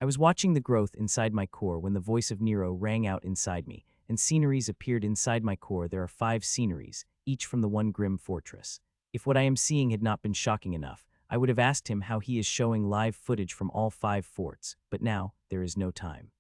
I was watching the growth inside my core when the voice of Nero rang out inside me, and sceneries appeared inside my core. There are 5 sceneries, each from the one grim fortress. If what I am seeing had not been shocking enough, I would have asked him how he is showing live footage from all 5 forts, but now there is no time.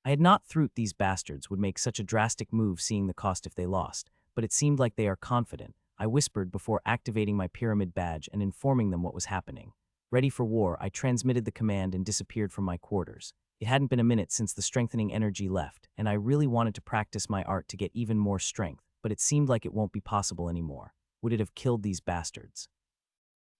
I had not thought these bastards would make such a drastic move seeing the cost if they lost, but it seemed like they are confident. I whispered before activating my pyramid badge and informing them what was happening. Ready for war, I transmitted the command and disappeared from my quarters. It hadn't been a minute since the strengthening energy left, and I really wanted to practice my art to get even more strength, but it seemed like it won't be possible anymore. Would it have killed these bastards?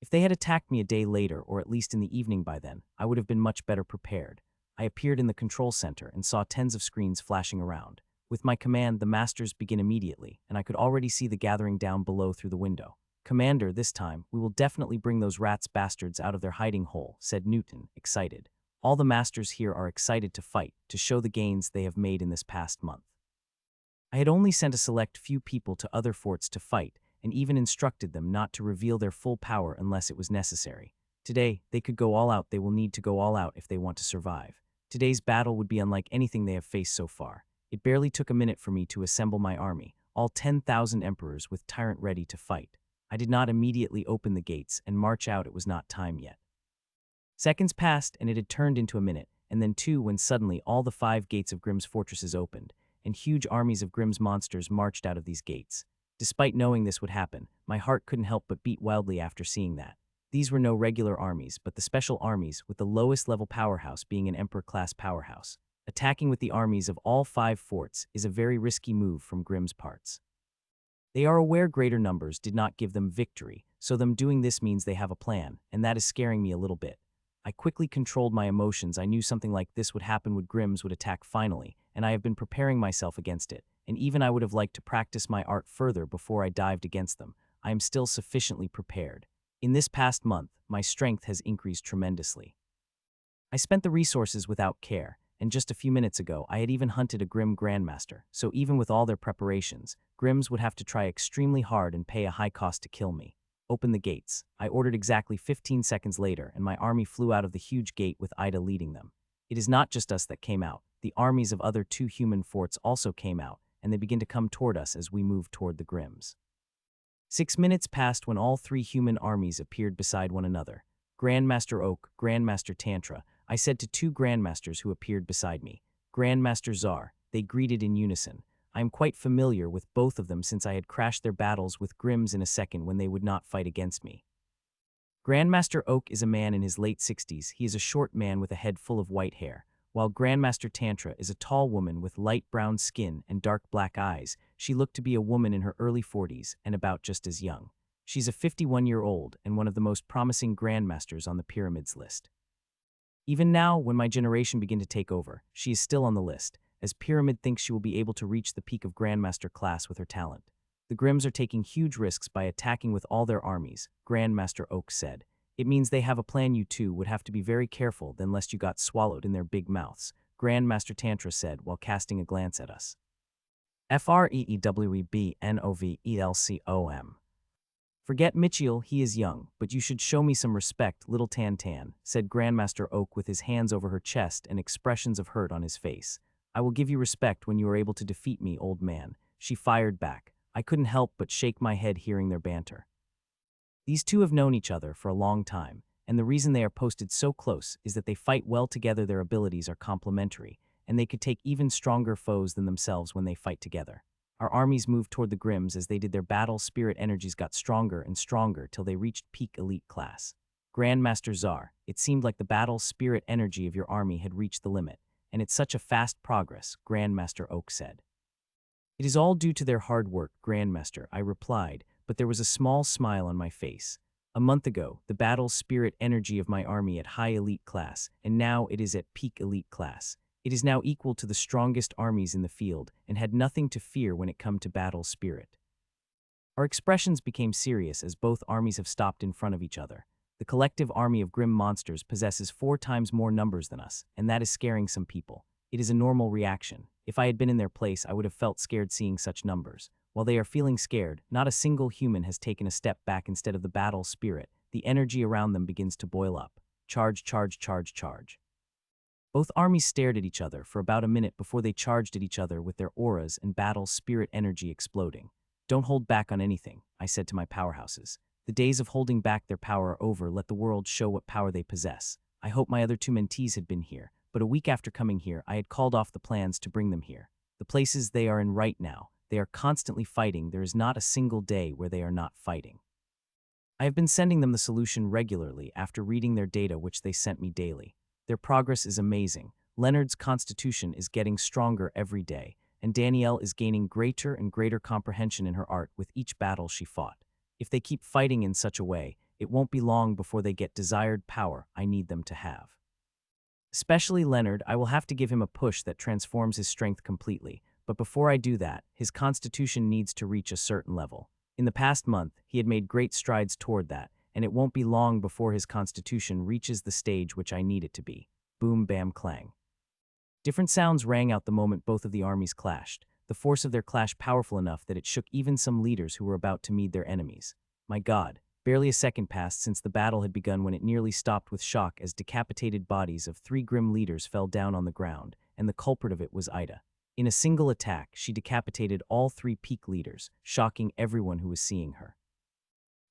If they had attacked me a day later, or at least in the evening by then, I would have been much better prepared. I appeared in the control center and saw tens of screens flashing around. With my command, the masters begin immediately, and I could already see the gathering down below through the window. Commander, this time, we will definitely bring those rats bastards out of their hiding hole, said Newton, excited. All the masters here are excited to fight, to show the gains they have made in this past month. I had only sent a select few people to other forts to fight, and even instructed them not to reveal their full power unless it was necessary. Today, they could go all out. They will need to go all out if they want to survive. Today's battle would be unlike anything they have faced so far. It barely took a minute for me to assemble my army, all 10,000 emperors with Tyrant ready to fight. I did not immediately open the gates and march out. It was not time yet. Seconds passed, and it had turned into a minute, and then 2 when suddenly all the 5 gates of Grimm's fortresses opened, and huge armies of Grimm's monsters marched out of these gates. Despite knowing this would happen, my heart couldn't help but beat wildly after seeing that. These were no regular armies, but the special armies, with the lowest level powerhouse being an Emperor-class powerhouse. Attacking with the armies of all 5 forts is a very risky move from Grimm's parts. They are aware greater numbers did not give them victory, so them doing this means they have a plan, and that is scaring me a little bit. I quickly controlled my emotions. I knew something like this would happen when Grimm's would attack finally, and I have been preparing myself against it, and even I would have liked to practice my art further before I dived against them. I am still sufficiently prepared. In this past month, my strength has increased tremendously. I spent the resources without care, and just a few minutes ago I had even hunted a Grimm Grandmaster, so even with all their preparations, Grimm's would have to try extremely hard and pay a high cost to kill me. Open the gates. I ordered exactly 15 seconds later, and my army flew out of the huge gate with Ida leading them. It is not just us that came out. The armies of other 2 human forts also came out, and they begin to come toward us as we move toward the Grimms. 6 minutes passed when all 3 human armies appeared beside one another. Grandmaster Oak, Grandmaster Tantra, I said to 2 Grandmasters who appeared beside me. Grandmaster Czar, they greeted in unison. I am quite familiar with both of them since I had crashed their battles with Grimms in a second when they would not fight against me. Grandmaster Oak is a man in his late 60s. He is a short man with a head full of white hair, while Grandmaster Tantra is a tall woman with light brown skin and dark black eyes. She looked to be a woman in her early 40s and about just as young. She's a 51-year-old and one of the most promising Grandmasters on the Pyramids list. Even now, when my generation begin to take over, she is still on the list, as Pyramid thinks she will be able to reach the peak of Grandmaster class with her talent. The Grimms are taking huge risks by attacking with all their armies, Grandmaster Oak said. It means they have a plan. You two would have to be very careful then lest you got swallowed in their big mouths, Grandmaster Tantra said while casting a glance at us. Freebnovelcom. Forget Mitchell, he is young, but you should show me some respect, little Tan, said Grandmaster Oak with his hands over her chest and expressions of hurt on his face. I will give you respect when you are able to defeat me, old man, she fired back. I couldn't help but shake my head hearing their banter. These 2 have known each other for a long time, and the reason they are posted so close is that they fight well together. Their abilities are complementary, and they could take even stronger foes than themselves when they fight together. Our armies moved toward the Grimms. As they did, their battle spirit energies got stronger and stronger till they reached peak elite class. Grandmaster Czar, it seemed like the battle spirit energy of your army had reached the limit, and it's such a fast progress, Grandmaster Oak said. It is all due to their hard work, Grandmaster, I replied, but there was a small smile on my face. A month ago, the battle spirit energy of my army at high elite class, and now it is at peak elite class. It is now equal to the strongest armies in the field and had nothing to fear when it come to battle spirit. Our expressions became serious as both armies have stopped in front of each other. The collective army of Grimm monsters possesses 4 times more numbers than us, and that is scaring some people. It is a normal reaction. If I had been in their place, I would have felt scared seeing such numbers. While they are feeling scared, not a single human has taken a step back. Instead of the battle spirit, the energy around them begins to boil up. Charge, charge, charge, charge. Both armies stared at each other for about a minute before they charged at each other with their auras and battle spirit energy exploding. Don't hold back on anything, I said to my powerhouses. The days of holding back their power are over. Let the world show what power they possess. I hope my other two mentees had been here, but a week after coming here, I had called off the plans to bring them here. The places they are in right now, they are constantly fighting. There is not a single day where they are not fighting. I have been sending them the solution regularly after reading their data, which they sent me daily. Their progress is amazing. Leonard's constitution is getting stronger every day, and Danielle is gaining greater and greater comprehension in her art with each battle she fought. If they keep fighting in such a way, it won't be long before they get desired power I need them to have. Especially Leonard, I will have to give him a push that transforms his strength completely, but before I do that, his constitution needs to reach a certain level. In the past month, he had made great strides toward that, and it won't be long before his constitution reaches the stage which I need it to be. Boom, bam, clang. Different sounds rang out the moment both of the armies clashed, the force of their clash powerful enough that it shook even some leaders who were about to meet their enemies. My God, barely a second passed since the battle had begun when it nearly stopped with shock as decapitated bodies of 3 grim leaders fell down on the ground, and the culprit of it was Ida. In a single attack, she decapitated all 3 peak leaders, shocking everyone who was seeing her.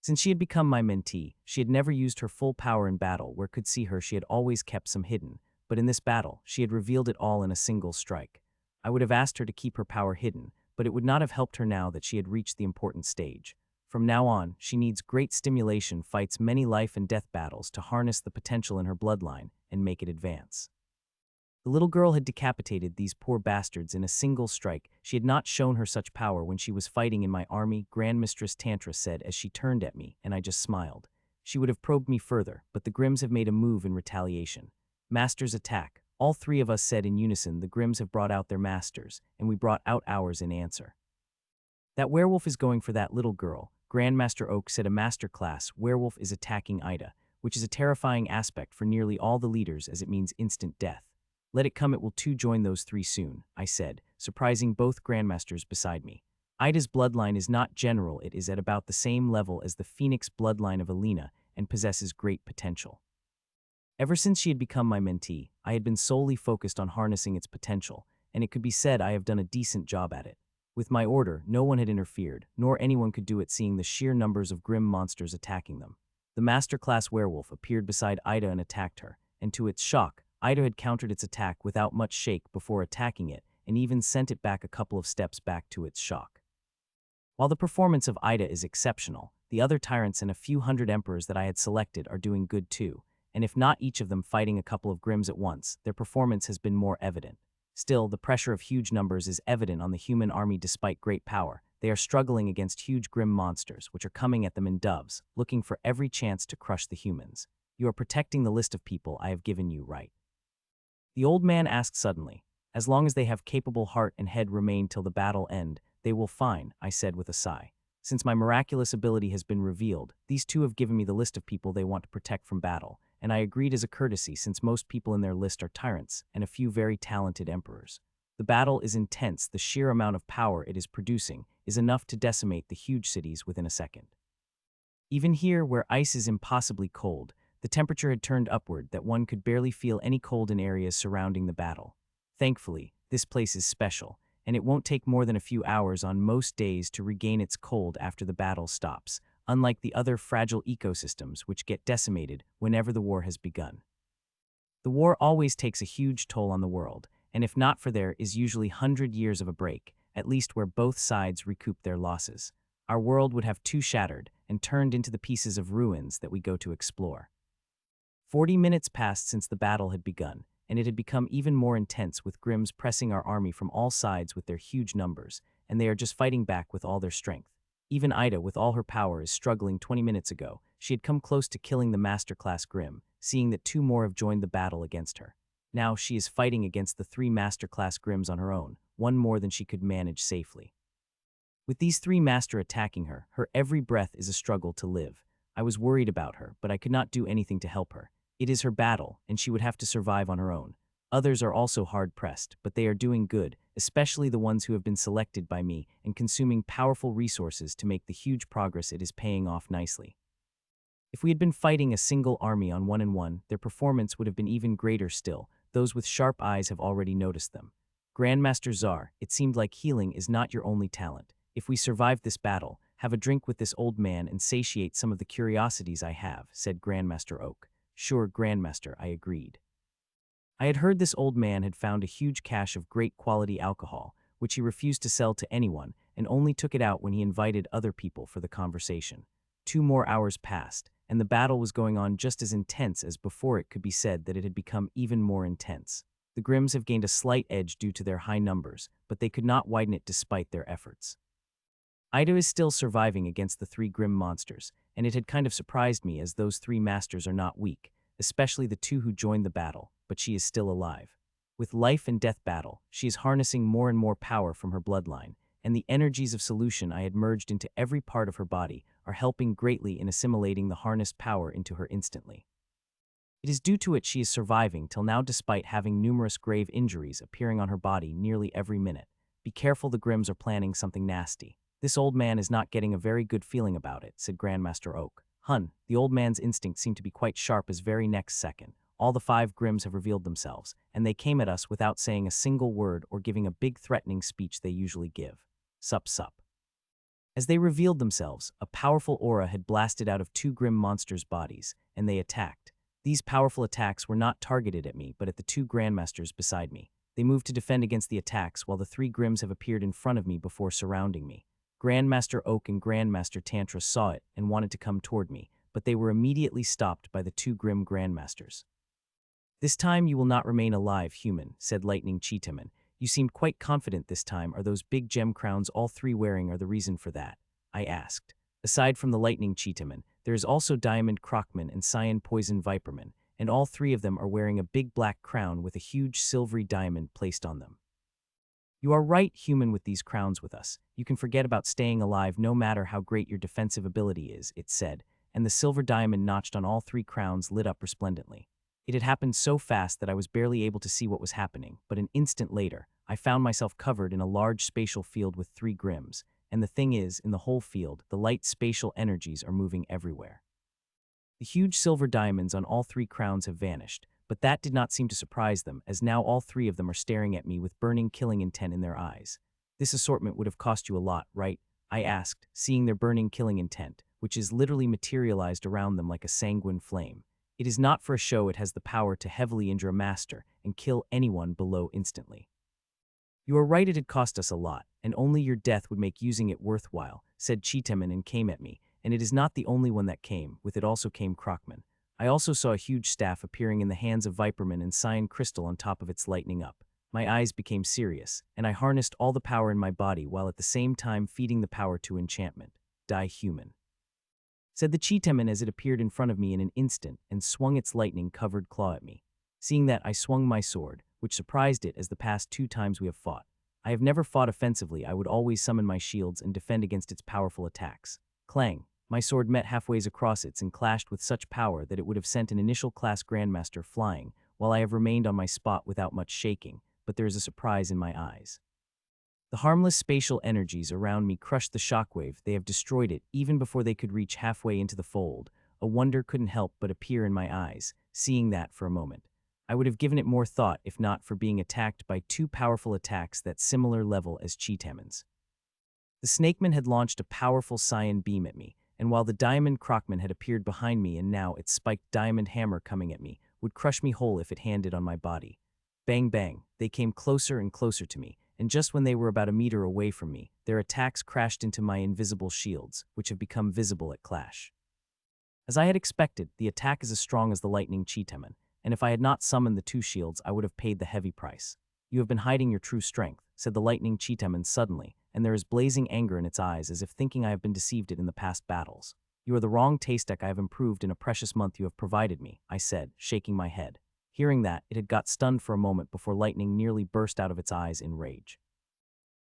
Since she had become my mentee, she had never used her full power in battle. Where could see her, she had always kept some hidden, but in this battle, she had revealed it all in a single strike. I would have asked her to keep her power hidden, but it would not have helped her now that she had reached the important stage. From now on, she needs great stimulation, fights many life and death battles to harness the potential in her bloodline and make it advance. The little girl had decapitated these poor bastards in a single strike. She had not shown her such power when she was fighting in my army, Grand Mistress Tantra said as she turned at me, and I just smiled. She would have probed me further, but the Grims have made a move in retaliation. Masters attack. All 3 of us said in unison. The Grims have brought out their masters, and we brought out ours in answer. That werewolf is going for that little girl. Grandmaster Oak said a master class werewolf is attacking Ida, which is a terrifying aspect for nearly all the leaders as it means instant death. Let it come, it will too join those 3 soon, I said, surprising both grandmasters beside me. Ida's bloodline is not general, it is at about the same level as the Phoenix bloodline of Alina and possesses great potential. Ever since she had become my mentee, I had been solely focused on harnessing its potential, and it could be said I have done a decent job at it. With my order, no one had interfered, nor anyone could do it seeing the sheer numbers of grim monsters attacking them. The master-class werewolf appeared beside Ida and attacked her, and to its shock, Ida had countered its attack without much shake before attacking it, and even sent it back a couple of steps back to its shock. While the performance of Ida is exceptional, the other tyrants and a few hundred emperors that I had selected are doing good too, and if not each of them fighting a couple of Grims at once, their performance has been more evident. Still, the pressure of huge numbers is evident on the human army despite great power. They are struggling against huge grim monsters, which are coming at them in doves, looking for every chance to crush the humans. You are protecting the list of people I have given you, right? The old man asked suddenly. As long as they have capable heart and head remain till the battle end, they will fine, I said with a sigh. Since my miraculous ability has been revealed, these 2 have given me the list of people they want to protect from battle, and I agreed as a courtesy since most people in their list are tyrants and a few very talented emperors. The battle is intense. The sheer amount of power it is producing is enough to decimate the huge cities within a second. Even here, where ice is impossibly cold, the temperature had turned upward that one could barely feel any cold in areas surrounding the battle. Thankfully, this place is special, and it won't take more than a few hours on most days to regain its cold after the battle stops, unlike the other fragile ecosystems which get decimated whenever the war has begun. The war always takes a huge toll on the world, and if not for there is usually 100 years of a break, at least where both sides recoup their losses. Our world would have 2 shattered and turned into the pieces of ruins that we go to explore. 40 minutes passed since the battle had begun, and it had become even more intense with Grims pressing our army from all sides with their huge numbers, and they are just fighting back with all their strength. Even Ida, with all her power, is struggling. 20 minutes ago, she had come close to killing the master-class Grim, seeing that 2 more have joined the battle against her. Now she is fighting against the 3 master-class Grims on her own, 1 more than she could manage safely. With these 3 master attacking her, her every breath is a struggle to live. I was worried about her, but I could not do anything to help her. It is her battle, and she would have to survive on her own. Others are also hard-pressed, but they are doing good, especially the ones who have been selected by me and consuming powerful resources to make the huge progress. It is paying off nicely. If we had been fighting a single army on 1-on-1, their performance would have been even greater still, Those with sharp eyes have already noticed them. Grandmaster Czar, it seemed like healing is not your only talent. If we survive this battle, have a drink with this old man and satiate some of the curiosities I have, said Grandmaster Oak. Sure, Grandmaster, I agreed. I had heard this old man had found a huge cache of great quality alcohol, which he refused to sell to anyone and only took it out when he invited other people for the conversation. 2 more hours passed, and the battle was going on just as intense as before. It could be said that it had become even more intense. The Grimms have gained a slight edge due to their high numbers, but they could not widen it despite their efforts. Ida is still surviving against the 3 Grimm monsters, and it had kind of surprised me as those 3 masters are not weak, especially the 2 who joined the battle, but she is still alive. With life and death battle, she is harnessing more and more power from her bloodline, and the energies of solution I had merged into every part of her body are helping greatly in assimilating the harnessed power into her instantly. It is due to it she is surviving till now despite having numerous grave injuries appearing on her body nearly every minute. Be careful, the Grimms are planning something nasty. This old man is not getting a very good feeling about it, said Grandmaster Oak. Hun, the old man's instincts seem to be quite sharp as very next second. All the 5 Grimms have revealed themselves, and they came at us without saying a single word or giving a big threatening speech they usually give. Sup sup. As they revealed themselves, a powerful aura had blasted out of 2 Grimm monsters' bodies, and they attacked. These powerful attacks were not targeted at me, but at the 2 Grandmasters beside me. They moved to defend against the attacks while the 3 Grimms have appeared in front of me before surrounding me. Grandmaster Oak and Grandmaster Tantra saw it and wanted to come toward me, but they were immediately stopped by the 2 Grimm Grandmasters. This time you will not remain alive, human, said Lightning Cheetaman. You seemed quite confident this time. Are those big gem crowns all 3 wearing are the reason for that? I asked. Aside from the Lightning Cheetaman, there is also Diamond Crockman and Cyan Poison Viperman, and all 3 of them are wearing a big black crown with a huge silvery diamond placed on them. You are right, human, with these crowns with us. You can forget about staying alive no matter how great your defensive ability is, it said, and the silver diamond notched on all 3 crowns lit up resplendently. It had happened so fast that I was barely able to see what was happening, but an instant later, I found myself covered in a large spatial field with 3 Grimms, and the thing is, in the whole field, the light spatial energies are moving everywhere. The huge silver diamonds on all 3 crowns have vanished, but that did not seem to surprise them, as now all 3 of them are staring at me with burning killing intent in their eyes. This assortment would have cost you a lot, right? I asked, seeing their burning killing intent, which is literally materialized around them like a sanguine flame. It is not for a show, it has the power to heavily injure a master and kill anyone below instantly. You are right, it had cost us a lot, and only your death would make using it worthwhile, said Cheetaman and came at me, and it is not the only one that came, with it also came Crockman. I also saw a huge staff appearing in the hands of Viperman and cyan crystal on top of its lightning up. My eyes became serious, and I harnessed all the power in my body while at the same time feeding the power to enchantment. Die, human, said the Cheetaman as it appeared in front of me in an instant and swung its lightning-covered claw at me. Seeing that, I swung my sword, which surprised it as the past 2 times we have fought. I have never fought offensively. I would always summon my shields and defend against its powerful attacks. Clang! My sword met halfways across its and clashed with such power that it would have sent an initial class Grandmaster flying, while I have remained on my spot without much shaking, but there is a surprise in my eyes. The harmless spatial energies around me crushed the shockwave. They have destroyed it even before they could reach halfway into the fold. A wonder couldn't help but appear in my eyes, seeing that for a moment. I would have given it more thought if not for being attacked by 2 powerful attacks that similar level as Cheetaman's. The Snakeman had launched a powerful cyan beam at me, and while the Diamond Crockman had appeared behind me and now its spiked diamond hammer coming at me would crush me whole if it handed on my body. Bang bang, they came closer and closer to me, and just when they were about a meter away from me, their attacks crashed into my invisible shields, which have become visible at clash. As I had expected, the attack is as strong as the Lightning Cheetaman, and if I had not summoned the 2 shields, I would have paid the heavy price. You have been hiding your true strength, said the Lightning Cheetaman suddenly, and there is blazing anger in its eyes as if thinking I have been deceived it in the past battles. You are the wrong taste deck I have improved in a precious month you have provided me, I said, shaking my head. Hearing that, it had got stunned for a moment before lightning nearly burst out of its eyes in rage.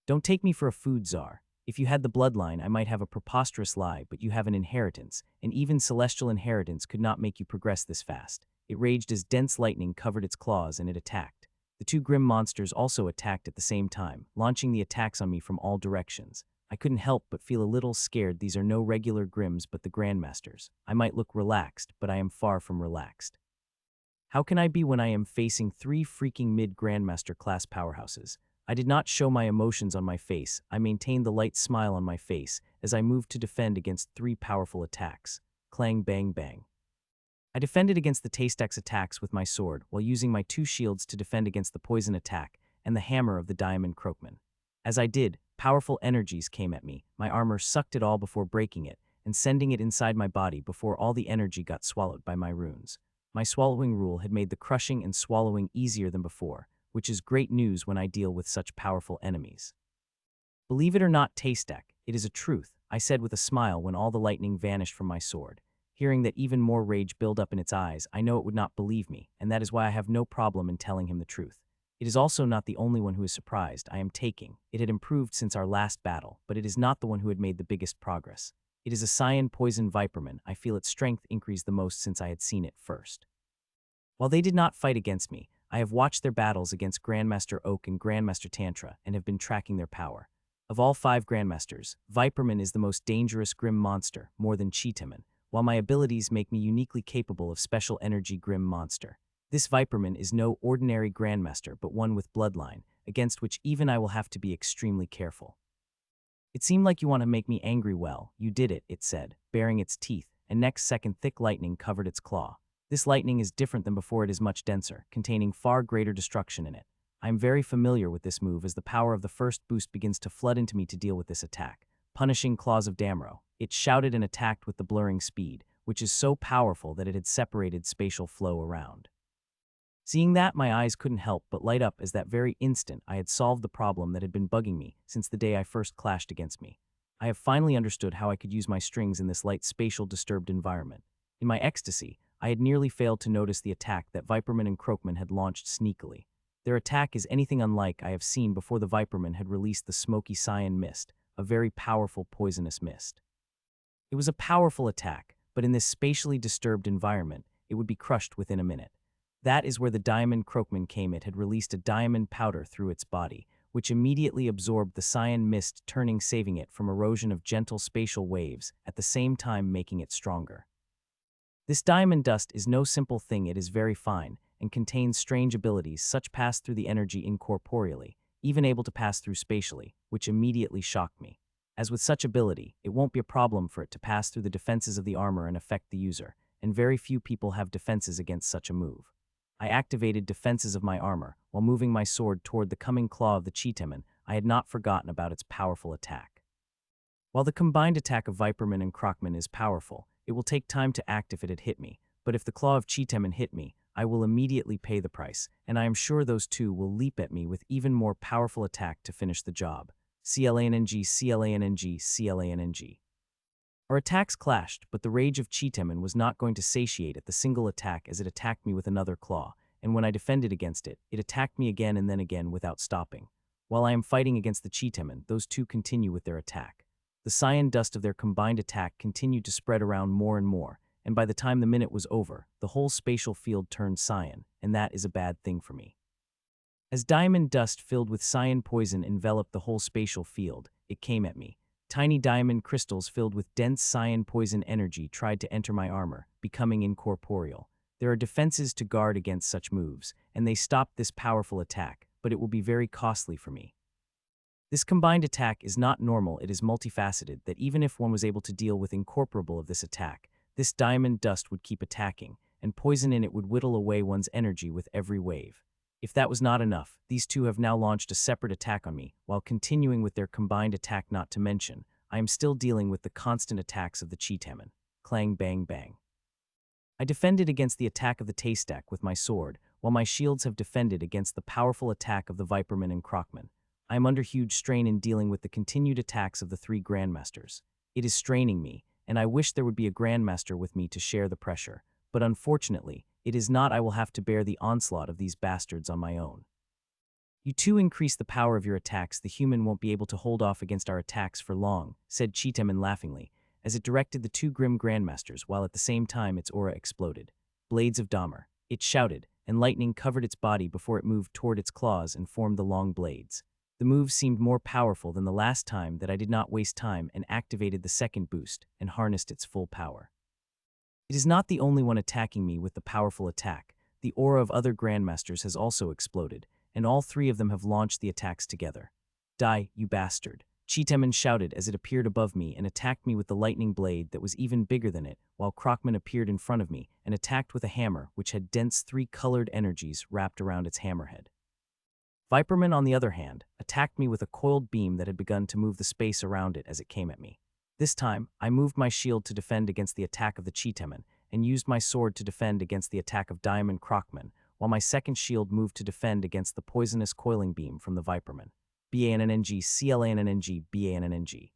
Don't take me for a food czar. If you had the bloodline, I might have a preposterous lie, but you have an inheritance, and even celestial inheritance could not make you progress this fast. It raged as dense lightning covered its claws and it attacked. The 2 Grimm monsters also attacked at the same time, launching the attacks on me from all directions. I couldn't help but feel a little scared. These are no regular Grimms but the Grandmasters. I might look relaxed, but I am far from relaxed. How can I be when I am facing three freaking mid-grandmaster class powerhouses? I did not show my emotions on my face. I maintained the light smile on my face as I moved to defend against three powerful attacks. Clang bang bang. I defended against the Tastack's attacks with my sword while using my two shields to defend against the poison attack and the hammer of the Diamond Croakman. As I did, powerful energies came at me. My armor sucked it all before breaking it and sending it inside my body before all the energy got swallowed by my runes. My swallowing rule had made the crushing and swallowing easier than before, which is great news when I deal with such powerful enemies. Believe it or not, Taystack, it is a truth, I said with a smile when all the lightning vanished from my sword. Hearing that even more rage build up in its eyes, I know it would not believe me, and that is why I have no problem in telling him the truth. It is also not the only one who is surprised I am taking. It had improved since our last battle, but it is not the one who had made the biggest progress. It is a cyan poison viperman. I feel its strength increase the most since I had seen it first. While they did not fight against me, I have watched their battles against Grandmaster Oak and Grandmaster Tantra and have been tracking their power. Of all 5 Grandmasters, Viperman is the most dangerous Grim monster, more than Cheetaman, while my abilities make me uniquely capable of special energy Grim monster. This Viperman is no ordinary Grandmaster but one with bloodline, against which even I will have to be extremely careful. It seemed like you want to make me angry. Well, you did it, it said, baring its teeth, and next second thick lightning covered its claw. This lightning is different than before. It is much denser, containing far greater destruction in it. I am very familiar with this move as the power of the first boost begins to flood into me to deal with this attack. Punishing Claws of Damro. It shouted and attacked with the blurring speed, which is so powerful that it had separated spatial flow around. Seeing that, my eyes couldn't help but light up as that very instant I had solved the problem that had been bugging me since the day I first clashed against me. I have finally understood how I could use my strings in this light spatial disturbed environment. In my ecstasy, I had nearly failed to notice the attack that Viperman and Croakman had launched sneakily. Their attack is anything unlike I have seen before. The Viperman had released the smoky cyan mist, a very powerful poisonous mist. It was a powerful attack, but in this spatially disturbed environment, it would be crushed within a minute. That is where the Diamond Croakman came. It had released a diamond powder through its body, which immediately absorbed the cyan mist, saving it from erosion of gentle spatial waves, at the same time making it stronger. This diamond dust is no simple thing. It is very fine, and contains strange abilities such pass through the energy incorporeally, even able to pass through spatially, which immediately shocked me. As with such ability, it won't be a problem for it to pass through the defenses of the armor and affect the user, and very few people have defenses against such a move. I activated defenses of my armor while moving my sword toward the coming claw of the Cheetaman. I had not forgotten about its powerful attack. While the combined attack of Viperman and Croakman is powerful, it will take time to act if it had hit me, but if the claw of Cheetaman hit me, I will immediately pay the price, and I am sure those two will leap at me with even more powerful attack to finish the job. Clanng, Clanng, Clanng. Our attacks clashed, but the rage of Cheetaman was not going to satiate at the single attack as it attacked me with another claw, and when I defended against it, it attacked me again and then again without stopping. While I am fighting against the Cheetaman, those two continue with their attack. The cyan dust of their combined attack continued to spread around more and more, and by the time the minute was over, the whole spatial field turned cyan, and that is a bad thing for me. As diamond dust filled with cyan poison enveloped the whole spatial field, it came at me. Tiny diamond crystals filled with dense cyan poison energy tried to enter my armor, becoming incorporeal. There are defenses to guard against such moves, and they stopped this powerful attack, but it will be very costly for me. This combined attack is not normal. It is multifaceted that even if one was able to deal with incorporable of this attack, this diamond dust would keep attacking, and poison in it would whittle away one's energy with every wave. If that was not enough, these two have now launched a separate attack on me, while continuing with their combined attack. Not to mention, I am still dealing with the constant attacks of the Cheetaman. Clang bang bang. I defended against the attack of the Taystack with my sword, while my shields have defended against the powerful attack of the Viperman and Croakman. I am under huge strain in dealing with the continued attacks of the 3 Grandmasters. It is straining me, and I wish there would be a Grandmaster with me to share the pressure, but unfortunately, it is not. I will have to bear the onslaught of these bastards on my own. You two increase the power of your attacks. The human won't be able to hold off against our attacks for long, said Cheetaman laughingly, as it directed the 2 Grim Grandmasters while at the same time its aura exploded. Blades of Dahmer. It shouted, and lightning covered its body before it moved toward its claws and formed the long blades. The move seemed more powerful than the last time that I did not waste time and activated the second boost and harnessed its full power. It is not the only one attacking me with the powerful attack. the aura of other grandmasters has also exploded, and all three of them have launched the attacks together. Die, you bastard! Cheetaman shouted as it appeared above me and attacked me with the lightning blade that was even bigger than it, while Crockman appeared in front of me and attacked with a hammer which had dense three-colored energies wrapped around its hammerhead. Viperman, on the other hand, attacked me with a coiled beam that had begun to move the space around it as it came at me. This time, I moved my shield to defend against the attack of the Cheetaman and used my sword to defend against the attack of Diamond Crockman, while my second shield moved to defend against the poisonous coiling beam from the Viperman. BANNNG, CLANNNG, BANNNG.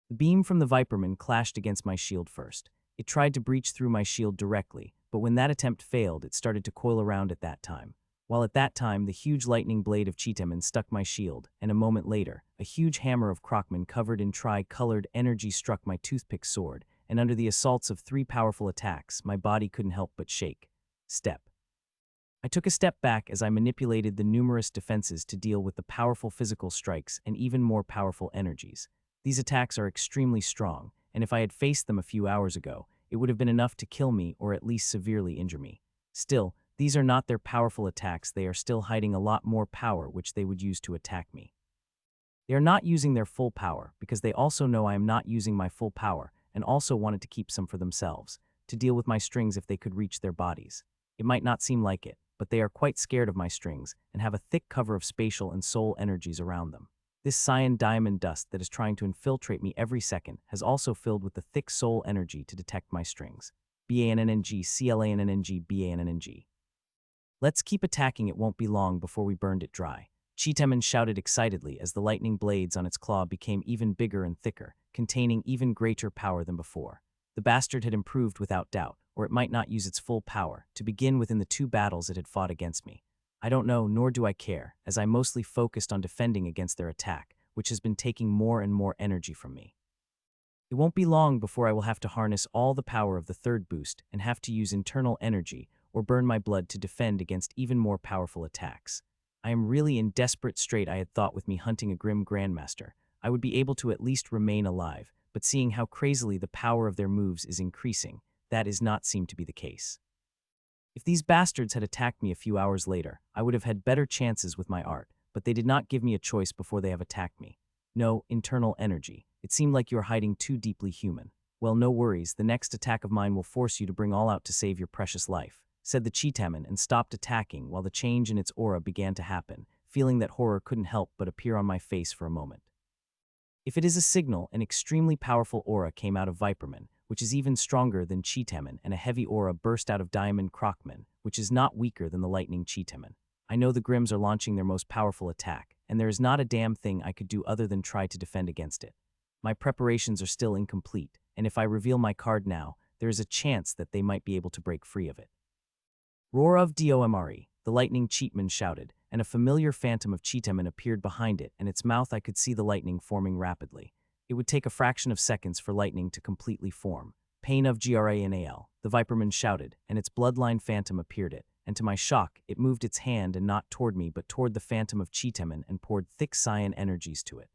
The beam from the Viperman clashed against my shield first. It tried to breach through my shield directly, but when that attempt failed, it started to coil around at that time. While at that time, the huge lightning blade of Cheetaman stuck my shield, and a moment later, a huge hammer of Crockman covered in tri-colored energy struck my toothpick sword, and under the assaults of three powerful attacks, my body couldn't help but shake. Step. I took a step back as I manipulated the numerous defenses to deal with the powerful physical strikes and even more powerful energies. These attacks are extremely strong, and if I had faced them a few hours ago, it would have been enough to kill me or at least severely injure me. Still, these are not their powerful attacks. They are still hiding a lot more power which they would use to attack me. They are not using their full power because they also know I am not using my full power and also wanted to keep some for themselves, to deal with my strings if they could reach their bodies. It might not seem like it, but they are quite scared of my strings and have a thick cover of spatial and soul energies around them. This cyan diamond dust that is trying to infiltrate me every second has also filled with the thick soul energy to detect my strings. BANNNG, CLANNNG, BANNNG. Let's keep attacking, it won't be long before we burned it dry. Cheetaman shouted excitedly as the lightning blades on its claw became even bigger and thicker, containing even greater power than before. The bastard had improved without doubt, or it might not use its full power, to begin within the 2 battles it had fought against me. I don't know, nor do I care, as I mostly focused on defending against their attack, which has been taking more and more energy from me. It won't be long before I will have to harness all the power of the 3rd boost and have to use internal energy or burn my blood to defend against even more powerful attacks. I am really in desperate strait. I had thought with me hunting a grim grandmaster, I would be able to at least remain alive, but seeing how crazily the power of their moves is increasing, that does not seem to be the case. If these bastards had attacked me a few hours later, I would have had better chances with my art, but they did not give me a choice before they have attacked me. No, internal energy. It seemed like you are hiding too deeply human. Well, no worries, the next attack of mine will force you to bring all out to save your precious life, said the Cheetaman and stopped attacking while the change in its aura began to happen, feeling that horror couldn't help but appear on my face for a moment. If it is a signal, an extremely powerful aura came out of Viperman, which is even stronger than Cheetaman, and a heavy aura burst out of Diamond Crockman, which is not weaker than the lightning Cheetaman. I know the Grims are launching their most powerful attack, and there is not a damn thing I could do other than try to defend against it. My preparations are still incomplete, and if I reveal my card now, there is a chance that they might be able to break free of it. Roar of Domre, the lightning Cheetman shouted, and a familiar phantom of Cheetaman appeared behind it, and its mouth I could see the lightning forming rapidly. It would take a fraction of seconds for lightning to completely form. Pain of Granal, the Viperman shouted, and its bloodline phantom appeared it, and to my shock, it moved its hand and not toward me but toward the phantom of Cheetaman and poured thick cyan energies to it.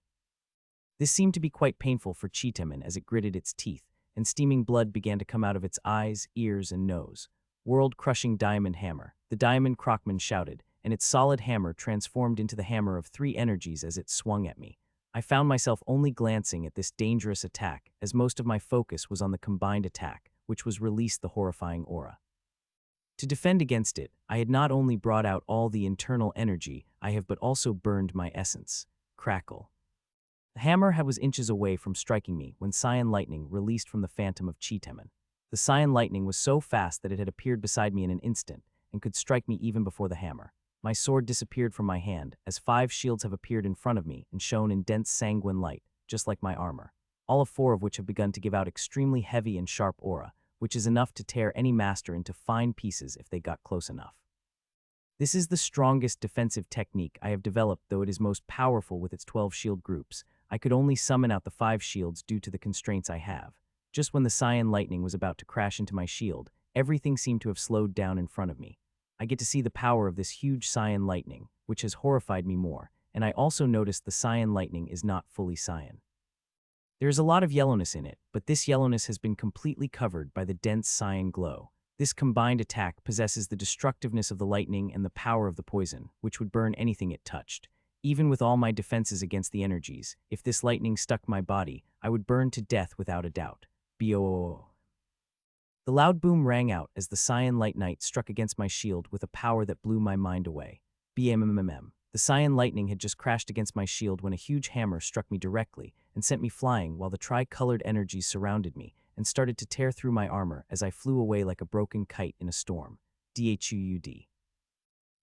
This seemed to be quite painful for Cheetaman as it gritted its teeth, and steaming blood began to come out of its eyes, ears, and nose. World-crushing diamond hammer, the Diamond Crockman shouted, and its solid hammer transformed into the hammer of 3 energies as it swung at me. I found myself only glancing at this dangerous attack, as most of my focus was on the combined attack, which was released the horrifying aura. To defend against it, I had not only brought out all the internal energy I have but also burned my essence. Crackle. The hammer was inches away from striking me when cyan lightning released from the phantom of Cheetaman. The cyan lightning was so fast that it had appeared beside me in an instant and could strike me even before the hammer. My sword disappeared from my hand as 5 shields have appeared in front of me and shone in dense sanguine light, just like my armor, all of 4 of which have begun to give out extremely heavy and sharp aura, which is enough to tear any master into fine pieces if they got close enough. This is the strongest defensive technique I have developed, though it is most powerful with its 12 shield groups. I could only summon out the 5 shields due to the constraints I have. Just when the cyan lightning was about to crash into my shield, everything seemed to have slowed down in front of me. I get to see the power of this huge cyan lightning, which has horrified me more, and I also noticed the cyan lightning is not fully cyan. There is a lot of yellowness in it, but this yellowness has been completely covered by the dense cyan glow. This combined attack possesses the destructiveness of the lightning and the power of the poison, which would burn anything it touched. Even with all my defenses against the energies, if this lightning stuck my body, I would burn to death without a doubt. Boo. The loud boom rang out as the cyan light knight struck against my shield with a power that blew my mind away. BMMM. The cyan lightning had just crashed against my shield when a huge hammer struck me directly and sent me flying while the tri-colored energies surrounded me and started to tear through my armor as I flew away like a broken kite in a storm. DHUUD.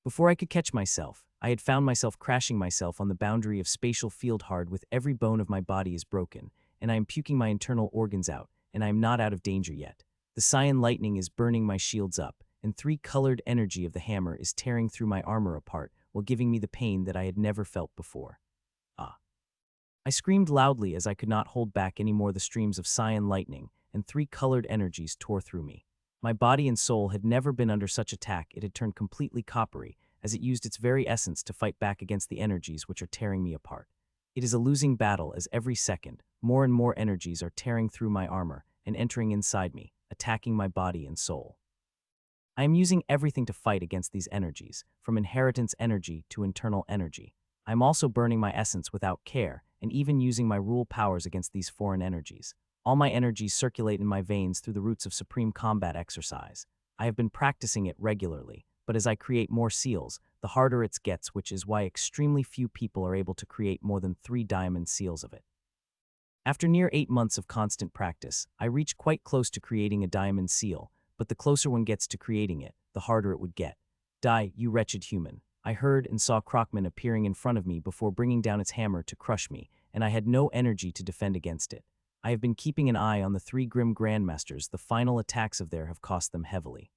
Before I could catch myself, I had found myself crashing myself on the boundary of spatial field hard with every bone of my body is broken, and I am puking my internal organs out, and I am not out of danger yet. The cyan lightning is burning my shields up, and three-colored energy of the hammer is tearing through my armor apart while giving me the pain that I had never felt before. Ah. I screamed loudly as I could not hold back any more the streams of cyan lightning, and three-colored energies tore through me. My body and soul had never been under such attack. It had turned completely coppery, as it used its very essence to fight back against the energies which are tearing me apart. It is a losing battle as every second, more and more energies are tearing through my armor and entering inside me, attacking my body and soul. I am using everything to fight against these energies, from inheritance energy to internal energy. I am also burning my essence without care, and even using my rule powers against these foreign energies. All my energies circulate in my veins through the roots of supreme combat exercise. I have been practicing it regularly, but as I create more seals, the harder it gets, which is why extremely few people are able to create more than 3 diamond seals of it. After near 8 months of constant practice, I reached quite close to creating a diamond seal, but the closer one gets to creating it, the harder it would get. Die, you wretched human. I heard and saw Crockman appearing in front of me before bringing down its hammer to crush me, and I had no energy to defend against it. I have been keeping an eye on the 3 grim grandmasters. The final attacks of there have cost them heavily.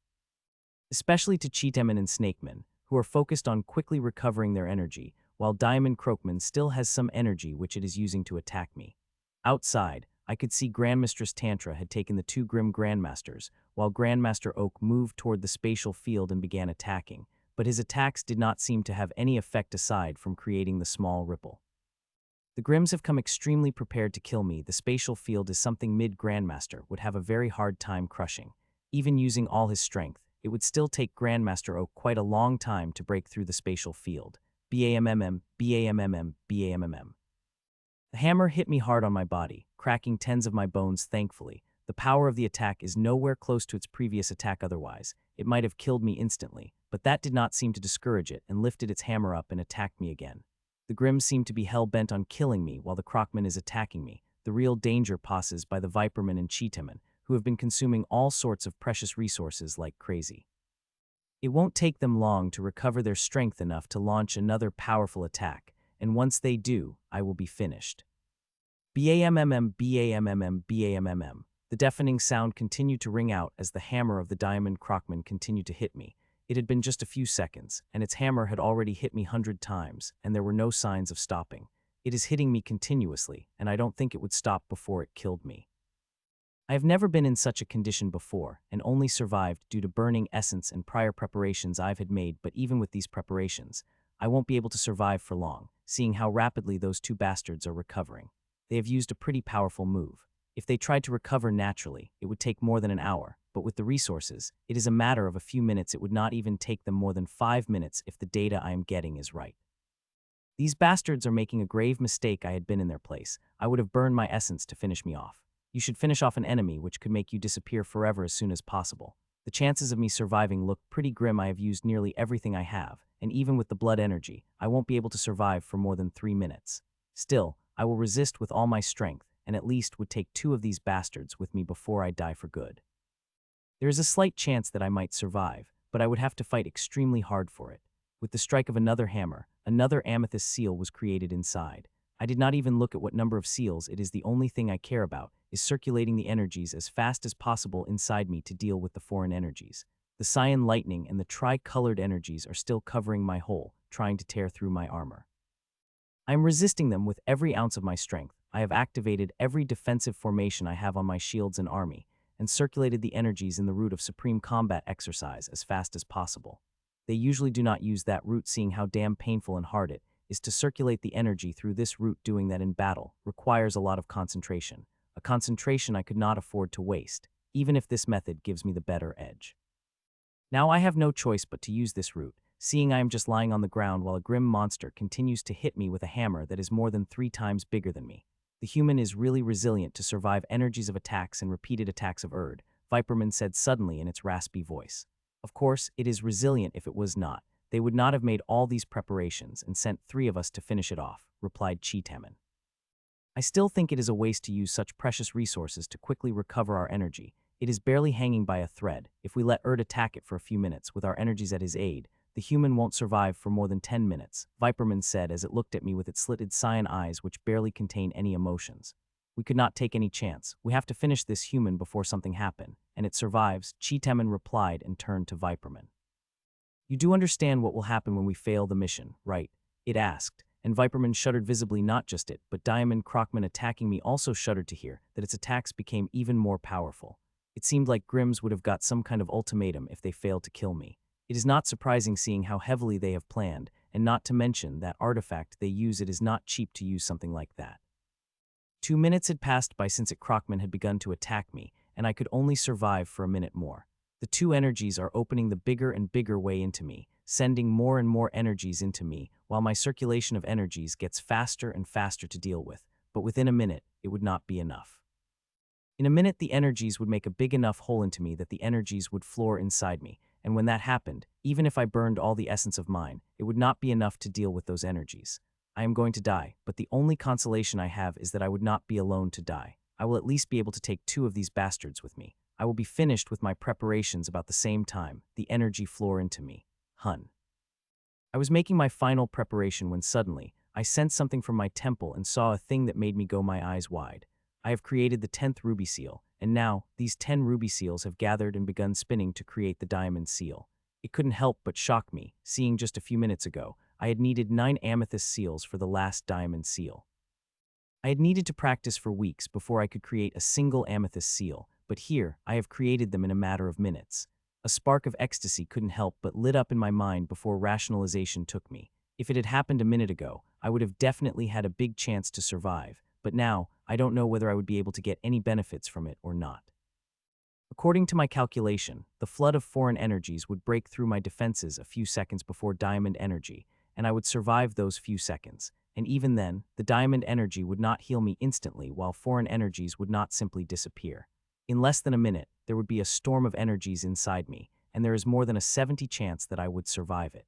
Especially to Cheetaman and Snakeman, who are focused on quickly recovering their energy, while Diamond Croakman still has some energy which it is using to attack me. Outside, I could see Grandmistress Tantra had taken the 2 grim grandmasters, while Grandmaster Oak moved toward the spatial field and began attacking, but his attacks did not seem to have any effect aside from creating the small ripple. The Grims have come extremely prepared to kill me. The spatial field is something mid-Grandmaster would have a very hard time crushing. Even using all his strength, it would still take Grandmaster Oak quite a long time to break through the spatial field. BAMMM, BAMMM, BAMMM. The hammer hit me hard on my body, cracking tens of my bones thankfully. The power of the attack is nowhere close to its previous attack otherwise. It might have killed me instantly, but that did not seem to discourage it and lifted its hammer up and attacked me again. The Grims seem to be hell-bent on killing me while the Crockman is attacking me. The real danger passes by the Viperman and Cheetaman, who have been consuming all sorts of precious resources like crazy. It won't take them long to recover their strength enough to launch another powerful attack, and once they do, I will be finished. BAMMM, BAMMM, BAMMM. The deafening sound continued to ring out as the hammer of the Diamond Crockman continued to hit me. It had been just a few seconds, and its hammer had already hit me 100 times, and there were no signs of stopping. It is hitting me continuously, and I don't think it would stop before it killed me. I have never been in such a condition before, and only survived due to burning essence and prior preparations I've had made, but even with these preparations, I won't be able to survive for long, seeing how rapidly those 2 bastards are recovering. They have used a pretty powerful move. If they tried to recover naturally, it would take more than an hour, but with the resources, it is a matter of a few minutes. It would not even take them more than 5 minutes if the data I am getting is right. These bastards are making a grave mistake. I had been in their place. I would have burned my essence to finish me off. You should finish off an enemy which could make you disappear forever as soon as possible. The chances of me surviving look pretty grim. I have used nearly everything I have, and even with the blood energy, I won't be able to survive for more than 3 minutes. Still, I will resist with all my strength, and at least would take 2 of these bastards with me before I die for good. There is a slight chance that I might survive, but I would have to fight extremely hard for it. With the strike of another hammer, another amethyst seal was created inside. I did not even look at what number of seals. It is the only thing I care about, is circulating the energies as fast as possible inside me to deal with the foreign energies. The cyan lightning and the tri-colored energies are still covering my hole, trying to tear through my armor. I am resisting them with every ounce of my strength. I have activated every defensive formation I have on my shields and army, and circulated the energies in the root of supreme combat exercise as fast as possible. They usually do not use that route, seeing how damn painful and hard it is to circulate the energy through this route. Doing that in battle requires a lot of concentration, a concentration I could not afford to waste, even if this method gives me the better edge. Now I have no choice but to use this route, seeing I am just lying on the ground while a grim monster continues to hit me with a hammer that is more than 3 times bigger than me. The human is really resilient to survive energies of attacks and repeated attacks of Erd, Viperman said suddenly in its raspy voice. Of course, it is resilient if it was not. They would not have made all these preparations and sent 3 of us to finish it off, replied Cheetaman. I still think it is a waste to use such precious resources to quickly recover our energy. It is barely hanging by a thread. If we let Erd attack it for a few minutes with our energies at his aid, the human won't survive for more than 10 minutes, Viperman said as it looked at me with its slitted cyan eyes which barely contain any emotions. We could not take any chance. We have to finish this human before something happen, and it survives, Cheetaman replied and turned to Viperman. You do understand what will happen when we fail the mission, right? It asked, and Viperman shuddered visibly. Not just it, but Diamond Crockman attacking me also shuddered to hear that its attacks became even more powerful. It seemed like Grims would have got some kind of ultimatum if they failed to kill me. It is not surprising seeing how heavily they have planned, and not to mention that artifact they use. It is not cheap to use something like that. 2 minutes had passed by since Crockman had begun to attack me, and I could only survive for a minute more. The 2 energies are opening the bigger and bigger way into me, sending more and more energies into me, while my circulation of energies gets faster and faster to deal with, but within a minute, it would not be enough. In a minute, the energies would make a big enough hole into me that the energies would floor inside me, and when that happened, even if I burned all the essence of mine, it would not be enough to deal with those energies. I am going to die, but the only consolation I have is that I would not be alone to die. I will at least be able to take 2 of these bastards with me. I will be finished with my preparations about the same time, the energy floor into me. Hun. I was making my final preparation when suddenly, I sensed something from my temple and saw a thing that made me go my eyes wide. I have created the 10th ruby seal, and now, these 10 ruby seals have gathered and begun spinning to create the diamond seal. It couldn't help but shock me, seeing just a few minutes ago, I had needed 9 amethyst seals for the last diamond seal. I had needed to practice for weeks before I could create a single amethyst seal, but here, I have created them in a matter of minutes. A spark of ecstasy couldn't help but lit up in my mind before rationalization took me. If it had happened a minute ago, I would have definitely had a big chance to survive, but now, I don't know whether I would be able to get any benefits from it or not. According to my calculation, the flood of foreign energies would break through my defenses a few seconds before diamond energy, and I would survive those few seconds. And even then, the diamond energy would not heal me instantly while foreign energies would not simply disappear. In less than a minute, there would be a storm of energies inside me, and there is more than a 70 chance that I would survive it.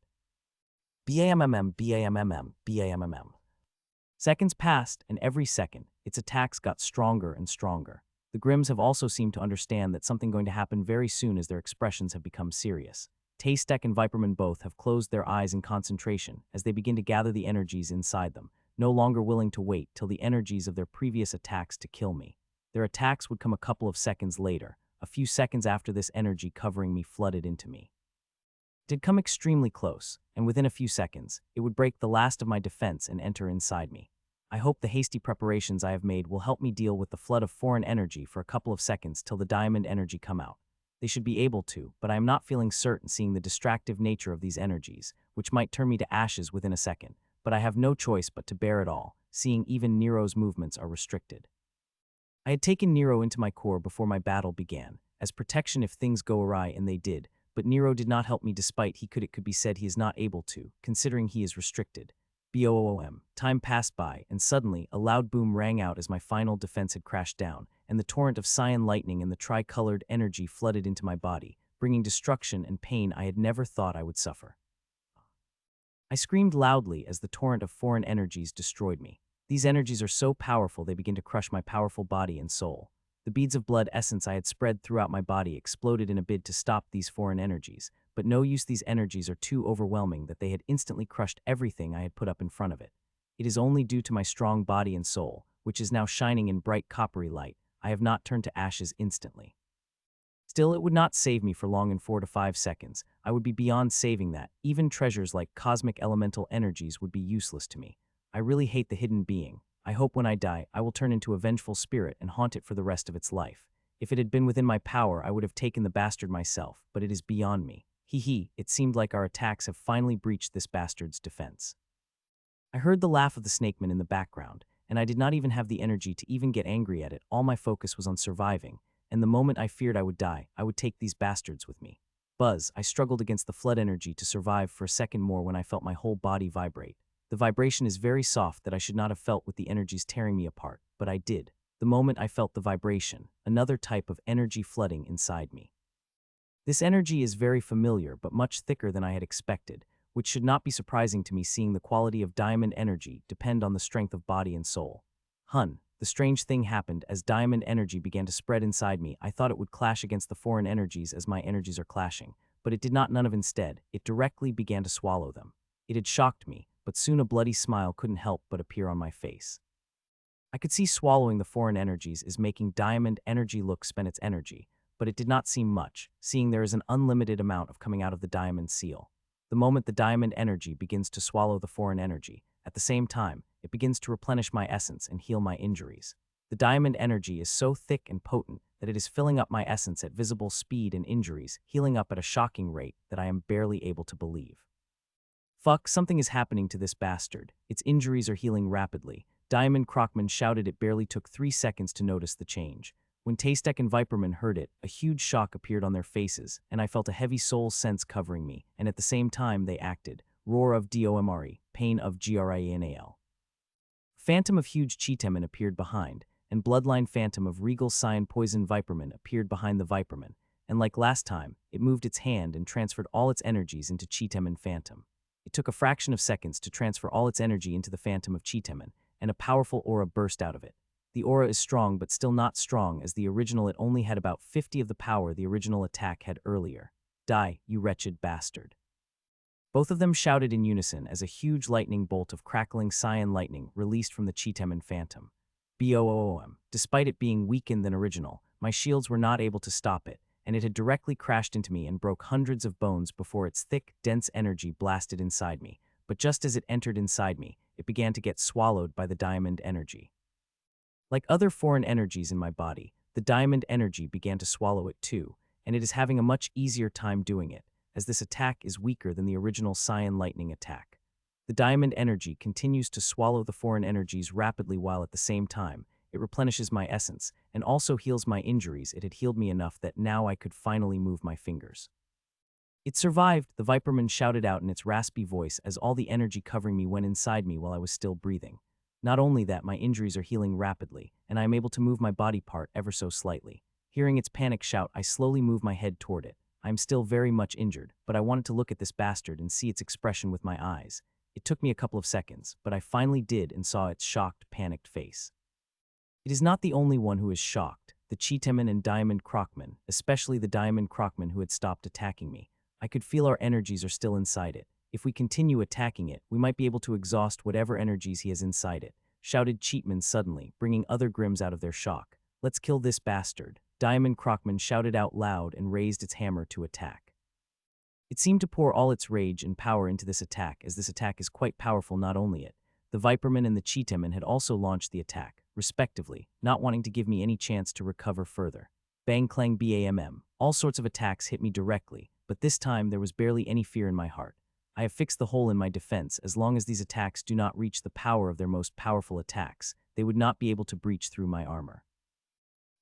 BAMMM, BAMMM, BAMMM. Seconds passed, and every second, its attacks got stronger and stronger. The Grims have also seemed to understand that something going to happen very soon as their expressions have become serious. Taystek and Viperman both have closed their eyes in concentration as they begin to gather the energies inside them, no longer willing to wait till the energies of their previous attacks to kill me. Their attacks would come a couple of seconds later, a few seconds after this energy covering me flooded into me. It had come extremely close, and within a few seconds, it would break the last of my defense and enter inside me. I hope the hasty preparations I have made will help me deal with the flood of foreign energy for a couple of seconds till the diamond energy come out. They should be able to, but I am not feeling certain seeing the distractive nature of these energies, which might turn me to ashes within a second, but I have no choice but to bear it all, seeing even Nero's movements are restricted. I had taken Nero into my core before my battle began, as protection if things go awry, and they did, but Nero did not help me despite it could be said he is not able to, considering he is restricted. BOOM. Time passed by, and suddenly, a loud boom rang out as my final defense had crashed down, and the torrent of cyan lightning and the tricolored energy flooded into my body, bringing destruction and pain I had never thought I would suffer. I screamed loudly as the torrent of foreign energies destroyed me. These energies are so powerful they begin to crush my powerful body and soul. The beads of blood essence I had spread throughout my body exploded in a bid to stop these foreign energies, but no use, these energies are too overwhelming that they had instantly crushed everything I had put up in front of it. It is only due to my strong body and soul, which is now shining in bright coppery light, I have not turned to ashes instantly. Still, it would not save me for long. In 4 to 5 seconds, I would be beyond saving that. Even treasures like cosmic elemental energies would be useless to me. I really hate the hidden being. I hope when I die, I will turn into a vengeful spirit and haunt it for the rest of its life. If it had been within my power, I would have taken the bastard myself, but it is beyond me. It seemed like our attacks have finally breached this bastard's defense. I heard the laugh of the snakeman in the background, and I did not even have the energy to even get angry at it. All my focus was on surviving, and the moment I feared I would die, I would take these bastards with me. buzz, I struggled against the flood energy to survive for a second more when I felt my whole body vibrate. The vibration is very soft that I should not have felt with the energies tearing me apart, but I did. The moment I felt the vibration, another type of energy flooding inside me. This energy is very familiar but much thicker than I had expected, which should not be surprising to me seeing the quality of diamond energy depend on the strength of body and soul. The strange thing happened as diamond energy began to spread inside me. I thought it would clash against the foreign energies as my energies are clashing, but it did not. None of instead, it directly began to swallow them. It had shocked me, but soon a bloody smile couldn't help but appear on my face. I could see swallowing the foreign energies is making diamond energy look spend its energy, but it did not seem much, seeing there is an unlimited amount of coming out of the diamond seal. The moment the diamond energy begins to swallow the foreign energy, at the same time, it begins to replenish my essence and heal my injuries. The diamond energy is so thick and potent that it is filling up my essence at visible speed and injuries, healing up at a shocking rate that I am barely able to believe. Fuck, something is happening to this bastard. Its injuries are healing rapidly. Diamond Crockman shouted. It barely took 3 seconds to notice the change. When Tastek and Viperman heard it, a huge shock appeared on their faces, and I felt a heavy soul sense covering me, and at the same time they acted. Roar of Domre, pain of Grianal. Phantom of Huge Cheeteman appeared behind, and Bloodline Phantom of Regal Cyan Poison Viperman appeared behind the Viperman, and like last time, it moved its hand and transferred all its energies into Cheeteman Phantom. It took a fraction of seconds to transfer all its energy into the Phantom of Cheeteman, and a powerful aura burst out of it. The aura is strong but still not strong as the original. It only had about 50 of the power the original attack had earlier. Die, you wretched bastard. Both of them shouted in unison as a huge lightning bolt of crackling cyan lightning released from the Cheeteman Phantom. Boom. Despite it being weakened than original, my shields were not able to stop it, and it had directly crashed into me and broke hundreds of bones before its thick, dense energy blasted inside me. But just as it entered inside me, it began to get swallowed by the diamond energy. Like other foreign energies in my body, the diamond energy began to swallow it too, and it is having a much easier time doing it, as this attack is weaker than the original cyan lightning attack. The diamond energy continues to swallow the foreign energies rapidly while at the same time, it replenishes my essence and also heals my injuries. It had healed me enough that now I could finally move my fingers. It survived, the Viperman shouted out in its raspy voice as all the energy covering me went inside me while I was still breathing. Not only that, my injuries are healing rapidly, and I am able to move my body part ever so slightly. Hearing its panic shout, I slowly move my head toward it. I am still very much injured, but I wanted to look at this bastard and see its expression with my eyes. It took me a couple of seconds, but I finally did and saw its shocked, panicked face. It is not the only one who is shocked. The Cheeteman and Diamond Crockman, especially the Diamond Crockman who had stopped attacking me. I could feel our energies are still inside it. If we continue attacking it, we might be able to exhaust whatever energies he has inside it, shouted Cheetman suddenly, bringing other Grims out of their shock. Let's kill this bastard. Diamond Crockman shouted out loud and raised its hammer to attack. It seemed to pour all its rage and power into this attack, as this attack is quite powerful. Not only it, the Viperman and the Cheeteman had also launched the attack, respectively, not wanting to give me any chance to recover further. Bang clang bam, all sorts of attacks hit me directly, but this time there was barely any fear in my heart. I have fixed the hole in my defense. As long as these attacks do not reach the power of their most powerful attacks, they would not be able to breach through my armor.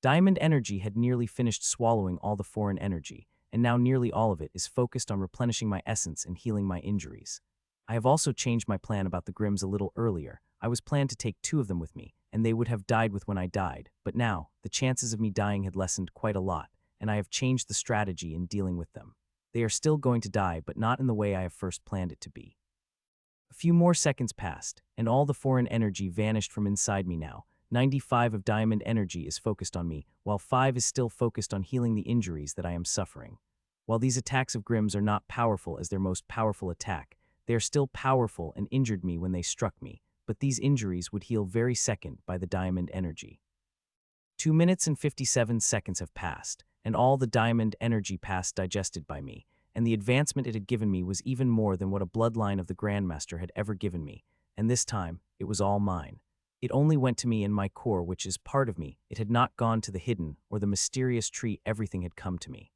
Diamond energy had nearly finished swallowing all the foreign energy, and now nearly all of it is focused on replenishing my essence and healing my injuries. I have also changed my plan about the Grims a little earlier. I was planned to take 2 of them with me, and they would have died with when I died, but now, the chances of me dying had lessened quite a lot, and I have changed the strategy in dealing with them. They are still going to die, but not in the way I have first planned it to be. A few more seconds passed, and all the foreign energy vanished from inside me now. 95 of diamond energy is focused on me, while 5 is still focused on healing the injuries that I am suffering. While these attacks of Grims are not powerful as their most powerful attack, they are still powerful and injured me when they struck me, but these injuries would heal very second by the diamond energy. 2 minutes and 57 seconds have passed, and all the diamond energy passed digested by me, and the advancement it had given me was even more than what a bloodline of the Grandmaster had ever given me, and this time, it was all mine. It only went to me in my core, which is part of me. It had not gone to the hidden or the mysterious tree. Everything had come to me.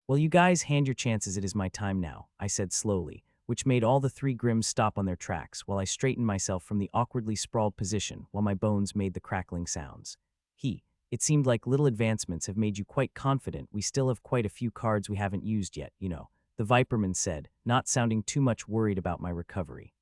Well, you guys, hand your chances. It is my time now, I said slowly, which made all the 3 Grims stop on their tracks while I straightened myself from the awkwardly sprawled position while my bones made the crackling sounds. It seemed like little advancements have made you quite confident. We still have quite a few cards we haven't used yet, the Viperman said, not sounding too much worried about my recovery.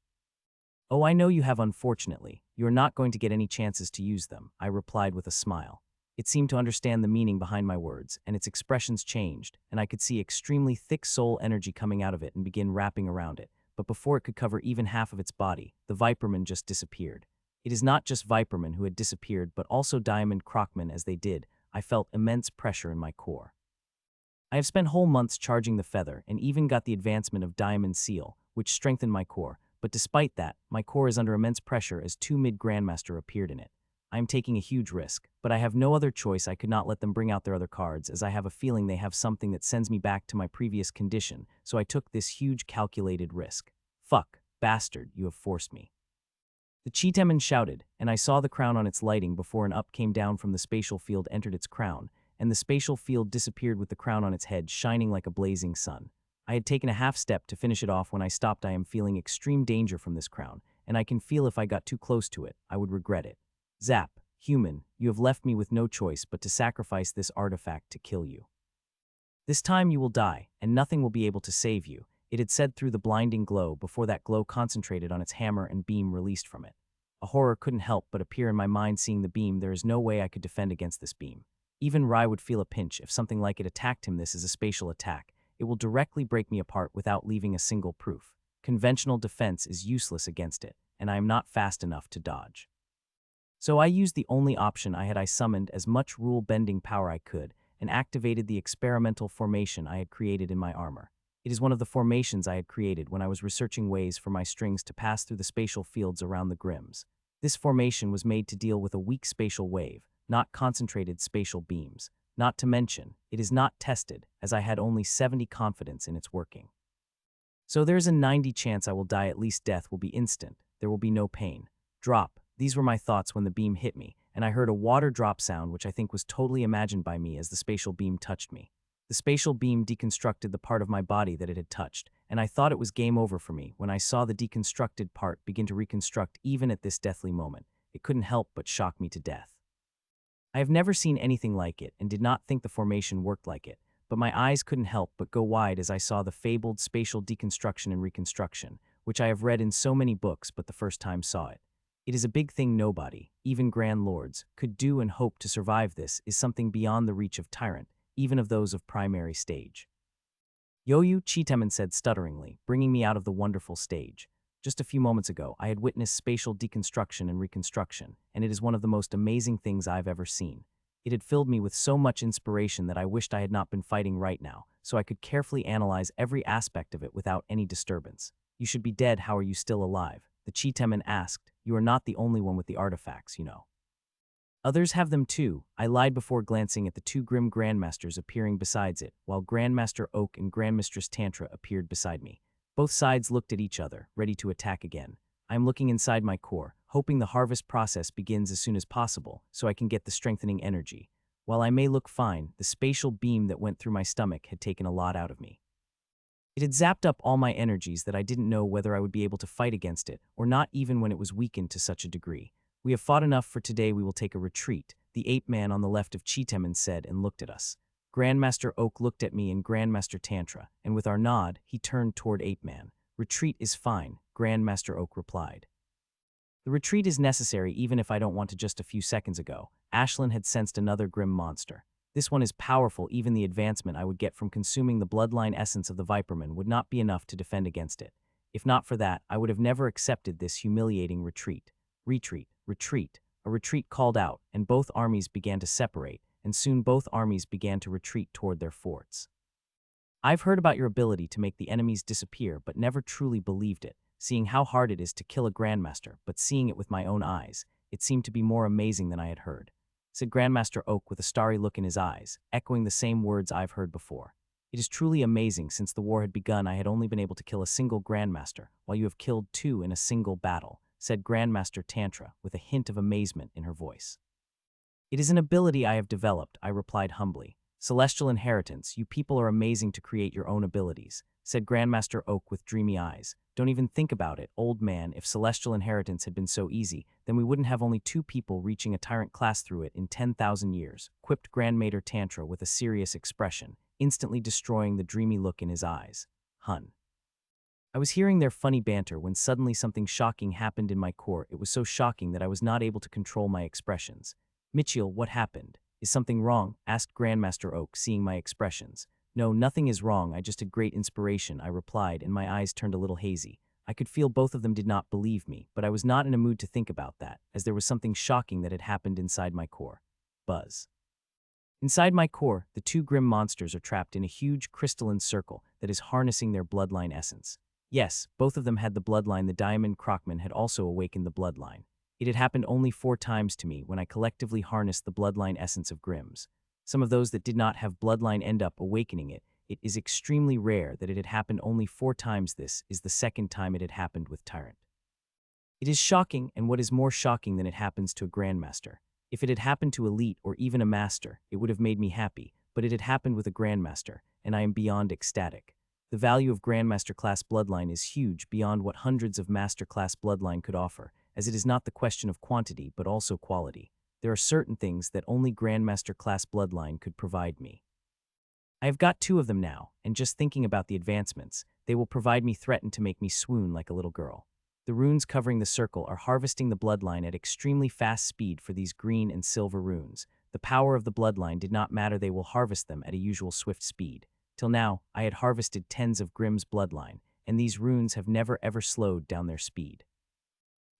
Oh, I know you have, unfortunately. You are not going to get any chances to use them, I replied with a smile. It seemed to understand the meaning behind my words, and its expressions changed, and I could see extremely thick soul energy coming out of it and begin wrapping around it. But before it could cover even half of its body, the Viperman just disappeared. It is not just Viperman who had disappeared, but also Diamond Crockman. As they did, I felt immense pressure in my core. I have spent whole months charging the feather and even got the advancement of Diamond Seal, which strengthened my core, but despite that, my core is under immense pressure as two mid-grandmaster appeared in it. I am taking a huge risk, but I have no other choice. I could not let them bring out their other cards, as I have a feeling they have something that sends me back to my previous condition, so I took this huge calculated risk. Fuck, bastard, you have forced me. The Cheeteman shouted, and I saw the crown on its lighting before an up came down from the spatial field entered its crown, and the spatial field disappeared with the crown on its head shining like a blazing sun. I had taken a half step to finish it off when I stopped. I am feeling extreme danger from this crown, and I can feel if I got too close to it, I would regret it. Zap, human, you have left me with no choice but to sacrifice this artifact to kill you. This time you will die, and nothing will be able to save you, it had said through the blinding glow before that glow concentrated on its hammer and beam released from it. A horror couldn't help but appear in my mind seeing the beam. There is no way I could defend against this beam. Even Rai would feel a pinch if something like it attacked him. This is a spatial attack. It will directly break me apart without leaving a single proof. Conventional defense is useless against it, and I am not fast enough to dodge. So I used the only option I had. I summoned as much rule-bending power I could and activated the experimental formation I had created in my armor. It is one of the formations I had created when I was researching ways for my strings to pass through the spatial fields around the Grims. This formation was made to deal with a weak spatial wave, not concentrated spatial beams. Not to mention, it is not tested, as I had only 70 confidence in its working. So there's a 90 chance I will die. At least death will be instant. There will be no pain. Drop. These were my thoughts when the beam hit me, and I heard a water drop sound which I think was totally imagined by me as the spatial beam touched me. The spatial beam deconstructed the part of my body that it had touched, and I thought it was game over for me when I saw the deconstructed part begin to reconstruct. Even at this deathly moment, it couldn't help but shock me to death. I have never seen anything like it and did not think the formation worked like it, but my eyes couldn't help but go wide as I saw the fabled spatial deconstruction and reconstruction, which I have read in so many books but the first time saw it. It is a big thing. Nobody, even Grand Lords, could do and hope to survive. This is something beyond the reach of Tyrant, even of those of primary stage. Yoyu, Cheeteman said stutteringly, bringing me out of the wonderful stage. Just a few moments ago, I had witnessed spatial deconstruction and reconstruction, and it is one of the most amazing things I've ever seen. It had filled me with so much inspiration that I wished I had not been fighting right now, so I could carefully analyze every aspect of it without any disturbance. You should be dead. How are you still alive? The Cheeteman asked. You are not the only one with the artifacts, Others have them too, I lied before glancing at the two grim grandmasters appearing besides it, while Grandmaster Oak and Grandmistress Tantra appeared beside me. Both sides looked at each other, ready to attack again. I am looking inside my core, hoping the harvest process begins as soon as possible, so I can get the strengthening energy. While I may look fine, the spatial beam that went through my stomach had taken a lot out of me. It had zapped up all my energies that I didn't know whether I would be able to fight against it, or not even when it was weakened to such a degree. We have fought enough for today. We will take a retreat, the ape man on the left of Cheeteman said and looked at us. Grandmaster Oak looked at me and Grandmaster Tantra, and with our nod, he turned toward Ape Man. Retreat is fine, Grandmaster Oak replied. The retreat is necessary even if I don't want to. Just a few seconds ago, Ashlyn had sensed another grim monster. This one is powerful. Even the advancement I would get from consuming the bloodline essence of the Viperman would not be enough to defend against it. If not for that, I would have never accepted this humiliating retreat. Retreat, retreat. A retreat called out, and both armies began to separate, and soon both armies began to retreat toward their forts. I've heard about your ability to make the enemies disappear, but never truly believed it, seeing how hard it is to kill a Grandmaster, but seeing it with my own eyes, it seemed to be more amazing than I had heard, said Grandmaster Oak with a starry look in his eyes, echoing the same words I've heard before. It is truly amazing. Since the war had begun, I had only been able to kill a single Grandmaster, while you have killed two in a single battle, said Grandmaster Tantra, with a hint of amazement in her voice. It is an ability I have developed, I replied humbly. Celestial inheritance, you people are amazing to create your own abilities, said Grandmaster Oak with dreamy eyes. Don't even think about it, old man. If celestial inheritance had been so easy, then we wouldn't have only 2 people reaching a tyrant class through it in 10,000 years, quipped Grandmaster Tantra with a serious expression, instantly destroying the dreamy look in his eyes. Hun. I was hearing their funny banter when suddenly something shocking happened in my core. It was so shocking that I was not able to control my expressions. Mitchell, what happened? Is something wrong? Asked Grandmaster Oak, seeing my expressions. No, nothing is wrong. I just had great inspiration, I replied, and my eyes turned a little hazy. I could feel both of them did not believe me, but I was not in a mood to think about that, as there was something shocking that had happened inside my core. Buzz. Inside my core, the 2 grim monsters are trapped in a huge crystalline circle that is harnessing their bloodline essence. Yes, both of them had the bloodline. The Diamond Crockman had also awakened the bloodline. It had happened only 4 times to me when I collectively harnessed the bloodline essence of Grims. Some of those that did not have bloodline end up awakening it. It is extremely rare that it had happened only 4 times. This is the 2nd time it had happened with Tyrant. It is shocking, and what is more shocking than it happens to a Grandmaster? If it had happened to Elite or even a Master, it would have made me happy, but it had happened with a Grandmaster, and I am beyond ecstatic. The value of Grandmaster class bloodline is huge, beyond what hundreds of Master class bloodline could offer, as it is not the question of quantity but also quality. There are certain things that only Grandmaster class bloodline could provide me. I have got 2 of them now, and just thinking about the advancements, they will provide me threaten to make me swoon like a little girl. The runes covering the circle are harvesting the bloodline at extremely fast speed for these green and silver runes. The power of the bloodline did not matter, they will harvest them at a usual swift speed. Till now, I had harvested tens of Grimm's bloodline, and these runes have never ever slowed down their speed.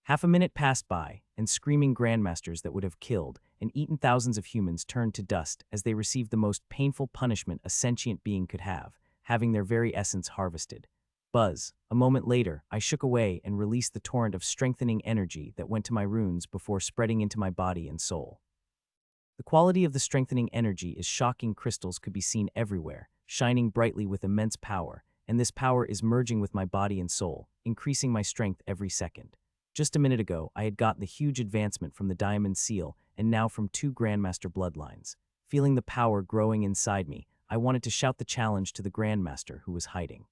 Half a minute passed by, and screaming grandmasters that would have killed and eaten thousands of humans turned to dust as they received the most painful punishment a sentient being could have, having their very essence harvested. Buzz. A moment later, I shook away and released the torrent of strengthening energy that went to my runes before spreading into my body and soul. The quality of the strengthening energy is shocking. Crystals could be seen everywhere, shining brightly with immense power, and this power is merging with my body and soul, increasing my strength every second. Just a minute ago, I had gotten the huge advancement from the Diamond Seal and now from 2 Grandmaster bloodlines. Feeling the power growing inside me, I wanted to shout the challenge to the Grandmaster who was hiding.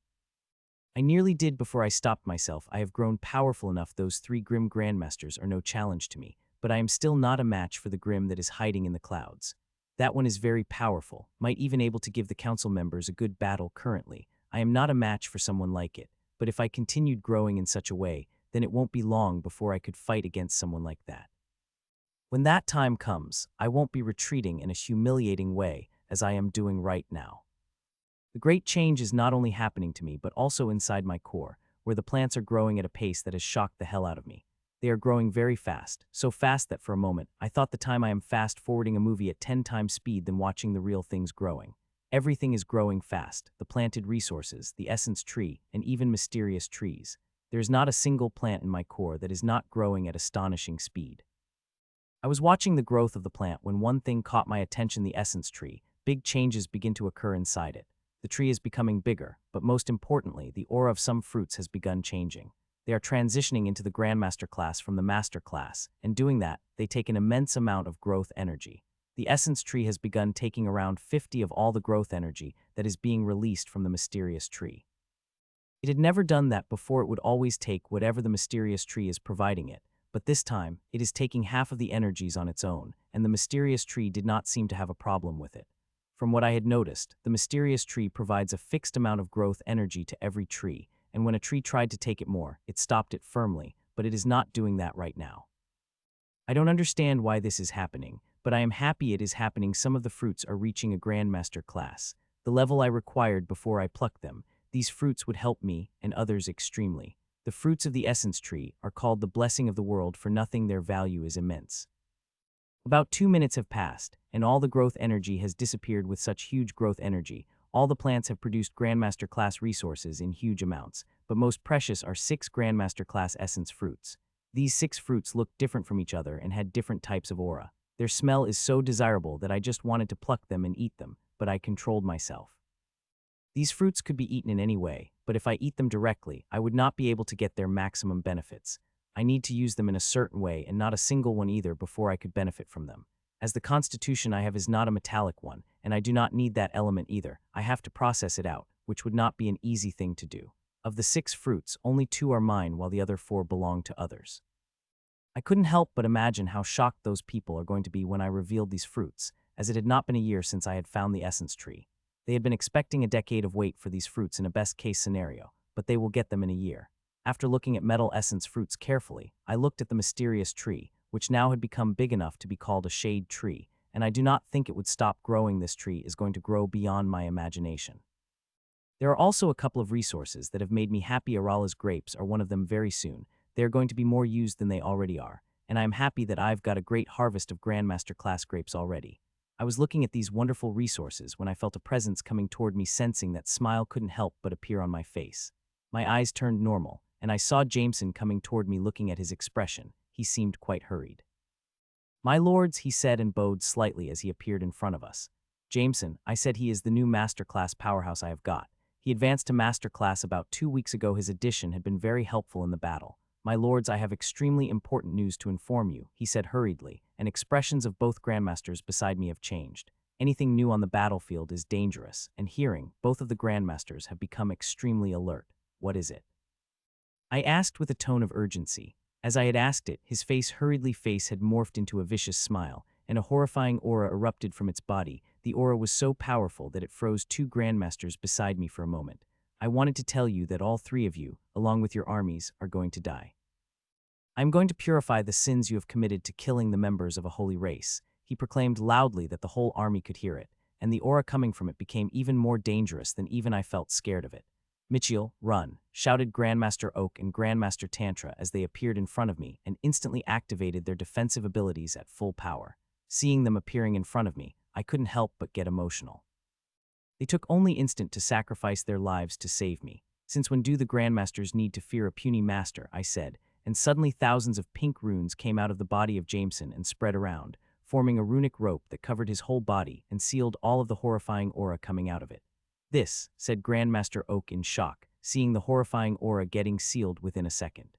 I nearly did before I stopped myself. I have grown powerful enough. Those 3 Grim Grandmasters are no challenge to me, but I am still not a match for the Grim that is hiding in the clouds. That one is very powerful, might even able to give the council members a good battle currently. I am not a match for someone like it, but if I continued growing in such a way, then it won't be long before I could fight against someone like that. When that time comes, I won't be retreating in a humiliating way as I am doing right now. The great change is not only happening to me but also inside my core, where the plants are growing at a pace that has shocked the hell out of me. They are growing very fast, so fast that for a moment, I thought the time I am fast-forwarding a movie at 10 times speed than watching the real things growing. Everything is growing fast, the planted resources, the essence tree, and even mysterious trees. There is not a single plant in my core that is not growing at astonishing speed. I was watching the growth of the plant when one thing caught my attention: the essence tree. Big changes begin to occur inside it. The tree is becoming bigger, but most importantly, the aura of some fruits has begun changing. They are transitioning into the Grandmaster class from the Master class, and doing that, they take an immense amount of growth energy. The essence tree has begun taking around 50 of all the growth energy that is being released from the mysterious tree. It had never done that before. It would always take whatever the mysterious tree is providing it, but this time, it is taking half of the energies on its own, and the mysterious tree did not seem to have a problem with it. From what I had noticed, the mysterious tree provides a fixed amount of growth energy to every tree, and when a tree tried to take it more, it stopped it firmly, but it is not doing that right now. I don't understand why this is happening, but I am happy it is happening. Some of the fruits are reaching a Grandmaster class, the level I required before I plucked them. These fruits would help me, and others extremely. The fruits of the essence tree are called the blessing of the world. For nothing, their value is immense. About 2 minutes have passed, and all the growth energy has disappeared. With such huge growth energy, all the plants have produced Grandmaster class resources in huge amounts, but most precious are 6 Grandmaster class essence fruits. These 6 fruits looked different from each other and had different types of aura. Their smell is so desirable that I just wanted to pluck them and eat them, but I controlled myself. These fruits could be eaten in any way, but if I eat them directly, I would not be able to get their maximum benefits. I need to use them in a certain way, and not a single one either, before I could benefit from them. As the constitution I have is not a metallic one, and I do not need that element either. I have to process it out, which would not be an easy thing to do. Of the 6 fruits, only 2 are mine while the other 4 belong to others. I couldn't help but imagine how shocked those people are going to be when I revealed these fruits, as it had not been a year since I had found the essence tree. They had been expecting a decade of wait for these fruits in a best-case scenario, but they will get them in a year. After looking at metal essence fruits carefully, I looked at the mysterious tree, which now had become big enough to be called a shade tree, and I do not think it would stop growing. This tree is going to grow beyond my imagination. There are also a couple of resources that have made me happy. Arala's grapes are one of them. Very soon they are going to be more used than they already are, and I am happy that I've got a great harvest of Grandmaster class grapes already. I was looking at these wonderful resources when I felt a presence coming toward me. Sensing that smile couldn't help but appear on my face. My eyes turned normal, and I saw Jameson coming toward me. Looking at his expression, he seemed quite hurried. "My lords," he said, and bowed slightly as he appeared in front of us. "Jameson," I said, "he is the new masterclass powerhouse I have got. He advanced to masterclass about 2 weeks ago. His addition had been very helpful in the battle. My lords, I have extremely important news to inform you," he said hurriedly, and expressions of both grandmasters beside me have changed. Anything new on the battlefield is dangerous, and hearing both of the grandmasters have become extremely alert. "What is it?" I asked with a tone of urgency. As I had asked it, his face had morphed into a vicious smile, and a horrifying aura erupted from its body. The aura was so powerful that it froze 2 grandmasters beside me for a moment. "I wanted to tell you that all 3 of you, along with your armies, are going to die. I am going to purify the sins you have committed to killing the members of a holy race." He proclaimed loudly that the whole army could hear it, and the aura coming from it became even more dangerous than even I felt scared of it. "Mitchell, run," shouted Grandmaster Oak and Grandmaster Tantra as they appeared in front of me and instantly activated their defensive abilities at full power. Seeing them appearing in front of me, I couldn't help but get emotional. They took only instant to sacrifice their lives to save me. "Since when do the Grandmasters need to fear a puny master?" I said, and suddenly thousands of pink runes came out of the body of Jameson and spread around, forming a runic rope that covered his whole body and sealed all of the horrifying aura coming out of it. "This," said Grandmaster Oak in shock, seeing the horrifying aura getting sealed within a second.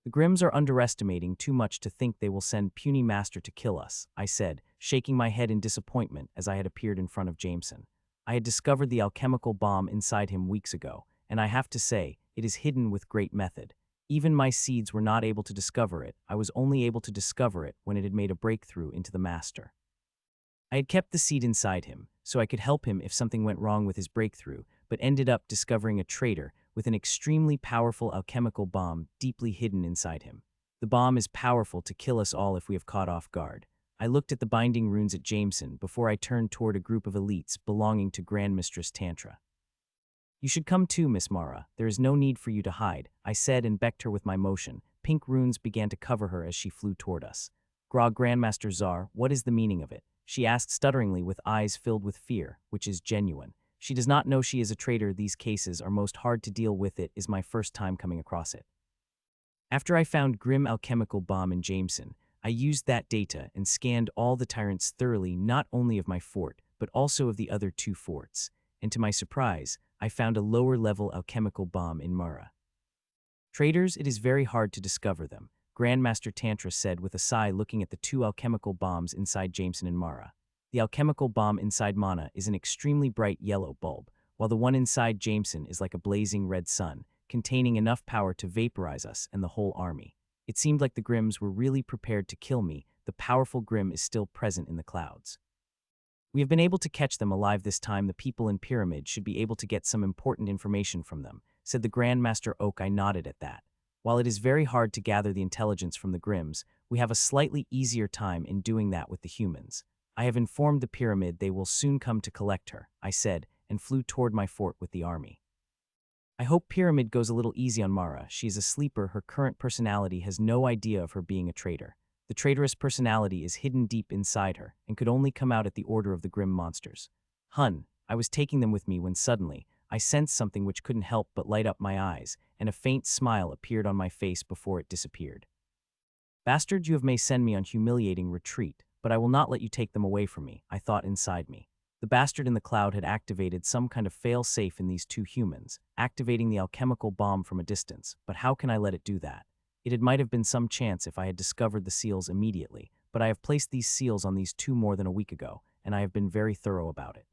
"The Grims are underestimating too much to think they will send puny master to kill us," I said, shaking my head in disappointment as I had appeared in front of Jameson. I had discovered the alchemical bomb inside him weeks ago, and I have to say, it is hidden with great method. Even my seeds were not able to discover it. I was only able to discover it when it had made a breakthrough into the master. I had kept the seed inside him, so I could help him if something went wrong with his breakthrough, but ended up discovering a traitor with an extremely powerful alchemical bomb deeply hidden inside him. The bomb is powerful to kill us all if we have caught off guard. I looked at the binding runes at Jameson before I turned toward a group of elites belonging to Grand Mistress Tantra. "You should come too, Miss Mara. There is no need for you to hide," I said and becked her with my motion. Pink runes began to cover her as she flew toward us. "Grandmaster Czar, what is the meaning of it?" she asked stutteringly with eyes filled with fear, which is genuine. She does not know she is a traitor. These cases are most hard to deal with. It is my first time coming across it. After I found Grim alchemical bomb in Jameson, I used that data and scanned all the tyrants thoroughly, not only of my fort, but also of the other 2 forts, and to my surprise, I found a lower-level alchemical bomb in Mara. "Traitors, it is very hard to discover them," Grandmaster Tantra said with a sigh, looking at the 2 alchemical bombs inside Jameson and Mara. "The alchemical bomb inside Mana is an extremely bright yellow bulb, while the one inside Jameson is like a blazing red sun, containing enough power to vaporize us and the whole army. It seemed like the Grims were really prepared to kill me. The powerful Grim is still present in the clouds. We have been able to catch them alive this time. The people in Pyramid should be able to get some important information from them," said the Grandmaster Oak. I nodded at that. "While it is very hard to gather the intelligence from the Grims, we have a slightly easier time in doing that with the humans. I have informed the Pyramid they will soon come to collect her," I said, and flew toward my fort with the army. "I hope Pyramid goes a little easy on Mara. She is a sleeper. Her current personality has no idea of her being a traitor. The traitorous personality is hidden deep inside her and could only come out at the order of the Grim monsters." I was taking them with me when suddenly, I sensed something which couldn't help but light up my eyes, and a faint smile appeared on my face before it disappeared. "Bastard, you may send me on humiliating retreat, but I will not let you take them away from me," I thought inside me. The bastard in the cloud had activated some kind of fail-safe in these 2 humans, activating the alchemical bomb from a distance, but how can I let it do that? It might have been some chance if I had discovered the seals immediately, but I have placed these seals on these 2 more than a week ago, and I have been very thorough about it.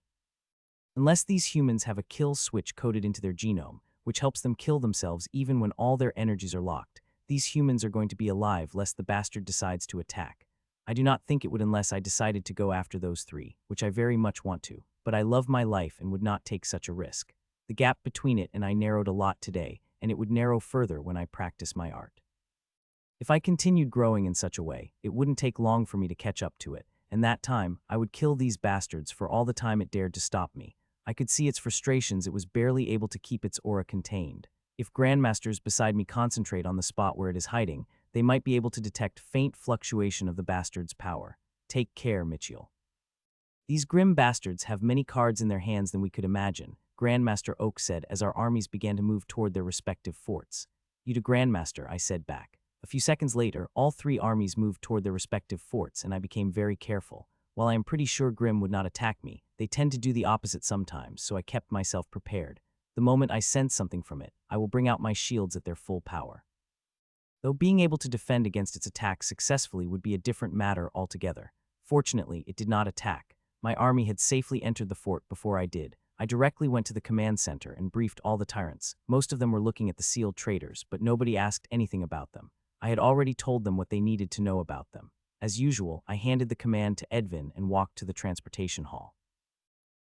Unless these humans have a kill switch coded into their genome, which helps them kill themselves even when all their energies are locked, these humans are going to be alive lest the bastard decides to attack. I do not think it would unless I decided to go after those three, which I very much want to, but I love my life and would not take such a risk. The gap between it and I narrowed a lot today, and it would narrow further when I practice my art. If I continued growing in such a way, it wouldn't take long for me to catch up to it, and that time, I would kill these bastards for all the time it dared to stop me. I could see its frustrations. It was barely able to keep its aura contained. If grandmasters beside me concentrate on the spot where it is hiding, they might be able to detect faint fluctuation of the bastard's power. Take care, Mitchell. These grim bastards have many cards in their hands than we could imagine, Grandmaster Oak said as our armies began to move toward their respective forts. You to Grandmaster, I said back. A few seconds later, all three armies moved toward their respective forts, and I became very careful. While I am pretty sure Grim would not attack me, they tend to do the opposite sometimes, so I kept myself prepared. The moment I sense something from it, I will bring out my shields at their full power. Though being able to defend against its attacks successfully would be a different matter altogether. Fortunately, it did not attack. My army had safely entered the fort before I did. I directly went to the command center and briefed all the tyrants. Most of them were looking at the sealed traders, but nobody asked anything about them. I had already told them what they needed to know about them. As usual, I handed the command to Edvin and walked to the transportation hall.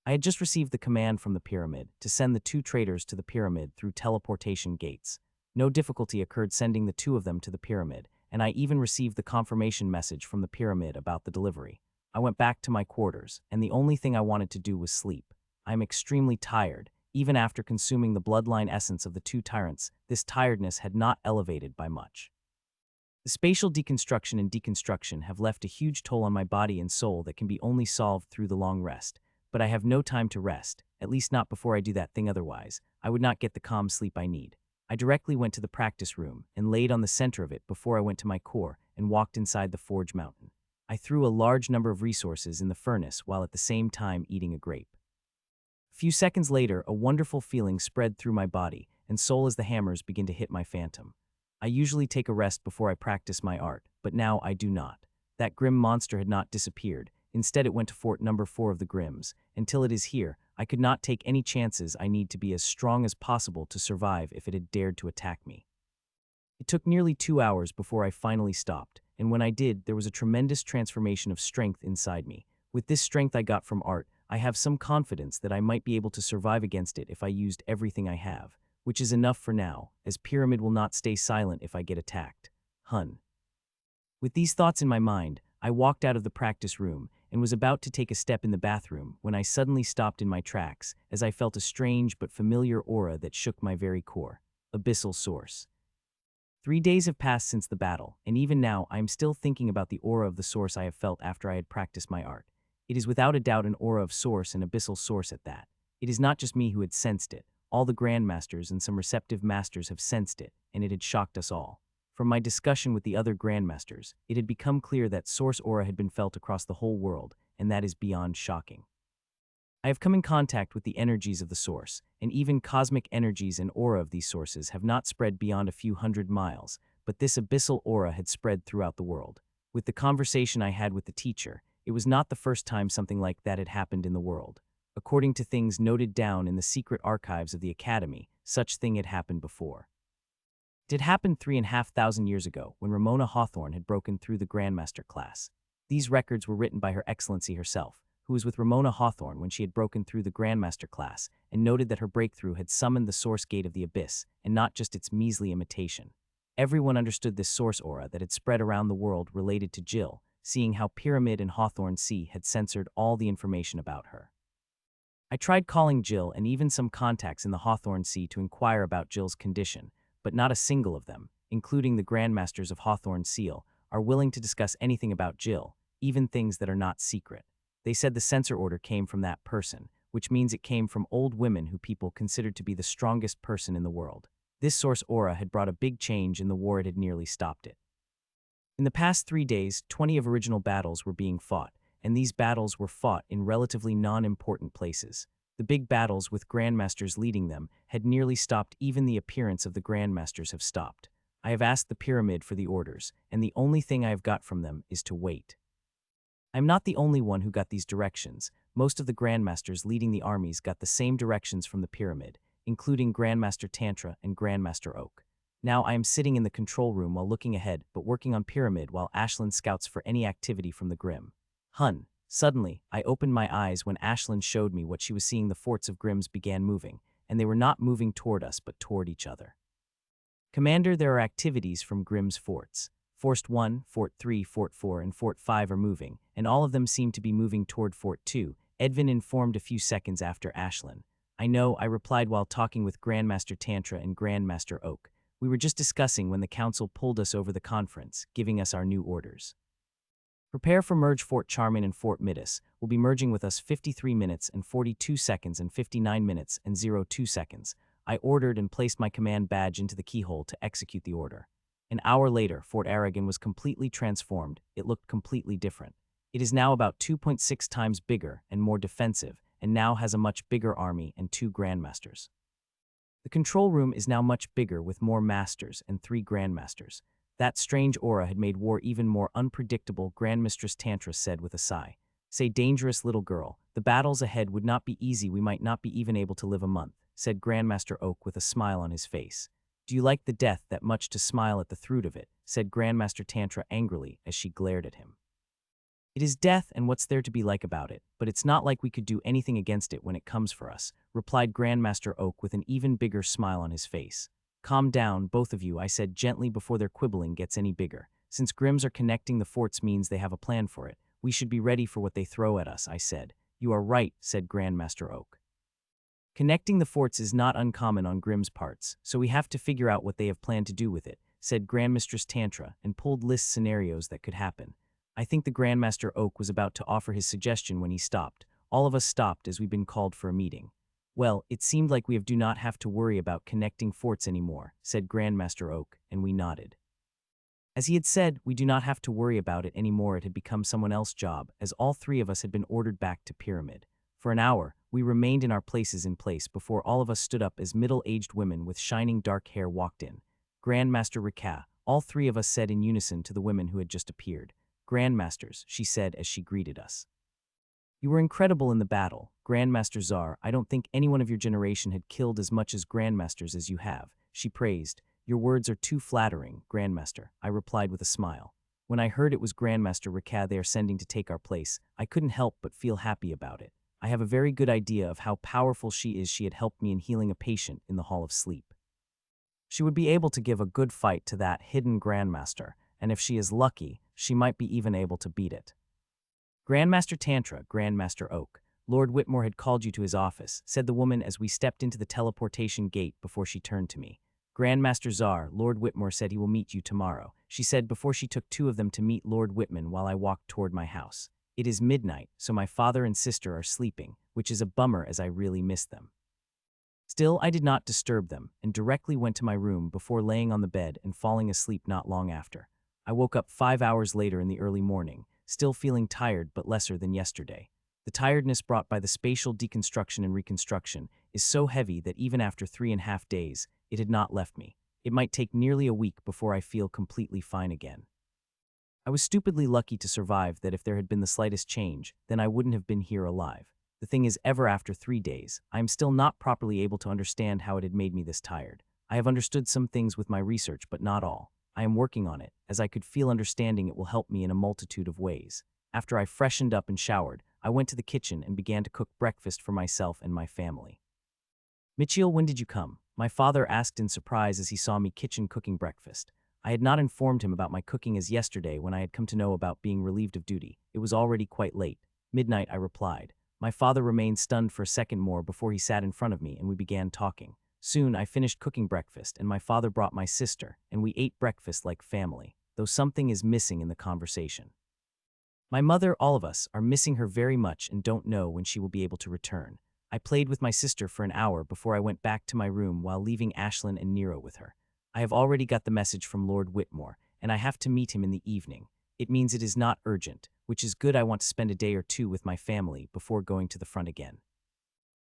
I had just received the command from the pyramid to send the two traders to the pyramid through teleportation gates. No difficulty occurred sending the two of them to the pyramid, and I even received the confirmation message from the pyramid about the delivery. I went back to my quarters, and the only thing I wanted to do was sleep. I am extremely tired. Even after consuming the bloodline essence of the two tyrants, this tiredness had not elevated by much. The spatial deconstruction and deconstruction have left a huge toll on my body and soul that can be only solved through the long rest. But I have no time to rest, at least not before I do that thing. Otherwise, I would not get the calm sleep I need. I directly went to the practice room and laid on the center of it before I went to my core and walked inside the forge mountain. I threw a large number of resources in the furnace while at the same time eating a grape. A few seconds later, a wonderful feeling spread through my body and soul as the hammers begin to hit my phantom. I usually take a rest before I practice my art, but now I do not. That grim monster had not disappeared. Instead, it went to fort number 4 of the Grims. Until it is here, I could not take any chances. I need to be as strong as possible to survive if it had dared to attack me. It took nearly 2 hours before I finally stopped, and when I did, there was a tremendous transformation of strength inside me. With this strength I got from art, I have some confidence that I might be able to survive against it if I used everything I have, which is enough for now, as Pyramid will not stay silent if I get attacked. Hun. With these thoughts in my mind, I walked out of the practice room and was about to take a step in the bathroom when I suddenly stopped in my tracks as I felt a strange but familiar aura that shook my very core. Abyssal source. 3 days have passed since the battle, and even now I am still thinking about the aura of the source I have felt after I had practiced my art. It is without a doubt an aura of source and abyssal source at that. It is not just me who had sensed it. All the grandmasters and some receptive masters have sensed it, and it had shocked us all. From my discussion with the other grandmasters, it had become clear that source aura had been felt across the whole world, and that is beyond shocking. I have come in contact with the energies of the source, and even cosmic energies and aura of these sources have not spread beyond a few hundred miles, but this abyssal aura had spread throughout the world. With the conversation I had with the teacher, it was not the first time something like that had happened in the world. According to things noted down in the secret archives of the Academy, such thing had happened before. It had happened 3,500 years ago when Ramona Hawthorne had broken through the Grandmaster class. These records were written by Her Excellency herself, who was with Ramona Hawthorne when she had broken through the Grandmaster class and noted that her breakthrough had summoned the source gate of the abyss and not just its measly imitation. Everyone understood this source aura that had spread around the world related to Jill, seeing how Pyramid and Hawthorne C had censored all the information about her. I tried calling Jill and even some contacts in the Hawthorne Sea to inquire about Jill's condition, but not a single of them, including the Grandmasters of Hawthorne Seal, are willing to discuss anything about Jill, even things that are not secret. They said the censor order came from that person, which means it came from old women who people considered to be the strongest person in the world. This source aura had brought a big change in the war. It had nearly stopped it. In the past 3 days, 20 of original battles were being fought, and these battles were fought in relatively non-important places. The big battles with grandmasters leading them had nearly stopped. Even the appearance of the grandmasters have stopped. I have asked the pyramid for the orders, and the only thing I have got from them is to wait. I'm not the only one who got these directions. Most of the grandmasters leading the armies got the same directions from the pyramid, including Grandmaster Tantra and Grandmaster Oak. Now I am sitting in the control room while looking ahead, but working on pyramid while Ashlyn scouts for any activity from the Grim. Hun. Suddenly, I opened my eyes when Ashlyn showed me what she was seeing. The forts of Grims began moving, and they were not moving toward us but toward each other. Commander, there are activities from Grimm's forts. Fort 1, Fort 3, Fort 4, and Fort 5 are moving, and all of them seem to be moving toward Fort 2, Edvin informed a few seconds after Ashlyn. I know, I replied while talking with Grandmaster Tantra and Grandmaster Oak. We were just discussing when the council pulled us over the conference, giving us our new orders. Prepare for merge Fort Charmin and Fort Midas will be merging with us 53 minutes and 42 seconds and 59 minutes and 02 seconds. I ordered and placed my command badge into the keyhole to execute the order. An hour later, Fort Aragon was completely transformed. It looked completely different. It is now about 2.6 times bigger and more defensive, and now has a much bigger army and 2 grandmasters. The control room is now much bigger with more masters and 3 grandmasters. That strange aura had made war even more unpredictable, Grandmistress Tantra said with a sigh. Say, dangerous little girl, the battles ahead would not be easy. We might not be even able to live a month, said Grandmaster Oak with a smile on his face. Do you like the death that much to smile at the throat of it, said Grandmaster Tantra angrily as she glared at him. It is death, and what's there to be like about it, but it's not like we could do anything against it when it comes for us, replied Grandmaster Oak with an even bigger smile on his face. Calm down, both of you, I said gently before their quibbling gets any bigger. Since Grims are connecting the forts means they have a plan for it. We should be ready for what they throw at us, I said. You are right, said Grandmaster Oak. Connecting the forts is not uncommon on Grimm's parts, so we have to figure out what they have planned to do with it, said Grandmistress Tantra, and pulled list scenarios that could happen. I think the Grandmaster Oak was about to offer his suggestion when he stopped. All of us stopped as we'd been called for a meeting. Well, it seemed like we do not have to worry about connecting forts anymore, said Grandmaster Oak, and we nodded. As he had said, we do not have to worry about it anymore. It had become someone else's job, as all 3 of us had been ordered back to Pyramid. For an hour, we remained in our places in place before all of us stood up as middle-aged women with shining dark hair walked in. Grandmaster Recap, all 3 of us said in unison to the women who had just appeared. Grandmasters, she said as she greeted us. You were incredible in the battle, Grandmaster Czar. I don't think anyone of your generation had killed as much as Grandmasters as you have, she praised. Your words are too flattering, Grandmaster, I replied with a smile. When I heard it was Grandmaster Recap they are sending to take our place, I couldn't help but feel happy about it. I have a very good idea of how powerful she is. She had helped me in healing a patient in the Hall of Sleep. She would be able to give a good fight to that hidden Grandmaster, and if she is lucky, she might be even able to beat it. Grandmaster Tantra, Grandmaster Oak, Lord Whitmore had called you to his office, said the woman as we stepped into the teleportation gate before she turned to me. Grandmaster Czar, Lord Whitmore said he will meet you tomorrow, she said before she took 2 of them to meet Lord Whitman while I walked toward my house. It is midnight, so my father and sister are sleeping, which is a bummer as I really miss them. Still, I did not disturb them, and directly went to my room before laying on the bed and falling asleep not long after. I woke up 5 hours later in the early morning, still feeling tired but lesser than yesterday. The tiredness brought by the spatial deconstruction and reconstruction is so heavy that even after 3.5 days, it had not left me. It might take nearly a week before I feel completely fine again. I was stupidly lucky to survive. That if there had been the slightest change, then I wouldn't have been here alive. The thing is, ever after 3 days, I am still not properly able to understand how it had made me this tired. I have understood some things with my research, but not all. I am working on it, as I could feel understanding it will help me in a multitude of ways. After I freshened up and showered, I went to the kitchen and began to cook breakfast for myself and my family. Mitchell, when did you come? My father asked in surprise as he saw me kitchen cooking breakfast. I had not informed him about my cooking as yesterday when I had come to know about being relieved of duty. It was already quite late. Midnight, I replied. My father remained stunned for a second more before he sat in front of me and we began talking. Soon I finished cooking breakfast and my father brought my sister, and we ate breakfast like family, though something is missing in the conversation. My mother, all of us, are missing her very much and don't know when she will be able to return. I played with my sister for an hour before I went back to my room while leaving Ashlyn and Nero with her. I have already got the message from Lord Whitmore, and I have to meet him in the evening. It means it is not urgent, which is good. I want to spend a day or 2 with my family before going to the front again.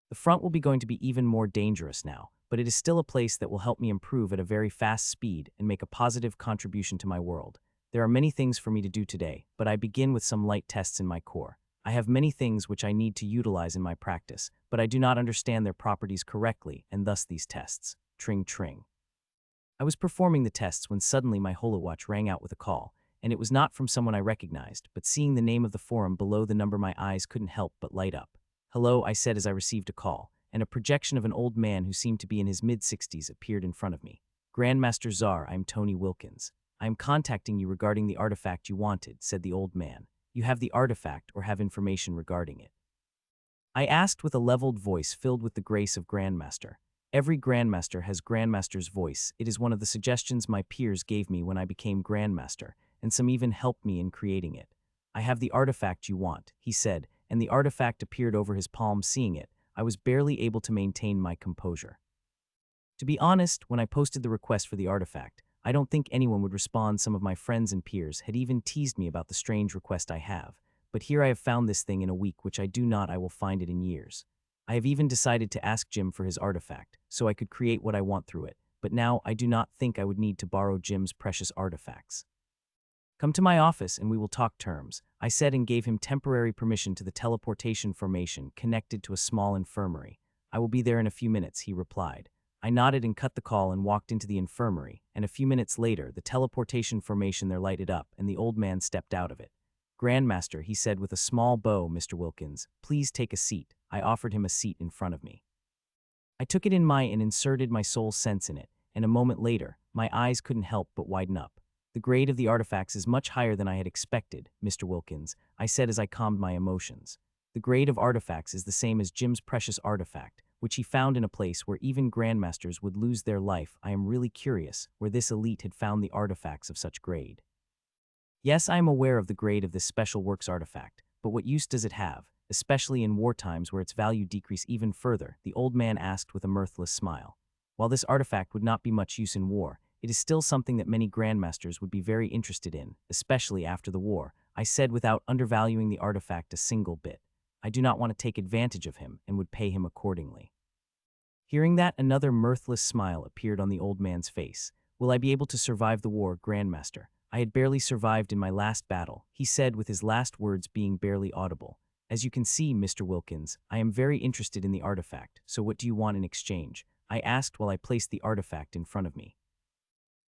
The front will be going to be even more dangerous now, but it is still a place that will help me improve at a very fast speed and make a positive contribution to my world. There are many things for me to do today, but I begin with some light tests in my core. I have many things which I need to utilize in my practice, but I do not understand their properties correctly, and thus these tests. Tring tring. I was performing the tests when suddenly my holowatch rang out with a call, and it was not from someone I recognized, but seeing the name of the forum below the number my eyes couldn't help but light up. Hello, I said as I received a call, and a projection of an old man who seemed to be in his mid-60s appeared in front of me. Grandmaster Czar, I'm Tony Wilkins. I am contacting you regarding the artifact you wanted, said the old man. You have the artifact or have information regarding it? I asked with a leveled voice filled with the grace of Grandmaster. Every Grandmaster has Grandmaster's voice. It is one of the suggestions my peers gave me when I became Grandmaster, and some even helped me in creating it. I have the artifact you want, he said, and the artifact appeared over his palm. Seeing it, I was barely able to maintain my composure. To be honest, when I posted the request for the artifact, I don't think anyone would respond. Some of my friends and peers had even teased me about the strange request I have, but here I have found this thing in a week, which I will find it in years. I have even decided to ask Jim for his artifact, so I could create what I want through it, but now I do not think I would need to borrow Jim's precious artifacts. Come to my office and we will talk terms, I said, and gave him temporary permission to the teleportation formation connected to a small infirmary. I will be there in a few minutes, he replied. I nodded and cut the call and walked into the infirmary, and a few minutes later the teleportation formation there lighted up and the old man stepped out of it. Grandmaster, he said with a small bow, Mr. Wilkins, please take a seat. I offered him a seat in front of me. I took it in and inserted my soul sense in it, and a moment later, my eyes couldn't help but widen up. The grade of the artifacts is much higher than I had expected, Mr. Wilkins, I said as I calmed my emotions. The grade of artifacts is the same as Jim's precious artifact, which he found in a place where even Grandmasters would lose their life. I am really curious where this elite had found the artifacts of such grade. Yes, I am aware of the grade of this special works artifact, but what use does it have, especially in war times where its value decrease even further? The old man asked with a mirthless smile. While this artifact would not be much use in war, it is still something that many Grandmasters would be very interested in, especially after the war, I said without undervaluing the artifact a single bit. I do not want to take advantage of him and would pay him accordingly. Hearing that, another mirthless smile appeared on the old man's face. Will I be able to survive the war, Grandmaster? I had barely survived in my last battle, he said with his last words being barely audible. As you can see, Mr. Wilkins, I am very interested in the artifact, so what do you want in exchange? I asked while I placed the artifact in front of me.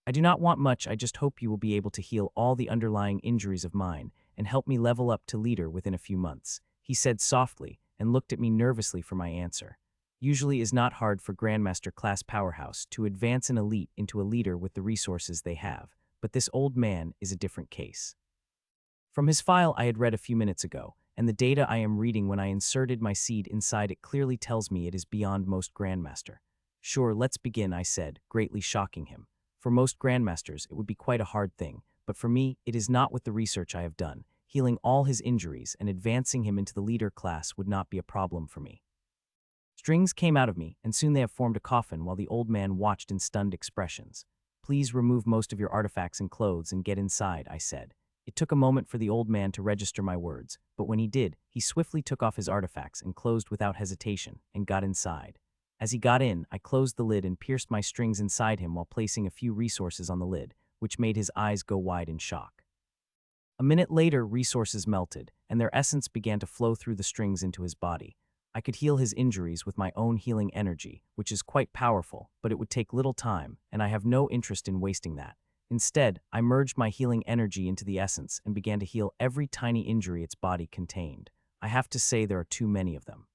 I do not want much, I just hope you will be able to heal all the underlying injuries of mine and help me level up to leader within a few months, he said softly and looked at me nervously for my answer. Usually it is not hard for Grandmaster class powerhouse to advance an elite into a leader with the resources they have, but this old man is a different case. From his file I had read a few minutes ago, and the data I am reading when I inserted my seed inside it clearly tells me it is beyond most Grandmaster. Sure, let's begin, I said, greatly shocking him. For most Grandmasters, it would be quite a hard thing, but for me, it is not. With the research I have done, healing all his injuries and advancing him into the leader class would not be a problem for me. Strings came out of me, and soon they have formed a coffin while the old man watched in stunned expressions. Please remove most of your artifacts and clothes and get inside, I said. It took a moment for the old man to register my words, but when he did, he swiftly took off his artifacts and closed without hesitation, and got inside. As he got in, I closed the lid and pierced my strings inside him while placing a few resources on the lid, which made his eyes go wide in shock. A minute later, resources melted, and their essence began to flow through the strings into his body. I could heal his injuries with my own healing energy, which is quite powerful, but it would take little time, and I have no interest in wasting that. Instead, I merged my healing energy into the essence and began to heal every tiny injury its body contained. I have to say there are too many of them.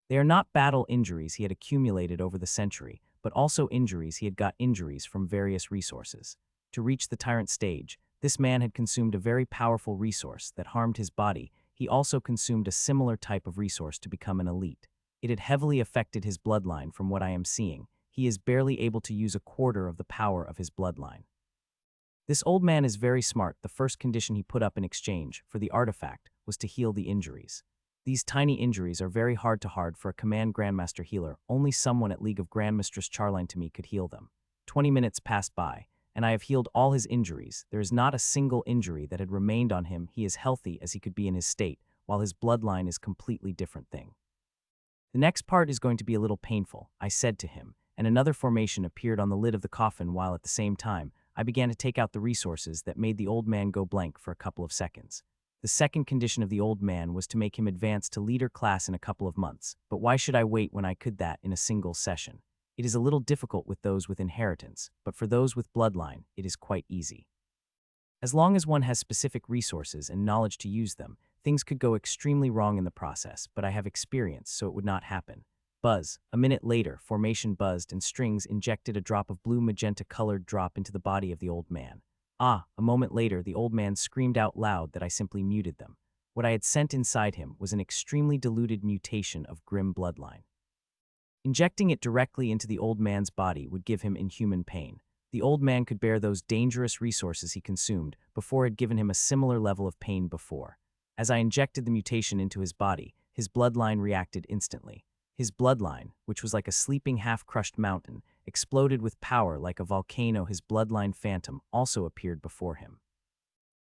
They are not battle injuries he had accumulated over the century, but also injuries he had got injuries from various resources. To reach the tyrant stage, this man had consumed a very powerful resource that harmed his body. He also consumed a similar type of resource to become an elite. It had heavily affected his bloodline from what I am seeing. He is barely able to use a quarter of the power of his bloodline. This old man is very smart. The first condition he put up in exchange for the artifact was to heal the injuries. These tiny injuries are very hard for a command Grandmaster healer. Only someone at League of Grandmistress Charline to me could heal them. 20 minutes passed by, and I have healed all his injuries. There is not a single injury that had remained on him. He is healthy as he could be in his state, while his bloodline is completely different thing. The next part is going to be a little painful, I said to him, and another formation appeared on the lid of the coffin while at the same time, I began to take out the resources that made the old man go blank for a couple of seconds. The second condition of the old man was to make him advance to leader class in a couple of months, but why should I wait when I could that in a single session? It is a little difficult with those with inheritance, but for those with bloodline, it is quite easy. As long as one has specific resources and knowledge to use them, things could go extremely wrong in the process, but I have experience, so it would not happen. Buzz. A minute later, formation buzzed and Strings injected a drop of blue magenta-colored drop into the body of the old man. A moment later, the old man screamed out loud that I simply muted them. What I had sent inside him was an extremely diluted mutation of Grim bloodline. Injecting it directly into the old man's body would give him inhuman pain. The old man could bear those dangerous resources he consumed before it had given him a similar level of pain before. As I injected the mutation into his body, his bloodline reacted instantly. His bloodline, which was like a sleeping half-crushed mountain, exploded with power like a volcano. His bloodline phantom also appeared before him.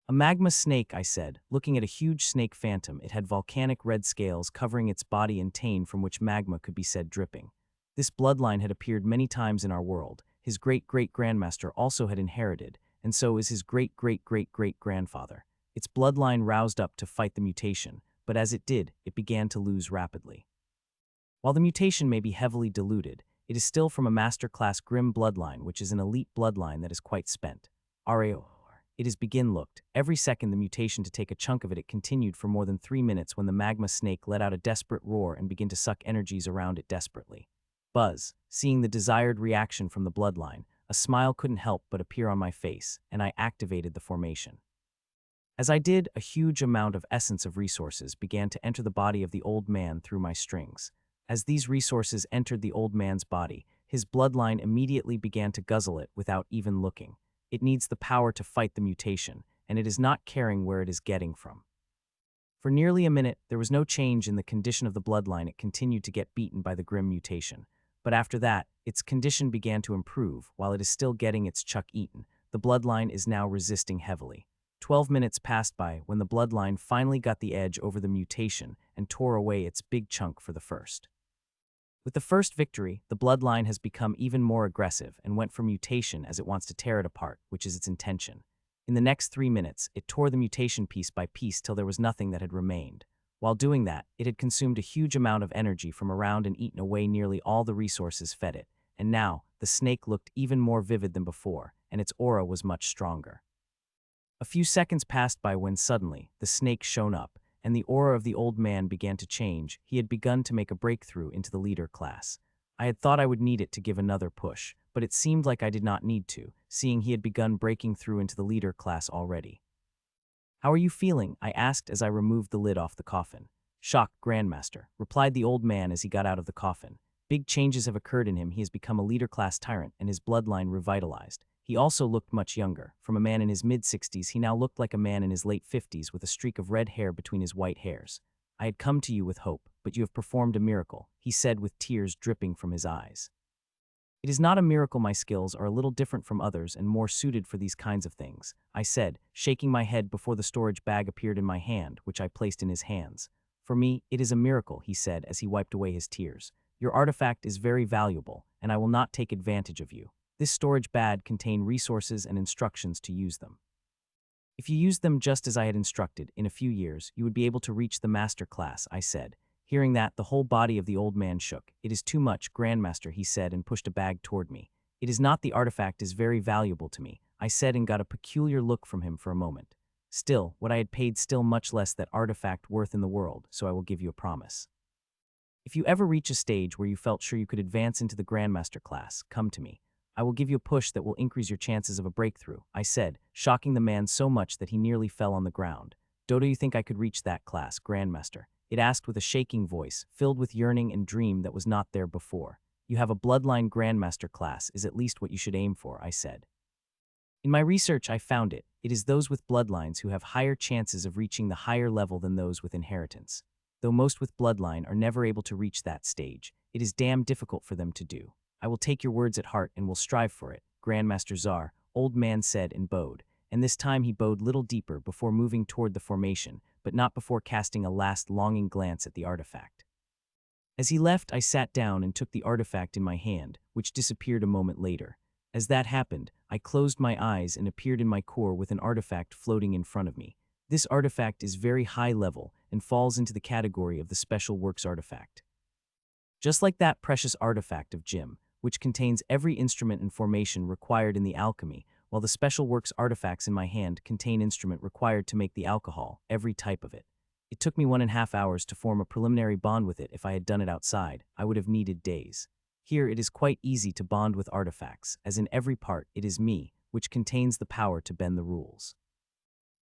A magma snake, I said, looking at a huge snake phantom. It had volcanic red scales covering its body and tail from which magma could be said dripping. This bloodline had appeared many times in our world. His great-great-grandmaster also had inherited, and so is his great-great-great-great-grandfather. Its bloodline roused up to fight the mutation, but as it did, it began to lose rapidly. While the mutation may be heavily diluted, it is still from a master-class Grim bloodline, which is an elite bloodline that is quite spent. RAO. It is begin looked. Every second the mutation to take a chunk of it continued for more than 3 minutes when the magma snake let out a desperate roar and began to suck energies around it desperately. Buzz. Seeing the desired reaction from the bloodline, a smile couldn't help but appear on my face, and I activated the formation. As I did, a huge amount of essence of resources began to enter the body of the old man through my strings. As these resources entered the old man's body, his bloodline immediately began to guzzle it without even looking. It needs the power to fight the mutation, and it is not caring where it is getting from. For nearly a minute, there was no change in the condition of the bloodline. It continued to get beaten by the Grim mutation. But after that, its condition began to improve. While it is still getting its chuck eaten, the bloodline is now resisting heavily. 12 minutes passed by when the bloodline finally got the edge over the mutation and tore away its big chunk for the first. With the first victory, the bloodline has become even more aggressive and went for mutation as it wants to tear it apart, which is its intention. In the next 3 minutes, it tore the mutation piece by piece till there was nothing that had remained. While doing that, it had consumed a huge amount of energy from around and eaten away nearly all the resources fed it, and now, the snake looked even more vivid than before, and its aura was much stronger. A few seconds passed by when suddenly, the snake shone up, and the aura of the old man began to change. He had begun to make a breakthrough into the leader class. I had thought I would need it to give another push, but it seemed like I did not need to, seeing he had begun breaking through into the leader class already. "How are you feeling?" I asked as I removed the lid off the coffin. "Shock, Grandmaster," replied the old man as he got out of the coffin. "Big changes have occurred in him. He has become a leader-class tyrant, and his bloodline revitalized. He also looked much younger. From a man in his mid-60s, he now looked like a man in his late 50s with a streak of red hair between his white hairs. I had come to you with hope, but you have performed a miracle," he said with tears dripping from his eyes. "It is not a miracle. My skills are a little different from others and more suited for these kinds of things," I said, shaking my head before the storage bag appeared in my hand, which I placed in his hands. "For me, it is a miracle," he said as he wiped away his tears. "Your artifact is very valuable, and I will not take advantage of you. This storage bag contained resources and instructions to use them. If you used them just as I had instructed, in a few years, you would be able to reach the master class," I said. Hearing that, the whole body of the old man shook. "It is too much, Grandmaster," he said and pushed a bag toward me. "It is not. The artifact is very valuable to me," I said and got a peculiar look from him for a moment. "Still, what I had paid still much less that artifact worth in the world, so I will give you a promise. If you ever reach a stage where you felt sure you could advance into the Grandmaster class, come to me. I will give you a push that will increase your chances of a breakthrough," I said, shocking the man so much that he nearly fell on the ground. "Do you think I could reach that class, Grandmaster?" it asked with a shaking voice, filled with yearning and dream that was not there before. "You have a bloodline. Grandmaster class is at least what you should aim for," I said. "In my research, I found it. It is those with bloodlines who have higher chances of reaching the higher level than those with inheritance. Though most with bloodline are never able to reach that stage, it is damn difficult for them to do. I will take your words at heart and will strive for it," Grandmaster Czar, old man said and bowed, and this time he bowed little deeper before moving toward the formation, but not before casting a last longing glance at the artifact. As he left, I sat down and took the artifact in my hand, which disappeared a moment later. As that happened, I closed my eyes and appeared in my core with an artifact floating in front of me. This artifact is very high level and falls into the category of the Special Works artifact. Just like that precious artifact of Jim, which contains every instrument and formation required in the alchemy, while the Special Works artifacts in my hand contain instrument required to make the alcohol, every type of it. It took me 1.5 hours to form a preliminary bond with it. If I had done it outside, I would have needed days. Here it is quite easy to bond with artifacts, as in every part it is me, which contains the power to bend the rules.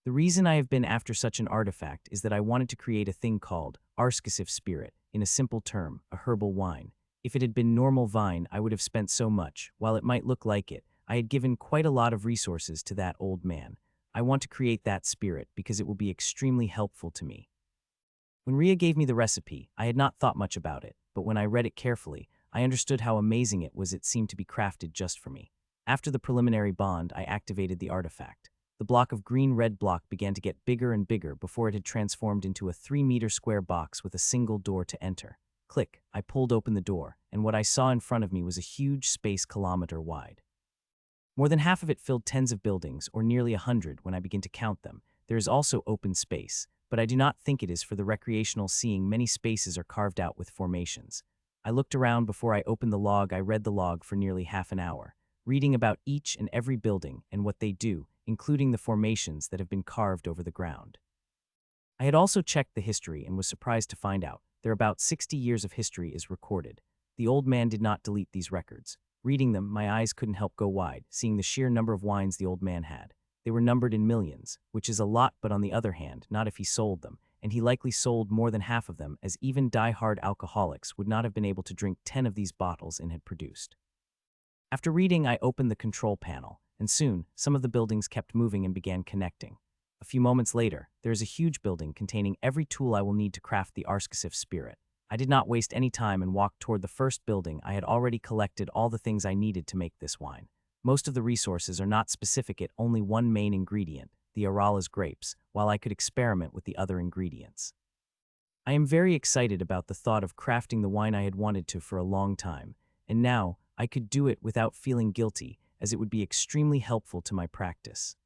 The reason I have been after such an artifact is that I wanted to create a thing called Escalating spirit, in a simple term, a herbal wine. If it had been normal vine, I would have spent so much. While it might look like it, I had given quite a lot of resources to that old man. I want to create that spirit because it will be extremely helpful to me. When Ria gave me the recipe, I had not thought much about it, but when I read it carefully, I understood how amazing it was. It seemed to be crafted just for me. After the preliminary bond, I activated the artifact. The block of green-red block began to get bigger and bigger before it had transformed into a 3-meter square box with a single door to enter. Click, I pulled open the door, and what I saw in front of me was a huge space kilometer wide. More than half of it filled tens of buildings, or nearly 100 when I begin to count them. There is also open space, but I do not think it is for the recreational seeing. Many spaces are carved out with formations. I looked around before I opened the log. I read the log for nearly half an hour, reading about each and every building and what they do, including the formations that have been carved over the ground. I had also checked the history and was surprised to find out there about 60 years of history is recorded. The old man did not delete these records. Reading them, my eyes couldn't help go wide, seeing the sheer number of wines the old man had. They were numbered in millions, which is a lot, but on the other hand, not if he sold them, and he likely sold more than half of them, as even die-hard alcoholics would not have been able to drink 10 of these bottles and had produced. After reading, I opened the control panel, and soon, some of the buildings kept moving and began connecting. A few moments later, there is a huge building containing every tool I will need to craft the Escalating spirit. I did not waste any time and walked toward the first building. I had already collected all the things I needed to make this wine. Most of the resources are not specific at only one main ingredient, the Arala's grapes, while I could experiment with the other ingredients. I am very excited about the thought of crafting the wine I had wanted to for a long time, and now I could do it without feeling guilty, as it would be extremely helpful to my practice.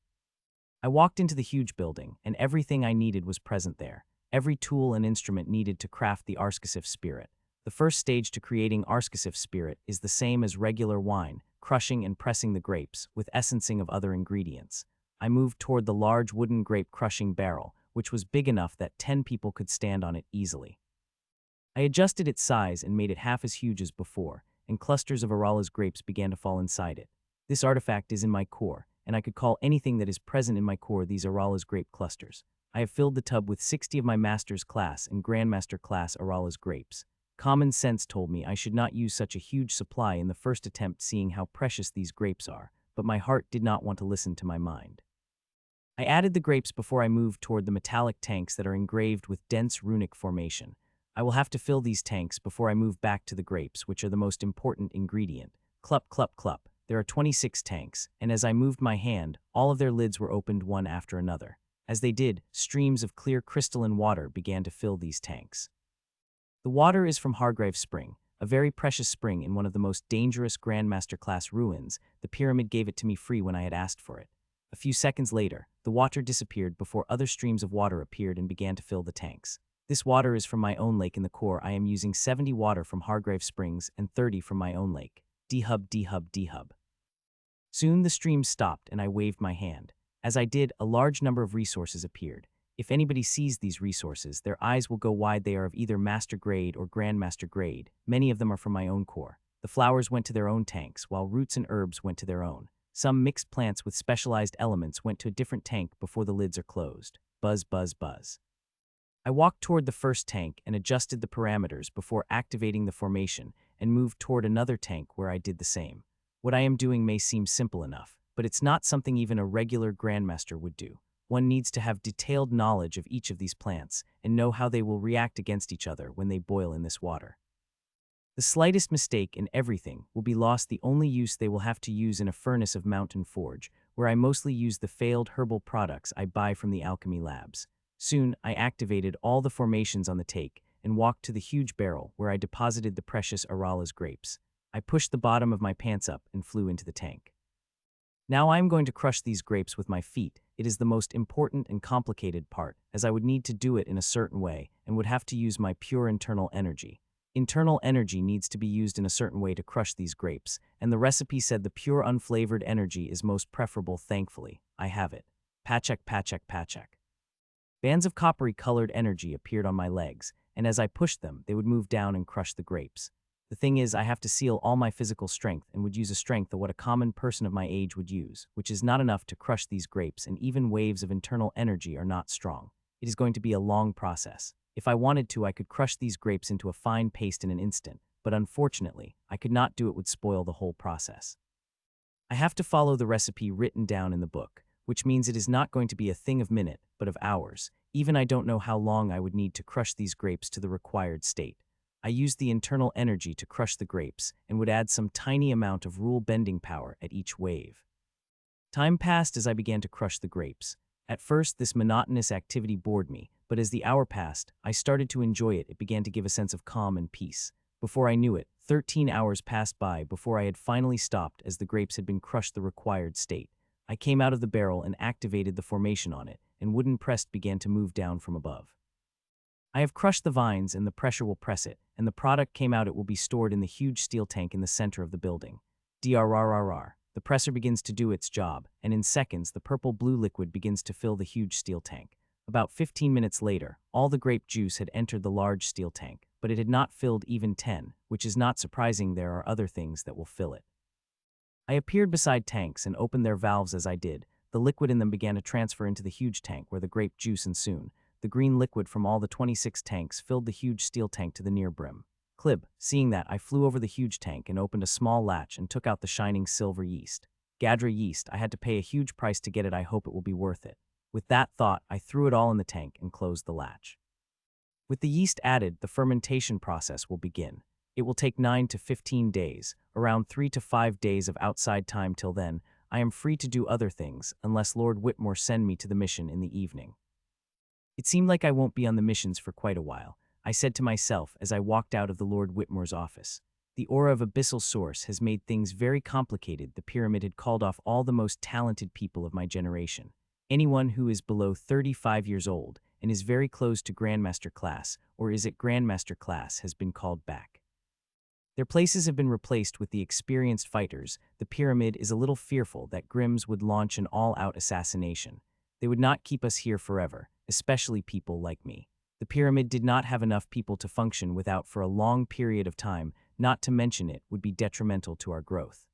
I walked into the huge building, and everything I needed was present there. Every tool and instrument needed to craft the Escalating spirit. The first stage to creating Escalating spirit is the same as regular wine, crushing and pressing the grapes, with essencing of other ingredients. I moved toward the large wooden grape crushing barrel, which was big enough that 10 people could stand on it easily. I adjusted its size and made it half as huge as before, and clusters of Arala's grapes began to fall inside it. This artifact is in my core, and I could call anything that is present in my core these Arala's grape clusters. I have filled the tub with 60 of my Master's class and Grandmaster class Arala's grapes. Common sense told me I should not use such a huge supply in the first attempt, seeing how precious these grapes are, but my heart did not want to listen to my mind. I added the grapes before I moved toward the metallic tanks that are engraved with dense runic formation. I will have to fill these tanks before I move back to the grapes, which are the most important ingredient. Clup, clup, clup. There are 26 tanks, and as I moved my hand, all of their lids were opened one after another. As they did, streams of clear crystalline water began to fill these tanks. The water is from Hargrave Spring, a very precious spring in one of the most dangerous Grandmaster class ruins. The pyramid gave it to me free when I had asked for it. A few seconds later, the water disappeared before other streams of water appeared and began to fill the tanks. This water is from my own lake in the core. I am using 70 water from Hargrave Springs and 30 from my own lake. D-hub, D-hub, D-hub. Soon the stream stopped and I waved my hand. As I did, a large number of resources appeared. If anybody sees these resources, their eyes will go wide. They are of either master grade or grandmaster grade. Many of them are from my own core. The flowers went to their own tanks, while roots and herbs went to their own. Some mixed plants with specialized elements went to a different tank before the lids are closed. Buzz, buzz, buzz. I walked toward the first tank and adjusted the parameters before activating the formation and moved toward another tank where I did the same. What I am doing may seem simple enough, but it's not something even a regular Grandmaster would do. One needs to have detailed knowledge of each of these plants and know how they will react against each other when they boil in this water. The slightest mistake in everything will be lost. The only use they will have to use in a furnace of Mountain Forge, where I mostly use the failed herbal products I buy from the alchemy labs. Soon, I activated all the formations on the take and walked to the huge barrel where I deposited the precious Arala's grapes. I pushed the bottom of my pants up and flew into the tank. Now I am going to crush these grapes with my feet. It is the most important and complicated part, as I would need to do it in a certain way and would have to use my pure internal energy. Internal energy needs to be used in a certain way to crush these grapes, and the recipe said the pure unflavored energy is most preferable. Thankfully, I have it. Pachek, pachek, pachek. Bands of coppery-colored energy appeared on my legs, and as I pushed them, they would move down and crush the grapes. The thing is, I have to seal all my physical strength and would use a strength of what a common person of my age would use, which is not enough to crush these grapes, and even waves of internal energy are not strong. It is going to be a long process. If I wanted to, I could crush these grapes into a fine paste in an instant, but unfortunately, I could not do it. Would spoil the whole process. I have to follow the recipe written down in the book, which means it is not going to be a thing of minute, but of hours. Even I don't know how long I would need to crush these grapes to the required state. I used the internal energy to crush the grapes and would add some tiny amount of rule-bending power at each wave. Time passed as I began to crush the grapes. At first, this monotonous activity bored me, but as the hour passed, I started to enjoy it. It began to give a sense of calm and peace. Before I knew it, 13 hours passed by before I had finally stopped as the grapes had been crushed the required state. I came out of the barrel and activated the formation on it, and wooden press began to move down from above. I have crushed the vines and the pressure will press it, and the product came out. It will be stored in the huge steel tank in the center of the building. DRRRR. The presser begins to do its job, and in seconds the purple-blue liquid begins to fill the huge steel tank. About 15 minutes later, all the grape juice had entered the large steel tank, but it had not filled even 10, which is not surprising. There are other things that will fill it. I appeared beside tanks and opened their valves. As I did, the liquid in them began to transfer into the huge tank where the grape juice, and soon, the green liquid from all the 26 tanks filled the huge steel tank to the near brim. Clib. Seeing that, I flew over the huge tank and opened a small latch and took out the shining silver yeast. Gadra yeast. I had to pay a huge price to get it. I hope it will be worth it. With that thought, I threw it all in the tank and closed the latch. With the yeast added, the fermentation process will begin. It will take 9 to 15 days, around 3 to 5 days of outside time. Till then, I am free to do other things, unless Lord Whitmore send me to the mission in the evening. It seemed like I won't be on the missions for quite a while, I said to myself as I walked out of the Lord Whitmore's office. The aura of Abyssal Source has made things very complicated. The pyramid had called off all the most talented people of my generation. Anyone who is below 35 years old and is very close to Grandmaster class, or is at Grandmaster class, has been called back. Their places have been replaced with the experienced fighters. The pyramid is a little fearful that Grimms would launch an all-out assassination. They would not keep us here forever, especially people like me. The pyramid did not have enough people to function without for a long period of time, not to mention it would be detrimental to our growth.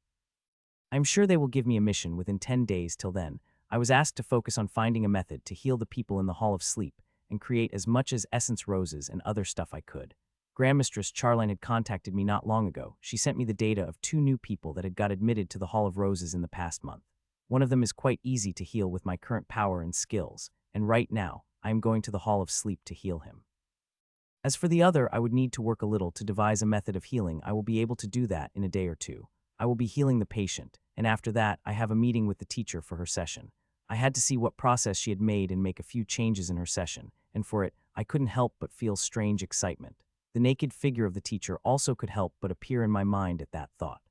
I'm sure they will give me a mission within 10 days. Till then, I was asked to focus on finding a method to heal the people in the Hall of Sleep and create as much as essence roses and other stuff I could. Grandmistress Charline had contacted me not long ago. She sent me the data of 2 new people that had got admitted to the Hall of Roses in the past month. One of them is quite easy to heal with my current power and skills, and right now, I am going to the Hall of Sleep to heal him. As for the other, I would need to work a little to devise a method of healing. I will be able to do that in a day or 2. I will be healing the patient, and after that, I have a meeting with the teacher for her session. I had to see what process she had made and make a few changes in her session, and for it, I couldn't help but feel strange excitement. The naked figure of the teacher also could help but appear in my mind at that thought.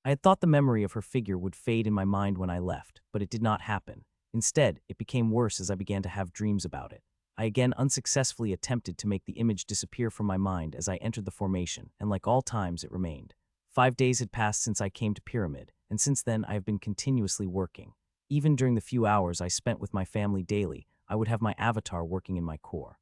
I had thought the memory of her figure would fade in my mind when I left, but it did not happen. Instead, it became worse as I began to have dreams about it. I again unsuccessfully attempted to make the image disappear from my mind as I entered the formation, and like all times, it remained. 5 days had passed since I came to Pyramid, and since then I have been continuously working. Even during the few hours I spent with my family daily, I would have my avatar working in my core.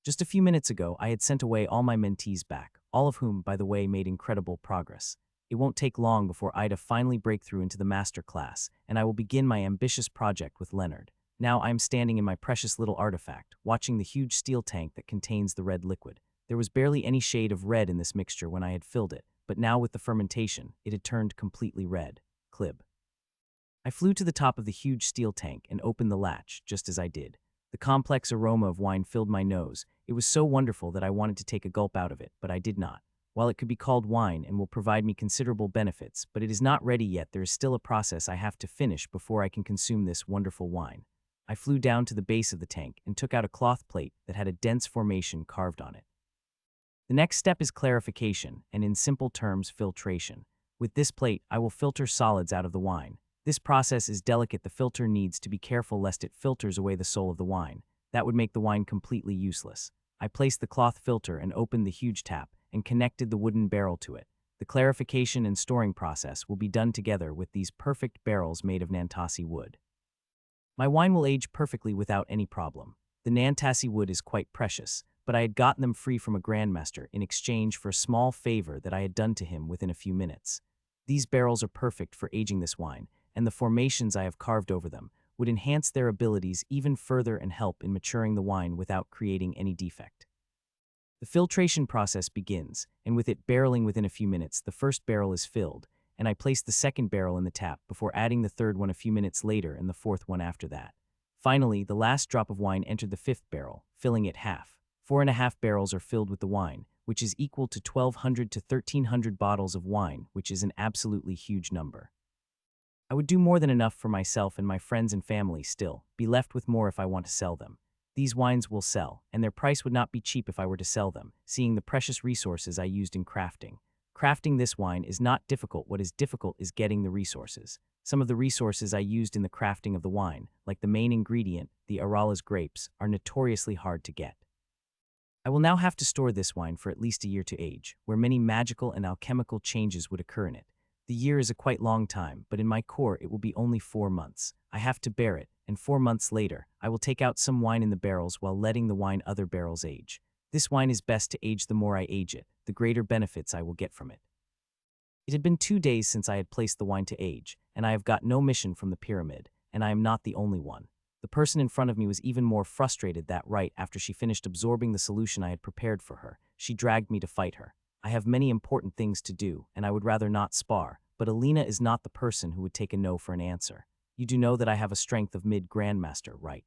Just a few minutes ago, I had sent away all my mentees back, all of whom, by the way, made incredible progress. It won't take long before Ida finally break through into the master class, and I will begin my ambitious project with Leonard. Now I am standing in my precious little artifact, watching the huge steel tank that contains the red liquid. There was barely any shade of red in this mixture when I had filled it, but now with the fermentation, it had turned completely red. Clib. I flew to the top of the huge steel tank and opened the latch, just as I did. The complex aroma of wine filled my nose. It was so wonderful that I wanted to take a gulp out of it, but I did not. While it could be called wine and will provide me considerable benefits, but it is not ready yet. There is still a process I have to finish before I can consume this wonderful wine. I flew down to the base of the tank and took out a cloth plate that had a dense formation carved on it. The next step is clarification, and in simple terms, filtration. With this plate, I will filter solids out of the wine. This process is delicate. The filter needs to be careful lest it filters away the soul of the wine. That would make the wine completely useless. I placed the cloth filter and opened the huge tap and connected the wooden barrel to it. The clarification and storing process will be done together with these perfect barrels made of Nantasi wood. My wine will age perfectly without any problem. The Nantasi wood is quite precious, but I had gotten them free from a grandmaster in exchange for a small favor that I had done to him within a few minutes. These barrels are perfect for aging this wine, and the formations I have carved over them would enhance their abilities even further and help in maturing the wine without creating any defect. The filtration process begins, and with it barreling within a few minutes, the first barrel is filled, and I place the second barrel in the tap before adding the third one a few minutes later and the fourth one after that. Finally, the last drop of wine entered the fifth barrel, filling it half. 4.5 barrels are filled with the wine, which is equal to 1,200 to 1,300 bottles of wine, which is an absolutely huge number. I would do more than enough for myself and my friends and family still, be left with more if I want to sell them. These wines will sell, and their price would not be cheap if I were to sell them, seeing the precious resources I used in crafting. Crafting this wine is not difficult. What is difficult is getting the resources. Some of the resources I used in the crafting of the wine, like the main ingredient, the Arala's grapes, are notoriously hard to get. I will now have to store this wine for at least a year to age, where many magical and alchemical changes would occur in it. The year is a quite long time, but in my core it will be only 4 months. I have to bear it, and 4 months later, I will take out some wine in the barrels while letting the wine other barrels age. This wine is best to age. The more I age it, the greater benefits I will get from it. It had been 2 days since I had placed the wine to age, and I have got no mission from the pyramid, and I am not the only one. The person in front of me was even more frustrated that right after she finished absorbing the solution I had prepared for her, she dragged me to fight her. I have many important things to do, and I would rather not spar, but Alina is not the person who would take a no for an answer. You do know that I have a strength of mid-grandmaster, right?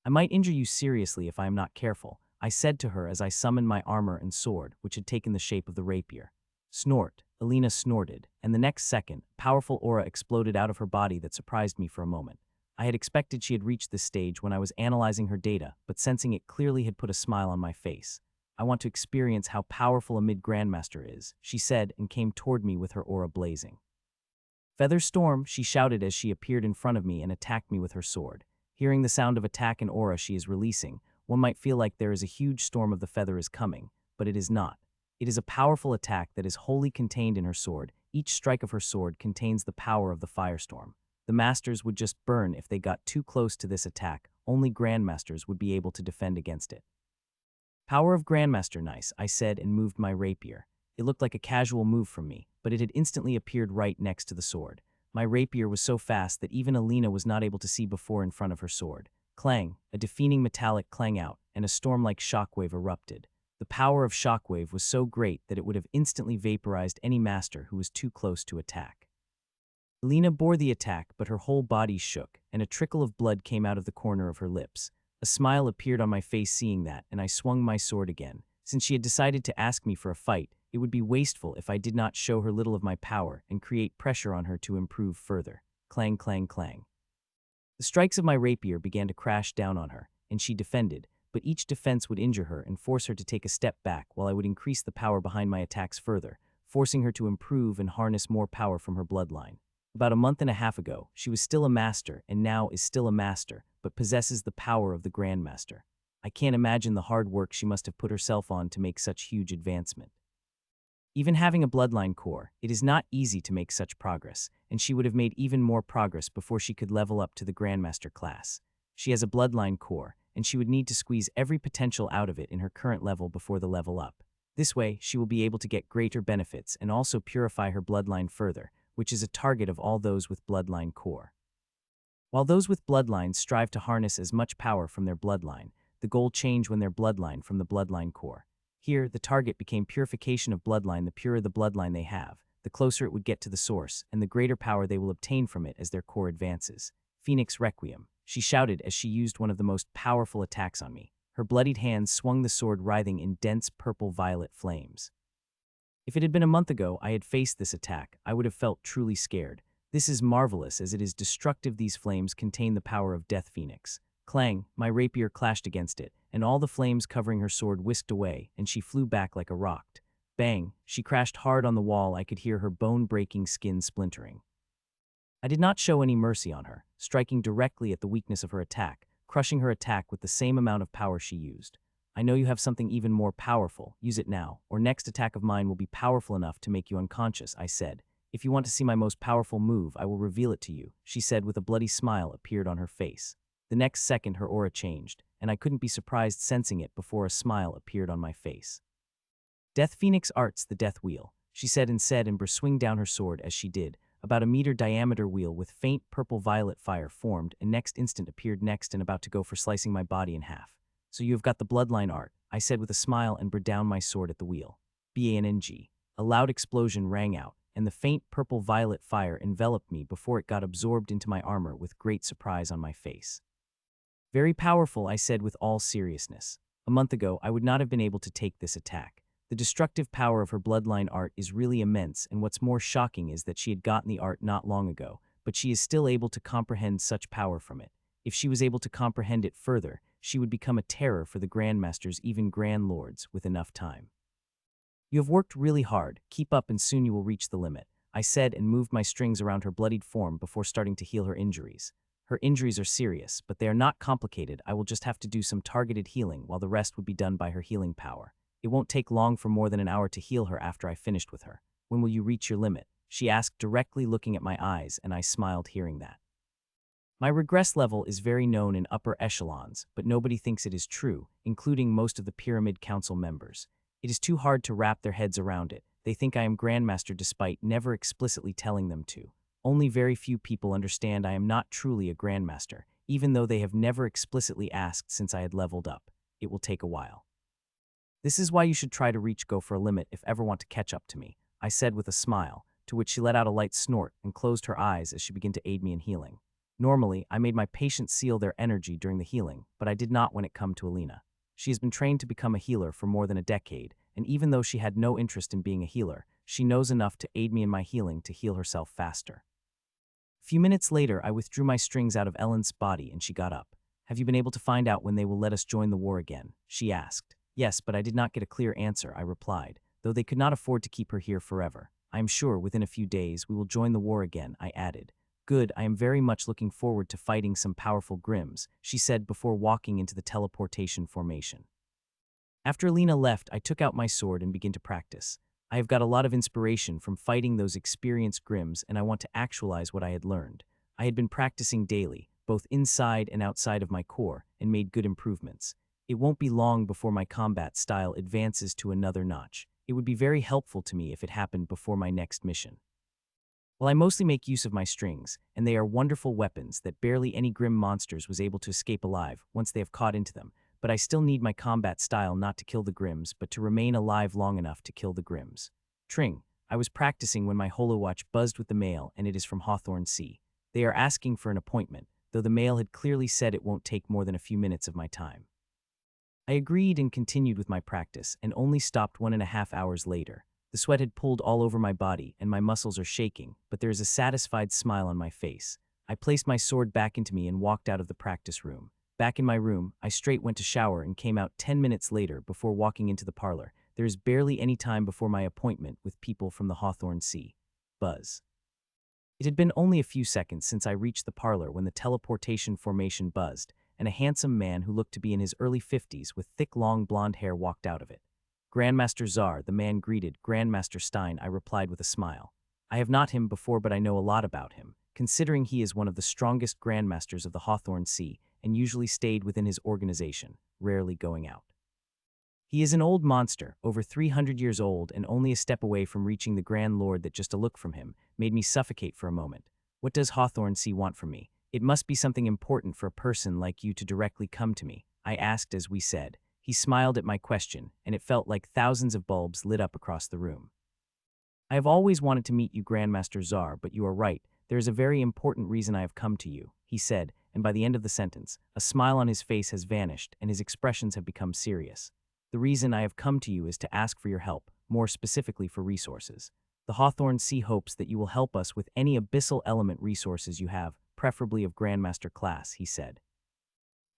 I might injure you seriously if I am not careful, I said to her as I summoned my armor and sword, which had taken the shape of the rapier. Snort, Alina snorted, and the next second, a powerful aura exploded out of her body that surprised me for a moment. I had expected she had reached this stage when I was analyzing her data, but sensing it clearly had put a smile on my face. I want to experience how powerful a mid-grandmaster is, she said, and came toward me with her aura blazing. Feather Storm, she shouted as she appeared in front of me and attacked me with her sword. Hearing the sound of attack and aura she is releasing, one might feel like there is a huge storm of the feather is coming, but it is not. It is a powerful attack that is wholly contained in her sword. Each strike of her sword contains the power of the firestorm. The masters would just burn if they got too close to this attack. Only grandmasters would be able to defend against it. Power of Grandmaster, nice, I said and moved my rapier. It looked like a casual move from me, but it had instantly appeared right next to the sword. My rapier was so fast that even Alina was not able to see before in front of her sword. Clang, a deafening metallic clang out, and a storm-like shockwave erupted. The power of shockwave was so great that it would have instantly vaporized any master who was too close to attack. Alina bore the attack, but her whole body shook, and a trickle of blood came out of the corner of her lips. A smile appeared on my face seeing that, and I swung my sword again. Since she had decided to ask me for a fight, it would be wasteful if I did not show her little of my power and create pressure on her to improve further. Clang, clang, clang. The strikes of my rapier began to crash down on her, and she defended, but each defense would injure her and force her to take a step back while I would increase the power behind my attacks further, forcing her to improve and harness more power from her bloodline. About a month and a half ago, she was still a master and now is still a master, but possesses the power of the Grandmaster. I can't imagine the hard work she must have put herself on to make such huge advancement. Even having a bloodline core, it is not easy to make such progress, and she would have made even more progress before she could level up to the Grandmaster class. She has a bloodline core, and she would need to squeeze every potential out of it in her current level before the level up. This way, she will be able to get greater benefits and also purify her bloodline further, which is a target of all those with bloodline core. While those with bloodlines strive to harness as much power from their bloodline, the goal changed when their bloodline from the bloodline core. Here, the target became purification of bloodline. The purer the bloodline they have, the closer it would get to the source, and the greater power they will obtain from it as their core advances. Phoenix Requiem, she shouted as she used one of the most powerful attacks on me. Her bloodied hands swung the sword writhing in dense purple-violet flames. If it had been a month ago I had faced this attack, I would have felt truly scared. This is marvelous as it is destructive. These flames contain the power of Death Phoenix. Clang, my rapier clashed against it, and all the flames covering her sword whisked away, and she flew back like a rock. Bang, she crashed hard on the wall. I could hear her bone-breaking skin splintering. I did not show any mercy on her, striking directly at the weakness of her attack, crushing her attack with the same amount of power she used. I know you have something even more powerful. Use it now, or next attack of mine will be powerful enough to make you unconscious, I said. If you want to see my most powerful move, I will reveal it to you, she said with a bloody smile appeared on her face. The next second her aura changed, and I couldn't be surprised sensing it before a smile appeared on my face. Death Phoenix Arts the Death Wheel, she said and swing down her sword as she did. About a meter diameter wheel with faint purple-violet fire formed and next instant appeared next and about to go for slicing my body in half. So you have got the bloodline art, I said with a smile and brought down my sword at the wheel. BANNG. A loud explosion rang out, and the faint purple-violet fire enveloped me before it got absorbed into my armor with great surprise on my face. Very powerful, I said with all seriousness. A month ago, I would not have been able to take this attack. The destructive power of her bloodline art is really immense, and what's more shocking is that she had gotten the art not long ago, but she is still able to comprehend such power from it. If she was able to comprehend it further, she would become a terror for the Grandmasters, even Grand Lords, with enough time. You have worked really hard, keep up and soon you will reach the limit, I said and moved my strings around her bloodied form before starting to heal her injuries. Her injuries are serious, but they are not complicated. I will just have to do some targeted healing while the rest would be done by her healing power. It won't take long for more than an hour to heal her after I finished with her. When will you reach your limit? She asked directly looking at my eyes, and I smiled hearing that. My regress level is very known in upper echelons, but nobody thinks it is true, including most of the Pyramid Council members. It is too hard to wrap their heads around it. They think I am Grandmaster despite never explicitly telling them to. Only very few people understand I am not truly a Grandmaster, even though they have never explicitly asked since I had leveled up. It will take a while. This is why you should try to go for a limit if ever want to catch up to me, I said with a smile, to which she let out a light snort and closed her eyes as she began to aid me in healing. Normally, I made my patients seal their energy during the healing, but I did not when it come to Alina. She has been trained to become a healer for more than a decade, and even though she had no interest in being a healer, she knows enough to aid me in my healing to heal herself faster. A few minutes later, I withdrew my strings out of Ellen's body and she got up. Have you been able to find out when they will let us join the war again? She asked. Yes, but I did not get a clear answer, I replied, though they could not afford to keep her here forever. I am sure within a few days we will join the war again, I added. Good, I am very much looking forward to fighting some powerful Grims, she said before walking into the teleportation formation. After Alina left, I took out my sword and began to practice. I have got a lot of inspiration from fighting those experienced Grims and I want to actualize what I had learned. I had been practicing daily, both inside and outside of my core, and made good improvements. It won't be long before my combat style advances to another notch. It would be very helpful to me if it happened before my next mission. While I mostly make use of my strings, and they are wonderful weapons that barely any grim monsters was able to escape alive once they have caught into them, but I still need my combat style not to kill the Grims, but to remain alive long enough to kill the Grims. Tring, I was practicing when my holowatch buzzed with the mail, and it is from Hawthorne C. They are asking for an appointment, though the mail had clearly said it won't take more than a few minutes of my time. I agreed and continued with my practice, and only stopped 1.5 hours later. The sweat had pulled all over my body, and my muscles are shaking, but there is a satisfied smile on my face. I placed my sword back into me and walked out of the practice room. Back in my room, I straight went to shower and came out 10 minutes later before walking into the parlor. There is barely any time before my appointment with people from the Hawthorne Sea. Buzz. It had been only a few seconds since I reached the parlor when the teleportation formation buzzed, and a handsome man who looked to be in his early 50s with thick long blonde hair walked out of it. Grandmaster Czar, the man greeted. Grandmaster Stein, I replied with a smile. I have not him before, but I know a lot about him, considering he is one of the strongest Grandmasters of the Hawthorne Sea and usually stayed within his organization, rarely going out. He is an old monster, over 300 years old and only a step away from reaching the Grand Lord that just a look from him made me suffocate for a moment. What does Hawthorne Sea want from me? It must be something important for a person like you to directly come to me, I asked as we said. He smiled at my question, and it felt like thousands of bulbs lit up across the room. I have always wanted to meet you, Grandmaster Czar, but you are right. There is a very important reason I have come to you, he said, and by the end of the sentence, a smile on his face has vanished and his expressions have become serious. The reason I have come to you is to ask for your help, more specifically for resources. The Hawthorne Sea hopes that you will help us with any abyssal element resources you have, preferably of Grandmaster class, he said.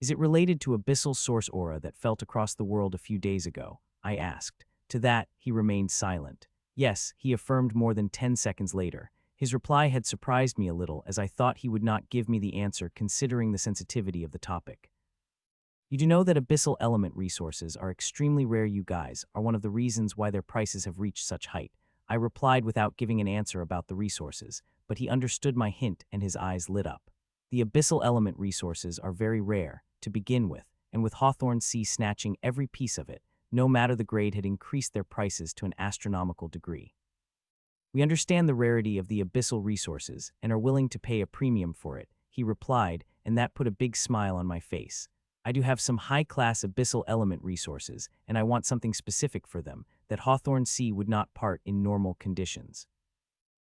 Is it related to abyssal source aura that felt across the world a few days ago? I asked. To that, he remained silent. Yes, he affirmed more than 10 seconds later. His reply had surprised me a little, as I thought he would not give me the answer considering the sensitivity of the topic. You do know that abyssal element resources are extremely rare. You guys are one of the reasons why their prices have reached such height. I replied without giving an answer about the resources, but he understood my hint and his eyes lit up. The abyssal element resources are very rare, to begin with, and with Hawthorne Sea snatching every piece of it, no matter the grade, had increased their prices to an astronomical degree. We understand the rarity of the abyssal resources and are willing to pay a premium for it, he replied, and that put a big smile on my face. I do have some high-class abyssal element resources, and I want something specific for them that Hawthorne Sea would not part in normal conditions.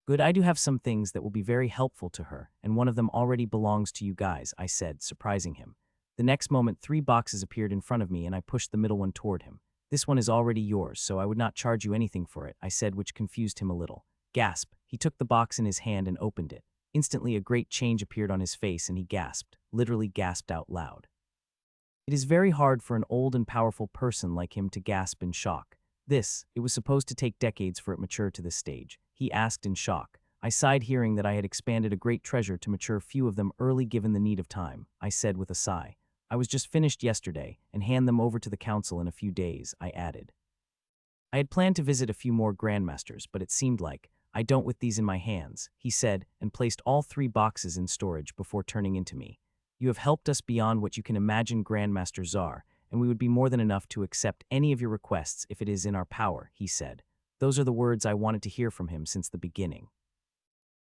Good, I do have some things that will be very helpful to her, and one of them already belongs to you guys, I said, surprising him. The next moment, 3 boxes appeared in front of me and I pushed the middle one toward him. This one is already yours, so I would not charge you anything for it, I said, which confused him a little. Gasp! He took the box in his hand and opened it. Instantly a great change appeared on his face and he gasped, literally gasped out loud. It is very hard for an old and powerful person like him to gasp in shock. It was supposed to take decades for it mature to this stage, he asked in shock. I sighed, hearing that I had expanded a great treasure to mature few of them early given the need of time, I said with a sigh. I was just finished yesterday and hand them over to the council in a few days, I added. I had planned to visit a few more grandmasters, but it seemed like I don't with these in my hands, he said, and placed all 3 boxes in storage before turning into me. You have helped us beyond what you can imagine, Grandmaster Czar, and we would be more than enough to accept any of your requests if it is in our power, he said. Those are the words I wanted to hear from him since the beginning.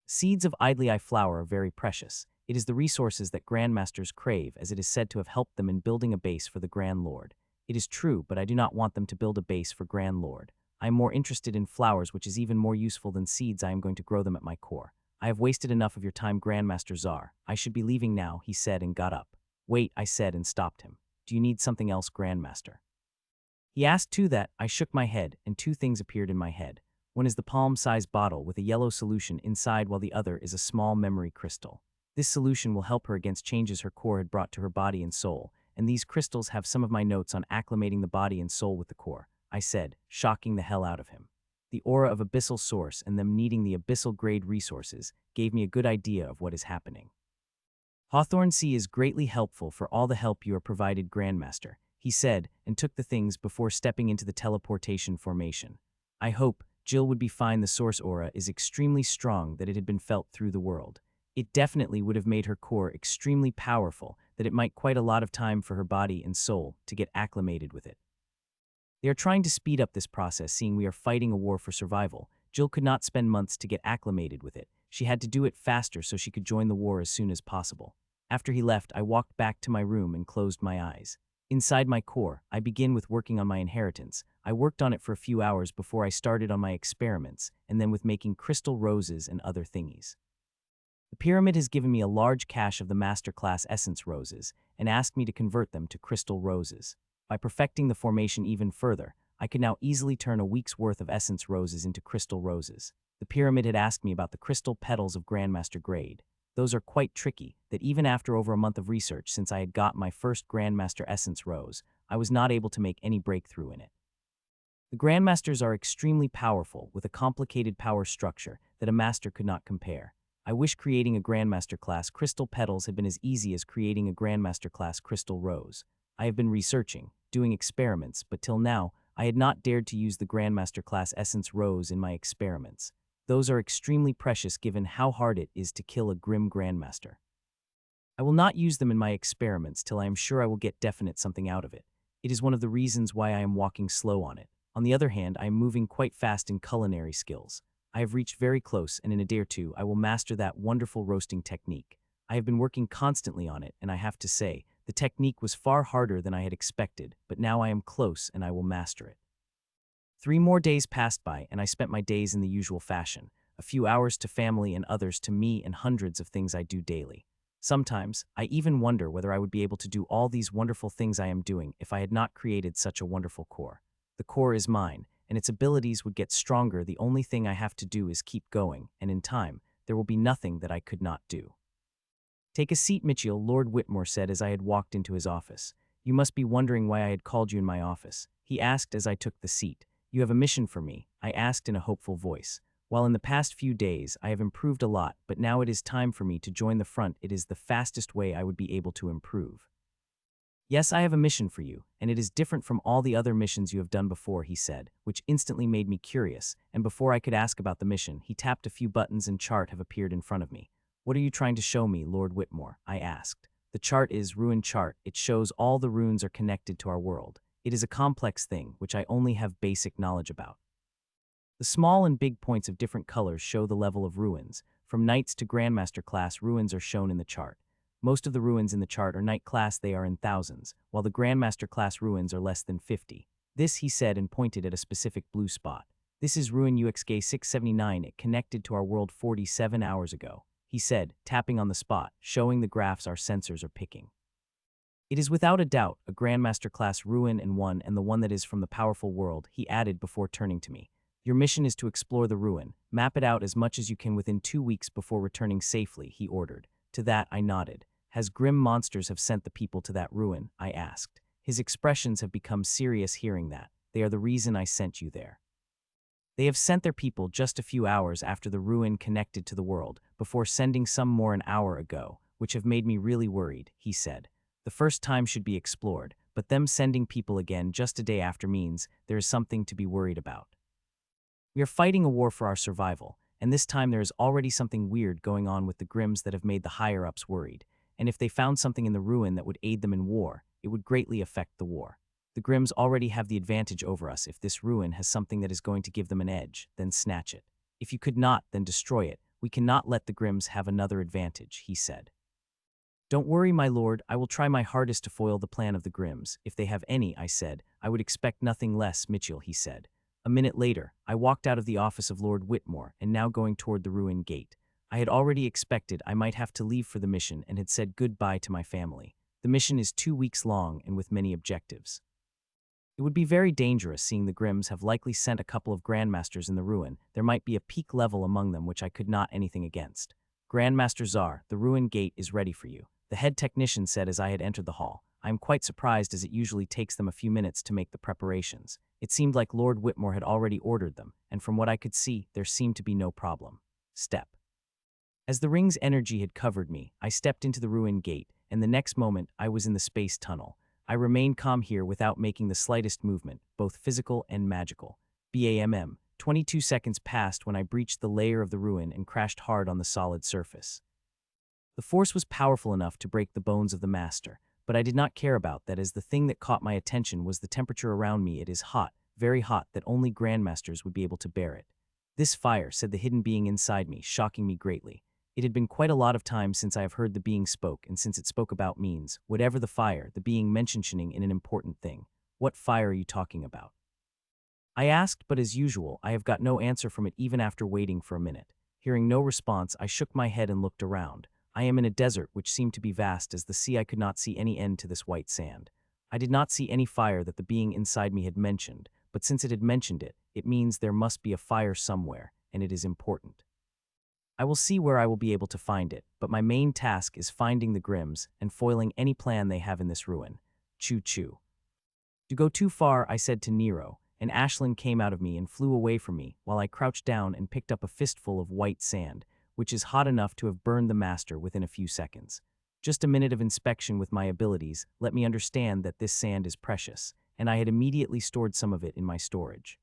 Seeds of idlii flower are very precious. It is the resources that Grandmasters crave, as it is said to have helped them in building a base for the Grand Lord. It is true, but I do not want them to build a base for Grand Lord. I am more interested in flowers, which is even more useful than seeds. I am going to grow them at my core. I have wasted enough of your time, Grandmaster Czar. I should be leaving now, he said and got up. Wait, I said and stopped him. Do you need something else, Grandmaster? He asked too. That I shook my head, and 2 things appeared in my head. One is the palm-sized bottle with a yellow solution inside, while the other is a small memory crystal. This solution will help her against changes her core had brought to her body and soul, and these crystals have some of my notes on acclimating the body and soul with the core, I said, shocking the hell out of him. The aura of abyssal source and them needing the abyssal grade resources gave me a good idea of what is happening. Hawthorne Sea is greatly helpful for all the help you are provided, Grandmaster, he said, and took the things before stepping into the teleportation formation. I hope Jill would be fine. The source aura is extremely strong, that it had been felt through the world. It definitely would have made her core extremely powerful, that it might quite a lot of time for her body and soul to get acclimated with it. They are trying to speed up this process, seeing we are fighting a war for survival. Jill could not spend months to get acclimated with it. She had to do it faster so she could join the war as soon as possible. After he left, I walked back to my room and closed my eyes. Inside my core, I begin with working on my inheritance. I worked on it for a few hours before I started on my experiments, and then with making crystal roses and other thingies. The pyramid has given me a large cache of the masterclass essence roses and asked me to convert them to crystal roses. By perfecting the formation even further, I could now easily turn a week's worth of essence roses into crystal roses. The pyramid had asked me about the crystal petals of Grandmaster grade. Those are quite tricky, that even after over a month of research since I had got my first Grandmaster essence rose, I was not able to make any breakthrough in it. The Grandmasters are extremely powerful, with a complicated power structure that a master could not compare. I wish creating a Grandmaster class crystal petals had been as easy as creating a Grandmaster class crystal rose. I have been researching, doing experiments, but till now, I had not dared to use the Grandmaster class essence rose in my experiments. Those are extremely precious given how hard it is to kill a grim Grandmaster. I will not use them in my experiments till I am sure I will get definite something out of it. It is one of the reasons why I am walking slow on it. On the other hand, I am moving quite fast in culinary skills. I have reached very close, and in a day or 2 I will master that wonderful roasting technique. I have been working constantly on it, and I have to say, the technique was far harder than I had expected, but now I am close and I will master it. 3 more days passed by, and I spent my days in the usual fashion, a few hours to family and others to me, and hundreds of things I do daily. Sometimes, I even wonder whether I would be able to do all these wonderful things I am doing if I had not created such a wonderful core. The core is mine, and its abilities would get stronger. The only thing I have to do is keep going, and in time, there will be nothing that I could not do. Take a seat, Mitchell, Lord Whitmore said as I had walked into his office. You must be wondering why I had called you in my office, he asked as I took the seat. You have a mission for me, I asked in a hopeful voice. While in the past few days I have improved a lot, but now it is time for me to join the front. It is the fastest way I would be able to improve. Yes, I have a mission for you, and it is different from all the other missions you have done before, he said, which instantly made me curious, and before I could ask about the mission, he tapped a few buttons and chart have appeared in front of me. What are you trying to show me, Lord Whitmore? I asked. The chart is Ruin Chart. It shows all the runes are connected to our world. It is a complex thing, which I only have basic knowledge about. The small and big points of different colors show the level of ruins. From Knights to Grandmaster class ruins are shown in the chart. Most of the ruins in the chart are Knight class, they are in thousands, while the Grandmaster class ruins are less than 50. This, he said, and pointed at a specific blue spot. This is Ruin UXG 679, it connected to our world 47 hours ago, he said, tapping on the spot, showing the graphs our sensors are picking. It is without a doubt a Grandmaster class ruin and the one that is from the powerful world, he added before turning to me. Your mission is to explore the ruin, map it out as much as you can within 2 weeks before returning safely, he ordered. To that I nodded. Has grim monsters have sent the people to that ruin? I asked. His expressions have become serious hearing that. They are the reason I sent you there. They have sent their people just a few hours after the ruin connected to the world, before sending some more an hour ago, which have made me really worried, he said. The first time should be explored, but them sending people again just a day after means there is something to be worried about. We are fighting a war for our survival, and this time there is already something weird going on with the Grims that have made the higher-ups worried, and if they found something in the ruin that would aid them in war, it would greatly affect the war. The Grims already have the advantage over us. If this ruin has something that is going to give them an edge, then snatch it. If you could not, then destroy it. We cannot let the Grims have another advantage, he said. Don't worry, my lord, I will try my hardest to foil the plan of the Grims. If they have any, I said, I would expect nothing less, Mitchell, he said. A minute later, I walked out of the office of Lord Whitmore and now going toward the ruin gate. I had already expected I might have to leave for the mission and had said goodbye to my family. The mission is 2 weeks long and with many objectives. It would be very dangerous, seeing the Grims have likely sent a couple of Grandmasters in the ruin. There might be a peak level among them which I could not anything against. Grandmaster Czar, the ruin gate is ready for you, the head technician said as I had entered the hall. I am quite surprised, as it usually takes them a few minutes to make the preparations. It seemed like Lord Whitmore had already ordered them, and from what I could see, there seemed to be no problem. Step. As the ring's energy had covered me, I stepped into the ruin gate, and the next moment I was in the space tunnel. I remained calm here without making the slightest movement, both physical and magical. BAMM. 22 seconds passed when I breached the layer of the ruin and crashed hard on the solid surface. The force was powerful enough to break the bones of the master, but I did not care about that, as the thing that caught my attention was the temperature around me. It is hot, very hot, that only Grandmasters would be able to bear it. This fire, said the hidden being inside me, shocking me greatly. It had been quite a lot of time since I have heard the being spoke, and since it spoke about means, whatever the fire, the being mentioning in an important thing. What fire are you talking about? I asked, but as usual, I have got no answer from it even after waiting for a minute. Hearing no response, I shook my head and looked around. I am in a desert which seemed to be vast as the sea. I could not see any end to this white sand. I did not see any fire that the being inside me had mentioned, but since it had mentioned it, it means there must be a fire somewhere, and it is important. I will see where I will be able to find it, but my main task is finding the Grims and foiling any plan they have in this ruin. Choo-choo. To go too far, I said to Nero, and Ashlyn came out of me and flew away from me while I crouched down and picked up a fistful of white sand, which is hot enough to have burned the master within a few seconds. Just a minute of inspection with my abilities let me understand that this sand is precious, and I had immediately stored some of it in my storage.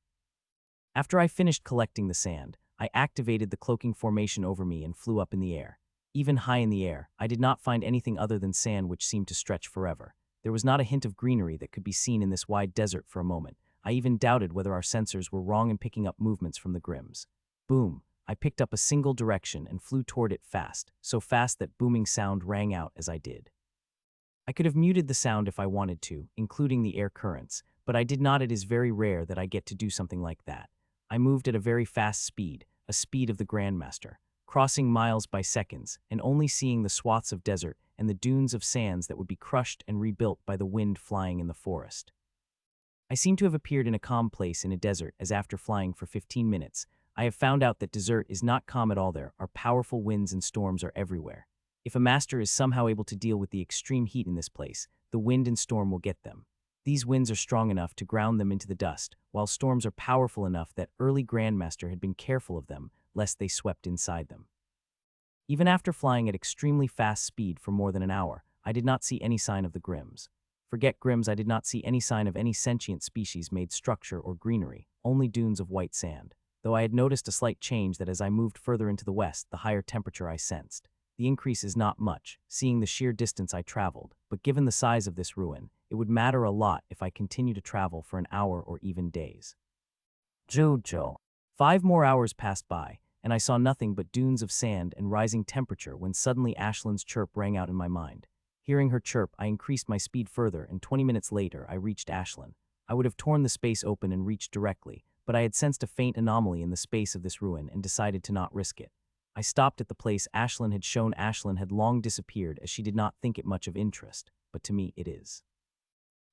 After I finished collecting the sand, I activated the cloaking formation over me and flew up in the air. Even high in the air, I did not find anything other than sand which seemed to stretch forever. There was not a hint of greenery that could be seen in this wide desert for a moment. I even doubted whether our sensors were wrong in picking up movements from the Grims. Boom! I picked up a single direction and flew toward it fast, so fast that booming sound rang out as I did. I could have muted the sound if I wanted to, including the air currents, but I did not. It is very rare that I get to do something like that. I moved at a very fast speed, a speed of the Grandmaster, crossing miles by seconds, and only seeing the swaths of desert and the dunes of sands that would be crushed and rebuilt by the wind flying in the forest. I seem to have appeared in a calm place in a desert, as after flying for 15 minutes, I have found out that desert is not calm at all. There are powerful winds and storms are everywhere. If a master is somehow able to deal with the extreme heat in this place, the wind and storm will get them. These winds are strong enough to ground them into the dust, while storms are powerful enough that early Grandmaster had been careful of them, lest they swept inside them. Even after flying at extremely fast speed for more than an hour, I did not see any sign of the Grims. Forget Grims, I did not see any sign of any sentient species-made structure or greenery, only dunes of white sand. Though I had noticed a slight change that as I moved further into the west, the higher temperature I sensed. The increase is not much, seeing the sheer distance I traveled, but given the size of this ruin, it would matter a lot if I continue to travel for an hour or even days. Jojo. 5 more hours passed by, and I saw nothing but dunes of sand and rising temperature when suddenly Ashlin's chirp rang out in my mind. Hearing her chirp, I increased my speed further, and 20 minutes later, I reached Ashlyn. I would have torn the space open and reached directly, but I had sensed a faint anomaly in the space of this ruin and decided to not risk it. I stopped at the place Ashlyn had shown. Ashlyn had long disappeared as she did not think it much of interest, but to me it is.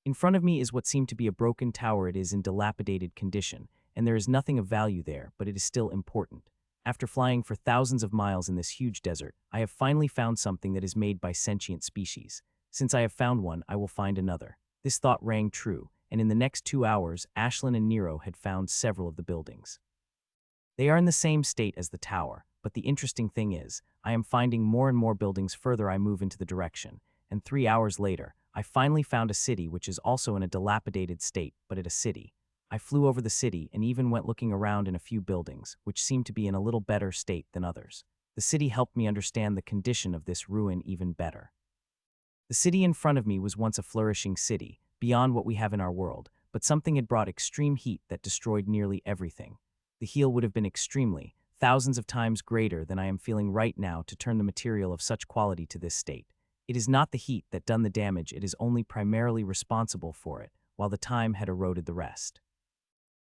In front of me is what seemed to be a broken tower. It is in dilapidated condition, and there is nothing of value there, but it is still important. After flying for thousands of miles in this huge desert, I have finally found something that is made by sentient species. Since I have found one, I will find another. This thought rang true, and in the next 2 hours, Ashlyn and Nero had found several of the buildings. They are in the same state as the tower, but the interesting thing is, I am finding more and more buildings further I move into the direction, and 3 hours later, I finally found a city which is also in a dilapidated state, but at a city. I flew over the city and even went looking around in a few buildings, which seemed to be in a little better state than others. The city helped me understand the condition of this ruin even better. The city in front of me was once a flourishing city, beyond what we have in our world, but something had brought extreme heat that destroyed nearly everything. The heal would have been extremely, thousands of times greater than I am feeling right now to turn the material of such quality to this state. It is not the heat that done the damage, it is only primarily responsible for it, while the time had eroded the rest.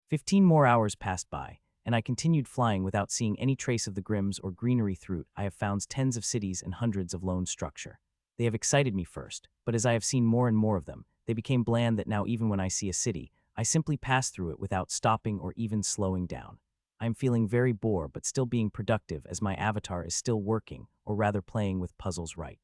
15 more hours passed by, and I continued flying without seeing any trace of the Grims or greenery through. I have found tens of cities and hundreds of lone structure. They have excited me first, but as I have seen more and more of them, they became bland that now even when I see a city, I simply pass through it without stopping or even slowing down. I am feeling very bored but still being productive as my avatar is still working, or rather playing with puzzles right.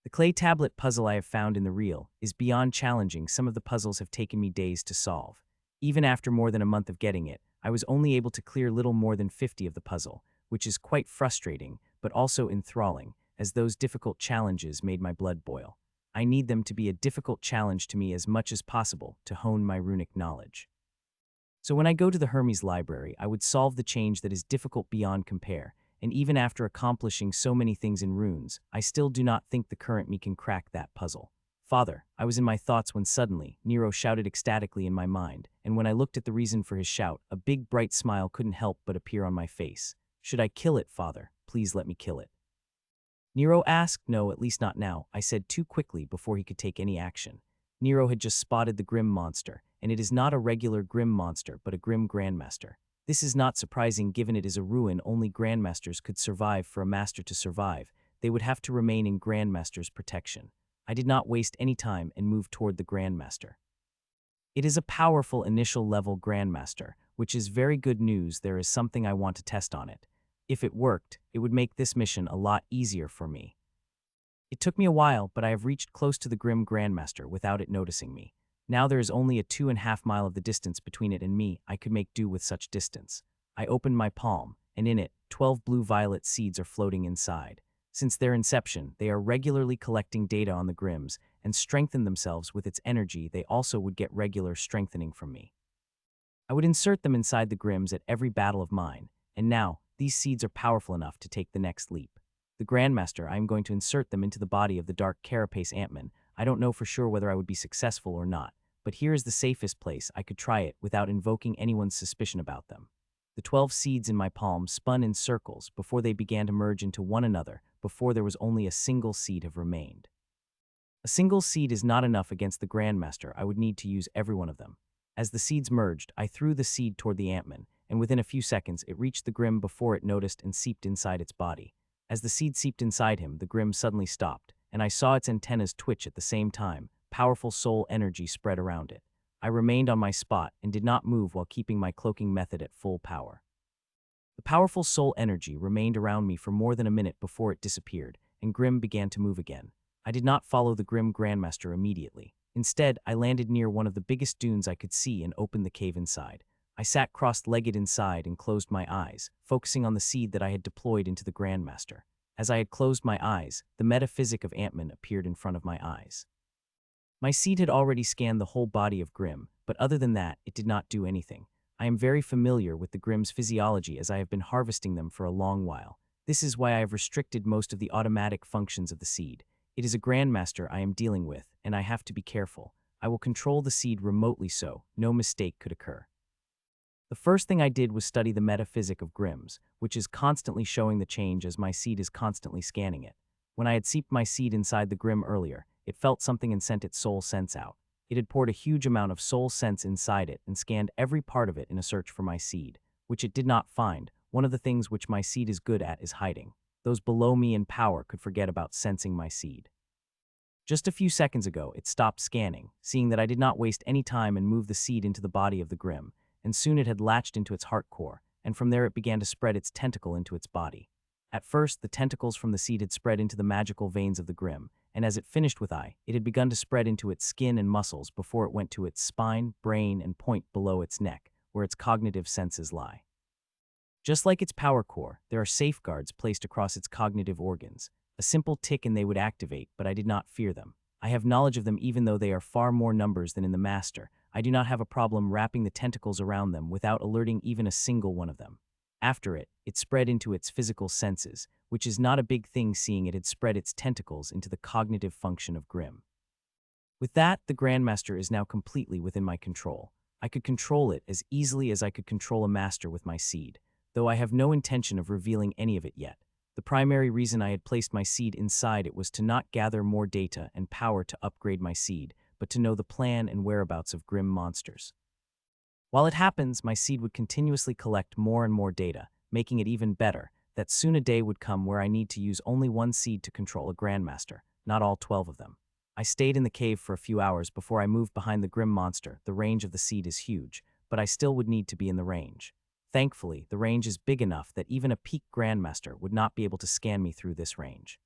The clay tablet puzzle I have found in the reel is beyond challenging. Some of the puzzles have taken me days to solve. Even after more than a month of getting it, I was only able to clear little more than 50 of the puzzle, which is quite frustrating, but also enthralling, as those difficult challenges made my blood boil. I need them to be a difficult challenge to me as much as possible to hone my runic knowledge. So when I go to the Hermes library, I would solve the change that is difficult beyond compare, and even after accomplishing so many things in runes, I still do not think the current me can crack that puzzle. Father, I was in my thoughts when suddenly, Nero shouted ecstatically in my mind, and when I looked at the reason for his shout, a big bright smile couldn't help but appear on my face. Should I kill it, Father? Please let me kill it. Nero asked. No, at least not now, I said too quickly before he could take any action. Nero had just spotted the Grim monster, and it is not a regular Grim monster but a Grim Grandmaster. This is not surprising given it is a ruin only Grandmasters could survive. For a master to survive, they would have to remain in Grandmaster's protection. I did not waste any time and moved toward the Grandmaster. It is a powerful initial level Grandmaster, which is very good news. There is something I want to test on it. If it worked, it would make this mission a lot easier for me. It took me a while, but I have reached close to the Grim Grandmaster without it noticing me. Now there is only a 2.5 mile of the distance between it and me. I could make do with such distance. I opened my palm, and in it, 12 blue-violet seeds are floating inside. Since their inception, they are regularly collecting data on the Grims and strengthen themselves with its energy. They also would get regular strengthening from me. I would insert them inside the Grims at every battle of mine, and now, these seeds are powerful enough to take the next leap. The Grandmaster, I am going to insert them into the body of the dark carapace Ant-Man. I don't know for sure whether I would be successful or not, but here is the safest place I could try it without invoking anyone's suspicion about them. The 12 seeds in my palm spun in circles before they began to merge into one another, before there was only a single seed have remained. A single seed is not enough against the Grandmaster. I would need to use every one of them. As the seeds merged, I threw the seed toward the Ant-Man, and within a few seconds it reached the Grim before it noticed and seeped inside its body. As the seed seeped inside him, the Grim suddenly stopped, and I saw its antennas twitch at the same time. Powerful soul energy spread around it. I remained on my spot and did not move while keeping my cloaking method at full power. The powerful soul energy remained around me for more than a minute before it disappeared, and Grim began to move again. I did not follow the Grim Grandmaster immediately. Instead, I landed near one of the biggest dunes I could see and opened the cave inside. I sat crossed-legged inside and closed my eyes, focusing on the seed that I had deployed into the Grandmaster. As I had closed my eyes, the metaphysic of Ant-Man appeared in front of my eyes. My seed had already scanned the whole body of Grimm, but other than that, it did not do anything. I am very familiar with the Grimm's physiology as I have been harvesting them for a long while. This is why I have restricted most of the automatic functions of the seed. It is a Grandmaster I am dealing with, and I have to be careful. I will control the seed remotely so no mistake could occur. The first thing I did was study the metaphysic of Grimm's, which is constantly showing the change as my seed is constantly scanning it. When I had seeped my seed inside the Grimm earlier, it felt something and sent its soul sense out. It had poured a huge amount of soul sense inside it and scanned every part of it in a search for my seed, which it did not find. One of the things which my seed is good at is hiding. Those below me in power could forget about sensing my seed. Just a few seconds ago, it stopped scanning, seeing that I did not waste any time and moved the seed into the body of the Grimm, and soon it had latched into its heart core, and from there it began to spread its tentacle into its body. At first, the tentacles from the seed had spread into the magical veins of the Grimm, and as it finished with it had begun to spread into its skin and muscles before it went to its spine, brain, and point below its neck, where its cognitive senses lie. Just like its power core, there are safeguards placed across its cognitive organs. A simple tick and they would activate, but I did not fear them. I have knowledge of them even though they are far more numbers than in the Master. I do not have a problem wrapping the tentacles around them without alerting even a single one of them. After it spread into its physical senses, which is not a big thing seeing it had spread its tentacles into the cognitive function of Grimm. With that, the Grandmaster is now completely within my control. I could control it as easily as I could control a master with my seed, though I have no intention of revealing any of it yet. The primary reason I had placed my seed inside it was to not gather more data and power to upgrade my seed, but to know the plan and whereabouts of Grimm monsters. While it happens, my seed would continuously collect more and more data, making it even better, that soon a day would come where I need to use only one seed to control a Grandmaster, not all 12 of them. I stayed in the cave for a few hours before I moved behind the Grimm monster. The range of the seed is huge, but I still would need to be in the range. Thankfully, the range is big enough that even a peak Grandmaster would not be able to scan me through this range.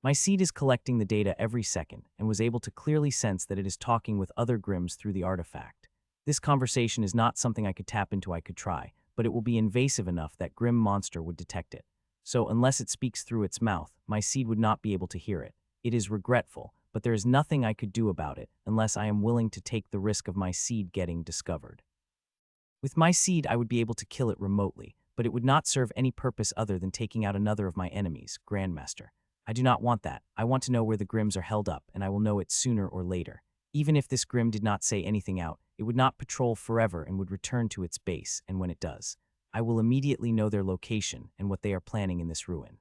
My seed is collecting the data every second and was able to clearly sense that it is talking with other Grimms through the artifact. This conversation is not something I could tap into. I could try, but it will be invasive enough that Grimm monster would detect it. So unless it speaks through its mouth, my seed would not be able to hear it. It is regretful, but there is nothing I could do about it unless I am willing to take the risk of my seed getting discovered. With my seed, I would be able to kill it remotely, but it would not serve any purpose other than taking out another of my enemies, Grandmaster. I do not want that. I want to know where the Grimms are held up, and I will know it sooner or later. Even if this Grimm did not say anything out, it would not patrol forever and would return to its base, and when it does, I will immediately know their location and what they are planning in this ruin.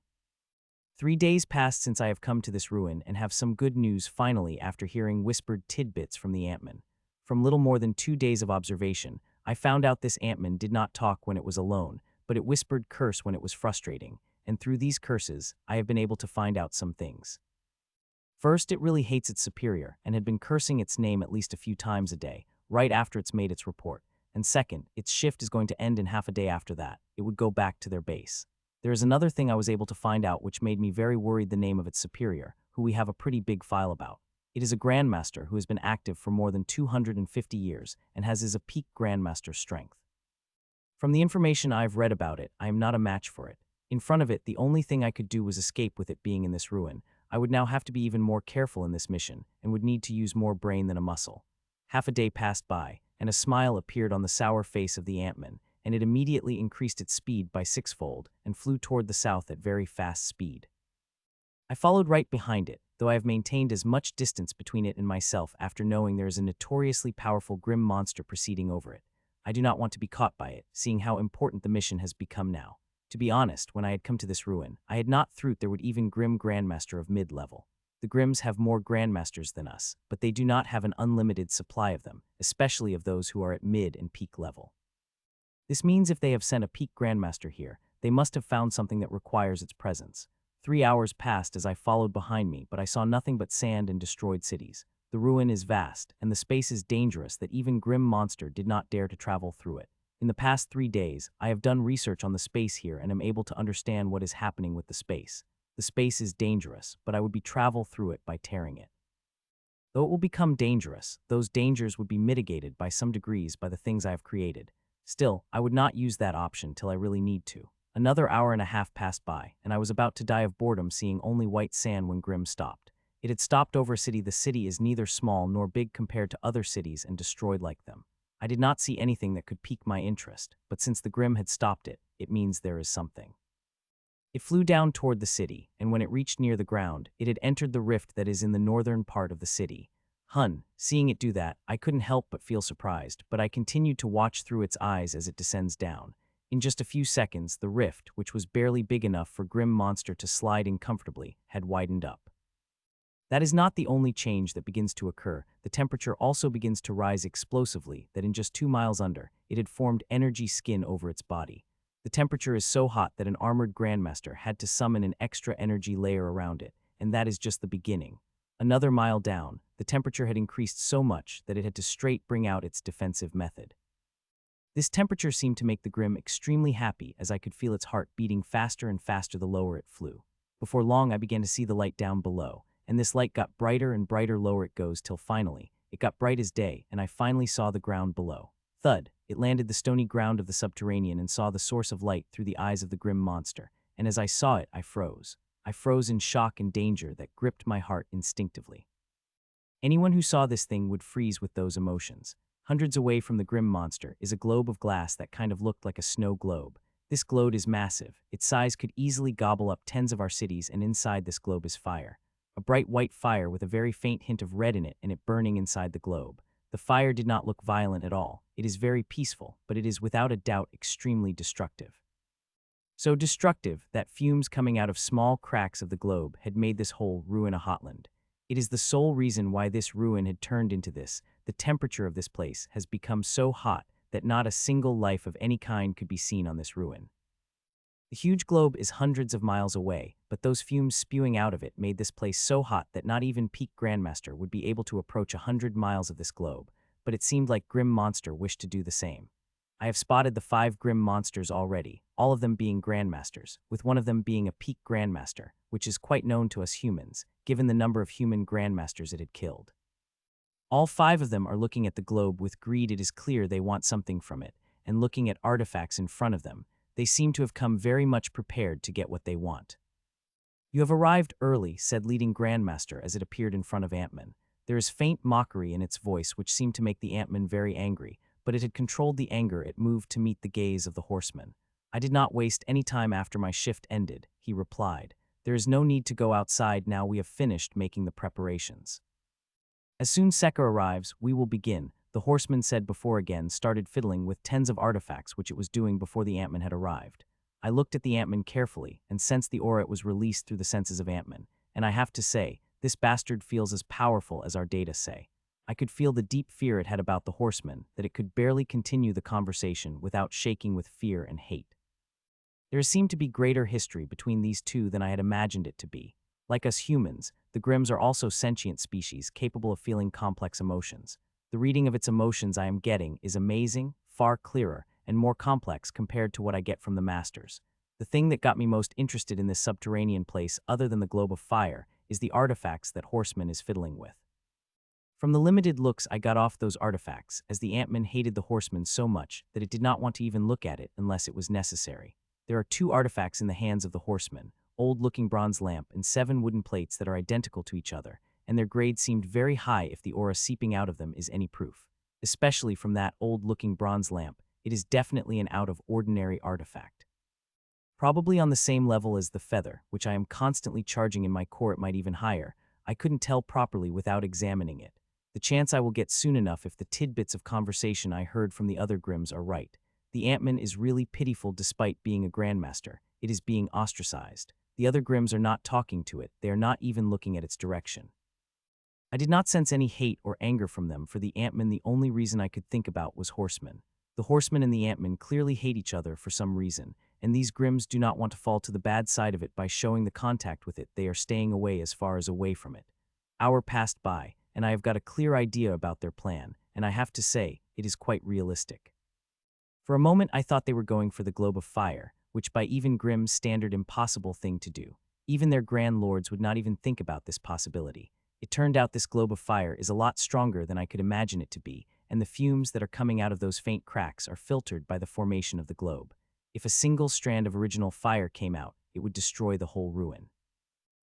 3 days passed since I have come to this ruin and have some good news finally after hearing whispered tidbits from the Ant-Man. From little more than 2 days of observation, I found out this Ant-Man did not talk when it was alone, but it whispered curse when it was frustrating, and through these curses, I have been able to find out some things. First, it really hates its superior and had been cursing its name at least a few times a day, right after it's made its report. And second, its shift is going to end in half a day after that. It would go back to their base. There is another thing I was able to find out which made me very worried: the name of its superior, who we have a pretty big file about. It is a Grandmaster who has been active for more than 250 years and has a peak Grandmaster strength. From the information I've read about it, I am not a match for it. In front of it, the only thing I could do was escape. With it being in this ruin, I would now have to be even more careful in this mission and would need to use more brain than a muscle. Half a day passed by, and a smile appeared on the sour face of the Ant-Man, and it immediately increased its speed by 6-fold and flew toward the south at very fast speed. I followed right behind it, though I have maintained as much distance between it and myself after knowing there is a notoriously powerful Grimm monster proceeding over it. I do not want to be caught by it, seeing how important the mission has become now. To be honest, when I had come to this ruin, I had not thought there would even Grimm Grandmaster of mid-level. The Grimms have more Grandmasters than us, but they do not have an unlimited supply of them, especially of those who are at mid and peak level. This means if they have sent a peak Grandmaster here, they must have found something that requires its presence. 3 hours passed as I followed behind me, but I saw nothing but sand and destroyed cities. The ruin is vast, and the space is dangerous that even Grimm Monster did not dare to travel through it. In the past 3 days, I have done research on the space here and am able to understand what is happening with the space. The space is dangerous, but I would be travel through it by tearing it. Though it will become dangerous, those dangers would be mitigated by some degrees by the things I have created. Still, I would not use that option till I really need to. Another hour and a half passed by, and I was about to die of boredom seeing only white sand when Grimm stopped. It had stopped over a city. The city is neither small nor big compared to other cities and destroyed like them. I did not see anything that could pique my interest, but since the Grimm had stopped it, it means there is something. It flew down toward the city, and when it reached near the ground, it had entered the rift that is in the northern part of the city. Seeing it do that, I couldn't help but feel surprised, but I continued to watch through its eyes as it descends down. In just a few seconds, the rift, which was barely big enough for Grimm Monster to slide in comfortably, had widened up. That is not the only change that begins to occur. The temperature also begins to rise explosively, that in just 2 miles under, it had formed energy skin over its body. The temperature is so hot that an armored grandmaster had to summon an extra energy layer around it, and that is just the beginning. Another mile down, the temperature had increased so much that it had to straight bring out its defensive method. This temperature seemed to make the Grimm extremely happy, as I could feel its heart beating faster and faster the lower it flew. Before long, I began to see the light down below, and this light got brighter and brighter lower it goes till finally, it got bright as day, and I finally saw the ground below. Thud! It landed the stony ground of the subterranean and saw the source of light through the eyes of the Grimm monster, and as I saw it, I froze. I froze in shock and danger that gripped my heart instinctively. Anyone who saw this thing would freeze with those emotions. Hundreds away from the Grimm monster is a globe of glass that kind of looked like a snow globe. This globe is massive. Its size could easily gobble up 10 of our cities, and inside this globe is fire. A bright white fire with a very faint hint of red in it, and it burning inside the globe. The fire did not look violent at all. It is very peaceful, but it is without a doubt extremely destructive. So destructive that fumes coming out of small cracks of the globe had made this whole ruin a hotland. It is the sole reason why this ruin had turned into this. The temperature of this place has become so hot that not a single life of any kind could be seen on this ruin. The huge globe is hundreds of miles away, but those fumes spewing out of it made this place so hot that not even Peak Grandmaster would be able to approach 100 miles of this globe, but it seemed like Grimm Monster wished to do the same. I have spotted the 5 Grimm Monsters already, all of them being Grandmasters, with one of them being a Peak Grandmaster, which is quite known to us humans, given the number of human Grandmasters it had killed. All 5 of them are looking at the globe with greed. It is clear they want something from it, and looking at artifacts in front of them, they seem to have come very much prepared to get what they want. "You have arrived early," said leading Grandmaster as it appeared in front of Ant-Man. There is faint mockery in its voice which seemed to make the Ant-Man very angry, but it had controlled the anger. It moved to meet the gaze of the horseman. "I did not waste any time after my shift ended," he replied. "There is no need to go outside now. We have finished making the preparations. As soon as Sekka arrives, we will begin," the horseman said before again started fiddling with tens of artifacts which it was doing before the Ant-Man had arrived. I looked at the Ant-Man carefully and sensed the aura it was released through the senses of Ant-Man, and I have to say, this bastard feels as powerful as our data say. I could feel the deep fear it had about the horseman, that it could barely continue the conversation without shaking with fear and hate. There seemed to be greater history between these two than I had imagined it to be. Like us humans, the Grimms are also sentient species capable of feeling complex emotions. The reading of its emotions I am getting is amazing, far clearer, and more complex compared to what I get from the Masters. The thing that got me most interested in this subterranean place, other than the globe of fire, is the artifacts that Horseman is fiddling with. From the limited looks I got off those artifacts, as the Ant-Man hated the Horseman so much that it did not want to even look at it unless it was necessary. There are 2 artifacts in the hands of the Horseman, old-looking bronze lamp and 7 wooden plates that are identical to each other, and their grade seemed very high if the aura seeping out of them is any proof. Especially from that old-looking bronze lamp, it is definitely an out-of-ordinary artifact. Probably on the same level as the feather, which I am constantly charging in my core. It might even higher. I couldn't tell properly without examining it. The chance I will get soon enough if the tidbits of conversation I heard from the other Grimms are right. The Ant-Man is really pitiful despite being a Grandmaster. It is being ostracized. The other Grimms are not talking to it. They are not even looking at its direction. I did not sense any hate or anger from them for the Ant-Man. The only reason I could think about was Horseman. The Horseman and the Ant-Man clearly hate each other for some reason, and these Grimms do not want to fall to the bad side of it by showing the contact with it. They are staying away as far as away from it. Hour passed by, and I have got a clear idea about their plan, and I have to say, it is quite realistic. For a moment I thought they were going for the globe of fire, which by even Grimm's standard impossible thing to do. Even their Grand Lords would not even think about this possibility. It turned out this globe of fire is a lot stronger than I could imagine it to be, and the fumes that are coming out of those faint cracks are filtered by the formation of the globe. If a single strand of original fire came out, it would destroy the whole ruin.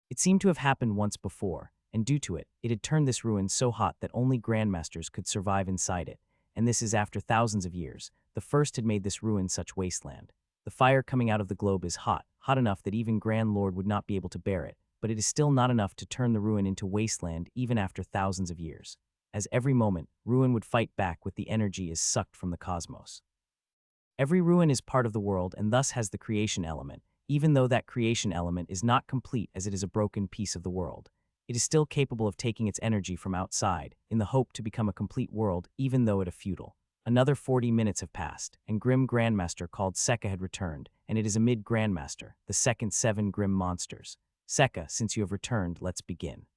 It seemed to have happened once before, and due to it, it had turned this ruin so hot that only grandmasters could survive inside it, and this is after thousands of years. The first had made this ruin such wasteland. The fire coming out of the globe is hot, hot enough that even Grand Lord would not be able to bear it, but it is still not enough to turn the ruin into wasteland even after thousands of years. As every moment, ruin would fight back with the energy is sucked from the cosmos. Every ruin is part of the world and thus has the creation element, even though that creation element is not complete as it is a broken piece of the world. It is still capable of taking its energy from outside, in the hope to become a complete world, even though it a feudal. Another 40 minutes have passed, and Grim Grandmaster called Sekka had returned, and it is a mid-Grandmaster, the second 7 Grim monsters. Sekka, since you have returned, let's begin,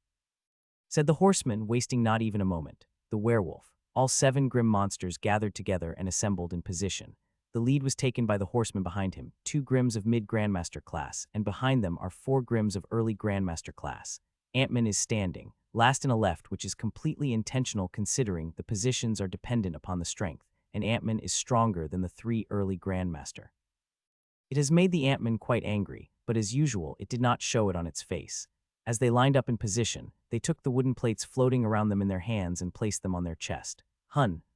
said the horseman, wasting not even a moment. The werewolf. All 7 Grim monsters gathered together and assembled in position. The lead was taken by the horseman behind him, 2 Grims of mid-Grandmaster class, and behind them are 4 Grims of early Grandmaster class. Ant-Man is standing, last in a left, which is completely intentional considering the positions are dependent upon the strength, and Ant-Man is stronger than the 3 early Grandmaster. It has made the Ant-Man quite angry, but as usual, it did not show it on its face. As they lined up in position, they took the wooden plates floating around them in their hands and placed them on their chest.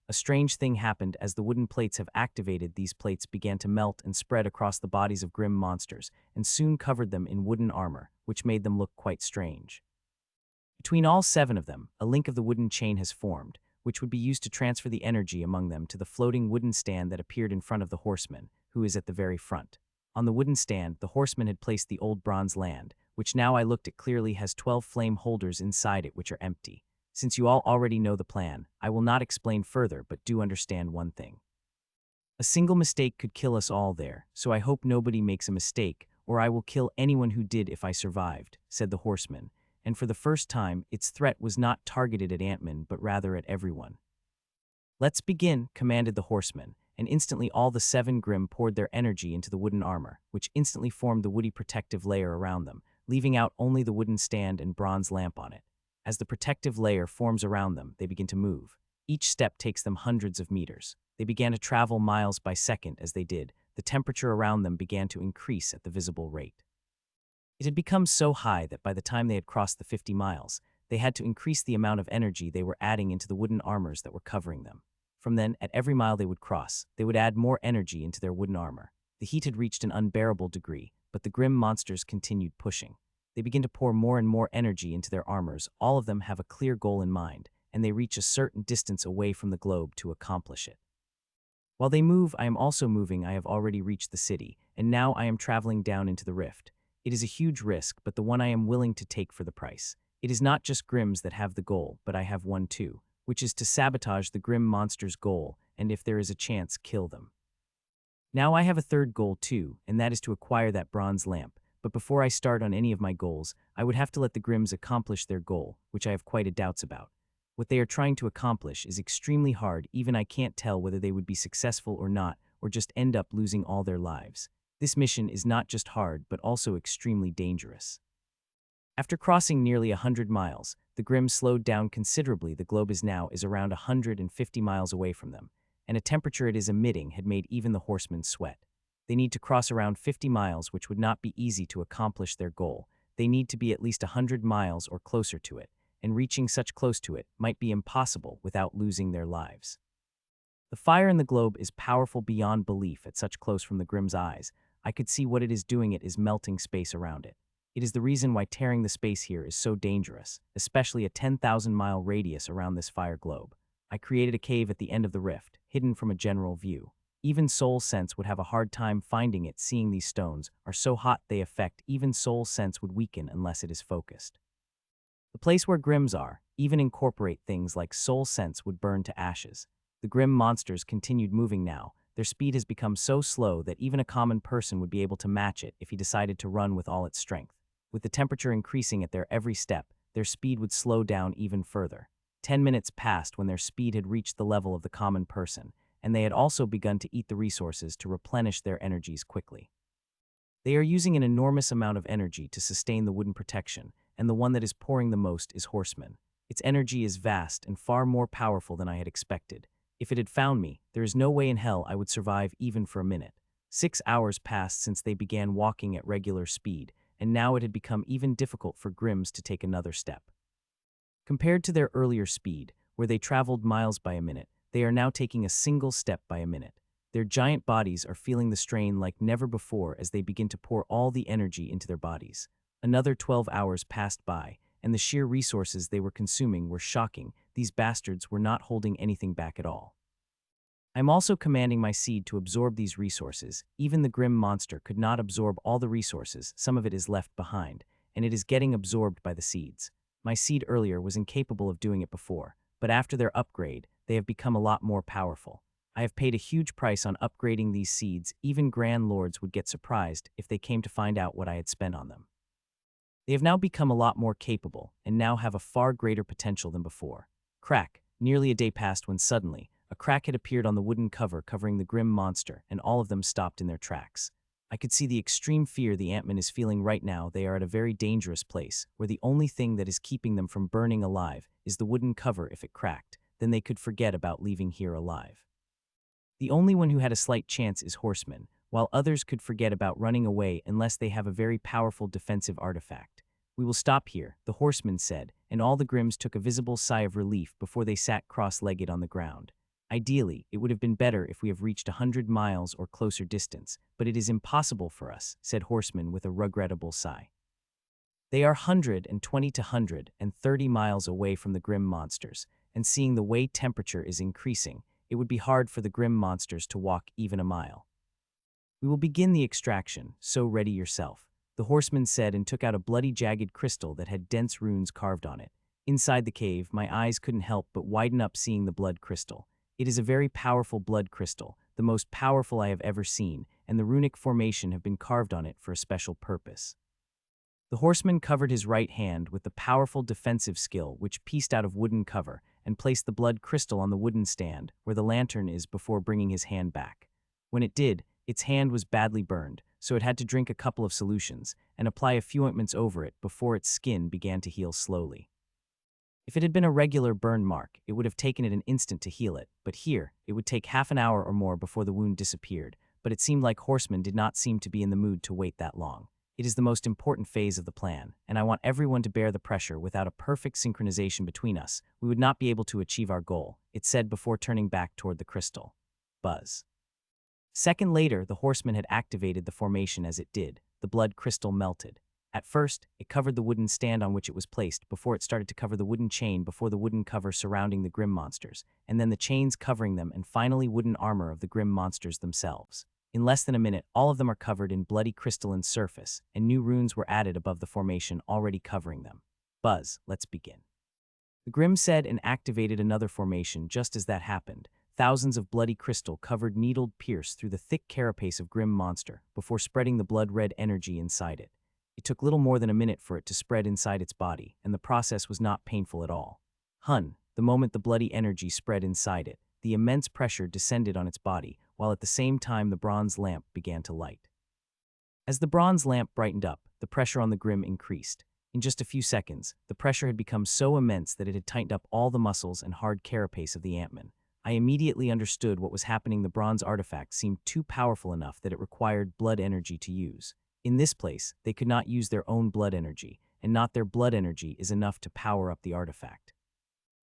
A strange thing happened as the wooden plates have activated. These plates began to melt and spread across the bodies of Grim monsters, and soon covered them in wooden armor, which made them look quite strange. Between all 7 of them, a link of the wooden chain has formed, which would be used to transfer the energy among them to the floating wooden stand that appeared in front of the horseman, who is at the very front. On the wooden stand, the horseman had placed the old bronze land, which now I looked at clearly has 12 flame holders inside it which are empty. Since you all already know the plan, I will not explain further, but do understand one thing. A single mistake could kill us all there, so I hope nobody makes a mistake, or I will kill anyone who did if I survived, said the horseman, and for the first time, its threat was not targeted at Ant-Man but rather at everyone. Let's begin, commanded the horseman, and instantly all the 7 Grim poured their energy into the wooden armor, which instantly formed the woody protective layer around them, leaving out only the wooden stand and bronze lamp on it. As the protective layer forms around them, they begin to move. Each step takes them hundreds of meters. They began to travel miles by second as they did. The temperature around them began to increase at the visible rate. It had become so high that by the time they had crossed the 50 miles, they had to increase the amount of energy they were adding into the wooden armors that were covering them. From then, at every mile they would cross, they would add more energy into their wooden armor. The heat had reached an unbearable degree, but the Grim monsters continued pushing. They begin to pour more and more energy into their armors. All of them have a clear goal in mind, and they reach a certain distance away from the globe to accomplish it. While they move, I am also moving. I have already reached the city, and now I am traveling down into the rift. It is a huge risk, but the one I am willing to take for the price. It is not just Grims that have the goal, but I have one too, which is to sabotage the Grim monster's goal, and if there is a chance, kill them. Now I have a third goal too, and that is to acquire that bronze lamp. But before I start on any of my goals, I would have to let the Grims accomplish their goal, which I have quite a doubts about. What they are trying to accomplish is extremely hard. Even I can't tell whether they would be successful or not, or just end up losing all their lives. This mission is not just hard, but also extremely dangerous. After crossing nearly 100 miles, the Grims slowed down considerably. The globe is around 150 miles away from them, and a temperature it is emitting had made even the horsemen sweat. They need to cross around 50 miles, which would not be easy to accomplish their goal. They need to be at least 100 miles or closer to it, and reaching such close to it might be impossible without losing their lives. The fire in the globe is powerful beyond belief. At such close from the Grimm's eyes, I could see what it is doing. It is melting space around it. It is the reason why tearing the space here is so dangerous, especially a 10,000-mile radius around this fire globe. I created a cave at the end of the rift, hidden from a general view. Even Soul Sense would have a hard time finding it. Seeing these stones are so hot they affect even Soul Sense would weaken unless it is focused. The place where Grims are, even incorporate things like Soul Sense would burn to ashes. The Grim monsters continued moving now. Their speed has become so slow that even a common person would be able to match it if he decided to run with all its strength. With the temperature increasing at their every step, their speed would slow down even further. 10 minutes passed when their speed had reached the level of the common person, and they had also begun to eat the resources to replenish their energies quickly. They are using an enormous amount of energy to sustain the wooden protection, and the one that is pouring the most is Horseman. Its energy is vast and far more powerful than I had expected. If it had found me, there is no way in hell I would survive even for a minute. 6 hours passed since they began walking at regular speed, and now it had become even difficult for Grimms to take another step. Compared to their earlier speed, where they traveled miles by a minute, they are now taking a single step by a minute. Their giant bodies are feeling the strain like never before as they begin to pour all the energy into their bodies. Another 12 hours passed by, and the sheer resources they were consuming were shocking. These bastards were not holding anything back at all. I'm also commanding my seed to absorb these resources. Even the Grimm monster could not absorb all the resources, some of it is left behind, and it is getting absorbed by the seeds. My seed earlier was incapable of doing it before, but after their upgrade, they have become a lot more powerful. I have paid a huge price on upgrading these seeds. Even Grand Lords would get surprised if they came to find out what I had spent on them. They have now become a lot more capable, and now have a far greater potential than before. Crack. Nearly a day passed when suddenly, a crack had appeared on the wooden cover covering the Grimm monster, and all of them stopped in their tracks. I could see the extreme fear the Ant-Man is feeling right now. They are at a very dangerous place, where the only thing that is keeping them from burning alive is the wooden cover. If it cracked, then they could forget about leaving here alive. The only one who had a slight chance is Horseman, while others could forget about running away unless they have a very powerful defensive artifact. We will stop here, the Horseman said, and all the Grimms took a visible sigh of relief before they sat cross-legged on the ground. Ideally, it would have been better if we have reached 100 miles or closer distance, but it is impossible for us, said Horseman with a regrettable sigh. They are 120 to 130 miles away from the Grimm monsters, and seeing the way temperature is increasing, it would be hard for the Grimm monsters to walk even a mile. We will begin the extraction, so ready yourself, the Horseman said, and took out a bloody jagged crystal that had dense runes carved on it. Inside the cave, my eyes couldn't help but widen up seeing the blood crystal. It is a very powerful blood crystal, the most powerful I have ever seen, and the runic formation have been carved on it for a special purpose. The Horseman covered his right hand with the powerful defensive skill which pieced out of wooden cover and placed the blood crystal on the wooden stand where the lantern is before bringing his hand back. When it did, its hand was badly burned, so it had to drink a couple of solutions and apply a few ointments over it before its skin began to heal slowly. If it had been a regular burn mark, it would have taken it an instant to heal it, but here, it would take half an hour or more before the wound disappeared, but it seemed like Horseman did not seem to be in the mood to wait that long. It is the most important phase of the plan, and I want everyone to bear the pressure. Without a perfect synchronization between us, we would not be able to achieve our goal, it said before turning back toward the crystal. Buzz. Second later, the Horseman had activated the formation. As it did, the blood crystal melted. At first, it covered the wooden stand on which it was placed before it started to cover the wooden chain before the wooden cover surrounding the Grimm monsters, and then the chains covering them, and finally wooden armor of the Grimm monsters themselves. In less than a minute, all of them are covered in bloody crystalline surface, and new runes were added above the formation already covering them. Buzz, let's begin. The Grimm said, and activated another formation. Just as that happened, thousands of bloody crystal covered needled pierce through the thick carapace of Grimm monster before spreading the blood-red energy inside it. It took little more than a minute for it to spread inside its body, and the process was not painful at all. The moment the bloody energy spread inside it, the immense pressure descended on its body, while at the same time the bronze lamp began to light. As the bronze lamp brightened up, the pressure on the Grimm increased. In just a few seconds, the pressure had become so immense that it had tightened up all the muscles and hard carapace of the Ant-Man. I immediately understood what was happening. The bronze artifact seemed too powerful enough that it required blood energy to use. In this place, they could not use their own blood energy, and not their blood energy is enough to power up the artifact.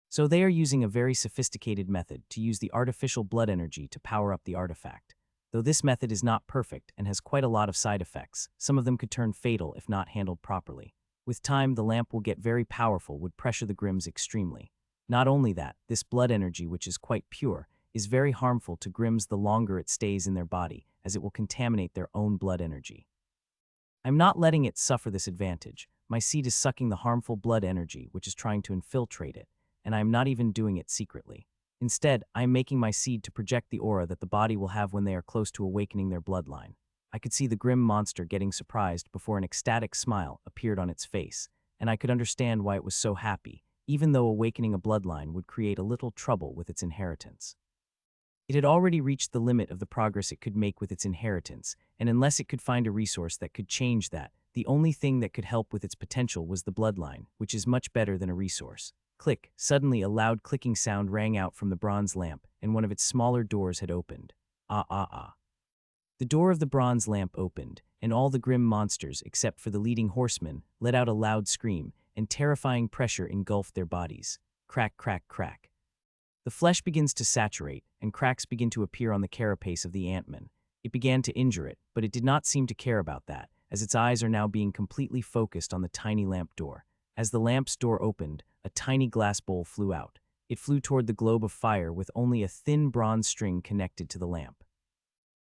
So they are using a very sophisticated method to use the artificial blood energy to power up the artifact. Though this method is not perfect and has quite a lot of side effects, some of them could turn fatal if not handled properly. With time, the lamp will get very powerful, would pressure the Grimms extremely. Not only that, this blood energy, which is quite pure, is very harmful to Grimms the longer it stays in their body, as it will contaminate their own blood energy. I'm not letting it suffer this advantage. My seed is sucking the harmful blood energy, which is trying to infiltrate it, and I am not even doing it secretly. Instead, I am making my seed to project the aura that the body will have when they are close to awakening their bloodline. I could see the Grimm monster getting surprised before an ecstatic smile appeared on its face, and I could understand why it was so happy, even though awakening a bloodline would create a little trouble with its inheritance. It had already reached the limit of the progress it could make with its inheritance, and unless it could find a resource that could change that, The only thing that could help with its potential was the bloodline, which is much better than a resource. Click. Suddenly a loud clicking sound rang out from the bronze lamp, and one of its smaller doors had opened. Ah ah ah. The door of the bronze lamp opened, and all the grim monsters, except for the leading horseman, let out a loud scream, and terrifying pressure engulfed their bodies. Crack, crack, crack. The flesh begins to saturate, and cracks begin to appear on the carapace of the antman. It began to injure it, but it did not seem to care about that, as its eyes are now being completely focused on the tiny lamp door. As the lamp's door opened, a tiny glass bowl flew out. It flew toward the globe of fire with only a thin bronze string connected to the lamp.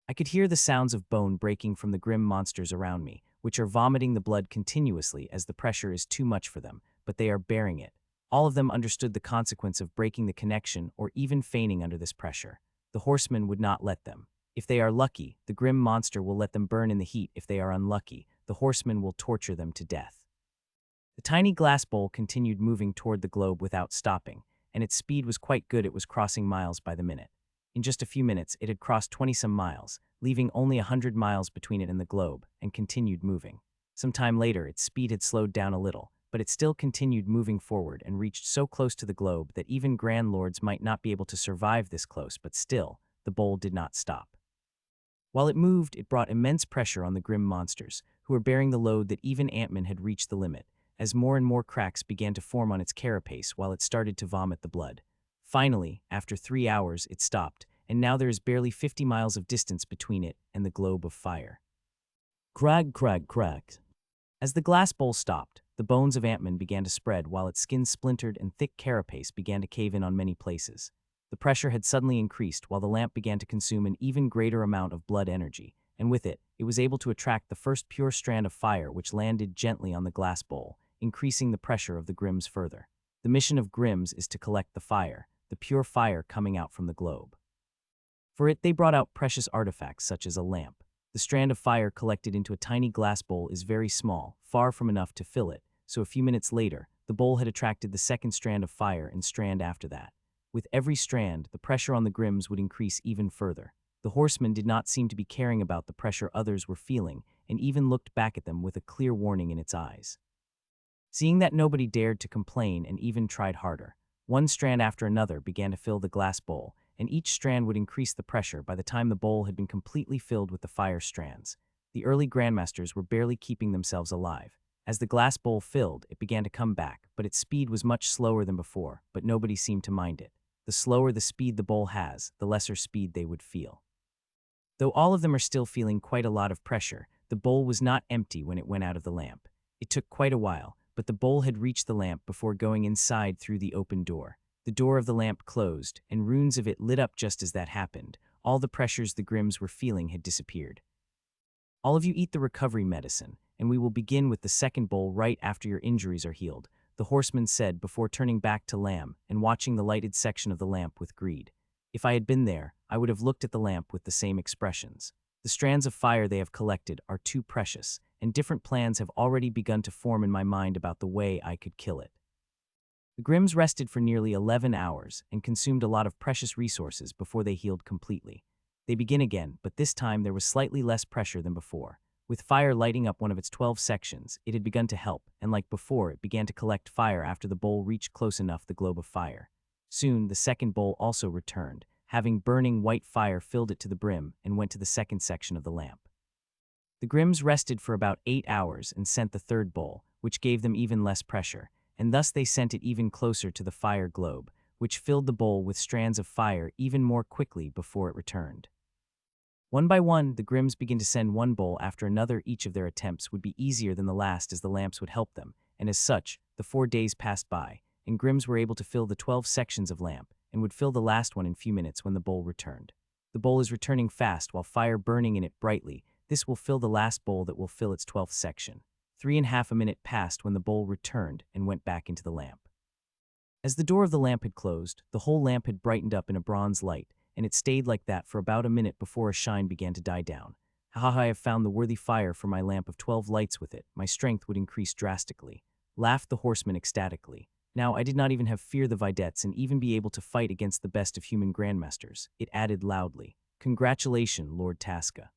I could hear the sounds of bone breaking from the grim monsters around me, which are vomiting the blood continuously as the pressure is too much for them, but they are bearing it. All of them understood the consequence of breaking the connection or even feigning under this pressure. The horsemen would not let them. If they are lucky, the grim monster will let them burn in the heat. If they are unlucky, the horsemen will torture them to death. The tiny glass bowl continued moving toward the globe without stopping, and its speed was quite good. It was crossing miles by the minute. In just a few minutes, it had crossed 20-some miles, leaving only 100 miles between it and the globe, and continued moving. Some time later, its speed had slowed down a little, but it still continued moving forward and reached so close to the globe that even Grand Lords might not be able to survive this close, but still, the bowl did not stop. While it moved, it brought immense pressure on the grim monsters, who were bearing the load that even Ant-Man had reached the limit, as more and more cracks began to form on its carapace while it started to vomit the blood. Finally, after 3 hours, it stopped, and now there is barely 50 miles of distance between it and the globe of fire. Crag, crag, crack. As the glass bowl stopped, the bones of Ant-Man began to spread while its skin splintered and thick carapace began to cave in on many places. The pressure had suddenly increased while the lamp began to consume an even greater amount of blood energy, and with it, it was able to attract the first pure strand of fire which landed gently on the glass bowl, increasing the pressure of the Grims further. The mission of Grims is to collect the fire, the pure fire coming out from the globe. For it, they brought out precious artifacts such as a lamp. The strand of fire collected into a tiny glass bowl is very small, far from enough to fill it, so a few minutes later, the bowl had attracted the second strand of fire and strand after that. With every strand, the pressure on the Grims would increase even further. The horsemen did not seem to be caring about the pressure others were feeling, and even looked back at them with a clear warning in its eyes. Seeing that nobody dared to complain and even tried harder, one strand after another began to fill the glass bowl, and each strand would increase the pressure by the time the bowl had been completely filled with the fire strands. The early grandmasters were barely keeping themselves alive. As the glass bowl filled, it began to come back, but its speed was much slower than before, but nobody seemed to mind it. The slower the speed the bowl has, the lesser speed they would feel. Though all of them are still feeling quite a lot of pressure, the bowl was not empty when it went out of the lamp. It took quite a while, but the bowl had reached the lamp before going inside through the open door. The door of the lamp closed, and runes of it lit up just as that happened. All the pressures the Grims were feeling had disappeared. All of you eat the recovery medicine, and we will begin with the second bowl right after your injuries are healed, the horseman said before turning back to Lamb and watching the lighted section of the lamp with greed. If I had been there, I would have looked at the lamp with the same expressions. The strands of fire they have collected are too precious, and different plans have already begun to form in my mind about the way I could kill it. The Grims rested for nearly 11 hours and consumed a lot of precious resources before they healed completely. They begin again, but this time there was slightly less pressure than before. With fire lighting up one of its 12 sections, it had begun to help, and like before, it began to collect fire after the bowl reached close enough the globe of fire. Soon, the second bowl also returned, having burning white fire filled it to the brim and went to the second section of the lamp. The Grims rested for about 8 hours and sent the third bowl, which gave them even less pressure, and thus they sent it even closer to the fire globe, which filled the bowl with strands of fire even more quickly before it returned. One by one, the Grims began to send one bowl after another. Each of their attempts would be easier than the last as the lamps would help them, and as such, the 4 days passed by, and Grims were able to fill the 12 sections of lamp, and would fill the last one in few minutes when the bowl returned. The bowl is returning fast while fire burning in it brightly. This will fill the last bowl that will fill its 12th section. 3.5 minutes passed when the bowl returned and went back into the lamp. As the door of the lamp had closed, the whole lamp had brightened up in a bronze light, and it stayed like that for about a minute before a shine began to die down. I have found the worthy fire for my lamp of 12 lights. With it, my strength would increase drastically, laughed the horseman ecstatically. Now I did not even have fear the Vedettes and even be able to fight against the best of human grandmasters, it added loudly. Congratulations, Lord Tasca.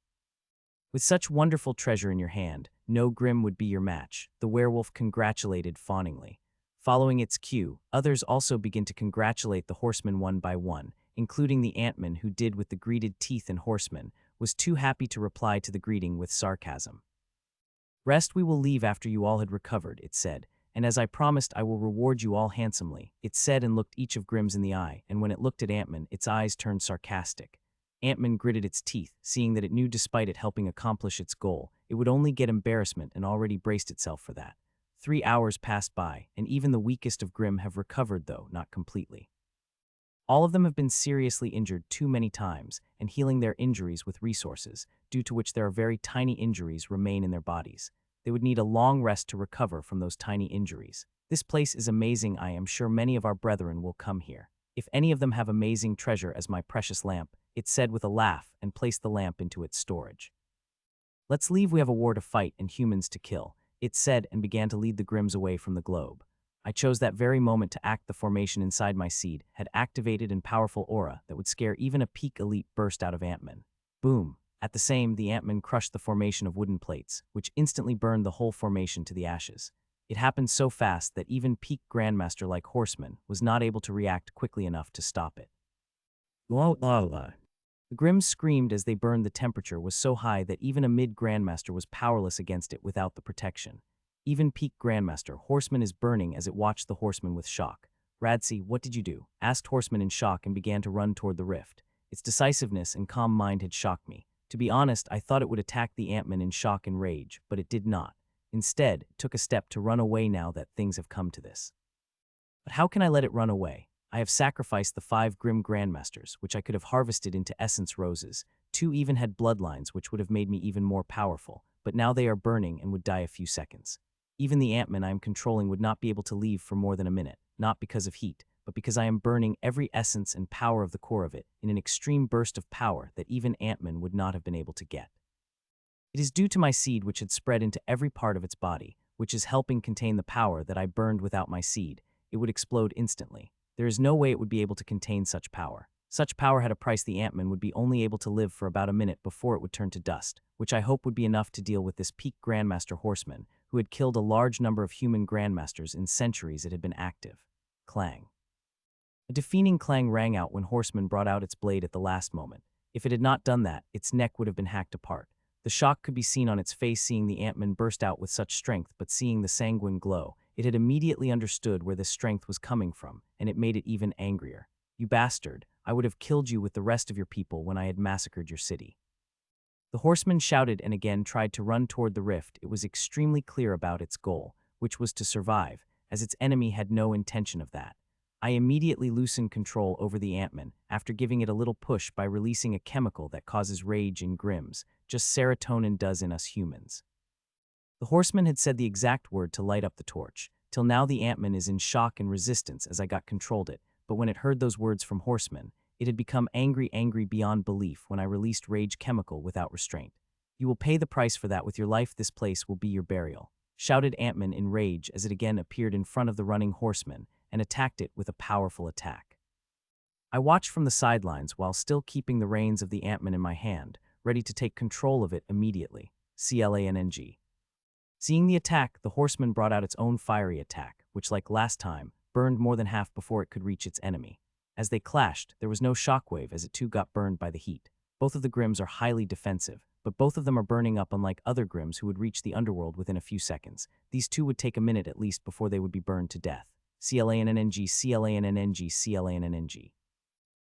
With such wonderful treasure in your hand, no Grim would be your match, the werewolf congratulated fawningly. Following its cue, others also begin to congratulate the horseman one by one, including the Ant-Man who did with the greeted teeth and horseman, was too happy to reply to the greeting with sarcasm. Rest we will leave after you all had recovered, it said, and as I promised I will reward you all handsomely, it said and looked each of Grimm's in the eye, and when it looked at Ant-Man, its eyes turned sarcastic. Ant-Man gritted its teeth, seeing that it knew despite it helping accomplish its goal, it would only get embarrassment and already braced itself for that. 3 hours passed by, and even the weakest of Grimm have recovered though, not completely. All of them have been seriously injured too many times, and healing their injuries with resources, due to which there are very tiny injuries remain in their bodies. They would need a long rest to recover from those tiny injuries. This place is amazing. I am sure many of our brethren will come here. If any of them have amazing treasure as my precious lamp, it said with a laugh and placed the lamp into its storage. Let's leave, we have a war to fight and humans to kill, it said and began to lead the Grimms away from the globe. I chose that very moment to act. The formation inside my seed had activated and powerful aura that would scare even a peak elite burst out of Ant-Man. Boom. At the same, the Ant-Man crushed the formation of wooden plates, which instantly burned the whole formation to the ashes. It happened so fast that even peak Grandmaster like Horseman was not able to react quickly enough to stop it. The Grimms screamed as they burned. The temperature was so high that even a mid-Grandmaster was powerless against it without the protection. Even peak Grandmaster, Horseman is burning as it watched the Horseman with shock. Radsi, what did you do? Asked Horseman in shock and began to run toward the rift. Its decisiveness and calm mind had shocked me. To be honest, I thought it would attack the Ant-Man in shock and rage, but it did not. Instead, it took a step to run away now that things have come to this. But how can I let it run away? I have sacrificed the 5 Grimm Grandmasters, which I could have harvested into essence roses. 2 even had bloodlines which would have made me even more powerful, but now they are burning and would die a few seconds. Even the Ant-Man I am controlling would not be able to leave for more than a minute, not because of heat, but because I am burning every essence and power of the core of it in an extreme burst of power that even Ant-Man would not have been able to get. It is due to my seed which had spread into every part of its body, which is helping contain the power that I burned. Without my seed, it would explode instantly. There is no way it would be able to contain such power. Such power had a price. The Ant-Man would be only able to live for about a minute before it would turn to dust, which I hope would be enough to deal with this peak Grandmaster Horseman, who had killed a large number of human Grandmasters in centuries it had been active. Clang. A defeating clang rang out when Horseman brought out its blade at the last moment. If it had not done that, its neck would have been hacked apart. The shock could be seen on its face seeing the Ant-Man burst out with such strength, but seeing the sanguine glow, it had immediately understood where this strength was coming from, and it made it even angrier. You bastard, I would have killed you with the rest of your people when I had massacred your city. The Horseman shouted and again tried to run toward the rift. It was extremely clear about its goal, which was to survive, as its enemy had no intention of that. I immediately loosened control over the Ant-Man after giving it a little push by releasing a chemical that causes rage in Grimms, just serotonin does in us humans. The Horseman had said the exact word to light up the torch. Till now the Ant-Man is in shock and resistance as I got controlled it, but when it heard those words from Horseman, it had become angry beyond belief when I released rage chemical without restraint. You will pay the price for that with your life. This place will be your burial, shouted Ant-Man in rage as it again appeared in front of the running Horseman and attacked it with a powerful attack. I watched from the sidelines while still keeping the reins of the Ant-Man in my hand, ready to take control of it immediately. Clang. Seeing the attack, the Horseman brought out its own fiery attack, which, like last time, burned more than half before it could reach its enemy. As they clashed, there was no shockwave as it too got burned by the heat. Both of the Grimms are highly defensive, but both of them are burning up unlike other Grimms who would reach the underworld within a few seconds. These two would take a minute at least before they would be burned to death. Clang.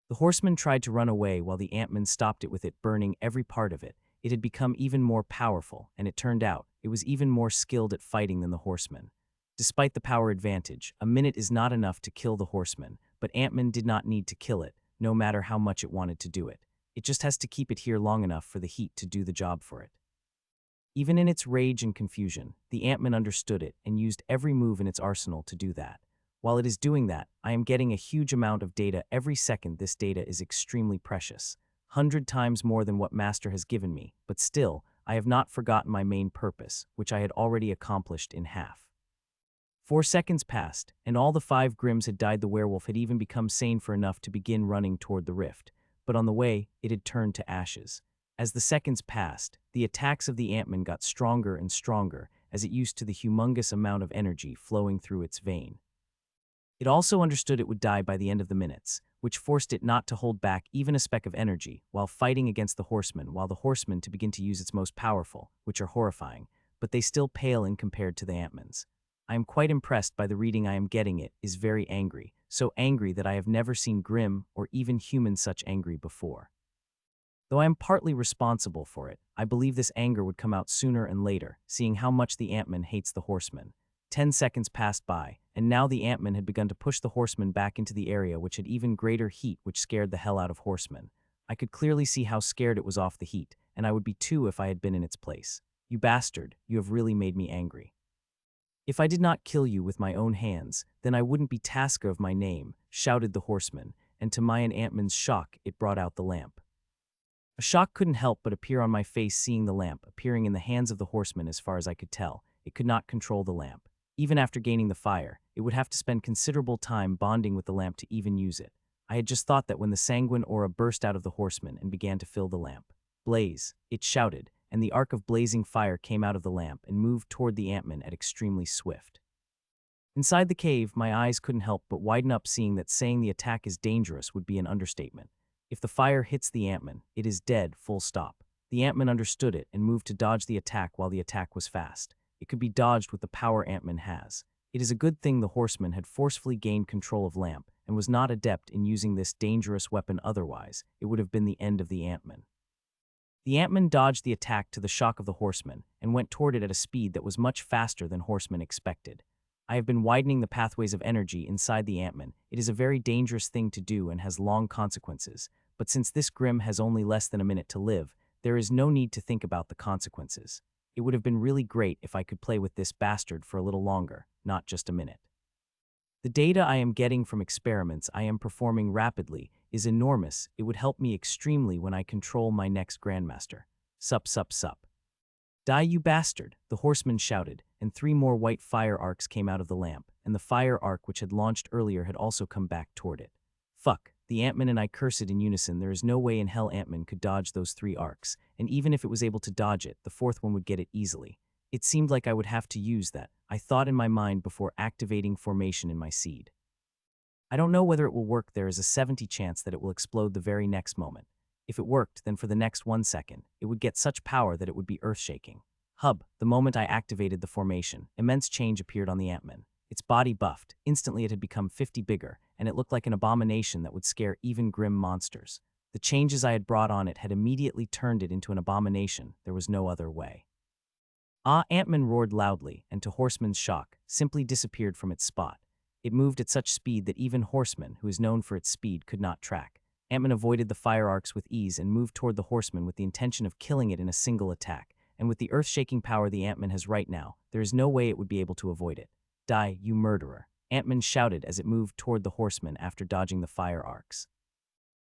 The Horseman tried to run away while the Ant-Man stopped it with it burning every part of it. It had become even more powerful, and it turned out it was even more skilled at fighting than the Horseman. Despite the power advantage, a minute is not enough to kill the Horseman, but Ant-Man did not need to kill it, no matter how much it wanted to do it. It just has to keep it here long enough for the heat to do the job for it. Even in its rage and confusion, the Ant-Man understood it and used every move in its arsenal to do that. While it is doing that, I am getting a huge amount of data every second. This data is extremely precious, 100 times more than what Master has given me, but still, I have not forgotten my main purpose, which I had already accomplished in half. 4 seconds passed, and all the 5 Grimms had died. The werewolf had even become sane for enough to begin running toward the rift, but on the way, it had turned to ashes. As the seconds passed, the attacks of the Ant-Man got stronger and stronger as it used to the humongous amount of energy flowing through its vein. It also understood it would die by the end of the minutes, which forced it not to hold back even a speck of energy while fighting against the horsemen to begin to use its most powerful, which are horrifying, but they still pale in compared to the Ant-Mans. I am quite impressed by the reading I am getting. It is very angry, so angry that I have never seen Grimm or even humans such angry before. Though I am partly responsible for it, I believe this anger would come out sooner and later, seeing how much the Ant-Man hates the horsemen. 10 seconds passed by, and now the Ant-Man had begun to push the horsemen back into the area which had even greater heat which scared the hell out of horsemen. I could clearly see how scared it was off the heat, and I would be too if I had been in its place. You bastard, you have really made me angry. If I did not kill you with my own hands, then I wouldn't be Tasker of my name, shouted the horseman, and to my and Ant-Man's shock, it brought out the lamp. A shock couldn't help but appear on my face seeing the lamp appearing in the hands of the horseman. As far as I could tell, it could not control the lamp. Even after gaining the fire, it would have to spend considerable time bonding with the lamp to even use it. I had just thought that when the sanguine aura burst out of the horseman and began to fill the lamp. Blaze, it shouted, and the arc of blazing fire came out of the lamp and moved toward the Ant-Man at extremely swift. Inside the cave, my eyes couldn't help but widen up, seeing that saying the attack is dangerous would be an understatement. If the fire hits the Ant-Man, it is dead, full stop. The Ant-Man understood it and moved to dodge the attack while the attack was fast. It could be dodged with the power Ant-Man has. It is a good thing the horseman had forcefully gained control of Lamp and was not adept in using this dangerous weapon, otherwise it would have been the end of the Ant-Man. The Ant-Man dodged the attack to the shock of the horseman and went toward it at a speed that was much faster than horsemen expected. I have been widening the pathways of energy inside the Ant-Man. It is a very dangerous thing to do and has long consequences, but since this Grimm has only less than a minute to live, there is no need to think about the consequences. It would have been really great if I could play with this bastard for a little longer, not just a minute. The data I am getting from experiments I am performing rapidly is enormous. It would help me extremely when I control my next Grandmaster. Sup, sup, sup. Die, you bastard, the horseman shouted, and 3 more white fire arcs came out of the lamp, and the fire arc which had launched earlier had also come back toward it. Fuck, the Ant-Man and I cursed in unison. There is no way in hell Ant-Man could dodge those 3 arcs, and even if it was able to dodge it, the 4th one would get it easily. It seemed like I would have to use that, I thought in my mind before activating formation in my seed. I don't know whether it will work. There is a 70% chance that it will explode the very next moment. If it worked, then for the next 1 second, it would get such power that it would be earth-shaking. The moment I activated the formation, immense change appeared on the Ant-Man. Its body buffed. Instantly it had become 50 bigger, and it looked like an abomination that would scare even grim monsters. The changes I had brought on it had immediately turned it into an abomination. There was no other way. Ant-Man roared loudly, and to Horseman's shock, simply disappeared from its spot. It moved at such speed that even Horseman, who is known for its speed, could not track. Ant-Man avoided the fire arcs with ease and moved toward the Horseman with the intention of killing it in a single attack, and with the earth-shaking power the Ant-Man has right now, there is no way it would be able to avoid it. Die, you murderer, Ant-Man shouted as it moved toward the Horseman after dodging the fire arcs.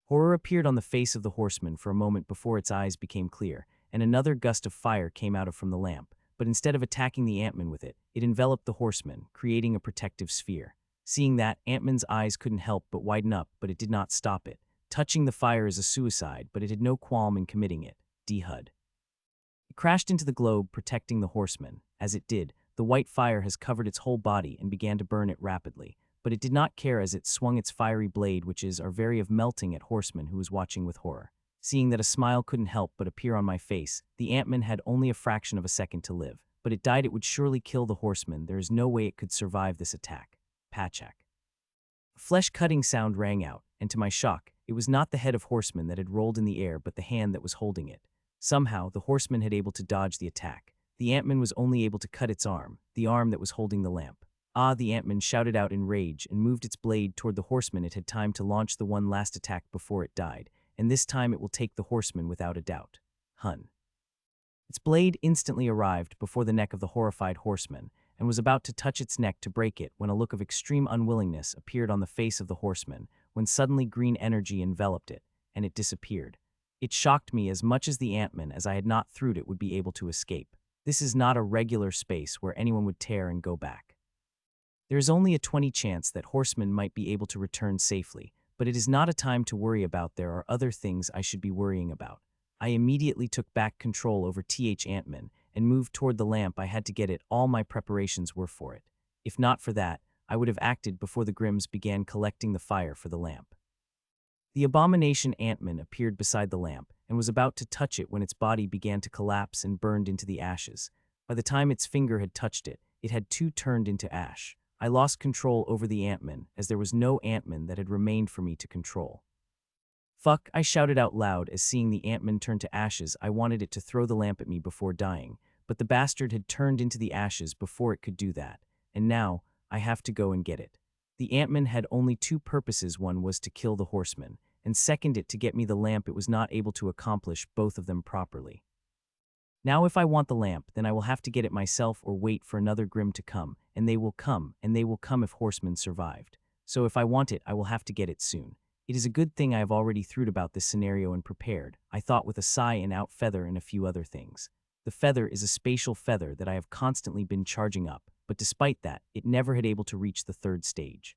Horror appeared on the face of the Horseman for a moment before its eyes became clear, and another gust of fire came out from the lamp, but instead of attacking the Ant-Man with it, it enveloped the Horseman, creating a protective sphere. Seeing that, Ant-Man's eyes couldn't help but widen up, but it did not stop it. Touching the fire is a suicide, but it had no qualm in committing it. D-HUD. It crashed into the globe, protecting the Horseman. As it did, the white fire has covered its whole body and began to burn it rapidly, but it did not care as it swung its fiery blade, which is very of melting at Horseman, who was watching with horror. Seeing that a smile couldn't help but appear on my face, the Ant-Man had only a fraction of a second to live, but it died. It would surely kill the Horseman. There is no way it could survive this attack. Pachak. A flesh-cutting sound rang out, and to my shock, it was not the head of Horseman that had rolled in the air but the hand that was holding it. Somehow, the Horseman had able to dodge the attack. The Ant-Man was only able to cut its arm, the arm that was holding the lamp. The Ant-Man shouted out in rage and moved its blade toward the Horseman. It had time to launch the one last attack before it died, and this time it will take the Horseman without a doubt. Hun. Its blade instantly arrived before the neck of the horrified Horseman, and was about to touch its neck to break it when a look of extreme unwillingness appeared on the face of the Horseman, when suddenly green energy enveloped it, and it disappeared. It shocked me as much as the Ant-Man, as I had not thought it would be able to escape. This is not a regular space where anyone would tear and go back. There is only a 20% chance that Horseman might be able to return safely, but it is not a time to worry about. There are other things I should be worrying about. I immediately took back control over Antman and moved toward the lamp. I had to get it. All my preparations were for it. If not for that, I would have acted before the Grims began collecting the fire for the lamp. The abomination Antman appeared beside the lamp and was about to touch it when its body began to collapse and burned into the ashes. By the time its finger had touched it, it had too turned into ash. I lost control over the Antman, as there was no Antman that had remained for me to control. Fuck, I shouted out loud as seeing the Antman turn to ashes. I wanted it to throw the lamp at me before dying, but the bastard had turned into the ashes before it could do that, and now I have to go and get it. The Antman had only two purposes. One was to kill the horseman, and second it to get me the lamp. It was not able to accomplish both of them properly. Now if I want the lamp, then I will have to get it myself or wait for another Grim to come, and they will come if horsemen survived. So if I want it, I will have to get it soon. It is a good thing I have already thought about this scenario and prepared, I thought with a sigh, and out feather and a few other things. The feather is a spatial feather that I have constantly been charging up, but despite that, it never had able to reach the third stage.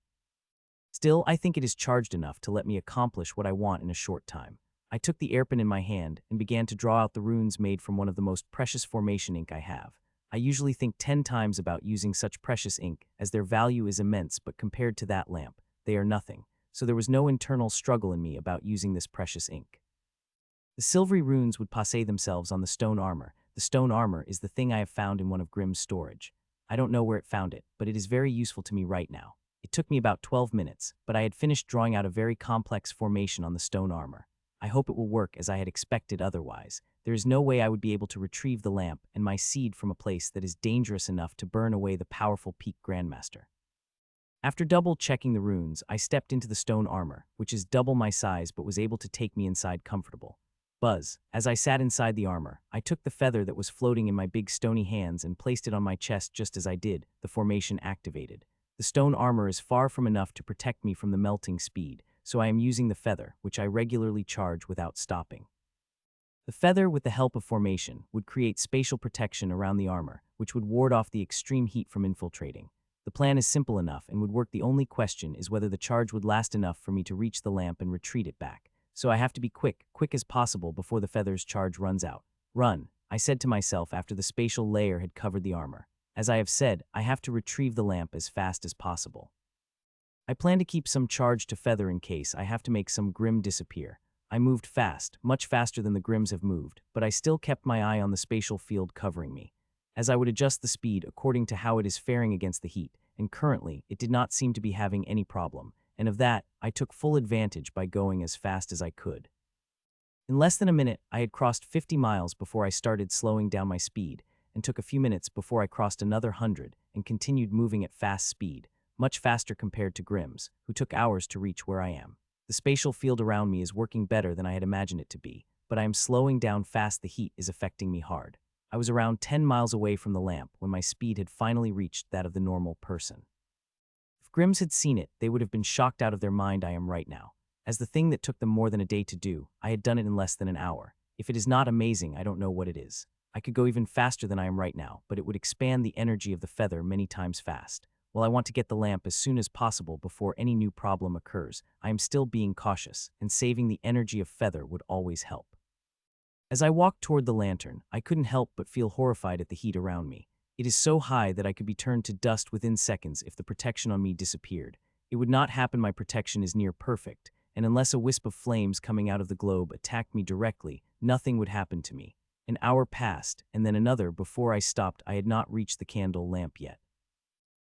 Still, I think it is charged enough to let me accomplish what I want in a short time. I took the airpin in my hand and began to draw out the runes made from one of the most precious formation ink I have. I usually think 10 times about using such precious ink, as their value is immense, but compared to that lamp, they are nothing, so there was no internal struggle in me about using this precious ink. The silvery runes would passe themselves on the stone armor. The stone armor is the thing I have found in one of Grimm's storage. I don't know where it found it, but it is very useful to me right now. It took me about 12 minutes, but I had finished drawing out a very complex formation on the stone armor. I hope it will work as I had expected, otherwise there is no way I would be able to retrieve the lamp and my seed from a place that is dangerous enough to burn away the powerful Peak Grandmaster. After double-checking the runes, I stepped into the stone armor, which is double my size but was able to take me inside comfortable. Buzz. As I sat inside the armor, I took the feather that was floating in my big stony hands and placed it on my chest. Just as I did, the formation activated. The stone armor is far from enough to protect me from the melting speed, so I am using the feather, which I regularly charge without stopping. The feather, with the help of formation, would create spatial protection around the armor, which would ward off the extreme heat from infiltrating. The plan is simple enough and would work. The only question is whether the charge would last enough for me to reach the lamp and retreat it back. So I have to be quick as possible before the feather's charge runs out. Run, I said to myself after the spatial layer had covered the armor. As I have said, I have to retrieve the lamp as fast as possible. I plan to keep some charge to feather in case I have to make some Grim disappear. I moved fast, much faster than the Grims have moved, but I still kept my eye on the spatial field covering me, as I would adjust the speed according to how it is faring against the heat, and currently it did not seem to be having any problem, and of that I took full advantage by going as fast as I could. In less than a minute, I had crossed 50 miles before I started slowing down my speed, and took a few minutes before I crossed another 100 and continued moving at fast speed, much faster compared to Grims, who took hours to reach where I am. The spatial field around me is working better than I had imagined it to be, but I am slowing down fast. The heat is affecting me hard. I was around 10 miles away from the lamp when my speed had finally reached that of the normal person. If Grims had seen it, they would have been shocked out of their mind. I am right now. As the thing that took them more than a day to do, I had done it in less than an hour. If it is not amazing, I don't know what it is. I could go even faster than I am right now, but it would expand the energy of the feather many times fast. While I want to get the lamp as soon as possible before any new problem occurs, I am still being cautious, and saving the energy of feather would always help. As I walked toward the lantern, I couldn't help but feel horrified at the heat around me. It is so high that I could be turned to dust within seconds if the protection on me disappeared. It would not happen. My protection is near perfect, and unless a wisp of flames coming out of the globe attacked me directly, nothing would happen to me. An hour passed, and then another before I stopped. I had not reached the candle lamp yet.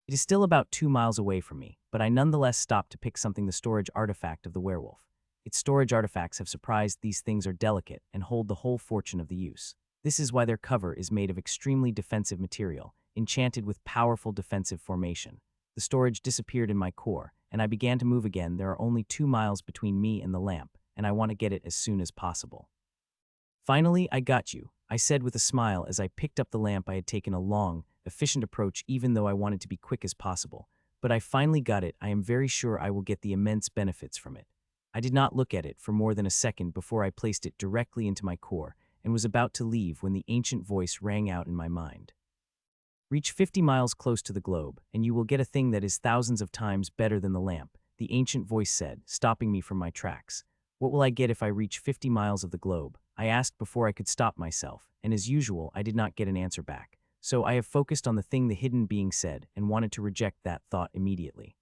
It is still about 2 miles away from me, but I nonetheless stopped to pick something. The storage artifact of the werewolf. Its storage artifacts have surprised. These things are delicate and hold the whole fortune of the use. This is why their cover is made of extremely defensive material, enchanted with powerful defensive formation. The storage disappeared in my core, and I began to move again. There are only 2 miles between me and the lamp, and I want to get it as soon as possible. Finally, I got you, I said with a smile as I picked up the lamp. I had taken a long, efficient approach even though I wanted to be quick as possible. But I finally got it. I am very sure I will get the immense benefits from it. I did not look at it for more than a second before I placed it directly into my core and was about to leave when the ancient voice rang out in my mind. Reach 50 miles close to the globe, and you will get a thing that is thousands of times better than the lamp, the ancient voice said, stopping me from my tracks. What will I get if I reach 50 miles of the globe? I asked before I could stop myself, and as usual, I did not get an answer back. So I have focused on the thing the hidden being said and wanted to reject that thought immediately.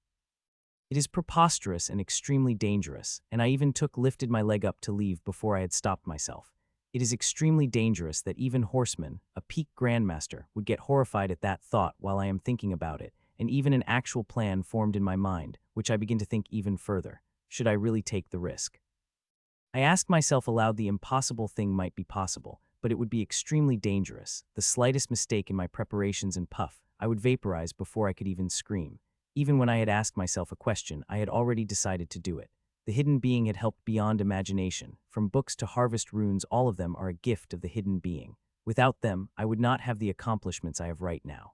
It is preposterous and extremely dangerous, and I even lifted my leg up to leave before I had stopped myself. It is extremely dangerous that even Horseman, a peak grandmaster, would get horrified at that thought while I am thinking about it, and even an actual plan formed in my mind, which I begin to think even further. Should I really take the risk? I ask myself aloud the impossible thing might be possible, but it would be extremely dangerous. The slightest mistake in my preparations and puff, I would vaporize before I could even scream. Even when I had asked myself a question, I had already decided to do it. The hidden being had helped beyond imagination. From books to harvest runes, all of them are a gift of the hidden being. Without them, I would not have the accomplishments I have right now.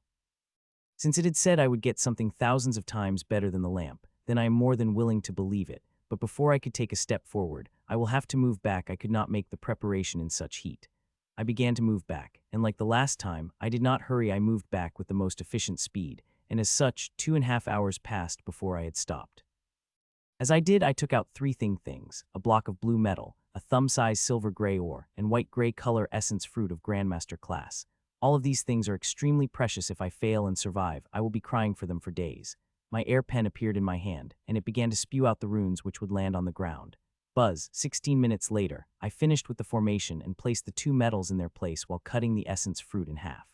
Since it had said I would get something thousands of times better than the lamp, then I am more than willing to believe it. But before I could take a step forward, I will have to move back. I could not make the preparation in such heat. I began to move back, and like the last time, I did not hurry. I moved back with the most efficient speed, and as such, 2.5 hours passed before I had stopped. As I did, I took out three things: a block of blue metal, a thumb-sized silver-gray ore, and white-gray color essence fruit of Grandmaster class. All of these things are extremely precious. If I fail and survive, I will be crying for them for days. My air pen appeared in my hand, and it began to spew out the runes which would land on the ground. Buzz. 16 minutes later, I finished with the formation and placed the two metals in their place while cutting the essence fruit in half.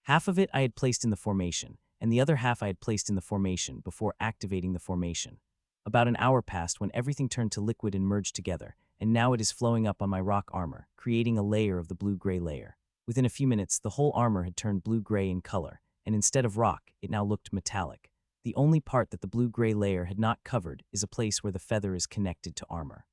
Half of it I had placed in the formation, and the other half I had placed in the formation before activating the formation. About an hour passed when everything turned to liquid and merged together, and now it is flowing up on my rock armor, creating a layer of the blue-gray layer. Within a few minutes, the whole armor had turned blue-gray in color, and instead of rock, it now looked metallic. The only part that the blue-gray layer had not covered is a place where the feather is connected to armor.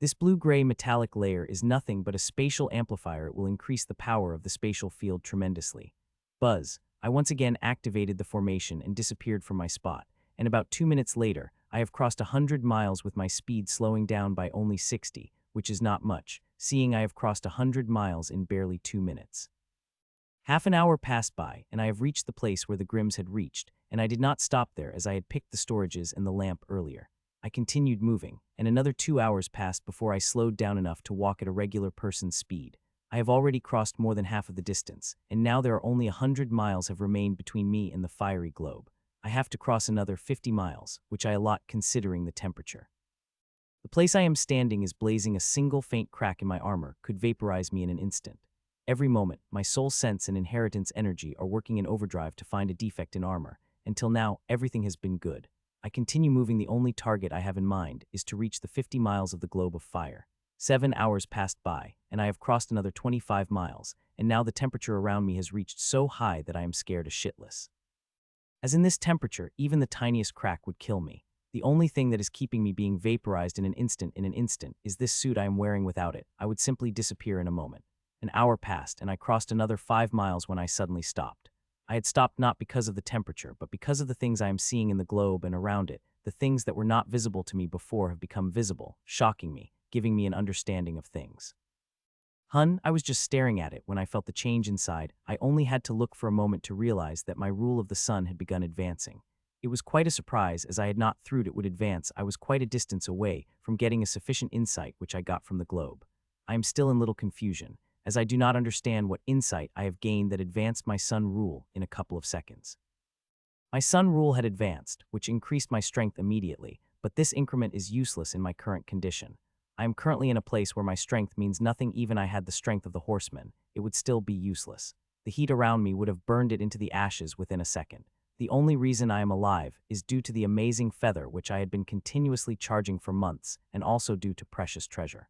This blue-gray metallic layer is nothing but a spatial amplifier. It will increase the power of the spatial field tremendously. Buzz. I once again activated the formation and disappeared from my spot, and about 2 minutes later, I have crossed 100 miles with my speed slowing down by only 60, which is not much, seeing I have crossed 100 miles in barely 2 minutes. Half an hour passed by, and I have reached the place where the Grims had reached, and I did not stop there as I had picked the storages and the lamp earlier. I continued moving, and another 2 hours passed before I slowed down enough to walk at a regular person's speed. I have already crossed more than half of the distance, and now there are only 100 miles have remained between me and the fiery globe. I have to cross another 50 miles, which I allot considering the temperature. The place I am standing is blazing. A single faint crack in my armor could vaporize me in an instant. Every moment, my soul sense and inheritance energy are working in overdrive to find a defect in armor. Until now, everything has been good. I continue moving. The only target I have in mind is to reach the 50 miles of the globe of fire. 7 hours passed by, and I have crossed another 25 miles, and now the temperature around me has reached so high that I am scared shitless. As in this temperature, even the tiniest crack would kill me. The only thing that is keeping me being vaporized in an instant is this suit I am wearing. Without it, I would simply disappear in a moment. An hour passed, and I crossed another 5 miles when I suddenly stopped. I had stopped not because of the temperature, but because of the things I am seeing in the globe and around it. The things that were not visible to me before have become visible, shocking me, giving me an understanding of things. I was just staring at it when I felt the change inside. I only had to look for a moment to realize that my rule of the sun had begun advancing. It was quite a surprise, as I had not thought it would advance. I was quite a distance away from getting a sufficient insight which I got from the globe. I am still in little confusion, as I do not understand what insight I have gained that advanced my sun rule in a couple of seconds. My sun rule had advanced, which increased my strength immediately, but this increment is useless in my current condition. I am currently in a place where my strength means nothing. Even I had the strength of the horseman, it would still be useless. The heat around me would have burned it into the ashes within a second. The only reason I am alive is due to the amazing feather which I had been continuously charging for months, and also due to precious treasure.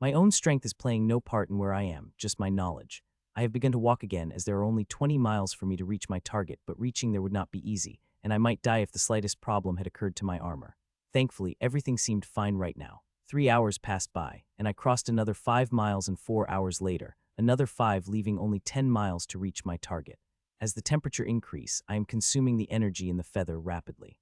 My own strength is playing no part in where I am, just my knowledge. I have begun to walk again, as there are only 20 miles for me to reach my target, but reaching there would not be easy, and I might die if the slightest problem had occurred to my armor. Thankfully, everything seemed fine right now. 3 hours passed by, and I crossed another 5 miles, and 4 hours later, another 5, leaving only 10 miles to reach my target. As the temperature increases, I am consuming the energy in the feather rapidly.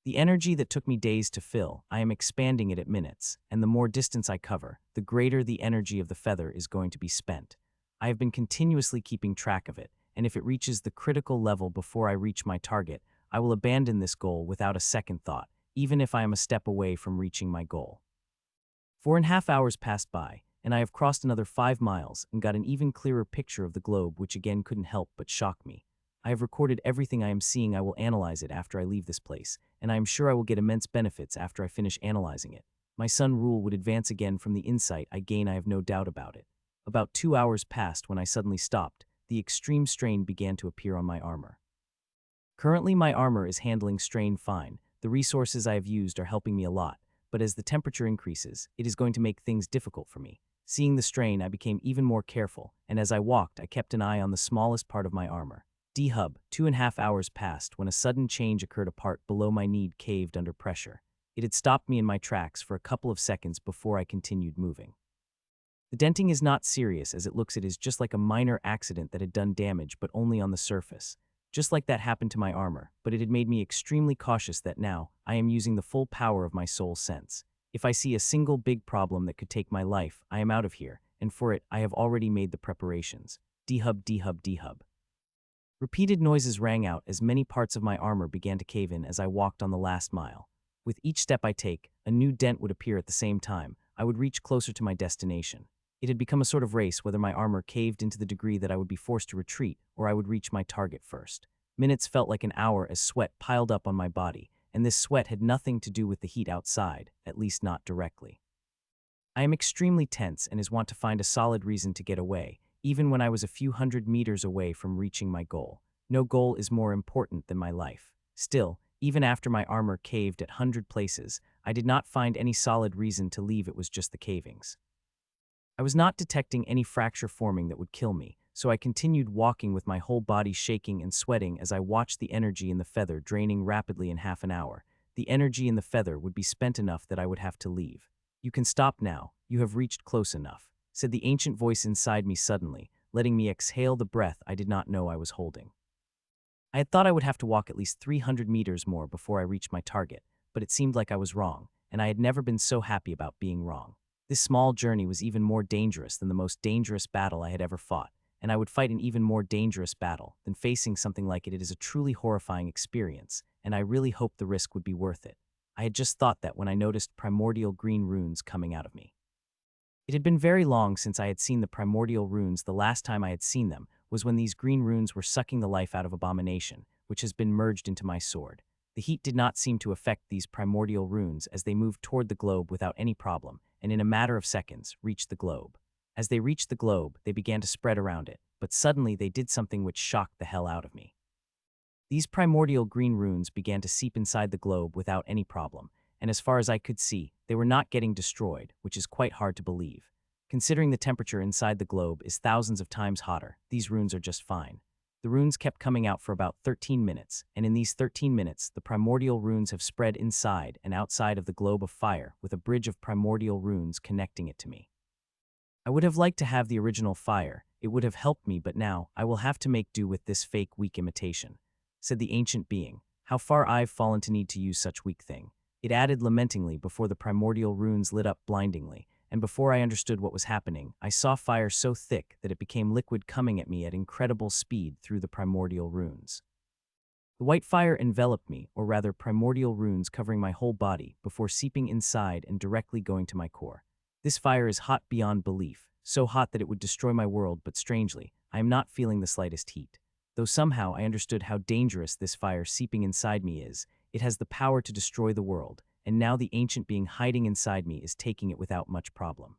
The energy that took me days to fill, I am expanding it at minutes, and the more distance I cover, the greater the energy of the feather is going to be spent. I have been continuously keeping track of it, and if it reaches the critical level before I reach my target, I will abandon this goal without a second thought, even if I am a step away from reaching my goal. 4.5 hours passed by, and I have crossed another 5 miles and got an even clearer picture of the globe, which again couldn't help but shock me. I have recorded everything I am seeing. I will analyze it after I leave this place, and I am sure I will get immense benefits after I finish analyzing it. My sun rule would advance again from the insight I gain, I have no doubt about it. About 2 hours passed when I suddenly stopped. The extreme strain began to appear on my armor. Currently, my armor is handling strain fine. The resources I have used are helping me a lot, but as the temperature increases, it is going to make things difficult for me. Seeing the strain, I became even more careful, and as I walked, I kept an eye on the smallest part of my armor. D-Hub, 2.5 hours passed when a sudden change occurred. A part below my knee caved under pressure. It had stopped me in my tracks for a couple of seconds before I continued moving. The denting is not serious as it looks. It is just like a minor accident that had done damage, but only on the surface. Just like that happened to my armor, but it had made me extremely cautious that now I am using the full power of my soul sense. If I see a single big problem that could take my life, I am out of here, and for it, I have already made the preparations. D-Hub, D-Hub, D-Hub. Repeated noises rang out as many parts of my armor began to cave in as I walked on the last mile. With each step I take, a new dent would appear at the same time. I would reach closer to my destination. It had become a sort of race whether my armor caved into the degree that I would be forced to retreat or I would reach my target first. Minutes felt like an hour as sweat piled up on my body, and this sweat had nothing to do with the heat outside, at least not directly. I am extremely tense and is wont to find a solid reason to get away, even when I was a few hundred meters away from reaching my goal. No goal is more important than my life. Still, even after my armor caved at 100 places, I did not find any solid reason to leave. It was just the cavings. I was not detecting any fracture forming that would kill me, so I continued walking with my whole body shaking and sweating as I watched the energy in the feather draining rapidly. In half an hour, the energy in the feather would be spent enough that I would have to leave. "You can stop now, you have reached close enough," said the ancient voice inside me suddenly, letting me exhale the breath I did not know I was holding. I had thought I would have to walk at least 300 meters more before I reached my target, but it seemed like I was wrong, and I had never been so happy about being wrong. This small journey was even more dangerous than the most dangerous battle I had ever fought, and I would fight an even more dangerous battle than facing something like it. It is a truly horrifying experience, and I really hoped the risk would be worth it. I had just thought that when I noticed primordial green runes coming out of me. It had been very long since I had seen the primordial runes. The last time I had seen them was when these green runes were sucking the life out of Abomination, which has been merged into my sword. The heat did not seem to affect these primordial runes as they moved toward the globe without any problem, and in a matter of seconds reached the globe. As they reached the globe, they began to spread around it, but suddenly they did something which shocked the hell out of me. These primordial green runes began to seep inside the globe without any problem, and as far as I could see, they were not getting destroyed, which is quite hard to believe. Considering the temperature inside the globe is thousands of times hotter, these runes are just fine. The runes kept coming out for about 13 minutes, and in these 13 minutes, the primordial runes have spread inside and outside of the globe of fire with a bridge of primordial runes connecting it to me. I would have liked to have the original fire, it would have helped me, but now I will have to make do with this fake weak imitation, said the ancient being. How far I've fallen to need to use such weak thing. It added lamentingly before the primordial runes lit up blindingly, and before I understood what was happening, I saw fire so thick that it became liquid coming at me at incredible speed through the primordial runes. The white fire enveloped me, or rather primordial runes covering my whole body, before seeping inside and directly going to my core. This fire is hot beyond belief, so hot that it would destroy my world, but strangely, I am not feeling the slightest heat. Though somehow I understood how dangerous this fire seeping inside me is, it has the power to destroy the world, and now the ancient being hiding inside me is taking it without much problem.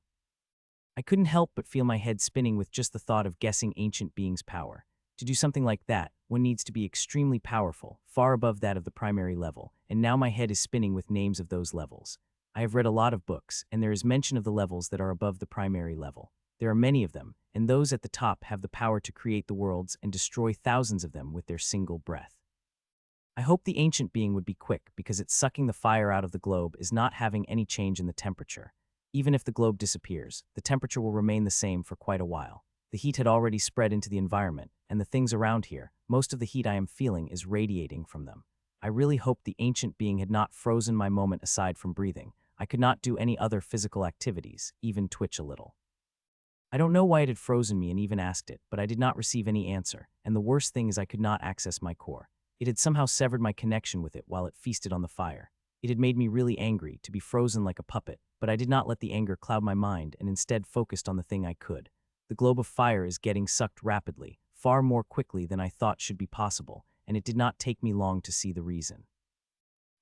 I couldn't help but feel my head spinning with just the thought of guessing ancient being's power. To do something like that, one needs to be extremely powerful, far above that of the primary level, and now my head is spinning with names of those levels. I have read a lot of books, and there is mention of the levels that are above the primary level. There are many of them, and those at the top have the power to create the worlds and destroy thousands of them with their single breath. I hope the ancient being would be quick, because it's sucking the fire out of the globe is not having any change in the temperature. Even if the globe disappears, the temperature will remain the same for quite a while. The heat had already spread into the environment, and the things around here, most of the heat I am feeling is radiating from them. I really hoped the ancient being had not frozen my moment. Aside from breathing, I could not do any other physical activities, even twitch a little. I don't know why it had frozen me and even asked it, but I did not receive any answer, and the worst thing is I could not access my core. It had somehow severed my connection with it while it feasted on the fire. It had made me really angry to be frozen like a puppet, but I did not let the anger cloud my mind and instead focused on the thing I could. The globe of fire is getting sucked rapidly, far more quickly than I thought should be possible, and it did not take me long to see the reason.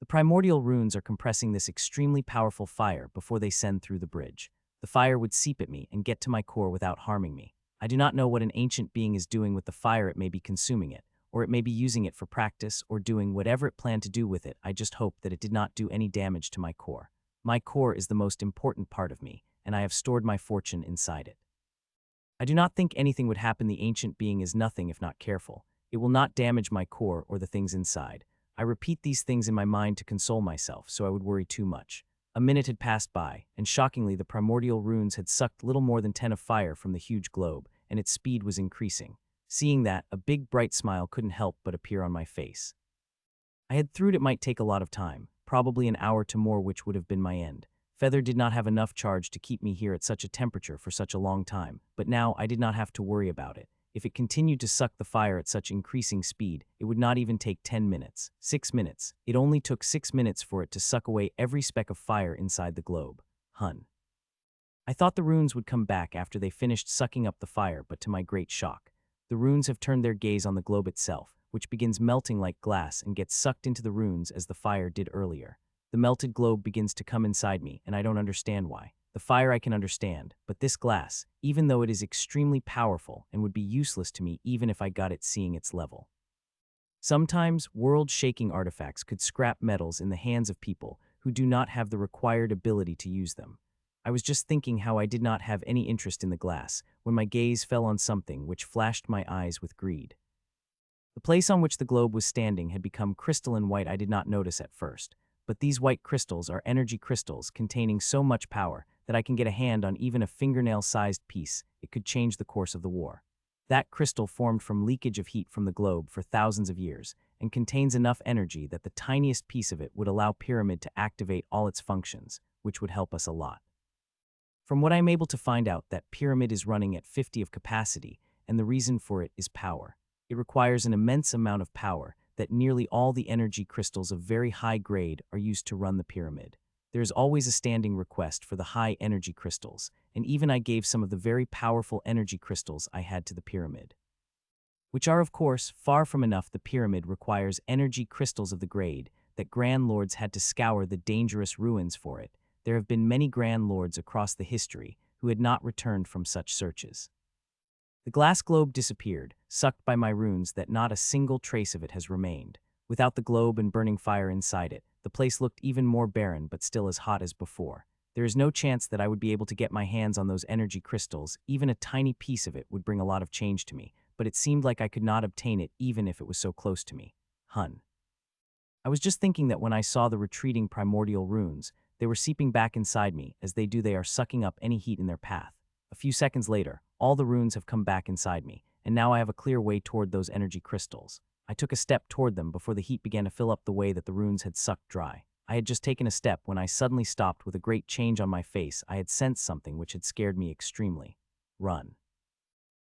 The primordial runes are compressing this extremely powerful fire before they send through the bridge. The fire would seep at me and get to my core without harming me. I do not know what an ancient being is doing with the fire. It may be consuming it, or it may be using it for practice or doing whatever it planned to do with it. I just hope that it did not do any damage to my core. My core is the most important part of me, and I have stored my fortune inside it. I do not think anything would happen. The ancient being is nothing if not careful. It will not damage my core or the things inside. I repeat these things in my mind to console myself, so I would worry too much. A minute had passed by, and shockingly the primordial runes had sucked little more than 10 of fire from the huge globe, and its speed was increasing. Seeing that, a big bright smile couldn't help but appear on my face. I had thought it might take a lot of time, probably an hour to more, which would have been my end. Feather did not have enough charge to keep me here at such a temperature for such a long time, but now I did not have to worry about it. If it continued to suck the fire at such increasing speed, it would not even take 10 minutes. 6 minutes. It only took 6 minutes for it to suck away every speck of fire inside the globe. I thought the runes would come back after they finished sucking up the fire, but to my great shock, the runes have turned their gaze on the globe itself, which begins melting like glass and gets sucked into the runes as the fire did earlier. The melted globe begins to come inside me, and I don't understand why. The fire I can understand, but this glass, even though it is extremely powerful and would be useless to me even if I got it seeing its level. Sometimes, world-shaking artifacts could scrap metals in the hands of people who do not have the required ability to use them. I was just thinking how I did not have any interest in the glass when my gaze fell on something which flashed my eyes with greed. The place on which the globe was standing had become crystalline white. I did not notice at first, but these white crystals are energy crystals containing so much power that I can get a hand on even a fingernail-sized piece. It could change the course of the war. That crystal formed from leakage of heat from the globe for thousands of years and contains enough energy that the tiniest piece of it would allow Pyramid to activate all its functions, which would help us a lot. From what I'm able to find out, that Pyramid is running at 50 of capacity, and the reason for it is power. It requires an immense amount of power that nearly all the energy crystals of very high grade are used to run the Pyramid. There is always a standing request for the high energy crystals, and even I gave some of the very powerful energy crystals I had to the Pyramid, which are of course far from enough. The Pyramid requires energy crystals of the grade that Grand Lords had to scour the dangerous ruins for it. There have been many Grand Lords across the history who had not returned from such searches. The glass globe disappeared, sucked by my runes, that not a single trace of it has remained. Without the globe and burning fire inside it, the place looked even more barren but still as hot as before. There is no chance that I would be able to get my hands on those energy crystals. Even a tiny piece of it would bring a lot of change to me, but it seemed like I could not obtain it even if it was so close to me. I was just thinking that when I saw the retreating primordial runes, they were seeping back inside me. As they do, they are sucking up any heat in their path. A few seconds later, all the runes have come back inside me, and now I have a clear way toward those energy crystals. I took a step toward them before the heat began to fill up the way that the runes had sucked dry. I had just taken a step when I suddenly stopped with a great change on my face. I had sensed something which had scared me extremely. Run,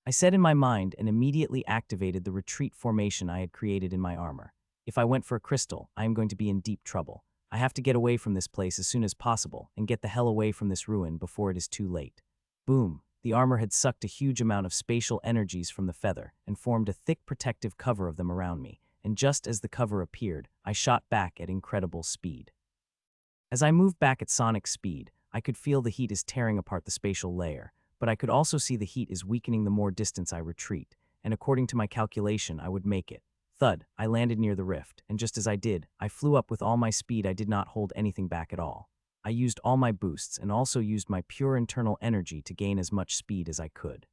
I said in my mind, and immediately activated the retreat formation I had created in my armor. If I went for a crystal, I am going to be in deep trouble. I have to get away from this place as soon as possible and get the hell away from this ruin before it is too late. Boom! The armor had sucked a huge amount of spatial energies from the feather and formed a thick protective cover of them around me, and just as the cover appeared, I shot back at incredible speed. As I moved back at sonic speed, I could feel the heat is tearing apart the spatial layer, but I could also see the heat is weakening the more distance I retreat, and according to my calculation, I would make it. Thud, I landed near the rift, and just as I did, I flew up with all my speed. I did not hold anything back at all. I used all my boosts and also used my pure internal energy to gain as much speed as I could.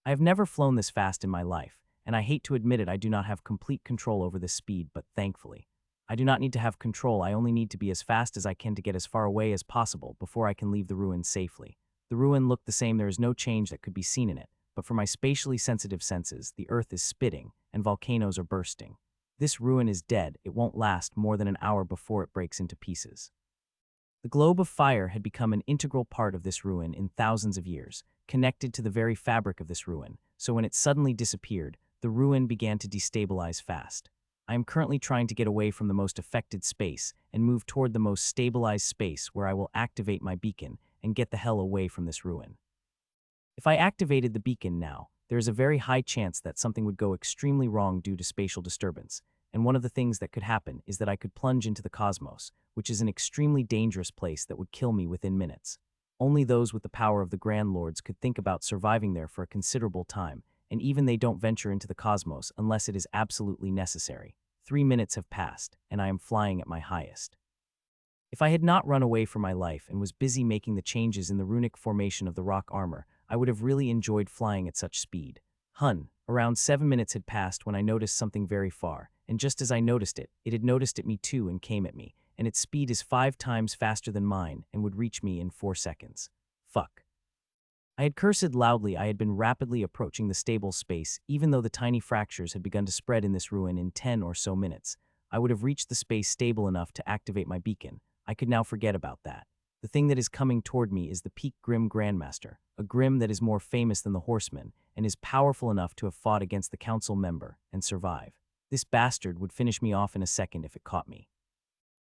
I have never flown this fast in my life, and I hate to admit it, I do not have complete control over this speed, but thankfully, I do not need to have control. I only need to be as fast as I can to get as far away as possible before I can leave the ruin safely. The ruin looked the same. There is no change that could be seen in it, but for my spatially sensitive senses, the earth is spitting and volcanoes are bursting. This ruin is dead. It won't last more than an hour before it breaks into pieces. The globe of fire had become an integral part of this ruin in thousands of years, connected to the very fabric of this ruin, so when it suddenly disappeared, the ruin began to destabilize fast. I am currently trying to get away from the most affected space and move toward the most stabilized space where I will activate my beacon and get the hell away from this ruin. If I activated the beacon now, there is a very high chance that something would go extremely wrong due to spatial disturbance, and one of the things that could happen is that I could plunge into the cosmos, which is an extremely dangerous place that would kill me within minutes. Only those with the power of the Grand Lords could think about surviving there for a considerable time, and even they don't venture into the cosmos unless it is absolutely necessary. 3 minutes have passed, and I am flying at my highest. If I had not run away for my life and was busy making the changes in the runic formation of the rock armor, I would have really enjoyed flying at such speed. Around 7 minutes had passed when I noticed something very far, and just as I noticed it, it had noticed at me too and came at me, and its speed is 5 times faster than mine and would reach me in 4 seconds. Fuck. I had cursed loudly. I had been rapidly approaching the stable space, even though the tiny fractures had begun to spread in this ruin in 10 or so minutes. I would have reached the space stable enough to activate my beacon. I could now forget about that. The thing that is coming toward me is the peak Grim Grandmaster, a Grim that is more famous than the Horseman, and is powerful enough to have fought against the council member and survive. This bastard would finish me off in a second if it caught me.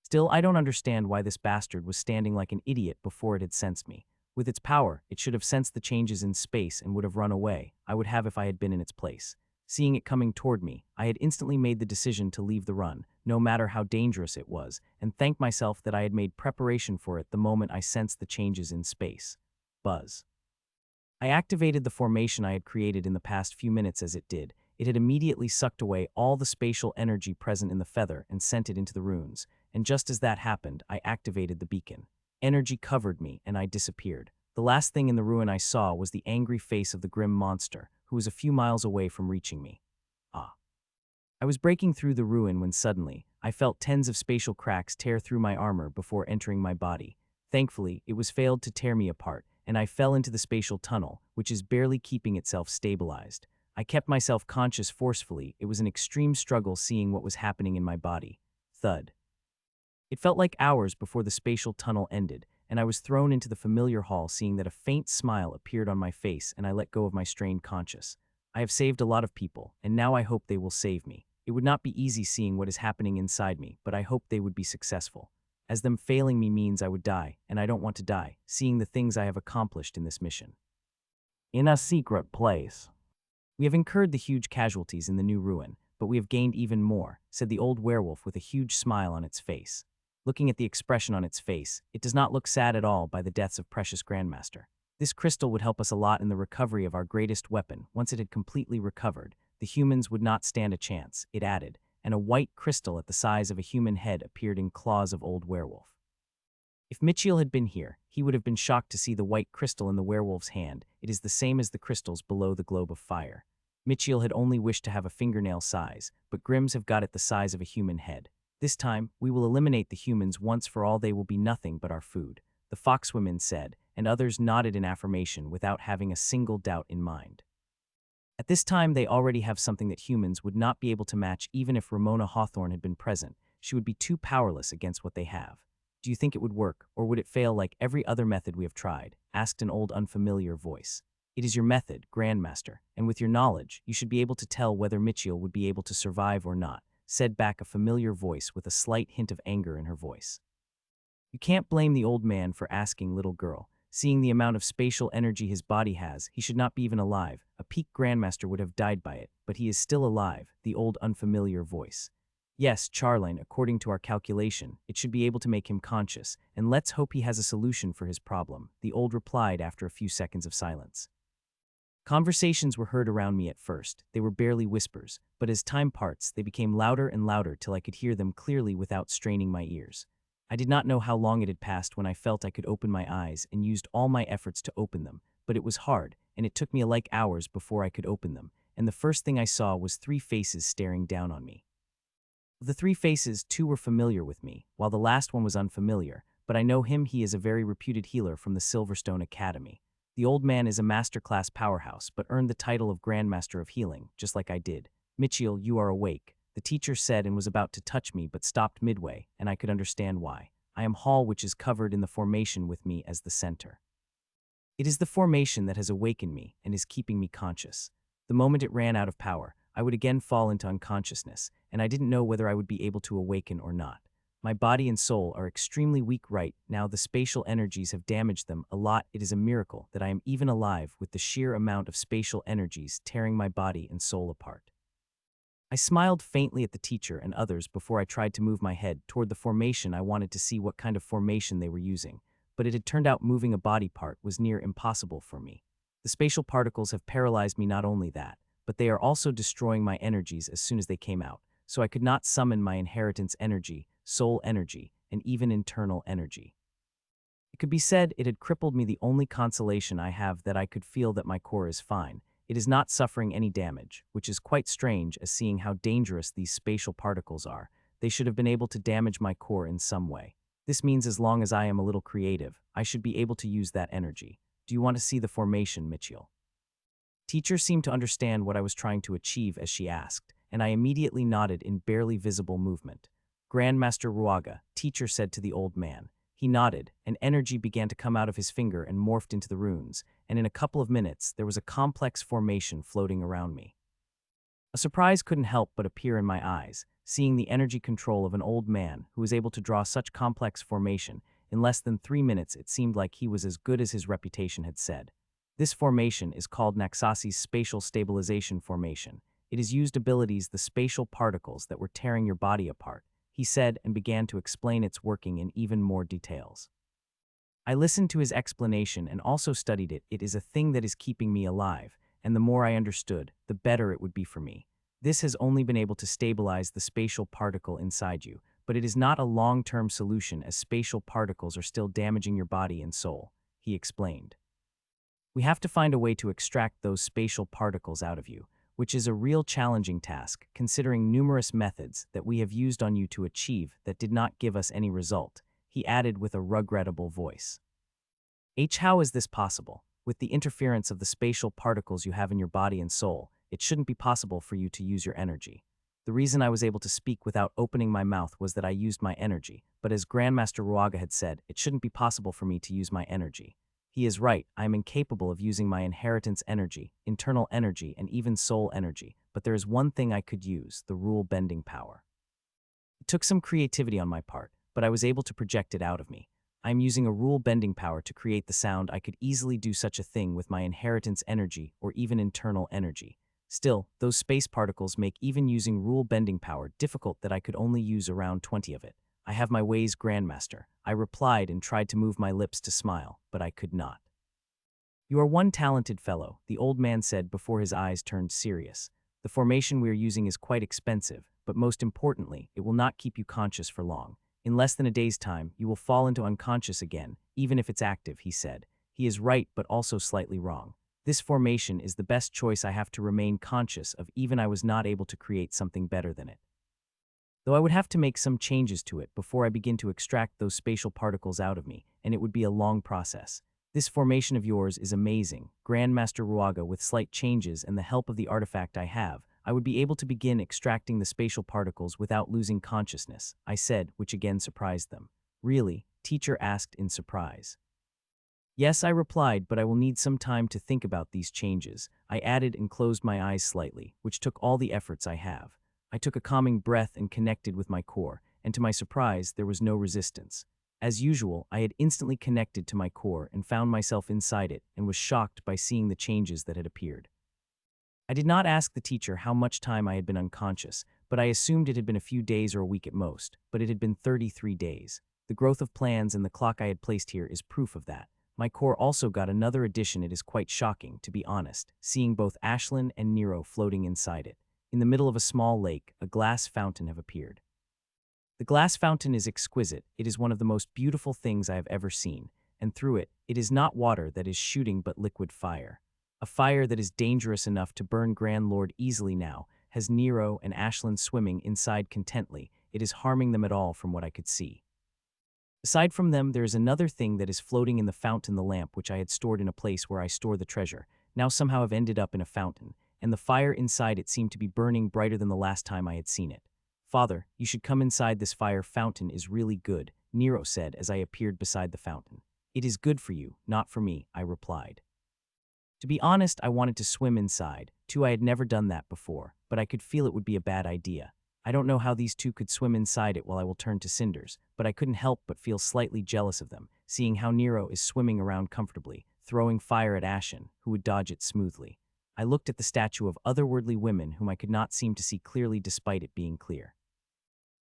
Still, I don't understand why this bastard was standing like an idiot before it had sensed me. With its power, it should have sensed the changes in space and would have run away. I would have if I had been in its place. Seeing it coming toward me, I had instantly made the decision to leave the run, no matter how dangerous it was, and thanked myself that I had made preparation for it the moment I sensed the changes in space. Buzz. I activated the formation I had created in the past few minutes as it did. It had immediately sucked away all the spatial energy present in the feather and sent it into the runes, and just as that happened, I activated the beacon. Energy covered me, and I disappeared. The last thing in the ruin I saw was the angry face of the grim monster, who was a few miles away from reaching me. I was breaking through the ruin when suddenly, I felt tens of spatial cracks tear through my armor before entering my body. Thankfully, it was failed to tear me apart, and I fell into the spatial tunnel, which is barely keeping itself stabilized. I kept myself conscious forcefully. It was an extreme struggle seeing what was happening in my body. Thud. It felt like hours before the spatial tunnel ended, and I was thrown into the familiar hall seeing that a faint smile appeared on my face and I let go of my strained conscience. I have saved a lot of people, and now I hope they will save me. It would not be easy seeing what is happening inside me, but I hope they would be successful. As them failing me means I would die, and I don't want to die, seeing the things I have accomplished in this mission. In a secret place. We have incurred the huge casualties in the new ruin, but we have gained even more, said the old werewolf with a huge smile on its face. Looking at the expression on its face, it does not look sad at all by the deaths of precious Grandmaster. This crystal would help us a lot in the recovery of our greatest weapon. Once it had completely recovered, the humans would not stand a chance, it added, and a white crystal at the size of a human head appeared in claws of old werewolf. If Mitchell had been here, he would have been shocked to see the white crystal in the werewolf's hand. It is the same as the crystals below the globe of fire. Mitchell had only wished to have a fingernail size, but Grims have got it the size of a human head. This time, we will eliminate the humans once for all. They will be nothing but our food, the foxwomen said, and others nodded in affirmation without having a single doubt in mind. At this time, they already have something that humans would not be able to match. Even if Ramona Hawthorne had been present, she would be too powerless against what they have. Do you think it would work, or would it fail like every other method we have tried? Asked an old unfamiliar voice. It is your method, Grandmaster, and with your knowledge, you should be able to tell whether Mitchell would be able to survive or not, said back a familiar voice with a slight hint of anger in her voice. You can't blame the old man for asking, little girl. Seeing the amount of spatial energy his body has, he should not be even alive. A peak Grandmaster would have died by it, but he is still alive, the old unfamiliar voice. Yes, Charlene, according to our calculation, it should be able to make him conscious, and let's hope he has a solution for his problem, the old replied after a few seconds of silence. Conversations were heard around me at first. They were barely whispers, but as time passed, they became louder and louder till I could hear them clearly without straining my ears. I did not know how long it had passed when I felt I could open my eyes and used all my efforts to open them, but it was hard, and it took me like hours before I could open them, and the first thing I saw was 3 faces staring down on me. Of the 3 faces, 2 were familiar with me, while the last one was unfamiliar, but I know him. He is a very reputed healer from the Silverstone Academy. The old man is a masterclass powerhouse, but earned the title of Grandmaster of Healing, just like I did. Mitchell, you are awake, the teacher said, and was about to touch me but stopped midway, and I could understand why. I am Hall, which is covered in the formation with me as the center. It is the formation that has awakened me and is keeping me conscious. The moment it ran out of power, I would again fall into unconsciousness, and I didn't know whether I would be able to awaken or not. My body and soul are extremely weak right now. The spatial energies have damaged them a lot. It is a miracle that I am even alive with the sheer amount of spatial energies tearing my body and soul apart. I smiled faintly at the teacher and others before I tried to move my head toward the formation. I wanted to see what kind of formation they were using, but it had turned out moving a body part was near impossible for me. The spatial particles have paralyzed me. Not only that, but they are also destroying my energies as soon as they came out, so I could not summon my inheritance energy, soul energy, and even internal energy. It could be said it had crippled me. The only consolation I have that I could feel that my core is fine. It is not suffering any damage, which is quite strange as seeing how dangerous these spatial particles are. They should have been able to damage my core in some way. This means as long as I am a little creative, I should be able to use that energy. Do you want to see the formation, Mitchell? Teacher seemed to understand what I was trying to achieve as she asked, and I immediately nodded in barely visible movement. Grandmaster Ruaga, teacher said to the old man. He nodded, and energy began to come out of his finger and morphed into the runes, and in a couple of minutes there was a complex formation floating around me. A surprise couldn't help but appear in my eyes, seeing the energy control of an old man who was able to draw such complex formation. In less than 3 minutes it seemed like he was as good as his reputation had said. This formation is called Naxasi's Spatial Stabilization Formation. It is used abilities the spatial particles that were tearing your body apart, he said, and began to explain its working in even more details. I listened to his explanation and also studied it. It is a thing that is keeping me alive, and the more I understood, the better it would be for me. This has only been able to stabilize the spatial particle inside you, but it is not a long-term solution as spatial particles are still damaging your body and soul, he explained. We have to find a way to extract those spatial particles out of you, which is a real challenging task, considering numerous methods that we have used on you to achieve that did not give us any result, he added with a regrettable voice. How is this possible? With the interference of the spatial particles you have in your body and soul, it shouldn't be possible for you to use your energy. The reason I was able to speak without opening my mouth was that I used my energy, but as Grandmaster Ruaga had said, it shouldn't be possible for me to use my energy. He is right, I am incapable of using my inheritance energy, internal energy, and even soul energy, but there is one thing I could use, the rule-bending power. It took some creativity on my part, but I was able to project it out of me. I am using a rule-bending power to create the sound. I could easily do such a thing with my inheritance energy or even internal energy. Still, those space particles make even using rule-bending power difficult that I could only use around 20 of it. I have my ways, Grandmaster, I replied and tried to move my lips to smile, but I could not. You are one talented fellow, the old man said before his eyes turned serious. The formation we are using is quite expensive, but most importantly, it will not keep you conscious for long. In less than a day's time, you will fall into unconscious again, even if it's active, he said. He is right, but also slightly wrong. This formation is the best choice I have to remain conscious of, even I was not able to create something better than it. Though I would have to make some changes to it before I begin to extract those spatial particles out of me, and it would be a long process. This formation of yours is amazing, Grandmaster Ruaga. With slight changes and the help of the artifact I have, I would be able to begin extracting the spatial particles without losing consciousness, I said, which again surprised them. Really? Teacher asked in surprise. Yes, I replied, but I will need some time to think about these changes, I added and closed my eyes slightly, which took all the efforts I have. I took a calming breath and connected with my core, and to my surprise, there was no resistance. As usual, I had instantly connected to my core and found myself inside it and was shocked by seeing the changes that had appeared. I did not ask the teacher how much time I had been unconscious, but I assumed it had been a few days or a week at most, but it had been 33 days. The growth of plans and the clock I had placed here is proof of that. My core also got another addition. It is quite shocking, to be honest, seeing both Ashlyn and Nero floating inside it. In the middle of a small lake, a glass fountain have appeared. The glass fountain is exquisite. It is one of the most beautiful things I have ever seen, and through it, it is not water that is shooting but liquid fire. A fire that is dangerous enough to burn Grand Lord easily now, has Nero and Ashlyn swimming inside contently. It is harming them at all from what I could see. Aside from them, there is another thing that is floating in the fountain, the lamp which I had stored in a place where I store the treasure, now somehow have ended up in a fountain, and the fire inside it seemed to be burning brighter than the last time I had seen it. Father, you should come inside. This fire fountain is really good, Nero said as I appeared beside the fountain. It is good for you, not for me, I replied. To be honest, I wanted to swim inside, too. I had never done that before, but I could feel it would be a bad idea. I don't know how these two could swim inside it while I will turn to cinders, but I couldn't help but feel slightly jealous of them, seeing how Nero is swimming around comfortably, throwing fire at Ashen, who would dodge it smoothly. I looked at the statue of otherworldly women whom I could not seem to see clearly despite it being clear.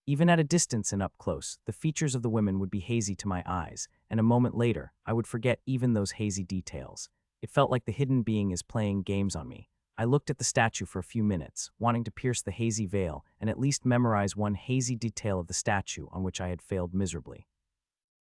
Even at a distance and up close, the features of the women would be hazy to my eyes, and a moment later, I would forget even those hazy details. It felt like the hidden being is playing games on me. I looked at the statue for a few minutes, wanting to pierce the hazy veil and at least memorize one hazy detail of the statue on which I had failed miserably.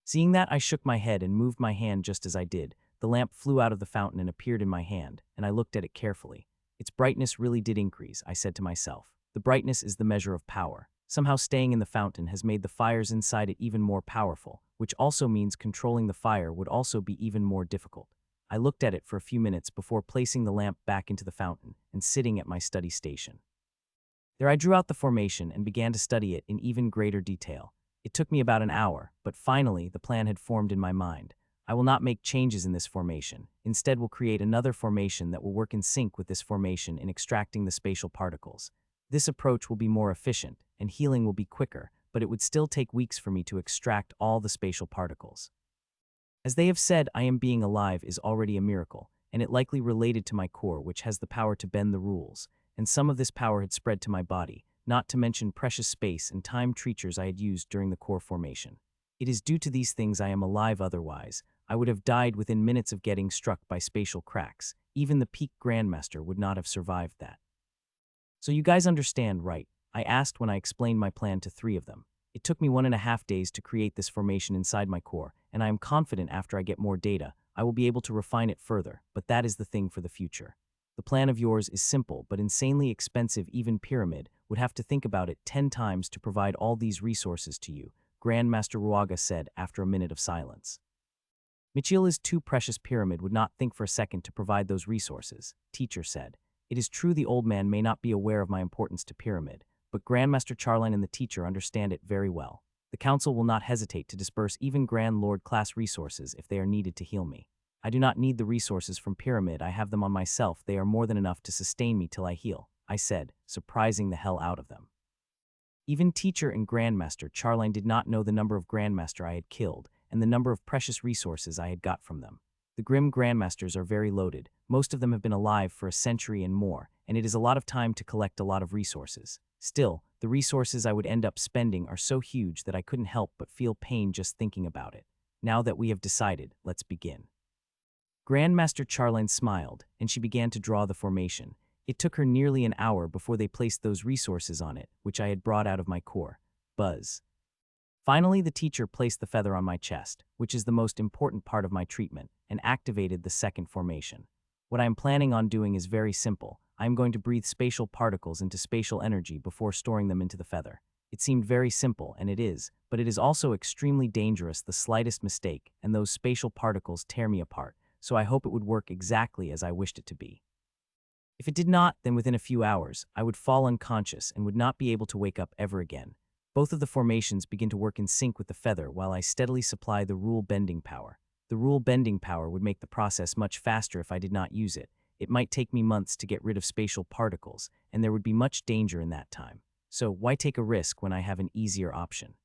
Seeing that, I shook my head and moved my hand just as I did. The lamp flew out of the fountain and appeared in my hand, and I looked at it carefully. Its brightness really did increase, I said to myself. The brightness is the measure of power. Somehow staying in the fountain has made the fires inside it even more powerful, which also means controlling the fire would also be even more difficult. I looked at it for a few minutes before placing the lamp back into the fountain and sitting at my study station. There I drew out the formation and began to study it in even greater detail. It took me about an hour, but finally the plan had formed in my mind. I will not make changes in this formation. Instead, we'll create another formation that will work in sync with this formation in extracting the spatial particles. This approach will be more efficient, and healing will be quicker, but it would still take weeks for me to extract all the spatial particles. As they have said, I am being alive is already a miracle, and it likely related to my core, which has the power to bend the rules, and some of this power had spread to my body, not to mention precious space and time creatures I had used during the core formation. It is due to these things I am alive, otherwise I would have died within minutes of getting struck by spatial cracks. Even the peak Grandmaster would not have survived that. So you guys understand, right? I asked when I explained my plan to three of them. It took me 1.5 days to create this formation inside my core, and I am confident after I get more data, I will be able to refine it further, but that is the thing for the future. The plan of yours is simple but insanely expensive. Even Pyramid would have to think about it 10 times to provide all these resources to you, Grandmaster Ruaga said after a minute of silence. Michiel is too precious. Pyramid would not think for a second to provide those resources, Teacher said. It is true the old man may not be aware of my importance to Pyramid, but Grandmaster Charline and the teacher understand it very well. The council will not hesitate to disperse even Grand Lord class resources if they are needed to heal me. I do not need the resources from Pyramid, I have them on myself. They are more than enough to sustain me till I heal, I said, surprising the hell out of them. Even Teacher and Grandmaster Charline did not know the number of Grandmaster I had killed and the number of precious resources I had got from them. The Grim Grandmasters are very loaded. Most of them have been alive for a century and more, and it is a lot of time to collect a lot of resources. Still, the resources I would end up spending are so huge that I couldn't help but feel pain just thinking about it. Now that we have decided, let's begin. Grandmaster Charline smiled, and she began to draw the formation. It took her nearly an hour before they placed those resources on it, which I had brought out of my core. Buzz. Finally, the teacher placed the feather on my chest, which is the most important part of my treatment, and activated the second formation. What I am planning on doing is very simple. I am going to breathe spatial particles into spatial energy before storing them into the feather. It seemed very simple, and it is, but it is also extremely dangerous. The slightest mistake, and those spatial particles tear me apart, so I hope it would work exactly as I wished it to be. If it did not, then within a few hours, I would fall unconscious and would not be able to wake up ever again. Both of the formations begin to work in sync with the feather while I steadily supply the rule bending power. The rule bending power would make the process much faster if I did not use it. It might take me months to get rid of spatial particles, and there would be much danger in that time. So why take a risk when I have an easier option?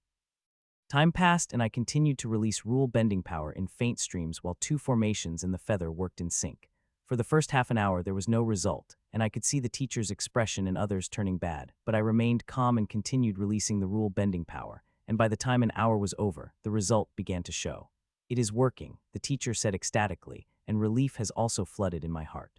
Time passed and I continued to release rule bending power in faint streams while two formations and the feather worked in sync. For the first half an hour there was no result, and I could see the teacher's expression and others turning bad, but I remained calm and continued releasing the rule bending power, and by the time an hour was over, the result began to show. It is working, the teacher said ecstatically, and relief has also flooded in my heart.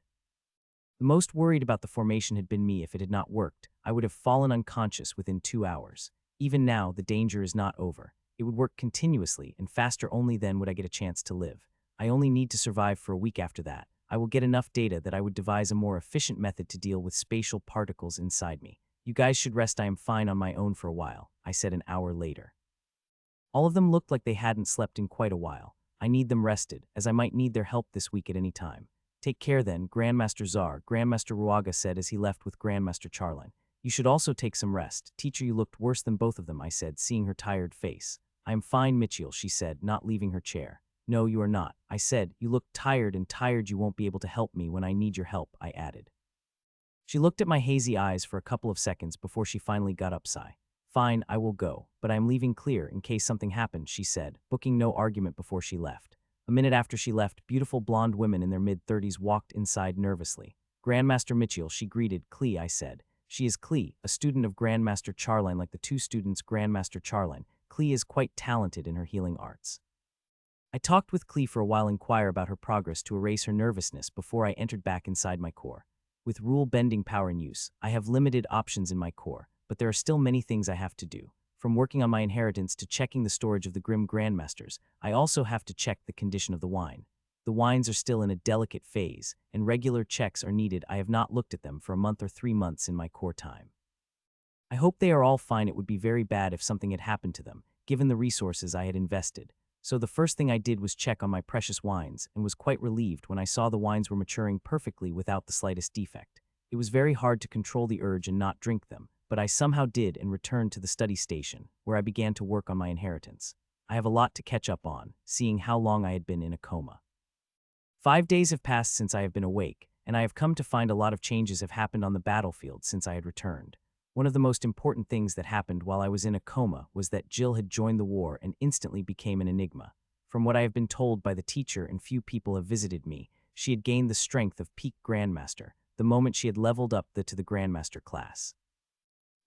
The most worried about the formation had been me. If it had not worked, I would have fallen unconscious within 2 hours. Even now, the danger is not over. It would work continuously, and faster. Only then would I get a chance to live. I only need to survive for a week after that. I will get enough data that I would devise a more efficient method to deal with spatial particles inside me. You guys should rest. I am fine on my own for a while, I said an hour later. All of them looked like they hadn't slept in quite a while. I need them rested, as I might need their help this week at any time. Take care then, Grandmaster Czar, Grandmaster Ruaga said as he left with Grandmaster Charline. You should also take some rest. Teacher, you looked worse than both of them, I said, seeing her tired face. I am fine, Michiel, she said, not leaving her chair. No, you are not, I said. You look tired, and tired you won't be able to help me when I need your help, I added. She looked at my hazy eyes for a couple of seconds before she finally got up. Sigh. Fine, I will go, but I am leaving clear in case something happens, she said, booking no argument before she left. A minute after she left, beautiful blonde women in their mid-30s walked inside nervously. Grandmaster Mitchell, she greeted. Klee, I said. She is Klee, a student of Grandmaster Charline like the two students Grandmaster Charline. Klee is quite talented in her healing arts. I talked with Klee for a while, inquire about her progress to erase her nervousness before I entered back inside my core. With rule-bending power in use, I have limited options in my core, but there are still many things I have to do. From working on my inheritance to checking the storage of the Grim Grandmasters, I also have to check the condition of the wine. The wines are still in a delicate phase, and regular checks are needed. I have not looked at them for a month or 3 months in my core time. I hope they are all fine. It would be very bad if something had happened to them, given the resources I had invested. So the first thing I did was check on my precious wines, and was quite relieved when I saw the wines were maturing perfectly without the slightest defect. It was very hard to control the urge and not drink them, but I somehow did and returned to the study station, where I began to work on my inheritance. I have a lot to catch up on, seeing how long I had been in a coma. 5 days have passed since I have been awake, and I have come to find a lot of changes have happened on the battlefield since I had returned. One of the most important things that happened while I was in a coma was that Jill had joined the war and instantly became an enigma. From what I have been told by the teacher and few people have visited me, she had gained the strength of peak Grandmaster the moment she had leveled up to the Grandmaster class.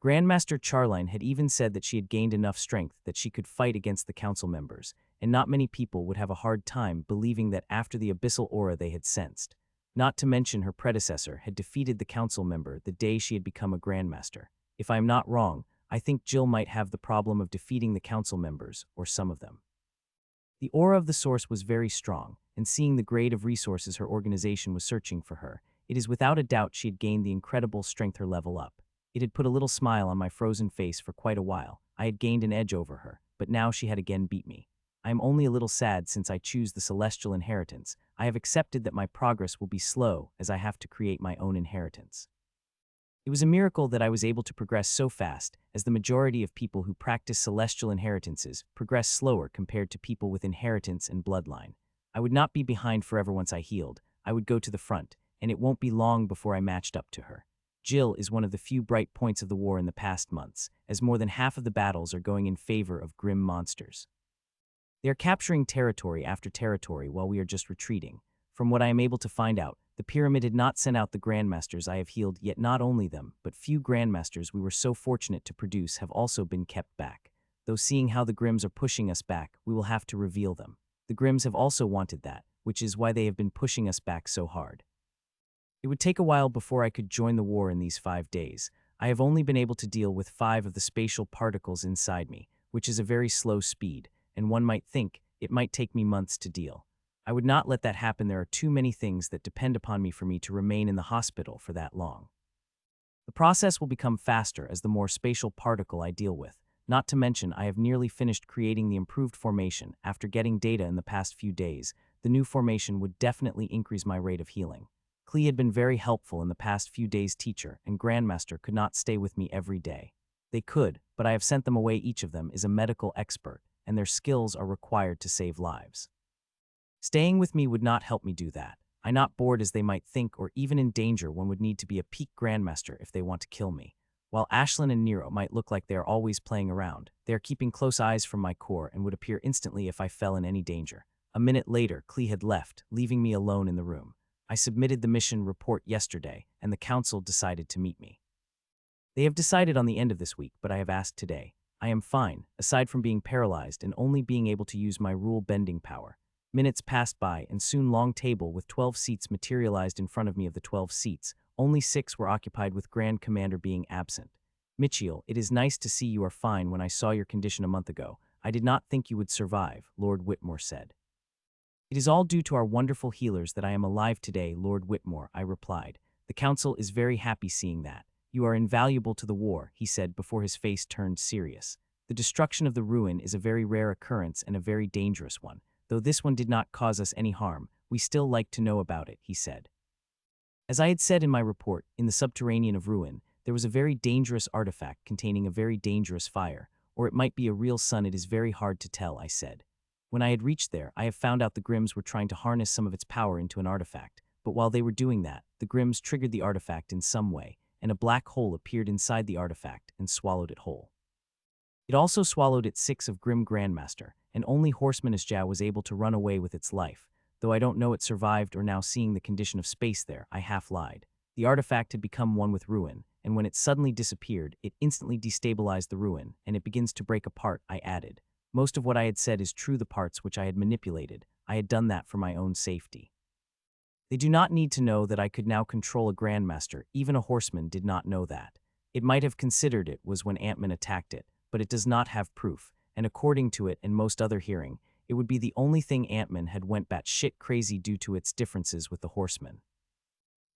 Grandmaster Charline had even said that she had gained enough strength that she could fight against the council members, and not many people would have a hard time believing that after the abyssal aura they had sensed. Not to mention her predecessor had defeated the council member the day she had become a Grandmaster. If I am not wrong, I think Jill might have the problem of defeating the council members, or some of them. The aura of the source was very strong, and seeing the grade of resources her organization was searching for her, it is without a doubt she had gained the incredible strength her level up. It had put a little smile on my frozen face for quite a while. I had gained an edge over her, but now she had again beat me. I am only a little sad since I choose the celestial inheritance. I have accepted that my progress will be slow as I have to create my own inheritance. It was a miracle that I was able to progress so fast, as the majority of people who practice celestial inheritances progress slower compared to people with inheritance and bloodline. I would not be behind forever once I healed. I would go to the front, and it won't be long before I matched up to her. Jill is one of the few bright points of the war in the past months, as more than half of the battles are going in favor of grim monsters. They are capturing territory after territory while we are just retreating. From what I am able to find out, the pyramid had not sent out the Grandmasters I have healed, yet not only them, but few Grandmasters we were so fortunate to produce have also been kept back. Though seeing how the Grims are pushing us back, we will have to reveal them. The Grims have also wanted that, which is why they have been pushing us back so hard. It would take a while before I could join the war in these 5 days. I have only been able to deal with 5 of the spatial particles inside me, which is a very slow speed, and one might think it might take me months to deal. I would not let that happen. There are too many things that depend upon me for me to remain in the hospital for that long. The process will become faster as the more spatial particle I deal with. Not to mention, I have nearly finished creating the improved formation. After getting data in the past few days, the new formation would definitely increase my rate of healing. Klee had been very helpful in the past few days. Teacher and Grandmaster could not stay with me every day. They could, but I have sent them away. Each of them is a medical expert, and their skills are required to save lives. Staying with me would not help me do that. I'm not bored as they might think, or even in danger. One would need to be a peak Grandmaster if they want to kill me. While Ashlyn and Nero might look like they are always playing around, they are keeping close eyes from my core and would appear instantly if I fell in any danger. A minute later, Klee had left, leaving me alone in the room. I submitted the mission report yesterday, and the council decided to meet me. They have decided on the end of this week, but I have asked today. I am fine, aside from being paralyzed and only being able to use my rule-bending power. Minutes passed by, and soon long table with 12 seats materialized in front of me. Of the 12 seats, only 6 were occupied, with Grand Commander being absent. Mitchell, it is nice to see you are fine. When I saw your condition a month ago, I did not think you would survive, Lord Whitmore said. It is all due to our wonderful healers that I am alive today, Lord Whitmore, I replied. The council is very happy seeing that. You are invaluable to the war, he said before his face turned serious. The destruction of the ruin is a very rare occurrence and a very dangerous one. Though this one did not cause us any harm, we still like to know about it, he said. As I had said in my report, in the subterranean of ruin, there was a very dangerous artifact containing a very dangerous fire, or it might be a real sun. It is very hard to tell, I said. When I had reached there, I have found out the Grims were trying to harness some of its power into an artifact, but while they were doing that, the Grims triggered the artifact in some way, and a black hole appeared inside the artifact and swallowed it whole. It also swallowed its 6 of Grim Grandmaster, and only Horseman Isja was able to run away with its life. Though I don't know it survived or now seeing the condition of space there, I half lied. The artifact had become one with ruin, and when it suddenly disappeared, it instantly destabilized the ruin, and it begins to break apart, I added. Most of what I had said is true. The parts which I had manipulated, I had done that for my own safety. They do not need to know that I could now control a Grandmaster. Even a horseman did not know that. It might have considered it was when Ant-Man attacked it, but it does not have proof, and according to it and most other hearing, it would be the only thing Ant-Man had went batshit crazy due to its differences with the horseman.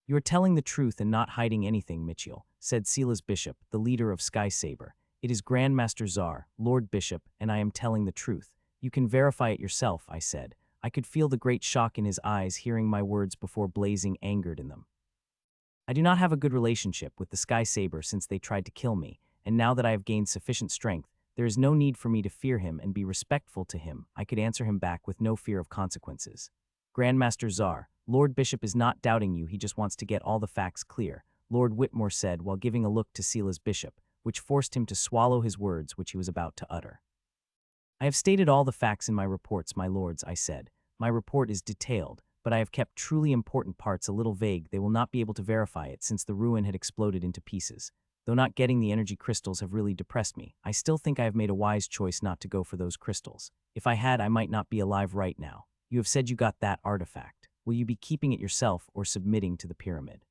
You are telling the truth and not hiding anything, Mitchell, said Sila's bishop, the leader of Sky Saber. It is Grandmaster Czar, Lord Bishop, and I am telling the truth. You can verify it yourself, I said. I could feel the great shock in his eyes hearing my words before blazing angered in them. I do not have a good relationship with the Sky Saber since they tried to kill me, and now that I have gained sufficient strength, there is no need for me to fear him and be respectful to him. I could answer him back with no fear of consequences. Grandmaster Czar, Lord Bishop is not doubting you, he just wants to get all the facts clear, Lord Whitmore said while giving a look to Sila's bishop, which forced him to swallow his words which he was about to utter. I have stated all the facts in my reports, my lords, I said. My report is detailed, but I have kept truly important parts a little vague. They will not be able to verify it since the ruin had exploded into pieces. Though not getting the energy crystals have really depressed me, I still think I have made a wise choice not to go for those crystals. If I had, I might not be alive right now. You have said you got that artifact. Will you be keeping it yourself or submitting to the pyramid?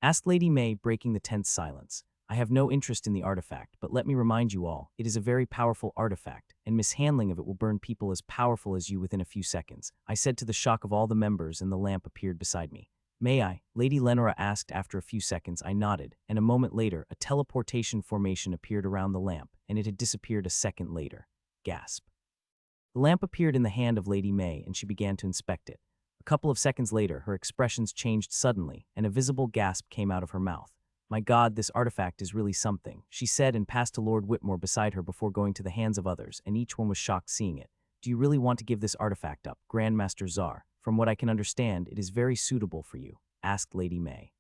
Asked Lady May, breaking the tense silence. I have no interest in the artifact, but let me remind you all, it is a very powerful artifact, and mishandling of it will burn people as powerful as you within a few seconds, I said to the shock of all the members, and the lamp appeared beside me. May I? Lady Lenora asked after a few seconds. I nodded, and a moment later, a teleportation formation appeared around the lamp, and it had disappeared a second later. Gasp. The lamp appeared in the hand of Lady May, and she began to inspect it. A couple of seconds later, her expressions changed suddenly, and a visible gasp came out of her mouth. My God, this artifact is really something, she said and passed to Lord Whitmore beside her before going to the hands of others, and each one was shocked seeing it. Do you really want to give this artifact up, Grandmaster Czar? From what I can understand, it is very suitable for you, asked Lady May.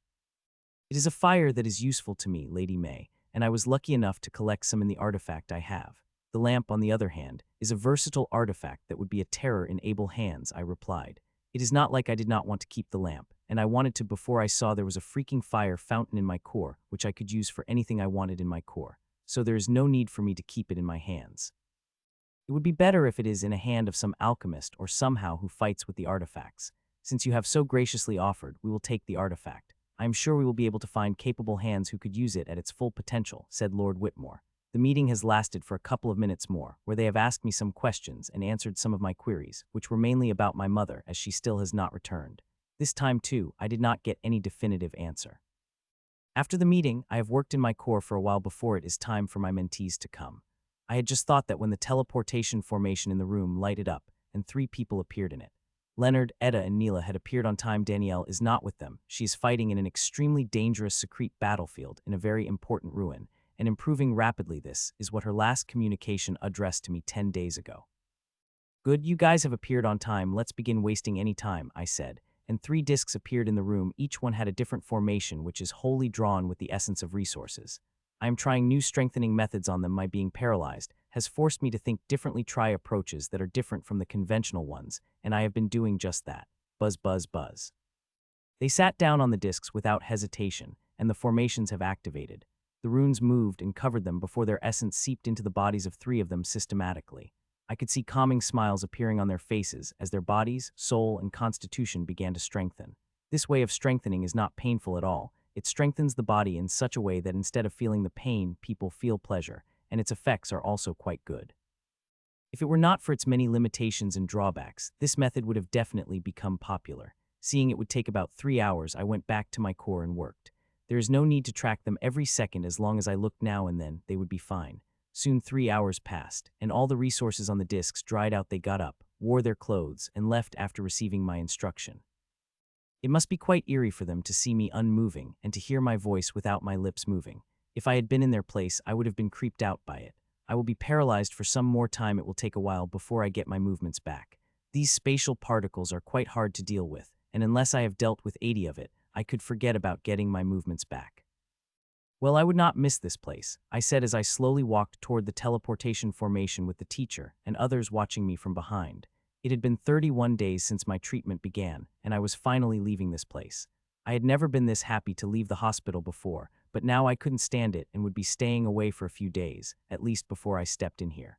It is a fire that is useful to me, Lady May, and I was lucky enough to collect some in the artifact I have. The lamp, on the other hand, is a versatile artifact that would be a terror in able hands, I replied. It is not like I did not want to keep the lamp, and I wanted to before I saw there was a freaking fire fountain in my core, which I could use for anything I wanted in my core, so there is no need for me to keep it in my hands. It would be better if it is in a hand of some alchemist or somehow who fights with the artifacts. Since you have so graciously offered, we will take the artifact. I am sure we will be able to find capable hands who could use it at its full potential, said Lord Whitmore. The meeting has lasted for a couple of minutes more, where they have asked me some questions and answered some of my queries, which were mainly about my mother, as she still has not returned. This time, too, I did not get any definitive answer. After the meeting, I have worked in my core for a while before it is time for my mentees to come. I had just thought that when the teleportation formation in the room lighted up, and 3 people appeared in it. Leonard, Etta, and Neela had appeared on time. Danielle is not with them. She is fighting in an extremely dangerous secret battlefield in a very important ruin, and improving rapidly. This is what her last communication addressed to me 10 days ago. Good, you guys have appeared on time. Let's begin wasting any time, I said, and 3 discs appeared in the room. Each one had a different formation which is wholly drawn with the essence of resources. I am trying new strengthening methods on them. My being paralyzed has forced me to think differently, try approaches that are different from the conventional ones, and I have been doing just that. Buzz, buzz, buzz. They sat down on the discs without hesitation, and the formations have activated. The runes moved and covered them before their essence seeped into the bodies of 3 of them systematically. I could see calming smiles appearing on their faces as their bodies, soul, and constitution began to strengthen. This way of strengthening is not painful at all. It strengthens the body in such a way that instead of feeling the pain, people feel pleasure, and its effects are also quite good. If it were not for its many limitations and drawbacks, this method would have definitely become popular. Seeing it would take about 3 hours, I went back to my core and worked. There is no need to track them every second. As long as I looked now and then, they would be fine. Soon 3 hours passed, and all the resources on the discs dried out. They got up, wore their clothes, and left after receiving my instruction. It must be quite eerie for them to see me unmoving and to hear my voice without my lips moving. If I had been in their place, I would have been creeped out by it. I will be paralyzed for some more time. It will take a while before I get my movements back. These spatial particles are quite hard to deal with, and unless I have dealt with 80 of it, I could forget about getting my movements back. Well, I would not miss this place, I said as I slowly walked toward the teleportation formation with the teacher and others watching me from behind. It had been 31 days since my treatment began, and I was finally leaving this place. I had never been this happy to leave the hospital before, but now I couldn't stand it and would be staying away for a few days, at least before I stepped in here.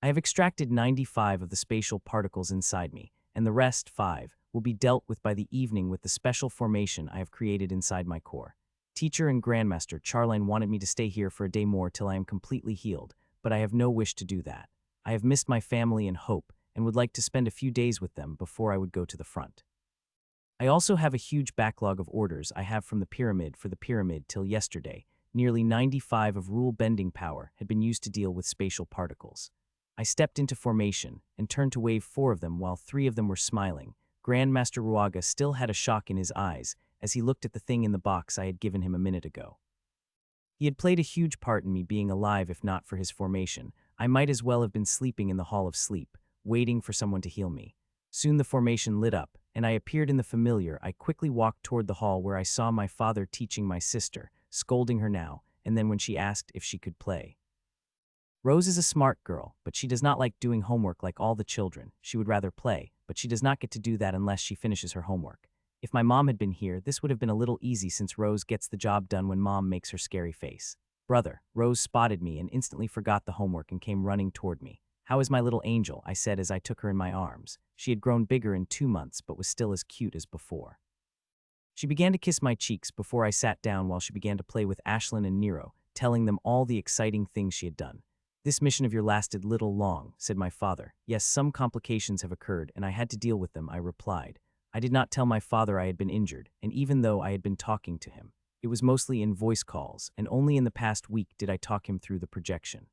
I have extracted 95 of the spatial particles inside me, and the rest, 5, will be dealt with by the evening with the special formation I have created inside my core. Teacher and Grandmaster Charline wanted me to stay here for a day more till I am completely healed, but I have no wish to do that. I have missed my family and Hope, and would like to spend a few days with them before I would go to the front. I also have a huge backlog of orders I have from the pyramid for the pyramid till yesterday. Nearly 95 of rule-bending power had been used to deal with spatial particles. I stepped into formation and turned to wave 4 of them while 3 of them were smiling. Grandmaster Ruaga still had a shock in his eyes as he looked at the thing in the box I had given him a minute ago. He had played a huge part in me being alive. If not for his formation, I might as well have been sleeping in the Hall of Sleep, waiting for someone to heal me. Soon the formation lit up, and I appeared in the familiar. I quickly walked toward the hall where I saw my father teaching my sister, scolding her now, and then when she asked if she could play. Rose is a smart girl, but she does not like doing homework like all the children. She would rather play, but she does not get to do that unless she finishes her homework. If my mom had been here, this would have been a little easy since Rose gets the job done when mom makes her scary face. Brother, Rose spotted me and instantly forgot the homework and came running toward me. How is my little angel? I said as I took her in my arms. She had grown bigger in 2 months, but was still as cute as before. She began to kiss my cheeks before I sat down while she began to play with Ashlyn and Nero, telling them all the exciting things she had done. This mission of yours lasted little long, said my father. Yes, some complications have occurred, and I had to deal with them, I replied. I did not tell my father I had been injured, and even though I had been talking to him, it was mostly in voice calls, and only in the past week did I talk him through the projection.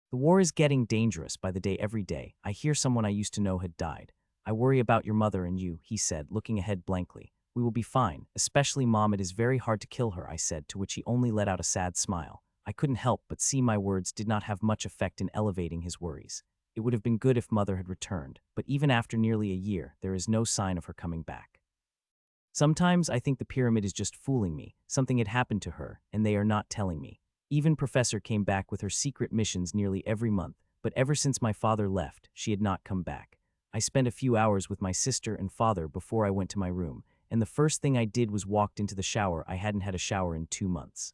The war is getting dangerous by the day every day. I hear someone I used to know had died. I worry about your mother and you, he said, looking ahead blankly. We will be fine, especially Mom. It is very hard to kill her, I said, to which he only let out a sad smile. I couldn't help but see my words did not have much effect in elevating his worries. It would have been good if Mother had returned, but even after nearly a year, there is no sign of her coming back. Sometimes I think the pyramid is just fooling me. Something had happened to her, and they are not telling me. Even Professor came back with her secret missions nearly every month, but ever since my father left, she had not come back. I spent a few hours with my sister and father before I went to my room, and the first thing I did was walked into the shower. I hadn't had a shower in 2 months.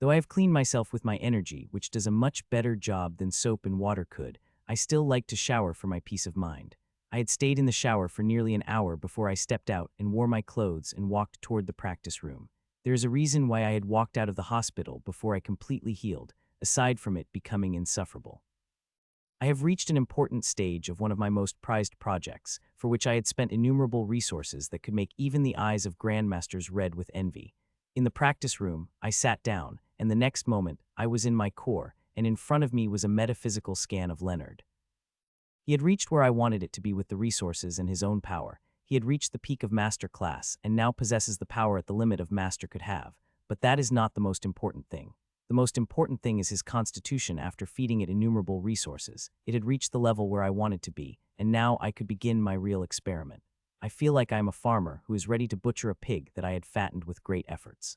Though I have cleaned myself with my energy, which does a much better job than soap and water could, I still like to shower for my peace of mind. I had stayed in the shower for nearly an hour before I stepped out and wore my clothes and walked toward the practice room. There is a reason why I had walked out of the hospital before I completely healed, aside from it becoming insufferable. I have reached an important stage of one of my most prized projects, for which I had spent innumerable resources that could make even the eyes of grandmasters red with envy. In the practice room, I sat down, and the next moment, I was in my core, and in front of me was a metaphysical scan of Leonard. He had reached where I wanted it to be with the resources and his own power. He had reached the peak of master class, and now possesses the power at the limit of master could have. But that is not the most important thing. The most important thing is his constitution. After feeding it innumerable resources, it had reached the level where I wanted to be, and now I could begin my real experiment. I feel like I am a farmer who is ready to butcher a pig that I had fattened with great efforts.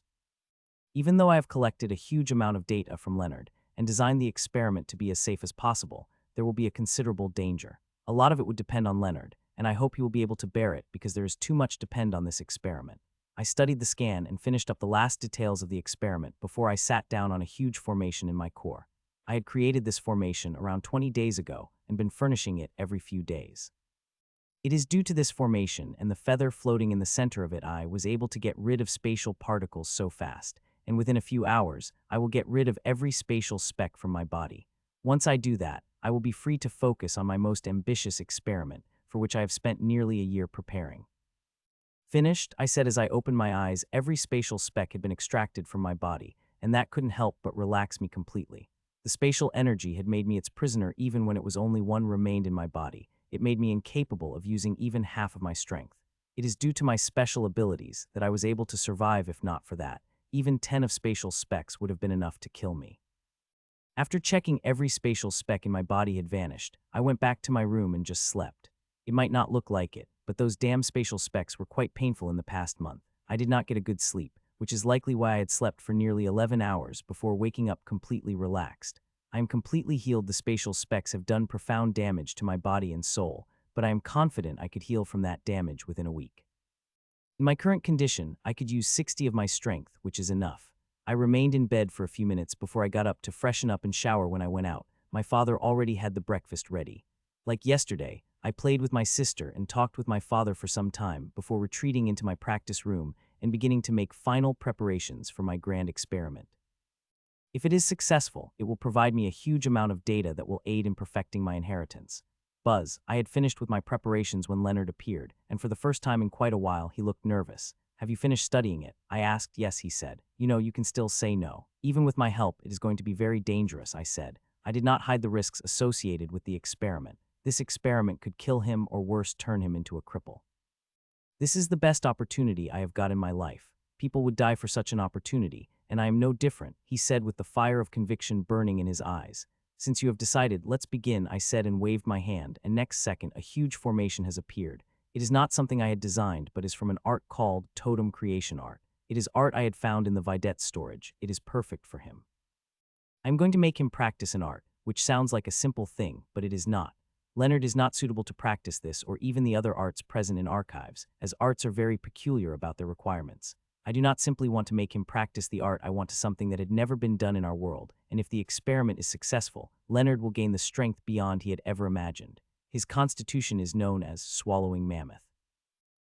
Even though I have collected a huge amount of data from Leonard and designed the experiment to be as safe as possible, there will be a considerable danger. A lot of it would depend on Leonard, and I hope he will be able to bear it because there is too much depend on this experiment. I studied the scan and finished up the last details of the experiment before I sat down on a huge formation in my core. I had created this formation around 20 days ago and been furnishing it every few days. It is due to this formation and the feather floating in the center of it I was able to get rid of spatial particles so fast, and within a few hours, I will get rid of every spatial speck from my body. Once I do that, I will be free to focus on my most ambitious experiment, for which I have spent nearly a year preparing. Finished, I said as I opened my eyes. Every spatial speck had been extracted from my body, and that couldn't help but relax me completely. The spatial energy had made me its prisoner even when it was only one remained in my body. It made me incapable of using even half of my strength. It is due to my special abilities that I was able to survive. If not for that, even 10 of spatial specks would have been enough to kill me. After checking every spatial speck in my body had vanished, I went back to my room and just slept. It might not look like it, but those damn spatial specs were quite painful in the past month. I did not get a good sleep, which is likely why I had slept for nearly 11 hours before waking up completely relaxed. I am completely healed. The spatial specs have done profound damage to my body and soul, but I am confident I could heal from that damage within a week. In my current condition, I could use 60 of my strength, which is enough. I remained in bed for a few minutes before I got up to freshen up and shower. When I went out, my father already had the breakfast ready. Like yesterday, I played with my sister and talked with my father for some time before retreating into my practice room and beginning to make final preparations for my grand experiment. If it is successful, it will provide me a huge amount of data that will aid in perfecting my inheritance. Buzz, I had finished with my preparations when Leonard appeared, and for the first time in quite a while, he looked nervous. Have you finished studying it? I asked. Yes, he said. You know, you can still say no. Even with my help, it is going to be very dangerous, I said. I did not hide the risks associated with the experiment. This experiment could kill him or worse, turn him into a cripple. This is the best opportunity I have got in my life. People would die for such an opportunity, and I am no different, he said with the fire of conviction burning in his eyes. Since you have decided, let's begin, I said and waved my hand, and next second a huge formation has appeared. It is not something I had designed, but is from an art called totem creation art. It is art I had found in the Wasteland storage. It is perfect for him. I am going to make him practice an art, which sounds like a simple thing, but it is not. Leonard is not suitable to practice this or even the other arts present in archives, as arts are very peculiar about their requirements. I do not simply want to make him practice the art. I want something that had never been done in our world, and if the experiment is successful, Leonard will gain the strength beyond he had ever imagined. His constitution is known as swallowing mammoth.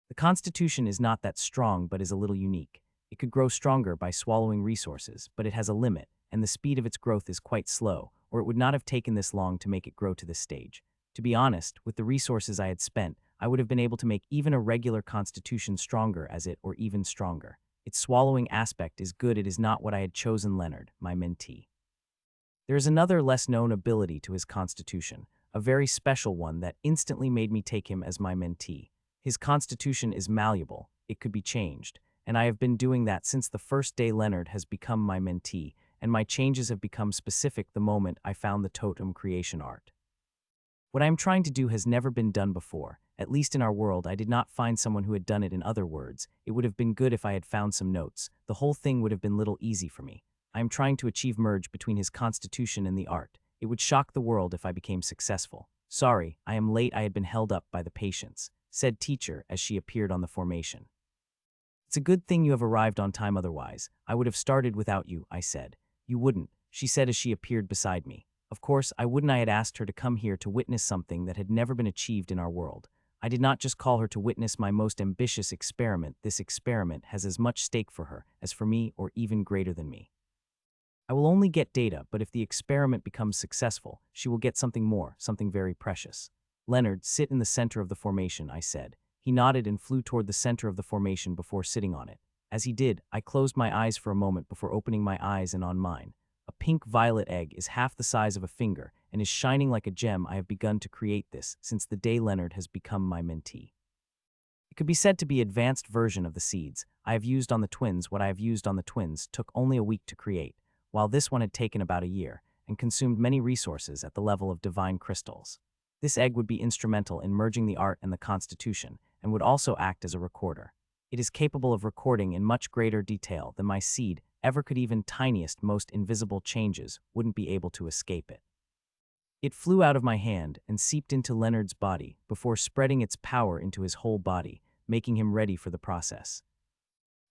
The constitution is not that strong but is a little unique. It could grow stronger by swallowing resources, but it has a limit, and the speed of its growth is quite slow, or it would not have taken this long to make it grow to this stage. To be honest, with the resources I had spent, I would have been able to make even a regular constitution stronger as it, or even stronger. Its swallowing aspect is good. It is not what I had chosen Leonard, my mentee. There is another less known ability to his constitution, a very special one that instantly made me take him as my mentee. His constitution is malleable, it could be changed, and I have been doing that since the first day Leonard has become my mentee, and my changes have become specific the moment I found the totem creation art. What I am trying to do has never been done before. At least in our world, I did not find someone who had done it. In other words, it would have been good if I had found some notes. The whole thing would have been little easy for me. I am trying to achieve merge between his constitution and the art. It would shock the world if I became successful. Sorry, I am late. I had been held up by the patients, said teacher as she appeared on the formation. It's a good thing you have arrived on time, otherwise I would have started without you, I said. You wouldn't, she said as she appeared beside me. Of course, I wouldn't. I had asked her to come here to witness something that had never been achieved in our world. I did not just call her to witness my most ambitious experiment. This experiment has as much stake for her as for me, or even greater than me. I will only get data, but if the experiment becomes successful, she will get something more, something very precious. Leonard, sit in the center of the formation, I said. He nodded and flew toward the center of the formation before sitting on it. As he did, I closed my eyes for a moment before opening my eyes, and on mine, a pink-violet egg is half the size of a finger and is shining like a gem. I have begun to create this since the day Leonard has become my mentee. It could be said to be an advanced version of the seeds I have used on the twins. What I have used on the twins took only a week to create, while this one had taken about a year and consumed many resources at the level of divine crystals. This egg would be instrumental in merging the art and the constitution, and would also act as a recorder. It is capable of recording in much greater detail than my seed ever could. Even tiniest, most invisible changes wouldn't be able to escape it. It flew out of my hand and seeped into Leonard's body before spreading its power into his whole body, making him ready for the process.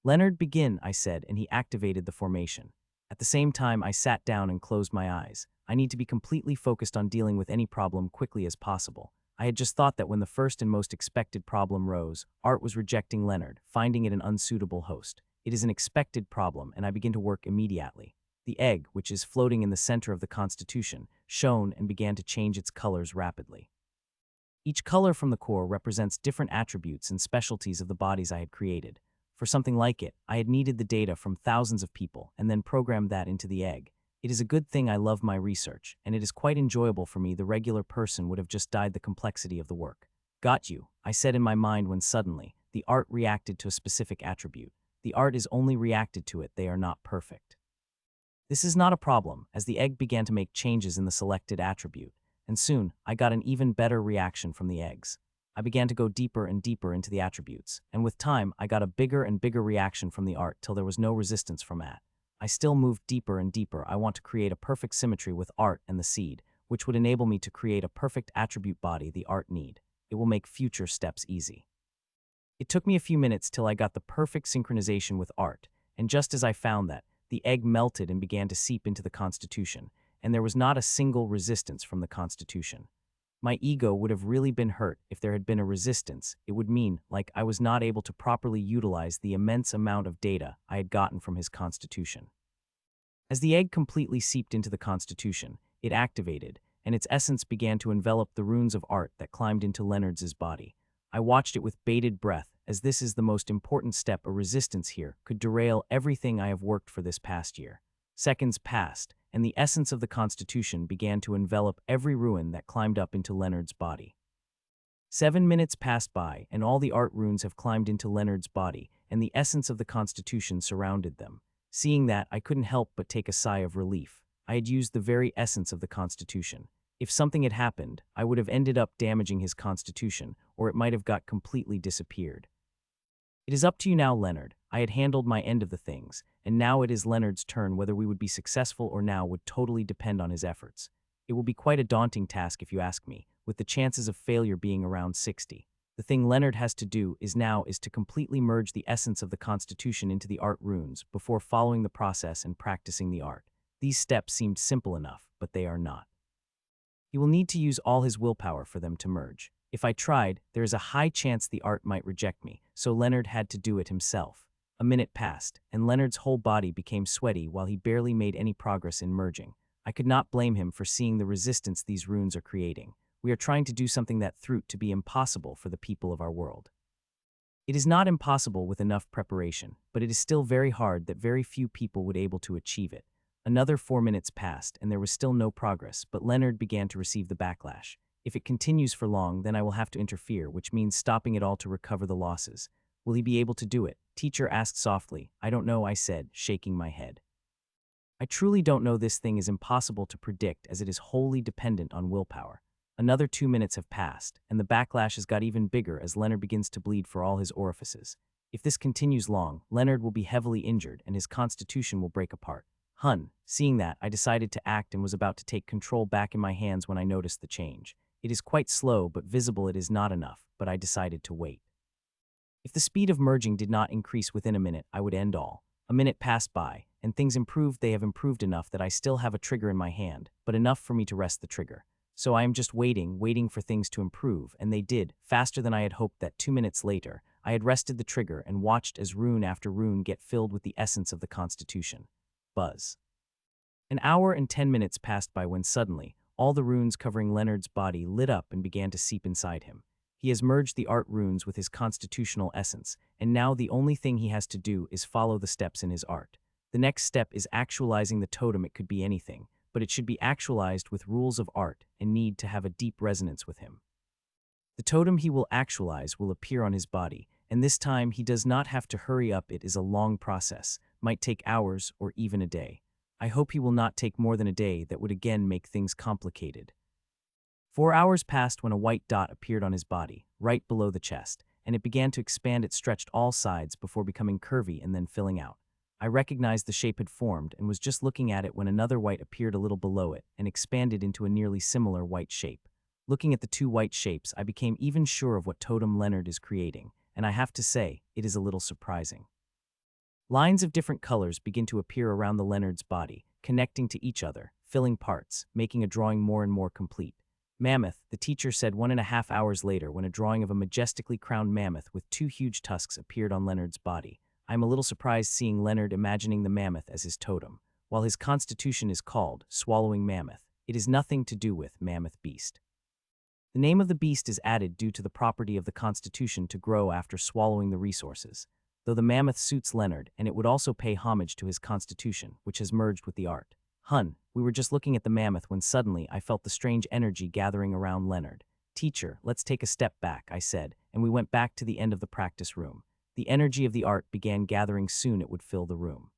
Leonard, begin, I said, and he activated the formation. At the same time, I sat down and closed my eyes. I need to be completely focused on dealing with any problem quickly as possible. I had just thought that when the first and most expected problem rose, art was rejecting Leonard, finding it an unsuitable host. It is an expected problem, and I begin to work immediately. The egg, which is floating in the center of the constitution, shone and began to change its colors rapidly. Each color from the core represents different attributes and specialties of the bodies I had created. For something like it, I had needed the data from thousands of people and then programmed that into the egg. It is a good thing I love my research, and it is quite enjoyable for me. The regular person would have just died the complexity of the work. Got you, I said in my mind when suddenly, the art reacted to a specific attribute. The art is only reacted to it, they are not perfect. This is not a problem, as the egg began to make changes in the selected attribute, and soon I got an even better reaction from the eggs. I began to go deeper and deeper into the attributes, and with time, I got a bigger and bigger reaction from the art till there was no resistance from it. I still moved deeper and deeper. I want to create a perfect symmetry with art and the seed, which would enable me to create a perfect attribute body the art need. It will make future steps easy. It took me a few minutes till I got the perfect synchronization with art, and just as I found that, the egg melted and began to seep into the constitution, and there was not a single resistance from the constitution. My ego would have really been hurt if there had been a resistance. It would mean, like, I was not able to properly utilize the immense amount of data I had gotten from his constitution. As the egg completely seeped into the constitution, it activated, and its essence began to envelop the runes of art that climbed into Leonard's body. I watched it with bated breath, as this is the most important step. A resistance here could derail everything I have worked for this past year. Seconds passed, and the essence of the constitution began to envelop every rune that climbed up into Leonard's body. 7 minutes passed by, and all the art runes have climbed into Leonard's body, and the essence of the constitution surrounded them. Seeing that, I couldn't help but take a sigh of relief. I had used the very essence of the constitution. If something had happened, I would have ended up damaging his constitution, or it might have got completely disappeared. It is up to you now, Leonard. I had handled my end of the things, and now it is Leonard's turn. Whether we would be successful or now would totally depend on his efforts. It will be quite a daunting task if you ask me, with the chances of failure being around 60. The thing Leonard has to do is to completely merge the essence of the constitution into the art runes before following the process and practicing the art. These steps seemed simple enough, but they are not. He will need to use all his willpower for them to merge. If I tried, there is a high chance the art might reject me, so Leonard had to do it himself. A minute passed, and Leonard's whole body became sweaty while he barely made any progress in merging. I could not blame him for seeing the resistance these runes are creating. We are trying to do something that thought to be impossible for the people of our world. It is not impossible with enough preparation, but it is still very hard that very few people would able to achieve it. Another 4 minutes passed, and there was still no progress, but Leonard began to receive the backlash. If it continues for long, then I will have to interfere, which means stopping it all to recover the losses. Will he be able to do it? Teacher asked softly. I don't know, I said, shaking my head. I truly don't know. This thing is impossible to predict as it is wholly dependent on willpower. Another 2 minutes have passed, and the backlash has got even bigger as Leonard begins to bleed for all his orifices. If this continues long, Leonard will be heavily injured and his constitution will break apart. Seeing that, I decided to act and was about to take control back in my hands when I noticed the change. It is quite slow but visible. It is not enough, but I decided to wait. If the speed of merging did not increase within a minute, I would end all. A minute passed by, and things improved. They have improved enough that I still have a trigger in my hand, but enough for me to rest the trigger. So I am just waiting for things to improve, and they did, faster than I had hoped. That 2 minutes later, I had rested the trigger and watched as rune after rune get filled with the essence of the constitution. Buzz. An hour and 10 minutes passed by when suddenly, all the runes covering Leonard's body lit up and began to seep inside him. He has merged the art runes with his constitutional essence, and now the only thing he has to do is follow the steps in his art. The next step is actualizing the totem. It could be anything, but it should be actualized with rules of art and need to have a deep resonance with him. The totem he will actualize will appear on his body, and this time he does not have to hurry up. It is a long process, might take hours or even a day. I hope he will not take more than a day. That would again make things complicated. 4 hours passed when a white dot appeared on his body, right below the chest, and it began to expand. It stretched all sides before becoming curvy and then filling out. I recognized the shape had formed and was just looking at it when another white appeared a little below it and expanded into a nearly similar white shape. Looking at the two white shapes, I became even sure of what totem Leonard is creating, and I have to say, it is a little surprising. Lines of different colors begin to appear around the Leonard's body, connecting to each other, filling parts, making a drawing more and more complete. Mammoth, the teacher said 1.5 hours later when a drawing of a majestically crowned mammoth with 2 huge tusks appeared on Leonard's body. I am a little surprised seeing Leonard imagining the mammoth as his totem. While his constitution is called Swallowing Mammoth, it is nothing to do with Mammoth Beast. The name of the beast is added due to the property of the constitution to grow after swallowing the resources, though the mammoth suits Leonard and it would also pay homage to his constitution, which has merged with the art. We were just looking at the mammoth when suddenly I felt the strange energy gathering around Leonard. Teacher, let's take a step back, I said, and we went back to the end of the practice room. The energy of the art began gathering. Soon it would fill the room.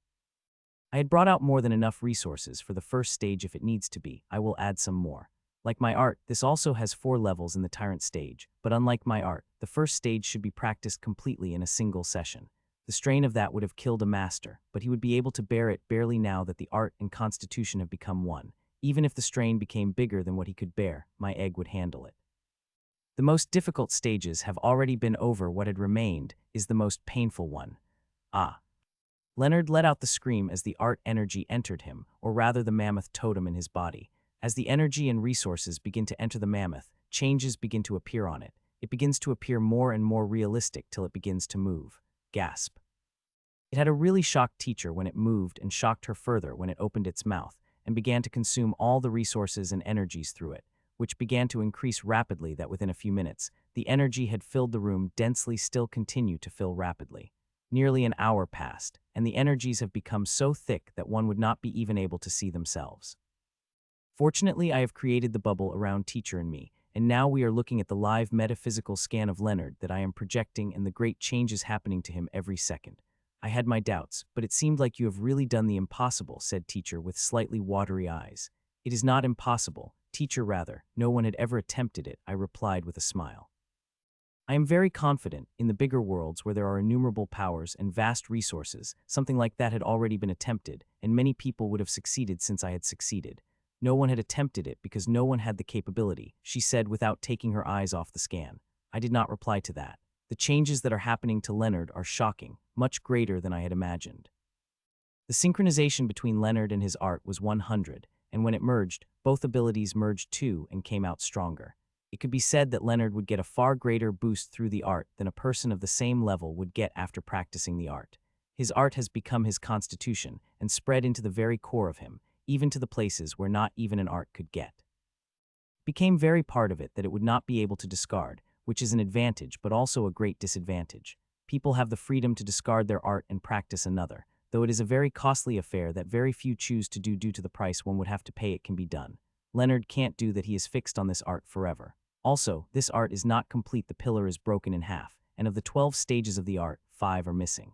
I had brought out more than enough resources for the first stage. If it needs to be, I will add some more. Like my art, this also has 4 levels in the Tyrant stage, but unlike my art, the first stage should be practiced completely in a single session. The strain of that would have killed a master, but he would be able to bear it barely now that the art and constitution have become one. Even if the strain became bigger than what he could bear, my egg would handle it. The most difficult stages have already been over. What had remained is the most painful one. Ah. Leonard let out the scream as the art energy entered him, or rather the mammoth totem in his body. As the energy and resources begin to enter the mammoth, changes begin to appear on it. It begins to appear more and more realistic till it begins to move. Gasp. It had a really shocked teacher when it moved and shocked her further when it opened its mouth and began to consume all the resources and energies through it, which began to increase rapidly that within a few minutes, the energy had filled the room densely still continued to fill rapidly. Nearly an hour passed, and the energies have become so thick that one would not be even able to see themselves. Fortunately, I have created the bubble around teacher and me, and now we are looking at the live metaphysical scan of Leonard that I am projecting and the great changes happening to him every second. I had my doubts, but it seemed like you have really done the impossible, said teacher with slightly watery eyes. It is not impossible, teacher rather, no one had ever attempted it, I replied with a smile. I am very confident, in the bigger worlds where there are innumerable powers and vast resources, something like that had already been attempted, and many people would have succeeded since I had succeeded. No one had attempted it because no one had the capability, she said without taking her eyes off the scan. I did not reply to that. The changes that are happening to Leonard are shocking, much greater than I had imagined. The synchronization between Leonard and his art was 100, and when it merged, both abilities merged too and came out stronger. It could be said that Leonard would get a far greater boost through the art than a person of the same level would get after practicing the art. His art has become his constitution and spread into the very core of him, even to the places where not even an art could get. It became very part of it that it would not be able to discard, which is an advantage but also a great disadvantage. People have the freedom to discard their art and practice another, though it is a very costly affair that very few choose to do due to the price one would have to pay. It can be done. Leonard can't do that. He is fixed on this art forever. Also, this art is not complete. The pillar is broken in half, and of the 12 stages of the art, 5 are missing.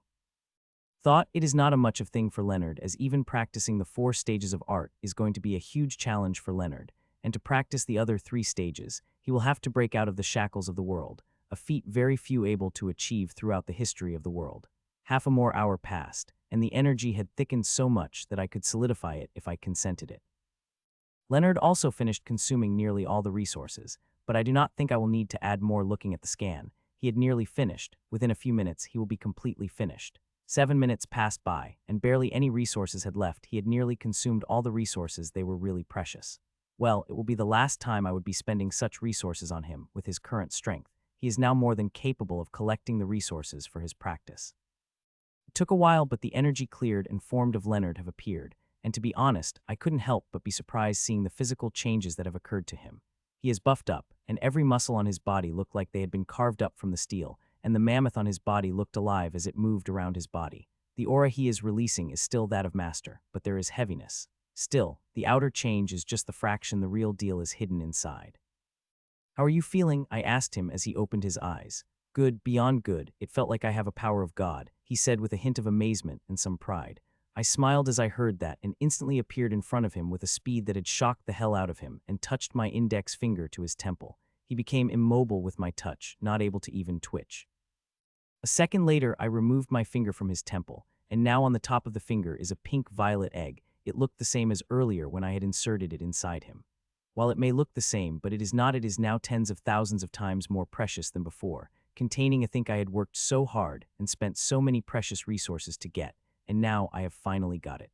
Thought it is not a much of thing for Leonard, as even practicing the 4 stages of art is going to be a huge challenge for Leonard, and to practice the other 3 stages, he will have to break out of the shackles of the world, a feat very few able to achieve throughout the history of the world. Half a more hour passed, and the energy had thickened so much that I could solidify it if I consented it. Leonard also finished consuming nearly all the resources, but I do not think I will need to add more. Looking at the scan, he had nearly finished. Within a few minutes, he will be completely finished. 7 minutes passed by, and barely any resources had left. He had nearly consumed all the resources. They were really precious. Well, it will be the last time I would be spending such resources on him. With his current strength, he is now more than capable of collecting the resources for his practice. It took a while, but the energy cleared and formed of Leonard have appeared, and to be honest, I couldn't help but be surprised seeing the physical changes that have occurred to him. He is buffed up, and every muscle on his body looked like they had been carved up from the steel, and the mammoth on his body looked alive as it moved around his body. The aura he is releasing is still that of master, but there is heaviness. Still, the outer change is just the fraction. The real deal is hidden inside. How are you feeling? I asked him as he opened his eyes. Good, beyond good. It felt like I have a power of God, he said with a hint of amazement and some pride. I smiled as I heard that and instantly appeared in front of him with a speed that had shocked the hell out of him and touched my index finger to his temple. He became immobile with my touch, not able to even twitch. A second later, I removed my finger from his temple, and now on the top of the finger is a pink-violet egg. It looked the same as earlier when I had inserted it inside him. While it may look the same, but it is not. It is now tens of thousands of times more precious than before, containing a thing I had worked so hard and spent so many precious resources to get, and now I have finally got it.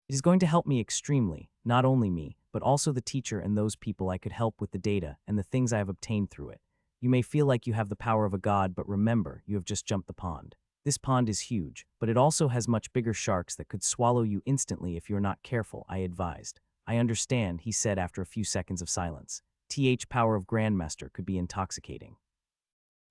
It is going to help me extremely, not only me, but also the teacher and those people I could help with the data and the things I have obtained through it. You may feel like you have the power of a god, but remember, you have just jumped the pond. This pond is huge, but it also has much bigger sharks that could swallow you instantly if you're not careful, I advised. I understand, he said after a few seconds of silence. Power of Grandmaster could be intoxicating.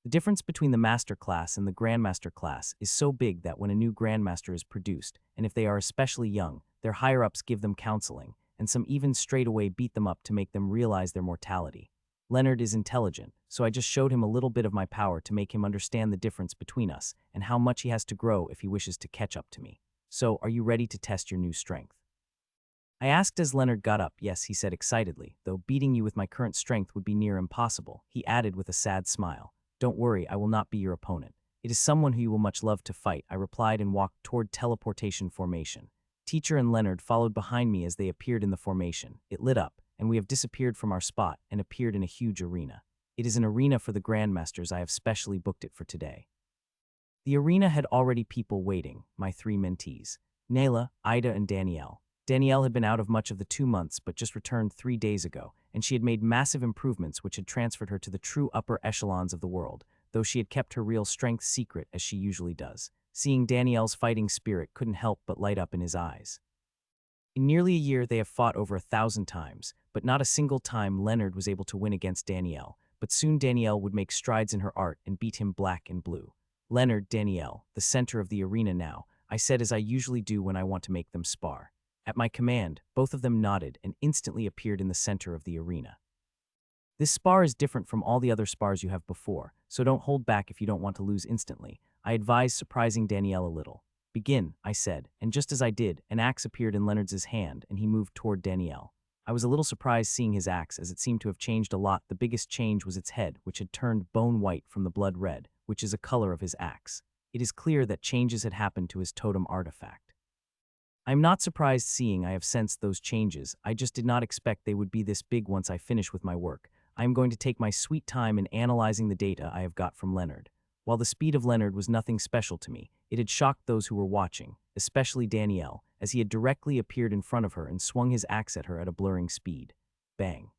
The difference between the Master class and the Grandmaster class is so big that when a new Grandmaster is produced, and if they are especially young, their higher-ups give them counseling, and some even straight away beat them up to make them realize their mortality. Leonard is intelligent, so I just showed him a little bit of my power to make him understand the difference between us and how much he has to grow if he wishes to catch up to me. So, are you ready to test your new strength? I asked as Leonard got up. Yes, he said excitedly, though beating you with my current strength would be near impossible. He added with a sad smile. Don't worry, I will not be your opponent. It is someone who you will much love to fight, I replied and walked toward teleportation formation. Teacher and Leonard followed behind me as they appeared in the formation. It lit up, and we have disappeared from our spot and appeared in a huge arena. It is an arena for the Grandmasters. I have specially booked it for today. The arena had already people waiting, my three mentees, Nayla, Ida, and Danielle. Danielle had been out of much of the 2 months but just returned 3 days ago, and she had made massive improvements which had transferred her to the true upper echelons of the world, though she had kept her real strength secret as she usually does. Seeing Danielle's fighting spirit couldn't help but light up in his eyes. In nearly a year they have fought over 1,000 times, but not a single time Leonard was able to win against Danielle, but soon Danielle would make strides in her art and beat him black and blue. Leonard, Danielle, the center of the arena now, I said as I usually do when I want to make them spar. At my command, both of them nodded and instantly appeared in the center of the arena. This spar is different from all the other spars you have before, so don't hold back if you don't want to lose instantly, I advised, surprising Danielle a little. Begin, I said, and just as I did, an axe appeared in Leonard's hand and he moved toward Danielle. I was a little surprised seeing his axe as it seemed to have changed a lot. The biggest change was its head, which had turned bone white from the blood red, which is a color of his axe. It is clear that changes had happened to his totem artifact. I am not surprised seeing I have sensed those changes. I just did not expect they would be this big once I finish with my work. I am going to take my sweet time in analyzing the data I have got from Leonard. While the speed of Leonard was nothing special to me, it had shocked those who were watching, especially Danielle, as he had directly appeared in front of her and swung his axe at her at a blurring speed. Bang.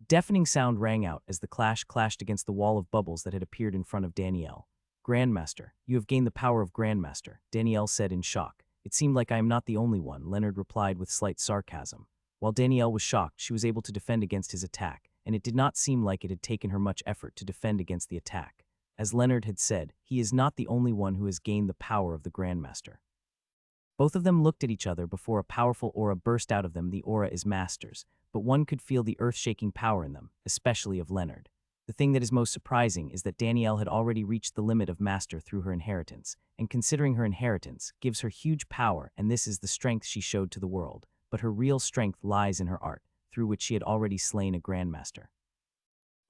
Deafening sound rang out as the clash clashed against the wall of bubbles that had appeared in front of Danielle. Grandmaster, you have gained the power of Grandmaster, Danielle said in shock. It seemed like I am not the only one, Leonard replied with slight sarcasm. While Danielle was shocked, she was able to defend against his attack, and it did not seem like it had taken her much effort to defend against the attack. As Leonard had said, he is not the only one who has gained the power of the Grandmaster. Both of them looked at each other before a powerful aura burst out of them. The aura is Master's, but one could feel the earth-shaking power in them, especially of Leonard. The thing that is most surprising is that Danielle had already reached the limit of Master through her inheritance, and considering her inheritance gives her huge power, and this is the strength she showed to the world, but her real strength lies in her art, through which she had already slain a Grandmaster.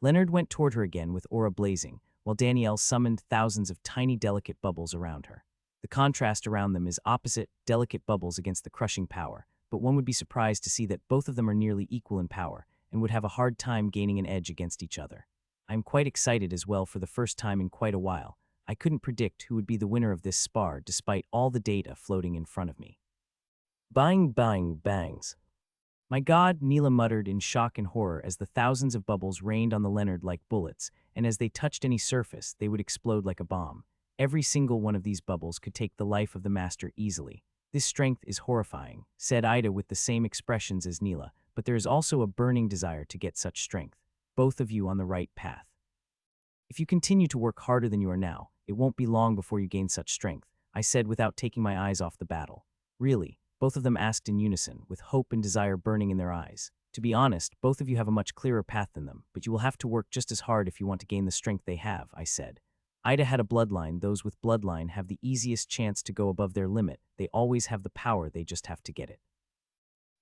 Leonard went toward her again with aura blazing, while Danielle summoned thousands of tiny delicate bubbles around her. The contrast around them is opposite, delicate bubbles against the crushing power, but one would be surprised to see that both of them are nearly equal in power, and would have a hard time gaining an edge against each other. I am quite excited as well for the first time in quite a while. I couldn't predict who would be the winner of this spar despite all the data floating in front of me. Bang, bang, bangs. My God, Neela muttered in shock and horror as the thousands of bubbles rained on the Leonard like bullets, and as they touched any surface, they would explode like a bomb. Every single one of these bubbles could take the life of the Master easily. This strength is horrifying, said Ida with the same expressions as Neela, but there is also a burning desire to get such strength. Both of you on the right path. If you continue to work harder than you are now, it won't be long before you gain such strength, I said without taking my eyes off the battle. Really? Both of them asked in unison, with hope and desire burning in their eyes. To be honest, both of you have a much clearer path than them, but you will have to work just as hard if you want to gain the strength they have, I said. Ida had a bloodline. Those with bloodline have the easiest chance to go above their limit. They always have the power, they just have to get it.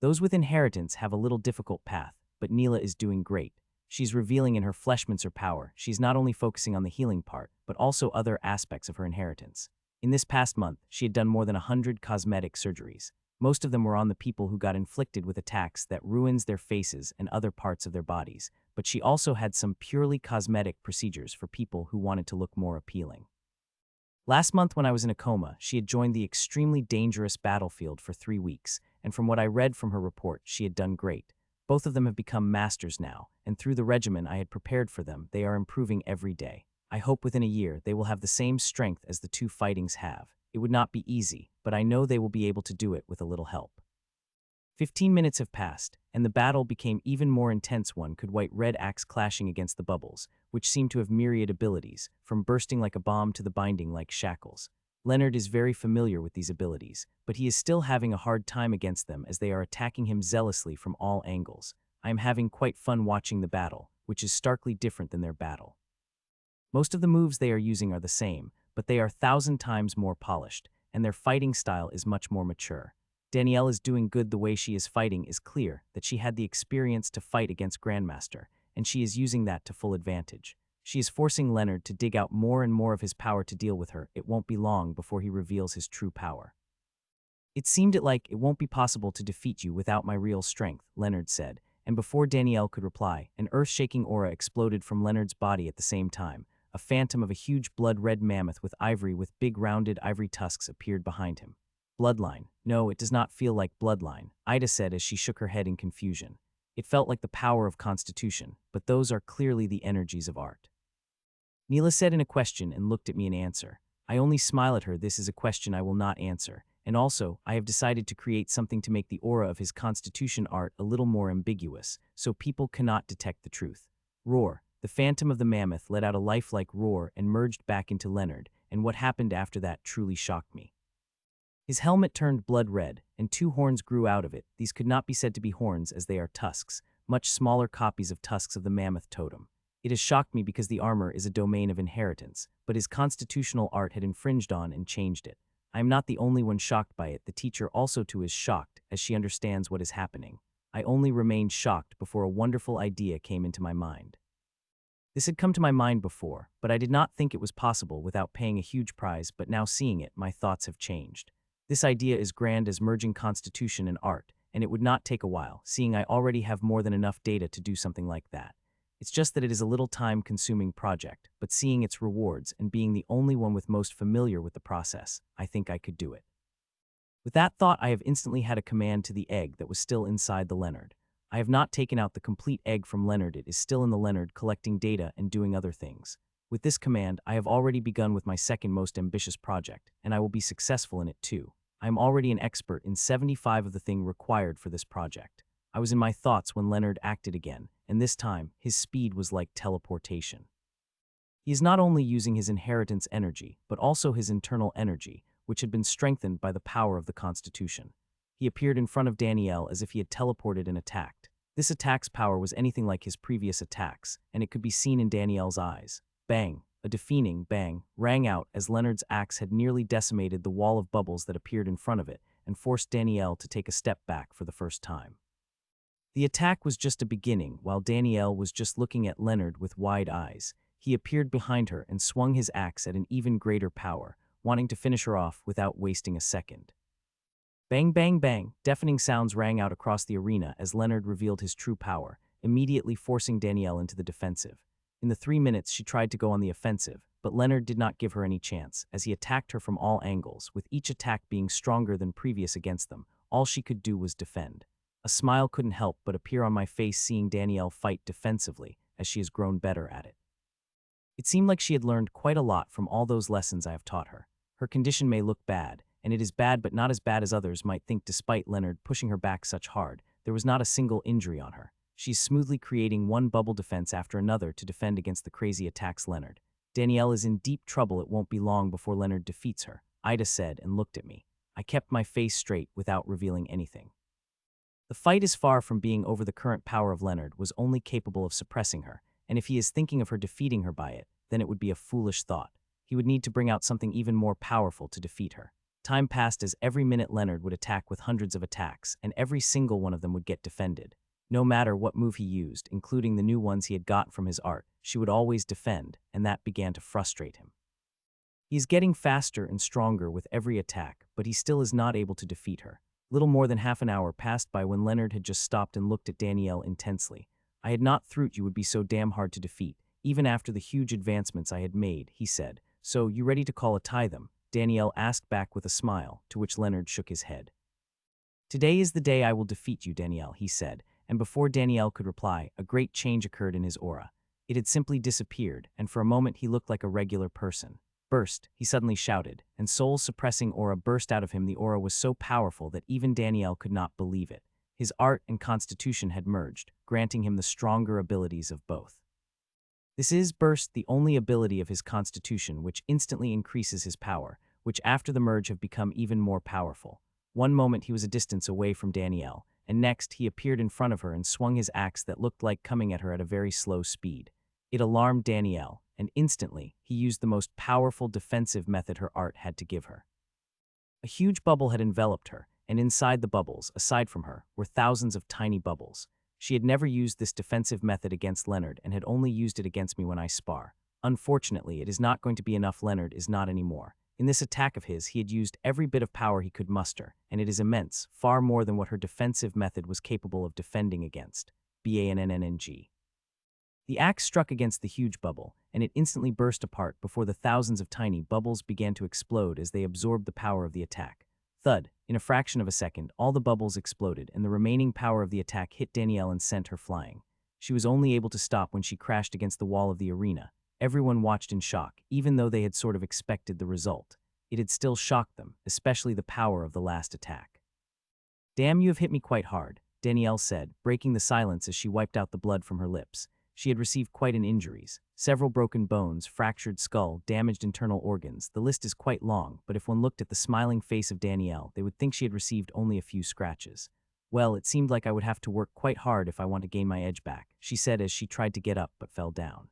Those with inheritance have a little difficult path, but Neela is doing great. She's revealing in her fleshmancer power. She's not only focusing on the healing part, but also other aspects of her inheritance. In this past month, she had done more than 100 cosmetic surgeries. Most of them were on the people who got inflicted with attacks that ruins their faces and other parts of their bodies, but she also had some purely cosmetic procedures for people who wanted to look more appealing. Last month when I was in a coma, she had joined the extremely dangerous battlefield for 3 weeks, and from what I read from her report, she had done great. Both of them have become masters now, and through the regimen I had prepared for them, they are improving every day. I hope within a year they will have the same strength as the two fightings have. It would not be easy, but I know they will be able to do it with a little help. 15 minutes have passed, and the battle became even more intense. One could white-red axe clashing against the bubbles, which seemed to have myriad abilities, from bursting like a bomb to the binding like shackles. Leonard is very familiar with these abilities, but he is still having a hard time against them as they are attacking him zealously from all angles. I am having quite fun watching the battle, which is starkly different than their battle. Most of the moves they are using are the same, but they are 1,000 times more polished, and their fighting style is much more mature. Danielle is doing good. The way she is fighting is clear that she had the experience to fight against Grandmaster, and she is using that to full advantage. She is forcing Leonard to dig out more and more of his power to deal with her. It won't be long before he reveals his true power. It seemed like it won't be possible to defeat you without my real strength, Leonard said, and before Danielle could reply, an earth-shaking aura exploded from Leonard's body at the same time. A phantom of a huge blood-red mammoth with big rounded ivory tusks appeared behind him. Bloodline. No, it does not feel like bloodline, Ida said as she shook her head in confusion. It felt like the power of constitution, but those are clearly the energies of art. Neela said in a question and looked at me in answer. I only smile at her. This is a question I will not answer. And also, I have decided to create something to make the aura of his constitution art a little more ambiguous, so people cannot detect the truth. Roar. The phantom of the mammoth let out a lifelike roar and merged back into Leonard, and what happened after that truly shocked me. His helmet turned blood red, and 2 horns grew out of it. These could not be said to be horns as they are tusks, much smaller copies of tusks of the mammoth totem. It has shocked me because the armor is a domain of inheritance, but his constitutional art had infringed on and changed it. I am not the only one shocked by it. The teacher also too is shocked as she understands what is happening. I only remained shocked before a wonderful idea came into my mind. This had come to my mind before, but I did not think it was possible without paying a huge price, but now seeing it, my thoughts have changed. This idea is grand as merging constitution and art, and it would not take a while, seeing I already have more than enough data to do something like that. It's just that it is a little time-consuming project, but seeing its rewards and being the only one with most familiar with the process, I think I could do it. With that thought, I have instantly had a command to the egg that was still inside the Leonard. I have not taken out the complete egg from Leonard. It is still in the Leonard, collecting data and doing other things. With this command, I have already begun with my second most ambitious project, and I will be successful in it too. I am already an expert in 75 of the thing required for this project. I was in my thoughts when Leonard acted again, and this time, his speed was like teleportation. He is not only using his inheritance energy, but also his internal energy, which had been strengthened by the power of the Constitution. He appeared in front of Danielle as if he had teleported and attacked. This attack's power was anything like his previous attacks, and it could be seen in Danielle's eyes. Bang! A deafening bang rang out as Leonard's axe had nearly decimated the wall of bubbles that appeared in front of it and forced Danielle to take a step back for the first time. The attack was just a beginning. While Danielle was just looking at Leonard with wide eyes, he appeared behind her and swung his axe at an even greater power, wanting to finish her off without wasting a second. Bang, bang, bang! Deafening sounds rang out across the arena as Leonard revealed his true power, immediately forcing Danielle into the defensive. In the 3 minutes, she tried to go on the offensive, but Leonard did not give her any chance, as he attacked her from all angles, with each attack being stronger than previous against them. All she could do was defend. A smile couldn't help but appear on my face seeing Danielle fight defensively, as she has grown better at it. It seemed like she had learned quite a lot from all those lessons I have taught her. Her condition may look bad, and it is bad but not as bad as others might think. Despite Leonard pushing her back such hard, there was not a single injury on her. She's smoothly creating one bubble defense after another to defend against the crazy attacks Leonard. Danielle is in deep trouble. It won't be long before Leonard defeats her, Ida said and looked at me. I kept my face straight without revealing anything. The fight is far from being over. The current power of Leonard was only capable of suppressing her, and if he is thinking of her defeating her by it, then it would be a foolish thought. He would need to bring out something even more powerful to defeat her. Time passed as every minute Leonard would attack with hundreds of attacks, and every single one of them would get defended. No matter what move he used, including the new ones he had got from his art, she would always defend, and that began to frustrate him. He is getting faster and stronger with every attack, but he still is not able to defeat her. Little more than half an hour passed by when Leonard had just stopped and looked at Danielle intensely. I had not thought you would be so damn hard to defeat, even after the huge advancements I had made, he said. So, you ready to call a tie them? Danielle asked back with a smile, to which Leonard shook his head. Today is the day I will defeat you, Danielle, he said, and before Danielle could reply, a great change occurred in his aura. It had simply disappeared, and for a moment he looked like a regular person. Burst, he suddenly shouted, and soul-suppressing aura burst out of him. The aura was so powerful that even Danielle could not believe it. His art and constitution had merged, granting him the stronger abilities of both. This is Burst, the only ability of his constitution which instantly increases his power, which after the merge have become even more powerful. One moment he was a distance away from Danielle, and next he appeared in front of her and swung his axe that looked like coming at her at a very slow speed. It alarmed Danielle, and instantly he used the most powerful defensive method her art had to give her. A huge bubble had enveloped her, and inside the bubbles, aside from her, were thousands of tiny bubbles. She had never used this defensive method against Leonard and had only used it against me when I spar. Unfortunately, it is not going to be enough. Leonard is not anymore. In this attack of his, he had used every bit of power he could muster, and it is immense, far more than what her defensive method was capable of defending against. Bannng. The axe struck against the huge bubble, and it instantly burst apart before the thousands of tiny bubbles began to explode as they absorbed the power of the attack. Thud, in a fraction of a second, all the bubbles exploded, and the remaining power of the attack hit Danielle and sent her flying. She was only able to stop when she crashed against the wall of the arena. Everyone watched in shock, even though they had sort of expected the result. It had still shocked them, especially the power of the last attack. "Damn, you have hit me quite hard," Danielle said, breaking the silence as she wiped out the blood from her lips. She had received quite an injuries. Several broken bones, fractured skull, damaged internal organs. The list is quite long, but if one looked at the smiling face of Danielle, they would think she had received only a few scratches. "Well, it seemed like I would have to work quite hard if I want to gain my edge back," she said as she tried to get up but fell down.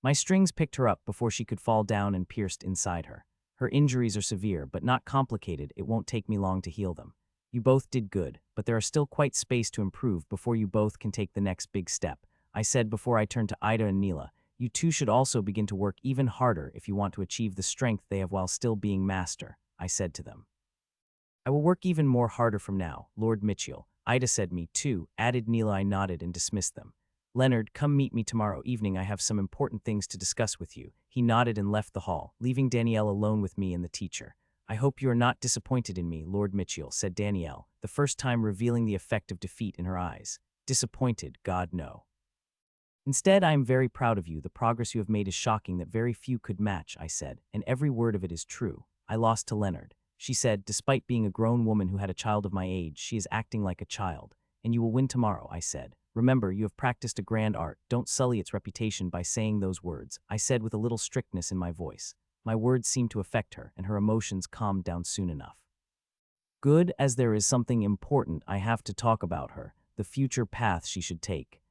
"My strings picked her up before she could fall down and pierced inside her. Her injuries are severe, but not complicated. It won't take me long to heal them. You both did good, but there are still quite space to improve before you both can take the next big step," I said before I turned to Ida and Neela. "You two should also begin to work even harder if you want to achieve the strength they have while still being master," I said to them. "I will work even more harder from now, Lord Mitchell." Ida said. "Me too," added Neela. I nodded and dismissed them. "Leonard, come meet me tomorrow evening. I have some important things to discuss with you." He nodded and left the hall, leaving Danielle alone with me and the teacher. "I hope you are not disappointed in me, Lord Mitchell," said Danielle, the first time revealing the effect of defeat in her eyes. "Disappointed? God, no. Instead, I am very proud of you. The progress you have made is shocking that very few could match," I said, "and every word of it is true. I lost to Leonard," she said. "Despite being a grown woman who had a child of my age, she is acting like a child. And you will win tomorrow," I said. "Remember, you have practiced a grand art. Don't sully its reputation by saying those words," I said with a little strictness in my voice. My words seemed to affect her, and her emotions calmed down soon enough. "Good, as there is something important I have to talk about her, the future path she should take.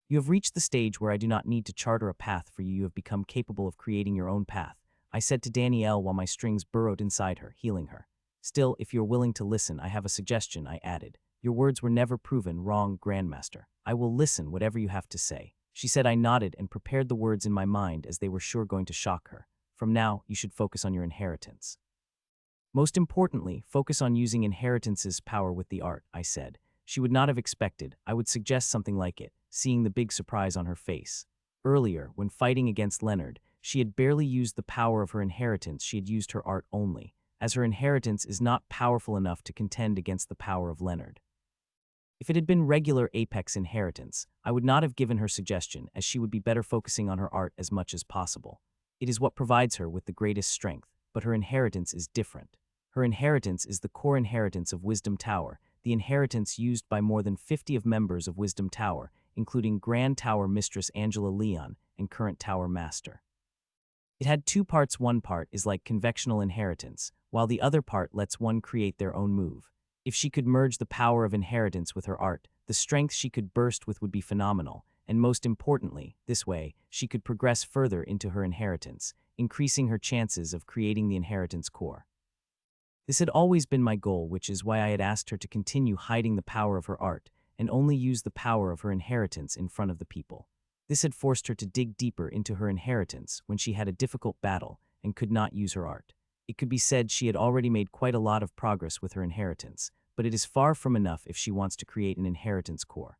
You have reached the stage where I do not need to charter a path for you. You have become capable of creating your own path," I said to Danielle while my strings burrowed inside her, healing her. "Still, if you are willing to listen, I have a suggestion," I added. "Your words were never proven wrong, Grandmaster. I will listen whatever you have to say," she said. I nodded and prepared the words in my mind as they were sure going to shock her. "From now, you should focus on your inheritance. Most importantly, focus on using inheritance's power with the art," I said. She would not have expected I would suggest something like it, seeing the big surprise on her face. Earlier, when fighting against Leonard, she had barely used the power of her inheritance. She had used her art only, as her inheritance is not powerful enough to contend against the power of Leonard. If it had been regular Apex inheritance, I would not have given her suggestion, as she would be better focusing on her art as much as possible. It is what provides her with the greatest strength, but her inheritance is different. Her inheritance is the core inheritance of Wisdom Tower, the inheritance used by more than 50 of members of Wisdom Tower, including Grand Tower Mistress Angela Leon and current Tower Master. It had two parts. One part is like convectional inheritance, while the other part lets one create their own move. If she could merge the power of inheritance with her art, the strength she could burst with would be phenomenal, and most importantly, this way, she could progress further into her inheritance, increasing her chances of creating the inheritance core. This had always been my goal, which is why I had asked her to continue hiding the power of her art and only use the power of her inheritance in front of the people. This had forced her to dig deeper into her inheritance when she had a difficult battle and could not use her art. It could be said she had already made quite a lot of progress with her inheritance, but it is far from enough if she wants to create an inheritance core.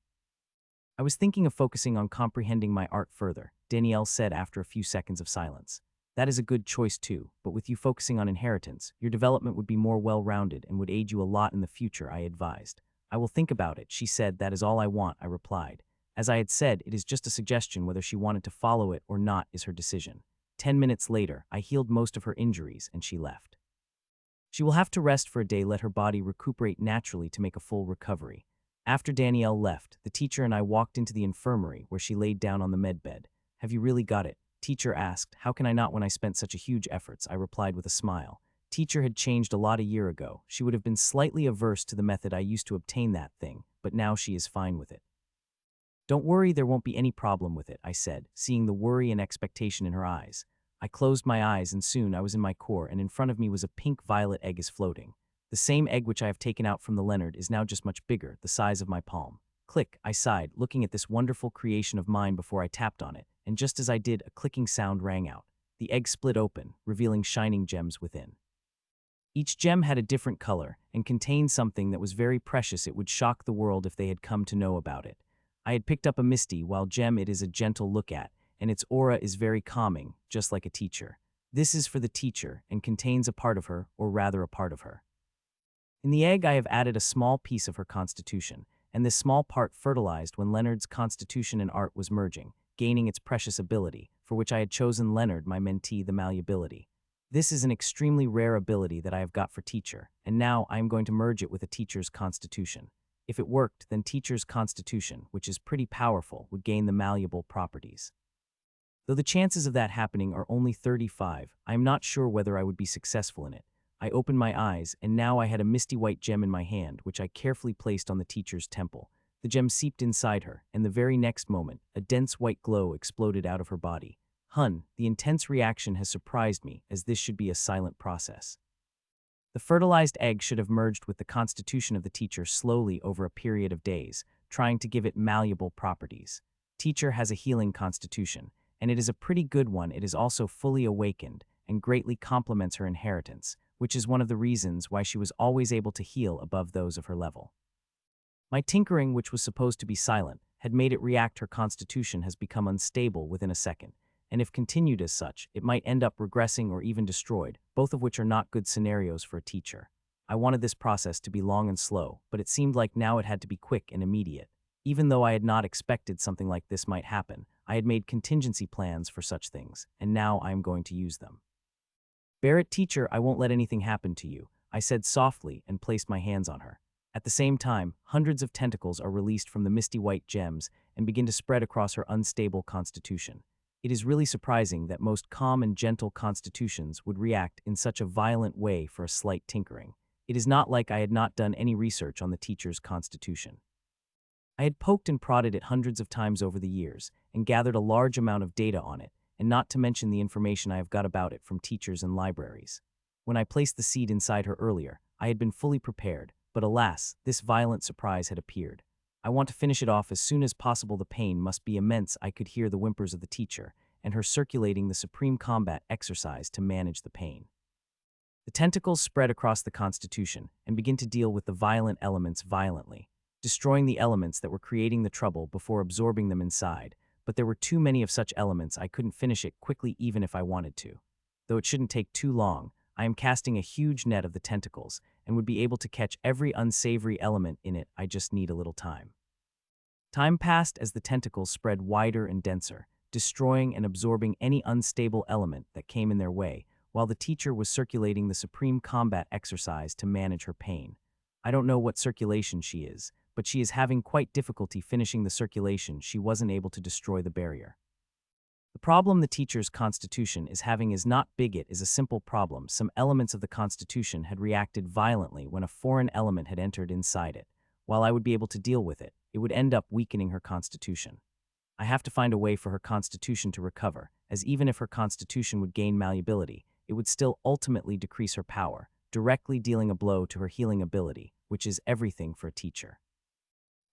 "I was thinking of focusing on comprehending my art further," Danielle said after a few seconds of silence. "That is a good choice too, but with you focusing on inheritance, your development would be more well-rounded and would aid you a lot in the future," I advised. "I will think about it," she said. "That is all I want," I replied. As I had said, it is just a suggestion. Whether she wanted to follow it or not is her decision. 10 minutes later, I healed most of her injuries and she left. She will have to rest for a day, let her body recuperate naturally to make a full recovery. After Danielle left, the teacher and I walked into the infirmary where she laid down on the medbed. "Have you really got it?" Teacher asked. "How can I not when I spent such a huge efforts?" I replied with a smile. Teacher had changed a lot a year ago. She would have been slightly averse to the method I used to obtain that thing, but now she is fine with it. "Don't worry, there won't be any problem with it," I said, seeing the worry and expectation in her eyes. I closed my eyes and soon I was in my core and in front of me was a pink-violet egg is floating. The same egg which I have taken out from the Leonard is now just much bigger, the size of my palm. Click, I sighed, looking at this wonderful creation of mine before I tapped on it, and just as I did, a clicking sound rang out. The egg split open, revealing shining gems within. Each gem had a different color and contained something that was very precious. It would shock the world if they had come to know about it. I had picked up a misty, while gem it is a gentle look at, and its aura is very calming, just like a teacher. This is for the teacher and contains a part of her, or rather a part of her. In the egg I have added a small piece of her constitution, and this small part fertilized when Leonard's constitution and art was merging, gaining its precious ability, for which I had chosen Leonard, my mentee, the malleability. This is an extremely rare ability that I have got for teacher, and now I am going to merge it with a teacher's constitution. If it worked, then teacher's constitution, which is pretty powerful, would gain the malleable properties. Though the chances of that happening are only 35, I am not sure whether I would be successful in it. I opened my eyes, and now I had a misty white gem in my hand, which I carefully placed on the teacher's temple. The gem seeped inside her, and the very next moment, a dense white glow exploded out of her body. The intense reaction has surprised me, as this should be a silent process. The fertilized egg should have merged with the constitution of the teacher slowly over a period of days, trying to give it malleable properties. Teacher has a healing constitution, and it is a pretty good one. It is also fully awakened and greatly complements her inheritance, which is one of the reasons why she was always able to heal above those of her level. My tinkering, which was supposed to be silent, had made it react. Her constitution has become unstable within a second, and if continued as such, it might end up regressing or even destroyed, both of which are not good scenarios for a teacher. I wanted this process to be long and slow, but it seemed like now it had to be quick and immediate. Even though I had not expected something like this might happen, I had made contingency plans for such things, and now I am going to use them. "Bear it, teacher, I won't let anything happen to you," I said softly and placed my hands on her. At the same time, hundreds of tentacles are released from the misty white gems and begin to spread across her unstable constitution. It is really surprising that most calm and gentle constitutions would react in such a violent way for a slight tinkering. It is not like I had not done any research on the teacher's constitution. I had poked and prodded it hundreds of times over the years and gathered a large amount of data on it, and not to mention the information I have got about it from teachers and libraries. When I placed the seed inside her earlier, I had been fully prepared, but alas, this violent surprise had appeared. I want to finish it off as soon as possible. The pain must be immense. I could hear the whimpers of the teacher, and her circulating the supreme combat exercise to manage the pain. The tentacles spread across the constitution and begin to deal with the violent elements violently, destroying the elements that were creating the trouble before absorbing them inside, but there were too many of such elements. I couldn't finish it quickly even if I wanted to. Though it shouldn't take too long, I am casting a huge net of the tentacles and would be able to catch every unsavory element in it. I just need a little time. Time passed as the tentacles spread wider and denser, destroying and absorbing any unstable element that came in their way, while the teacher was circulating the supreme combat exercise to manage her pain. I don't know what circulation she is, but she is having quite difficulty finishing the circulation. She wasn't able to destroy the barrier. The problem the teacher's constitution is having is not big. It is a simple problem. Some elements of the constitution had reacted violently when a foreign element had entered inside it. While I would be able to deal with it, it would end up weakening her constitution. I have to find a way for her constitution to recover, as even if her constitution would gain malleability, it would still ultimately decrease her power, directly dealing a blow to her healing ability, which is everything for a teacher.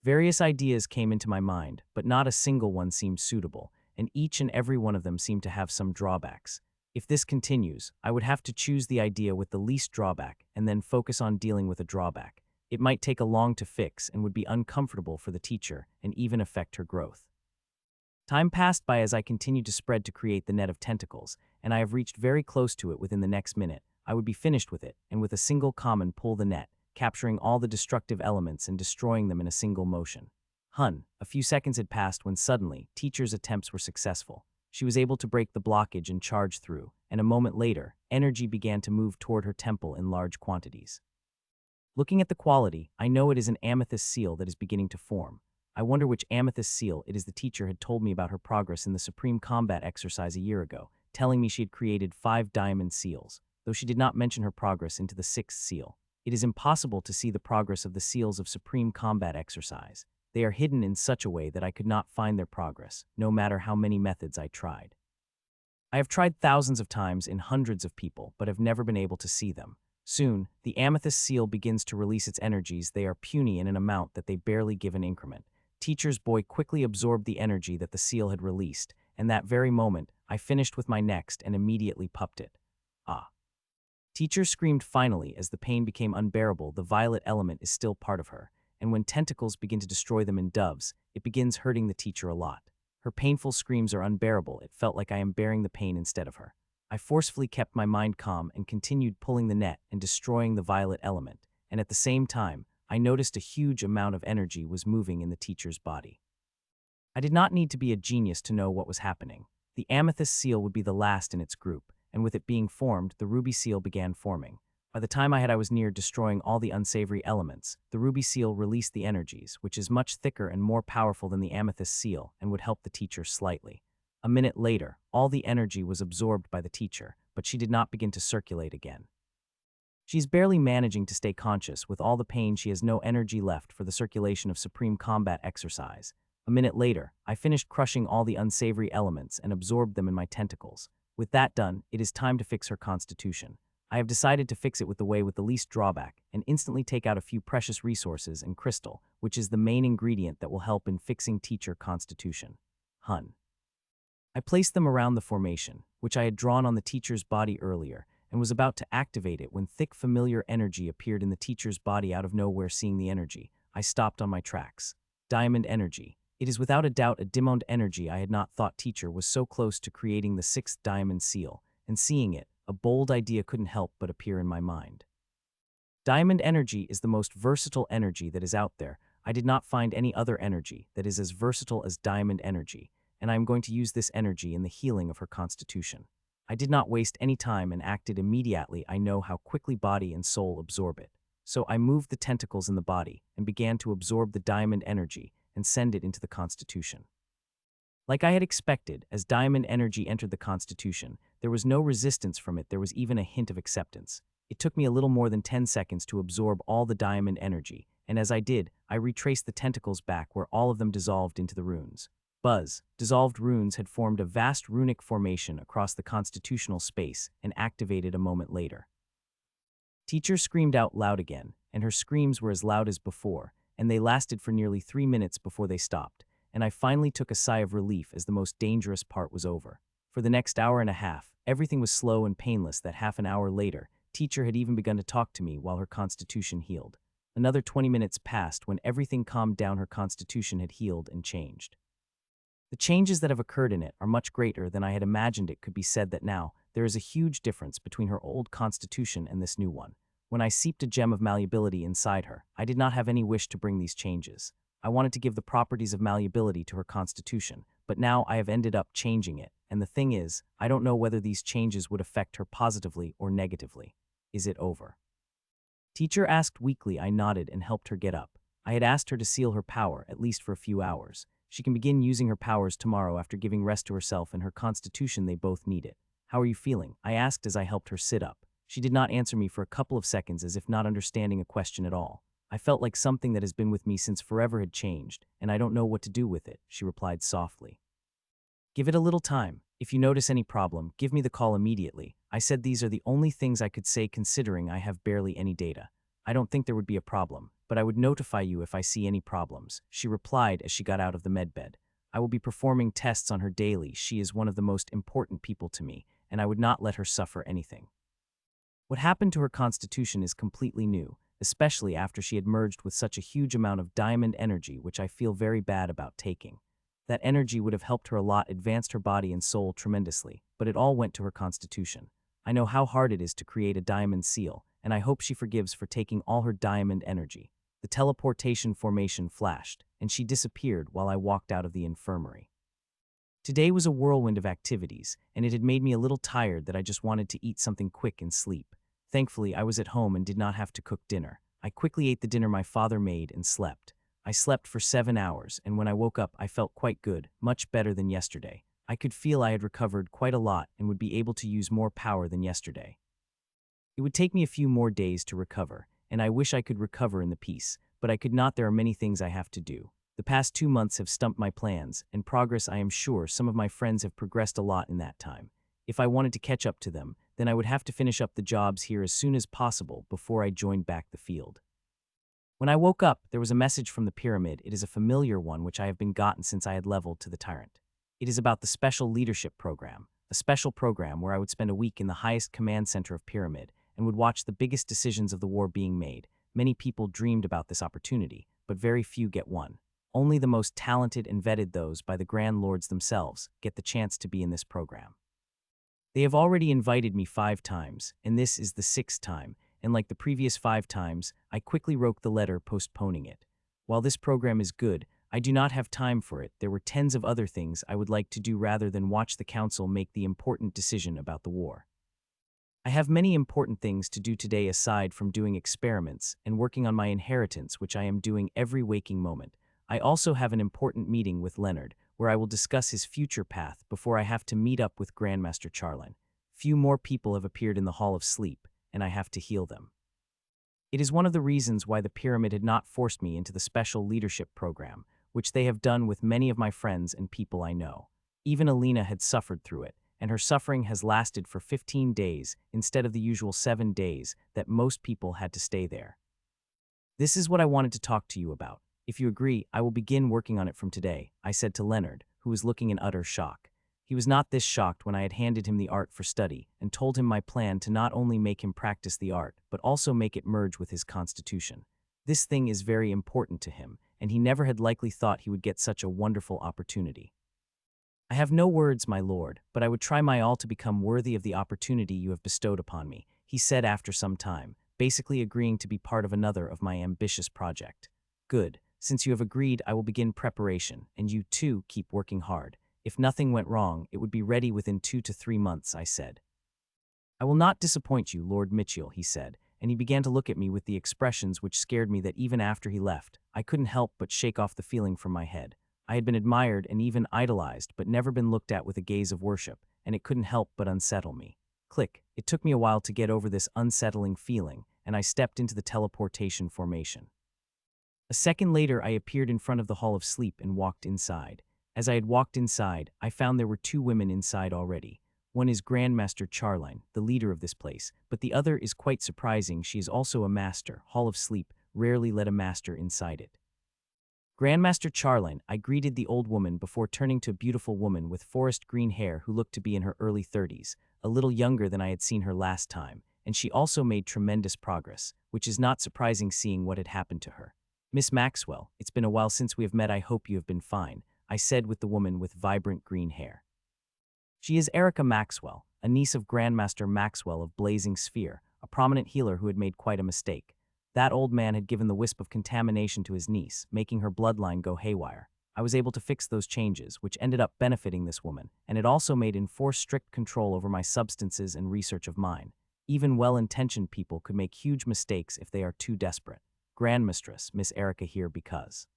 Various ideas came into my mind, but not a single one seemed suitable, and each and every one of them seemed to have some drawbacks. If this continues, I would have to choose the idea with the least drawback and then focus on dealing with a drawback. It might take a long to fix and would be uncomfortable for the teacher and even affect her growth. Time passed by as I continued to spread to create the net of tentacles, and I have reached very close to it. Within the next minute, I would be finished with it, and with a single command pull the net, capturing all the destructive elements and destroying them in a single motion. A few seconds had passed when suddenly, teacher's attempts were successful. She was able to break the blockage and charge through, and a moment later, energy began to move toward her temple in large quantities. Looking at the quality, I know it is an amethyst seal that is beginning to form. I wonder which amethyst seal it is. The teacher had told me about her progress in the supreme combat exercise a year ago, telling me she had created 5 diamond seals, though she did not mention her progress into the 6th seal. It is impossible to see the progress of the seals of supreme combat exercise. They are hidden in such a way that I could not find their progress, no matter how many methods I tried. I have tried thousands of times in hundreds of people, but have never been able to see them. Soon, the amethyst seal begins to release its energies. They are puny in an amount that they barely give an increment. Teacher's boy quickly absorbed the energy that the seal had released, and that very moment, I finished with my next and immediately pupped it. Ah. Teacher screamed finally as the pain became unbearable. The violet element is still part of her, and when tentacles begin to destroy them in doves, it begins hurting the teacher a lot. Her painful screams are unbearable. It felt like I am bearing the pain instead of her. I forcefully kept my mind calm and continued pulling the net and destroying the violet element, and at the same time, I noticed a huge amount of energy was moving in the teacher's body. I did not need to be a genius to know what was happening. The amethyst seal would be the last in its group, and with it being formed, the ruby seal began forming. By the time I was near destroying all the unsavory elements, the ruby seal released the energies, which is much thicker and more powerful than the amethyst seal and would help the teacher slightly. A minute later, all the energy was absorbed by the teacher, but she did not begin to circulate again. She is barely managing to stay conscious. With all the pain, she has no energy left for the circulation of supreme combat exercise. A minute later, I finished crushing all the unsavory elements and absorbed them in my tentacles. With that done, it is time to fix her constitution. I have decided to fix it with the way with the least drawback and instantly take out a few precious resources and crystal, which is the main ingredient that will help in fixing teacher constitution. Hun. I placed them around the formation, which I had drawn on the teacher's body earlier, and was about to activate it when thick familiar energy appeared in the teacher's body out of nowhere. Seeing the energy, I stopped on my tracks. Diamond energy. It is without a doubt a diamond energy. I had not thought teacher was so close to creating the 6th diamond seal, and seeing it, a bold idea couldn't help but appear in my mind. Diamond energy is the most versatile energy that is out there. I did not find any other energy that is as versatile as diamond energy, and I am going to use this energy in the healing of her constitution. I did not waste any time and acted immediately. I know how quickly body and soul absorb it. So I moved the tentacles in the body and began to absorb the diamond energy and send it into the constitution. Like I had expected, as diamond energy entered the constitution, there was no resistance from it. There was even a hint of acceptance. It took me a little more than 10 seconds to absorb all the diamond energy, and as I did, I retraced the tentacles back where all of them dissolved into the runes. Buzz, dissolved runes had formed a vast runic formation across the constitutional space and activated a moment later. Teacher screamed out loud again, and her screams were as loud as before, and they lasted for nearly 3 minutes before they stopped, and I finally took a sigh of relief as the most dangerous part was over. For the next hour and a half, everything was slow and painless. That half an hour later, teacher had even begun to talk to me while her constitution healed. Another 20 minutes passed when everything calmed down. Her constitution had healed and changed. The changes that have occurred in it are much greater than I had imagined. It could be said that now, there is a huge difference between her old constitution and this new one. When I seeped a gem of malleability inside her, I did not have any wish to bring these changes. I wanted to give the properties of malleability to her constitution, but now I have ended up changing it, and the thing is, I don't know whether these changes would affect her positively or negatively. Is it over? Teacher asked weakly. I nodded and helped her get up. I had asked her to seal her power, at least for a few hours. She can begin using her powers tomorrow after giving rest to herself and her constitution. They both need it. How are you feeling? I asked as I helped her sit up. She did not answer me for a couple of seconds, as if not understanding a question at all. I felt like something that has been with me since forever had changed, and I don't know what to do with it, she replied softly. Give it a little time. If you notice any problem, give me the call immediately. I said these are the only things I could say considering I have barely any data. I don't think there would be a problem, but I would notify you if I see any problems, she replied as she got out of the medbed. I will be performing tests on her daily. She is one of the most important people to me, and I would not let her suffer anything. What happened to her constitution is completely new, especially after she had merged with such a huge amount of diamond energy, which I feel very bad about taking. That energy would have helped her a lot, advanced her body and soul tremendously, but it all went to her constitution. I know how hard it is to create a diamond seal, and I hope she forgives for taking all her diamond energy. The teleportation formation flashed, and she disappeared while I walked out of the infirmary. Today was a whirlwind of activities, and it had made me a little tired that I just wanted to eat something quick and sleep. Thankfully, I was at home and did not have to cook dinner. I quickly ate the dinner my father made and slept. I slept for 7 hours, and when I woke up, I felt quite good, much better than yesterday. I could feel I had recovered quite a lot and would be able to use more power than yesterday. It would take me a few more days to recover, and I wish I could recover in the peace, but I could not. There are many things I have to do. The past 2 months have stumped my plans, and progress. I am sure some of my friends have progressed a lot in that time. If I wanted to catch up to them, then then I would have to finish up the jobs here as soon as possible before I joined back the field. When I woke up, there was a message from the pyramid. It is a familiar one which I have been gotten since I had leveled to the tyrant. It is about the Special Leadership Program, a special program where I would spend a week in the highest command center of Pyramid and would watch the biggest decisions of the war being made. Many people dreamed about this opportunity, but very few get one. Only the most talented and vetted, those by the Grand Lords themselves, get the chance to be in this program. They have already invited me 5 times, and this is the 6th time, and like the previous 5 times, I quickly wrote the letter postponing it. While this program is good, I do not have time for it. There were tens of other things I would like to do rather than watch the council make the important decision about the war. I have many important things to do today aside from doing experiments and working on my inheritance, which I am doing every waking moment. I also have an important meeting with Leonard, where I will discuss his future path before I have to meet up with Grandmaster Charlin. Few more people have appeared in the Hall of Sleep, and I have to heal them. It is one of the reasons why the pyramid had not forced me into the special leadership program, which they have done with many of my friends and people I know. Even Alina had suffered through it, and her suffering has lasted for 15 days instead of the usual 7 days that most people had to stay there. This is what I wanted to talk to you about. If you agree, I will begin working on it from today, I said to Leonard, who was looking in utter shock. He was not this shocked when I had handed him the art for study and told him my plan to not only make him practice the art, but also make it merge with his constitution. This thing is very important to him, and he never had likely thought he would get such a wonderful opportunity. I have no words, my lord, but I would try my all to become worthy of the opportunity you have bestowed upon me, he said after some time, basically agreeing to be part of another of my ambitious project. Good. Since you have agreed, I will begin preparation, and you, too, keep working hard. If nothing went wrong, it would be ready within 2 to 3 months, I said. I will not disappoint you, Lord Mitchell, he said, and he began to look at me with the expressions which scared me that even after he left, I couldn't help but shake off the feeling from my head. I had been admired and even idolized, but never been looked at with a gaze of worship, and it couldn't help but unsettle me. Click. It took me a while to get over this unsettling feeling, and I stepped into the teleportation formation. A second later, I appeared in front of the Hall of Sleep and walked inside. As I had walked inside, I found there were 2 women inside already. One is Grandmaster Charline, the leader of this place, but the other is quite surprising. She is also a master. Hall of Sleep rarely let a master inside it. Grandmaster Charline, I greeted the old woman before turning to a beautiful woman with forest green hair who looked to be in her early 30s, a little younger than I had seen her last time, and she also made tremendous progress, which is not surprising seeing what had happened to her. Miss Maxwell, it's been a while since we have met. I hope you have been fine, I said with the woman with vibrant green hair. She is Erica Maxwell, a niece of Grandmaster Maxwell of Blazing Sphere, a prominent healer who had made quite a mistake. That old man had given the wisp of contamination to his niece, making her bloodline go haywire. I was able to fix those changes, which ended up benefiting this woman, and it also made enforced strict control over my substances and research of mine. Even well-intentioned people could make huge mistakes if they are too desperate. Grandmistress, Miss Erica here because.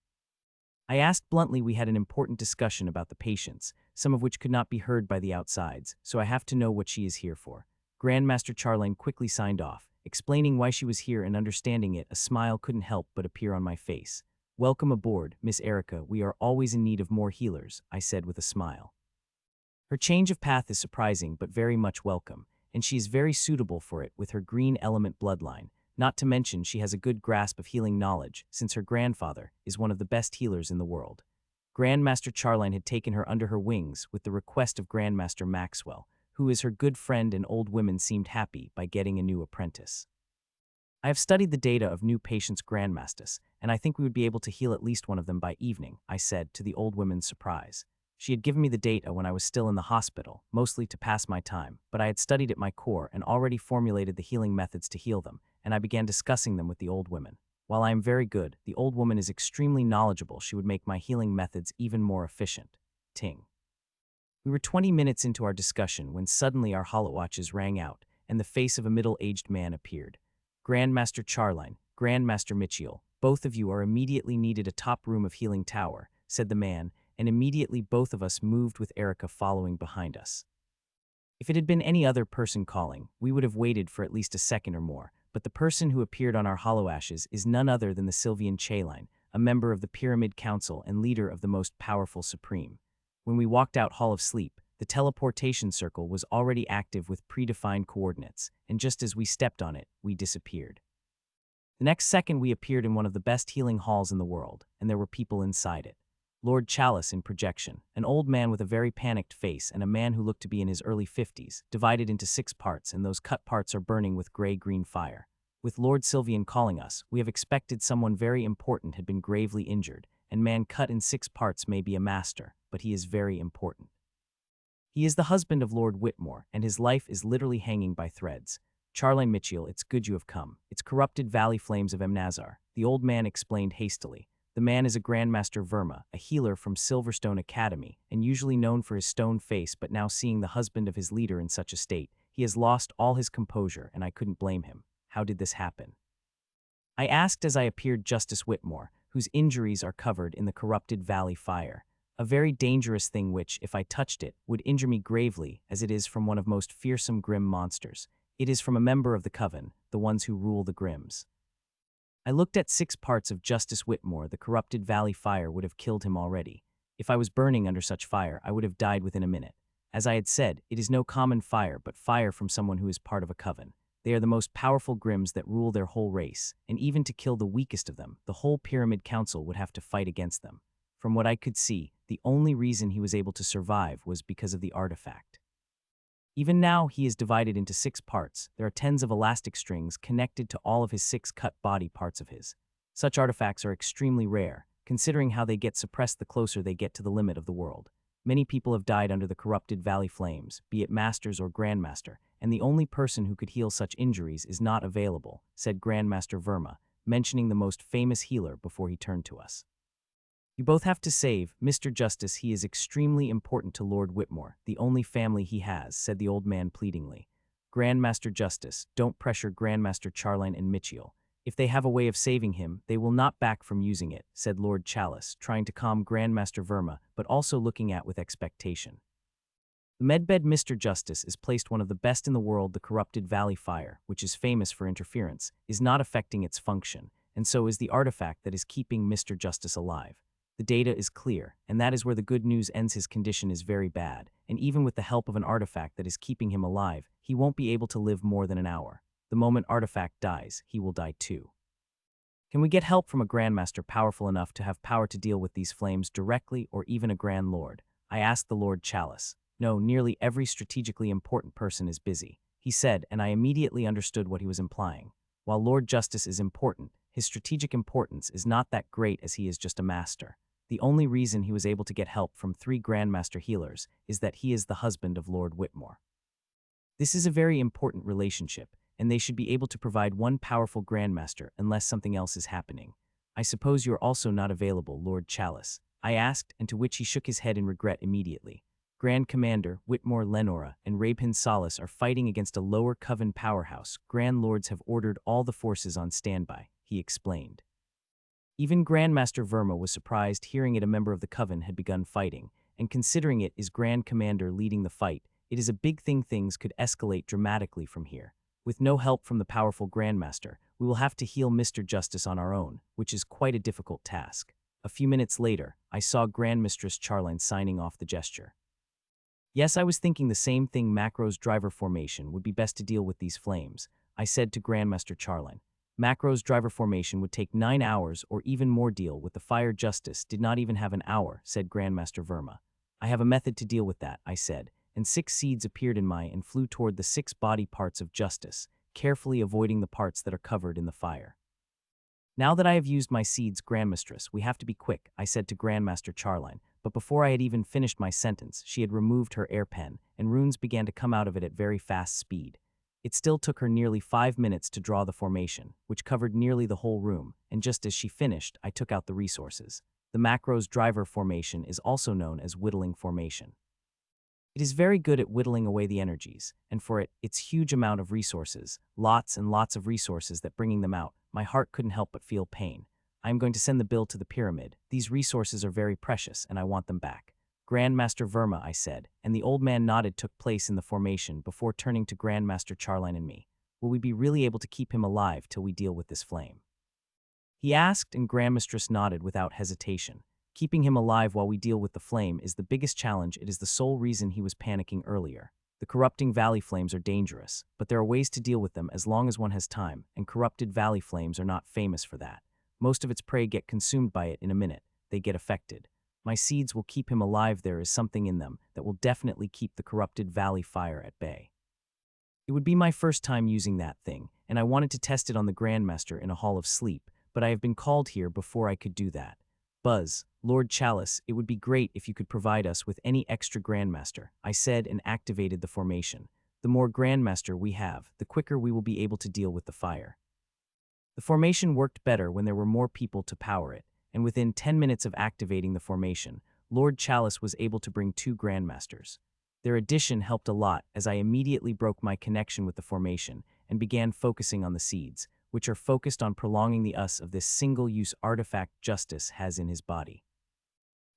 I asked bluntly. We had an important discussion about the patients, some of which could not be heard by the outsides, so I have to know what she is here for. Grandmaster Charline quickly signed off, explaining why she was here, and understanding it, a smile couldn't help but appear on my face. Welcome aboard, Miss Erica. We are always in need of more healers, I said with a smile. Her change of path is surprising but very much welcome, and she is very suitable for it with her green element bloodline. Not to mention she has a good grasp of healing knowledge, since her grandfather is one of the best healers in the world. Grandmaster Charline had taken her under her wings with the request of Grandmaster Maxwell, who is her good friend, and old women seemed happy by getting a new apprentice. I have studied the data of new patients' grandmasters, and I think we would be able to heal at least one of them by evening, I said, to the old woman's surprise. She had given me the data when I was still in the hospital, mostly to pass my time, but I had studied at my core and already formulated the healing methods to heal them, and I began discussing them with the old woman. While I am very good, the old woman is extremely knowledgeable. She would make my healing methods even more efficient. Ting. We were 20 minutes into our discussion when suddenly our holowatches rang out, and the face of a middle-aged man appeared. Grandmaster Charline, Grandmaster Mitchell, both of you are immediately needed. A top room of healing tower, said the man, and immediately both of us moved with Erica following behind us. If it had been any other person calling, we would have waited for at least a second or more, but the person who appeared on our hollow ashes is none other than the Sylvian Chaline, a member of the Pyramid Council and leader of the most powerful Supreme. When we walked out Hall of Sleep, The teleportation circle was already active with predefined coordinates, and just as we stepped on it, we disappeared. The next second we appeared in one of the best healing halls in the world, and there were people inside it. Lord Chalice in projection, an old man with a very panicked face and a man who looked to be in his early 50s, divided into 6 parts, and those cut parts are burning with gray-green fire. With Lord Sylvian calling us, we have expected someone very important had been gravely injured, and man cut in 6 parts may be a master, but he is very important. He is the husband of Lord Whitmore, and his life is literally hanging by threads. Charlene Mitchell, it's good you have come. It's corrupted valley flames of Emnazar, the old man explained hastily. The man is a Grandmaster Verma, a healer from Silverstone Academy, and usually known for his stone face, but now seeing the husband of his leader in such a state, he has lost all his composure, and I couldn't blame him. How did this happen? I asked as I appeared Justice Whitmore, whose injuries are covered in the corrupted valley fire. A very dangerous thing which, if I touched it, would injure me gravely, as it is from one of most fearsome grim monsters. It is from a member of the Coven, the ones who rule the Grims. I looked at 6 parts of Justice Whitmore. The corrupted valley fire would have killed him already. If I was burning under such fire, I would have died within a minute. As I had said, it is no common fire, but fire from someone who is part of a coven. They are the most powerful Grims that rule their whole race, and even to kill the weakest of them, the whole Pyramid Council would have to fight against them. From what I could see, the only reason he was able to survive was because of the artifact. Even now, he is divided into 6 parts. There are tens of elastic strings connected to all of his 6 cut body parts of his. Such artifacts are extremely rare, considering how they get suppressed the closer they get to the limit of the world. Many people have died under the corrupted valley flames, be it masters or grandmaster, and the only person who could heal such injuries is not available, said Grandmaster Verma, mentioning the most famous healer before he turned to us. You both have to save Mr. Justice. He is extremely important to Lord Whitmore, the only family he has, said the old man pleadingly. Grandmaster Justice, don't pressure Grandmaster Charlene and Mitchell. If they have a way of saving him, they will not back from using it, said Lord Chalice, trying to calm Grandmaster Verma, but also looking at with expectation. The medbed Mr. Justice is placed one of the best in the world. The corrupted valley fire, which is famous for interference, is not affecting its function, and so is the artifact that is keeping Mr. Justice alive. The data is clear, and that is where the good news ends. His condition is very bad, and even with the help of an artifact that is keeping him alive, he won't be able to live more than an hour. The moment artifact dies, he will die too. Can we get help from a Grandmaster powerful enough to have power to deal with these flames directly, or even a Grand Lord? I asked the Lord Chalice. No, nearly every strategically important person is busy, he said, and I immediately understood what he was implying. While Lord Justice is important, his strategic importance is not that great, as he is just a master. The only reason he was able to get help from 3 Grandmaster healers is that he is the husband of Lord Whitmore. This is a very important relationship, and they should be able to provide one powerful Grandmaster unless something else is happening. I suppose you're also not available, Lord Chalice, I asked, and to which he shook his head in regret immediately. Grand Commander Whitmore Lenora and Rapin Solace are fighting against a lower coven powerhouse. Grand Lords have ordered all the forces on standby, he explained. Even Grandmaster Verma was surprised hearing it. A member of the Coven had begun fighting, and considering it is Grand Commander leading the fight, it is a big thing. Things could escalate dramatically from here. With no help from the powerful Grandmaster, we will have to heal Mr. Justice on our own, which is quite a difficult task. A few minutes later, I saw Grandmistress Charlene signing off the gesture. Yes, I was thinking the same thing. Macro's driver formation would be best to deal with these flames, I said to Grandmaster Charlene. Macro's driver formation would take 9 hours or even more. Deal with the fire. Justice did not even have an hour, said Grandmaster Verma. I have a method to deal with that, I said, and 6 seeds appeared in my and flew toward the 6 body parts of Justice, carefully avoiding the parts that are covered in the fire. Now that I have used my seeds, Grandmistress, we have to be quick, I said to Grandmaster Charlene, but before I had even finished my sentence, she had removed her air pen, and runes began to come out of it at very fast speed. It still took her nearly 5 minutes to draw the formation, which covered nearly the whole room, and just as she finished, I took out the resources. The Macro's driver formation is also known as whittling formation. It is very good at whittling away the energies, and for its huge amount of resources, lots and lots of resources that bringing them out, my heart couldn't help but feel pain. I am going to send the bill to the pyramid. These resources are very precious, and I want them back. Grandmaster Verma, I said, and the old man nodded. Took place in the formation before turning to Grandmaster Charlene and me. Will we be really able to keep him alive till we deal with this flame? He asked, and Grandmistress nodded without hesitation. Keeping him alive while we deal with the flame is the biggest challenge. It is the sole reason he was panicking earlier. The corrupting valley flames are dangerous, but there are ways to deal with them as long as one has time, and corrupted valley flames are not famous for that. Most of its prey get consumed by it in a minute. They get affected. My seeds will keep him alive. There is something in them that will definitely keep the corrupted valley fire at bay. It would be my first time using that thing, and I wanted to test it on the Grandmaster in a hall of sleep, but I have been called here before I could do that. Buzz, Lord Chalice, it would be great if you could provide us with any extra Grandmaster, I said and activated the formation. The more Grandmaster we have, the quicker we will be able to deal with the fire. The formation worked better when there were more people to power it, and within 10 minutes of activating the formation, Lord Chalice was able to bring 2 Grandmasters. Their addition helped a lot as I immediately broke my connection with the formation and began focusing on the seeds, which are focused on prolonging the us of this single-use artifact Justice has in his body.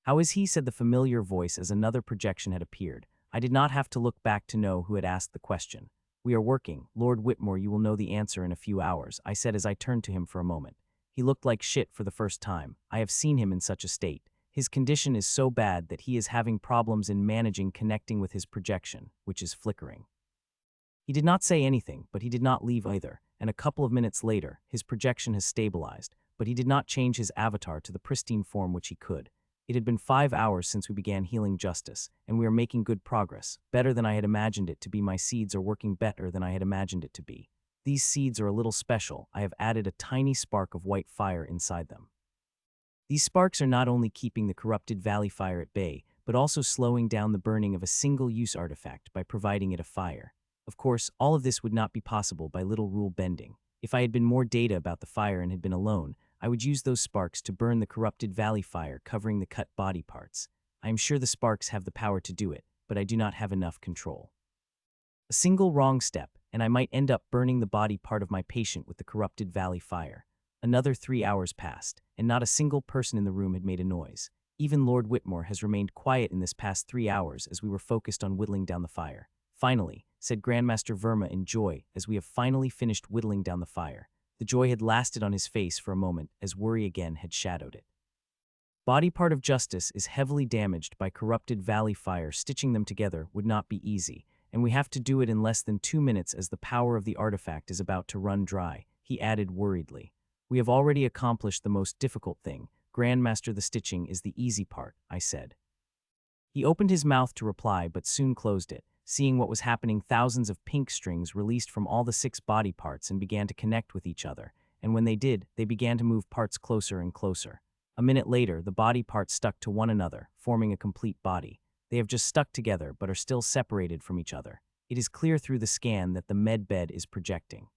How is he? Said the familiar voice as another projection had appeared. I did not have to look back to know who had asked the question. We are working. Lord Whitmore, you will know the answer in a few hours, I said as I turned to him for a moment. He looked like shit for the first time. I have seen him in such a state. His condition is so bad that he is having problems in managing connecting with his projection, which is flickering. He did not say anything, but he did not leave either, and a couple of minutes later, his projection has stabilized, but he did not change his avatar to the pristine form which he could. It had been 5 hours since we began healing Justice, and we are making good progress, better than I had imagined it to be. My seeds are working better than I had imagined it to be. These seeds are a little special. I have added a tiny spark of white fire inside them. These sparks are not only keeping the corrupted valley fire at bay, but also slowing down the burning of a single-use artifact by providing it a fire. Of course, all of this would not be possible by little rule bending. If I had been more data about the fire and had been alone, I would use those sparks to burn the corrupted valley fire covering the cut body parts. I am sure the sparks have the power to do it, but I do not have enough control. A single wrong step, and I might end up burning the body part of my patient with the corrupted valley fire. Another 3 hours passed, and not a single person in the room had made a noise. Even Lord Whitmore has remained quiet in this past 3 hours as we were focused on whittling down the fire. Finally, said Grandmaster Verma in joy as we have finally finished whittling down the fire. The joy had lasted on his face for a moment as worry again had shadowed it. Body part of Justice is heavily damaged by corrupted valley fire. Stitching them together would not be easy, and we have to do it in less than 2 minutes as the power of the artifact is about to run dry, he added worriedly. We have already accomplished the most difficult thing. Grandmaster, the stitching is the easy part, I said. He opened his mouth to reply but soon closed it. Seeing what was happening, thousands of pink strings released from all the 6 body parts and began to connect with each other, and when they did, they began to move parts closer and closer. A minute later, the body parts stuck to one another, forming a complete body. They have just stuck together but are still separated from each other. It is clear through the scan that the med bed is projecting.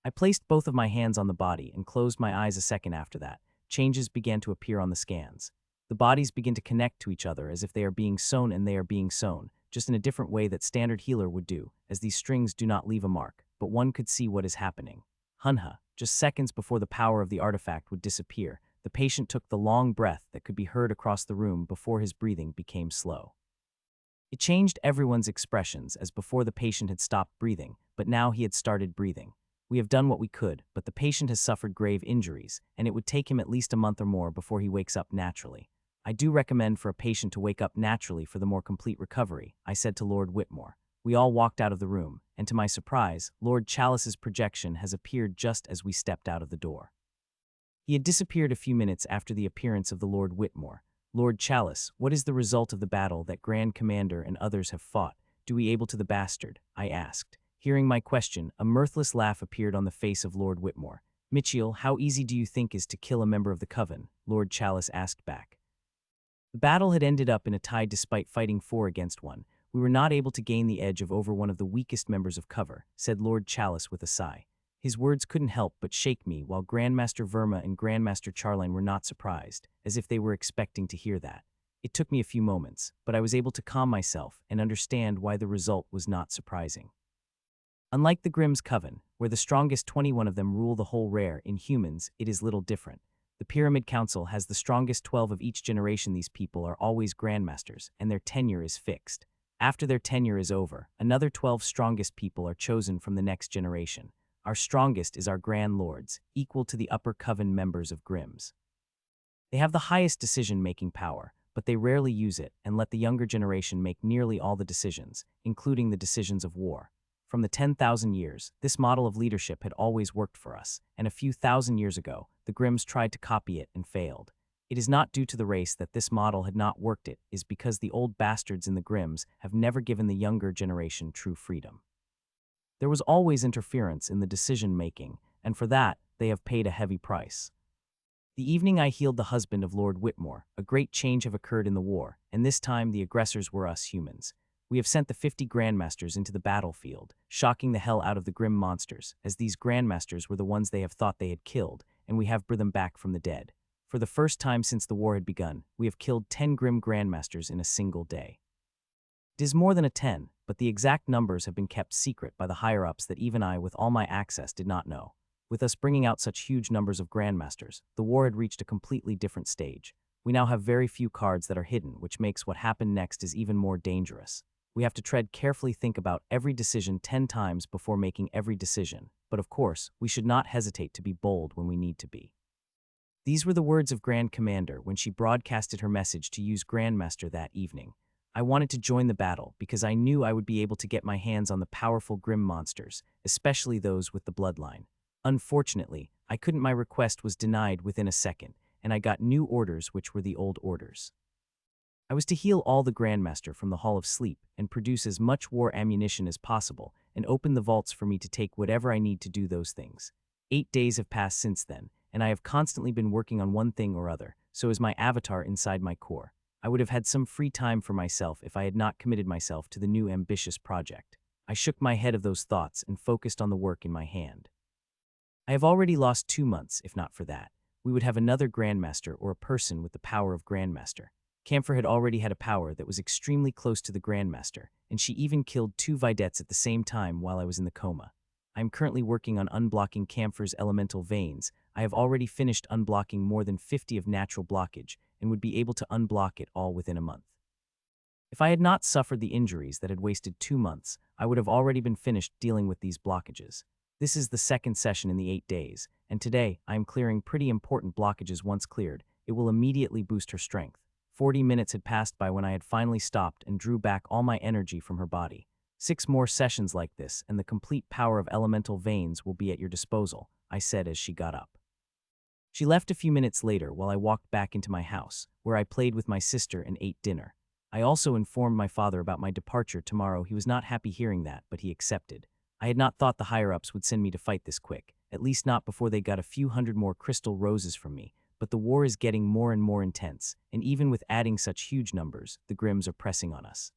I placed both of my hands on the body and closed my eyes a second after that. Changes began to appear on the scans. The bodies begin to connect to each other as if they are being sewn, and they are being sewn, just in a different way that standard healer would do, as these strings do not leave a mark, but one could see what is happening. Hunha, just seconds before the power of the artifact would disappear, the patient took the long breath that could be heard across the room before his breathing became slow. It changed everyone's expressions, as before the patient had stopped breathing, but now he had started breathing. We have done what we could, but the patient has suffered grave injuries, and it would take him at least a month or more before he wakes up naturally. I do recommend for a patient to wake up naturally for the more complete recovery, I said to Lord Whitmore. We all walked out of the room, and to my surprise, Lord Chalice's projection has appeared just as we stepped out of the door. He had disappeared a few minutes after the appearance of the Lord Whitmore. Lord Chalice, what is the result of the battle that Grand Commander and others have fought? Do we able to the bastard? I asked. Hearing my question, a mirthless laugh appeared on the face of Lord Whitmore. Mitchell, how easy do you think is to kill a member of the Coven? Lord Chalice asked back. The battle had ended up in a tie despite fighting 4 against 1. We were not able to gain the edge of over one of the weakest members of cover, said Lord Chalice with a sigh. His words couldn't help but shake me, while Grandmaster Verma and Grandmaster Charline were not surprised, as if they were expecting to hear that. It took me a few moments, but I was able to calm myself and understand why the result was not surprising. Unlike the Grimm's Coven, where the strongest 21 of them rule the whole rare, in humans, it is little different. The Pyramid Council has the strongest 12 of each generation. These people are always Grandmasters, and their tenure is fixed. After their tenure is over, another 12 strongest people are chosen from the next generation. Our strongest is our Grand Lords, equal to the Upper Coven members of Grimm's. They have the highest decision-making power, but they rarely use it and let the younger generation make nearly all the decisions, including the decisions of war. From the 10,000 years, this model of leadership had always worked for us, and a few thousand years ago, the Grimms tried to copy it and failed. It is not due to the race that this model had not worked, it is because the old bastards in the Grimms have never given the younger generation true freedom. There was always interference in the decision-making, and for that, they have paid a heavy price. The evening I healed the husband of Lord Whitmore, a great change have occurred in the war, and this time the aggressors were us humans. We have sent the 50 Grandmasters into the battlefield, shocking the hell out of the Grimm monsters, as these Grandmasters were the ones they have thought they had killed, and we have brought them back from the dead. For the first time since the war had begun, we have killed 10 Grimm Grandmasters in a single day. It is more than a 10, but the exact numbers have been kept secret by the higher-ups that even I, with all my access, did not know. With us bringing out such huge numbers of Grandmasters, the war had reached a completely different stage. We now have very few cards that are hidden, which makes what happened next is even more dangerous. We have to tread carefully, think about every decision 10 times before making every decision, but of course, we should not hesitate to be bold when we need to be. These were the words of Grand Commander when she broadcasted her message to use Grandmaster that evening. I wanted to join the battle because I knew I would be able to get my hands on the powerful Grimm monsters, especially those with the bloodline. Unfortunately, I couldn't. My request was denied within a second, and I got new orders which were the old orders. I was to heal all the Grandmaster from the Hall of Sleep and produce as much war ammunition as possible and open the vaults for me to take whatever I need to do those things. 8 days have passed since then, and I have constantly been working on one thing or other, so is my avatar inside my core. I would have had some free time for myself if I had not committed myself to the new ambitious project. I shook my head of those thoughts and focused on the work in my hand. I have already lost 2 months, if not for that. We would have another Grandmaster or a person with the power of Grandmaster. Camphor had already had a power that was extremely close to the Grandmaster, and she even killed 2 Vedettes at the same time while I was in the coma. I am currently working on unblocking Camphor's elemental veins. I have already finished unblocking more than 50 of natural blockage, and would be able to unblock it all within a month. If I had not suffered the injuries that had wasted 2 months, I would have already been finished dealing with these blockages. This is the second session in the 8 days, and today I am clearing pretty important blockages. Once cleared, it will immediately boost her strength. 40 minutes had passed by when I had finally stopped and drew back all my energy from her body. 6 more sessions like this, and the complete power of elemental veins will be at your disposal, I said as she got up. She left a few minutes later while I walked back into my house, where I played with my sister and ate dinner. I also informed my father about my departure tomorrow. He was not happy hearing that, but he accepted. I had not thought the higher-ups would send me to fight this quick, at least not before they got a few hundred more crystal roses from me, but the war is getting more and more intense, and even with adding such huge numbers, the Grimms are pressing on us.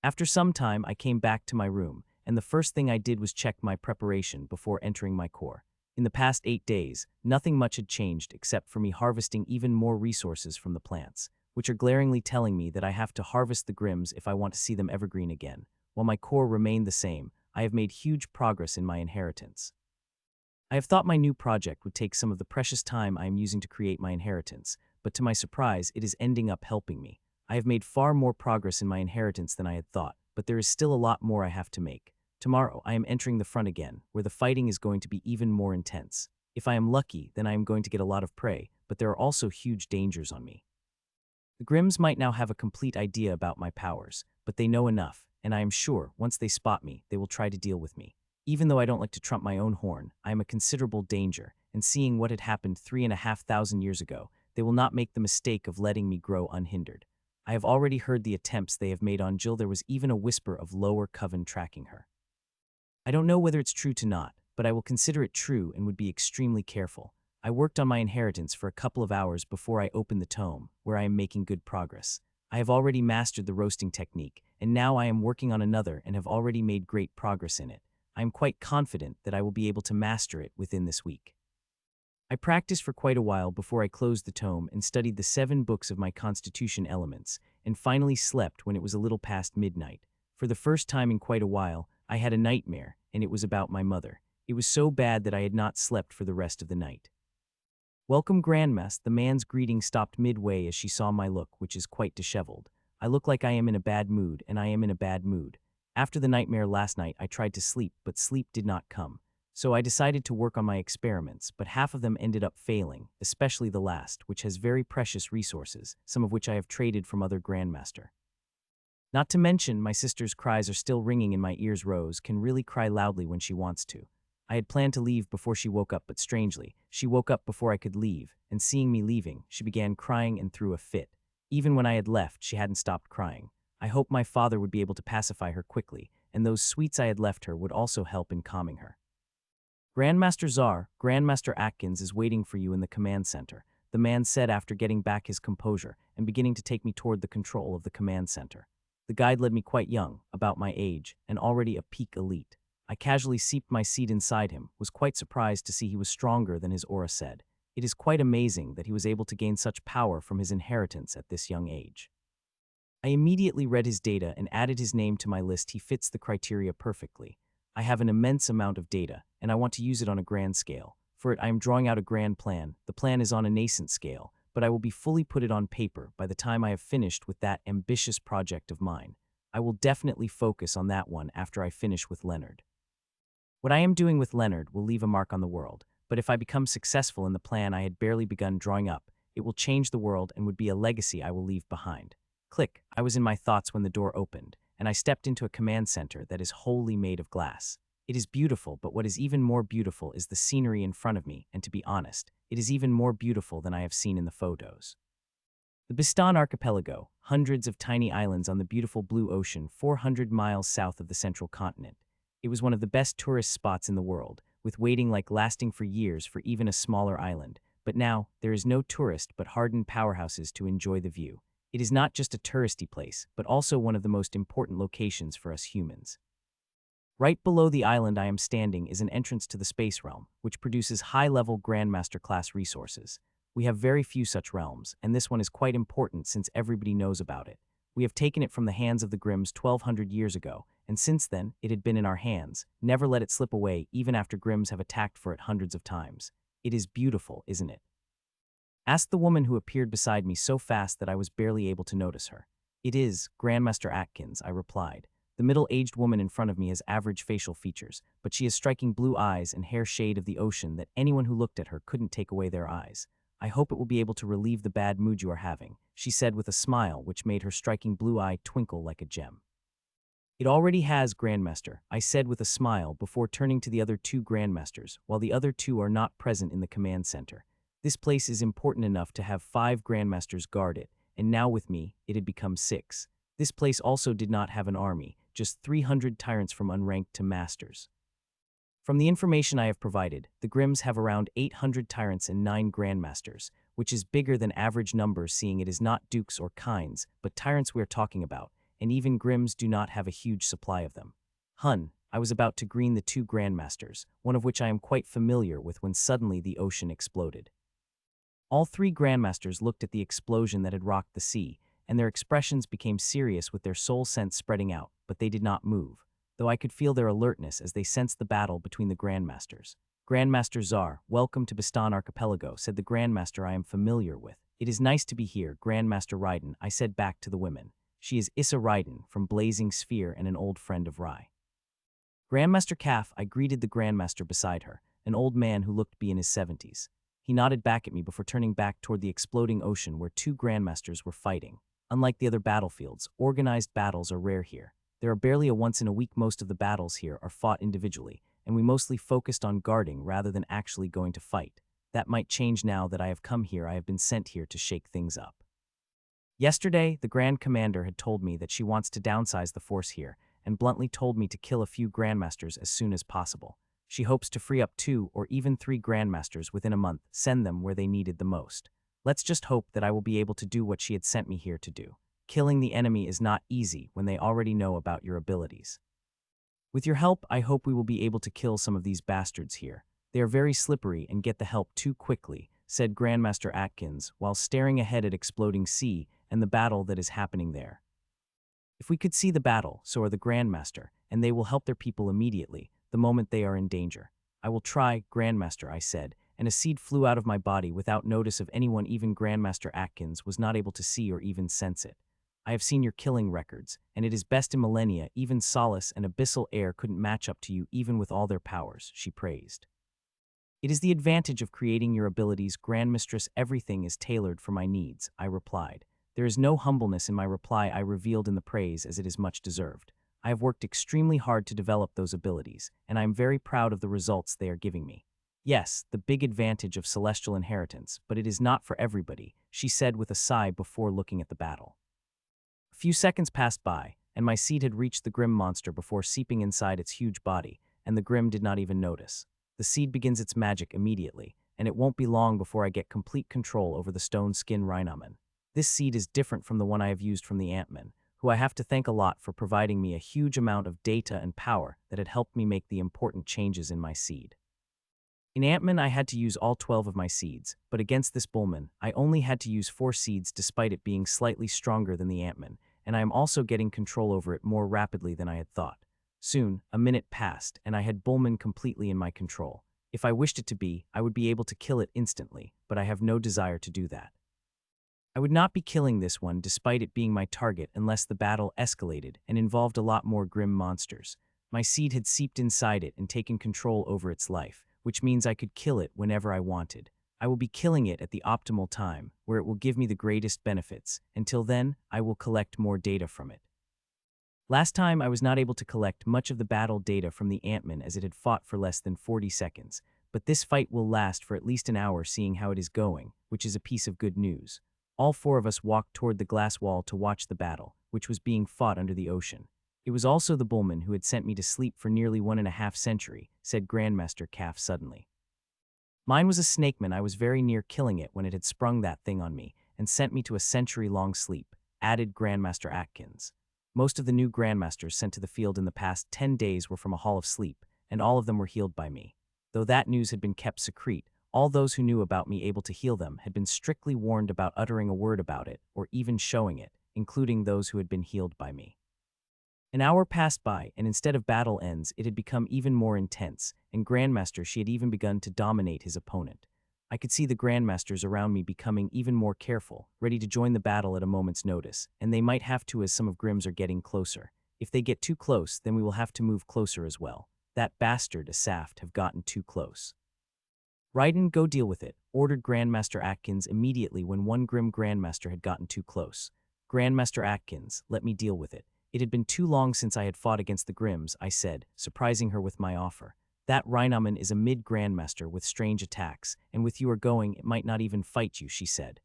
After some time, I came back to my room, and the first thing I did was check my preparation before entering my core. In the past 8 days, nothing much had changed except for me harvesting even more resources from the plants, which are glaringly telling me that I have to harvest the Grimms if I want to see them evergreen again. While my core remained the same, I have made huge progress in my inheritance. I have thought my new project would take some of the precious time I am using to create my inheritance, but to my surprise, it is ending up helping me. I have made far more progress in my inheritance than I had thought, but there is still a lot more I have to make. Tomorrow, I am entering the front again, where the fighting is going to be even more intense. If I am lucky, then I am going to get a lot of prey, but there are also huge dangers on me. The Grimms might now have a complete idea about my powers, but they know enough, and I am sure, once they spot me, they will try to deal with me. Even though I don't like to trump my own horn, I am a considerable danger, and seeing what had happened 3,500 years ago, they will not make the mistake of letting me grow unhindered. I have already heard the attempts they have made on Jill. There was even a whisper of Lower Coven tracking her. I don't know whether it's true to not, but I will consider it true and would be extremely careful. I worked on my inheritance for a couple of hours before I opened the tome, where I am making good progress. I have already mastered the roasting technique, and now I am working on another and have already made great progress in it. I am quite confident that I will be able to master it within this week. I practiced for quite a while before I closed the tome and studied the 7 books of my constitution elements, and finally slept when it was a little past midnight. For the first time in quite a while, I had a nightmare, and it was about my mother. It was so bad that I had not slept for the rest of the night. Welcome, Grandmas. The man's greeting stopped midway as she saw my look, which is quite disheveled. I look like I am in a bad mood, and I am in a bad mood. After the nightmare last night, I tried to sleep, but sleep did not come. So I decided to work on my experiments, but half of them ended up failing, especially the last, which has very precious resources, some of which I have traded from other Grandmaster. Not to mention, my sister's cries are still ringing in my ears. Rose can really cry loudly when she wants to. I had planned to leave before she woke up, but strangely, she woke up before I could leave, and seeing me leaving, she began crying and threw a fit. Even when I had left, she hadn't stopped crying. I hoped my father would be able to pacify her quickly, and those sweets I had left her would also help in calming her. Grandmaster Czar, Grandmaster Atkins is waiting for you in the command center, the man said after getting back his composure and beginning to take me toward the control of the command center. The guide led me quite young, about my age, and already a peak elite. I casually seeped my seat inside him, was quite surprised to see he was stronger than his aura said. It is quite amazing that he was able to gain such power from his inheritance at this young age. I immediately read his data and added his name to my list. He fits the criteria perfectly. I have an immense amount of data, and I want to use it on a grand scale. For it, I am drawing out a grand plan. The plan is on a nascent scale, but I will be fully put it on paper by the time I have finished with that ambitious project of mine. I will definitely focus on that one after I finish with Leonard. What I am doing with Leonard will leave a mark on the world, but if I become successful in the plan I had barely begun drawing up, it will change the world and would be a legacy I will leave behind. Click, I was in my thoughts when the door opened, and I stepped into a command center that is wholly made of glass. It is beautiful, but what is even more beautiful is the scenery in front of me, and to be honest, it is even more beautiful than I have seen in the photos. The Bistan Archipelago, hundreds of tiny islands on the beautiful blue ocean 400 miles south of the central continent. It was one of the best tourist spots in the world, with waiting like lasting for years for even a smaller island. But now, there is no tourist but hardened powerhouses to enjoy the view. It is not just a touristy place, but also one of the most important locations for us humans. Right below the island I am standing is an entrance to the space realm, which produces high-level Grandmaster class resources. We have very few such realms, and this one is quite important since everybody knows about it. We have taken it from the hands of the Grimms 1200 years ago, and since then, it had been in our hands. Never let it slip away, even after Grimms have attacked for it hundreds of times. It is beautiful, isn't it? Asked the woman who appeared beside me so fast that I was barely able to notice her. It is, Grandmaster Atkins, I replied. The middle-aged woman in front of me has average facial features, but she has striking blue eyes and hair shade of the ocean that anyone who looked at her couldn't take away their eyes. I hope it will be able to relieve the bad mood you are having, she said with a smile which made her striking blue eye twinkle like a gem. It already has, Grandmaster, I said with a smile before turning to the other two Grandmasters, while the other two are not present in the command center. This place is important enough to have 5 Grandmasters guard it, and now with me, it had become 6. This place also did not have an army, just 300 tyrants from unranked to masters. From the information I have provided, the Grimms have around 800 tyrants and 9 Grandmasters, which is bigger than average numbers seeing it is not dukes or kinds, but tyrants we are talking about, and even Grimms do not have a huge supply of them. I was about to greet the 2 Grandmasters, one of which I am quite familiar with when suddenly the ocean exploded. All 3 Grandmasters looked at the explosion that had rocked the sea, and their expressions became serious with their soul sense spreading out, but they did not move, though I could feel their alertness as they sensed the battle between the Grandmasters. Grandmaster Czar, welcome to Bistan Archipelago, said the Grandmaster I am familiar with. It is nice to be here, Grandmaster Raiden, I said back to the women. She is Issa Raiden, from Blazing Sphere and an old friend of Rai. Grandmaster Calf, I greeted the Grandmaster beside her, an old man who looked to be in his 70s. He nodded back at me before turning back toward the exploding ocean where 2 Grandmasters were fighting. Unlike the other battlefields, organized battles are rare here. There are barely a once in a week. Most of the battles here are fought individually, and we mostly focused on guarding rather than actually going to fight. That might change now that I have come here. I have been sent here to shake things up. Yesterday, the Grand Commander had told me that she wants to downsize the force here, and bluntly told me to kill a few Grandmasters as soon as possible. She hopes to free up 2 or even 3 Grandmasters within a month, send them where they needed the most. Let's just hope that I will be able to do what she had sent me here to do. Killing the enemy is not easy when they already know about your abilities. With your help, I hope we will be able to kill some of these bastards here. They are very slippery and get the help too quickly, said Grandmaster Atkins, while staring ahead at exploding sea and the battle that is happening there. If we could see the battle, so are the Grandmaster, and they will help their people immediately, the moment they are in danger. I will try, Grandmaster, I said, and a seed flew out of my body without notice of anyone. Even Grandmaster Atkins was not able to see or even sense it. I have seen your killing records, and it is best in millennia. Even Solace and Abyssal Air couldn't match up to you even with all their powers, she praised. It is the advantage of creating your abilities, Grandmistress. Everything is tailored for my needs, I replied. There is no humbleness in my reply. I revealed in the praise as it is much deserved. I have worked extremely hard to develop those abilities, and I am very proud of the results they are giving me. Yes, the big advantage of celestial inheritance, but it is not for everybody, she said with a sigh before looking at the battle. A few seconds passed by, and my seed had reached the Grim monster before seeping inside its huge body, and the Grim did not even notice. The seed begins its magic immediately, and it won't be long before I get complete control over the stone skin Rhinoman. This seed is different from the one I have used from the Ant-Man, who I have to thank a lot for providing me a huge amount of data and power that had helped me make the important changes in my seed. In Ant-Man, I had to use all 12 of my seeds, but against this Bullman, I only had to use 4 seeds despite it being slightly stronger than the Ant-Man, and I am also getting control over it more rapidly than I had thought. Soon, a minute passed, and I had Bullman completely in my control. If I wished it to be, I would be able to kill it instantly, but I have no desire to do that. I would not be killing this one despite it being my target unless the battle escalated and involved a lot more grim monsters. My seed had seeped inside it and taken control over its life, which means I could kill it whenever I wanted. I will be killing it at the optimal time, where it will give me the greatest benefits. Until then, I will collect more data from it. Last time, I was not able to collect much of the battle data from the Ant-Man as it had fought for less than 40 seconds, but this fight will last for at least an hour seeing how it is going, which is a piece of good news. All 4 of us walked toward the glass wall to watch the battle, which was being fought under the ocean. It was also the Bullman who had sent me to sleep for nearly 1.5 centuries, said Grandmaster Calf suddenly. Mine was a snakeman. I was very near killing it when it had sprung that thing on me and sent me to a century-long sleep, added Grandmaster Atkins. Most of the new Grandmasters sent to the field in the past 10 days were from a hall of sleep, and all of them were healed by me. Though that news had been kept secret, all those who knew about me able to heal them had been strictly warned about uttering a word about it or even showing it, including those who had been healed by me. An hour passed by, and instead of battle ends, it had become even more intense, and Grandmaster she had even begun to dominate his opponent. I could see the Grandmasters around me becoming even more careful, ready to join the battle at a moment's notice, and they might have to as some of Grimm's are getting closer. If they get too close, then we will have to move closer as well. That bastard Asaft have gotten too close. Raiden, go deal with it, ordered Grandmaster Atkins immediately when one Grim Grandmaster had gotten too close. Grandmaster Atkins, let me deal with it. It had been too long since I had fought against the Grims, I said, surprising her with my offer. That Rhinoman is a mid-grandmaster with strange attacks, and with you going, it might not even fight you, she said.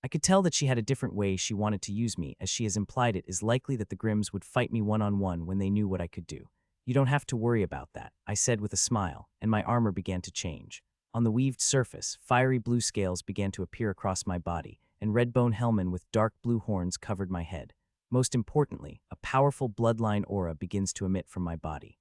I could tell that she had a different way she wanted to use me, as she has implied it is likely that the Grims would fight me one-on-one when they knew what I could do. You don't have to worry about that, I said with a smile, and my armor began to change. On the weaved surface, fiery blue scales began to appear across my body, and red bone helmet with dark blue horns covered my head. Most importantly, a powerful bloodline aura begins to emit from my body.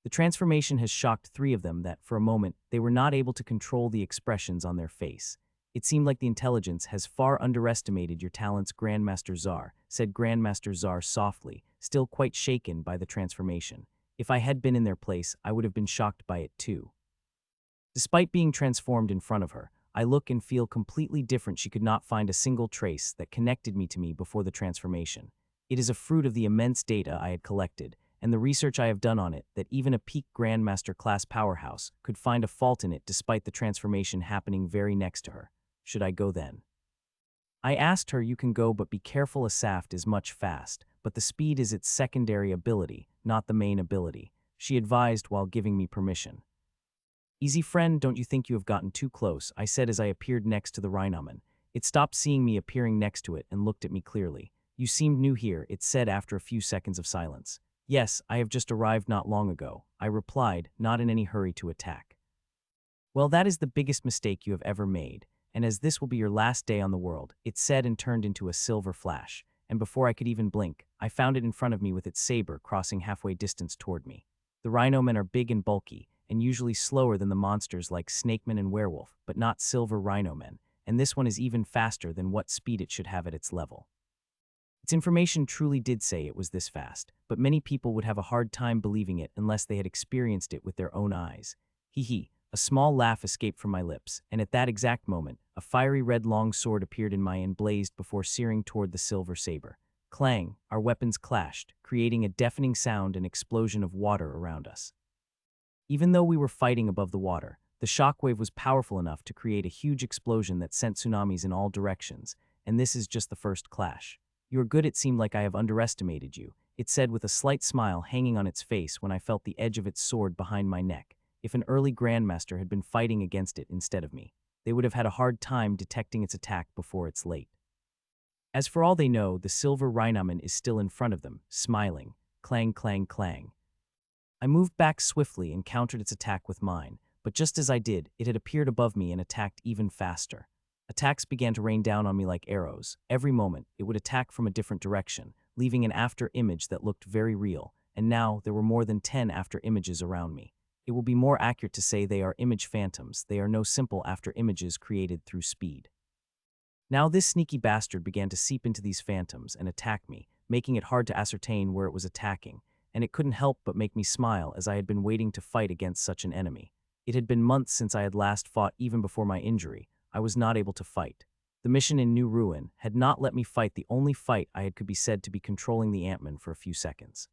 The transformation has shocked 3 of them that, for a moment, they were not able to control the expressions on their face. It seemed like the intelligence has far underestimated your talents, Grandmaster Czar, said Grandmaster Czar softly, still quite shaken by the transformation. If I had been in their place, I would have been shocked by it too. Despite being transformed in front of her, I look and feel completely different. She could not find a single trace that connected me to me before the transformation. It is a fruit of the immense data I had collected, and the research I have done on it, that even a peak Grandmaster class powerhouse could find a fault in it despite the transformation happening very next to her. Should I go then? I asked her. You can go, but be careful. Asaft is much fast, but the speed is its secondary ability, not the main ability, she advised while giving me permission. Easy friend, don't you think you have gotten too close, I said as I appeared next to the Rhinoman. It stopped seeing me appearing next to it and looked at me clearly. You seemed new here, it said after a few seconds of silence. Yes, I have just arrived not long ago, I replied, not in any hurry to attack. Well, that is the biggest mistake you have ever made, and as this will be your last day on the world, it said and turned into a silver flash, and before I could even blink, I found it in front of me with its saber crossing halfway distance toward me. The Rhinomen are big and bulky, and usually slower than the monsters like Snakeman and Werewolf, but not Silver Rhinomen, and this one is even faster than what speed it should have at its level. Its information truly did say it was this fast, but many people would have a hard time believing it unless they had experienced it with their own eyes. A A small laugh escaped from my lips, and at that exact moment, a fiery red long sword appeared in my hand, blazed before searing toward the silver saber. Clang, our weapons clashed, creating a deafening sound and explosion of water around us. Even though we were fighting above the water, the shockwave was powerful enough to create a huge explosion that sent tsunamis in all directions, and this is just the first clash. "You are good, it seemed like I have underestimated you," it said with a slight smile hanging on its face when I felt the edge of its sword behind my neck. If an early grandmaster had been fighting against it instead of me, they would have had a hard time detecting its attack before it's late. As for all they know, the silver Rhinoman is still in front of them, smiling. Clang, clang, clang. I moved back swiftly and countered its attack with mine, but just as I did, it had appeared above me and attacked even faster. Attacks began to rain down on me like arrows. Every moment, it would attack from a different direction, leaving an after image that looked very real, and now there were more than 10 after images around me. It will be more accurate to say they are image phantoms. They are no simple after images created through speed. Now this sneaky bastard began to seep into these phantoms and attack me, making it hard to ascertain where it was attacking, and it couldn't help but make me smile as I had been waiting to fight against such an enemy. It had been months since I had last fought. Even before my injury, I was not able to fight. The mission in New Ruin had not let me fight the only fight I had could be said to be controlling the Ant-Man for a few seconds.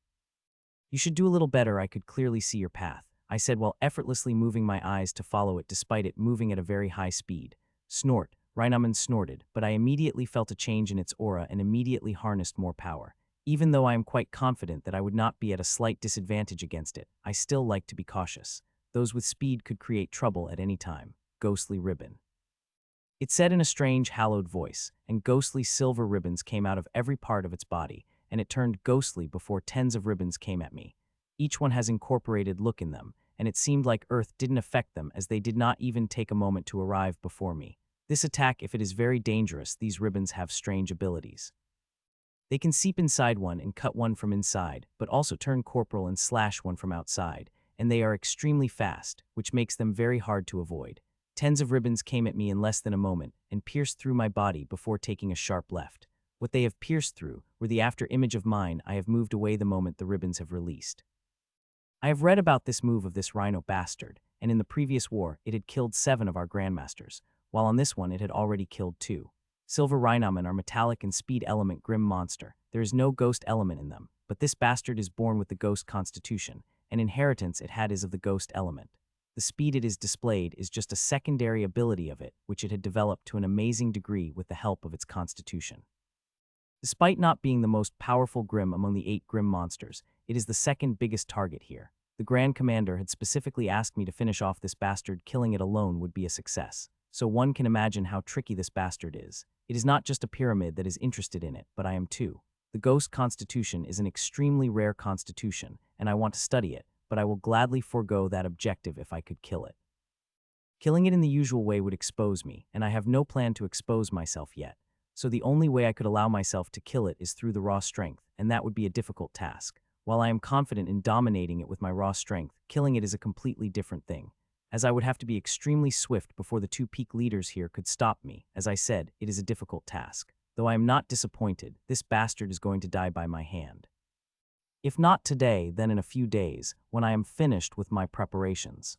"You should do a little better. I could clearly see your path," I said while effortlessly moving my eyes to follow it despite it moving at a very high speed. Snort. Rhinoman snorted, but I immediately felt a change in its aura and immediately harnessed more power. Even though I am quite confident that I would not be at a slight disadvantage against it, I still like to be cautious. Those with speed could create trouble at any time. Ghostly ribbon. It said in a strange, hallowed voice, and ghostly silver ribbons came out of every part of its body, and it turned ghostly before tens of ribbons came at me. Each one has incorporated look in them, and it seemed like Earth didn't affect them as they did not even take a moment to arrive before me. This attack, if it is very dangerous, these ribbons have strange abilities. They can seep inside one and cut one from inside, but also turn corporal and slash one from outside, and they are extremely fast, which makes them very hard to avoid. Tens of ribbons came at me in less than a moment and pierced through my body before taking a sharp left. What they have pierced through were the after image of mine. I have moved away the moment the ribbons have released. I have read about this move of this rhino bastard, and in the previous war it had killed 7 of our grandmasters, while on this one it had already killed 2. Silver Rhinomen are metallic and speed element grim monster. There is no ghost element in them, but this bastard is born with the ghost constitution, and inheritance it had is of the ghost element. The speed it is displayed is just a secondary ability of it, which it had developed to an amazing degree with the help of its constitution. Despite not being the most powerful Grim among the 8 Grim monsters, it is the second biggest target here. The Grand Commander had specifically asked me to finish off this bastard. Killing it alone would be a success, so one can imagine how tricky this bastard is. It is not just a pyramid that is interested in it, but I am too. The Ghost Constitution is an extremely rare constitution, and I want to study it, but I will gladly forego that objective if I could kill it. Killing it in the usual way would expose me, and I have no plan to expose myself yet, so the only way I could allow myself to kill it is through the raw strength, and that would be a difficult task. While I am confident in dominating it with my raw strength, killing it is a completely different thing, as I would have to be extremely swift before the 2 peak leaders here could stop me. As I said, it is a difficult task. Though I am not disappointed, this bastard is going to die by my hand. If not today, then in a few days, when I am finished with my preparations.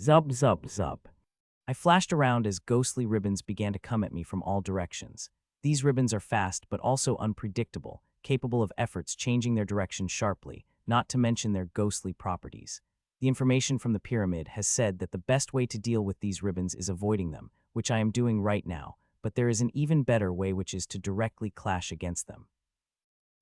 Zub, zub, zub. I flashed around as ghostly ribbons began to come at me from all directions. These ribbons are fast but also unpredictable, capable of efforts changing their direction sharply, not to mention their ghostly properties. The information from the pyramid has said that the best way to deal with these ribbons is avoiding them, which I am doing right now, but there is an even better way, which is to directly clash against them.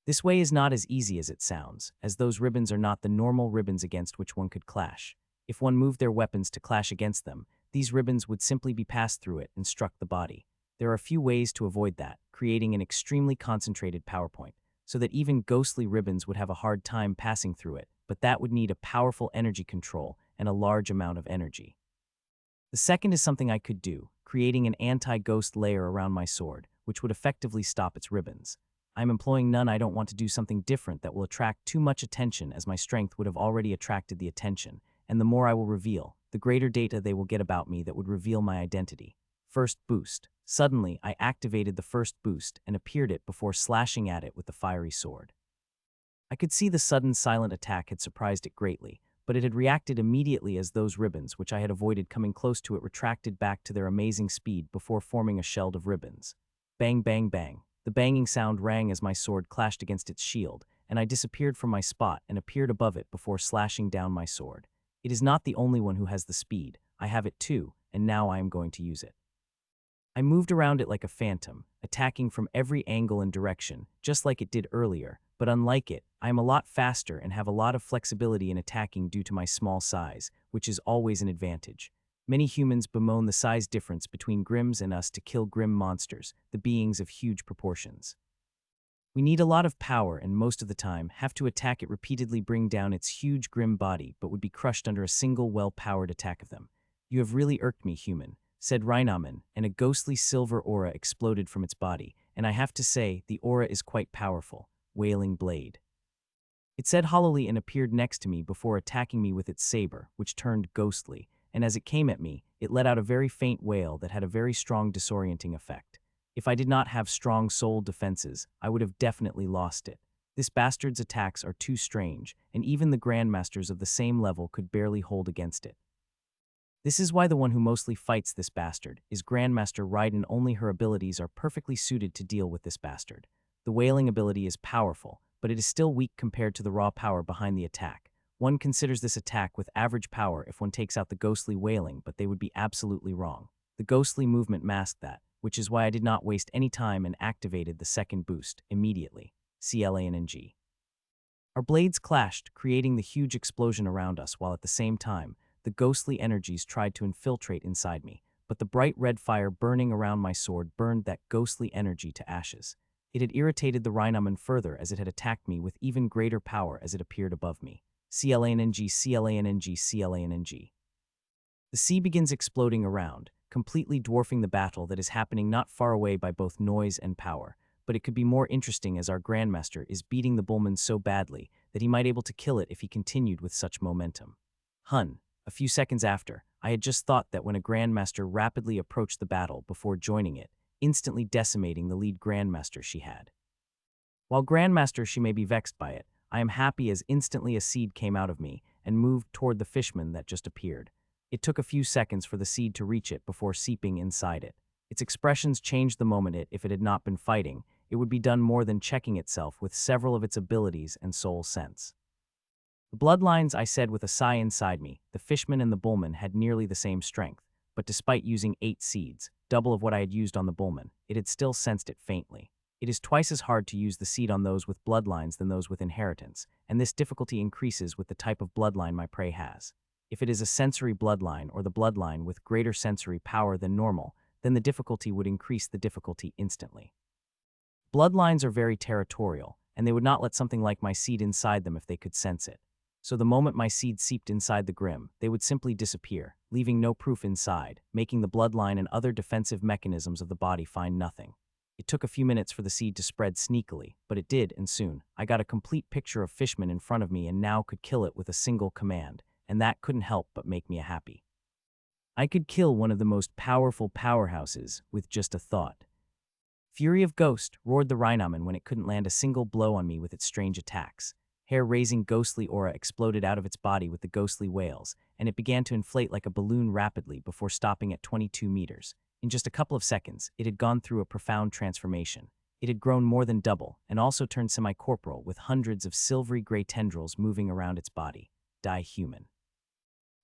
This way is not as easy as it sounds, as those ribbons are not the normal ribbons against which one could clash. If one moved their weapons to clash against them, these ribbons would simply be passed through it and struck the body. There are a few ways to avoid that, creating an extremely concentrated power point, so that even ghostly ribbons would have a hard time passing through it, but that would need a powerful energy control and a large amount of energy. The second is something I could do, creating an anti-ghost layer around my sword, which would effectively stop its ribbons. I am employing none. I don't want to do something different that will attract too much attention, as my strength would have already attracted the attention, and the more I will reveal, the greater data they will get about me that would reveal my identity. First boost. Suddenly, I activated the first boost and appeared it before slashing at it with the fiery sword. I could see the sudden silent attack had surprised it greatly, but it had reacted immediately as those ribbons, which I had avoided coming close to it, retracted back to their amazing speed before forming a shield of ribbons. Bang, bang, bang. The banging sound rang as my sword clashed against its shield, and I disappeared from my spot and appeared above it before slashing down my sword. It is not the only one who has the speed. I have it too, and now I am going to use it. I moved around it like a phantom, attacking from every angle and direction, just like it did earlier, but unlike it, I am a lot faster and have a lot of flexibility in attacking due to my small size, which is always an advantage. Many humans bemoan the size difference between Grims and us to kill Grim monsters, the beings of huge proportions. We need a lot of power and most of the time have to attack it repeatedly, bring down its huge Grim body, but would be crushed under a single well-powered attack of them. You have really irked me, human, said Rhinoman, and a ghostly silver aura exploded from its body, and I have to say, the aura is quite powerful. Wailing blade. It said hollowly and appeared next to me before attacking me with its saber, which turned ghostly, and as it came at me, it let out a very faint wail that had a very strong disorienting effect. If I did not have strong soul defenses, I would have definitely lost it. This bastard's attacks are too strange, and even the grandmasters of the same level could barely hold against it. This is why the one who mostly fights this bastard is Grandmaster Raiden. Only her abilities are perfectly suited to deal with this bastard. The wailing ability is powerful, but it is still weak compared to the raw power behind the attack. One considers this attack with average power if one takes out the ghostly wailing, but they would be absolutely wrong. The ghostly movement masked that, which is why I did not waste any time and activated the second boost immediately. Escalating. Our blades clashed, creating the huge explosion around us, while at the same time, the ghostly energies tried to infiltrate inside me, but the bright red fire burning around my sword burned that ghostly energy to ashes. It had irritated the Rhinoman further as it had attacked me with even greater power as it appeared above me. Clang. The sea begins exploding around, completely dwarfing the battle that is happening not far away by both noise and power, but it could be more interesting as our Grandmaster is beating the Bullman so badly that he might be able to kill it if he continued with such momentum. A few seconds after, I had just thought that when a Grandmaster rapidly approached the battle before joining it, instantly decimating the lead Grandmaster she had. While Grandmaster she may be vexed by it, I am happy as instantly a seed came out of me and moved toward the fishman that just appeared. It took a few seconds for the seed to reach it before seeping inside it. Its expressions changed the moment if it had not been fighting, it would be done more than checking itself with several of its abilities and soul sense. The bloodlines, I said with a sigh inside me, the fishman and the bullman had nearly the same strength, but despite using 8 seeds, double of what I had used on the bullman, it had still sensed it faintly. It is twice as hard to use the seed on those with bloodlines than those with inheritance, and this difficulty increases with the type of bloodline my prey has. If it is a sensory bloodline or the bloodline with greater sensory power than normal, then the difficulty would increase the difficulty instantly. Bloodlines are very territorial, and they would not let something like my seed inside them if they could sense it. So the moment my seed seeped inside the Grim, they would simply disappear, leaving no proof inside, making the bloodline and other defensive mechanisms of the body find nothing. It took a few minutes for the seed to spread sneakily, but it did, and soon, I got a complete picture of Fishman in front of me and now could kill it with a single command, and that couldn't help but make me happy. I could kill one of the most powerful powerhouses with just a thought. Fury of Ghost, roared the Rhinoman when it couldn't land a single blow on me with its strange attacks. Hair-raising ghostly aura exploded out of its body with the ghostly wails, and it began to inflate like a balloon rapidly before stopping at 22 meters. In just a couple of seconds, it had gone through a profound transformation. It had grown more than double, and also turned semi-corporal with hundreds of silvery gray tendrils moving around its body. Die human.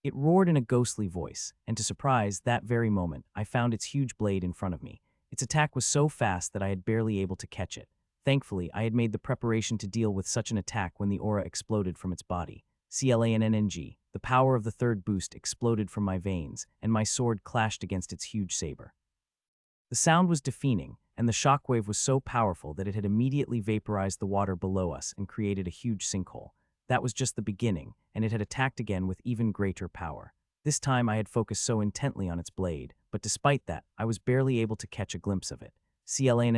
It roared in a ghostly voice, and to surprise, that very moment, I found its huge blade in front of me. Its attack was so fast that I had barely able to catch it. Thankfully, I had made the preparation to deal with such an attack when the aura exploded from its body. Clang, the power of the third boost exploded from my veins, and my sword clashed against its huge saber. The sound was deafening, and the shockwave was so powerful that it had immediately vaporized the water below us and created a huge sinkhole. That was just the beginning, and it had attacked again with even greater power. This time I had focused so intently on its blade, but despite that, I was barely able to catch a glimpse of it. Clang.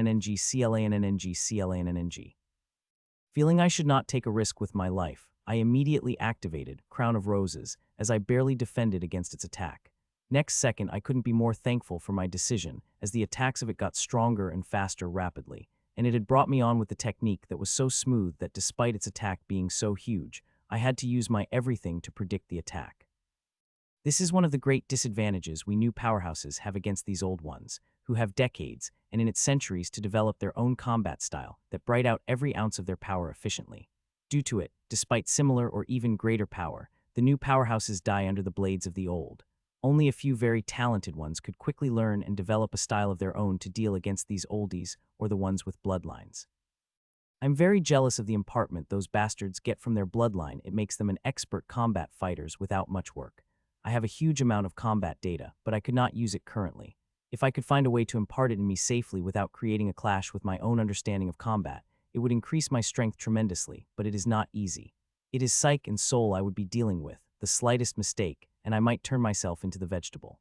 Feeling I should not take a risk with my life, I immediately activated Crown of Roses as I barely defended against its attack. Next second, I couldn't be more thankful for my decision as the attacks of it got stronger and faster rapidly, and it had brought me on with the technique that was so smooth that despite its attack being so huge, I had to use my everything to predict the attack. This is one of the great disadvantages we new powerhouses have against these old ones, who have decades, and in its centuries to develop their own combat style that bright out every ounce of their power efficiently. Due to it, despite similar or even greater power, the new powerhouses die under the blades of the old. Only a few very talented ones could quickly learn and develop a style of their own to deal against these oldies or the ones with bloodlines. I'm very jealous of the impartment those bastards get from their bloodline. It makes them an expert combat fighters without much work. I have a huge amount of combat data, but I could not use it currently. If I could find a way to impart it in me safely without creating a clash with my own understanding of combat, it would increase my strength tremendously, but it is not easy. It is psyche and soul I would be dealing with, the slightest mistake, and I might turn myself into the vegetable.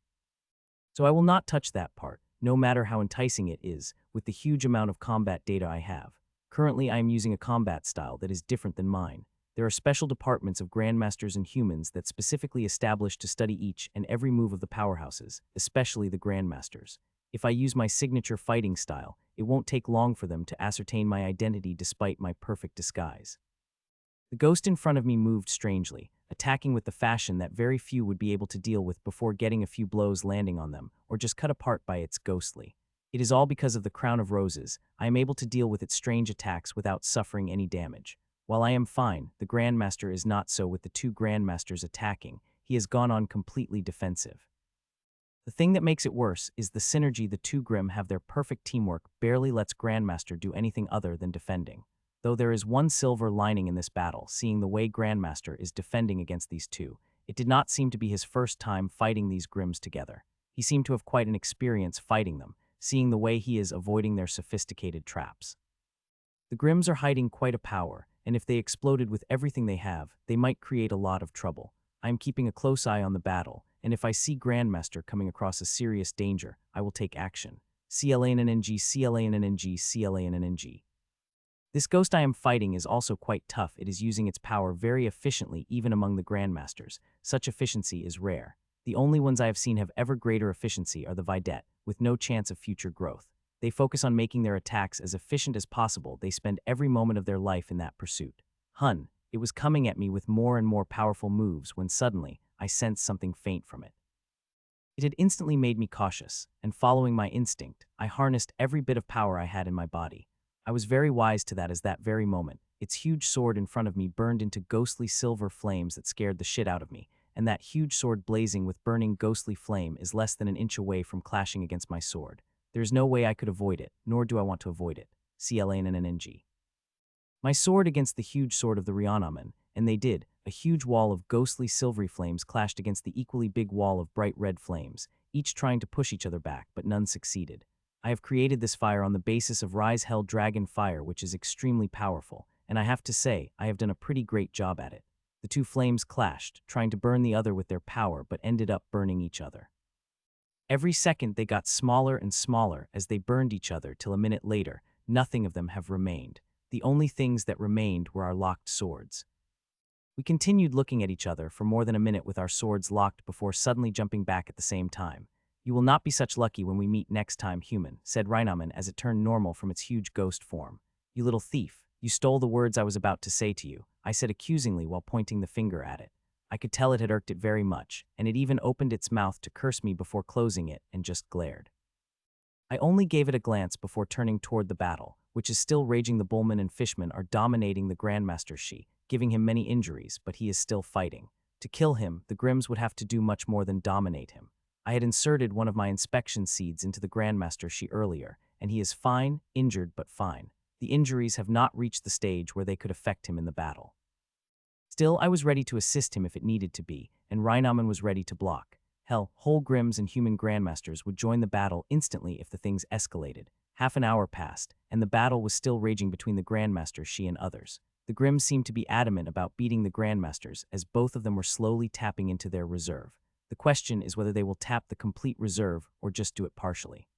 So I will not touch that part, no matter how enticing it is, with the huge amount of combat data I have. Currently I am using a combat style that is different than mine. There are special departments of grandmasters and humans that specifically established to study each and every move of the powerhouses, especially the grandmasters. If I use my signature fighting style, it won't take long for them to ascertain my identity despite my perfect disguise. The ghost in front of me moved strangely, attacking with the fashion that very few would be able to deal with before getting a few blows landing on them, or just cut apart by its ghostly. It is all because of the crown of roses. I am able to deal with its strange attacks without suffering any damage. While I am fine, the Grandmaster is not so with the two Grandmasters attacking. He has gone on completely defensive. The thing that makes it worse is the synergy the two Grimm have. Their perfect teamwork barely lets Grandmaster do anything other than defending. Though there is one silver lining in this battle, seeing the way Grandmaster is defending against these two, it did not seem to be his first time fighting these Grimms together. He seemed to have quite an experience fighting them, seeing the way he is avoiding their sophisticated traps. The Grimms are hiding quite a power, and if they exploded with everything they have, they might create a lot of trouble. I am keeping a close eye on the battle, and if I see Grandmaster coming across a serious danger, I will take action. CLANNNG, CLANNNG, CLANNNG. This ghost I am fighting is also quite tough. It is using its power very efficiently even among the Grandmasters. Such efficiency is rare. The only ones I have seen have ever greater efficiency are the Vidette, with no chance of future growth. They focus on making their attacks as efficient as possible. They spend every moment of their life in that pursuit. Hun, it was coming at me with more and more powerful moves when suddenly I sensed something faint from it. It had instantly made me cautious, and following my instinct, I harnessed every bit of power I had in my body. I was very wise to that as that very moment, its huge sword in front of me burned into ghostly silver flames that scared the shit out of me, and that huge sword blazing with burning ghostly flame is less than an inch away from clashing against my sword. There is no way I could avoid it, nor do I want to avoid it. CLANNNG. My sword against the huge sword of the Rihannaman, and they did. A huge wall of ghostly silvery flames clashed against the equally big wall of bright red flames, each trying to push each other back, but none succeeded. I have created this fire on the basis of Rise Hell Dragon Fire, which is extremely powerful, and I have to say, I have done a pretty great job at it. The two flames clashed, trying to burn the other with their power, but ended up burning each other. Every second they got smaller and smaller as they burned each other till a minute later, nothing of them have remained. The only things that remained were our locked swords. We continued looking at each other for more than a minute with our swords locked before suddenly jumping back at the same time. You will not be such lucky when we meet next time, human, said Rhinaman as it turned normal from its huge ghost form. You little thief, you stole the words I was about to say to you, I said accusingly while pointing the finger at it. I could tell it had irked it very much, and it even opened its mouth to curse me before closing it and just glared. I only gave it a glance before turning toward the battle, which is still raging. The Bullman and Fishman are dominating the Grandmaster Shi, giving him many injuries, but he is still fighting. To kill him, the Grimms would have to do much more than dominate him. I had inserted one of my inspection seeds into the Grandmaster Shi earlier, and he is fine, injured but fine. The injuries have not reached the stage where they could affect him in the battle. Still, I was ready to assist him if it needed to be, and Rhinaman was ready to block. Hell, whole Grimms and human Grandmasters would join the battle instantly if the things escalated. Half an hour passed, and the battle was still raging between the Grandmaster Shi and others. The Grimms seemed to be adamant about beating the Grandmasters, as both of them were slowly tapping into their reserve. The question is whether they will tap the complete reserve or just do it partially.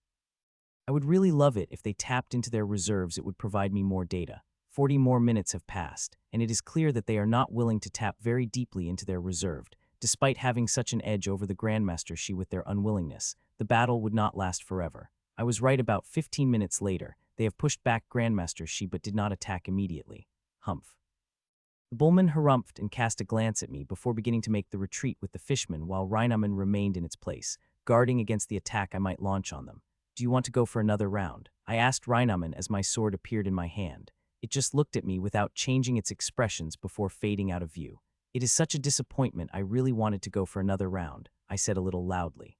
I would really love it if they tapped into their reserves. It would provide me more data. 40 more minutes have passed, and it is clear that they are not willing to tap very deeply into their reserved. Despite having such an edge over the Grandmaster Shi with their unwillingness, the battle would not last forever. I was right. About 15 minutes later, they have pushed back Grandmaster Shi but did not attack immediately. Humph. The bullman harumphed and cast a glance at me before beginning to make the retreat with the fishman while Rhinaman remained in its place, guarding against the attack I might launch on them. Do you want to go for another round? I asked Rhinaman as my sword appeared in my hand. It just looked at me without changing its expressions before fading out of view. It is such a disappointment. I really wanted to go for another round, I said a little loudly.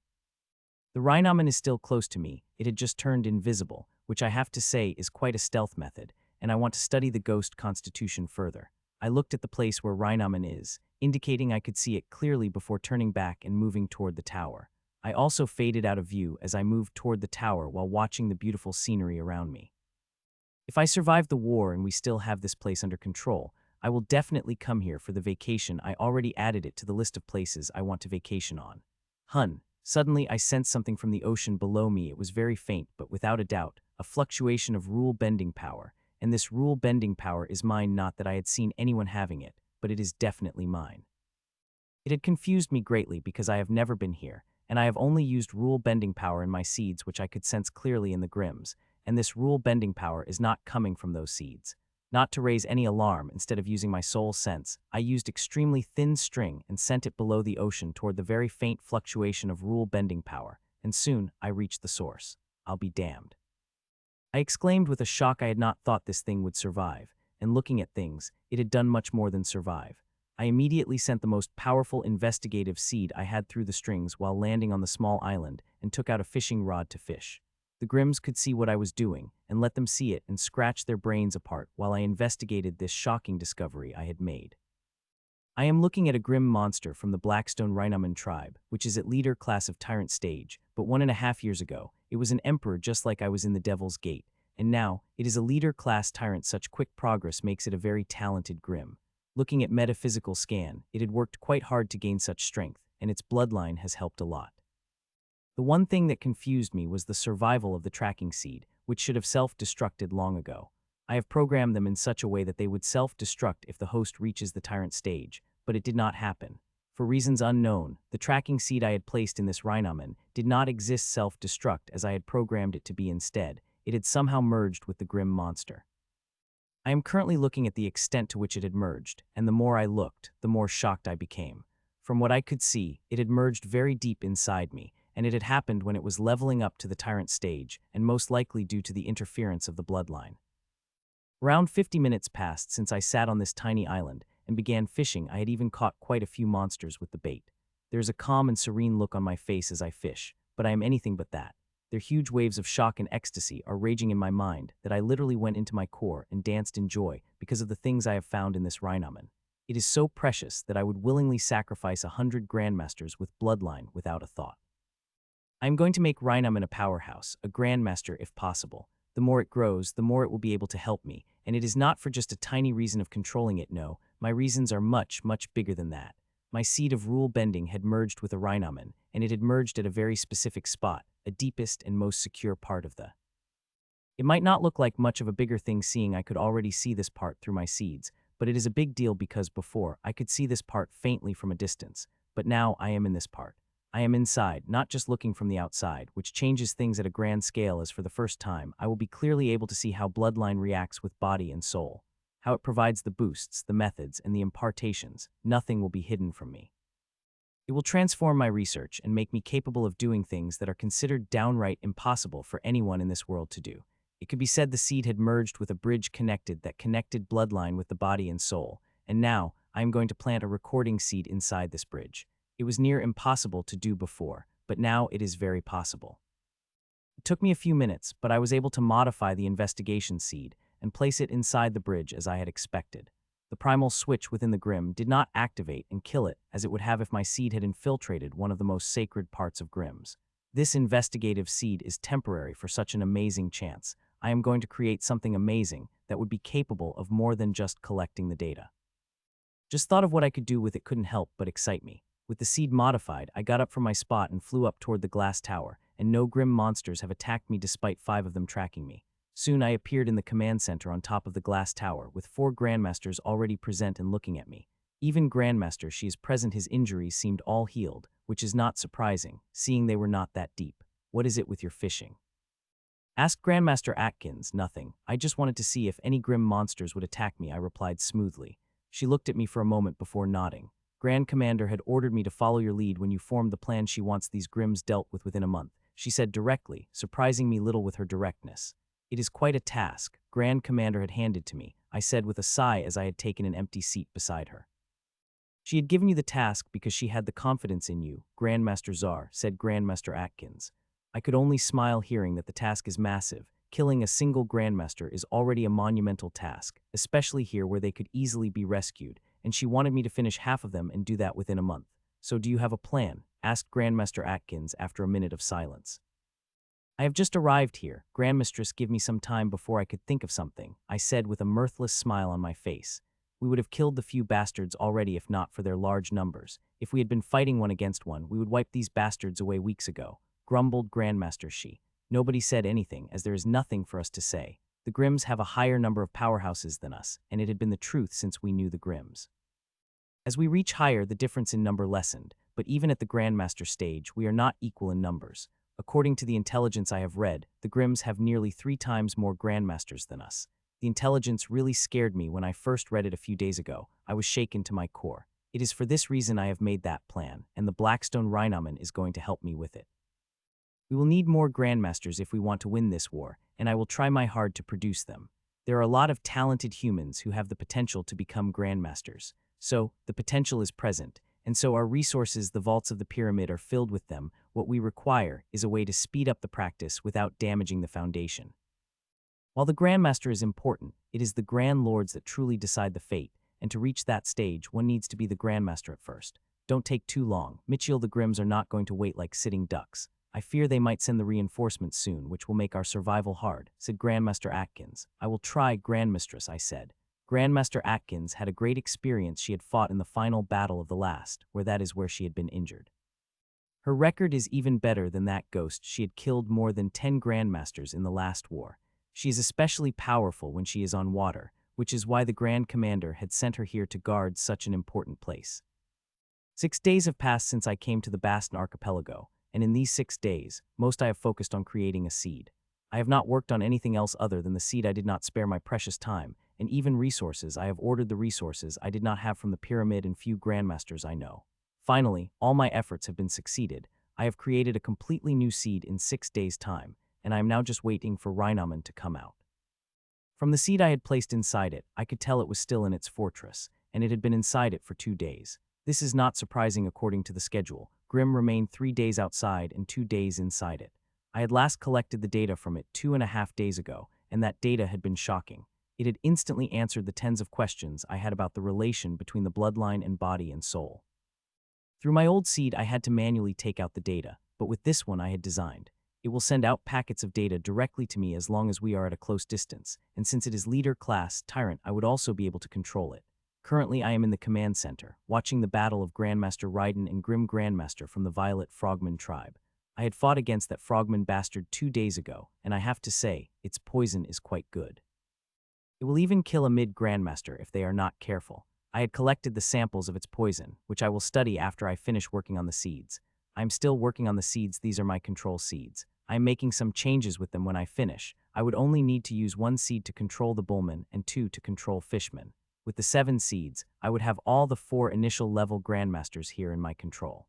The Rhinaman is still close to me. It had just turned invisible, which I have to say is quite a stealth method, and I want to study the ghost constitution further. I looked at the place where Rhinaman is, indicating I could see it clearly before turning back and moving toward the tower. I also faded out of view as I moved toward the tower while watching the beautiful scenery around me. If I survive the war and we still have this place under control, I will definitely come here for the vacation. I already added it to the list of places I want to vacation on. Suddenly I sensed something from the ocean below me. It was very faint, but without a doubt, a fluctuation of rule-bending power. And this rule-bending power is mine, not that I had seen anyone having it, but it is definitely mine. It had confused me greatly because I have never been here, and I have only used rule-bending power in my seeds, which I could sense clearly in the Grims, and this rule-bending power is not coming from those seeds. Not to raise any alarm, instead of using my soul sense, I used extremely thin string and sent it below the ocean toward the very faint fluctuation of rule-bending power, and soon I reached the source. I'll be damned. I exclaimed with a shock. I had not thought this thing would survive, and looking at things, it had done much more than survive. I immediately sent the most powerful investigative seed I had through the strings while landing on the small island and took out a fishing rod to fish. The Grims could see what I was doing, and let them see it and scratch their brains apart while I investigated this shocking discovery I had made. I am looking at a Grim monster from the Blackstone Rhinaman tribe, which is at leader class of Tyrant stage, but 1.5 years ago, it was an emperor just like I was in the Devil's Gate, and now, it is a leader class tyrant. Such quick progress makes it a very talented Grim. Looking at metaphysical scan, it had worked quite hard to gain such strength, and its bloodline has helped a lot. The one thing that confused me was the survival of the tracking seed, which should have self-destructed long ago. I have programmed them in such a way that they would self-destruct if the host reaches the tyrant stage, but it did not happen. For reasons unknown, the tracking seed I had placed in this Rhinaman did not exist self-destruct as I had programmed it to be. Instead, it had somehow merged with the Grim monster. I am currently looking at the extent to which it had merged, and the more I looked, the more shocked I became. From what I could see, it had merged very deep inside me, and it had happened when it was leveling up to the tyrant stage, and most likely due to the interference of the bloodline. Around 50 minutes passed since I sat on this tiny island and began fishing. I had even caught quite a few monsters with the bait. There is a calm and serene look on my face as I fish, but I am anything but that. Their huge waves of shock and ecstasy are raging in my mind that I literally went into my core and danced in joy because of the things I have found in this Rhinaman. It is so precious that I would willingly sacrifice 100 grandmasters with bloodline without a thought. I am going to make Rhinaman a powerhouse, a grandmaster if possible. The more it grows, the more it will be able to help me, and it is not for just a tiny reason of controlling it. No, my reasons are much, much bigger than that. My seed of rule bending had merged with a Rhinaman, and it had merged at a very specific spot, a deepest and most secure part of the. It might not look like much of a bigger thing seeing I could already see this part through my seeds, but it is a big deal because before, I could see this part faintly from a distance, but now I am in this part. I am inside, not just looking from the outside, which changes things at a grand scale as for the first time, I will be clearly able to see how bloodline reacts with body and soul, how it provides the boosts, the methods, and the impartations. Nothing will be hidden from me. It will transform my research and make me capable of doing things that are considered downright impossible for anyone in this world to do. It could be said the seed had merged with a bridge that connected bloodline with the body and soul, and now I am going to plant a recording seed inside this bridge. It was near impossible to do before, but now it is very possible. It took me a few minutes, but I was able to modify the investigation seed and place it inside the bridge as I had expected. The primal switch within the Grim did not activate and kill it as it would have if my seed had infiltrated one of the most sacred parts of Grims. This investigative seed is temporary for such an amazing chance. I am going to create something amazing that would be capable of more than just collecting the data. Just thought of what I could do with it couldn't help but excite me. With the seed modified, I got up from my spot and flew up toward the glass tower, and no Grim monsters have attacked me despite 5 of them tracking me. Soon I appeared in the command center on top of the glass tower, with 4 grandmasters already present and looking at me. Even Grandmaster she is present, his injuries seemed all healed, which is not surprising, seeing they were not that deep. What is it with your fishing? Asked Grandmaster Atkins. Nothing. I just wanted to see if any Grim monsters would attack me, I replied smoothly. She looked at me for a moment before nodding. Grand Commander had ordered me to follow your lead when you formed the plan. She wants these Grims dealt with within a month, she said directly, surprising me little with her directness. It is quite a task, Grand Commander had handed to me, I said with a sigh as I had taken an empty seat beside her. She had given you the task because she had the confidence in you, Grandmaster Czar, said Grandmaster Atkins. I could only smile hearing that the task is massive. Killing a single Grandmaster is already a monumental task, especially here where they could easily be rescued, and she wanted me to finish half of them and do that within a month. So do you have a plan? Asked Grandmaster Atkins after a minute of silence. I have just arrived here. Grandmistress, give me some time before I could think of something, I said with a mirthless smile on my face. We would have killed the few bastards already if not for their large numbers. If we had been fighting one against one, we would wipe these bastards away weeks ago, grumbled Grandmaster Shi. Nobody said anything, as there is nothing for us to say. The Grims have a higher number of powerhouses than us, and it had been the truth since we knew the Grims. As we reach higher, the difference in number lessened, but even at the Grandmaster stage, we are not equal in numbers. According to the intelligence I have read, the Grims have nearly 3 times more Grandmasters than us. The intelligence really scared me when I first read it a few days ago. I was shaken to my core. It is for this reason I have made that plan, and the Blackstone Rhinoman is going to help me with it. We will need more Grandmasters if we want to win this war, and I will try my hard to produce them. There are a lot of talented humans who have the potential to become Grandmasters. So, the potential is present, and so our resources, the vaults of the pyramid, are filled with them. What we require is a way to speed up the practice without damaging the foundation. While the Grandmaster is important, it is the Grand Lords that truly decide the fate, and to reach that stage, one needs to be the Grandmaster at first. Don't take too long. Mitchell, the Grims are not going to wait like sitting ducks. I fear they might send the reinforcements soon, which will make our survival hard, said Grandmaster Atkins. I will try, Grandmistress, I said. Grandmaster Atkins had a great experience. She had fought in the final battle of the last, that is where she had been injured. Her record is even better than that ghost. She had killed more than 10 Grandmasters in the last war. She is especially powerful when she is on water, which is why the Grand Commander had sent her here to guard such an important place. 6 days have passed since I came to the Bastan Archipelago, and in these 6 days, most I have focused on creating a seed. I have not worked on anything else other than the seed. I did not spare my precious time, and even resources. I have ordered the resources I did not have from the pyramid and few Grandmasters I know. Finally, all my efforts have been succeeded. I have created a completely new seed in 6 days' time, and I am now just waiting for Rhinoman to come out. From the seed I had placed inside it, I could tell it was still in its fortress, and it had been inside it for 2 days. This is not surprising according to the schedule. Grim remained 3 days outside and 2 days inside it. I had last collected the data from it 2.5 days ago, and that data had been shocking. It had instantly answered the tens of questions I had about the relation between the bloodline and body and soul. Through my old seed, I had to manually take out the data, but with this one I had designed. It will send out packets of data directly to me as long as we are at a close distance, and since it is leader class Tyrant, I would also be able to control it. Currently, I am in the command center, watching the battle of Grandmaster Raiden and Grim Grandmaster from the Violet Frogman tribe. I had fought against that Frogman bastard 2 days ago, and I have to say, its poison is quite good. It will even kill a mid-Grandmaster if they are not careful. I had collected the samples of its poison, which I will study after I finish working on the seeds. I am still working on the seeds. These are my control seeds. I am making some changes with them when I finish. I would only need to use 1 seed to control the Bullman and 2 to control Fishman. With the 7 seeds, I would have all the 4 initial level Grandmasters here in my control.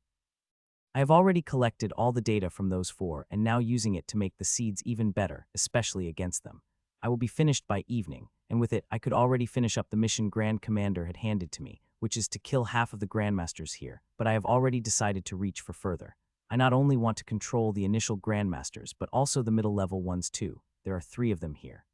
I have already collected all the data from those 4 and now using it to make the seeds even better, especially against them. I will be finished by evening, and with it I could already finish up the mission Grand Commander had handed to me, which is to kill half of the Grandmasters here, but I have already decided to reach for further. I not only want to control the initial Grandmasters, but also the middle level ones too. There are 3 of them here.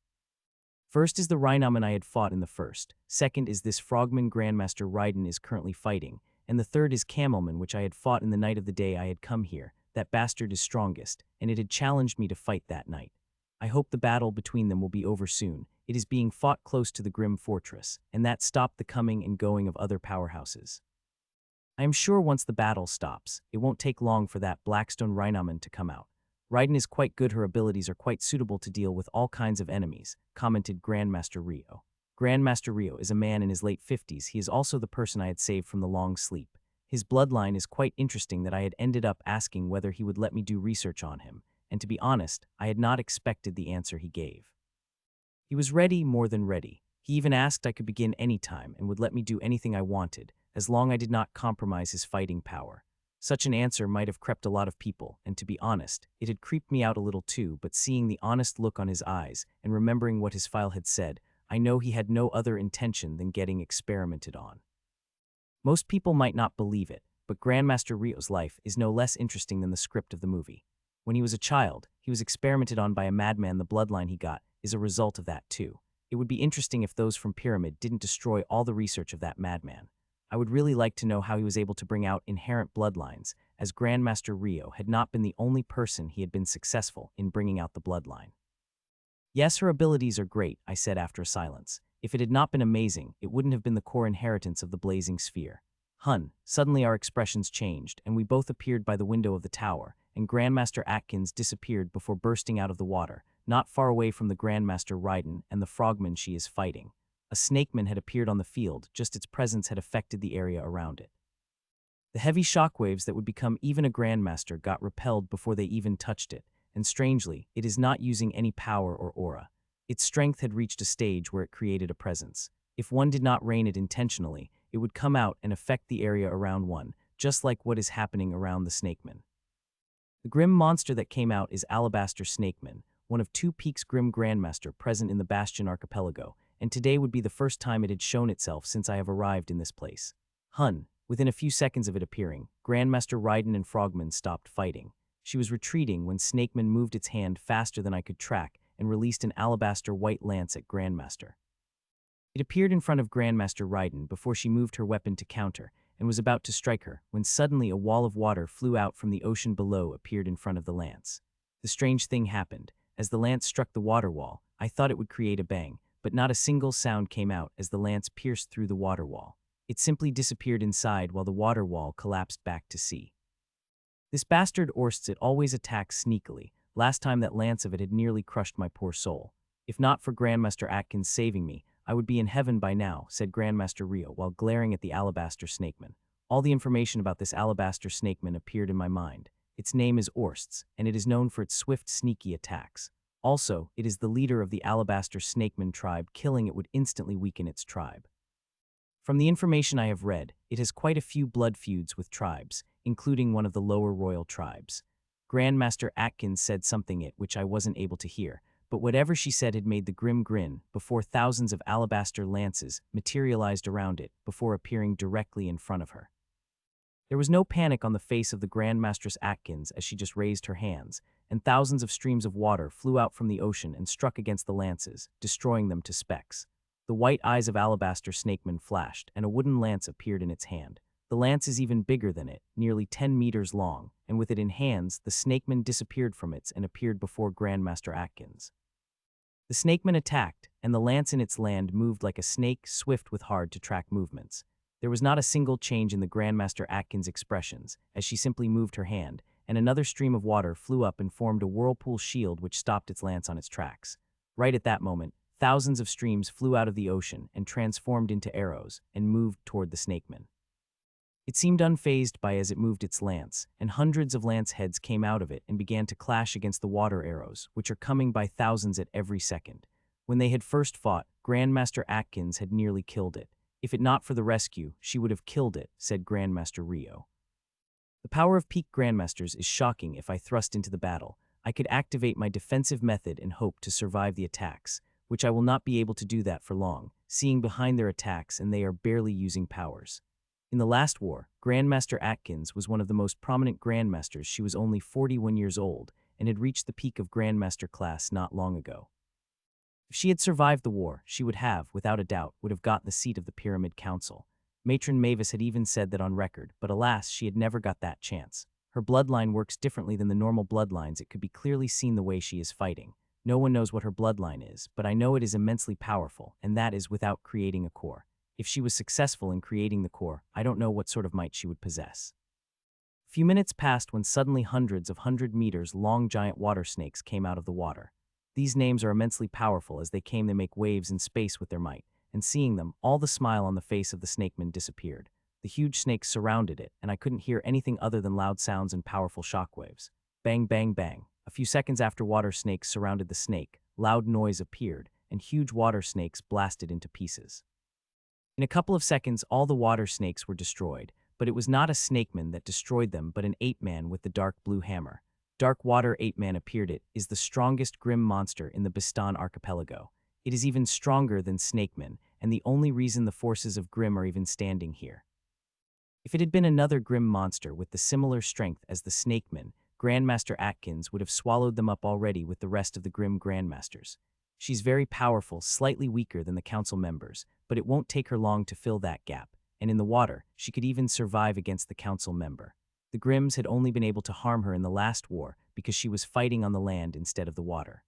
First is the Rhinoman I had fought in the first, second is this Frogman Grandmaster Raiden is currently fighting, and the third is Camelman, which I had fought in the night of the day I had come here. That bastard is strongest, and it had challenged me to fight that night. I hope the battle between them will be over soon. It is being fought close to the Grim Fortress, and that stopped the coming and going of other powerhouses. I am sure once the battle stops, it won't take long for that Blackstone Rhinoman to come out. Raiden is quite good. Her abilities are quite suitable to deal with all kinds of enemies, commented Grandmaster Rio. Grandmaster Rio is a man in his late 50s. He is also the person I had saved from the long sleep. His bloodline is quite interesting that I had ended up asking whether he would let me do research on him, and to be honest, I had not expected the answer he gave. He was ready, more than ready. He even asked I could begin any time and would let me do anything I wanted, as long I did not compromise his fighting power. Such an answer might have crept a lot of people, and to be honest, it had creeped me out a little too, but seeing the honest look on his eyes and remembering what his file had said, I know he had no other intention than getting experimented on. Most people might not believe it, but Grandmaster Rio's life is no less interesting than the script of the movie. When he was a child, he was experimented on by a madman. The bloodline he got is a result of that too. It would be interesting if those from Pyramid didn't destroy all the research of that madman. I would really like to know how he was able to bring out inherent bloodlines, as Grandmaster Rio had not been the only person he had been successful in bringing out the bloodline. Yes, her abilities are great, I said after a silence. If it had not been amazing, it wouldn't have been the core inheritance of the blazing sphere. Suddenly our expressions changed, and we both appeared by the window of the tower, and Grandmaster Atkins disappeared before bursting out of the water, not far away from the Grandmaster Raiden and the frogman she is fighting. A snakeman had appeared on the field, just its presence had affected the area around it. The heavy shockwaves that would become even a Grandmaster got repelled before they even touched it, and strangely, it is not using any power or aura. Its strength had reached a stage where it created a presence. If one did not rain it intentionally, it would come out and affect the area around one, just like what is happening around the snakeman. The grim monster that came out is Alabaster Snakeman, one of 2 peaks Grim Grandmaster present in the Bastion Archipelago, and today would be the first time it had shown itself since I have arrived in this place. Within a few seconds of it appearing, Grandmaster Raiden and Frogman stopped fighting. She was retreating when Snakeman moved its hand faster than I could track and released an alabaster white lance at Grandmaster. It appeared in front of Grandmaster Raiden before she moved her weapon to counter and was about to strike her when suddenly a wall of water flew out from the ocean below appeared in front of the lance. The strange thing happened. As the lance struck the water wall, I thought it would create a bang, but not a single sound came out as the lance pierced through the water wall. It simply disappeared inside while the water wall collapsed back to sea. This bastard Orsted always attacks sneakily. Last time that lance of it had nearly crushed my poor soul. If not for Grandmaster Atkins saving me, I would be in heaven by now, said Grandmaster Rio while glaring at the Alabaster Snakeman. All the information about this Alabaster Snakeman appeared in my mind. Its name is Orsts, and it is known for its swift, sneaky attacks. Also, it is the leader of the Alabaster Snakeman tribe. Killing it would instantly weaken its tribe. From the information I have read, it has quite a few blood feuds with tribes, including one of the lower royal tribes. Grandmaster Atkins said something which I wasn't able to hear, but whatever she said had made the grim grin before thousands of alabaster lances materialized around it before appearing directly in front of her. There was no panic on the face of the Grandmastress Atkins as she just raised her hands, and thousands of streams of water flew out from the ocean and struck against the lances, destroying them to specks. The white eyes of Alabaster Snakeman flashed, and a wooden lance appeared in its hand. The lance is even bigger than it, nearly 10 meters long, and with it in hands, the Snakeman disappeared from it and appeared before Grandmaster Atkins. The Snakeman attacked, and the lance in its land moved like a snake, swift with hard-to-track movements. There was not a single change in the Grandmaster Atkins' expressions, as she simply moved her hand, and another stream of water flew up and formed a whirlpool shield which stopped its lance on its tracks. Right at that moment, thousands of streams flew out of the ocean and transformed into arrows and moved toward the Snakeman. It seemed unfazed by as it moved its lance, and hundreds of lance heads came out of it and began to clash against the water arrows, which are coming by thousands at every second. When they had first fought, Grandmaster Atkins had nearly killed it. If it not for the rescue, she would have killed it, said Grandmaster Rio. The power of peak Grandmasters is shocking. If I thrust into the battle, I could activate my defensive method and hope to survive the attacks, which I will not be able to do that for long, seeing behind their attacks and they are barely using powers. In the last war, Grandmaster Atkins was one of the most prominent Grandmasters. She was only 41 years old and had reached the peak of Grandmaster class not long ago. If she had survived the war, she would have, without a doubt, would have gotten the seat of the Pyramid Council. Matron Mavis had even said that on record, but alas, she had never got that chance. Her bloodline works differently than the normal bloodlines. It could be clearly seen the way she is fighting. No one knows what her bloodline is, but I know it is immensely powerful, and that is without creating a core. If she was successful in creating the core, I don't know what sort of might she would possess. A few minutes passed when suddenly hundreds of 100-meter-long giant water snakes came out of the water. These names are immensely powerful. As they came, they make waves in space with their might, and seeing them, all the smile on the face of the snakeman disappeared. The huge snakes surrounded it, and I couldn't hear anything other than loud sounds and powerful shockwaves. Bang, bang, bang. A few seconds after water snakes surrounded the snake, loud noise appeared, and huge water snakes blasted into pieces. In a couple of seconds, all the water snakes were destroyed, but it was not a snakeman that destroyed them, but an ape-man with the dark blue hammer. Dark water ape-man appeared. It is the strongest grim monster in the Bistan archipelago. It is even stronger than snakeman, and the only reason the forces of Grimm are even standing here. If it had been another grim monster with the similar strength as the snakeman, Grandmaster Atkins would have swallowed them up already with the rest of the grim grandmasters. She's very powerful, slightly weaker than the council members, but it won't take her long to fill that gap, and in the water, she could even survive against the council member. The Grimms had only been able to harm her in the last war because she was fighting on the land instead of the water.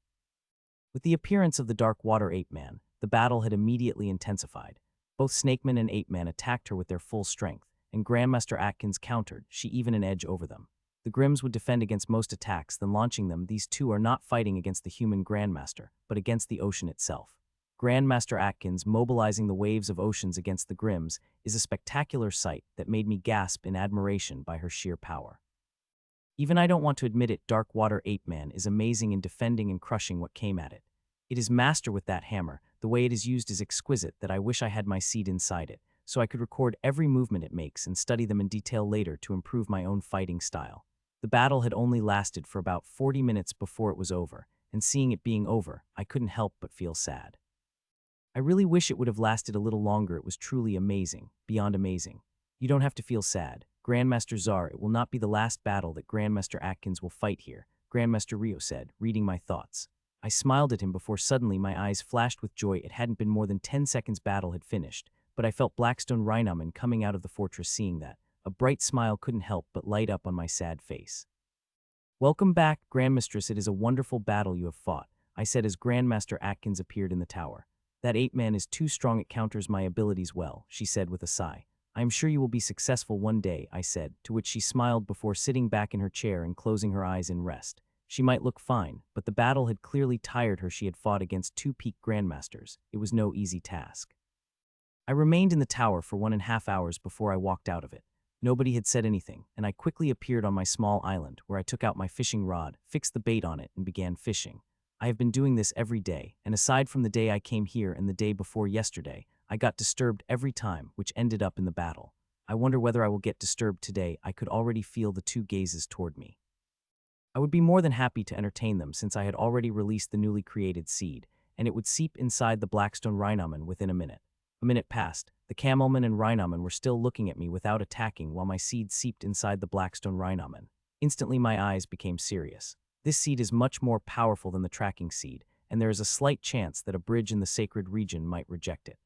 With the appearance of the Dark Water Ape-Man, the battle had immediately intensified. Both Snakeman and Ape-Man attacked her with their full strength, and Grandmaster Atkins countered, she even an edge over them. The Grimms would defend against most attacks, then launching them. These two are not fighting against the human Grandmaster, but against the ocean itself. Grandmaster Atkins mobilizing the waves of oceans against the Grimms is a spectacular sight that made me gasp in admiration by her sheer power. Even I don't want to admit it, Dark Water Ape-Man is amazing in defending and crushing what came at it. It is master with that hammer. The way it is used is exquisite that I wish I had my seed inside it, so I could record every movement it makes and study them in detail later to improve my own fighting style. The battle had only lasted for about 40 minutes before it was over, and seeing it being over, I couldn't help but feel sad. I really wish it would have lasted a little longer. It was truly amazing, beyond amazing. You don't have to feel sad. Grandmaster Czar, it will not be the last battle that Grandmaster Atkins will fight here, Grandmaster Rio said, reading my thoughts. I smiled at him before suddenly my eyes flashed with joy. It hadn't been more than 10 seconds battle had finished, but I felt Blackstone Rhinoman coming out of the fortress. Seeing that, a bright smile couldn't help but light up on my sad face. Welcome back, Grandmistress. It is a wonderful battle you have fought, I said as Grandmaster Atkins appeared in the tower. That ape-man is too strong. It counters my abilities well, she said with a sigh. I am sure you will be successful one day, I said, to which she smiled before sitting back in her chair and closing her eyes in rest. She might look fine, but the battle had clearly tired her. She had fought against two peak grandmasters. It was no easy task. I remained in the tower for 1.5 hours before I walked out of it. Nobody had said anything, and I quickly appeared on my small island, where I took out my fishing rod, fixed the bait on it, and began fishing. I have been doing this every day, and aside from the day I came here and the day before yesterday, I got disturbed every time, which ended up in the battle. I wonder whether I will get disturbed today. I could already feel the two gazes toward me. I would be more than happy to entertain them since I had already released the newly created seed, and it would seep inside the Blackstone Rhinoman within a minute. A minute passed. The Camelman and Rhinoman were still looking at me without attacking while my seed seeped inside the Blackstone Rhinoman. Instantly my eyes became serious. This seed is much more powerful than the tracking seed, and there is a slight chance that a bridge in the sacred region might reject it.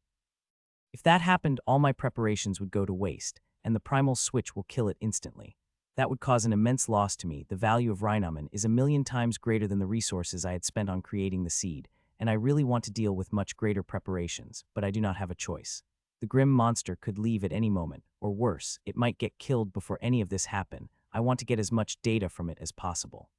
If that happened, all my preparations would go to waste, and the primal switch will kill it instantly. That would cause an immense loss to me. The value of Rhinoman is 1,000,000 times greater than the resources I had spent on creating the seed, and I really want to deal with much greater preparations, but I do not have a choice. The grim monster could leave at any moment, or worse, it might get killed before any of this happened. I want to get as much data from it as possible.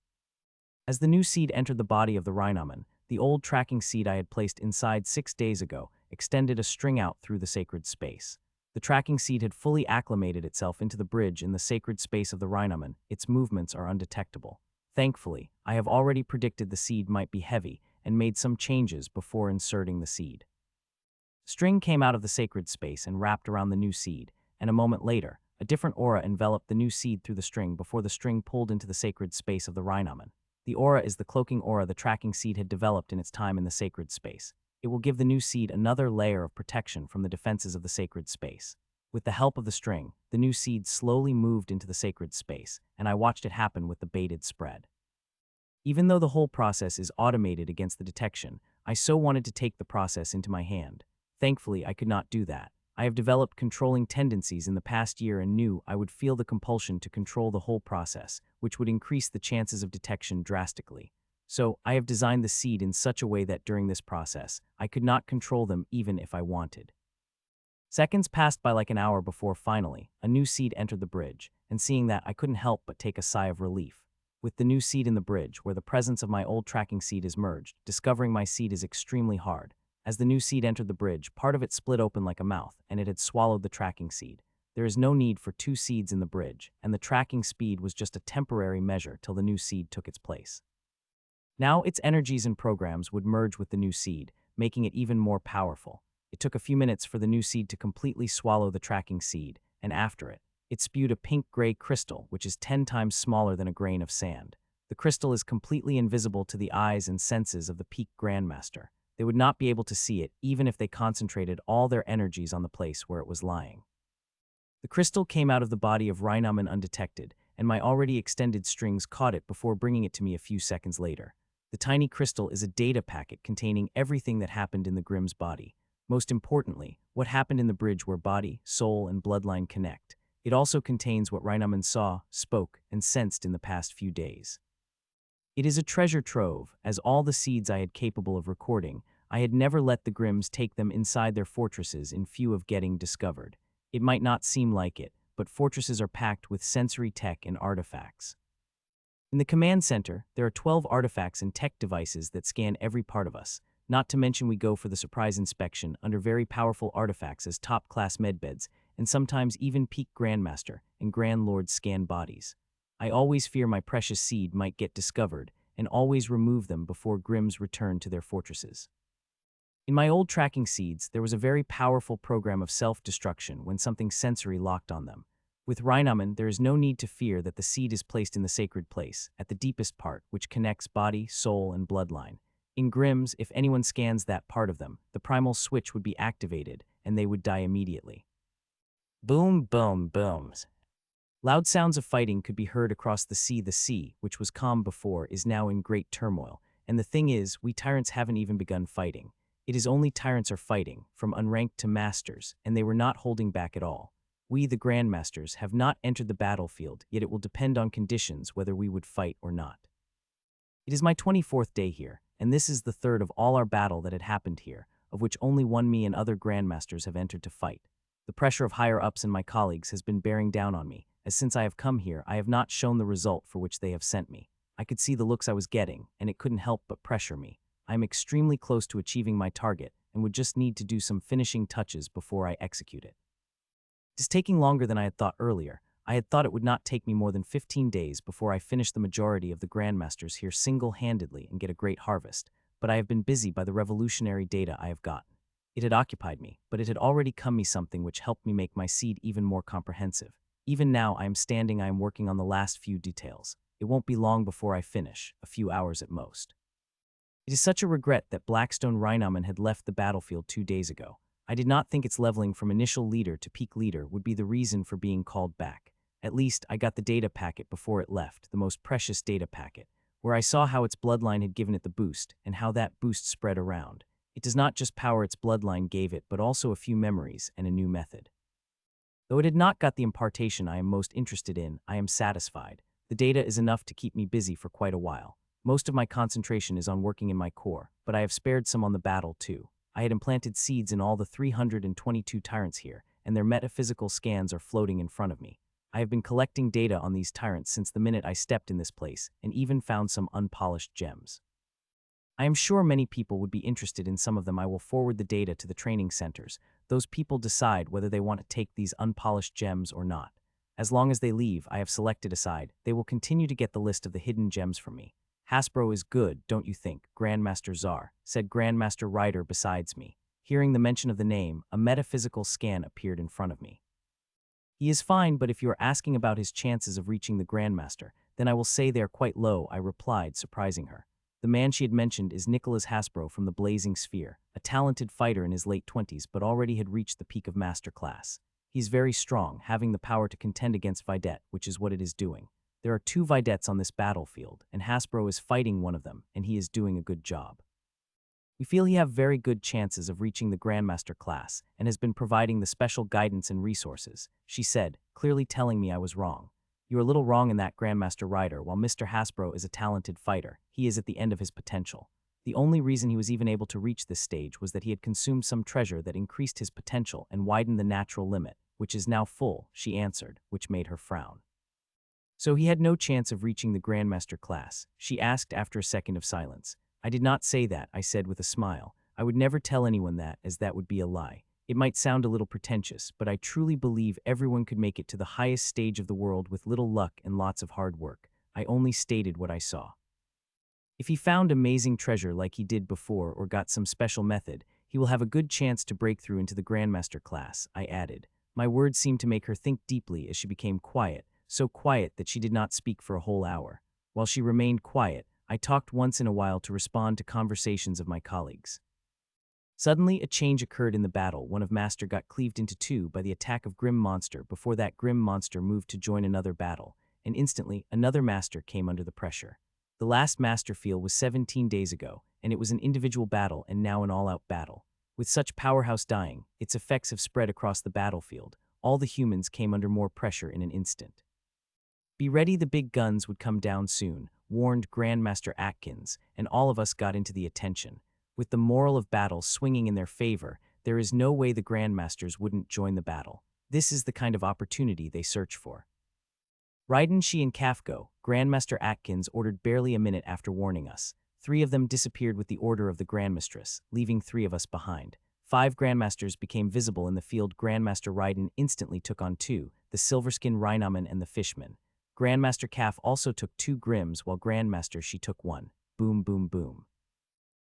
As the new seed entered the body of the Rhinoman, the old tracking seed I had placed inside 6 days ago extended a string out through the sacred space. The tracking seed had fully acclimated itself into the bridge in the sacred space of the Rhinoman. Its movements are undetectable. Thankfully, I have already predicted the seed might be heavy and made some changes before inserting the seed. String came out of the sacred space and wrapped around the new seed, and a moment later, a different aura enveloped the new seed through the string before the string pulled into the sacred space of the Rhinoman. The aura is the cloaking aura the tracking seed had developed in its time in the sacred space. It will give the new seed another layer of protection from the defenses of the sacred space. With the help of the string, the new seed slowly moved into the sacred space, and I watched it happen with the baited spread. Even though the whole process is automated against the detection, I so wanted to take the process into my hand. Thankfully, I could not do that. I have developed controlling tendencies in the past year and knew I would feel the compulsion to control the whole process, which would increase the chances of detection drastically. So, I have designed the seed in such a way that during this process, I could not control them even if I wanted. Seconds passed by like an hour before finally, a new seed entered the bridge, and seeing that I couldn't help but take a sigh of relief. With the new seed in the bridge, where the presence of my old tracking seed is merged, discovering my seed is extremely hard. As the new seed entered the bridge, part of it split open like a mouth, and it had swallowed the tracking seed. There is no need for 2 seeds in the bridge, and the tracking speed was just a temporary measure till the new seed took its place. Now its energies and programs would merge with the new seed, making it even more powerful. It took a few minutes for the new seed to completely swallow the tracking seed, and after it, it spewed a pink-gray crystal, which is 10 times smaller than a grain of sand. The crystal is completely invisible to the eyes and senses of the peak Grandmaster. They would not be able to see it even if they concentrated all their energies on the place where it was lying. The crystal came out of the body of Rhinoman undetected, and my already extended strings caught it before bringing it to me a few seconds later. The tiny crystal is a data packet containing everything that happened in the Grimm's body. Most importantly, what happened in the bridge where body, soul, and bloodline connect. It also contains what Rhinoman saw, spoke, and sensed in the past few days. It is a treasure trove, as all the seeds I had capable of recording, I had never let the Grimms take them inside their fortresses in view of getting discovered. It might not seem like it, but fortresses are packed with sensory tech and artifacts. In the command center, there are 12 artifacts and tech devices that scan every part of us, not to mention we go for the surprise inspection under very powerful artifacts as top-class medbeds, and sometimes even peak Grandmaster and Grand Lords scan bodies. I always fear my precious seed might get discovered, and always remove them before Grimms return to their fortresses. In my old tracking seeds, there was a very powerful program of self-destruction when something sensory locked on them. With Rhinoman, there is no need to fear that the seed is placed in the sacred place, at the deepest part, which connects body, soul, and bloodline. In Grimms, if anyone scans that part of them, the primal switch would be activated, and they would die immediately. Boom, boom, booms. Loud sounds of fighting could be heard across the sea. The sea, which was calm before, is now in great turmoil. And the thing is, we tyrants haven't even begun fighting. It is only tyrants are fighting, from unranked to masters, and they were not holding back at all. We, the Grandmasters, have not entered the battlefield, yet it will depend on conditions whether we would fight or not. It is my 24th day here, and this is the third of all our battle that had happened here, of which only one me and other Grandmasters have entered to fight. The pressure of higher-ups and my colleagues has been bearing down on me, as since I have come here, I have not shown the result for which they have sent me. I could see the looks I was getting, and it couldn't help but pressure me. I am extremely close to achieving my target, and would just need to do some finishing touches before I execute it. It is taking longer than I had thought earlier. I had thought it would not take me more than 15 days before I finish the majority of the Grandmasters here single-handedly and get a great harvest, but I have been busy by the revolutionary data I have gotten. It had occupied me, but it had already come me something which helped me make my seed even more comprehensive. Even now I am working on the last few details. It won't be long before I finish, a few hours at most. It is such a regret that Blackstone Rhinoman had left the battlefield 2 days ago. I did not think its leveling from initial leader to peak leader would be the reason for being called back. At least, I got the data packet before it left, the most precious data packet, where I saw how its bloodline had given it the boost, and how that boost spread around. It does not just power its bloodline gave it, but also a few memories and a new method. Though it had not got the impartation I am most interested in, I am satisfied. The data is enough to keep me busy for quite a while. Most of my concentration is on working in my core, but I have spared some on the battle too. I had implanted seeds in all the 322 tyrants here, and their metaphysical scans are floating in front of me. I have been collecting data on these tyrants since the minute I stepped in this place, and even found some unpolished gems. I am sure many people would be interested in some of them. I will forward the data to the training centers. Those people decide whether they want to take these unpolished gems or not. As long as they leave, I have selected aside, they will continue to get the list of the hidden gems from me. Hasbro is good, don't you think, Grandmaster Czar, said Grandmaster Ryder besides me. Hearing the mention of the name, a metaphysical scan appeared in front of me. He is fine, but if you are asking about his chances of reaching the Grandmaster, then I will say they are quite low, I replied, surprising her. The man she had mentioned is Nicholas Hasbro from the Blazing Sphere, a talented fighter in his late 20s but already had reached the peak of master class. He's very strong, having the power to contend against Vidette, which is what it is doing. There are 2 Videttes on this battlefield, and Hasbro is fighting one of them, and he is doing a good job. We feel he have very good chances of reaching the Grandmaster class, and has been providing the special guidance and resources, she said, clearly telling me I was wrong. You are a little wrong in that, Grandmaster Ryder. While Mr. Hasbro is a talented fighter, he is at the end of his potential. The only reason he was even able to reach this stage was that he had consumed some treasure that increased his potential and widened the natural limit, which is now full, she answered, which made her frown. So he had no chance of reaching the Grandmaster class, she asked after a second of silence. I did not say that, I said with a smile. I would never tell anyone that, as that would be a lie. It might sound a little pretentious, but I truly believe everyone could make it to the highest stage of the world with little luck and lots of hard work. I only stated what I saw. If he found amazing treasure like he did before or got some special method, he will have a good chance to break through into the Grandmaster class, I added. My words seemed to make her think deeply as she became quiet, so quiet that she did not speak for a whole hour. While she remained quiet, I talked once in a while to respond to conversations of my colleagues. Suddenly, a change occurred in the battle. One of Master got cleaved into two by the attack of Grim Monster before that Grim Monster moved to join another battle, and instantly, another Master came under the pressure. The last Master field was 17 days ago, and it was an individual battle and now an all-out battle. With such powerhouse dying, its effects have spread across the battlefield. All the humans came under more pressure in an instant. Be ready, the big guns would come down soon, warned Grandmaster Atkins, and all of us got into the attention. With the moral of battle swinging in their favor, there is no way the Grandmasters wouldn't join the battle. This is the kind of opportunity they search for. Raiden, Shi, and Kafko, Grandmaster Atkins ordered barely a minute after warning us. 3 of them disappeared with the order of the Grandmistress, leaving 3 of us behind. 5 Grandmasters became visible in the field. Grandmaster Raiden instantly took on 2, the Silverskin Rhinoman and the Fishman. Grandmaster Kaf also took 2 Grims, while Grandmaster Shi took 1. Boom, boom, boom.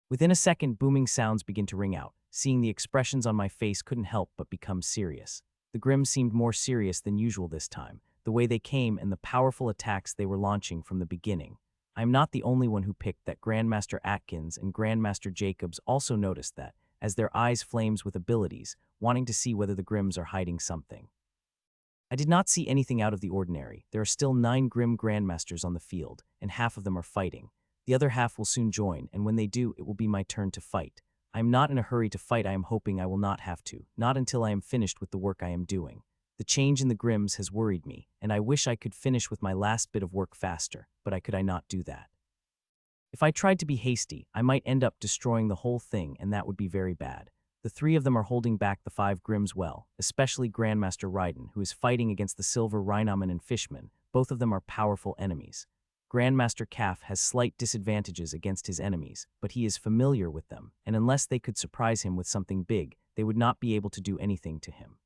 Within a second, booming sounds began to ring out. Seeing the expressions on my face couldn't help but become serious. The Grims seemed more serious than usual this time, the way they came and the powerful attacks they were launching from the beginning. I am not the only one who picked that. Grandmaster Atkins and Grandmaster Jacobs also noticed that, as their eyes flames with abilities, wanting to see whether the Grims are hiding something. I did not see anything out of the ordinary. There are still 9 Grim Grandmasters on the field, and half of them are fighting. The other half will soon join, and when they do, it will be my turn to fight. I am not in a hurry to fight. I am hoping I will not have to, not until I am finished with the work I am doing. The change in the Grims has worried me, and I wish I could finish with my last bit of work faster, but could I not do that? If I tried to be hasty, I might end up destroying the whole thing, and that would be very bad. The 3 of them are holding back the 5 Grims well, especially Grandmaster Raiden, who is fighting against the Silver Rhinoman and Fishman. Both of them are powerful enemies. Grandmaster Kaf has slight disadvantages against his enemies, but he is familiar with them, and unless they could surprise him with something big, they would not be able to do anything to him.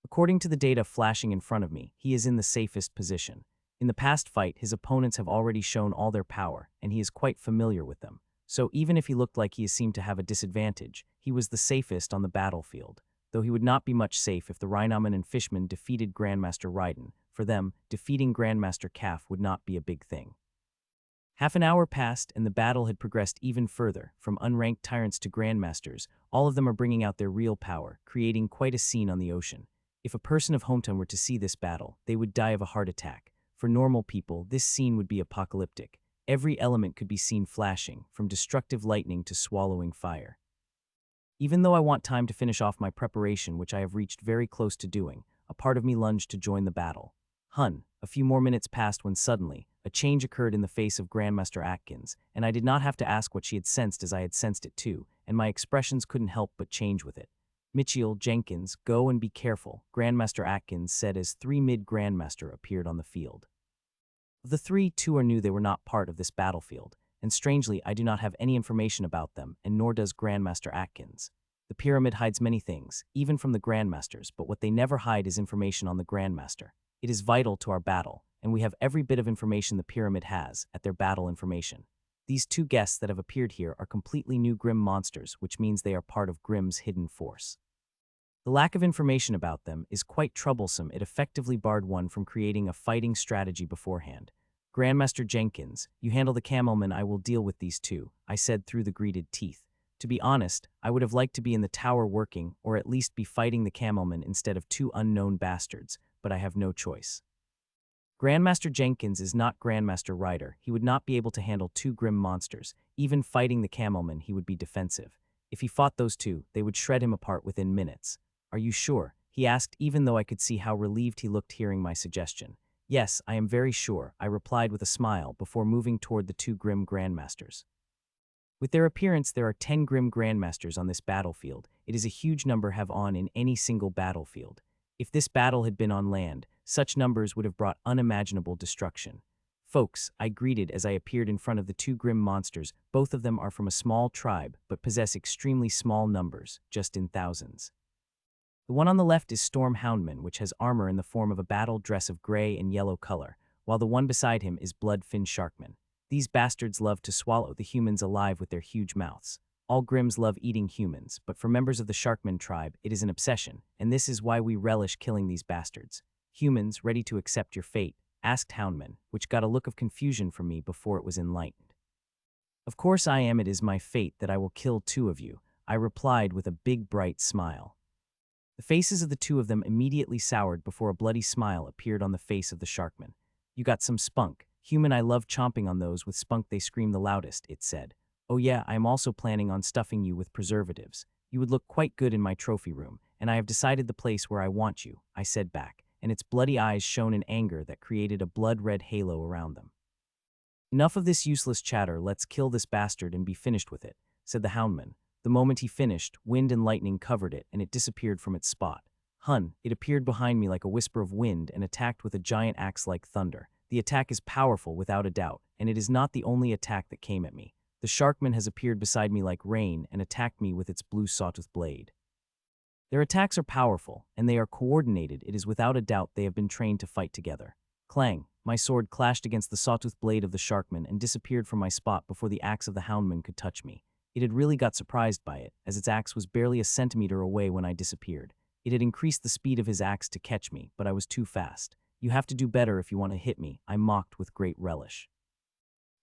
According to the data flashing in front of me, he is in the safest position. In the past fight, his opponents have already shown all their power, and he is quite familiar with them. So even if he looked like he seemed to have a disadvantage, he was the safest on the battlefield, though he would not be much safe if the Rhinoman and Fishman defeated Grandmaster Raiden. For them, defeating Grandmaster Kaf would not be a big thing. Half an hour passed, and the battle had progressed even further. From unranked tyrants to Grandmasters, all of them are bringing out their real power, creating quite a scene on the ocean. If a person of Hawthorne were to see this battle, they would die of a heart attack. For normal people, this scene would be apocalyptic. Every element could be seen flashing, from destructive lightning to swallowing fire. Even though I want time to finish off my preparation, which I have reached very close to doing, a part of me lunged to join the battle. A few more minutes passed when suddenly, a change occurred in the face of Grandmaster Atkins, and I did not have to ask what she had sensed, as I had sensed it too, and my expressions couldn't help but change with it. Mitchell, Jenkins, go and be careful, Grandmaster Atkins said as 3 mid-Grandmaster appeared on the field. Of the 3, 2 are new. They were not part of this battlefield, and strangely I do not have any information about them, and nor does Grandmaster Atkins. The pyramid hides many things, even from the Grandmasters, but what they never hide is information on the Grandmaster. It is vital to our battle, and we have every bit of information the pyramid has at their battle information. These 2 guests that have appeared here are completely new Grim monsters, which means they are part of Grimm's hidden force. The lack of information about them is quite troublesome. It effectively barred one from creating a fighting strategy beforehand. Grandmaster Jenkins, you handle the camelmen. I will deal with these 2, I said through the grated teeth. To be honest, I would have liked to be in the tower working, or at least be fighting the camelmen instead of 2 unknown bastards, but I have no choice. Grandmaster Jenkins is not Grandmaster Ryder. He would not be able to handle 2 Grim monsters. Even fighting the camelmen, he would be defensive. If he fought those 2, they would shred him apart within minutes. Are you sure? He asked, even though I could see how relieved he looked hearing my suggestion. Yes, I am very sure, I replied with a smile before moving toward the 2 Grim Grandmasters. With their appearance, there are 10 Grim Grandmasters on this battlefield. It is a huge number have on in any single battlefield. If this battle had been on land, such numbers would have brought unimaginable destruction. Folks, I greeted as I appeared in front of the 2 Grim monsters. Both of them are from a small tribe, but possess extremely small numbers, just in thousands. The one on the left is Storm Houndman, which has armor in the form of a battle dress of gray and yellow color, while the one beside him is Bloodfin Sharkman. These bastards love to swallow the humans alive with their huge mouths. All Grimms love eating humans, but for members of the Sharkman tribe, it is an obsession, and this is why we relish killing these bastards. Humans, ready to accept your fate? Asked Houndman, which got a look of confusion from me before it was enlightened. Of course I am. It is my fate that I will kill two of you, I replied with a big bright smile. The faces of the two of them immediately soured before a bloody smile appeared on the face of the Sharkman. You got some spunk. Human, I love chomping on those with spunk, they scream the loudest, it said. Oh yeah, I am also planning on stuffing you with preservatives. You would look quite good in my trophy room, and I have decided the place where I want you, I said back, and its bloody eyes shone in anger that created a blood-red halo around them. Enough of this useless chatter, let's kill this bastard and be finished with it, said the Houndman. The moment he finished, wind and lightning covered it, and it disappeared from its spot. It appeared behind me like a whisper of wind and attacked with a giant axe like thunder. The attack is powerful without a doubt, and it is not the only attack that came at me. The Sharkman has appeared beside me like rain and attacked me with its blue sawtooth blade. Their attacks are powerful, and they are coordinated. It is without a doubt they have been trained to fight together. Clang! My sword clashed against the sawtooth blade of the Sharkman and disappeared from my spot before the axe of the Houndman could touch me. It had really got surprised by it, as its axe was barely a centimeter away when I disappeared. It had increased the speed of his axe to catch me, but I was too fast. You have to do better if you want to hit me, I mocked with great relish.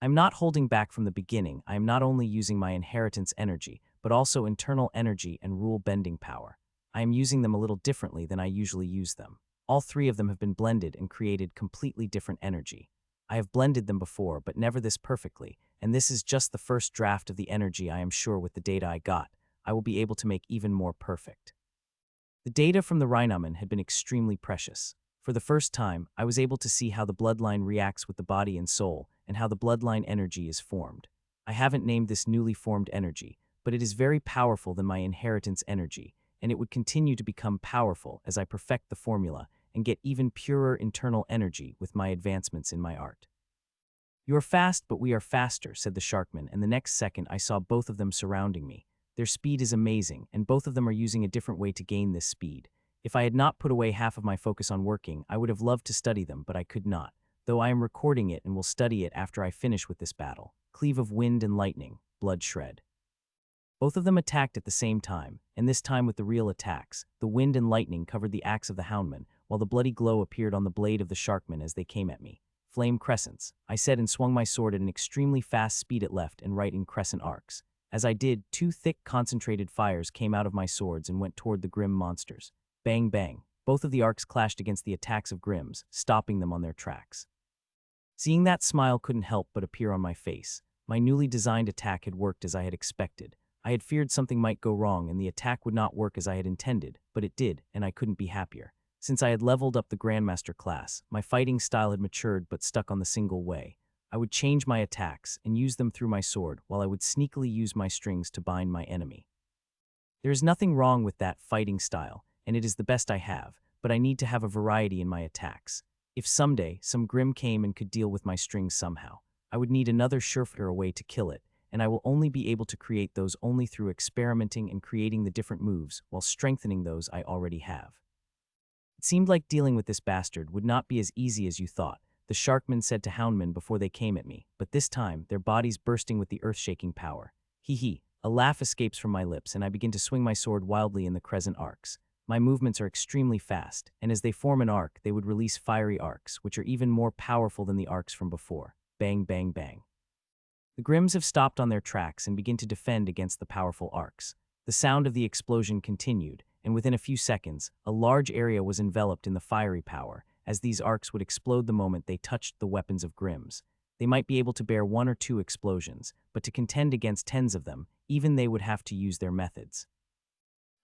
I'm not holding back from the beginning. I am not only using my inheritance energy, but also internal energy and rule-bending power. I am using them a little differently than I usually use them. All three of them have been blended and created completely different energy. I have blended them before, but never this perfectly, and this is just the first draft of the energy. I am sure with the data I got, I will be able to make even more perfect. The data from the Rhinoman had been extremely precious. For the first time, I was able to see how the bloodline reacts with the body and soul, and how the bloodline energy is formed. I haven't named this newly formed energy, but it is very powerful than my inheritance energy, and it would continue to become powerful as I perfect the formula and get even purer internal energy with my advancements in my art. You are fast, but we are faster, said the Sharkman, and the next second I saw both of them surrounding me. Their speed is amazing, and both of them are using a different way to gain this speed. If I had not put away half of my focus on working, I would have loved to study them, but I could not, though I am recording it and will study it after I finish with this battle. Cleave of wind and lightning, blood shred. Both of them attacked at the same time, and this time with the real attacks. The wind and lightning covered the axe of the Houndman, while the bloody glow appeared on the blade of the Sharkman as they came at me. Flame crescents, I said, and swung my sword at an extremely fast speed at left and right in crescent arcs. As I did, two thick, concentrated fires came out of my swords and went toward the Grimm monsters. Bang, bang. Both of the arcs clashed against the attacks of Grimms, stopping them on their tracks. Seeing that, smile couldn't help but appear on my face. My newly designed attack had worked as I had expected. I had feared something might go wrong and the attack would not work as I had intended, but it did, and I couldn't be happier. Since I had leveled up the Grandmaster class, my fighting style had matured but stuck on the single way. I would change my attacks and use them through my sword, while I would sneakily use my strings to bind my enemy. There is nothing wrong with that fighting style, and it is the best I have, but I need to have a variety in my attacks. If someday some Grimm came and could deal with my strings somehow, I would need another surefire way to kill it, and I will only be able to create those only through experimenting and creating the different moves while strengthening those I already have. It seemed like dealing with this bastard would not be as easy as you thought, the Sharkman said to Houndman before they came at me, but this time, their bodies bursting with the earth-shaking power. Hee. A laugh escapes from my lips, and I begin to swing my sword wildly in the crescent arcs. My movements are extremely fast, and as they form an arc, they would release fiery arcs, which are even more powerful than the arcs from before. Bang, bang, bang. The Grimms have stopped on their tracks and begin to defend against the powerful arcs. The sound of the explosion continued, and within a few seconds, a large area was enveloped in the fiery power, as these arcs would explode the moment they touched the weapons of Grimms. They might be able to bear 1 or 2 explosions, but to contend against 10s of them, even they would have to use their methods.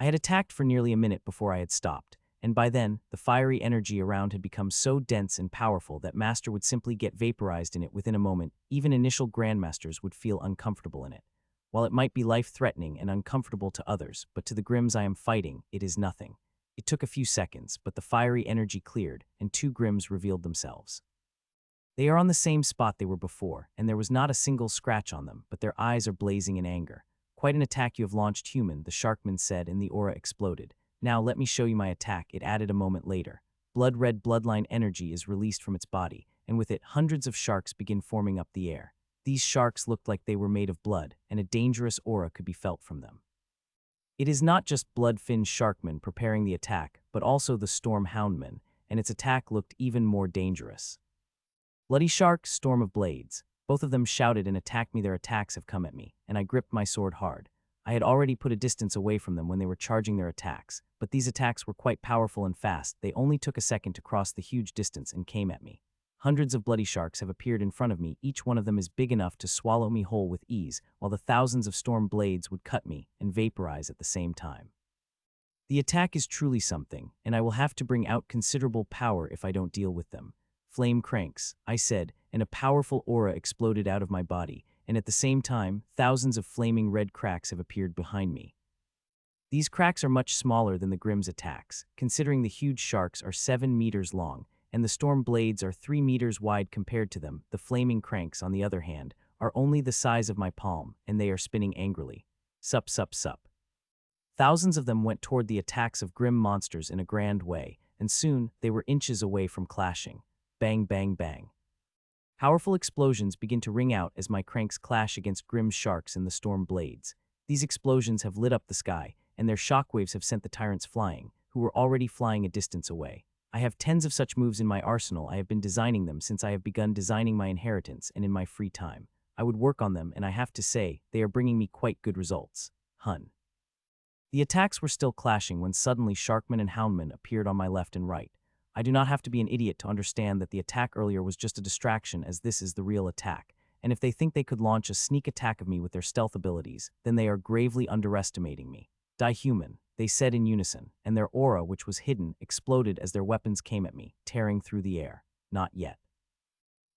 I had attacked for nearly a minute before I had stopped, and by then, the fiery energy around had become so dense and powerful that Master would simply get vaporized in it within a moment. Even initial Grandmasters would feel uncomfortable in it. While it might be life-threatening and uncomfortable to others, but to the Grimms I am fighting, it is nothing. It took a few seconds, but the fiery energy cleared, and 2 Grimms revealed themselves. They are on the same spot they were before, and there was not a single scratch on them, but their eyes are blazing in anger. Quite an attack you have launched, human, the Sharkman said, and the aura exploded. Now let me show you my attack, it added a moment later. Blood-red bloodline energy is released from its body, and with it hundreds of sharks begin forming up the air. These sharks looked like they were made of blood, and a dangerous aura could be felt from them. It is not just blood-finned sharkmen preparing the attack, but also the storm houndman, and its attack looked even more dangerous. Bloody shark, storm of blades. Both of them shouted and attacked me. Their attacks have come at me, and I gripped my sword hard. I had already put a distance away from them when they were charging their attacks, but these attacks were quite powerful and fast. They only took a second to cross the huge distance and came at me. Hundreds of bloody sharks have appeared in front of me. Each one of them is big enough to swallow me whole with ease, while the thousands of storm blades would cut me and vaporize at the same time. The attack is truly something, and I will have to bring out considerable power if I don't deal with them. Flame cranks, I said, and a powerful aura exploded out of my body, and at the same time, thousands of flaming red cracks have appeared behind me. These cracks are much smaller than the Grimm's attacks, considering the huge sharks are 7 meters long, and the storm blades are 3 meters wide compared to them. The flaming cranks, on the other hand, are only the size of my palm, and they are spinning angrily. Sup, sup, sup. Thousands of them went toward the attacks of Grimm monsters in a grand way, and soon they were inches away from clashing. Bang, bang, bang. Powerful explosions begin to ring out as my cranks clash against Grimm's sharks and the storm blades. These explosions have lit up the sky, and their shockwaves have sent the tyrants flying, who were already flying a distance away. I have tens of such moves in my arsenal. I have been designing them since I have begun designing my inheritance and in my free time. I would work on them, and I have to say, they are bringing me quite good results. Hun. The attacks were still clashing when suddenly Sharkman and Houndman appeared on my left and right. I do not have to be an idiot to understand that the attack earlier was just a distraction, as this is the real attack, and if they think they could launch a sneak attack of me with their stealth abilities, then they are gravely underestimating me. Die human, they said in unison, and their aura, which was hidden, exploded as their weapons came at me, tearing through the air. Not yet.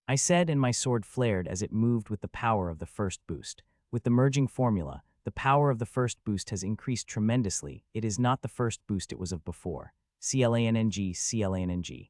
I said, and my sword flared as it moved with the power of the first boost. With the merging formula, the power of the first boost has increased tremendously. It is not the first boost it was of before. Clanng, Clanng.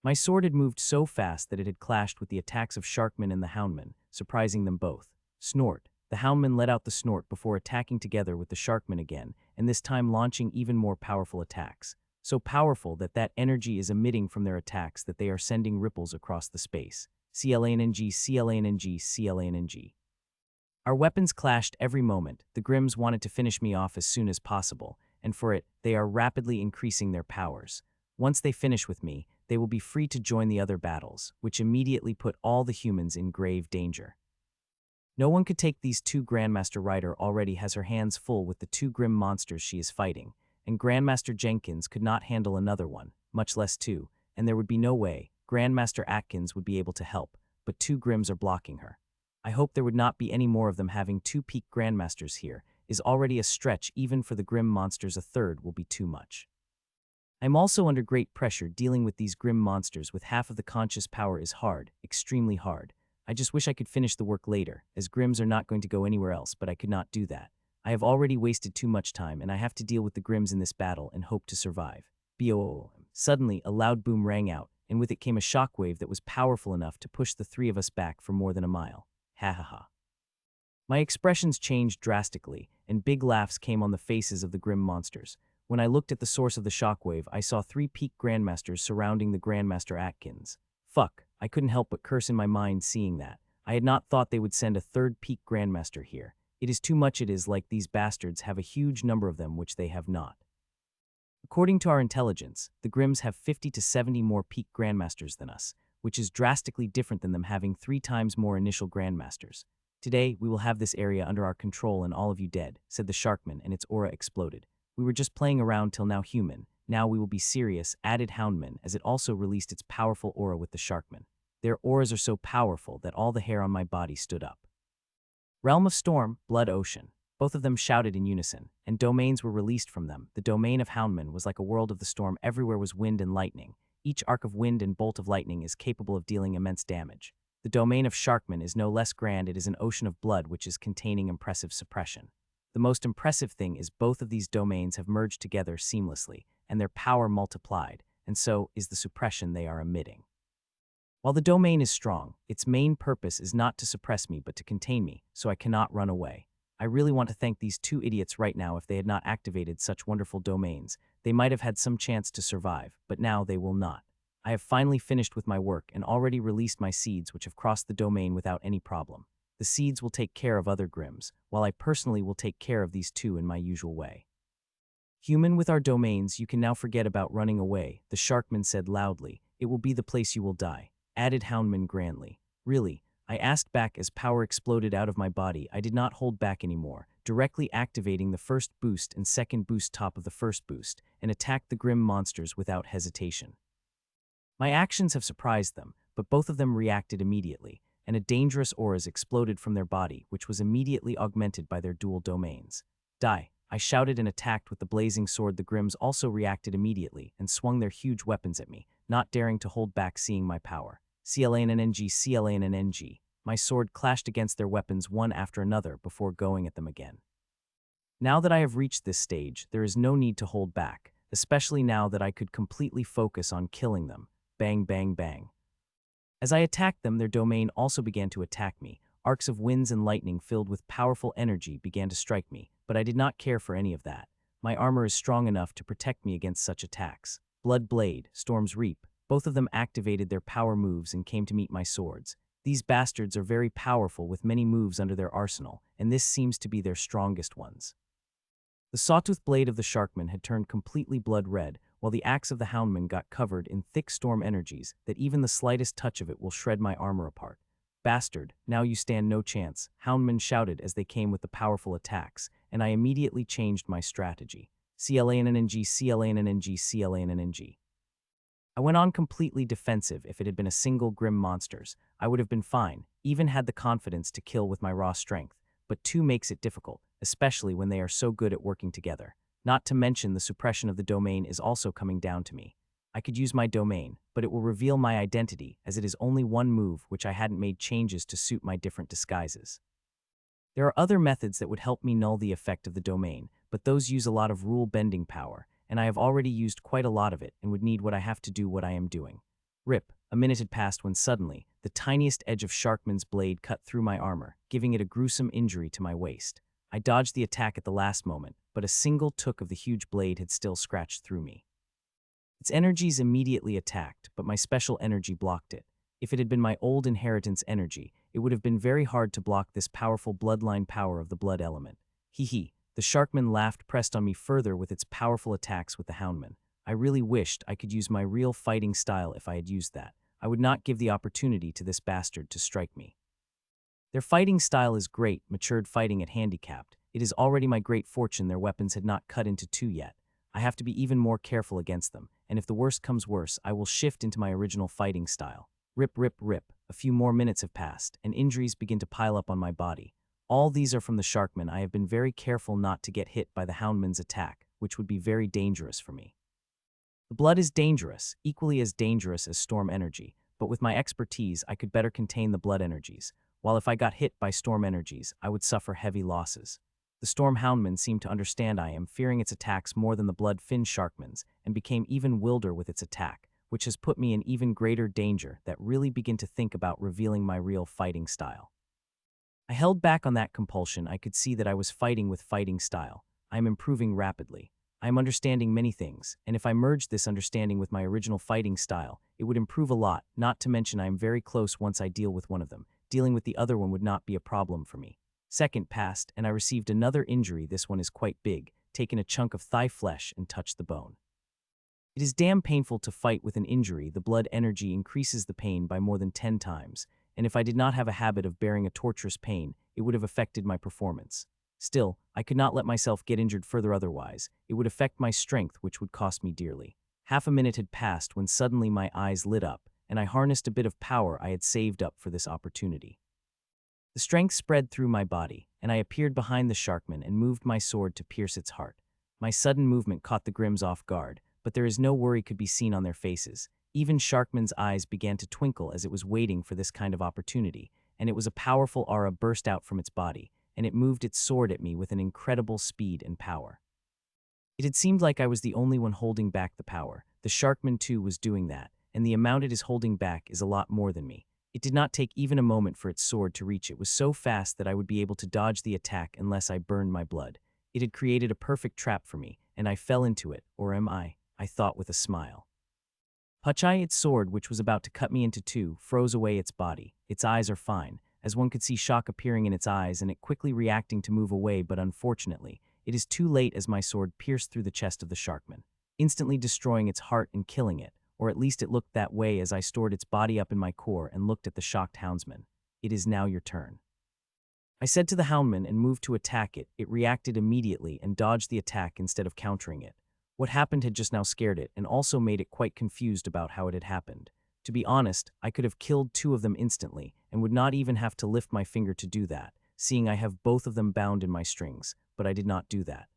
My sword had moved so fast that it had clashed with the attacks of Sharkman and the Houndman, surprising them both. Snort. The Houndman let out the snort before attacking together with the Sharkman again, and this time launching even more powerful attacks. So powerful that energy is emitting from their attacks that they are sending ripples across the space. Clanng, Clanng, Clanng. Our weapons clashed every moment. The Grimms wanted to finish me off as soon as possible, and for it, they are rapidly increasing their powers. Once they finish with me, they will be free to join the other battles, which immediately put all the humans in grave danger. No one could take these two. Grandmaster Ryder already has her hands full with the 2 Grimm monsters she is fighting, and Grandmaster Jenkins could not handle another one, much less 2, and there would be no way Grandmaster Atkins would be able to help, but 2 Grimms are blocking her. I hope there would not be any more of them. Having 2 peak Grandmasters here is already a stretch. Even for the Grimm monsters, a third will be too much. I'm also under great pressure. Dealing with these Grimm monsters with half of the conscious power is hard, extremely hard. I just wish I could finish the work later, as Grimms are not going to go anywhere else, but I could not do that. I have already wasted too much time, and I have to deal with the Grimms in this battle and hope to survive. Boo! Suddenly, a loud boom rang out, and with it came a shockwave that was powerful enough to push the 3 of us back for more than a mile. Ha ha ha. My expressions changed drastically, and big laughs came on the faces of the Grimm monsters. When I looked at the source of the shockwave, I saw 3 peak Grandmasters surrounding the Grandmaster Atkins. Fuck, I couldn't help but curse in my mind seeing that. I had not thought they would send a 3rd peak Grandmaster here. It is too much. It is like these bastards have a huge number of them, which they have not. According to our intelligence, the Grimms have 50 to 70 more peak Grandmasters than us, which is drastically different than them having 3 times more initial Grandmasters. Today, we will have this area under our control and all of you dead, said the Sharkman, and its aura exploded. We were just playing around till now human. Now we will be serious, added Houndman, as it also released its powerful aura with the Sharkman. Their auras are so powerful that all the hair on my body stood up. Realm of Storm, Blood Ocean. Both of them shouted in unison, and domains were released from them. The domain of Houndman was like a world of the storm. Everywhere was wind and lightning. Each arc of wind and bolt of lightning is capable of dealing immense damage. The domain of Sharkman is no less grand. It is an ocean of blood which is containing impressive suppression. The most impressive thing is both of these domains have merged together seamlessly, and their power multiplied, and so is the suppression they are emitting. While the domain is strong, its main purpose is not to suppress me but to contain me, so I cannot run away. I really want to thank these 2 idiots right now. If they had not activated such wonderful domains, they might have had some chance to survive, but now they will not. I have finally finished with my work and already released my seeds which have crossed the domain without any problem. The seeds will take care of other grims, while I personally will take care of these two in my usual way. Human, with our domains, you can now forget about running away, the Sharkman said loudly. It will be the place you will die, added Houndman grandly. Really, I asked back as power exploded out of my body. I did not hold back anymore, directly activating the first boost and second boost top of the first boost, and attacked the grim monsters without hesitation. My actions have surprised them, but both of them reacted immediately, and a dangerous auras exploded from their body, which was immediately augmented by their dual domains. Die! I shouted and attacked with the blazing sword. The Grims also reacted immediately and swung their huge weapons at me, not daring to hold back seeing my power. CLANNG. My sword clashed against their weapons one after another before going at them again. Now that I have reached this stage, there is no need to hold back, especially now that I could completely focus on killing them. Bang, bang, bang. As I attacked them, their domain also began to attack me. Arcs of winds and lightning filled with powerful energy began to strike me, but I did not care for any of that. My armor is strong enough to protect me against such attacks. Blood Blade, Storm's Reap, both of them activated their power moves and came to meet my swords. These bastards are very powerful with many moves under their arsenal, and this seems to be their strongest ones. The sawtooth blade of the Sharkman had turned completely blood red, while the axe of the Houndman got covered in thick storm energies that even the slightest touch of it will shred my armor apart. Bastard, now you stand no chance, Houndman shouted as they came with the powerful attacks, and I immediately changed my strategy. CLANNG. I went on completely defensive. If it had been a single grim monsters, I would have been fine, even had the confidence to kill with my raw strength, but two makes it difficult, especially when they are so good at working together. Not to mention the suppression of the domain is also coming down to me. I could use my domain, but it will reveal my identity as it is only one move which I hadn't made changes to suit my different disguises. There are other methods that would help me null the effect of the domain, but those use a lot of rule-bending power, and I have already used quite a lot of it and would need what I have to do what I am doing. Rip, a minute had passed when suddenly, the tiniest edge of Sharkman's blade cut through my armor, giving it a gruesome injury to my waist. I dodged the attack at the last moment, but a single took of the huge blade had still scratched through me. Its energies immediately attacked, but my special energy blocked it. If it had been my old inheritance energy, it would have been very hard to block this powerful bloodline power of the blood element. Hee. The Sharkman laughed, pressed on me further with its powerful attacks with the Houndman. I really wished I could use my real fighting style. If I had used that, I would not give the opportunity to this bastard to strike me. Their fighting style is great, matured fighting at handicapped. It is already my great fortune their weapons had not cut into two yet. I have to be even more careful against them, and if the worst comes worse, I will shift into my original fighting style. Rip. A few more minutes have passed, and injuries begin to pile up on my body. All these are from the Sharkman. I have been very careful not to get hit by the Houndman's attack, which would be very dangerous for me. The blood is dangerous, equally as dangerous as storm energy, but with my expertise, I could better contain the blood energies, while if I got hit by storm energies, I would suffer heavy losses. The Storm Houndman seemed to understand I am fearing its attacks more than the blood-finned Sharkman's, and became even wilder with its attack, which has put me in even greater danger that really begin to think about revealing my real fighting style. I held back on that compulsion. I could see that I was fighting with fighting style. I am improving rapidly. I am understanding many things, and if I merged this understanding with my original fighting style, it would improve a lot, not to mention I am very close once I deal with one of them. Dealing with the other one would not be a problem for me. Second passed, and I received another injury. This one is quite big, taken a chunk of thigh flesh and touched the bone. It is damn painful to fight with an injury. The blood energy increases the pain by more than 10 times, and if I did not have a habit of bearing a torturous pain, it would have affected my performance. Still, I could not let myself get injured further, otherwise it would affect my strength, which would cost me dearly. Half a minute had passed when suddenly my eyes lit up, and I harnessed a bit of power I had saved up for this opportunity. The strength spread through my body, and I appeared behind the Sharkman and moved my sword to pierce its heart. My sudden movement caught the Grims off guard, but there is no worry could be seen on their faces. Even Sharkman's eyes began to twinkle as it was waiting for this kind of opportunity, and it was a powerful aura burst out from its body, and it moved its sword at me with an incredible speed and power. It had seemed like I was the only one holding back the power. The Sharkman too was doing that, and the amount it is holding back is a lot more than me. It did not take even a moment for its sword to reach. It was so fast that I would be able to dodge the attack unless I burned my blood. It had created a perfect trap for me, and I fell into it, or am I thought with a smile. Pachai, its sword, which was about to cut me into two, froze away its body. Its eyes are fine, as one could see shock appearing in its eyes and it quickly reacting to move away, but unfortunately, it is too late as my sword pierced through the chest of the sharkman, instantly destroying its heart and killing it, or at least it looked that way as I stored its body up in my core and looked at the shocked houndsman. It is now your turn. I said to the houndman and moved to attack it. It reacted immediately and dodged the attack instead of countering it. What happened had just now scared it and also made it quite confused about how it had happened. To be honest, I could have killed two of them instantly and would not even have to lift my finger to do that, seeing I have both of them bound in my strings, but I did not do that.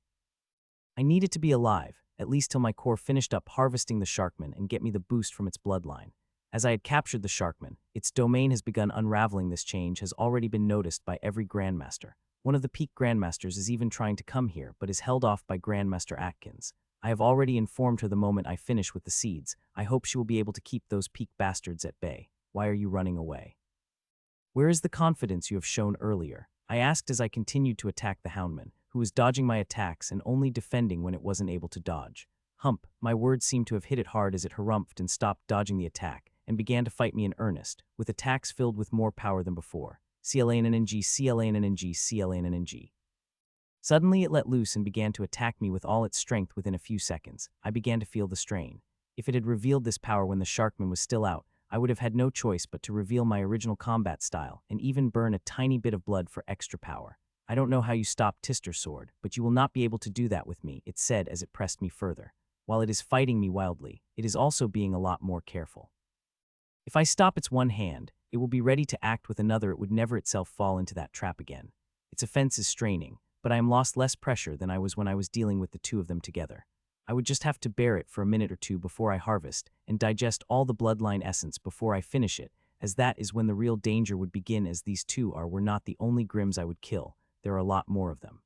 I needed to be alive, at least till my core finished up harvesting the sharkman and get me the boost from its bloodline. As I had captured the sharkman, its domain has begun unraveling. This change has already been noticed by every Grandmaster. One of the peak Grandmasters is even trying to come here, but is held off by Grandmaster Atkins. I have already informed her the moment I finish with the seeds. I hope she will be able to keep those peak bastards at bay. Why are you running away? Where is the confidence you have shown earlier? I asked as I continued to attack the houndman, who was dodging my attacks and only defending when it wasn't able to dodge. Hump, my words seemed to have hit it hard as it harumphed and stopped dodging the attack, and began to fight me in earnest, with attacks filled with more power than before. CLANNG, CLANNG, CLANNG. Suddenly it let loose and began to attack me with all its strength within a few seconds. I began to feel the strain. If it had revealed this power when the sharkman was still out, I would have had no choice but to reveal my original combat style and even burn a tiny bit of blood for extra power. I don't know how you stopped Tister's sword, but you will not be able to do that with me, it said as it pressed me further. While it is fighting me wildly, it is also being a lot more careful. If I stop its one hand, it will be ready to act with another. It would never itself fall into that trap again. Its offense is straining, but I am lost less pressure than I was when I was dealing with the two of them together. I would just have to bear it for a minute or two before I harvest and digest all the bloodline essence before I finish it, as that is when the real danger would begin, as these two were not the only Grims I would kill. There are a lot more of them.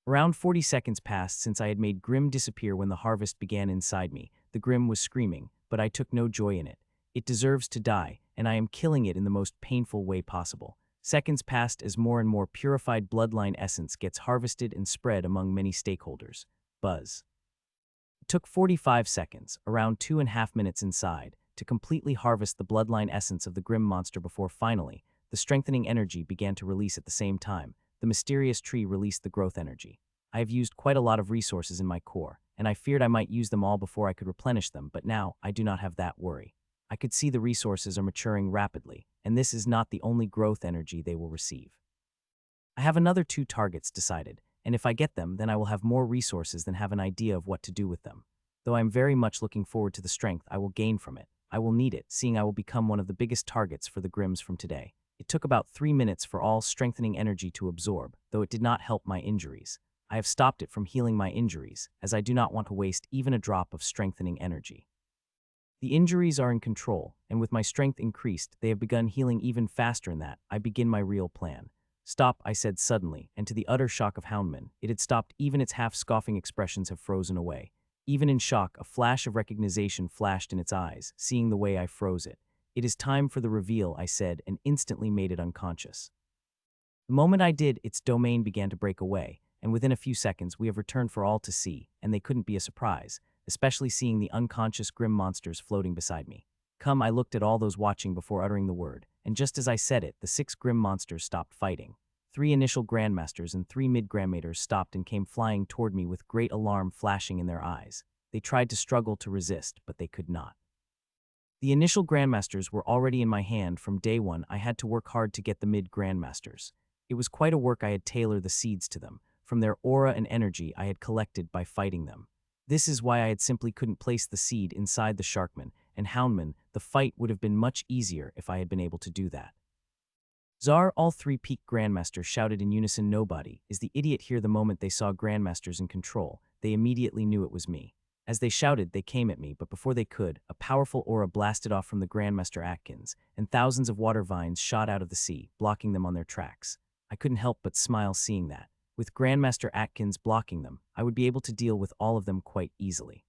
Around 40 seconds passed since I had made Grim disappear when the harvest began inside me. The Grim was screaming, but I took no joy in it. It deserves to die, and I am killing it in the most painful way possible. Seconds passed as more and more purified bloodline essence gets harvested and spread among many stakeholders. Buzz. It took 45 seconds, around 2.5 minutes inside, to completely harvest the bloodline essence of the Grim monster before finally, the strengthening energy began to release at the same time. The mysterious tree released the growth energy. I have used quite a lot of resources in my core, and I feared I might use them all before I could replenish them, but now I do not have that worry. I could see the resources are maturing rapidly, and this is not the only growth energy they will receive. I have another 2 targets decided, and if I get them, then I will have more resources than have an idea of what to do with them. Though I am very much looking forward to the strength I will gain from it. I will need it, seeing I will become one of the biggest targets for the Grims from today. It took about 3 minutes for all strengthening energy to absorb, though it did not help my injuries. I have stopped it from healing my injuries, as I do not want to waste even a drop of strengthening energy. The injuries are in control, and with my strength increased, they have begun healing even faster. In that, I begin my real plan. Stop, I said suddenly, and to the utter shock of Houndman, it had stopped. Even its half-scoffing expressions have frozen away. Even in shock, a flash of recognition flashed in its eyes, seeing the way I froze it. It is time for the reveal, I said, and instantly made it unconscious. The moment I did, its domain began to break away, and within a few seconds we have returned for all to see, and they couldn't be a surprise, especially seeing the unconscious Grim monsters floating beside me. Come, I looked at all those watching before uttering the word, and just as I said it, the 6 Grim monsters stopped fighting. 3 initial Grandmasters and 3 mid-Grandmators stopped and came flying toward me with great alarm flashing in their eyes. They tried to struggle to resist, but they could not. The initial Grandmasters were already in my hand from day one. I had to work hard to get the mid-Grandmasters. It was quite a work. I had tailored the seeds to them, from their aura and energy I had collected by fighting them. This is why I had simply couldn't place the seed inside the Sharkman and Houndman. The fight would have been much easier if I had been able to do that. Czar, all 3 peak Grandmasters shouted in unison. Nobody is the idiot here. The moment they saw Grandmasters in control, they immediately knew it was me. As they shouted, they came at me, but before they could, a powerful aura blasted off from the Grandmaster Atkins, and thousands of water vines shot out of the sea, blocking them on their tracks. I couldn't help but smile seeing that. With Grandmaster Atkins blocking them, I would be able to deal with all of them quite easily.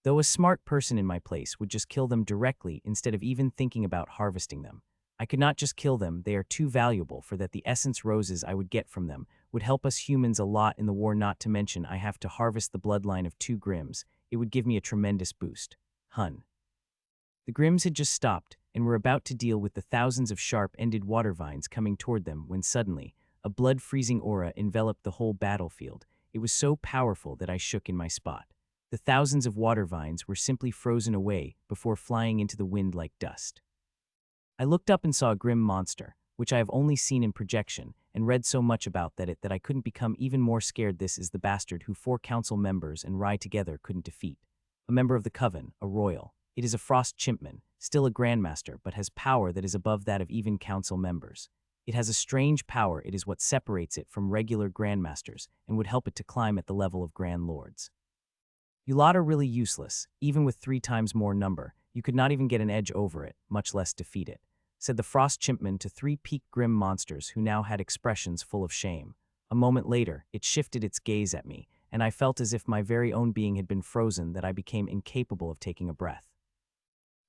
Though a smart person in my place would just kill them directly instead of even thinking about harvesting them. I could not just kill them, they are too valuable for that. The essence roses I would get from them would help us humans a lot in the war, not to mention I have to harvest the bloodline of 2 Grims. It would give me a tremendous boost. Hun. The Grims had just stopped and were about to deal with the thousands of sharp-ended water vines coming toward them when suddenly, a blood-freezing aura enveloped the whole battlefield. It was so powerful that I shook in my spot. The thousands of water vines were simply frozen away before flying into the wind like dust. I looked up and saw a grim monster, which I have only seen in projection, and read so much about that I couldn't become even more scared. This is the bastard who 4 council members and Rye together couldn't defeat. A member of the Coven, a royal. It is a frost chimpman, still a grandmaster, but has power that is above that of even council members. It has a strange power. It is what separates it from regular grandmasters and would help it to climb at the level of grand lords. You lot are really useless. Even with 3 times more number, you could not even get an edge over it, much less defeat it, said the frost chimpman to 3 peaked grim monsters who now had expressions full of shame. A moment later, it shifted its gaze at me, and I felt as if my very own being had been frozen, that I became incapable of taking a breath.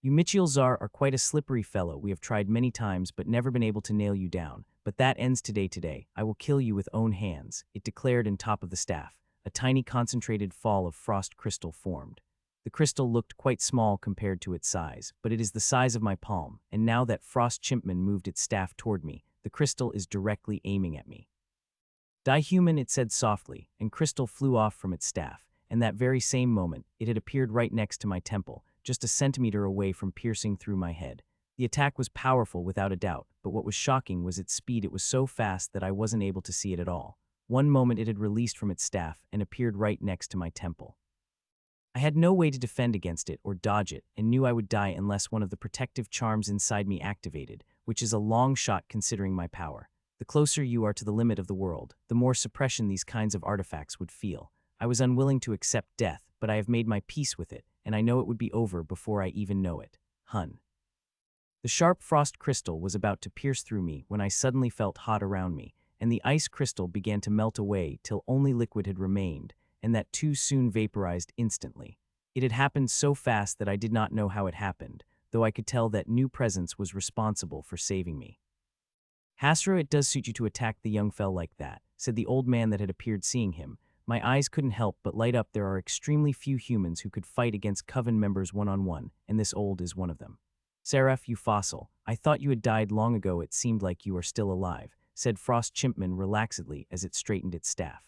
You Mitchiel Zar are quite a slippery fellow. We have tried many times but never been able to nail you down. But that ends today. I will kill you with own hands, it declared on top of the staff. A tiny concentrated fall of frost crystal formed. The crystal looked quite small compared to its size, but it is the size of my palm, and now that Frost Chimpman moved its staff toward me, the crystal is directly aiming at me. Die human, it said softly, and crystal flew off from its staff, and that very same moment, it had appeared right next to my temple, just a centimeter away from piercing through my head. The attack was powerful without a doubt, but what was shocking was its speed. It was so fast that I wasn't able to see it at all. One moment it had released from its staff and appeared right next to my temple. I had no way to defend against it or dodge it, and knew I would die unless one of the protective charms inside me activated, which is a long shot considering my power. The closer you are to the limit of the world, the more suppression these kinds of artifacts would feel. I was unwilling to accept death, but I have made my peace with it, and I know it would be over before I even know it. Hun. The sharp frost crystal was about to pierce through me when I suddenly felt hot around me, and the ice crystal began to melt away till only liquid had remained, and that too soon vaporized instantly. It had happened so fast that I did not know how it happened, though I could tell that new presence was responsible for saving me. Hasra, it does suit you to attack the young fell like that, said the old man that had appeared seeing him. My eyes couldn't help but light up. There are extremely few humans who could fight against coven members one-on-one, and this old is one of them. Seraph, you fossil, I thought you had died long ago. It seemed like you are still alive, said Frost Chimpman relaxedly as it straightened its staff.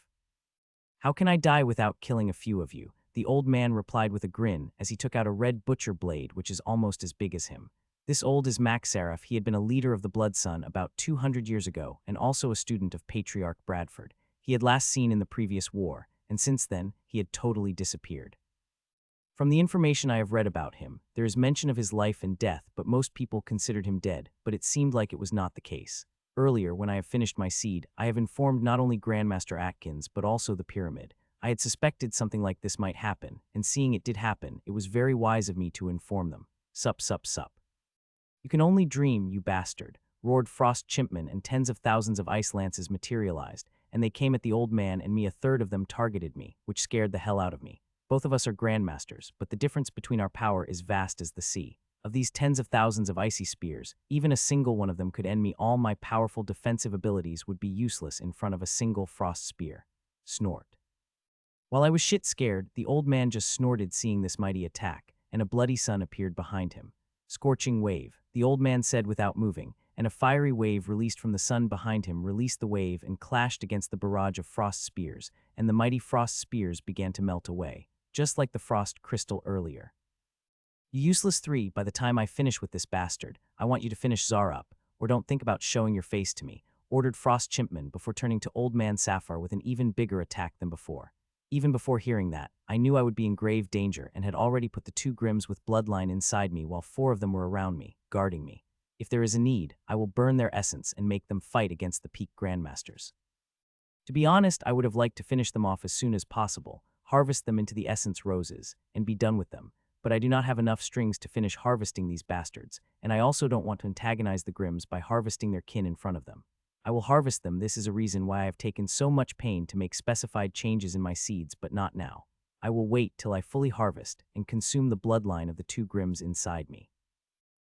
How can I die without killing a few of you? The old man replied with a grin as he took out a red butcher blade which is almost as big as him. This old is Mac Seraph. He had been a leader of the Blood Sun about 200 years ago and also a student of Patriarch Bradford. He had last seen in the previous war, and since then, he had totally disappeared. From the information I have read about him, there is mention of his life and death, but most people considered him dead, but it seemed like it was not the case. Earlier, when I have finished my seed, I have informed not only Grandmaster Atkins, but also the Pyramid. I had suspected something like this might happen, and seeing it did happen, it was very wise of me to inform them. Sup. You can only dream, you bastard, roared Frost Chimpman, and tens of thousands of ice lances materialized, and they came at the old man and me. A third of them targeted me, which scared the hell out of me. Both of us are grandmasters, but the difference between our power is vast as the sea. Of these tens of thousands of icy spears, even a single one of them could end me. All my powerful defensive abilities would be useless in front of a single frost spear. Snort. While I was shit scared, the old man just snorted seeing this mighty attack, and a bloody sun appeared behind him. Scorching wave, the old man said without moving, and a fiery wave released from the sun behind him released the wave and clashed against the barrage of frost spears, and the mighty frost spears began to melt away, just like the frost crystal earlier. You useless 3, by the time I finish with this bastard, I want you to finish Zar up, or don't think about showing your face to me, ordered Frost Chimpman before turning to Old Man Sapphire with an even bigger attack than before. Even before hearing that, I knew I would be in grave danger and had already put the 2 Grims with bloodline inside me while 4 of them were around me, guarding me. If there is a need, I will burn their essence and make them fight against the peak grandmasters. To be honest, I would have liked to finish them off as soon as possible, harvest them into the essence roses, and be done with them, but I do not have enough strings to finish harvesting these bastards, and I also don't want to antagonize the Grims by harvesting their kin in front of them. I will harvest them. This is a reason why I have taken so much pain to make specified changes in my seeds, but not now. I will wait till I fully harvest and consume the bloodline of the 2 Grims inside me.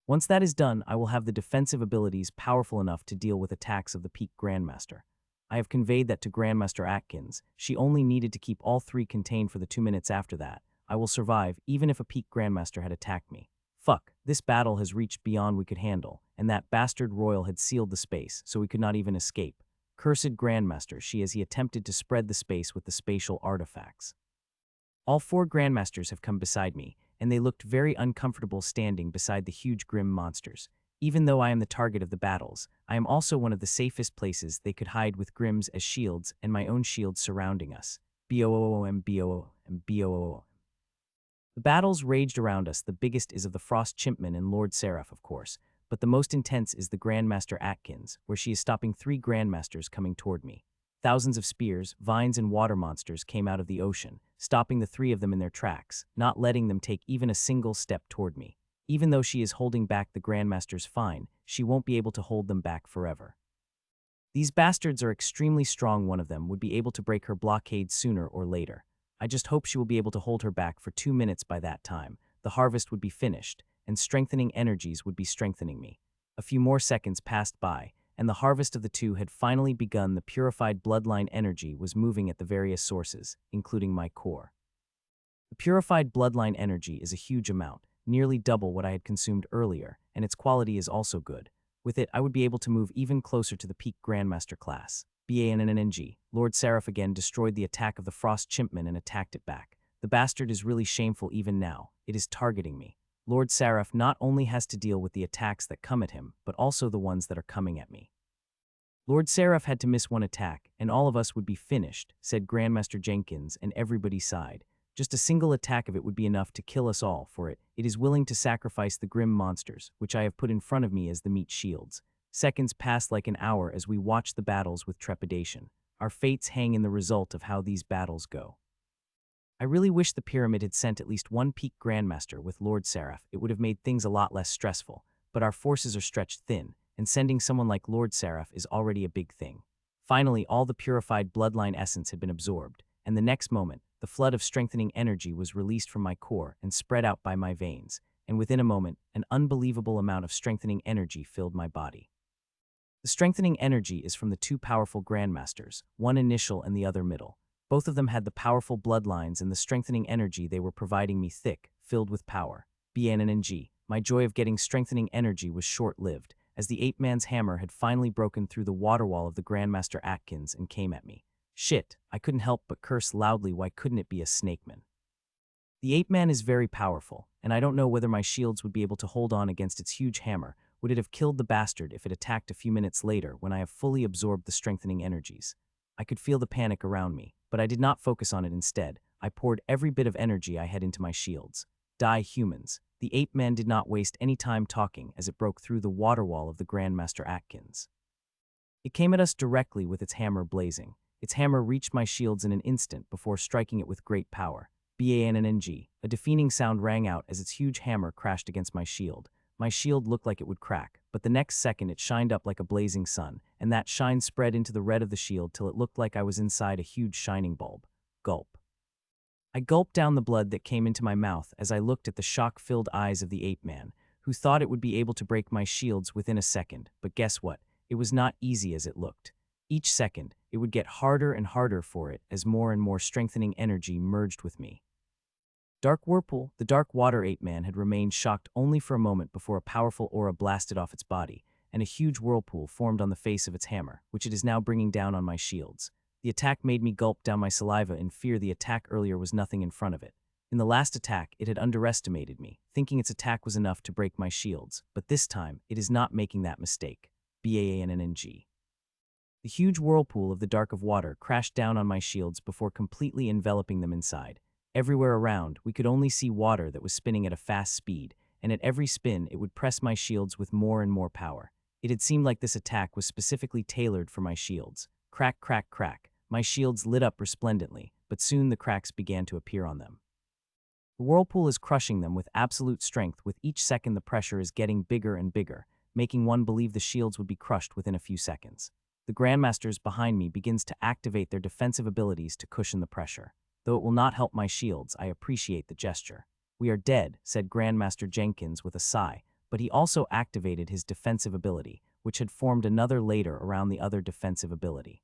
Once that is done, I will have the defensive abilities powerful enough to deal with attacks of the peak Grandmaster. I have conveyed that to Grandmaster Atkins. She only needed to keep all 3 contained for the 2 minutes after that. I will survive even if a peak Grandmaster had attacked me. Fuck, This battle has reached beyond we could handle, and that bastard royal had sealed the space, so we could not even escape. Cursed Grandmaster, she as he attempted to spread the space with the spatial artifacts. All 4 Grandmasters have come beside me, and they looked very uncomfortable standing beside the huge grim monsters. Even though I am the target of the battles, I am also one of the safest places they could hide with Grims as shields and my own shields surrounding us. BOOM, BOOM, BOOM. The battles raged around us. The biggest is of the Frost Chimpman and Lord Seraph, of course, but the most intense is the Grandmaster Atkins, where she is stopping 3 Grandmasters coming toward me. Thousands of spears, vines, and water monsters came out of the ocean, stopping the 3 of them in their tracks, not letting them take even a single step toward me. Even though she is holding back the Grandmasters fine, she won't be able to hold them back forever. These bastards are extremely strong. One of them would be able to break her blockade sooner or later. I just hope she will be able to hold her back for 2 minutes. By that time, the harvest would be finished, and strengthening energies would be strengthening me. A few more seconds passed by, and the harvest of the 2 had finally begun. The purified bloodline energy was moving at the various sources, including my core. The purified bloodline energy is a huge amount, nearly double what I had consumed earlier, and its quality is also good. With it, I would be able to move even closer to the peak Grandmaster class. BANNNG. Lord Seraph again destroyed the attack of the Frost Chimpman and attacked it back. The bastard is really shameful even now. It is targeting me. Lord Seraph not only has to deal with the attacks that come at him, but also the ones that are coming at me. Lord Seraph had to miss one attack, and all of us would be finished, said Grandmaster Jenkins, and everybody sighed. Just a single attack of it would be enough to kill us all. For it is willing to sacrifice the grim monsters, which I have put in front of me as the meat shields. Seconds passed like an hour as we watched the battles with trepidation. Our fates hang in the result of how these battles go. I really wish the pyramid had sent at least 1 peak Grandmaster with Lord Seraph. It would have made things a lot less stressful, but our forces are stretched thin, and sending someone like Lord Seraph is already a big thing. Finally, all the purified bloodline essence had been absorbed, and the next moment, the flood of strengthening energy was released from my core and spread out by my veins, and within a moment, an unbelievable amount of strengthening energy filled my body. The strengthening energy is from the 2 powerful Grandmasters, one initial and the other middle. Both of them had the powerful bloodlines, and the strengthening energy they were providing me thick, filled with power. BNNG. My joy of getting strengthening energy was short-lived, as the 8-man's hammer had finally broken through the water wall of the Grandmaster Atkins and came at me. Shit, I couldn't help but curse loudly. Why couldn't it be a snakeman? The 8-man is very powerful, and I don't know whether my shields would be able to hold on against its huge hammer. Would it have killed the bastard if it attacked a few minutes later when I have fully absorbed the strengthening energies? I could feel the panic around me, but I did not focus on it. Instead, I poured every bit of energy I had into my shields. Die, humans. The 8-man did not waste any time talking as it broke through the water wall of the Grandmaster Atkins. It came at us directly with its hammer blazing. Its hammer reached my shields in an instant before striking it with great power. BANNG. A deafening sound rang out as its huge hammer crashed against my shield. My shield looked like it would crack, but the next second it shined up like a blazing sun, and that shine spread into the red of the shield till it looked like I was inside a huge shining bulb. Gulp. I gulped down the blood that came into my mouth as I looked at the shock-filled eyes of the 8-man, who thought it would be able to break my shields within a second. But guess what? It was not easy as it looked. Each second, it would get harder and harder for it as more and more strengthening energy merged with me. Dark Whirlpool, the dark water 8-man had remained shocked only for a moment before a powerful aura blasted off its body, and a huge whirlpool formed on the face of its hammer, which it is now bringing down on my shields. The attack made me gulp down my saliva in fear. The attack earlier was nothing in front of it. In the last attack, it had underestimated me, thinking its attack was enough to break my shields, but this time, it is not making that mistake. BANNG. The huge whirlpool of the dark of water crashed down on my shields before completely enveloping them inside. Everywhere around, we could only see water that was spinning at a fast speed, and at every spin it would press my shields with more and more power. It had seemed like this attack was specifically tailored for my shields. Crack, crack, crack. My shields lit up resplendently, but soon the cracks began to appear on them. The whirlpool is crushing them with absolute strength. With each second the pressure is getting bigger and bigger, making one believe the shields would be crushed within a few seconds. The Grandmasters behind me begins to activate their defensive abilities to cushion the pressure. Though it will not help my shields, I appreciate the gesture. We are dead, said Grandmaster Jenkins with a sigh, but he also activated his defensive ability, which had formed another layer around the other defensive ability.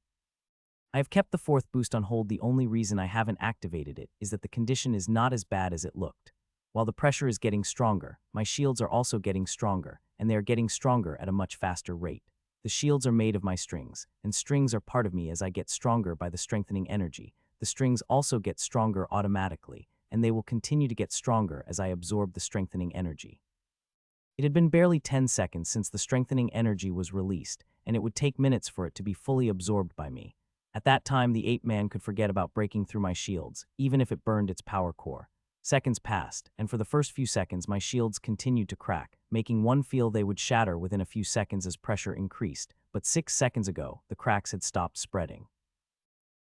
I have kept the 4th boost on hold. The only reason I haven't activated it is that the condition is not as bad as it looked. While the pressure is getting stronger, my shields are also getting stronger, and they are getting stronger at a much faster rate. The shields are made of my strings, and strings are part of me as I get stronger by the strengthening energy. The strings also get stronger automatically, and they will continue to get stronger as I absorb the strengthening energy. It had been barely 10 seconds since the strengthening energy was released, and it would take minutes for it to be fully absorbed by me. At that time, the ape-man could forget about breaking through my shields, even if it burned its power core. Seconds passed, and for the first few seconds my shields continued to crack, making one feel they would shatter within a few seconds as pressure increased, but 6 seconds ago, the cracks had stopped spreading.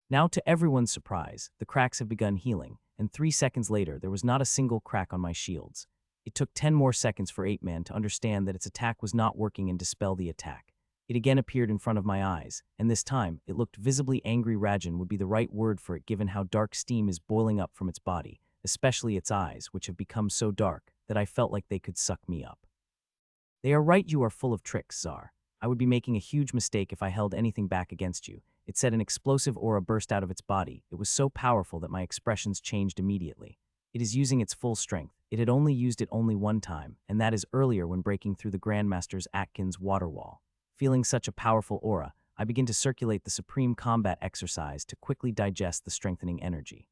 Now, to everyone's surprise, the cracks have begun healing, and 3 seconds later there was not a single crack on my shields. It took 10 more seconds for Ape-Man to understand that its attack was not working and dispel the attack. It again appeared in front of my eyes, and this time, it looked visibly angry. Rajan would be the right word for it given how dark steam is boiling up from its body, especially its eyes, which have become so dark that I felt like they could suck me up. They are right, you are full of tricks, Tsar. I would be making a huge mistake if I held anything back against you. It said. An explosive aura burst out of its body. It was so powerful that my expressions changed immediately. It is using its full strength. It had only used it only one time, and that is earlier when breaking through the Grandmaster's Atkins water wall. Feeling such a powerful aura, I begin to circulate the supreme combat exercise to quickly digest the strengthening energy.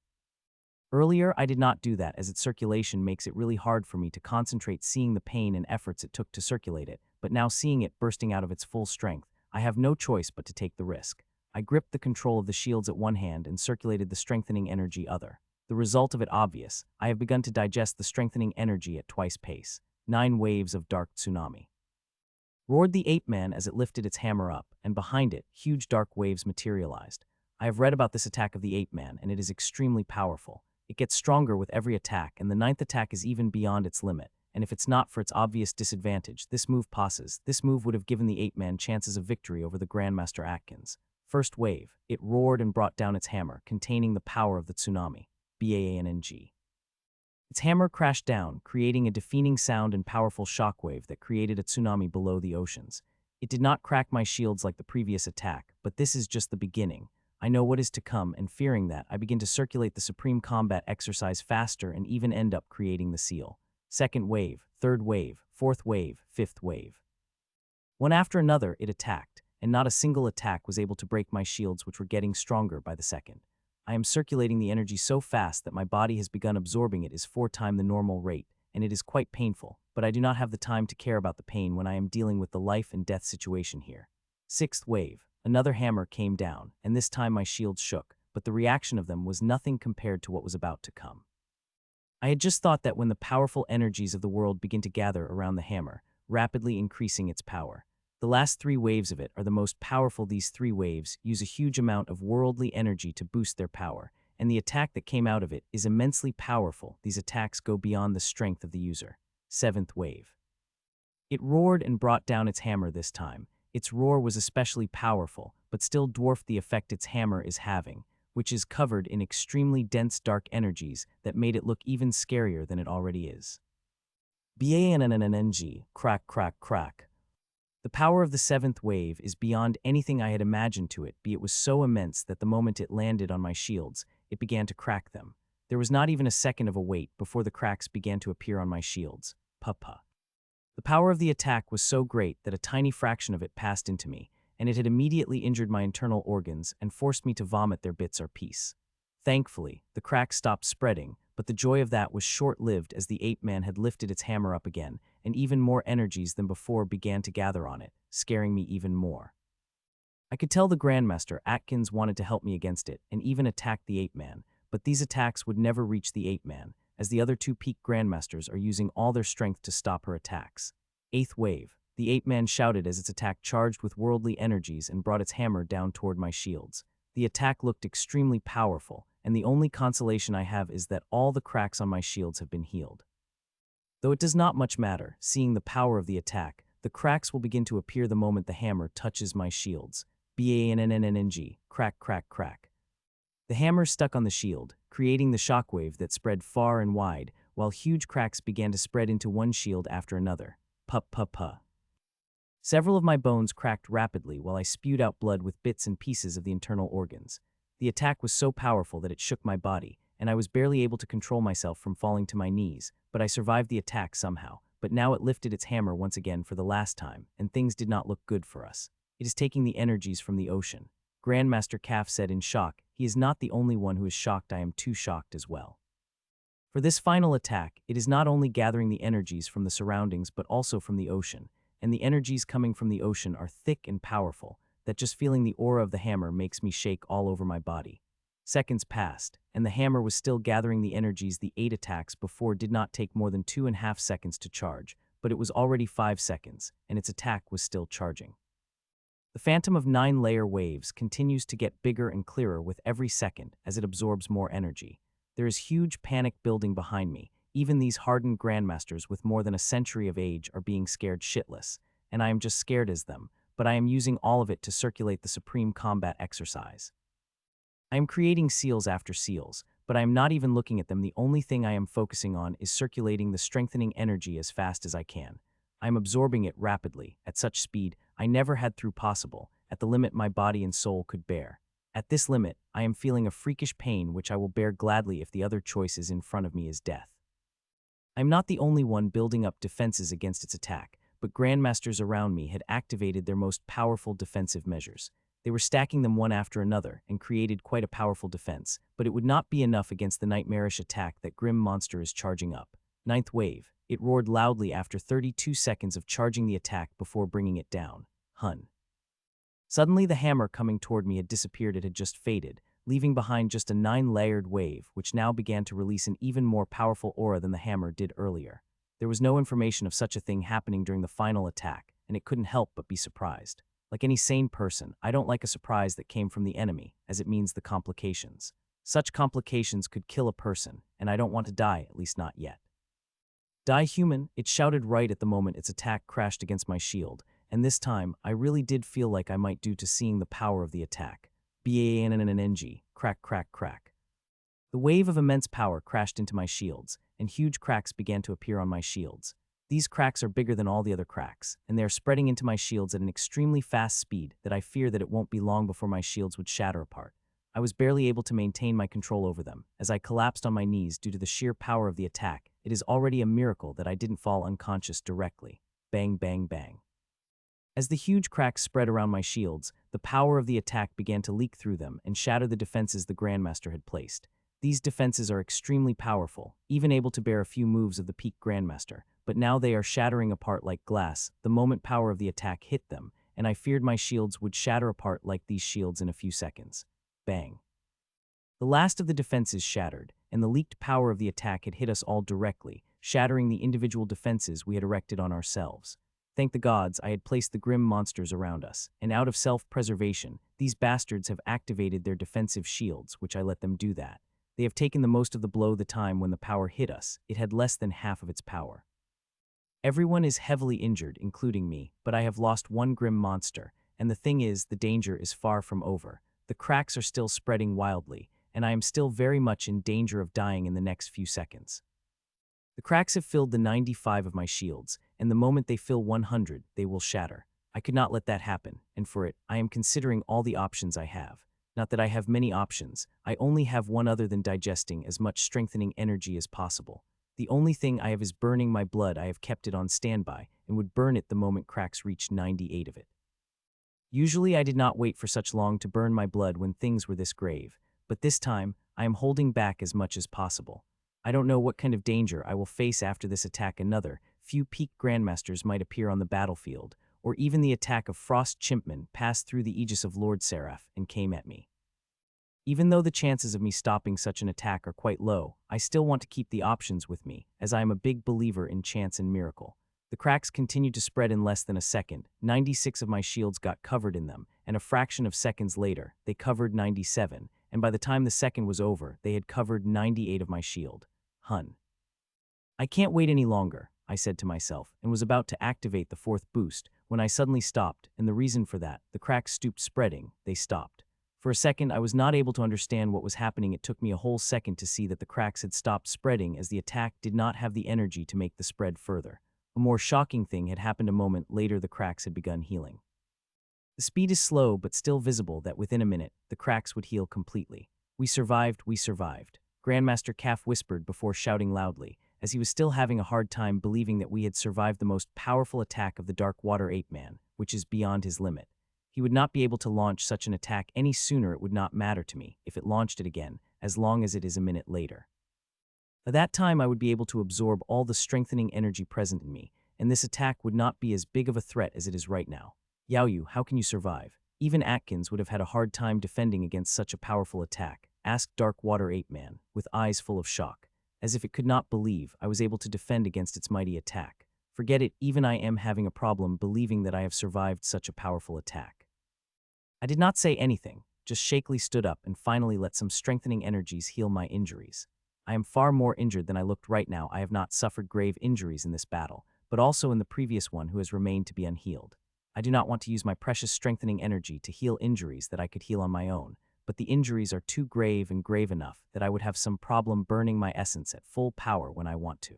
Earlier, I did not do that as its circulation makes it really hard for me to concentrate seeing the pain and efforts it took to circulate it, but now seeing it bursting out of its full strength, I have no choice but to take the risk. I gripped the control of the shields at one hand and circulated the strengthening energy other. The result of it obvious. I have begun to digest the strengthening energy at twice pace. 9 waves of dark tsunami. Roared the ape-man as it lifted its hammer up, and behind it, huge dark waves materialized. I have read about this attack of the ape-man, and it is extremely powerful. It gets stronger with every attack, and the 9th attack is even beyond its limit, and if it's not for its obvious disadvantage, this move passes. This move would have given the ape-man chances of victory over the Grandmaster Atkins. First wave, it roared and brought down its hammer, containing the power of the tsunami. BANNG. Its hammer crashed down, creating a defeating sound and powerful shockwave that created a tsunami below the oceans. It did not crack my shields like the previous attack, but this is just the beginning. I know what is to come, and fearing that, I begin to circulate the supreme combat exercise faster and even end up creating the seal. Second wave, third wave, fourth wave, fifth wave. One after another, it attacked, and not a single attack was able to break my shields, which were getting stronger by the second. I am circulating the energy so fast that my body has begun absorbing it is 4 times the normal rate, and it is quite painful, but I do not have the time to care about the pain when I am dealing with the life and death situation here. Sixth wave, another hammer came down, and this time my shields shook, but the reaction of them was nothing compared to what was about to come. I had just thought that when the powerful energies of the world begin to gather around the hammer, rapidly increasing its power. The last 3 waves of it are the most powerful. These 3 waves use a huge amount of worldly energy to boost their power, and the attack that came out of it is immensely powerful. These attacks go beyond the strength of the user. 7th wave. It roared and brought down its hammer this time. Its roar was especially powerful, but still dwarfed the effect its hammer is having, which is covered in extremely dense dark energies that made it look even scarier than it already is. BANNNG, crack, crack, crack. The power of the 7th wave is beyond anything I had imagined to it. It was so immense that the moment it landed on my shields, it began to crack them. There was not even a second of a wait before the cracks began to appear on my shields. Puh-puh. The power of the attack was so great that a tiny fraction of it passed into me, and it had immediately injured my internal organs and forced me to vomit their bits or piece. Thankfully, the cracks stopped spreading, but the joy of that was short-lived as the ape-man had lifted its hammer up again, and even more energies than before began to gather on it, scaring me even more. I could tell the Grandmaster Atkins wanted to help me against it and even attack the ape-man, but these attacks would never reach the ape-man, as the other 2 peak Grandmasters are using all their strength to stop her attacks. 8th wave. The ape-man shouted as its attack charged with worldly energies and brought its hammer down toward my shields. The attack looked extremely powerful, and the only consolation I have is that all the cracks on my shields have been healed. Though it does not much matter, seeing the power of the attack, the cracks will begin to appear the moment the hammer touches my shields. BANNNG, crack, crack, crack. The hammer stuck on the shield, creating the shockwave that spread far and wide, while huge cracks began to spread into one shield after another. Puh-puh-puh. Several of my bones cracked rapidly while I spewed out blood with bits and pieces of the internal organs. The attack was so powerful that it shook my body, and I was barely able to control myself from falling to my knees, but I survived the attack somehow. But now it lifted its hammer once again for the last time, and things did not look good for us. It is taking the energies from the ocean. Grandmaster Calf said in shock. He is not the only one who is shocked. I am too shocked as well. For this final attack, it is not only gathering the energies from the surroundings but also from the ocean, and the energies coming from the ocean are thick and powerful, that just feeling the aura of the hammer makes me shake all over my body. Seconds passed, and the hammer was still gathering the energies. The 8 attacks before did not take more than 2.5 seconds to charge, but it was already 5 seconds, and its attack was still charging. The phantom of 9-layer waves continues to get bigger and clearer with every second as it absorbs more energy. There is huge panic building behind me. Even these hardened grandmasters with more than a century of age are being scared shitless, and I am just scared as them, but I am using all of it to circulate the supreme combat exercise. I am creating seals after seals, but I am not even looking at them. The only thing I am focusing on is circulating the strengthening energy as fast as I can. I am absorbing it rapidly, at such speed I never had through possible, at the limit my body and soul could bear. At this limit, I am feeling a freakish pain which I will bear gladly if the other choice is in front of me is death. I am not the only one building up defenses against its attack, but grandmasters around me had activated their most powerful defensive measures. They were stacking them one after another and created quite a powerful defense, but it would not be enough against the nightmarish attack that grim monster is charging up. Ninth wave. It roared loudly after 32 seconds of charging the attack before bringing it down. Hun. Suddenly the hammer coming toward me had disappeared. It had just faded, leaving behind just a 9-layered wave, which now began to release an even more powerful aura than the hammer did earlier. There was no information of such a thing happening during the final attack, and it couldn't help but be surprised. Like any sane person, I don't like a surprise that came from the enemy, as it means the complications. Such complications could kill a person, and I don't want to die, at least not yet. Die human, it shouted right at the moment its attack crashed against my shield, and this time, I really did feel like I might due to seeing the power of the attack. BANNNNG, crack crack crack. The wave of immense power crashed into my shields, and huge cracks began to appear on my shields. These cracks are bigger than all the other cracks, and they are spreading into my shields at an extremely fast speed that I fear that it won't be long before my shields would shatter apart. I was barely able to maintain my control over them, as I collapsed on my knees due to the sheer power of the attack. It is already a miracle that I didn't fall unconscious directly. Bang, bang, bang. As the huge cracks spread around my shields, the power of the attack began to leak through them and shatter the defenses the Grandmaster had placed. These defenses are extremely powerful, even able to bear a few moves of the peak Grandmaster, but now they are shattering apart like glass the moment power of the attack hit them, and I feared my shields would shatter apart like these shields in a few seconds. Bang. The last of the defenses shattered, and the leaked power of the attack had hit us all directly, shattering the individual defenses we had erected on ourselves. Thank the gods I had placed the grim monsters around us, and out of self-preservation, these bastards have activated their defensive shields, which I let them do that. They have taken the most of the blow. The time when the power hit us, it had less than half of its power. Everyone is heavily injured, including me, but I have lost one grim monster, and the thing is, the danger is far from over. The cracks are still spreading wildly, and I am still very much in danger of dying in the next few seconds. The cracks have filled the 95 of my shields, and the moment they fill 100, they will shatter. I could not let that happen, and for it, I am considering all the options I have. Not that I have many options, I only have one other than digesting as much strengthening energy as possible. The only thing I have is burning my blood. I have kept it on standby, and would burn it the moment cracks reached 98 of it. Usually I did not wait for such long to burn my blood when things were this grave, but this time, I am holding back as much as possible. I don't know what kind of danger I will face after this attack. Another few peak grandmasters might appear on the battlefield, or even the attack of Frost Chimpman passed through the aegis of Lord Seraph and came at me. Even though the chances of me stopping such an attack are quite low, I still want to keep the options with me, as I am a big believer in chance and miracle. The cracks continued to spread in less than a second. 96 of my shields got covered in them, and a fraction of seconds later, they covered 97, and by the time the second was over, they had covered 98 of my shield. Hun. I can't wait any longer, I said to myself, and was about to activate the fourth boost, when I suddenly stopped, and the reason for that, the cracks stopped spreading, they stopped. For a second, I was not able to understand what was happening. It took me a whole second to see that the cracks had stopped spreading as the attack did not have the energy to make the spread further. A more shocking thing had happened a moment later. The cracks had begun healing. The speed is slow but still visible that within a minute, the cracks would heal completely. We survived, we survived. Grandmaster Calf whispered before shouting loudly, as he was still having a hard time believing that we had survived the most powerful attack of the Dark Water Ape Man, which is beyond his limit. He would not be able to launch such an attack any sooner. It would not matter to me if it launched it again, as long as it is a minute later. At that time, I would be able to absorb all the strengthening energy present in me, and this attack would not be as big of a threat as it is right now. Yaoyu, how can you survive? Even Atkins would have had a hard time defending against such a powerful attack, asked Dark Water Ape Man, with eyes full of shock, as if it could not believe I was able to defend against its mighty attack. Forget it, even I am having a problem believing that I have survived such a powerful attack. I did not say anything, just shakily stood up and finally let some strengthening energies heal my injuries. I am far more injured than I looked right now. I have not suffered grave injuries in this battle, but also in the previous one who has remained to be unhealed. I do not want to use my precious strengthening energy to heal injuries that I could heal on my own, but the injuries are too grave and grave enough that I would have some problem burning my essence at full power when I want to.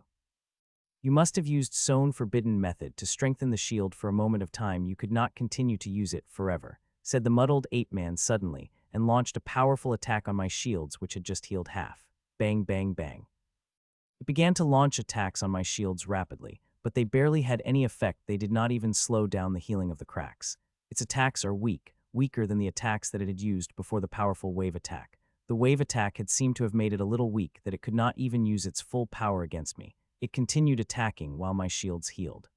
You must have used Sown Forbidden method to strengthen the shield for a moment of time. You could not continue to use it forever, said the muddled ape man suddenly, and launched a powerful attack on my shields which had just healed half. Bang, bang, bang. It began to launch attacks on my shields rapidly, but they barely had any effect. They did not even slow down the healing of the cracks. Its attacks are weak, weaker than the attacks that it had used before the powerful wave attack. The wave attack had seemed to have made it a little weak that it could not even use its full power against me. It continued attacking while my shields healed.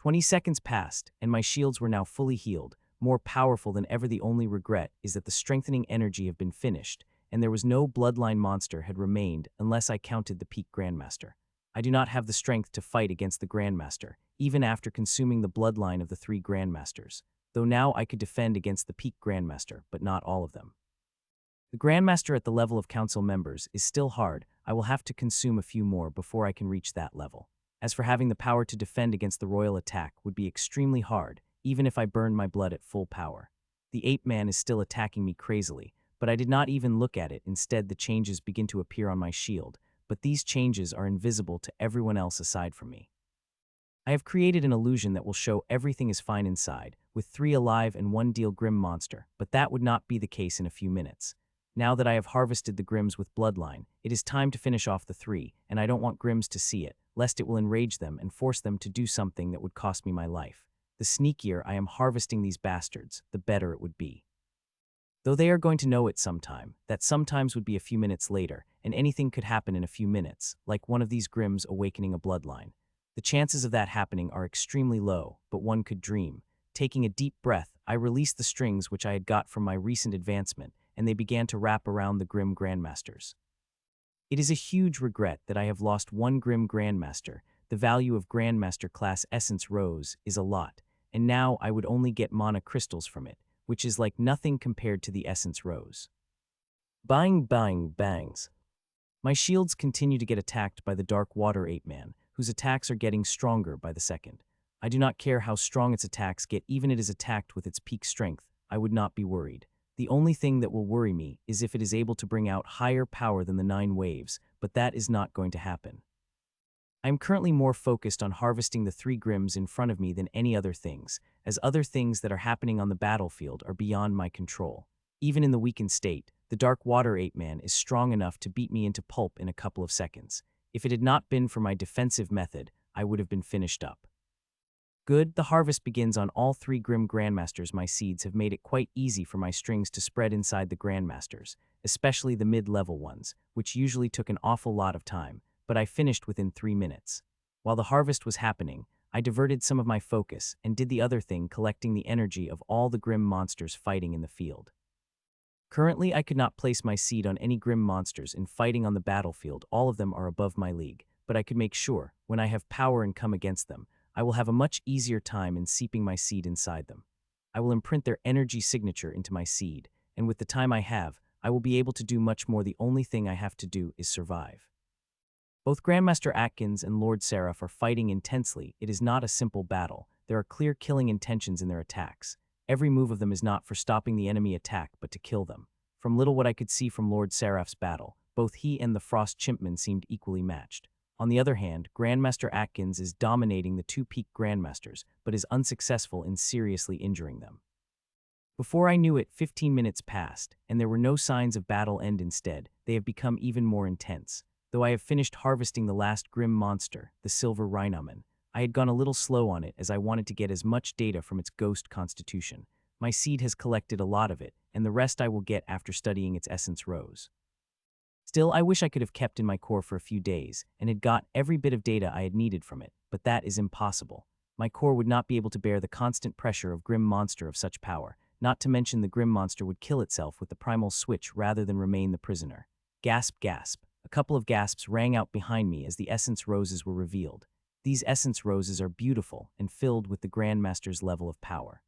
20 seconds passed, and my shields were now fully healed, more powerful than ever. The only regret is that the strengthening energy had been finished, and there was no bloodline monster had remained unless I counted the peak Grandmaster. I do not have the strength to fight against the Grandmaster, even after consuming the bloodline of the 3 Grandmasters, though now I could defend against the peak Grandmaster, but not all of them. The Grandmaster at the level of council members is still hard. I will have to consume a few more before I can reach that level. As for having the power to defend against the royal attack would be extremely hard, even if I burned my blood at full power. The ape man is still attacking me crazily, but I did not even look at it. Instead, the changes begin to appear on my shield, but these changes are invisible to everyone else aside from me. I have created an illusion that will show everything is fine inside, with 3 alive and 1 deal grim monster, but that would not be the case in a few minutes. Now that I have harvested the Grims with bloodline, it is time to finish off the 3, and I don't want Grims to see it, lest it will enrage them and force them to do something that would cost me my life. The sneakier I am harvesting these bastards, the better it would be. Though they are going to know it sometime, that sometimes would be a few minutes later, and anything could happen in a few minutes, like one of these Grims awakening a bloodline. The chances of that happening are extremely low, but one could dream. Taking a deep breath, I released the strings which I had got from my recent advancement, and they began to wrap around the Grim Grandmasters. It is a huge regret that I have lost 1 Grim Grandmaster. The value of Grandmaster class Essence Rose is a lot, and now I would only get mana crystals from it, which is like nothing compared to the Essence Rose. Bang, bang, bangs. My shields continue to get attacked by the Dark Water Ape Man, whose attacks are getting stronger by the second. I do not care how strong its attacks get. Even it is attacked with its peak strength, I would not be worried. The only thing that will worry me is if it is able to bring out higher power than the 9 waves, but that is not going to happen. I am currently more focused on harvesting the 3 Grims in front of me than any other things, as other things that are happening on the battlefield are beyond my control. Even in the weakened state, the Dark Water Ape Man is strong enough to beat me into pulp in a couple of seconds. If it had not been for my defensive method, I would have been finished up. Good, the harvest begins on all 3 Grim Grandmasters. My seeds have made it quite easy for my strings to spread inside the Grandmasters, especially the mid-level ones, which usually took an awful lot of time, but I finished within 3 minutes. While the harvest was happening, I diverted some of my focus and did the other thing, collecting the energy of all the Grim monsters fighting in the field. Currently, I could not place my seed on any Grim monsters in fighting on the battlefield. All of them are above my league, but I could make sure, when I have power and come against them, I will have a much easier time in seeping my seed inside them. I will imprint their energy signature into my seed, and with the time I have, I will be able to do much more. The only thing I have to do is survive. Both Grandmaster Atkins and Lord Seraph are fighting intensely. It is not a simple battle. There are clear killing intentions in their attacks. Every move of them is not for stopping the enemy attack, but to kill them. From little what I could see from Lord Seraph's battle, both he and the Frost Chimpman seemed equally matched. On the other hand, Grandmaster Atkins is dominating the 2 peak Grandmasters, but is unsuccessful in seriously injuring them. Before I knew it, 15 minutes passed, and there were no signs of battle end. Instead, they have become even more intense. Though I have finished harvesting the last grim monster, the silver rhinoman, I had gone a little slow on it as I wanted to get as much data from its ghost constitution. My seed has collected a lot of it, and the rest I will get after studying its essence rose. Still, I wish I could have kept in my core for a few days and had got every bit of data I had needed from it, but that is impossible. My core would not be able to bear the constant pressure of grim monster of such power, not to mention the grim monster would kill itself with the primal switch rather than remain the prisoner. Gasp, gasp. A couple of gasps rang out behind me as the essence roses were revealed. These essence roses are beautiful and filled with the Grandmaster's level of power.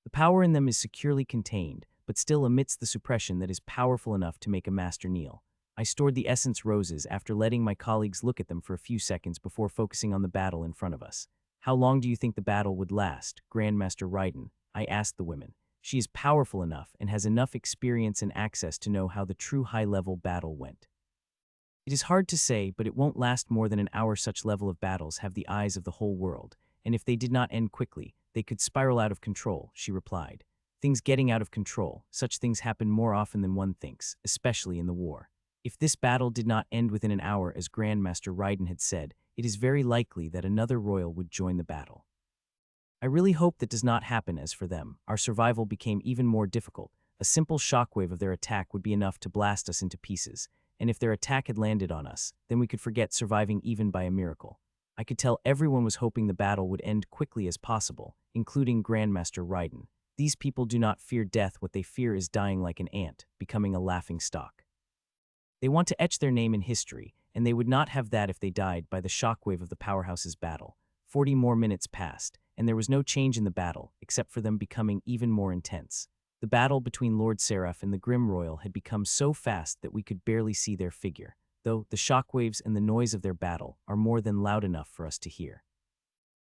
The power in them is securely contained, but still emits the suppression that is powerful enough to make a master kneel. I stored the essence roses after letting my colleagues look at them for a few seconds before focusing on the battle in front of us. How long do you think the battle would last, Grandmaster Raiden? I asked the women. She is powerful enough and has enough experience and access to know how the true high-level battle went. It is hard to say, but it won't last more than an hour. Such level of battles have the eyes of the whole world, and if they did not end quickly, they could spiral out of control, she replied. Things getting out of control, such things happen more often than one thinks, especially in the war. If this battle did not end within an hour, as Grandmaster Raiden had said, it is very likely that another royal would join the battle. I really hope that does not happen. As for them, our survival became even more difficult. A simple shockwave of their attack would be enough to blast us into pieces, and if their attack had landed on us, then we could forget surviving even by a miracle. I could tell everyone was hoping the battle would end quickly as possible, including Grandmaster Raiden. These people do not fear death. What they fear is dying like an ant, becoming a laughing stock. They want to etch their name in history, and they would not have that if they died by the shockwave of the powerhouse's battle. 40 more minutes passed, and there was no change in the battle, except for them becoming even more intense. The battle between Lord Seraph and the Grim Royal had become so fast that we could barely see their figure, though the shockwaves and the noise of their battle are more than loud enough for us to hear.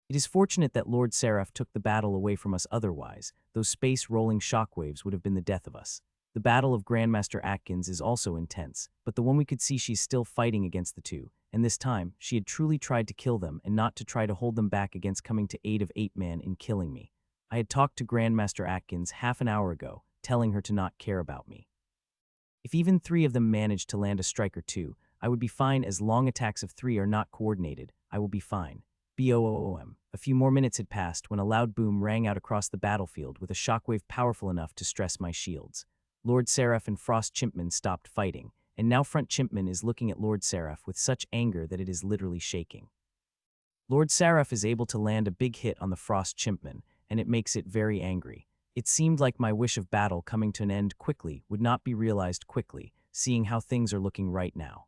It is fortunate that Lord Seraph took the battle away from us. Otherwise, those space-rolling shockwaves would have been the death of us. The battle of Grandmaster Atkins is also intense, but the one we could see, she's still fighting against the two, and this time, she had truly tried to kill them and not to try to hold them back against coming to aid of Ape-Man in killing me. I had talked to Grandmaster Atkins half an hour ago, telling her to not care about me. If even 3 of them managed to land a strike or 2, I would be fine. As long attacks of 3 are not coordinated, I will be fine. BOOM. A few more minutes had passed when a loud boom rang out across the battlefield with a shockwave powerful enough to stress my shields. Lord Seraph and Frost Chimpman stopped fighting, and now Front Chimpman is looking at Lord Seraph with such anger that it is literally shaking. Lord Seraph is able to land a big hit on the Frost Chimpman, and it makes it very angry. It seemed like my wish of battle coming to an end quickly would not be realized quickly, seeing how things are looking right now.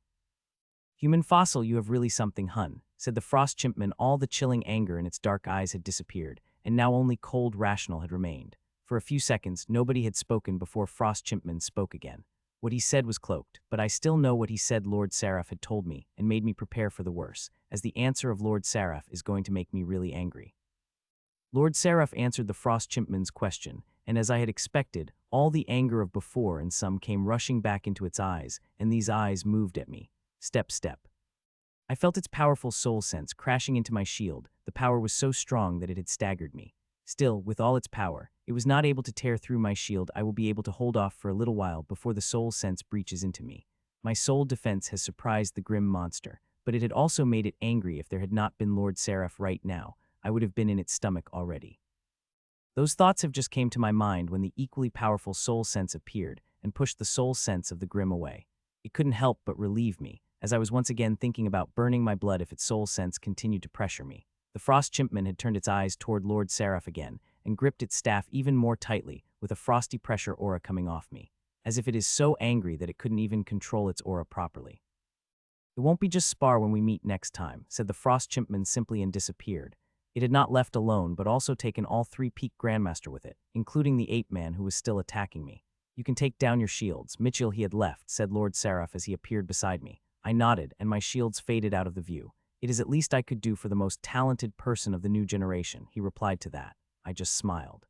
Human fossil, you have really something, hun, said the Frost Chimpman. All the chilling anger in its dark eyes had disappeared, and now only cold rational had remained. For a few seconds, nobody had spoken before Frost Chimpman spoke again. What he said was cloaked, but I still know what he said. Lord Seraph had told me and made me prepare for the worst, as the answer of Lord Seraph is going to make me really angry. Lord Seraph answered the Frost Chimpman's question, and as I had expected, all the anger of before and some came rushing back into its eyes, and these eyes moved at me. Step, step. I felt its powerful soul sense crashing into my shield. The power was so strong that it had staggered me. Still, with all its power, it was not able to tear through my shield. I will be able to hold off for a little while before the soul sense breaches into me. My soul defense has surprised the grim monster, but it had also made it angry. If there had not been Lord Seraph right now, I would have been in its stomach already. Those thoughts have just came to my mind when the equally powerful soul sense appeared and pushed the soul sense of the grim away. It couldn't help but relieve me, as I was once again thinking about burning my blood if its soul sense continued to pressure me. The Frost Chimpman had turned its eyes toward Lord Seraph again and gripped its staff even more tightly, with a frosty pressure aura coming off me, as if it is so angry that it couldn't even control its aura properly. It won't be just spar when we meet next time, said the Frost Chimpman simply, and disappeared. It had not left alone, but also taken all 3 Peak Grandmaster with it, including the Ape-Man who was still attacking me. You can take down your shields. Mitchell, he had left, said Lord Seraph as he appeared beside me. I nodded, and my shields faded out of the view. It is at least I could do for the most talented person of the new generation, he replied to that. I just smiled.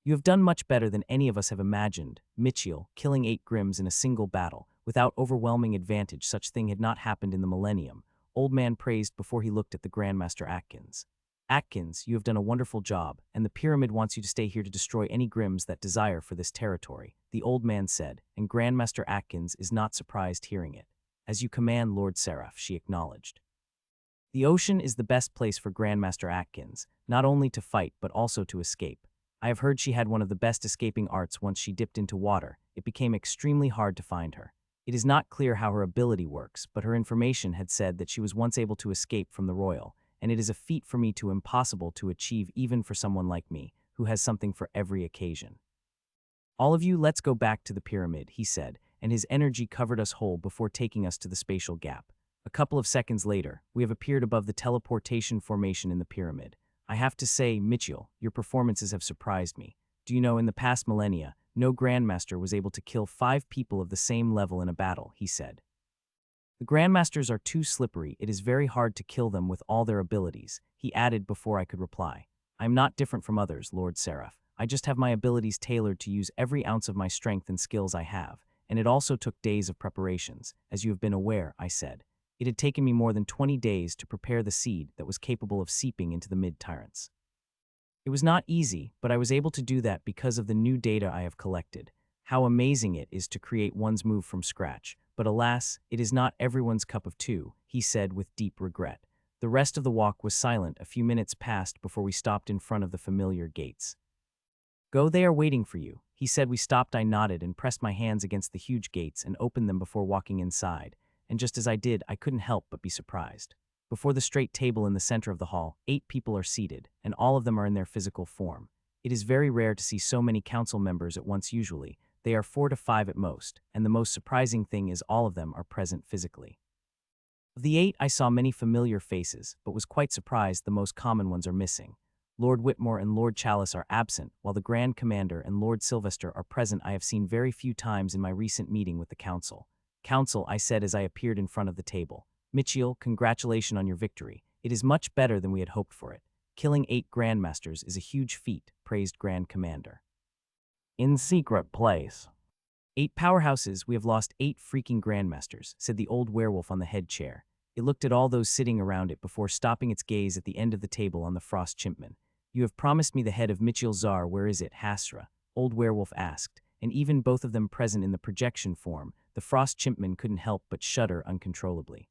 You have done much better than any of us have imagined, Mitchell, killing 8 Grims in a single battle, without overwhelming advantage. Such thing had not happened in the millennium, Old Man praised before he looked at the Grandmaster Atkins. Atkins, you have done a wonderful job, and the pyramid wants you to stay here to destroy any Grims that desire for this territory, the old man said, and Grandmaster Atkins is not surprised hearing it. As you command, Lord Seraph, she acknowledged. The ocean is the best place for Grandmaster Atkins, not only to fight but also to escape. I have heard she had one of the best escaping arts once she dipped into water. It became extremely hard to find her. It is not clear how her ability works, but her information had said that she was once able to escape from the royal, and it is a feat for me to impossible to achieve even for someone like me, who has something for every occasion. All of you, let's go back to the pyramid, he said, and his energy covered us whole before taking us to the spatial gap. A couple of seconds later, we have appeared above the teleportation formation in the pyramid. I have to say, Mitchell, your performances have surprised me. Do you know, in the past millennia, no Grandmaster was able to kill 5 people of the same level in a battle, he said. The Grandmasters are too slippery, it is very hard to kill them with all their abilities, he added before I could reply. I am not different from others, Lord Seraph. I just have my abilities tailored to use every ounce of my strength and skills I have, and it also took days of preparations, as you have been aware, I said. It had taken me more than 20 days to prepare the seed that was capable of seeping into the mid-tyrants. It was not easy, but I was able to do that because of the new data I have collected. How amazing it is to create one's move from scratch, but alas, it is not everyone's cup of tea, he said with deep regret. The rest of the walk was silent. A few minutes passed before we stopped in front of the familiar gates. Go, they are waiting for you, he said. We stopped. I nodded and pressed my hands against the huge gates and opened them before walking inside, and just as I did, I couldn't help but be surprised. Before the straight table in the center of the hall, 8 people are seated, and all of them are in their physical form. It is very rare to see so many council members at once. Usually, they are 4 to 5 at most, and the most surprising thing is all of them are present physically. Of the 8, I saw many familiar faces, but was quite surprised the most common ones are missing. Lord Whitmore and Lord Chalice are absent, while the Grand Commander and Lord Sylvester are present. I have seen very few times in my recent meeting with the council. Council, I said as I appeared in front of the table. Mitchell, congratulations on your victory. It is much better than we had hoped for it. Killing 8 Grandmasters is a huge feat, praised Grand Commander. In secret place. 8 powerhouses, we have lost 8 freaking Grandmasters, said the old werewolf on the head chair. It looked at all those sitting around it before stopping its gaze at the end of the table on the frost chimpman. You have promised me the head of Mitchell Czar. Where is it, Hasra? Old werewolf asked, and even both of them present in the projection form, the frost chimpman couldn't help but shudder uncontrollably.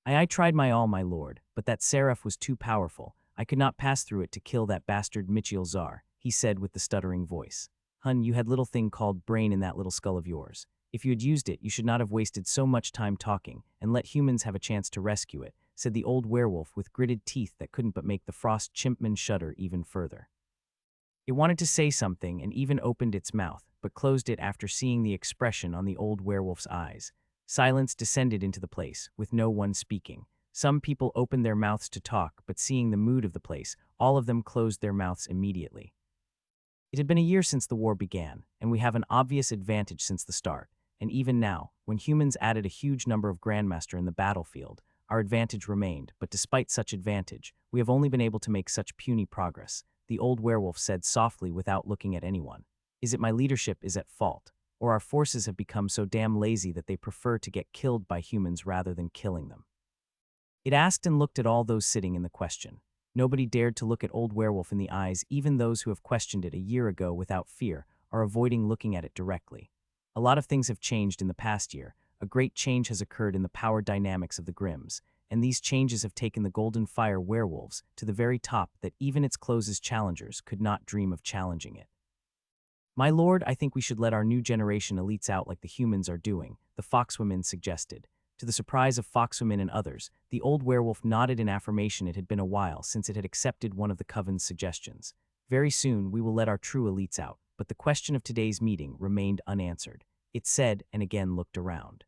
I tried my all, my lord, but that seraph was too powerful. I could not pass through it to kill that bastard Mitchell Czar, he said with the stuttering voice. Hun, you had little thing called brain in that little skull of yours. If you had used it, you should not have wasted so much time talking, and let humans have a chance to rescue it, said the old werewolf with gritted teeth that couldn't but make the frost chimpman shudder even further. It wanted to say something and even opened its mouth, but closed it after seeing the expression on the old werewolf's eyes. Silence descended into the place, with no one speaking. Some people opened their mouths to talk, but seeing the mood of the place, all of them closed their mouths immediately. It had been a year since the war began, and we have an obvious advantage since the start, and even now, when humans added a huge number of Grandmaster in the battlefield, our advantage remained, but despite such advantage, we have only been able to make such puny progress, the old werewolf said softly without looking at anyone. Is it my leadership is at fault? Or our forces have become so damn lazy that they prefer to get killed by humans rather than killing them? It asked and looked at all those sitting in the question. Nobody dared to look at old werewolf in the eyes. Even those who have questioned it a year ago without fear are avoiding looking at it directly. A lot of things have changed in the past year. A great change has occurred in the power dynamics of the Grims, and these changes have taken the Golden Fire werewolves to the very top that even its closest challengers could not dream of challenging it. My lord, I think we should let our new generation elites out like the humans are doing, the foxwomen suggested. To the surprise of foxwomen and others, the old werewolf nodded in affirmation. It had been a while since it had accepted one of the coven's suggestions. Very soon we will let our true elites out, but the question of today's meeting remained unanswered. It said, and again looked around.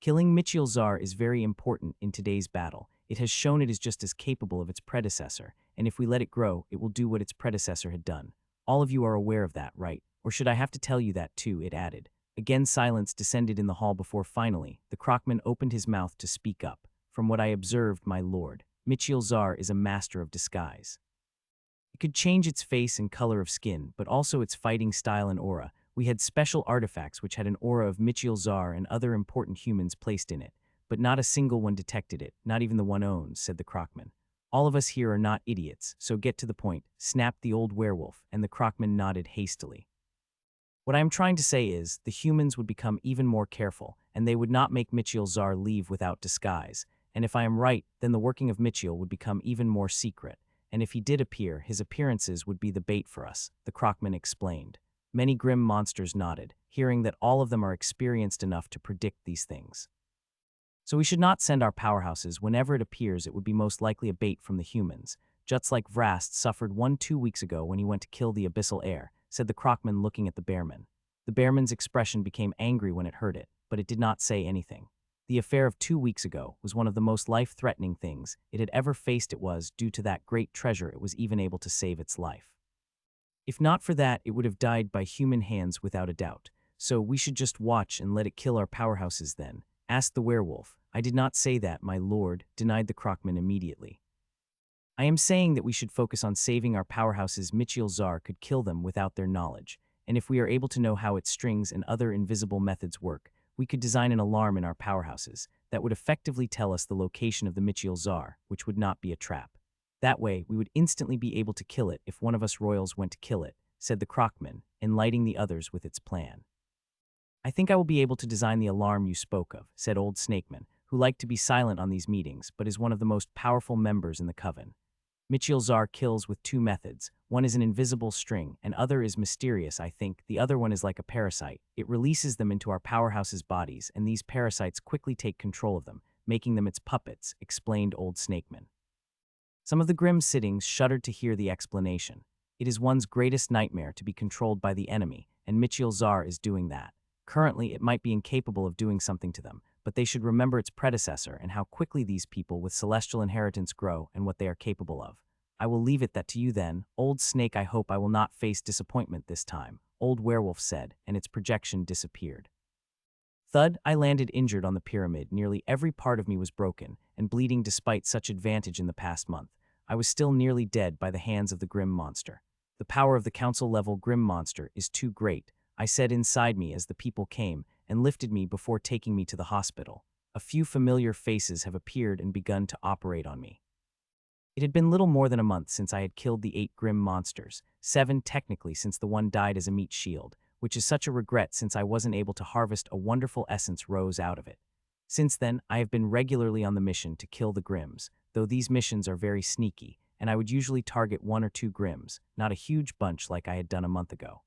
Killing Mitchell Czar is very important in today's battle. It has shown it is just as capable of its predecessor, and if we let it grow, it will do what its predecessor had done. All of you are aware of that, right? Or should I have to tell you that too, it added. Again silence descended in the hall before finally, the Crockman opened his mouth to speak up. From what I observed, my lord, Mitchell Czar is a master of disguise. It could change its face and color of skin, but also its fighting style and aura. We had special artifacts which had an aura of Mitchell Czar and other important humans placed in it, but not a single one detected it, not even the one owned, said the Crockman. All of us here are not idiots, so get to the point, snapped the old werewolf, and the Crockman nodded hastily. What I am trying to say is, the humans would become even more careful, and they would not make Mitchiel Czar leave without disguise. And if I am right, then the working of Mitchiel would become even more secret, and if he did appear, his appearances would be the bait for us, the Crockman explained. Many grim monsters nodded, hearing that all of them are experienced enough to predict these things. So we should not send our powerhouses. Whenever it appears, it would be most likely a bait from the humans, just like Vrast suffered 2 weeks ago when he went to kill the Abyssal heir, said the Crockman looking at the bearman. The bearman's expression became angry when it heard it, but it did not say anything. The affair of 2 weeks ago was one of the most life-threatening things it had ever faced. It was due to that great treasure it was even able to save its life. If not for that, it would have died by human hands without a doubt. So we should just watch and let it kill our powerhouses then, asked the werewolf. I did not say that, my lord, denied the Crockman immediately. I am saying that we should focus on saving our powerhouses. Mitchiel Czar could kill them without their knowledge, and if we are able to know how its strings and other invisible methods work, we could design an alarm in our powerhouses that would effectively tell us the location of the Mitchiel Czar, which would not be a trap. That way, we would instantly be able to kill it if one of us royals went to kill it, said the Crockman, enlightening the others with its plan. I think I will be able to design the alarm you spoke of, said old Snakeman, who liked to be silent on these meetings but is one of the most powerful members in the coven. Mitchiel Czar kills with two methods. One is an invisible string, and other is mysterious. I think the other one is like a parasite. It releases them into our powerhouse's bodies, and these parasites quickly take control of them, making them its puppets, explained old Snakeman. Some of the grim sittings shuddered to hear the explanation. It is one's greatest nightmare to be controlled by the enemy, and Mitchiel Czar is doing that. Currently, it might be incapable of doing something to them, but they should remember its predecessor and how quickly these people with celestial inheritance grow and what they are capable of. I will leave it that to you then, old snake. I hope I will not face disappointment this time, old werewolf said, and its projection disappeared. Thud, I landed injured on the pyramid. Nearly every part of me was broken and bleeding despite such advantage in the past month. I was still nearly dead by the hands of the grim monster. The power of the council-level grim monster is too great, I said inside me as the people came and lifted me before taking me to the hospital. A few familiar faces have appeared and begun to operate on me. It had been little more than a month since I had killed the 8 grim monsters, 7 technically since the one died as a meat shield, which is such a regret since I wasn't able to harvest a wonderful essence rose out of it. Since then, I have been regularly on the mission to kill the grims, though these missions are very sneaky, and I would usually target 1 or 2 grims, not a huge bunch like I had done a month ago.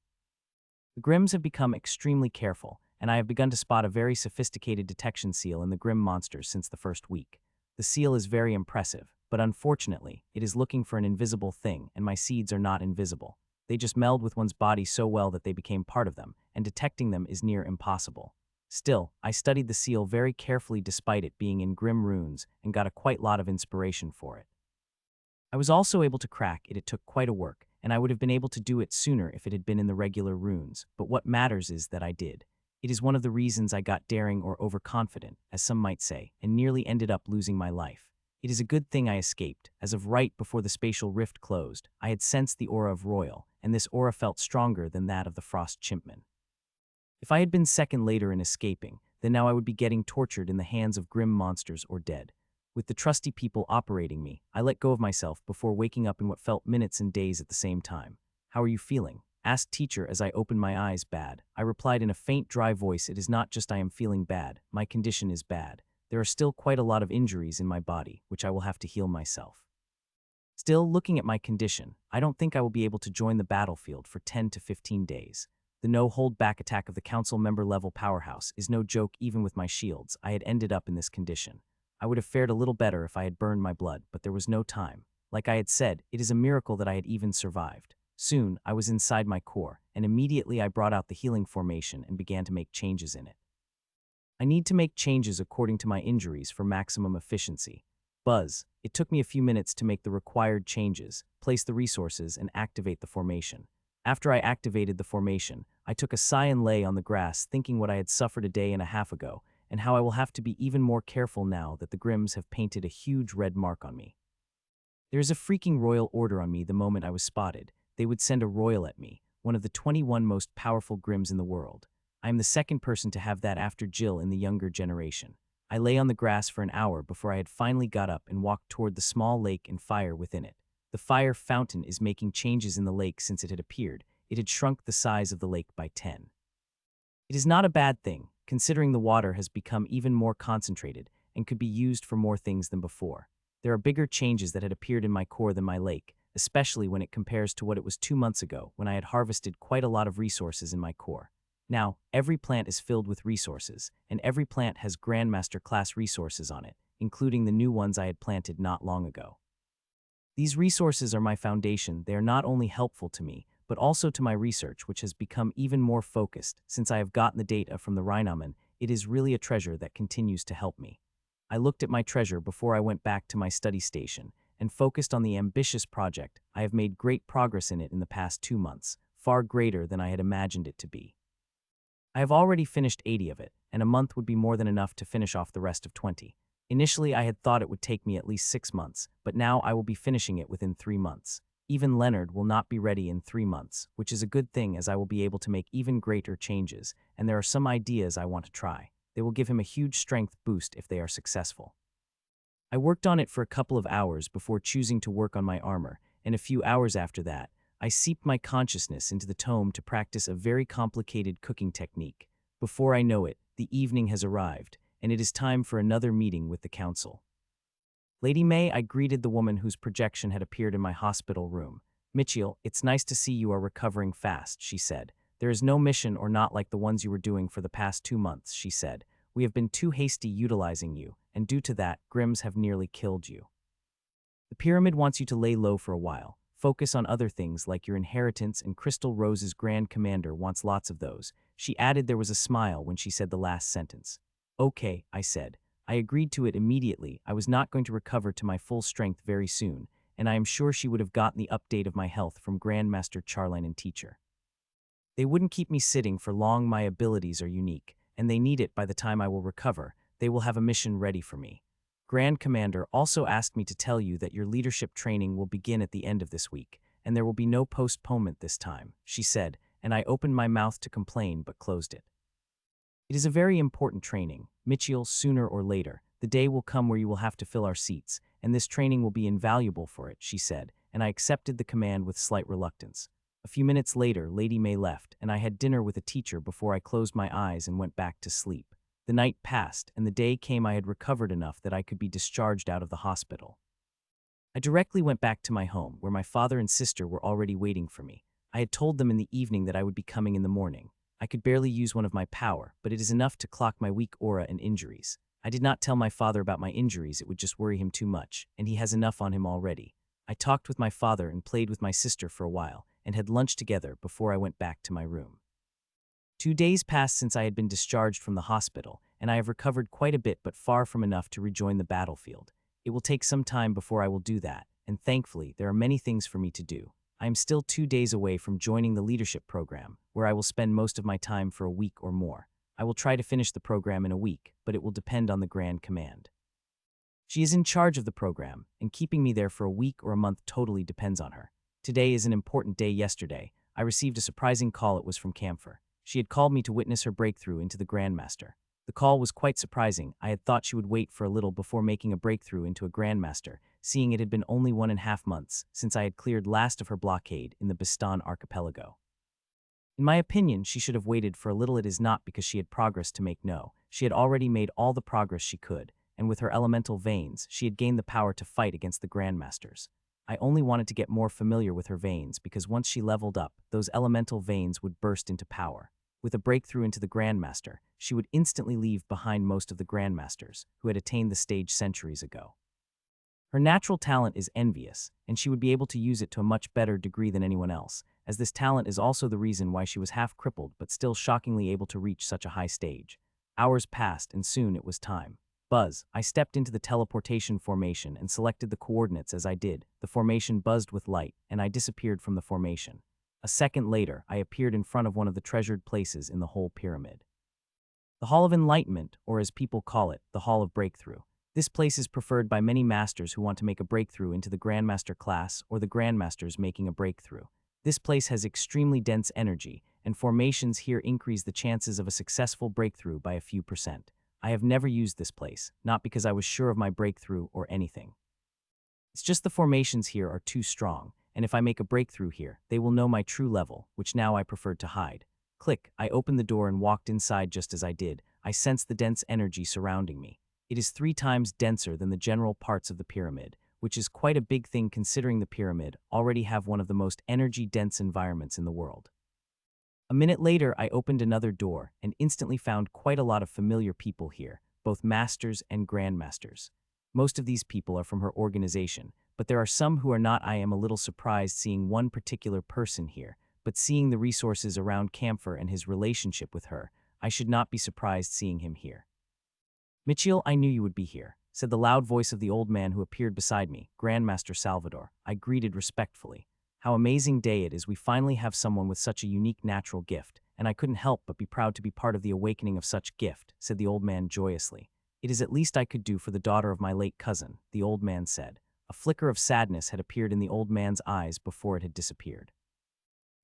The grims have become extremely careful, and I have begun to spot a very sophisticated detection seal in the grim monsters since the first week. The seal is very impressive, but unfortunately, it is looking for an invisible thing, and my seeds are not invisible. They just meld with one's body so well that they became part of them, and detecting them is near impossible. Still, I studied the seal very carefully despite it being in grim runes and got a quite lot of inspiration for it. I was also able to crack it. It took quite a work, and I would have been able to do it sooner if it had been in the regular runes, but what matters is that I did. It is one of the reasons I got daring or overconfident, as some might say, and nearly ended up losing my life. It is a good thing I escaped, as of right before the spatial rift closed, I had sensed the aura of Royal, and this aura felt stronger than that of the Frost Chimpman. If I had been second later in escaping, then now I would be getting tortured in the hands of grim monsters or dead. With the trusty people operating me, I let go of myself before waking up in what felt minutes and days at the same time. How are you feeling? Asked teacher as I opened my eyes. Bad. I replied in a faint, dry voice. It is not just I am feeling bad, my condition is bad. There are still quite a lot of injuries in my body, which I will have to heal myself. Still, looking at my condition, I don't think I will be able to join the battlefield for 10 to 15 days. The no-hold-back attack of the council member-level powerhouse is no joke. Even with my shields, I had ended up in this condition. I would have fared a little better if I had burned my blood, but there was no time. Like I had said, it is a miracle that I had even survived. Soon, I was inside my core, and immediately I brought out the healing formation and began to make changes in it. I need to make changes according to my injuries for maximum efficiency. Buzz. It took me a few minutes to make the required changes, place the resources, and activate the formation. After I activated the formation, I took a sigh and lay on the grass thinking what I had suffered a day and a half ago, and how I will have to be even more careful now that the Grims have painted a huge red mark on me. There is a freaking royal order on me the moment I was spotted. They would send a royal at me, one of the 21 most powerful Grims in the world. I am the second person to have that after Jill in the younger generation. I lay on the grass for an hour before I had finally got up and walked toward the small lake and fire within it. The fire fountain is making changes in the lake since it had appeared. It had shrunk the size of the lake by 10. It is not a bad thing, considering the water has become even more concentrated and could be used for more things than before. There are bigger changes that had appeared in my core than my lake, especially when it compares to what it was 2 months ago when I had harvested quite a lot of resources in my core. Now, every plant is filled with resources, and every plant has Grandmaster class resources on it, including the new ones I had planted not long ago. These resources are my foundation. They are not only helpful to me, but also to my research, which has become even more focused since I have gotten the data from the Rhinomen. It is really a treasure that continues to help me. I looked at my treasure before I went back to my study station and focused on the ambitious project. I have made great progress in it in the past 2 months, far greater than I had imagined it to be. I have already finished 80 of it, and a month would be more than enough to finish off the rest of 20. Initially, I had thought it would take me at least 6 months, but now I will be finishing it within 3 months. Even Leonard will not be ready in 3 months, which is a good thing as I will be able to make even greater changes, and there are some ideas I want to try. They will give him a huge strength boost if they are successful. I worked on it for a couple of hours before choosing to work on my armor, and a few hours after that, I seeped my consciousness into the tome to practice a very complicated cooking technique. Before I know it, the evening has arrived, and it is time for another meeting with the council. Lady May, I greeted the woman whose projection had appeared in my hospital room. Mitchell, it's nice to see you are recovering fast, she said. There is no mission or not like the ones you were doing for the past 2 months, she said. We have been too hasty utilizing you, and due to that, Grims have nearly killed you. The pyramid wants you to lay low for a while. Focus on other things like your inheritance, and Crystal Rose's Grand Commander wants lots of those. She added there was a smile when she said the last sentence. Okay, I said. I agreed to it immediately. I was not going to recover to my full strength very soon, and I am sure she would have gotten the update of my health from Grandmaster Charline and Teacher. They wouldn't keep me sitting for long. My abilities are unique, and they need it by the time I will recover. They will have a mission ready for me. Grand Commander also asked me to tell you that your leadership training will begin at the end of this week, and there will be no postponement this time, she said, and I opened my mouth to complain but closed it. It is a very important training, Mitchell. Sooner or later, the day will come where you will have to fill our seats, and this training will be invaluable for it, she said, and I accepted the command with slight reluctance. A few minutes later, Lady May left, and I had dinner with a teacher before I closed my eyes and went back to sleep. The night passed, and the day came. I had recovered enough that I could be discharged out of the hospital. I directly went back to my home, where my father and sister were already waiting for me. I had told them in the evening that I would be coming in the morning. I could barely use one of my power, but it is enough to clock my weak aura and injuries. I did not tell my father about my injuries. It would just worry him too much, and he has enough on him already. I talked with my father and played with my sister for a while, and had lunch together before I went back to my room. 2 days passed since I had been discharged from the hospital, and I have recovered quite a bit but far from enough to rejoin the battlefield. It will take some time before I will do that, and thankfully there are many things for me to do. I am still 2 days away from joining the leadership program, where I will spend most of my time for a week or more. I will try to finish the program in a week, but it will depend on the Grand Command. She is in charge of the program, and keeping me there for a week or a month totally depends on her. Today is an important day. Yesterday, I received a surprising call. It was from Camphor. She had called me to witness her breakthrough into the Grandmaster. The call was quite surprising. I had thought she would wait for a little before making a breakthrough into a Grandmaster, seeing it had been only 1.5 months since I had cleared last of her blockade in the Bistan archipelago. In my opinion, she should have waited for a little. It is not because she had progress to make. No, she had already made all the progress she could, and with her elemental veins, she had gained the power to fight against the Grandmasters. I only wanted to get more familiar with her veins because once she leveled up, those elemental veins would burst into power. With a breakthrough into the Grandmaster, she would instantly leave behind most of the Grandmasters, who had attained the stage centuries ago. Her natural talent is envious, and she would be able to use it to a much better degree than anyone else, as this talent is also the reason why she was half crippled but still shockingly able to reach such a high stage. Hours passed, and soon it was time. Buzz, I stepped into the teleportation formation and selected the coordinates. As I did, the formation buzzed with light, and I disappeared from the formation. A second later, I appeared in front of one of the treasured places in the whole pyramid. The Hall of Enlightenment, or as people call it, the Hall of Breakthrough. This place is preferred by many masters who want to make a breakthrough into the Grandmaster class or the Grandmasters making a breakthrough. This place has extremely dense energy, and formations here increase the chances of a successful breakthrough by a few %. I have never used this place, not because I was sure of my breakthrough or anything. It's just the formations here are too strong, and if I make a breakthrough here, they will know my true level, which now I preferred to hide. Click, I opened the door and walked inside. Just as I did, I sensed the dense energy surrounding me. It is 3 times denser than the general parts of the pyramid, which is quite a big thing considering the pyramid already have one of the most energy-dense environments in the world. A minute later, I opened another door and instantly found quite a lot of familiar people here, both masters and grandmasters. Most of these people are from her organization, but there are some who are not. I am a little surprised seeing one particular person here, but seeing the resources around Camphor and his relationship with her, I should not be surprised seeing him here. Mitchell, I knew you would be here, said the loud voice of the old man who appeared beside me, Grandmaster Salvador. I greeted respectfully. How amazing day it is we finally have someone with such a unique natural gift, and I couldn't help but be proud to be part of the awakening of such gift, said the old man joyously. It is at least I could do for the daughter of my late cousin, the old man said. A flicker of sadness had appeared in the old man's eyes before it had disappeared.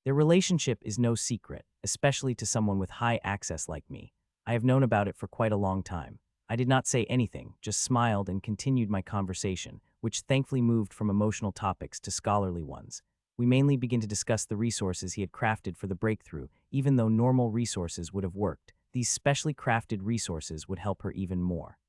Their relationship is no secret, especially to someone with high access like me. I have known about it for quite a long time. I did not say anything, just smiled and continued my conversation, which thankfully moved from emotional topics to scholarly ones. We mainly began to discuss the resources he had crafted for the breakthrough. Even though normal resources would have worked, these specially crafted resources would help her even more.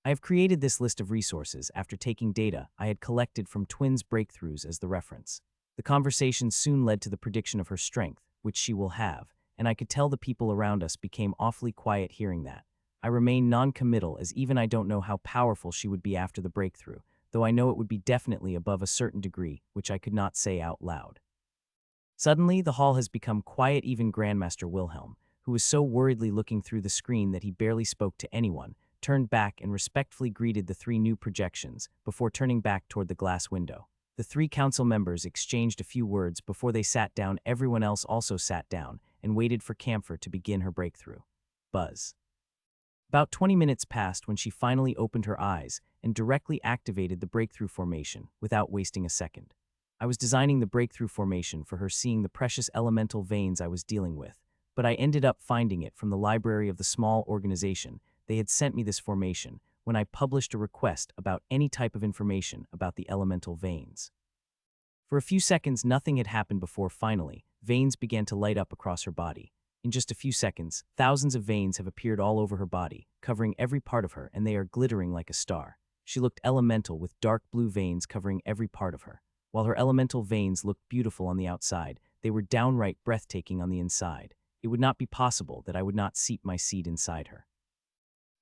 I have created this list of resources after taking data I had collected from Twins' breakthroughs as the reference. The conversation soon led to the prediction of her strength, which she will have, and I could tell the people around us became awfully quiet hearing that. I remain non-committal as even I don't know how powerful she would be after the breakthrough, though I know it would be definitely above a certain degree, which I could not say out loud. Suddenly, the hall has become quiet. Even Grandmaster Wilhelm, who was so worriedly looking through the screen that he barely spoke to anyone, turned back and respectfully greeted the 3 new projections before turning back toward the glass window. The 3 council members exchanged a few words before they sat down. Everyone else also sat down and waited for Camphor to begin her breakthrough. Buzz. About 20 minutes passed when she finally opened her eyes and directly activated the breakthrough formation without wasting a second. I was designing the breakthrough formation for her, seeing the precious elemental veins I was dealing with, but I ended up finding it from the library of the small organization. They had sent me this formation when I published a request about any type of information about the elemental veins. For a few seconds, nothing had happened before finally, veins began to light up across her body. In just a few seconds, thousands of veins have appeared all over her body, covering every part of her, and they are glittering like a star. She looked elemental with dark blue veins covering every part of her. While her elemental veins looked beautiful on the outside, they were downright breathtaking on the inside. It would not be possible that I would not seep my seed inside her.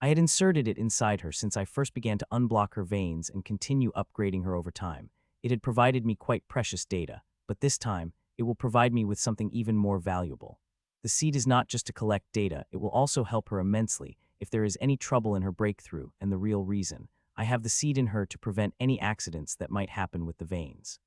I had inserted it inside her since I first began to unblock her veins and continue upgrading her over time. It had provided me quite precious data, but this time, it will provide me with something even more valuable. The seed is not just to collect data, it will also help her immensely if there is any trouble in her breakthrough, and the real reason. I have the seed in her to prevent any accidents that might happen with the veins.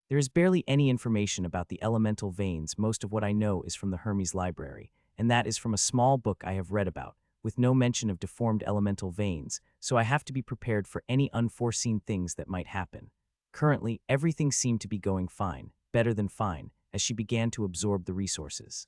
There is barely any information about the elemental veins. Most of what I know is from the Hermes library, and that is from a small book I have read about, with no mention of deformed elemental veins, so I have to be prepared for any unforeseen things that might happen. Currently, everything seemed to be going fine, better than fine, as she began to absorb the resources.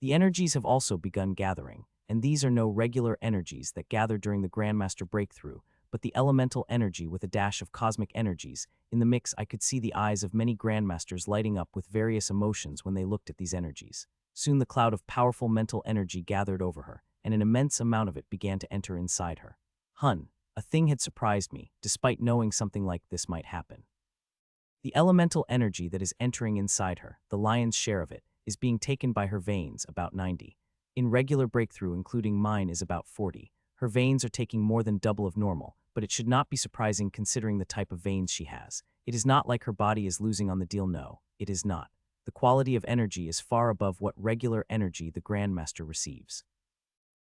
The energies have also begun gathering, and these are no regular energies that gather during the Grandmaster breakthrough, but the elemental energy with a dash of cosmic energies. In the mix, I could see the eyes of many Grandmasters lighting up with various emotions when they looked at these energies. Soon the cloud of powerful mental energy gathered over her, and an immense amount of it began to enter inside her. A thing had surprised me, despite knowing something like this might happen. The elemental energy that is entering inside her, the lion's share of it, is being taken by her veins, about 90. In regular breakthrough, including mine, is about 40. Her veins are taking more than double of normal, but it should not be surprising considering the type of veins she has. It is not like her body is losing on the deal. No, it is not. The quality of energy is far above what regular energy the Grandmaster receives.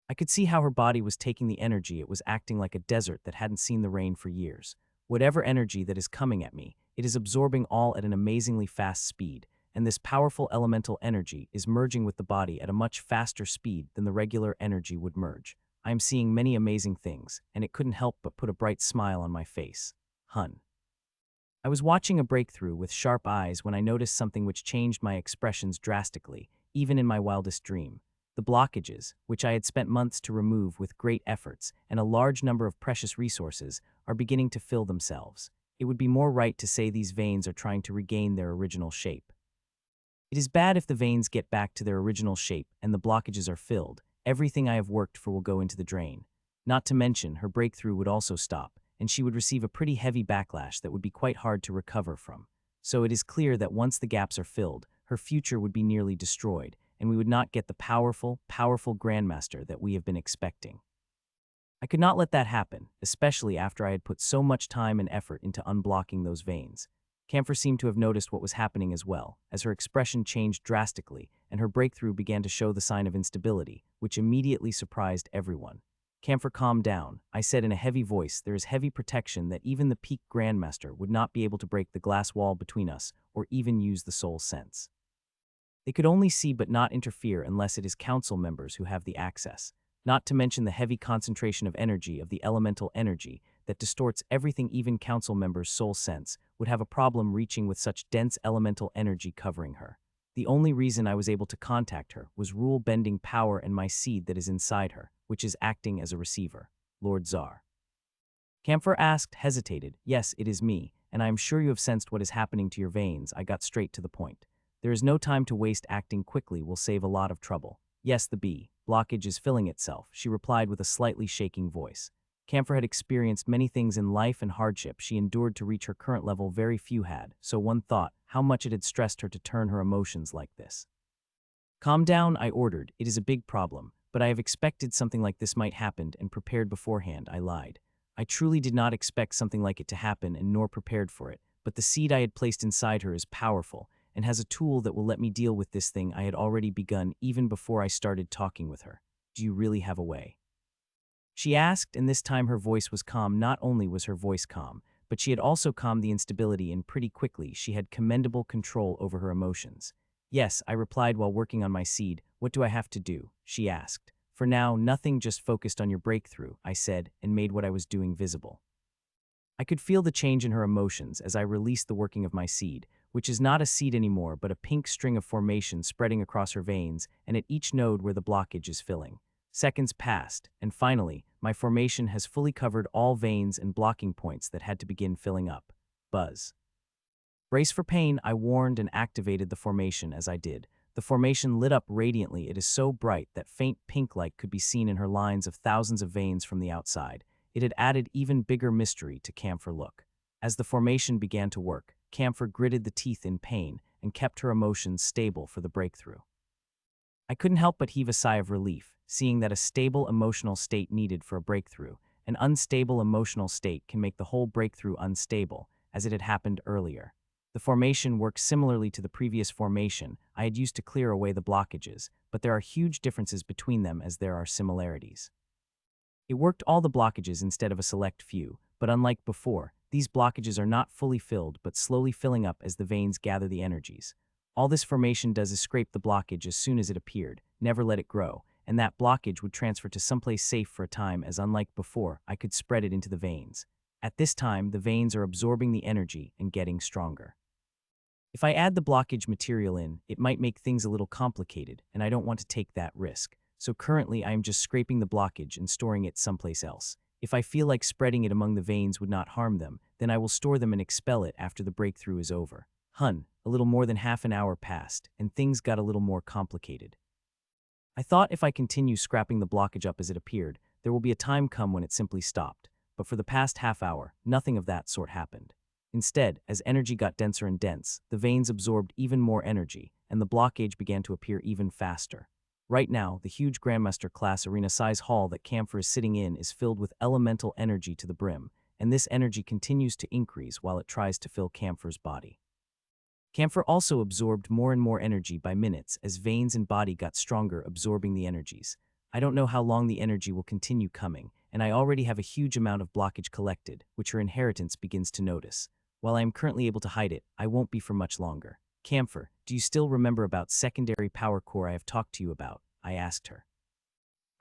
I could see how her body was taking the energy. It was acting like a desert that hadn't seen the rain for years. Whatever energy that is coming at me, it is absorbing all at an amazingly fast speed, and this powerful elemental energy is merging with the body at a much faster speed than the regular energy would merge. I am seeing many amazing things, and it couldn't help but put a bright smile on my face. I was watching a breakthrough with sharp eyes when I noticed something which changed my expressions drastically, even in my wildest dream. The blockages, which I had spent months to remove with great efforts and a large number of precious resources, are beginning to fill themselves. It would be more right to say these veins are trying to regain their original shape. It is bad if the veins get back to their original shape and the blockages are filled. Everything I have worked for will go into the drain. Not to mention, her breakthrough would also stop, and she would receive a pretty heavy backlash that would be quite hard to recover from. So it is clear that once the gaps are filled, her future would be nearly destroyed, and we would not get the powerful Grandmaster that we have been expecting. I could not let that happen, especially after I had put so much time and effort into unblocking those veins. Camphor seemed to have noticed what was happening as well, as her expression changed drastically, and her breakthrough began to show the sign of instability, which immediately surprised everyone. Camphor, calm down, I said in a heavy voice. There is heavy protection that even the peak Grandmaster would not be able to break the glass wall between us, or even use the soul sense. They could only see but not interfere unless it is council members who have the access, not to mention the heavy concentration of energy of the elemental energy that distorts everything. Even council members' soul sense would have a problem reaching with such dense elemental energy covering her. The only reason I was able to contact her was rule-bending power and my seed that is inside her, which is acting as a receiver. Lord Tsar. Camphor asked, hesitated. Yes, it is me, and I am sure you have sensed what is happening to your veins. I got straight to the point. There is no time to waste. Acting quickly will save a lot of trouble. Yes, the blockage is filling itself, she replied with a slightly shaking voice. Camphor had experienced many things in life and hardship she endured to reach her current level. Very few had, so one thought how much it had stressed her to turn her emotions like this. Calm down, I ordered. It is a big problem, but I have expected something like this might happen and prepared beforehand. I lied. I truly did not expect something like it to happen and nor prepared for it, but the seed I had placed inside her is powerful and has a tool that will let me deal with this thing. I had already begun even before I started talking with her. Do you really have a way? She asked, and this time her voice was calm. Not only was her voice calm, but she had also calmed the instability, and pretty quickly she had commendable control over her emotions. Yes, I replied while working on my seed. What do I have to do? She asked. For now, nothing, just focused on your breakthrough, I said, and made what I was doing visible. I could feel the change in her emotions as I released the working of my seed, which is not a seed anymore but a pink string of formation spreading across her veins and at each node where the blockage is filling. Seconds passed, and finally, my formation has fully covered all veins and blocking points that had to begin filling up. Buzz. Brace for pain, I warned and activated the formation. As I did, the formation lit up radiantly. It is so bright that faint pink light could be seen in her lines of thousands of veins from the outside. It had added even bigger mystery to Camphor look. As the formation began to work, Camphor gritted the teeth in pain and kept her emotions stable for the breakthrough. I couldn't help but heave a sigh of relief, seeing that a stable emotional state needed for a breakthrough. An unstable emotional state can make the whole breakthrough unstable, as it had happened earlier. The formation works similarly to the previous formation I had used to clear away the blockages, but there are huge differences between them as there are similarities. It worked all the blockages instead of a select few, but unlike before, these blockages are not fully filled but slowly filling up as the veins gather the energies. All this formation does is scrape the blockage as soon as it appeared, never let it grow, and that blockage would transfer to someplace safe for a time, as unlike before, I could spread it into the veins. At this time, the veins are absorbing the energy and getting stronger. If I add the blockage material in, it might make things a little complicated, and I don't want to take that risk. So currently I am just scraping the blockage and storing it someplace else. If I feel like spreading it among the veins would not harm them, then I will store them and expel it after the breakthrough is over. A little more than half an hour passed, and things got a little more complicated. I thought if I continue scrapping the blockage up as it appeared, there will be a time come when it simply stopped, but for the past half hour, nothing of that sort happened. Instead, as energy got denser and dense, the veins absorbed even more energy, and the blockage began to appear even faster. Right now, the huge Grandmaster class arena-size hall that Camphor is sitting in is filled with elemental energy to the brim, and this energy continues to increase while it tries to fill Camphor's body. Camphor also absorbed more and more energy by minutes as veins and body got stronger, absorbing the energies. I don't know how long the energy will continue coming, and I already have a huge amount of blockage collected, which her inheritance begins to notice. While I am currently able to hide it, I won't be for much longer. Camphor, do you still remember about secondary power core I have talked to you about? I asked her.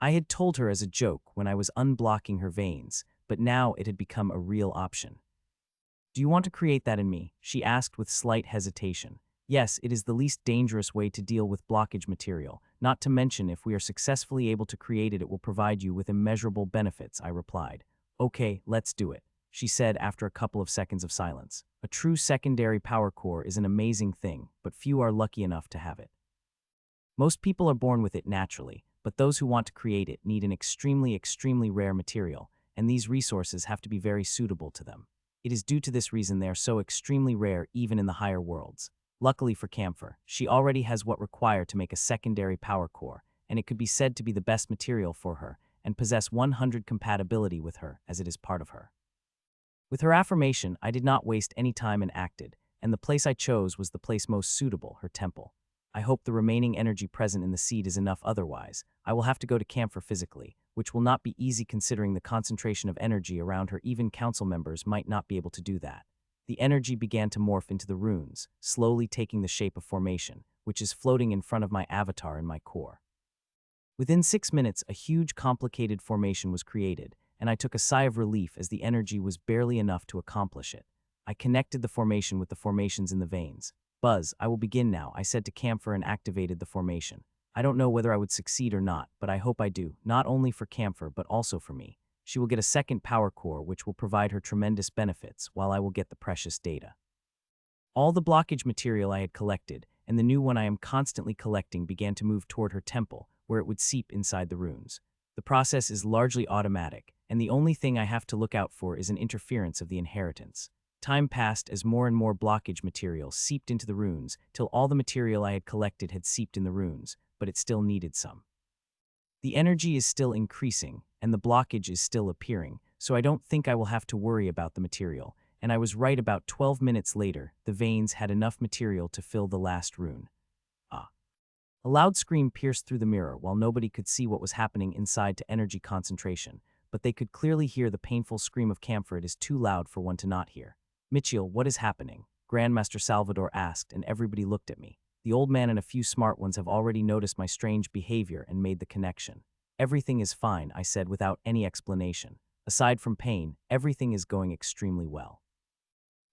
I had told her as a joke when I was unblocking her veins, but now it had become a real option. Do you want to create that in me? She asked with slight hesitation. Yes, it is the least dangerous way to deal with blockage material, not to mention if we are successfully able to create it, it will provide you with immeasurable benefits, I replied. Okay, let's do it, she said after a couple of seconds of silence. A true secondary power core is an amazing thing, but few are lucky enough to have it. Most people are born with it naturally, but those who want to create it need an extremely rare material, and these resources have to be very suitable to them. It is due to this reason they are so extremely rare even in the higher worlds. Luckily for Camphor, she already has what required to make a secondary power core, and it could be said to be the best material for her, and possess 100 compatibility with her as it is part of her. With her affirmation, I did not waste any time and acted, and the place I chose was the place most suitable, her temple. I hope the remaining energy present in the seed is enough, otherwise I will have to go to Camphor physically, which will not be easy considering the concentration of energy around her. Even council members might not be able to do that. The energy began to morph into the runes, slowly taking the shape of formation, which is floating in front of my avatar in my core. Within 6 minutes, a huge complicated formation was created, and I took a sigh of relief as the energy was barely enough to accomplish it. I connected the formation with the formations in the veins. Buzz, I will begin now, I said to Camphor and activated the formation. I don't know whether I would succeed or not, but I hope I do, not only for Camphor but also for me. She will get a second power core which will provide her tremendous benefits, while I will get the precious data. All the blockage material I had collected, and the new one I am constantly collecting, began to move toward her temple, where it would seep inside the runes. The process is largely automatic, and the only thing I have to look out for is an interference of the inheritance. Time passed as more and more blockage material seeped into the runes, till all the material I had collected had seeped in the runes, but it still needed some. The energy is still increasing, and the blockage is still appearing, so I don't think I will have to worry about the material, and I was right. About 12 minutes later, the veins had enough material to fill the last rune. Ah. A loud scream pierced through the mirror while nobody could see what was happening inside to energy concentration, but they could clearly hear the painful scream of Camphor. It is too loud for one to not hear. Mitchell, what is happening? Grandmaster Salvador asked, and everybody looked at me. The old man and a few smart ones have already noticed my strange behavior and made the connection. Everything is fine, I said without any explanation. Aside from pain, everything is going extremely well.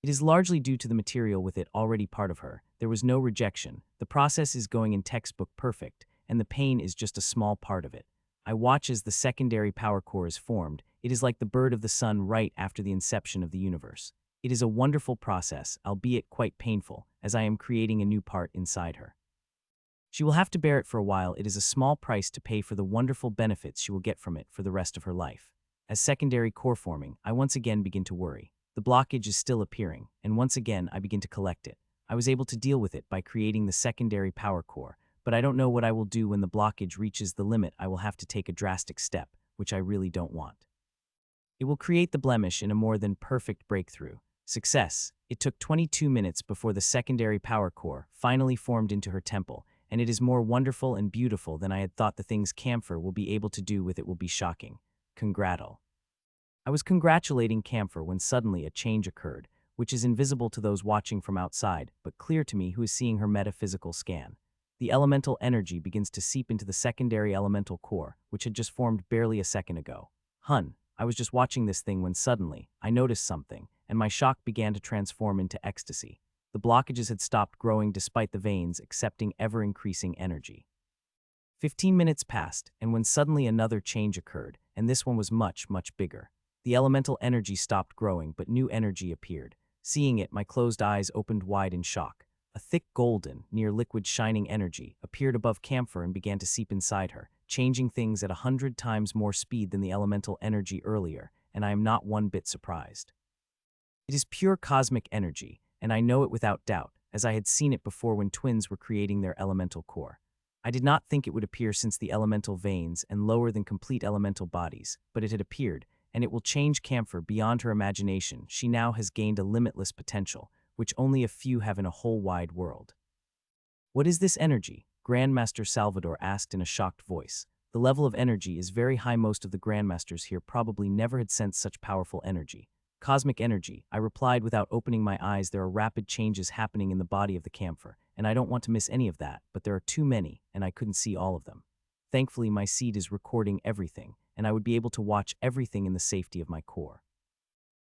It is largely due to the material with it already part of her. There was no rejection. The process is going in textbook perfect, and the pain is just a small part of it. I watch as the secondary power core is formed. It is like the birth of the sun right after the inception of the universe. It is a wonderful process, albeit quite painful, as I am creating a new part inside her. She will have to bear it for a while. It is a small price to pay for the wonderful benefits she will get from it for the rest of her life. As secondary core forming, I once again begin to worry. The blockage is still appearing, and once again I begin to collect it. I was able to deal with it by creating the secondary power core, but I don't know what I will do when the blockage reaches the limit. I will have to take a drastic step, which I really don't want. It will create the blemish in a more than perfect breakthrough. Success. It took 22 minutes before the secondary power core finally formed into her temple, and it is more wonderful and beautiful than I had thought. The things Camphor will be able to do with it will be shocking. Congratul. I was congratulating Camphor when suddenly a change occurred, which is invisible to those watching from outside, but clear to me who is seeing her metaphysical scan. The elemental energy begins to seep into the secondary elemental core, which had just formed barely a second ago. I was just watching this thing when suddenly, I noticed something, and my shock began to transform into ecstasy. The blockages had stopped growing despite the veins accepting ever-increasing energy. 15 minutes passed, and when suddenly another change occurred, and this one was much bigger. The elemental energy stopped growing, but new energy appeared. Seeing it, my closed eyes opened wide in shock. A thick golden, near liquid shining energy appeared above Camphor and began to seep inside her, changing things at 100 times more speed than the elemental energy earlier, and I am not one bit surprised. It is pure cosmic energy, and I know it without doubt, as I had seen it before when twins were creating their elemental core. I did not think it would appear since the elemental veins and lower than complete elemental bodies, but it had appeared, and it will change Camphor beyond her imagination. She now has gained a limitless potential, which only a few have in a whole wide world. What is this energy? Grandmaster Salvador asked in a shocked voice. The level of energy is very high. Most of the grandmasters here probably never had sensed such powerful energy. Cosmic energy, I replied without opening my eyes. There are rapid changes happening in the body of the Camphor, and I don't want to miss any of that, but there are too many, and I couldn't see all of them. Thankfully, my seed is recording everything, and I would be able to watch everything in the safety of my core.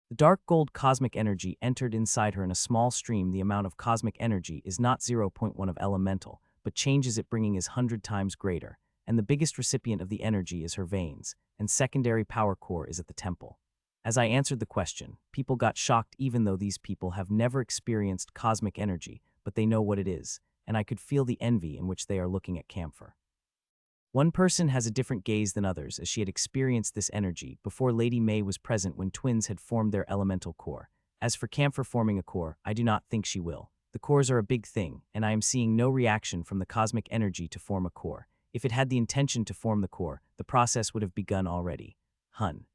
The dark gold cosmic energy entered inside her in a small stream. The amount of cosmic energy is not zero point 0.1 of elemental, but changes it bringing is 100 times greater, and the biggest recipient of the energy is her veins, and secondary power core is at the temple. As I answered the question, people got shocked even though these people have never experienced cosmic energy, but they know what it is, and I could feel the envy in which they are looking at Camphor. One person has a different gaze than others, as she had experienced this energy before Lady May was present when twins had formed their elemental core. As for Camphor forming a core, I do not think she will. The cores are a big thing, and I am seeing no reaction from the cosmic energy to form a core. If it had the intention to form the core, the process would have begun already. Hun.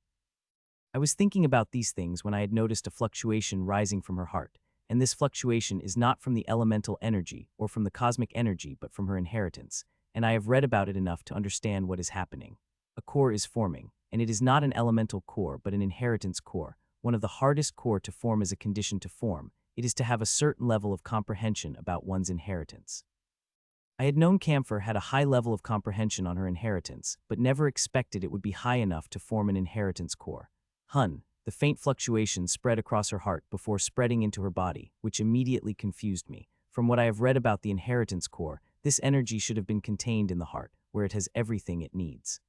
I was thinking about these things when I had noticed a fluctuation rising from her heart, and this fluctuation is not from the elemental energy or from the cosmic energy but from her inheritance, and I have read about it enough to understand what is happening. A core is forming, and it is not an elemental core but an inheritance core. One of the hardest core to form is a condition to form. It is to have a certain level of comprehension about one's inheritance. I had known Camphor had a high level of comprehension on her inheritance, but never expected it would be high enough to form an inheritance core. Hun, the faint fluctuation spread across her heart before spreading into her body, which immediately confused me. From what I have read about the inheritance core, this energy should have been contained in the heart, where it has everything it needs.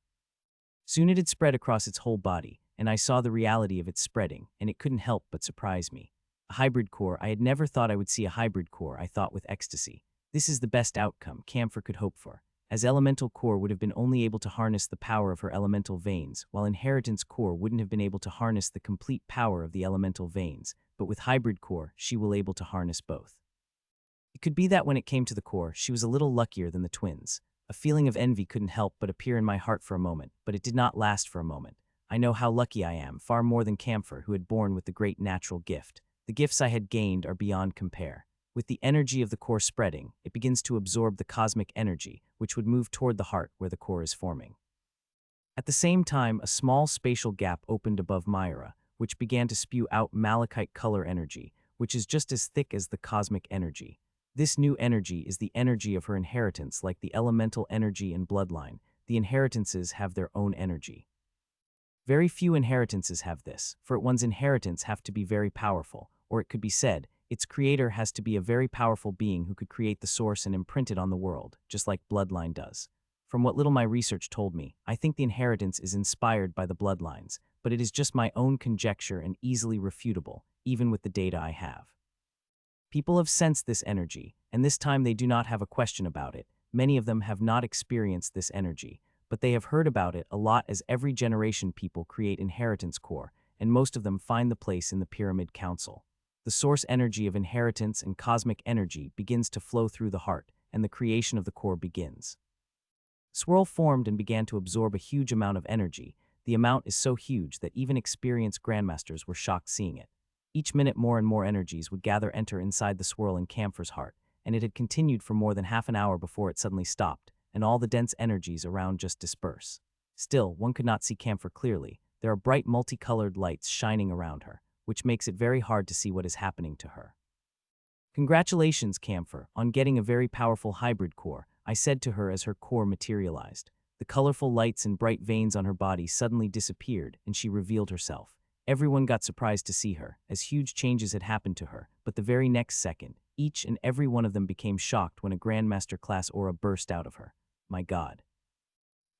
Soon it had spread across its whole body, and I saw the reality of its spreading, and it couldn't help but surprise me. A hybrid core, I had never thought I would see a hybrid core, I thought with ecstasy. This is the best outcome Camphor could hope for, as elemental core would have been only able to harness the power of her elemental veins, while inheritance core wouldn't have been able to harness the complete power of the elemental veins, but with hybrid core, she will able to harness both. It could be that when it came to the core, she was a little luckier than the twins. A feeling of envy couldn't help but appear in my heart for a moment, but it did not last for a moment. I know how lucky I am, far more than Camphor, who had born with the great natural gift. The gifts I had gained are beyond compare. With the energy of the core spreading, it begins to absorb the cosmic energy, which would move toward the heart where the core is forming. At the same time, a small spatial gap opened above Myra, which began to spew out malachite color energy, which is just as thick as the cosmic energy. This new energy is the energy of her inheritance, like the elemental energy and bloodline. The inheritances have their own energy. Very few inheritances have this, for one's inheritance have to be very powerful, or it could be said, its creator has to be a very powerful being who could create the source and imprint it on the world, just like bloodline does. From what little my research told me, I think the inheritance is inspired by the bloodlines, but it is just my own conjecture and easily refutable, even with the data I have. People have sensed this energy, and this time they do not have a question about it. Many of them have not experienced this energy, but they have heard about it a lot, as every generation people create inheritance core, and most of them find the place in the Pyramid Council. The source energy of inheritance and cosmic energy begins to flow through the heart, and the creation of the core begins. Swirl formed and began to absorb a huge amount of energy. The amount is so huge that even experienced grandmasters were shocked seeing it. Each minute more and more energies would enter inside the swirl in Camphor's heart, and it had continued for more than half an hour before it suddenly stopped, and all the dense energies around just disperse. Still, one could not see Camphor clearly. There are bright multicolored lights shining around her, which makes it very hard to see what is happening to her. Congratulations, Camphor, on getting a very powerful hybrid core, I said to her as her core materialized. The colorful lights and bright veins on her body suddenly disappeared, and she revealed herself. Everyone got surprised to see her, as huge changes had happened to her, but the very next second, each and every one of them became shocked when a Grandmaster class aura burst out of her. My God.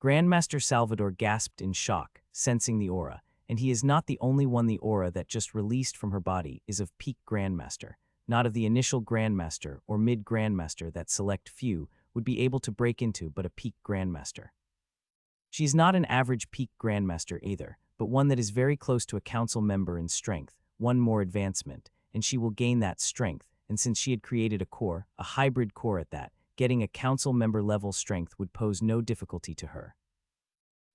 Grandmaster Salvador gasped in shock, sensing the aura, and he is not the only one. The aura that just released from her body is of peak Grandmaster, not of the initial Grandmaster or mid-Grandmaster that select few would be able to break into, but a peak Grandmaster. She is not an average peak Grandmaster either, but one that is very close to a council member in strength, one more advancement, and she will gain that strength, and since she had created a core, a hybrid core at that, getting a council member level strength would pose no difficulty to her.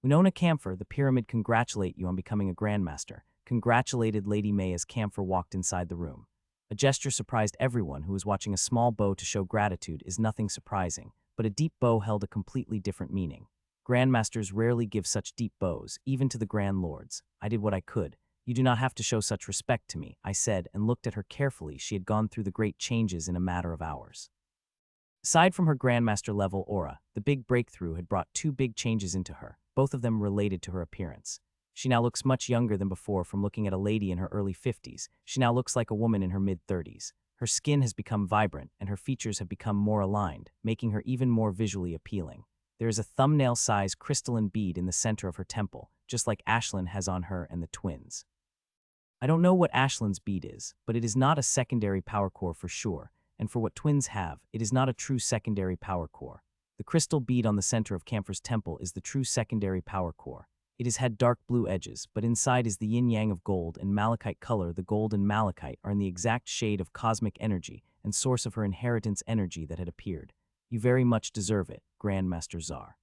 Winona Camphor, the pyramid congratulate you on becoming a Grandmaster, congratulated Lady May as Camphor walked inside the room. A gesture surprised everyone who was watching. A small bow to show gratitude is nothing surprising, but a deep bow held a completely different meaning. Grandmasters rarely give such deep bows, even to the Grand Lords. I did what I could. You do not have to show such respect to me, I said, and looked at her carefully. She had gone through the great changes in a matter of hours. Aside from her Grandmaster level aura, the big breakthrough had brought two big changes into her, both of them related to her appearance. She now looks much younger than before from looking at a lady in her early 50s. She now looks like a woman in her mid-30s. Her skin has become vibrant, and her features have become more aligned, making her even more visually appealing. There is a thumbnail-sized crystalline bead in the center of her temple, just like Ashlyn has on her and the twins. I don't know what Ashlyn's bead is, but it is not a secondary power core for sure, and for what twins have, it is not a true secondary power core. The crystal bead on the center of Camphor's temple is the true secondary power core. It has had dark blue edges, but inside is the yin-yang of gold and malachite color. The gold and malachite are in the exact shade of cosmic energy and source of her inheritance energy that had appeared. You very much deserve it, Grandmaster Czar.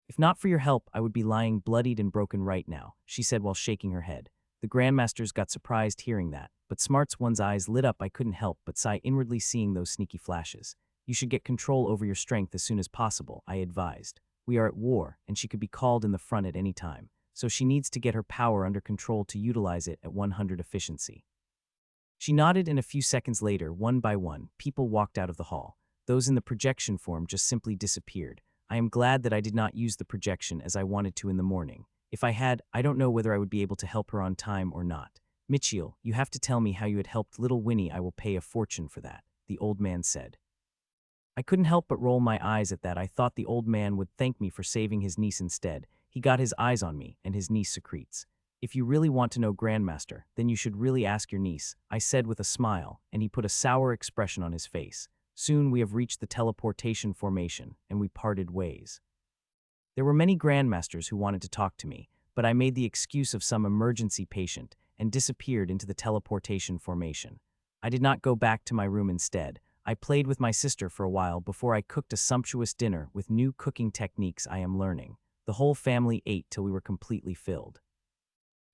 If not for your help, I would be lying bloodied and broken right now, she said while shaking her head. The Grandmasters got surprised hearing that, but Smart's one's eyes lit up. I couldn't help but sigh inwardly seeing those sneaky flashes. You should get control over your strength as soon as possible, I advised. We are at war, and she could be called in the front at any time, so she needs to get her power under control to utilize it at 100 efficiency. She nodded, and a few seconds later, one by one, people walked out of the hall. Those in the projection form just simply disappeared. I am glad that I did not use the projection as I wanted to in the morning. If I had, I don't know whether I would be able to help her on time or not. Mitchell, you have to tell me how you had helped little Winnie. I will pay a fortune for that, the old man said. I couldn't help but roll my eyes at that. I thought the old man would thank me for saving his niece instead. He got his eyes on me, and his niece secretes. If you really want to know, Grandmaster, then you should really ask your niece, I said with a smile, and he put a sour expression on his face. Soon we have reached the teleportation formation, and we parted ways. There were many Grandmasters who wanted to talk to me, but I made the excuse of some emergency patient and disappeared into the teleportation formation. I did not go back to my room. Instead, I played with my sister for a while before I cooked a sumptuous dinner with new cooking techniques I am learning. The whole family ate till we were completely filled.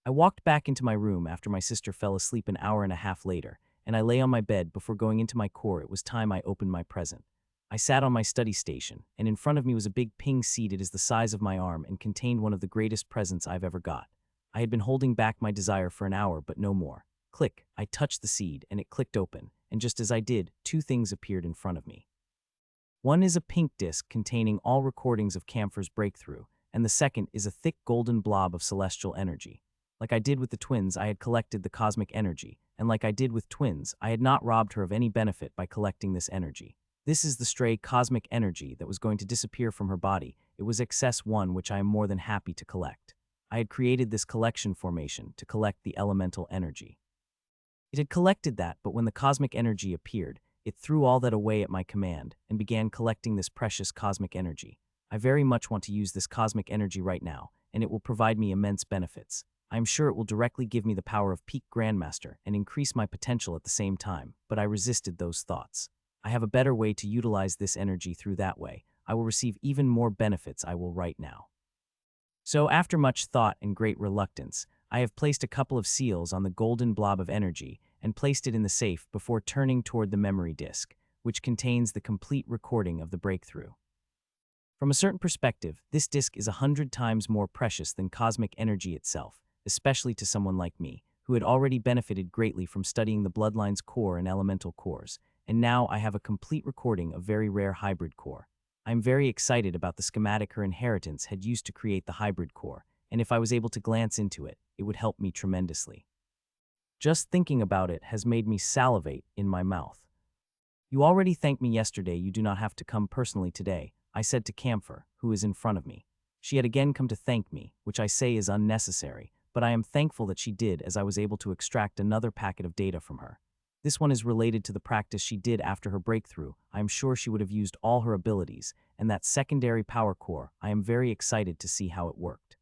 I walked back into my room after my sister fell asleep an hour and a half later, and I lay on my bed before going into my core. It was time I opened my present. I sat on my study station, and in front of me was a big ping seed. It is the size of my arm and contained one of the greatest presents I've ever got. I had been holding back my desire for an hour, but no more. Click, I touched the seed, and it clicked open, and just as I did, two things appeared in front of me. One is a pink disc containing all recordings of Camphor's breakthrough, and the second is a thick golden blob of celestial energy. Like I did with the twins, I had collected the cosmic energy, and like I did with twins, I had not robbed her of any benefit by collecting this energy. This is the stray cosmic energy that was going to disappear from her body. It was excess one, which I am more than happy to collect. I had created this collection formation to collect the elemental energy. It had collected that, but when the cosmic energy appeared, it threw all that away at my command and began collecting this precious cosmic energy. I very much want to use this cosmic energy right now, and it will provide me immense benefits. I am sure it will directly give me the power of Peak Grandmaster and increase my potential at the same time, but I resisted those thoughts. I have a better way to utilize this energy. Through that way, I will receive even more benefits. I will right now. So after much thought and great reluctance, I have placed a couple of seals on the golden blob of energy and placed it in the safe before turning toward the memory disk, which contains the complete recording of the breakthrough. From a certain perspective, this disk is 100 times more precious than cosmic energy itself, especially to someone like me, who had already benefited greatly from studying the Bloodline's core and elemental cores, and now I have a complete recording of very rare hybrid core. I am very excited about the schematic her inheritance had used to create the hybrid core, and if I was able to glance into it, it would help me tremendously. Just thinking about it has made me salivate in my mouth. You already thanked me yesterday. You do not have to come personally today, I said to Camphor, who is in front of me. She had again come to thank me, which I say is unnecessary, but I am thankful that she did, as I was able to extract another packet of data from her. This one is related to the practice she did after her breakthrough. I am sure she would have used all her abilities, and that secondary power core, I am very excited to see how it worked.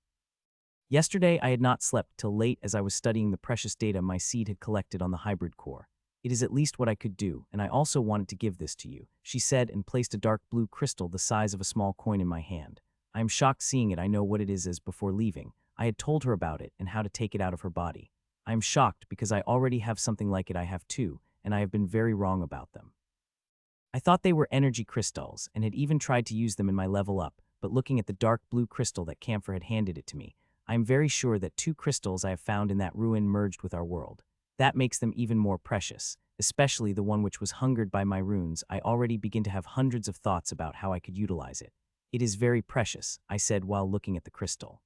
Yesterday I had not slept till late as I was studying the precious data my seed had collected on the hybrid core. It is at least what I could do, and I also wanted to give this to you, she said, and placed a dark blue crystal the size of a small coin in my hand. I am shocked seeing it. I know what it is, as before leaving, I had told her about it and how to take it out of her body. I am shocked because I already have something like it. I have two, and I have been very wrong about them. I thought they were energy crystals and had even tried to use them in my level up, but looking at the dark blue crystal that Camphor had handed it to me, I am very sure that two crystals I have found in that ruin merged with our world. That makes them even more precious, especially the one which was hungered by my runes. I already begin to have hundreds of thoughts about how I could utilize it. It is very precious, I said while looking at the crystal.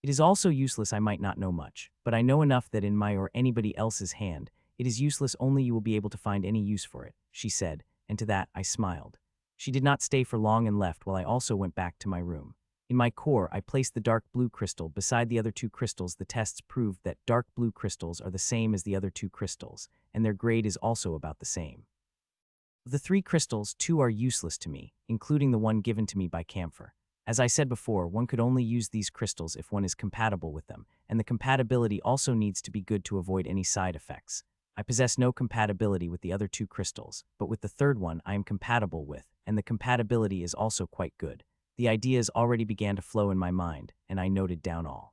It is also useless. I might not know much, but I know enough that in my or anybody else's hand, it is useless. Only you will be able to find any use for it, she said, and to that I smiled. She did not stay for long and left while I also went back to my room. In my core, I placed the dark blue crystal beside the other two crystals. The tests proved that dark blue crystals are the same as the other two crystals, and their grade is also about the same. Of the three crystals, two are useless to me, including the one given to me by Camphor. As I said before, one could only use these crystals if one is compatible with them, and the compatibility also needs to be good to avoid any side effects. I possess no compatibility with the other two crystals, but with the third one I am compatible with, and the compatibility is also quite good. The ideas already began to flow in my mind, and I noted down all.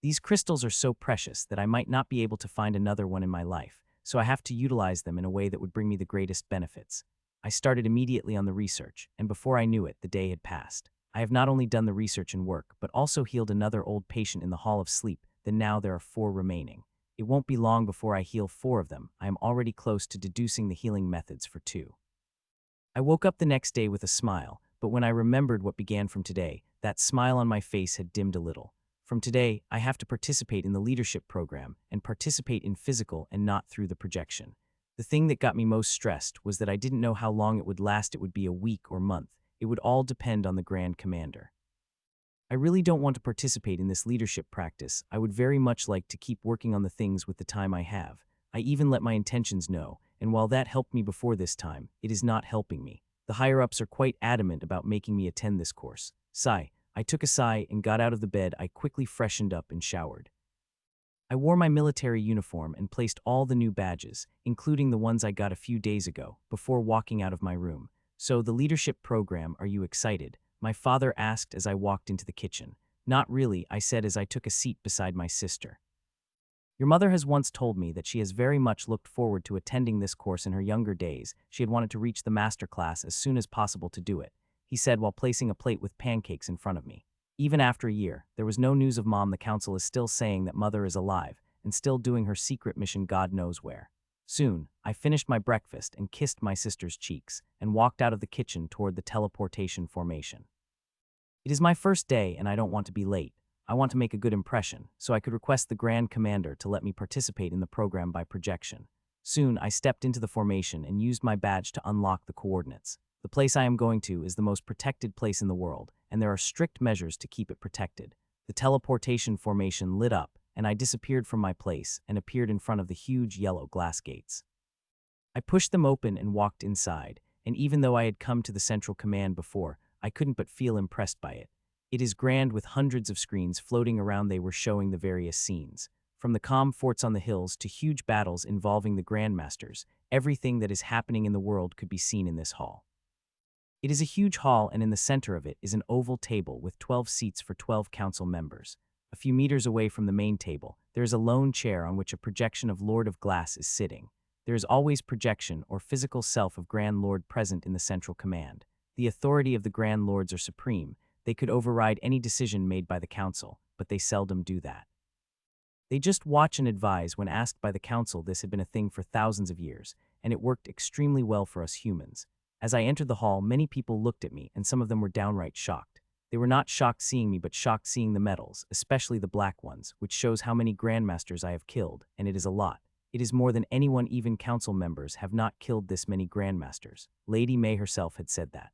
These crystals are so precious that I might not be able to find another one in my life, so I have to utilize them in a way that would bring me the greatest benefits. I started immediately on the research, and before I knew it, the day had passed. I have not only done the research and work, but also healed another old patient in the Hall of Sleep. Then now there are 4 remaining. It won't be long before I heal 4 of them. I am already close to deducing the healing methods for 2. I woke up the next day with a smile, but when I remembered what began from today, that smile on my face had dimmed a little. From today, I have to participate in the leadership program and participate in physical and not through the projection. The thing that got me most stressed was that I didn't know how long it would last. It would be a week or month. It would all depend on the Grand Commander. I really don't want to participate in this leadership practice. I would very much like to keep working on the things with the time I have. I even let my intentions know, and while that helped me before this time, it is not helping me. The higher-ups are quite adamant about making me attend this course. Sigh. I took a sigh and got out of the bed. I quickly freshened up and showered. I wore my military uniform and placed all the new badges, including the ones I got a few days ago, before walking out of my room. So, the leadership program, are you excited? My father asked as I walked into the kitchen. Not really, I said as I took a seat beside my sister. Your mother has once told me that she has very much looked forward to attending this course in her younger days. She had wanted to reach the master class as soon as possible to do it, he said while placing a plate with pancakes in front of me. Even after a year, there was no news of Mom. The council is still saying that Mother is alive and still doing her secret mission God knows where. Soon, I finished my breakfast and kissed my sister's cheeks and walked out of the kitchen toward the teleportation formation. It is my first day and I don't want to be late. I want to make a good impression, so I could request the Grand Commander to let me participate in the program by projection. Soon, I stepped into the formation and used my badge to unlock the coordinates. The place I am going to is the most protected place in the world, and there are strict measures to keep it protected. The teleportation formation lit up, and I disappeared from my place and appeared in front of the huge yellow glass gates. I pushed them open and walked inside, and even though I had come to the central command before, I couldn't but feel impressed by it. It is grand with hundreds of screens floating around. They were showing the various scenes. From the calm forts on the hills to huge battles involving the Grandmasters, everything that is happening in the world could be seen in this hall. It is a huge hall, and in the center of it is an oval table with 12 seats for 12 council members. A few meters away from the main table, there is a lone chair on which a projection of Lord of Glass is sitting. There is always projection or physical self of Grand Lord present in the central command. The authority of the Grand Lords are supreme. They could override any decision made by the council, but they seldom do that. They just watch and advise when asked by the council. This had been a thing for thousands of years, and it worked extremely well for us humans. As I entered the hall, many people looked at me, and some of them were downright shocked. They were not shocked seeing me, but shocked seeing the medals, especially the black ones, which shows how many Grandmasters I have killed, and it is a lot. It is more than anyone. Even council members have not killed this many Grandmasters. Lady May herself had said that.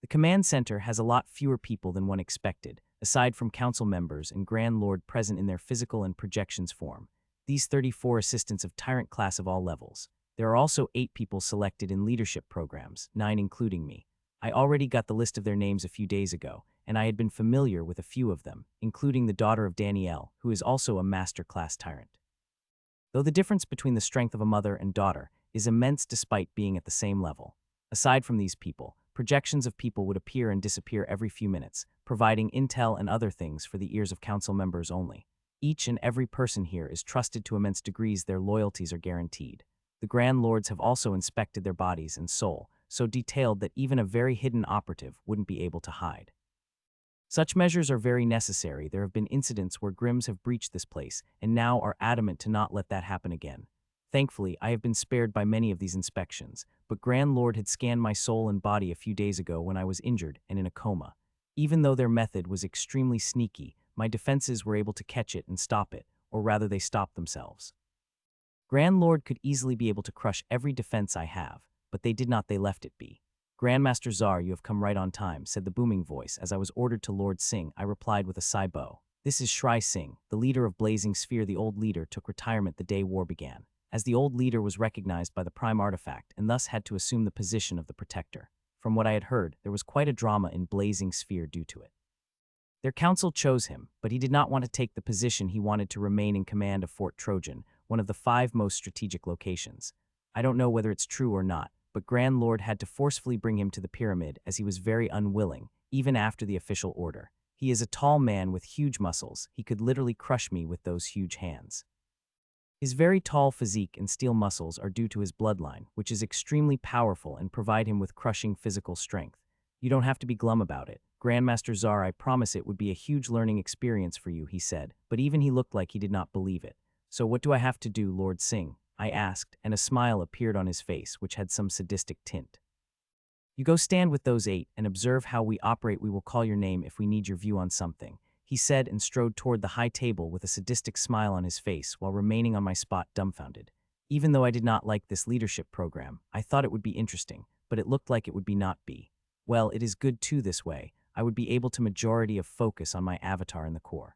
The command center has a lot fewer people than one expected, aside from council members and Grand Lord present in their physical and projections form. These 34 assistants of Tyrant class of all levels. There are also 8 people selected in leadership programs, 9 including me. I already got the list of their names a few days ago, and I had been familiar with a few of them, including the daughter of Danielle, who is also a master class tyrant. Though the difference between the strength of a mother and daughter is immense despite being at the same level. Aside from these people, projections of people would appear and disappear every few minutes, providing intel and other things for the ears of council members only. Each and every person here is trusted to immense degrees. Their loyalties are guaranteed. The Grand Lords have also inspected their bodies and soul, so detailed that even a very hidden operative wouldn't be able to hide. Such measures are very necessary. There have been incidents where Grimms have breached this place, and now are adamant to not let that happen again. Thankfully, I have been spared by many of these inspections, but Grand Lord had scanned my soul and body a few days ago when I was injured and in a coma. Even though their method was extremely sneaky, my defenses were able to catch it and stop it, or rather they stopped themselves. Grand Lord could easily be able to crush every defense I have, but they did not, they left it be. Grandmaster Czar, you have come right on time, said the booming voice. As I was ordered to Lord Singh, I replied with a sigh bow. This is Shri Singh, the leader of Blazing Sphere. The old leader took retirement the day war began, as the old leader was recognized by the prime artifact and thus had to assume the position of the protector. From what I had heard, there was quite a drama in Blazing Sphere due to it. Their council chose him, but he did not want to take the position. He wanted to remain in command of Fort Trojan, one of the 5 most strategic locations. I don't know whether it's true or not, but Grand Lord had to forcefully bring him to the pyramid as he was very unwilling, even after the official order. He is a tall man with huge muscles. He could literally crush me with those huge hands. His very tall physique and steel muscles are due to his bloodline, which is extremely powerful and provide him with crushing physical strength. You don't have to be glum about it. Grandmaster Czar, I promise it would be a huge learning experience for you, he said, but even he looked like he did not believe it. So what do I have to do, Lord Singh? I asked, and a smile appeared on his face, which had some sadistic tint. You go stand with those 8 and observe how we operate. We will call your name if we need your view on something, he said, and strode toward the high table with a sadistic smile on his face while remaining on my spot dumbfounded. Even though I did not like this leadership program, I thought it would be interesting, but it looked like it would be not be. Well, it is good too this way. I would be able to majority of focus on my avatar in the core.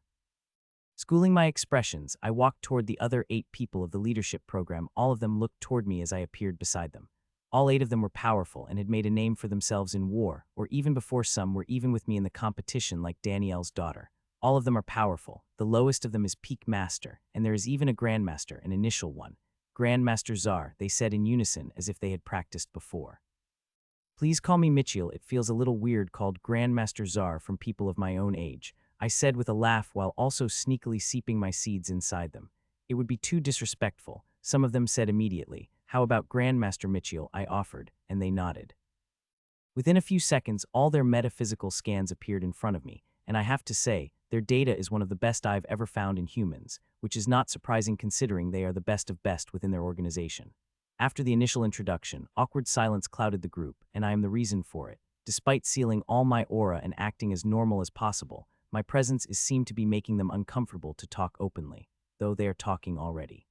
Schooling my expressions, I walked toward the other 8 people of the leadership program. All of them looked toward me as I appeared beside them. All 8 of them were powerful and had made a name for themselves in war, or even before. Some were even with me in the competition, like Danielle's daughter. All of them are powerful. The lowest of them is Peak Master, and there is even a Grandmaster, an initial one. Grandmaster Czar, they said in unison as if they had practiced before. Please call me Mitchell. It feels a little weird called Grandmaster Czar from people of my own age, I said with a laugh while also sneakily seeping my seeds inside them. It would be too disrespectful, some of them said immediately. How about Grandmaster Mitchell? I offered, and they nodded. Within a few seconds, all their metaphysical scans appeared in front of me, and I have to say, their data is one of the best I've ever found in humans, which is not surprising considering they are the best of best within their organization. After the initial introduction, awkward silence clouded the group, and I am the reason for it. Despite sealing all my aura and acting as normal as possible, my presence seemed to be making them uncomfortable to talk openly, though they are talking already.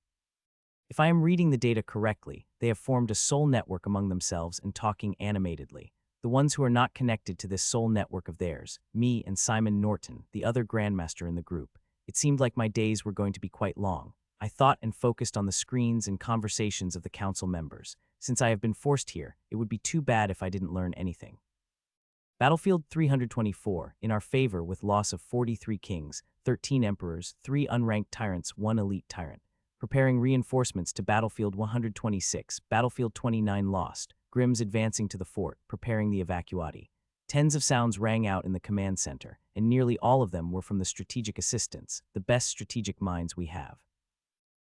If I am reading the data correctly, they have formed a soul network among themselves and talking animatedly. The ones who are not connected to this soul network of theirs, me and Simon Norton, the other Grandmaster in the group. It seemed like my days were going to be quite long. I thought and focused on the screens and conversations of the council members. Since I have been forced here, it would be too bad if I didn't learn anything. Battlefield 324, in our favor with loss of 43 kings, 13 emperors, 3 unranked tyrants, 1 elite tyrant. Preparing reinforcements to Battlefield 126, Battlefield 29 lost, Grims advancing to the fort, preparing the evacuati. Tens of sounds rang out in the command center, and nearly all of them were from the strategic assistants, the best strategic minds we have.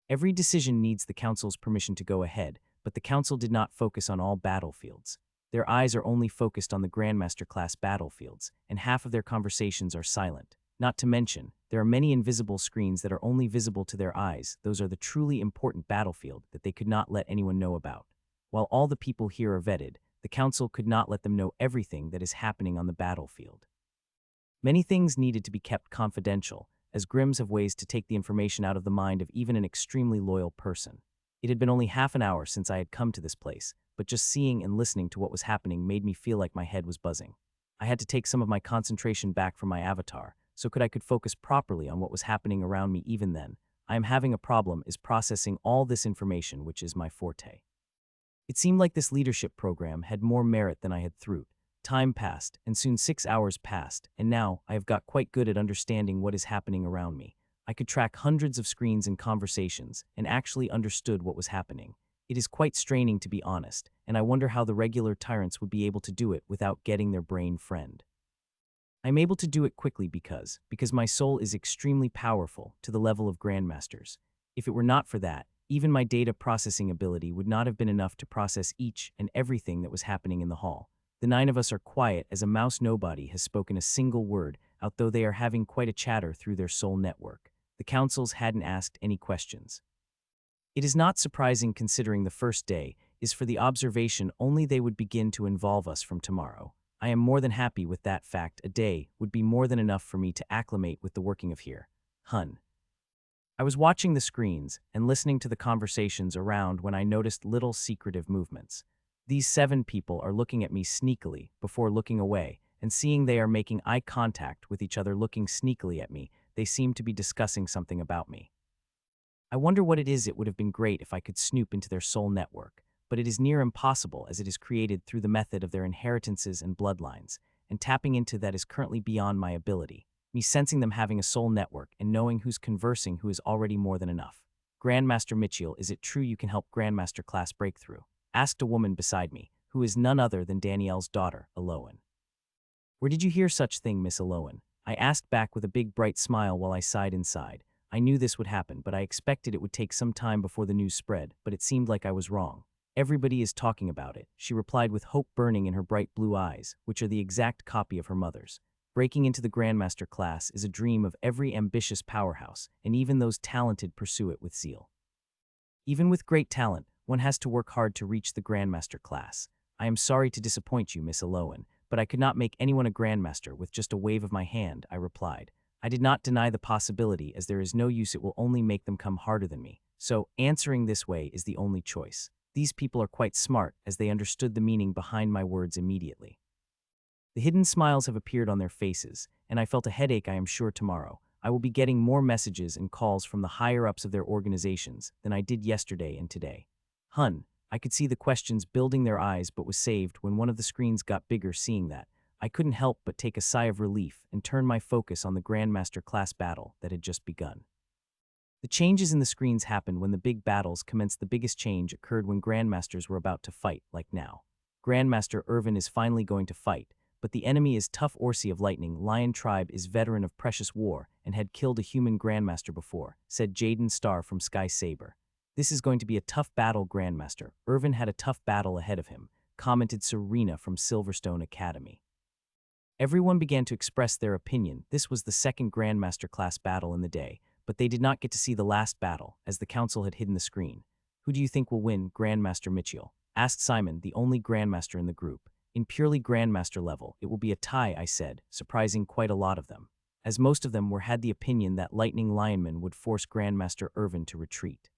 Every decision needs the council's permission to go ahead, but the council did not focus on all battlefields. Their eyes are only focused on the Grandmaster-class battlefields, and half of their conversations are silent. Not to mention, there are many invisible screens that are only visible to their eyes. Those are the truly important battlefield that they could not let anyone know about. While all the people here are vetted, the council could not let them know everything that is happening on the battlefield. Many things needed to be kept confidential, as Grims have ways to take the information out of the mind of even an extremely loyal person. It had been only half an hour since I had come to this place, but just seeing and listening to what was happening made me feel like my head was buzzing. I had to take some of my concentration back from my avatar, so I could focus properly on what was happening around me. Even then, I am having a problem is processing all this information, which is my forte. It seemed like this leadership program had more merit than I had thought. Time passed, and soon 6 hours passed, and now I have got quite good at understanding what is happening around me. I could track hundreds of screens and conversations, and actually understood what was happening. It is quite straining, to be honest, and I wonder how the regular tyrants would be able to do it without getting their brain friend. I'm able to do it quickly because my soul is extremely powerful to the level of Grandmasters. If it were not for that, even my data processing ability would not have been enough to process each and everything that was happening in the hall. The 9 of us are quiet as a mouse. Nobody has spoken a single word, although they are having quite a chatter through their soul network. The councils hadn't asked any questions. It is not surprising considering the first day is for the observation only. They would begin to involve us from tomorrow. I am more than happy with that fact. A day would be more than enough for me to acclimate with the working of here. Hun. I was watching the screens and listening to the conversations around when I noticed little secretive movements. These 7 people are looking at me sneakily before looking away, and seeing they are making eye contact with each other looking sneakily at me, they seem to be discussing something about me. I wonder what it is. It would have been great if I could snoop into their soul network, but it is near impossible as it is created through the method of their inheritances and bloodlines, and tapping into that is currently beyond my ability. Me sensing them having a soul network and knowing who's conversing who is already more than enough. Grandmaster Mitchell, is it true you can help Grandmaster class breakthrough? Asked a woman beside me, who is none other than Danielle's daughter, Aloan. Where did you hear such thing, Miss Aloan? I asked back with a big bright smile while I sighed inside. I knew this would happen, but I expected it would take some time before the news spread, but it seemed like I was wrong. Everybody is talking about it, she replied with hope burning in her bright blue eyes, which are the exact copy of her mother's. Breaking into the Grandmaster class is a dream of every ambitious powerhouse, and even those talented pursue it with zeal. Even with great talent, one has to work hard to reach the Grandmaster class. I am sorry to disappoint you, Miss Aloan, but I could not make anyone a Grandmaster with just a wave of my hand, I replied. I did not deny the possibility, as there is no use, it will only make them come harder than me. So, answering this way is the only choice. These people are quite smart, as they understood the meaning behind my words immediately. The hidden smiles have appeared on their faces, and I felt a headache. I am sure tomorrow I will be getting more messages and calls from the higher-ups of their organizations than I did yesterday and today. Hun, I could see the questions building their eyes but was saved when one of the screens got bigger. Seeing that, I couldn't help but take a sigh of relief and turn my focus on the Grandmaster class battle that had just begun. The changes in the screens happened when the big battles commenced. The biggest change occurred when Grandmasters were about to fight, like now. Grandmaster Irvin is finally going to fight, but the enemy is tough. Orsi of Lightning Lion Tribe is veteran of Precious War and had killed a human Grandmaster before, said Jaden Star from Sky Saber. This is going to be a tough battle. Grandmaster Irvin had a tough battle ahead of him, commented Serena from Silverstone Academy. Everyone began to express their opinion. This was the second Grandmaster class battle in the day, but they did not get to see the last battle, as the council had hidden the screen. Who do you think will win, Grandmaster Mitchell? Asked Simon, the only Grandmaster in the group. In purely Grandmaster level, it will be a tie, I said, surprising quite a lot of them, as most of them had the opinion that Lightning Lionman would force Grandmaster Irvin to retreat.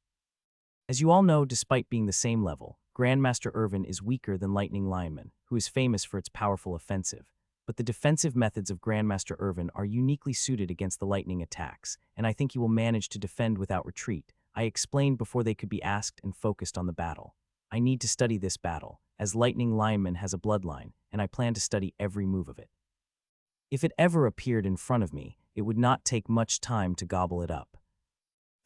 As you all know, despite being the same level, Grandmaster Irvin is weaker than Lightning Lionman, who is famous for its powerful offensive. But the defensive methods of Grandmaster Irvin are uniquely suited against the lightning attacks, and I think he will manage to defend without retreat. I explained before they could be asked and focused on the battle. I need to study this battle, as Lightning Lionman has a bloodline, and I plan to study every move of it. If it ever appeared in front of me, it would not take much time to gobble it up.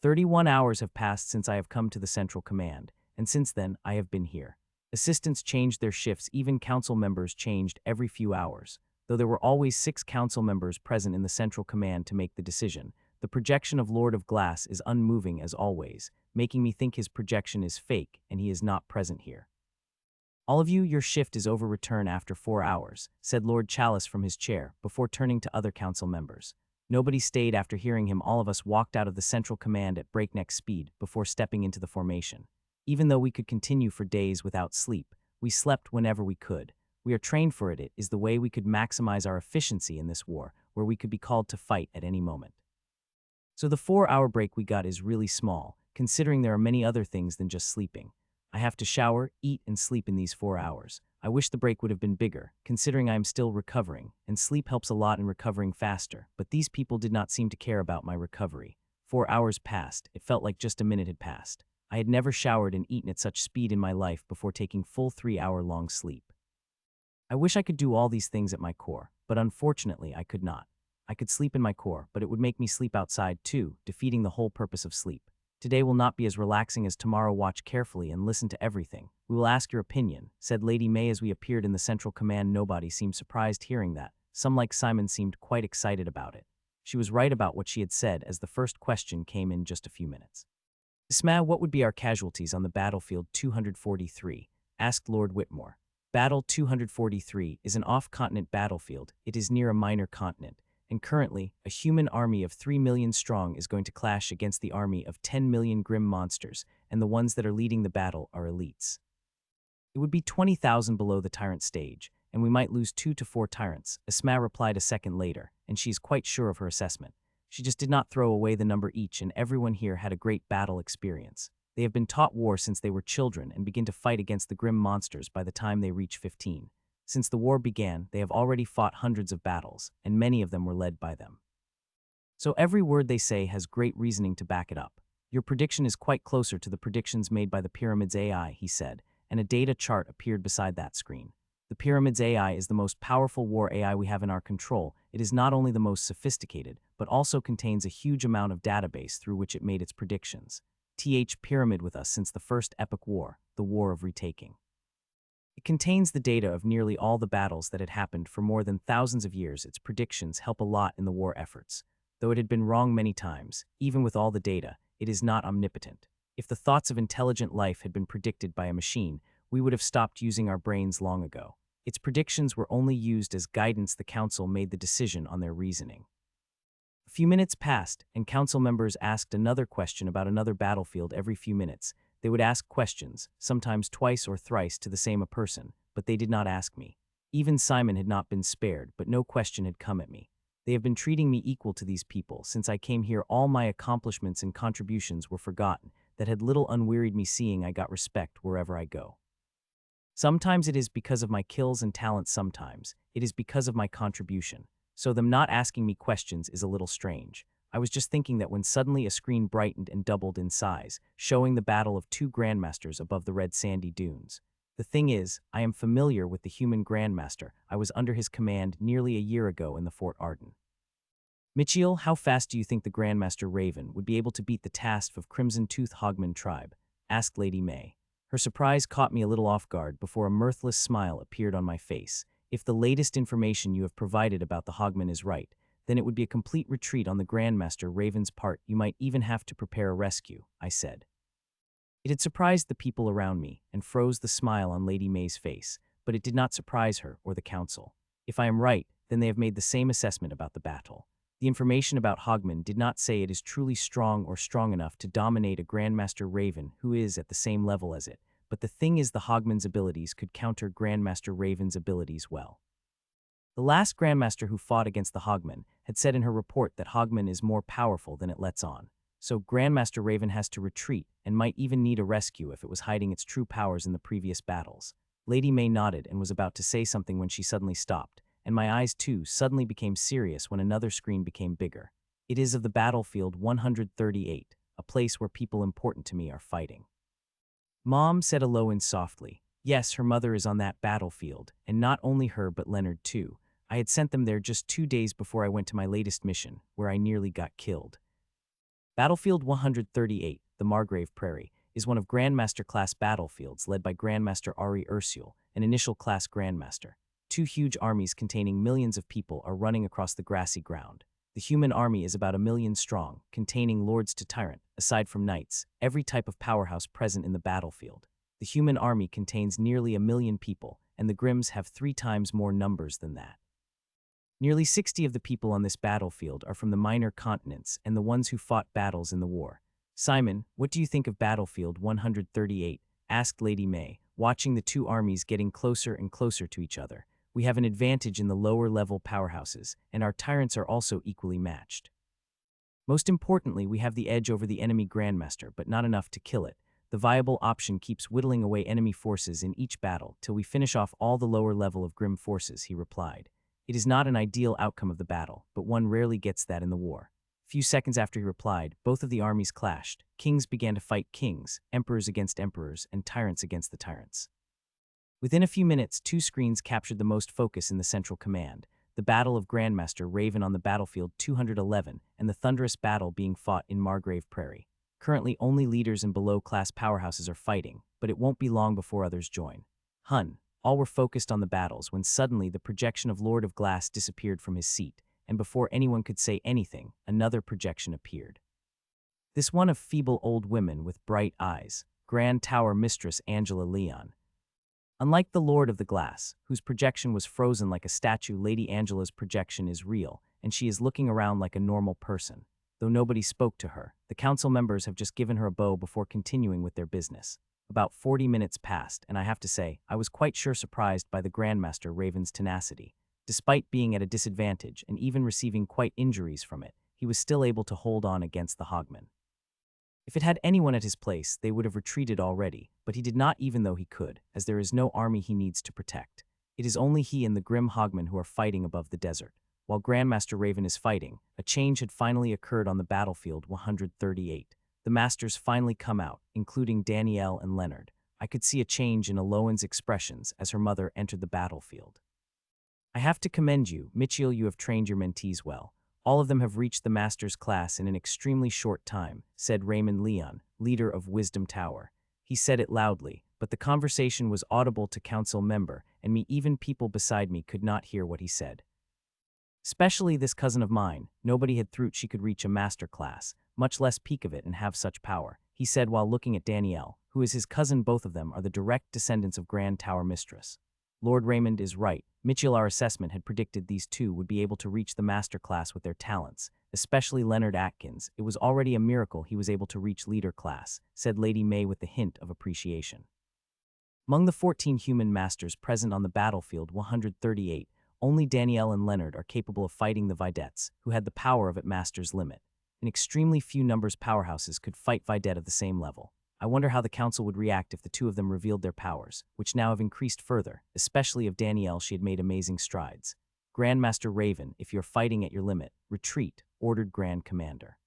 31 hours have passed since I have come to the Central Command, and since then I have been here. Assistants changed their shifts, even council members changed every few hours. Though there were always 6 council members present in the Central Command to make the decision, the projection of Lord of Glass is unmoving as always, making me think his projection is fake and he is not present here. All of you, your shift is over. Return after 4 hours, said Lord Chalice from his chair, before turning to other council members. Nobody stayed. After hearing him, all of us walked out of the Central Command at breakneck speed before stepping into the formation. Even though we could continue for days without sleep, we slept whenever we could. We are trained for it. It is the way we could maximize our efficiency in this war, where we could be called to fight at any moment. So the 4-hour break we got is really small, considering there are many other things than just sleeping. I have to shower, eat, and sleep in these 4 hours. I wish the break would have been bigger, considering I am still recovering, and sleep helps a lot in recovering faster, but these people did not seem to care about my recovery. 4 hours passed. It felt like just a minute had passed. I had never showered and eaten at such speed in my life before taking full 3-hour-long sleep. I wish I could do all these things at my core, but unfortunately I could not. I could sleep in my core, but it would make me sleep outside too, defeating the whole purpose of sleep. Today will not be as relaxing as tomorrow. Watch carefully and listen to everything. We will ask your opinion, said Lady May as we appeared in the Central Command. Nobody seemed surprised hearing that. Some, like Simon, seemed quite excited about it. She was right about what she had said, as the first question came in just a few minutes. Isma, what would be our casualties on the battlefield 243? Asked Lord Whitmore. Battle 243 is an off-continent battlefield. It is near a minor continent, and currently, a human army of 3 million strong is going to clash against the army of 10 million grim monsters, and the ones that are leading the battle are elites. It would be 20,000 below the tyrant stage, and we might lose 2 to 4 tyrants, Esma replied a second later, and she is quite sure of her assessment. She just did not throw away the number each, and everyone here had a great battle experience. They have been taught war since they were children and begin to fight against the grim monsters by the time they reach 15. Since the war began, they have already fought hundreds of battles, and many of them were led by them. So every word they say has great reasoning to back it up. Your prediction is quite closer to the predictions made by the Pyramid's AI, he said, and a data chart appeared beside that screen. The Pyramid's AI is the most powerful war AI we have in our control. It is not only the most sophisticated, but also contains a huge amount of database through which it made its predictions. Pyramid with us since the first epic war, the War of Retaking. It contains the data of nearly all the battles that had happened for more than thousands of years. Its predictions help a lot in the war efforts. Though it had been wrong many times, even with all the data, it is not omnipotent. If the thoughts of intelligent life had been predicted by a machine, we would have stopped using our brains long ago. Its predictions were only used as guidance. The council made the decision on their reasoning. A few minutes passed, and council members asked another question about another battlefield every few minutes. They would ask questions, sometimes twice or thrice to the same person, but they did not ask me. Even Simon had not been spared, but no question had come at me. They have been treating me equal to these people. Since I came here, all my accomplishments and contributions were forgotten. That had little unwearied me, seeing I got respect wherever I go. Sometimes it is because of my kills and talents, sometimes it is because of my contribution. So them not asking me questions is a little strange. I was just thinking that when suddenly a screen brightened and doubled in size, showing the battle of 2 grandmasters above the red sandy dunes. The thing is, I am familiar with the human grandmaster. I was under his command nearly a year ago in the Fort Arden. Michiel, how fast do you think the Grandmaster Raven would be able to beat the task of Crimson Tooth Hogman tribe? Asked Lady May. Her surprise caught me a little off guard before a mirthless smile appeared on my face. If the latest information you have provided about the Hogman is right, then it would be a complete retreat on the Grandmaster Raven's part. You might even have to prepare a rescue, I said. It had surprised the people around me and froze the smile on Lady May's face, but it did not surprise her or the council. If I am right, then they have made the same assessment about the battle. The information about Hogman did not say it is truly strong or strong enough to dominate a Grandmaster Raven who is at the same level as it, but the thing is the Hogman's abilities could counter Grandmaster Raven's abilities well. The last Grandmaster who fought against the Hogman had said in her report that Hogman is more powerful than it lets on. So Grandmaster Raven has to retreat and might even need a rescue if it was hiding its true powers in the previous battles. Lady May nodded and was about to say something when she suddenly stopped, and my eyes too suddenly became serious when another screen became bigger. It is of the battlefield 138, a place where people important to me are fighting. Mom said Aloin softly. Yes, her mother is on that battlefield, and not only her but Leonard too. I had sent them there just 2 days before I went to my latest mission, where I nearly got killed. Battlefield 138, the Margrave Prairie, is one of Grandmaster-class battlefields led by Grandmaster Ari Ursule, an initial-class Grandmaster. 2 huge armies containing millions of people are running across the grassy ground. The human army is about 1 million strong, containing lords to tyrant, aside from knights, every type of powerhouse present in the battlefield. The human army contains nearly 1 million people, and the Grimms have 3 times more numbers than that. Nearly 60 of the people on this battlefield are from the minor continents and the ones who fought battles in the war. Simon, what do you think of Battlefield 138? Asked Lady May, watching the 2 armies getting closer and closer to each other. We have an advantage in the lower-level powerhouses, and our tyrants are also equally matched. Most importantly, we have the edge over the enemy Grandmaster, but not enough to kill it. The viable option keeps whittling away enemy forces in each battle till we finish off all the lower level of Grim forces, he replied. It is not an ideal outcome of the battle, but one rarely gets that in the war. Few seconds after he replied, both of the armies clashed. Kings began to fight kings, emperors against emperors, and tyrants against the tyrants. Within a few minutes, 2 screens captured the most focus in the central command. The Battle of Grandmaster Raven on the battlefield 211, and the thunderous battle being fought in Margrave Prairie. Currently, only leaders and below-class powerhouses are fighting, but it won't be long before others join. All were focused on the battles when suddenly the projection of Lord of Glass disappeared from his seat, and before anyone could say anything, another projection appeared. This one of feeble old women with bright eyes, Grand Tower Mistress Angela Leon. Unlike the Lord of the Glass, whose projection was frozen like a statue, Lady Angela's projection is real, and she is looking around like a normal person. Though nobody spoke to her, the council members have just given her a bow before continuing with their business. About 40 minutes passed, and I have to say, I was quite sure surprised by the Grandmaster Raven's tenacity. Despite being at a disadvantage and even receiving quite injuries from it, he was still able to hold on against the Hogman. If it had anyone at his place, they would have retreated already, but he did not even though he could, as there is no army he needs to protect. It is only he and the grim Hogman who are fighting above the desert. While Grandmaster Raven is fighting, a change had finally occurred on the battlefield 138. The masters finally come out, including Danielle and Leonard. I could see a change in Aloan's expressions as her mother entered the battlefield. I have to commend you, Mitchell, you have trained your mentees well. All of them have reached the master's class in an extremely short time, said Raymond Leon, leader of Wisdom Tower. He said it loudly, but the conversation was audible to council member, and me even people beside me could not hear what he said. Especially this cousin of mine, nobody had thought she could reach a master class, much less peak of it and have such power, he said while looking at Danielle, who is his cousin. Both of them are the direct descendants of Grand Tower Mistress. Lord Raymond is right. Mitchell, our assessment had predicted these two would be able to reach the master class with their talents, especially Leonard Atkins. It was already a miracle he was able to reach leader class, said Lady May with a hint of appreciation. Among the 14 human masters present on the battlefield 138, only Danielle and Leonard are capable of fighting the Videttes, who had the power of at master's limit. In extremely few numbers powerhouses could fight Vidette of the same level. I wonder how the council would react if the two of them revealed their powers, which now have increased further, especially of Danielle. She had made amazing strides. Grandmaster Raven, if you're fighting at your limit, retreat, ordered Grand Commander.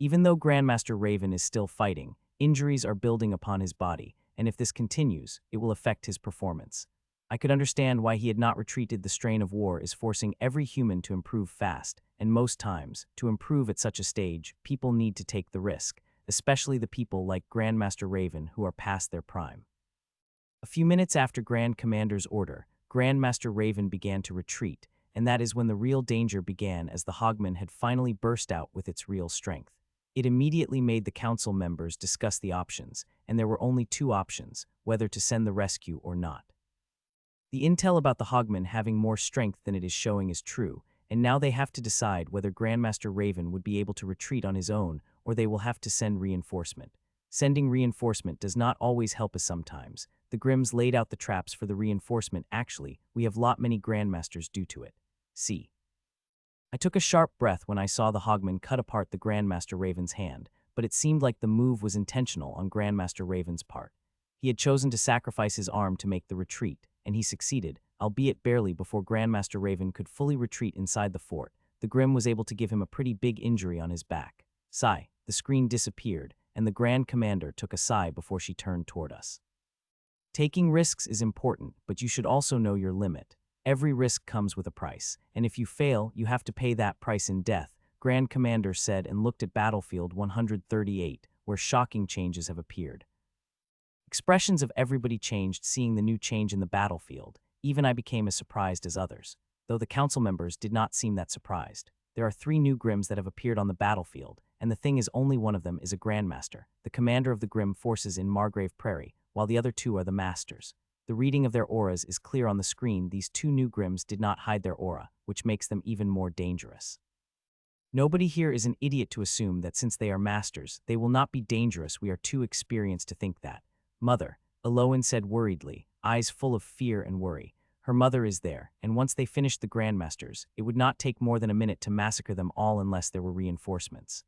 Even though Grandmaster Raven is still fighting, injuries are building upon his body, and if this continues, it will affect his performance. I could understand why he had not retreated. The strain of war is forcing every human to improve fast, and most times, to improve at such a stage, people need to take the risk, especially the people like Grandmaster Raven who are past their prime. A few minutes after Grand Commander's order, Grandmaster Raven began to retreat, and that is when the real danger began as the Hogman had finally burst out with its real strength. It immediately made the council members discuss the options, and there were only two options, whether to send the rescue or not. The intel about the Hogman having more strength than it is showing is true, and now they have to decide whether Grandmaster Raven would be able to retreat on his own or they will have to send reinforcement. Sending reinforcement does not always help us sometimes. The Grimms laid out the traps for the reinforcement. Actually, we have lot many Grandmasters due to it. See. I took a sharp breath when I saw the Hogman cut apart the Grandmaster Raven's hand, but it seemed like the move was intentional on Grandmaster Raven's part. He had chosen to sacrifice his arm to make the retreat, and he succeeded, albeit barely. Before Grandmaster Raven could fully retreat inside the fort, the Grimm was able to give him a pretty big injury on his back. Sigh, the screen disappeared, and the Grand Commander took a sigh before she turned toward us. Taking risks is important, but you should also know your limit. Every risk comes with a price, and if you fail, you have to pay that price in death, Grand Commander said and looked at Battlefield 138, where shocking changes have appeared. Expressions of everybody changed seeing the new change in the battlefield. Even I became as surprised as others, though the council members did not seem that surprised. There are 3 new Grimms that have appeared on the battlefield, and the thing is only one of them is a Grandmaster, the commander of the Grimm forces in Margrave Prairie, while the other 2 are the Masters. The reading of their auras is clear on the screen. These 2 new Grimms did not hide their aura, which makes them even more dangerous. Nobody here is an idiot to assume that since they are Masters, they will not be dangerous. We are too experienced to think that. Mother, Aloan said worriedly, eyes full of fear and worry. Her mother is there, and once they finished the Grandmasters, it would not take more than a minute to massacre them all unless there were reinforcements.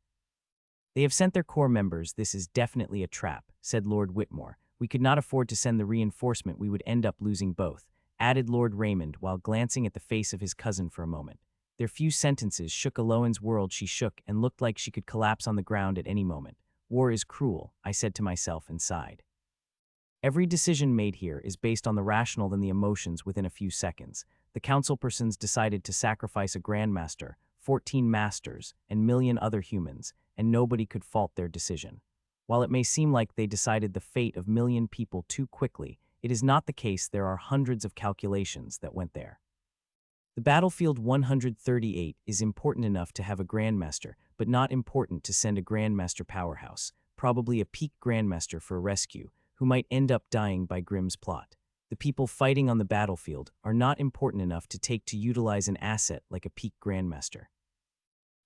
They have sent their core members. This is definitely a trap, said Lord Whitmore. We could not afford to send the reinforcement. We would end up losing both, added Lord Raymond while glancing at the face of his cousin for a moment. Their few sentences shook Aloan's world. She shook and looked like she could collapse on the ground at any moment. War is cruel, I said to myself and sighed. Every decision made here is based on the rational than the emotions. Within a few seconds, the councilpersons decided to sacrifice a Grandmaster, 14 Masters, and million other humans, and nobody could fault their decision. While it may seem like they decided the fate of million people too quickly, it is not the case. There are hundreds of calculations that went there. The battlefield 138 is important enough to have a Grandmaster, but not important to send a Grandmaster powerhouse, probably a peak Grandmaster for a rescue, who might end up dying by Grimm's plot. The people fighting on the battlefield are not important enough to take to utilize an asset like a peak Grandmaster.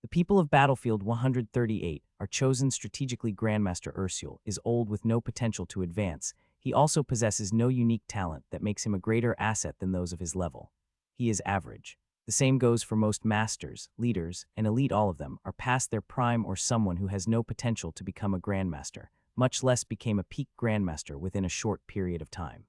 The people of Battlefield 138, our chosen strategically Grandmaster Ursul, is old with no potential to advance. He also possesses no unique talent that makes him a greater asset than those of his level. He is average. The same goes for most masters, leaders, and elite. All of them are past their prime or someone who has no potential to become a Grandmaster, much less became a peak Grandmaster within a short period of time.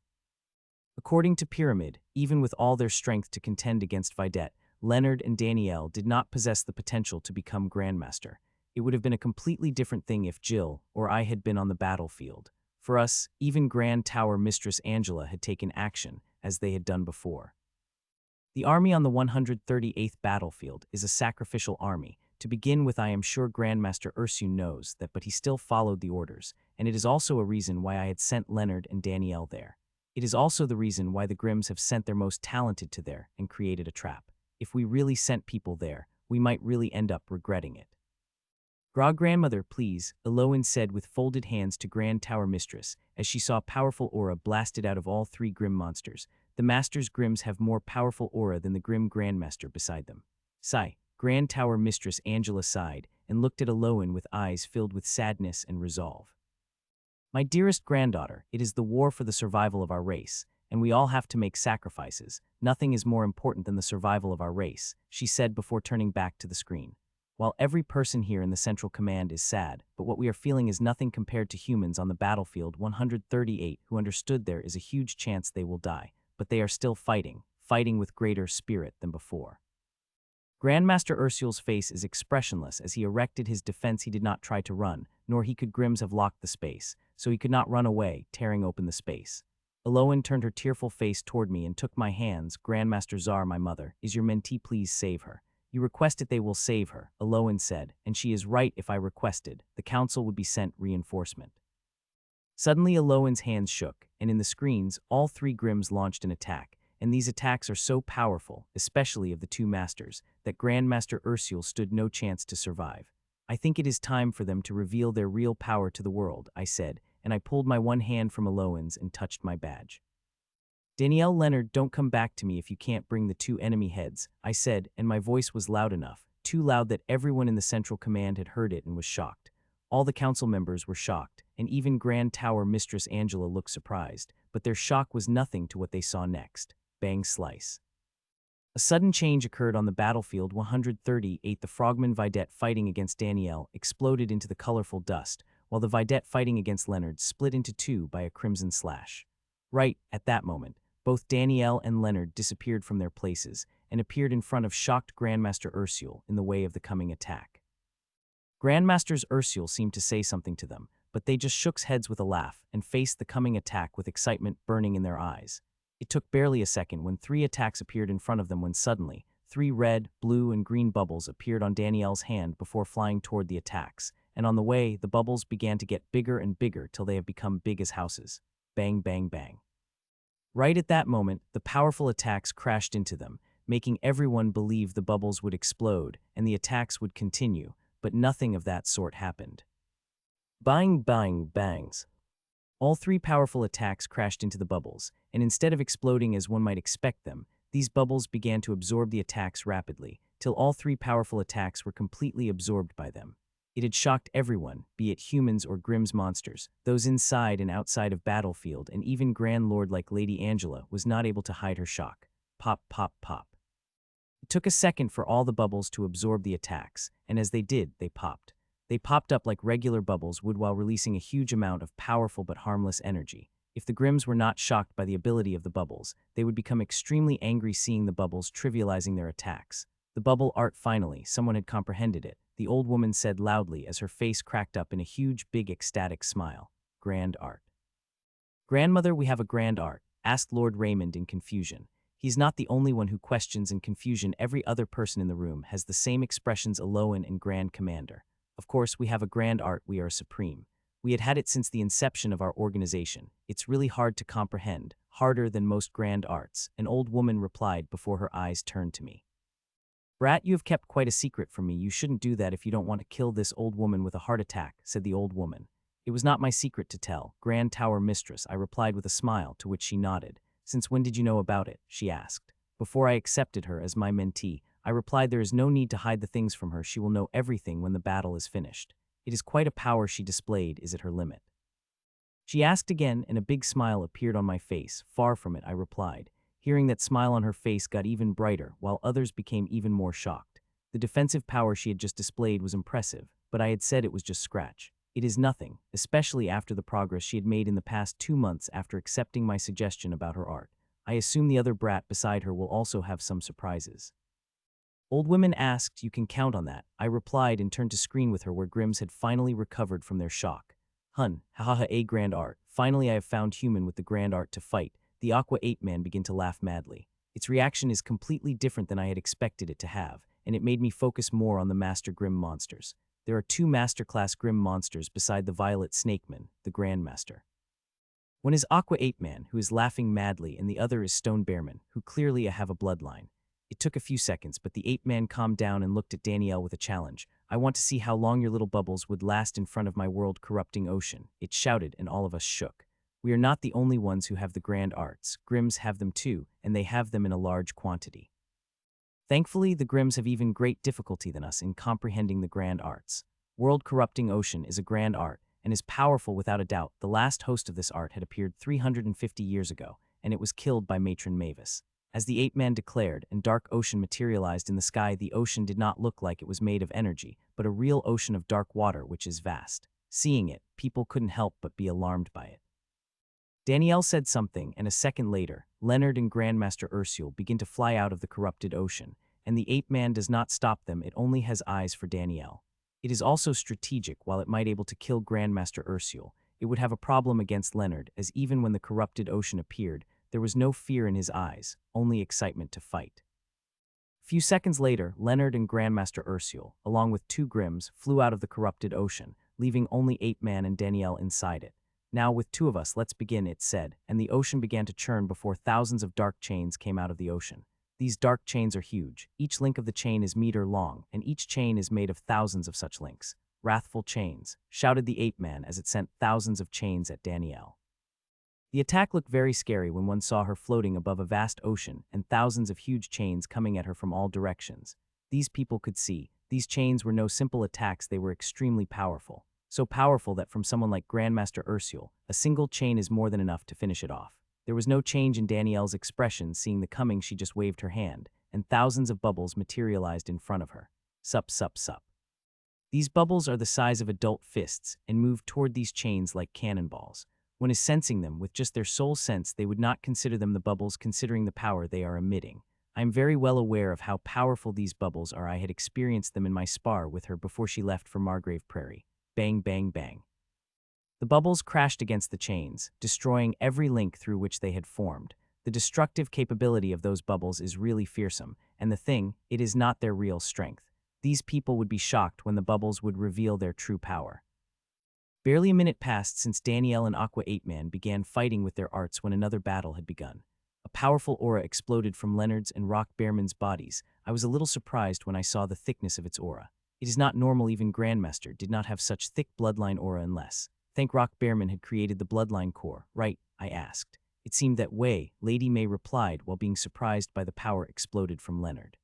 According to Pyramid, even with all their strength to contend against Waesteland, Leonard and Danielle did not possess the potential to become Grandmaster. It would have been a completely different thing if Jill or I had been on the battlefield. For us, even Grand Tower Mistress Angela had taken action, as they had done before. The army on the 138th battlefield is a sacrificial army. To begin with, I am sure Grandmaster Ursul knows that, but he still followed the orders, and it is also a reason why I had sent Leonard and Danielle there. It is also the reason why the Grimms have sent their most talented to there and created a trap. If we really sent people there, we might really end up regretting it. Grandmother, please, Elowen said with folded hands to Grand Tower Mistress, as she saw powerful aura blasted out of all three Grimm monsters. The Master's Grimms have more powerful aura than the Grimm Grandmaster beside them. Sigh. Grand Tower Mistress Angela sighed and looked at Elowen with eyes filled with sadness and resolve. My dearest granddaughter, it is the war for the survival of our race, and we all have to make sacrifices. Nothing is more important than the survival of our race, she said before turning back to the screen. While every person here in the Central Command is sad, but what we are feeling is nothing compared to humans on the battlefield 138 who understood there is a huge chance they will die, but they are still fighting with greater spirit than before. Grandmaster Ursul's face is expressionless as he erected his defense. He did not try to run, nor could Grimms have locked the space, so he could not run away, tearing open the space. Elowen turned her tearful face toward me and took my hands. Grandmaster Czar, my mother, is your mentee, please save her. You requested, they will save her, Elowen said, and she is right. If I requested, the council would be sent reinforcement. Suddenly Elowen's hands shook, and in the screens, all three Grimms launched an attack, and these attacks are so powerful, especially of the two masters, that Grandmaster Ursul stood no chance to survive. I think it is time for them to reveal their real power to the world, I said, and I pulled my one hand from Elowen's and touched my badge. Danielle, Leonard, don't come back to me if you can't bring the two enemy heads, I said, and my voice was loud enough, too loud that everyone in the Central Command had heard it and was shocked. All the council members were shocked, and even Grand Tower Mistress Angela looked surprised, but their shock was nothing to what they saw next. Bang slice. A sudden change occurred on the battlefield 138. The frogman Waesteland fighting against Danielle exploded into the colorful dust, while the Waesteland fighting against Leonard split into two by a crimson slash. Right at that moment, both Danielle and Leonard disappeared from their places and appeared in front of shocked Grandmaster Ursul in the way of the coming attack. Grandmaster Ursul seemed to say something to them, but they just shook heads with a laugh and faced the coming attack with excitement burning in their eyes. It took barely a second when three attacks appeared in front of them when suddenly, three red, blue, and green bubbles appeared on Danielle's hand before flying toward the attacks, and on the way, the bubbles began to get bigger and bigger till they have become big as houses. Bang, bang, bang. Right at that moment, the powerful attacks crashed into them, making everyone believe the bubbles would explode and the attacks would continue, but nothing of that sort happened. Bang, bang, bangs. All three powerful attacks crashed into the bubbles, and instead of exploding as one might expect them, these bubbles began to absorb the attacks rapidly, till all three powerful attacks were completely absorbed by them. It had shocked everyone, be it humans or Grimm's monsters, those inside and outside of battlefield, and even Grand Lord like Lady Angela was not able to hide her shock. Pop, pop, pop. It took a second for all the bubbles to absorb the attacks, and as they did, they popped. They popped up like regular bubbles would while releasing a huge amount of powerful but harmless energy. If the Grimms were not shocked by the ability of the bubbles, they would become extremely angry seeing the bubbles trivializing their attacks. The bubble art finally, someone had comprehended it, the old woman said loudly as her face cracked up in a huge, big, ecstatic smile. Grand art. Grandmother, we have a grand art, asked Lord Raymond in confusion. He's not the only one who questions in confusion. Every other person in the room has the same expressions Elowen and Grand Commander. Of course, we have a grand art, we are supreme. We had it since the inception of our organization. It's really hard to comprehend, harder than most grand arts, an old woman replied before her eyes turned to me. Brat, you have kept quite a secret from me. You shouldn't do that if you don't want to kill this old woman with a heart attack, said the old woman. It was not my secret to tell, Grand Tower Mistress, I replied with a smile, to which she nodded. Since when did you know about it? She asked. Before I accepted her as my mentee, I replied there is no need to hide the things from her. She will know everything when the battle is finished. It is quite a power she displayed. Is it her limit? She asked again, and a big smile appeared on my face. Far from it, I replied. Hearing that smile on her face got even brighter, while others became even more shocked. The defensive power she had just displayed was impressive, but I had said it was just scratch. It is nothing, especially after the progress she had made in the past 2 months after accepting my suggestion about her art. I assume the other brat beside her will also have some surprises. Old women asked, you can count on that. I replied and turned to screen with her where Grims had finally recovered from their shock. Hun, hahaha, a grand art. Finally I have found human with the grand art to fight. The Aqua Ape Man began to laugh madly. Its reaction is completely different than I had expected it to have, and it made me focus more on the Master Grim monsters. There are 2 Masterclass Grim monsters beside the Violet Snakeman, the Grandmaster. One is Aqua Ape Man, who is laughing madly, and the other is Stone Bearman, who clearly have a bloodline. It took a few seconds, but the ape man calmed down and looked at Danielle with a challenge. I want to see how long your little bubbles would last in front of my world-corrupting ocean. It shouted, and all of us shook. We are not the only ones who have the grand arts. Grims have them too, and they have them in a large quantity. Thankfully, the Grims have even great difficulty than us in comprehending the grand arts. World-corrupting ocean is a grand art, and is powerful without a doubt. The last host of this art had appeared 350 years ago, and it was killed by Matron Mavis. As the ape man declared, and dark ocean materialized in the sky, the ocean did not look like it was made of energy, but a real ocean of dark water which is vast. Seeing it, people couldn't help but be alarmed by it. Danielle said something, and a second later, Leonard and Grandmaster Ursule begin to fly out of the corrupted ocean, and the ape man does not stop them. It only has eyes for Danielle. It is also strategic. While it might able to kill Grandmaster Ursule, it would have a problem against Leonard, as even when the corrupted ocean appeared, there was no fear in his eyes, only excitement to fight. Few seconds later, Leonard and Grandmaster Ursule, along with 2 Grims, flew out of the corrupted ocean, leaving only Ape Man and Danielle inside it. Now with 2 of us, let's begin, it said, and the ocean began to churn before thousands of dark chains came out of the ocean. These dark chains are huge. Each link of the chain is meter long, and each chain is made of thousands of such links. Wrathful chains, shouted the ape man as it sent thousands of chains at Danielle. The attack looked very scary when one saw her floating above a vast ocean and thousands of huge chains coming at her from all directions. These people could see, these chains were no simple attacks, they were extremely powerful. So powerful that from someone like Grandmaster Ursule, a single chain is more than enough to finish it off. There was no change in Danielle's expression. Seeing the coming, she just waved her hand, and thousands of bubbles materialized in front of her. Sup, sup, sup. These bubbles are the size of adult fists and move toward these chains like cannonballs. One is sensing them with just their sole sense. They would not consider them the bubbles considering the power they are emitting. I am very well aware of how powerful these bubbles are. I had experienced them in my spar with her before she left for Margrave Prairie. Bang, bang, bang. The bubbles crashed against the chains, destroying every link through which they had formed. The destructive capability of those bubbles is really fearsome, and the thing, it is not their real strength. These people would be shocked when the bubbles would reveal their true power. Barely a minute passed since Danielle and Aqua Ape Man began fighting with their arts when another battle had begun. A powerful aura exploded from Leonard's and Rock Bearman's bodies. I was a little surprised when I saw the thickness of its aura. It is not normal. Even Grandmaster did not have such thick bloodline aura unless. Think Rock Bearman had created the bloodline core, right? I asked. It seemed that way, Lady May replied while being surprised by the power exploded from Leonard.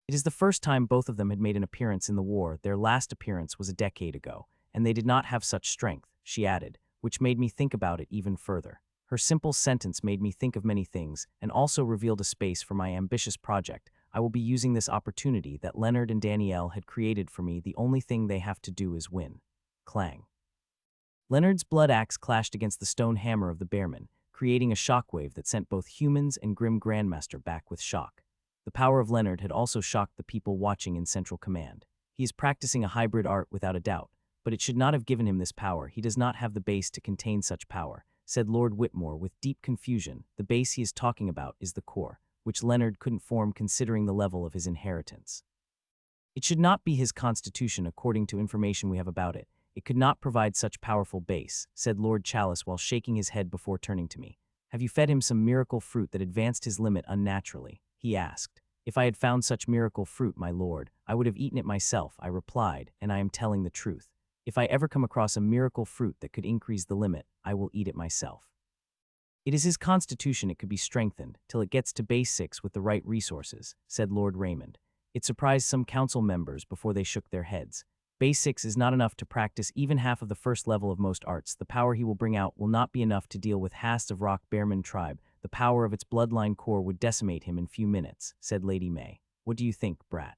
It is the first time both of them had made an appearance in the war. Their last appearance was a decade ago, and they did not have such strength, she added, which made me think about it even further. Her simple sentence made me think of many things and also revealed a space for my ambitious project. I will be using this opportunity that Leonard and Danielle had created for me. The only thing they have to do is win. Clang. Leonard's blood axe clashed against the stone hammer of the Bearman, creating a shockwave that sent both humans and Grim Grandmaster back with shock. The power of Leonard had also shocked the people watching in Central Command. He is practicing a hybrid art without a doubt, but it should not have given him this power. He does not have the base to contain such power, said Lord Whitmore with deep confusion. The base he is talking about is the core, which Leonard couldn't form considering the level of his inheritance. It should not be his constitution according to information we have about it. It could not provide such powerful base, said Lord Chalice while shaking his head before turning to me. Have you fed him some miracle fruit that advanced his limit unnaturally? He asked. If I had found such miracle fruit, my lord, I would have eaten it myself, I replied, and I am telling the truth. If I ever come across a miracle fruit that could increase the limit, I will eat it myself. It is his constitution. It could be strengthened till it gets to base 6 with the right resources, said Lord Raymond. It surprised some council members before they shook their heads. Base 6 is not enough to practice even half of the first level of most arts. The power he will bring out will not be enough to deal with Hast of Rock Bearman tribe. The power of its bloodline core would decimate him in few minutes, said Lady May. What do you think, brat?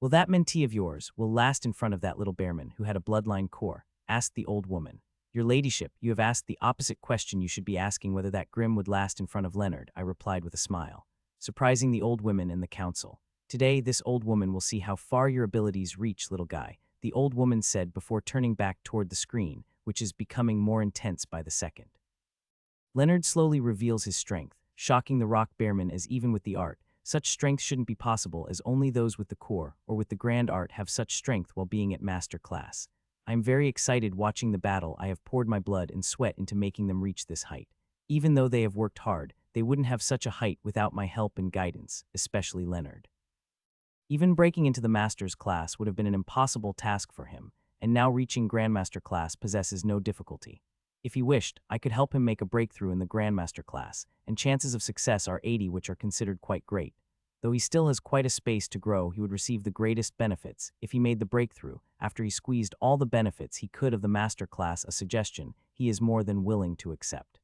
Will that mentee of yours will last in front of that little bearman who had a bloodline core? Asked the old woman. Your ladyship, you have asked the opposite question. You should be asking whether that grim would last in front of Leonard, I replied with a smile, surprising the old women and the council. Today, this old woman will see how far your abilities reach, little guy, the old woman said before turning back toward the screen, which is becoming more intense by the second. Leonard slowly reveals his strength, shocking the rock bearman as even with the art, such strength shouldn't be possible as only those with the core or with the grand art have such strength while being at master class. I am very excited watching the battle. I have poured my blood and sweat into making them reach this height. Even though they have worked hard, they wouldn't have such a height without my help and guidance, especially Leonard. Even breaking into the master's class would have been an impossible task for him, and now reaching grandmaster class possesses no difficulty. If he wished, I could help him make a breakthrough in the grandmaster class, and chances of success are 80, which are considered quite great. Though he still has quite a space to grow, he would receive the greatest benefits if he made the breakthrough after he squeezed all the benefits he could of the master class, a suggestion he is more than willing to accept.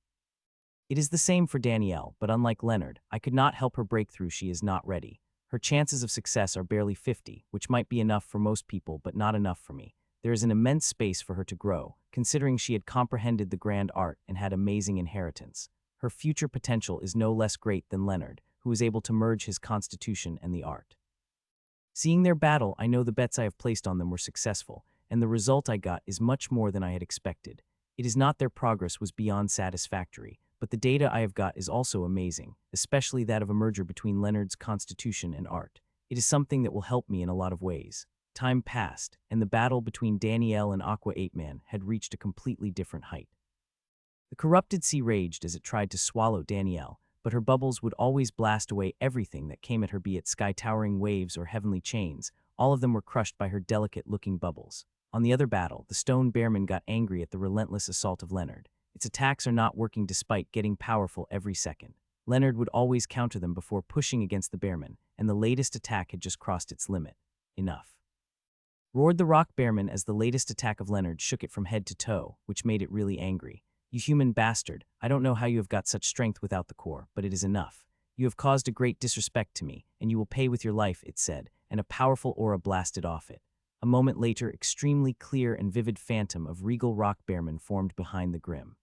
It is the same for Danielle, but unlike Leonard, I could not help her breakthrough. She is not ready. Her chances of success are barely 50, which might be enough for most people but not enough for me. There is an immense space for her to grow, considering she had comprehended the grand art and had amazing inheritance. Her future potential is no less great than Leonard, who is able to merge his constitution and the art. Seeing their battle, I know the bets I have placed on them were successful, and the result I got is much more than I had expected. It is not their progress was beyond satisfactory, but the data I have got is also amazing, especially that of a merger between Leonard's constitution and art. It is something that will help me in a lot of ways. Time passed, and the battle between Danielle and Aqua 8-Man had reached a completely different height. The corrupted sea raged as it tried to swallow Danielle, but her bubbles would always blast away everything that came at her, be it sky-towering waves or heavenly chains. All of them were crushed by her delicate-looking bubbles. On the other battle, the stone bearman got angry at the relentless assault of Leonard. Its attacks are not working despite getting powerful every second. Leonard would always counter them before pushing against the bearman, and the latest attack had just crossed its limit. Enough. Roared the rock bearman as the latest attack of Leonard shook it from head to toe, which made it really angry. You human bastard, I don't know how you have got such strength without the core, but it is enough. You have caused a great disrespect to me, and you will pay with your life, it said, and a powerful aura blasted off it. A moment later, extremely clear and vivid phantom of regal rock bearman formed behind the grim.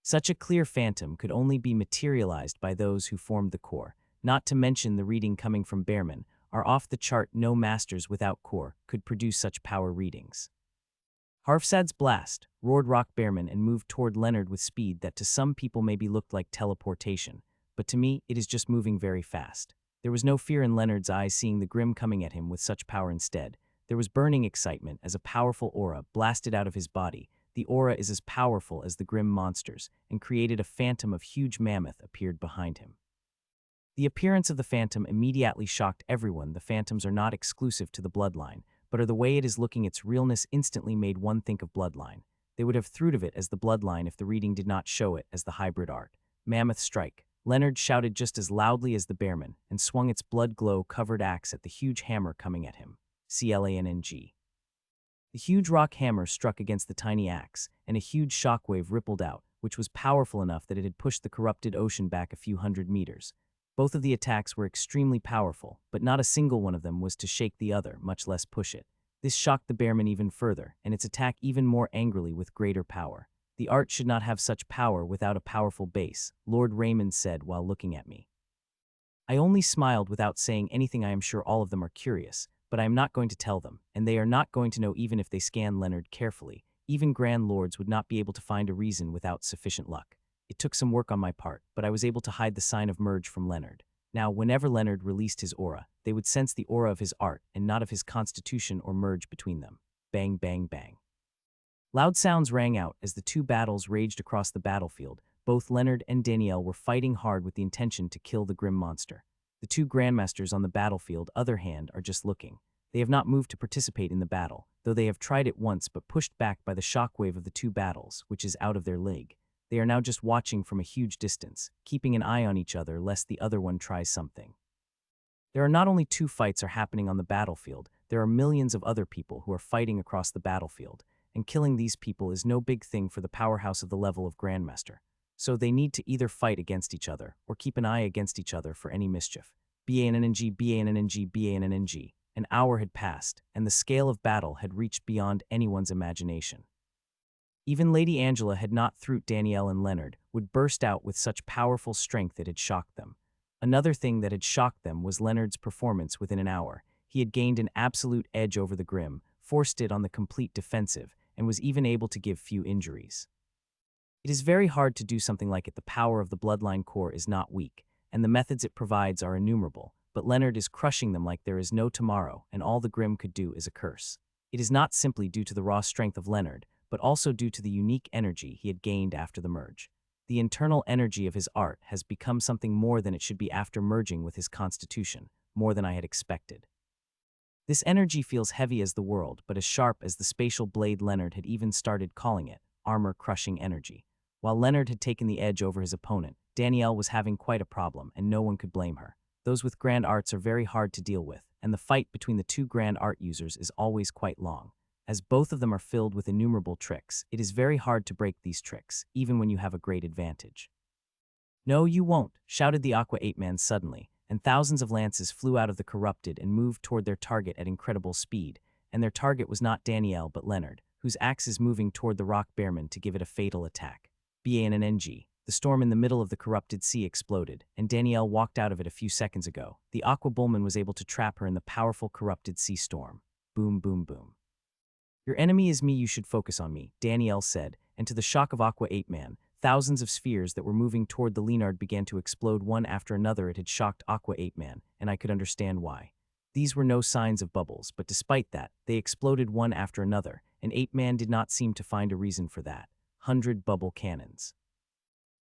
Such a clear phantom could only be materialized by those who formed the core, not to mention the reading coming from bearman, are off the chart. No masters without core could produce such power readings. Harfsad's blast, roared rock bearman and moved toward Leonard with speed that to some people maybe looked like teleportation, but to me it is just moving very fast. There was no fear in Leonard's eyes seeing the grim coming at him with such power. Instead, there was burning excitement as a powerful aura blasted out of his body. The aura is as powerful as the grim monsters, and created a phantom of huge mammoth appeared behind him. The appearance of the phantom immediately shocked everyone. The phantoms are not exclusive to the bloodline, but are the way it is looking. Its realness instantly made one think of bloodline. They would have thought of it as the bloodline if the reading did not show it as the hybrid art. Mammoth strike. Leonard shouted just as loudly as the bearman, and swung its blood-glow-covered axe at the huge hammer coming at him. CLANNG. The huge rock hammer struck against the tiny axe, and a huge shockwave rippled out, which was powerful enough that it had pushed the corrupted ocean back a few hundred meters. Both of the attacks were extremely powerful, but not a single one of them was to shake the other, much less push it. This shocked the bearman even further, and its attack even more angrily with greater power. The art should not have such power without a powerful base, Lord Raymond said while looking at me. I only smiled without saying anything. I am sure all of them are curious, but I am not going to tell them, and they are not going to know even if they scan Leonard carefully. Even Grand Lords would not be able to find a reason without sufficient luck. It took some work on my part, but I was able to hide the sign of merge from Leonard. Now, whenever Leonard released his aura, they would sense the aura of his art and not of his constitution or merge between them. Bang, bang, bang. Loud sounds rang out as the two battles raged across the battlefield. Both Leonard and Danielle were fighting hard with the intention to kill the grim monster. The two grandmasters on the battlefield, other hand, are just looking. They have not moved to participate in the battle, though they have tried it once but pushed back by the shockwave of the two battles, which is out of their league. They are now just watching from a huge distance, keeping an eye on each other lest the other one tries something. There are not only two fights are happening on the battlefield, there are millions of other people who are fighting across the battlefield, and killing these people is no big thing for the powerhouse of the level of Grandmaster. So they need to either fight against each other, or keep an eye against each other for any mischief. BANNG, BANNG, BANNG. An hour had passed, and the scale of battle had reached beyond anyone's imagination. Even Lady Angela had not thought Danielle and Leonard would burst out with such powerful strength it had shocked them. Another thing that had shocked them was Leonard's performance within an hour. He had gained an absolute edge over the Grimm, forced it on the complete defensive, and was even able to give few injuries. It is very hard to do something like it. The power of the Bloodline Core is not weak, and the methods it provides are innumerable, but Leonard is crushing them like there is no tomorrow, and all the Grimm could do is a curse. It is not simply due to the raw strength of Leonard, but also due to the unique energy he had gained after the merge. The internal energy of his art has become something more than it should be after merging with his constitution, more than I had expected. This energy feels heavy as the world, but as sharp as the spatial blade. Leonard had even started calling it armor-crushing energy. While Leonard had taken the edge over his opponent, Danielle was having quite a problem, and no one could blame her. Those with grand arts are very hard to deal with, and the fight between the two grand art users is always quite long. As both of them are filled with innumerable tricks, it is very hard to break these tricks, even when you have a great advantage. "No, you won't," shouted the Aqua Ape Man suddenly, and thousands of lances flew out of the corrupted and moved toward their target at incredible speed, and their target was not Danielle but Leonard, whose axe is moving toward the rock bearman to give it a fatal attack. BANNG. The storm in the middle of the corrupted sea exploded, and Danielle walked out of it a few seconds ago. The Aqua Bullman was able to trap her in the powerful corrupted sea storm. Boom, boom, boom. "Your enemy is me, you should focus on me," Danielle said, and to the shock of Aqua Ape Man, thousands of spheres that were moving toward the Leonard began to explode one after another. It had shocked Aqua Ape Man, and I could understand why. These were no signs of bubbles, but despite that, they exploded one after another, and Ape Man did not seem to find a reason for that. 100 bubble cannons,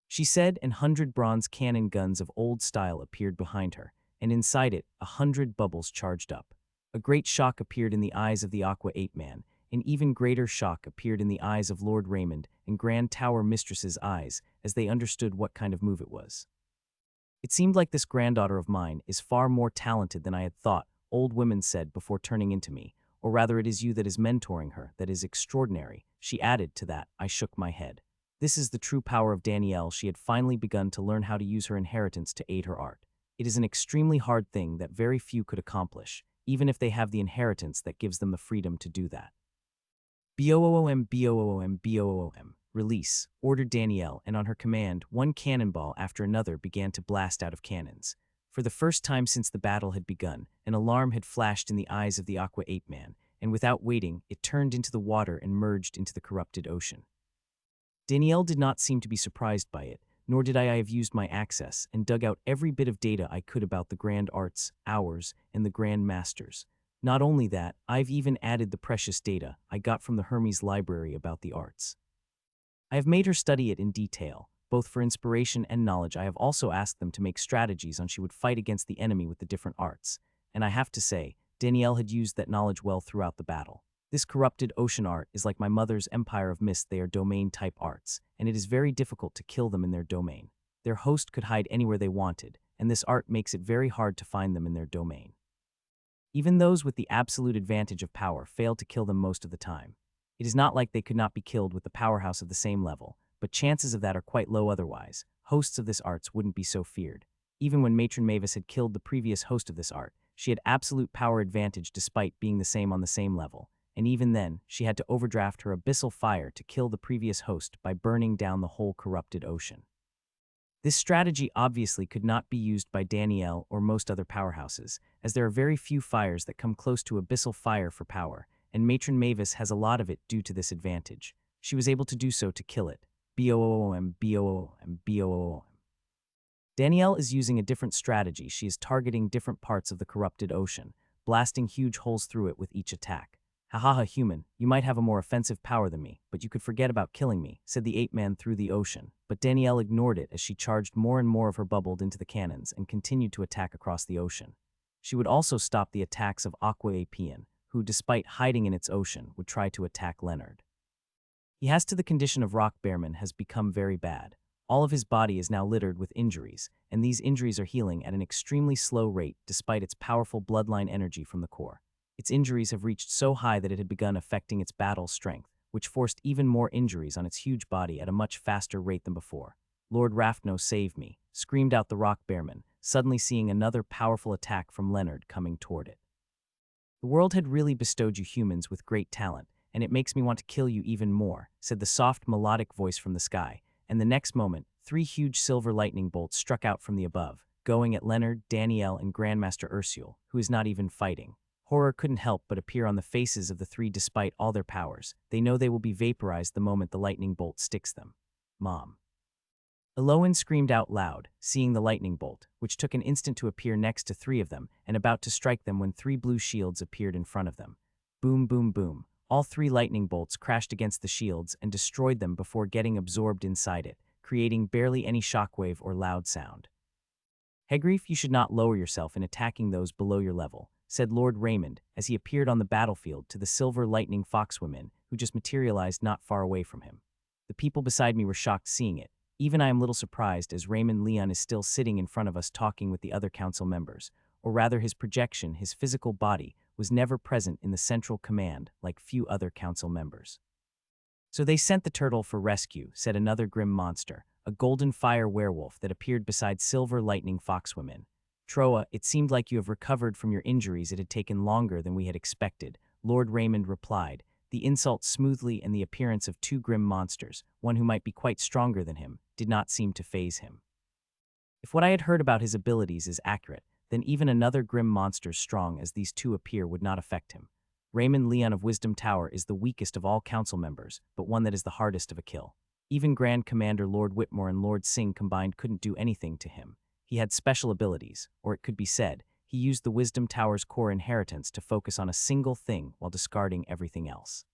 she said, and 100 bronze cannon guns of old style appeared behind her, and inside it, 100 bubbles charged up. A great shock appeared in the eyes of the Aqua Ape Man. An even greater shock appeared in the eyes of Lord Raymond and Grand Tower Mistress's eyes as they understood what kind of move it was. "It seemed like this granddaughter of mine is far more talented than I had thought," old women said before turning into me, "or rather it is you that is mentoring her that is extraordinary," she added. To that, I shook my head. This is the true power of Danielle. She had finally begun to learn how to use her inheritance to aid her art. It is an extremely hard thing that very few could accomplish, even if they have the inheritance that gives them the freedom to do that. "BOOM, BOOM, BOOM, release," ordered Danielle, and on her command, one cannonball after another began to blast out of cannons. For the first time since the battle had begun, an alarm had flashed in the eyes of the Aqua Ape Man, and without waiting, it turned into the water and merged into the corrupted ocean. Danielle did not seem to be surprised by it, nor did I have used my access and dug out every bit of data I could about the Grand Arts, ours, and the Grand Masters. Not only that, I've even added the precious data I got from the Hermes library about the arts. I have made her study it in detail, both for inspiration and knowledge. I have also asked them to make strategies on she would fight against the enemy with the different arts, and I have to say, Danielle had used that knowledge well throughout the battle. This corrupted ocean art is like my mother's Empire of Mist. They are domain-type arts, and it is very difficult to kill them in their domain. Their host could hide anywhere they wanted, and this art makes it very hard to find them in their domain. Even those with the absolute advantage of power failed to kill them most of the time. It is not like they could not be killed with the powerhouse of the same level, but chances of that are quite low otherwise. Hosts of this arts wouldn't be so feared. Even when Matron Mavis had killed the previous host of this art, she had absolute power advantage despite being the same on the same level, and even then, she had to overdraft her abyssal fire to kill the previous host by burning down the whole corrupted ocean. This strategy obviously could not be used by Danielle or most other powerhouses, as there are very few fires that come close to abyssal fire for power, and Matron Mavis has a lot of it due to this advantage. She was able to do so to kill it. BOOM, BOOM, BOOM. Danielle is using a different strategy. She is targeting different parts of the corrupted ocean, blasting huge holes through it with each attack. "Hahaha, human, you might have a more offensive power than me, but you could forget about killing me," said the ape man through the ocean, but Danielle ignored it as she charged more and more of her bubbled into the cannons and continued to attack across the ocean. She would also stop the attacks of Aqua Apian, who, despite hiding in its ocean, would try to attack Leonard. He has to the condition of rock bearman has become very bad. All of his body is now littered with injuries, and these injuries are healing at an extremely slow rate despite its powerful bloodline energy from the core. Its injuries have reached so high that it had begun affecting its battle strength, which forced even more injuries on its huge body at a much faster rate than before. Lord Raphno, save me, screamed out the rock bearman, suddenly seeing another powerful attack from Leonard coming toward it. The world had really bestowed you humans with great talent, and it makes me want to kill you even more, said the soft, melodic voice from the sky, and the next moment, 3 huge silver lightning bolts struck out from the above, going at Leonard, Danielle, and Grandmaster Ursule, who is not even fighting. Horror couldn't help but appear on the faces of the 3 despite all their powers. They know they will be vaporized the moment the lightning bolt sticks them. Mom. Eloan screamed out loud, seeing the lightning bolt, which took an instant to appear next to 3 of them and about to strike them when 3 blue shields appeared in front of them. Boom, boom, boom. All 3 lightning bolts crashed against the shields and destroyed them before getting absorbed inside it, creating barely any shockwave or loud sound. Hegrief, you should not lower yourself in attacking those below your level, said Lord Raymond as he appeared on the battlefield to the silver lightning foxwomen who just materialized not far away from him. The people beside me were shocked seeing it. Even I am little surprised as Raymond Leon is still sitting in front of us talking with the other council members, or rather his projection, his physical body, was never present in the central command like few other council members. So they sent the turtle for rescue, said another grim monster, a golden fire werewolf that appeared beside silver lightning foxwomen. Troa, it seemed like you have recovered from your injuries. It had taken longer than we had expected, Lord Raymond replied, the insult smoothly, and the appearance of 2 grim monsters, one who might be quite stronger than him, did not seem to faze him. If what I had heard about his abilities is accurate, then even another grim monster strong as these 2 appear would not affect him. Raymond Leon of Wisdom Tower is the weakest of all council members, but one that is the hardest of a kill. Even Grand Commander Lord Whitmore and Lord Singh combined couldn't do anything to him. He had special abilities, or it could be said, he used the Wisdom Tower's core inheritance to focus on a single thing while discarding everything else.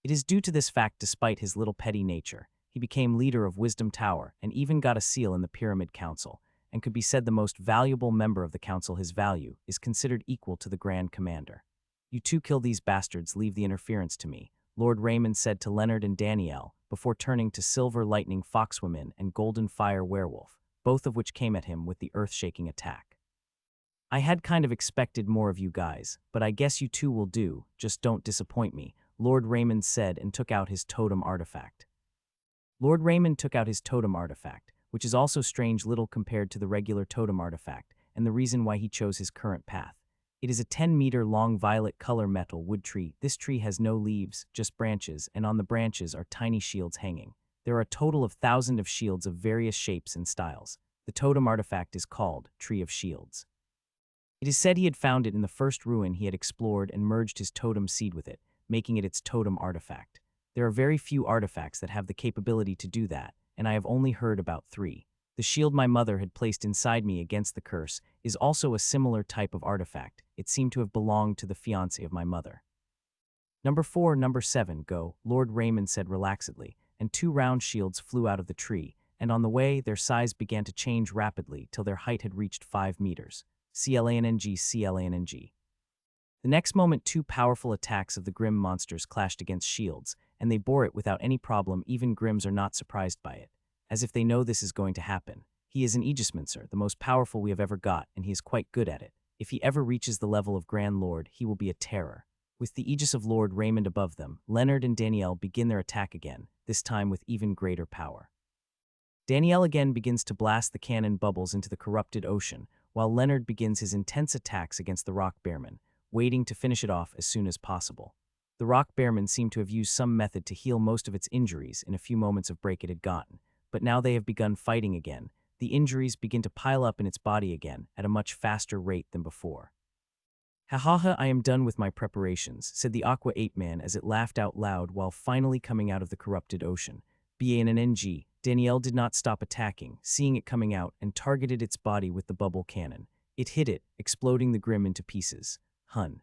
It is due to this fact, despite his little petty nature, he became leader of Wisdom Tower and even got a seal in the Pyramid Council, and could be said the most valuable member of the council. His value is considered equal to the Grand Commander. You 2 kill these bastards, leave the interference to me, Lord Raymond said to Leonard and Danielle, before turning to Silver Lightning Foxwoman and Golden Fire Werewolf, both of which came at him with the earth-shaking attack. I had kind of expected more of you guys, but I guess you 2 will do, just don't disappoint me, Lord Raymond said and took out his totem artifact. Lord Raymond took out his totem artifact, which is also strange little compared to the regular totem artifact, and the reason why he chose his current path. It is a 10-meter-long violet color metal wood tree. This tree has no leaves, just branches, and on the branches are tiny shields hanging. There are a total of thousands of shields of various shapes and styles. The totem artifact is called Tree of Shields. It is said he had found it in the first ruin he had explored and merged his totem seed with it, making it its totem artifact. There are very few artifacts that have the capability to do that, and I have only heard about 3. The shield my mother had placed inside me against the curse is also a similar type of artifact. It seemed to have belonged to the fiancé of my mother. Number 4, number 7, go, Lord Raymond said relaxedly, and 2 round shields flew out of the tree, and on the way their size began to change rapidly till their height had reached 5 meters. CLANG. The next moment 2 powerful attacks of the Grim monsters clashed against shields, and they bore it without any problem. Even Grims are not surprised by it, as if they know this is going to happen. He is an Aegismancer, the most powerful we have ever got, and he is quite good at it. If he ever reaches the level of Grand Lord, he will be a terror. With the aegis of Lord Raymond above them, Leonard and Danielle begin their attack again, this time with even greater power. Danielle again begins to blast the cannon bubbles into the corrupted ocean, while Leonard begins his intense attacks against the Rock Bearman, waiting to finish it off as soon as possible. The Rock Bearman seemed to have used some method to heal most of its injuries in a few moments of break it had gotten, but now they have begun fighting again. The injuries begin to pile up in its body again at a much faster rate than before. Ha ha ha, I am done with my preparations, said the Aqua Ape-Man as it laughed out loud while finally coming out of the corrupted ocean. BANNG, Danielle did not stop attacking, seeing it coming out, and targeted its body with the bubble cannon. It hit it, exploding the Grim into pieces. Hun.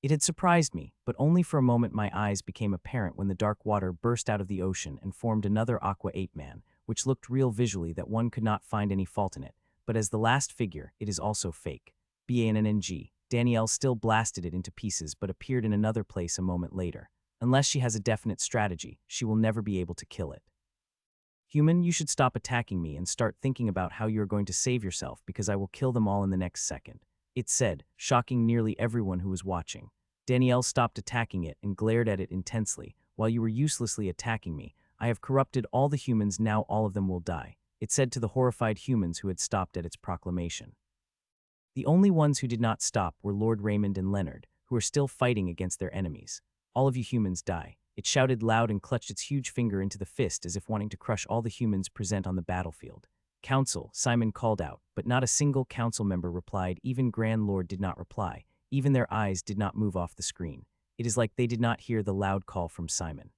It had surprised me, but only for a moment. My eyes became apparent when the dark water burst out of the ocean and formed another Aqua Ape-Man, which looked real visually that one could not find any fault in it, but as the last figure, it is also fake. BANNG, Danielle still blasted it into pieces but appeared in another place a moment later. Unless she has a definite strategy, she will never be able to kill it. Human, you should stop attacking me and start thinking about how you are going to save yourself because I will kill them all in the next second. It said, shocking nearly everyone who was watching. Danielle stopped attacking it and glared at it intensely. While you were uselessly attacking me, I have corrupted all the humans, now all of them will die. It said to the horrified humans who had stopped at its proclamation. The only ones who did not stop were Lord Raymond and Leonard, who were still fighting against their enemies. All of you humans die. It shouted loud and clutched its huge finger into the fist as if wanting to crush all the humans present on the battlefield. Council, Simon called out, but not a single council member replied. Even Grand Lord did not reply. Even their eyes did not move off the screen. It is like they did not hear the loud call from Simon.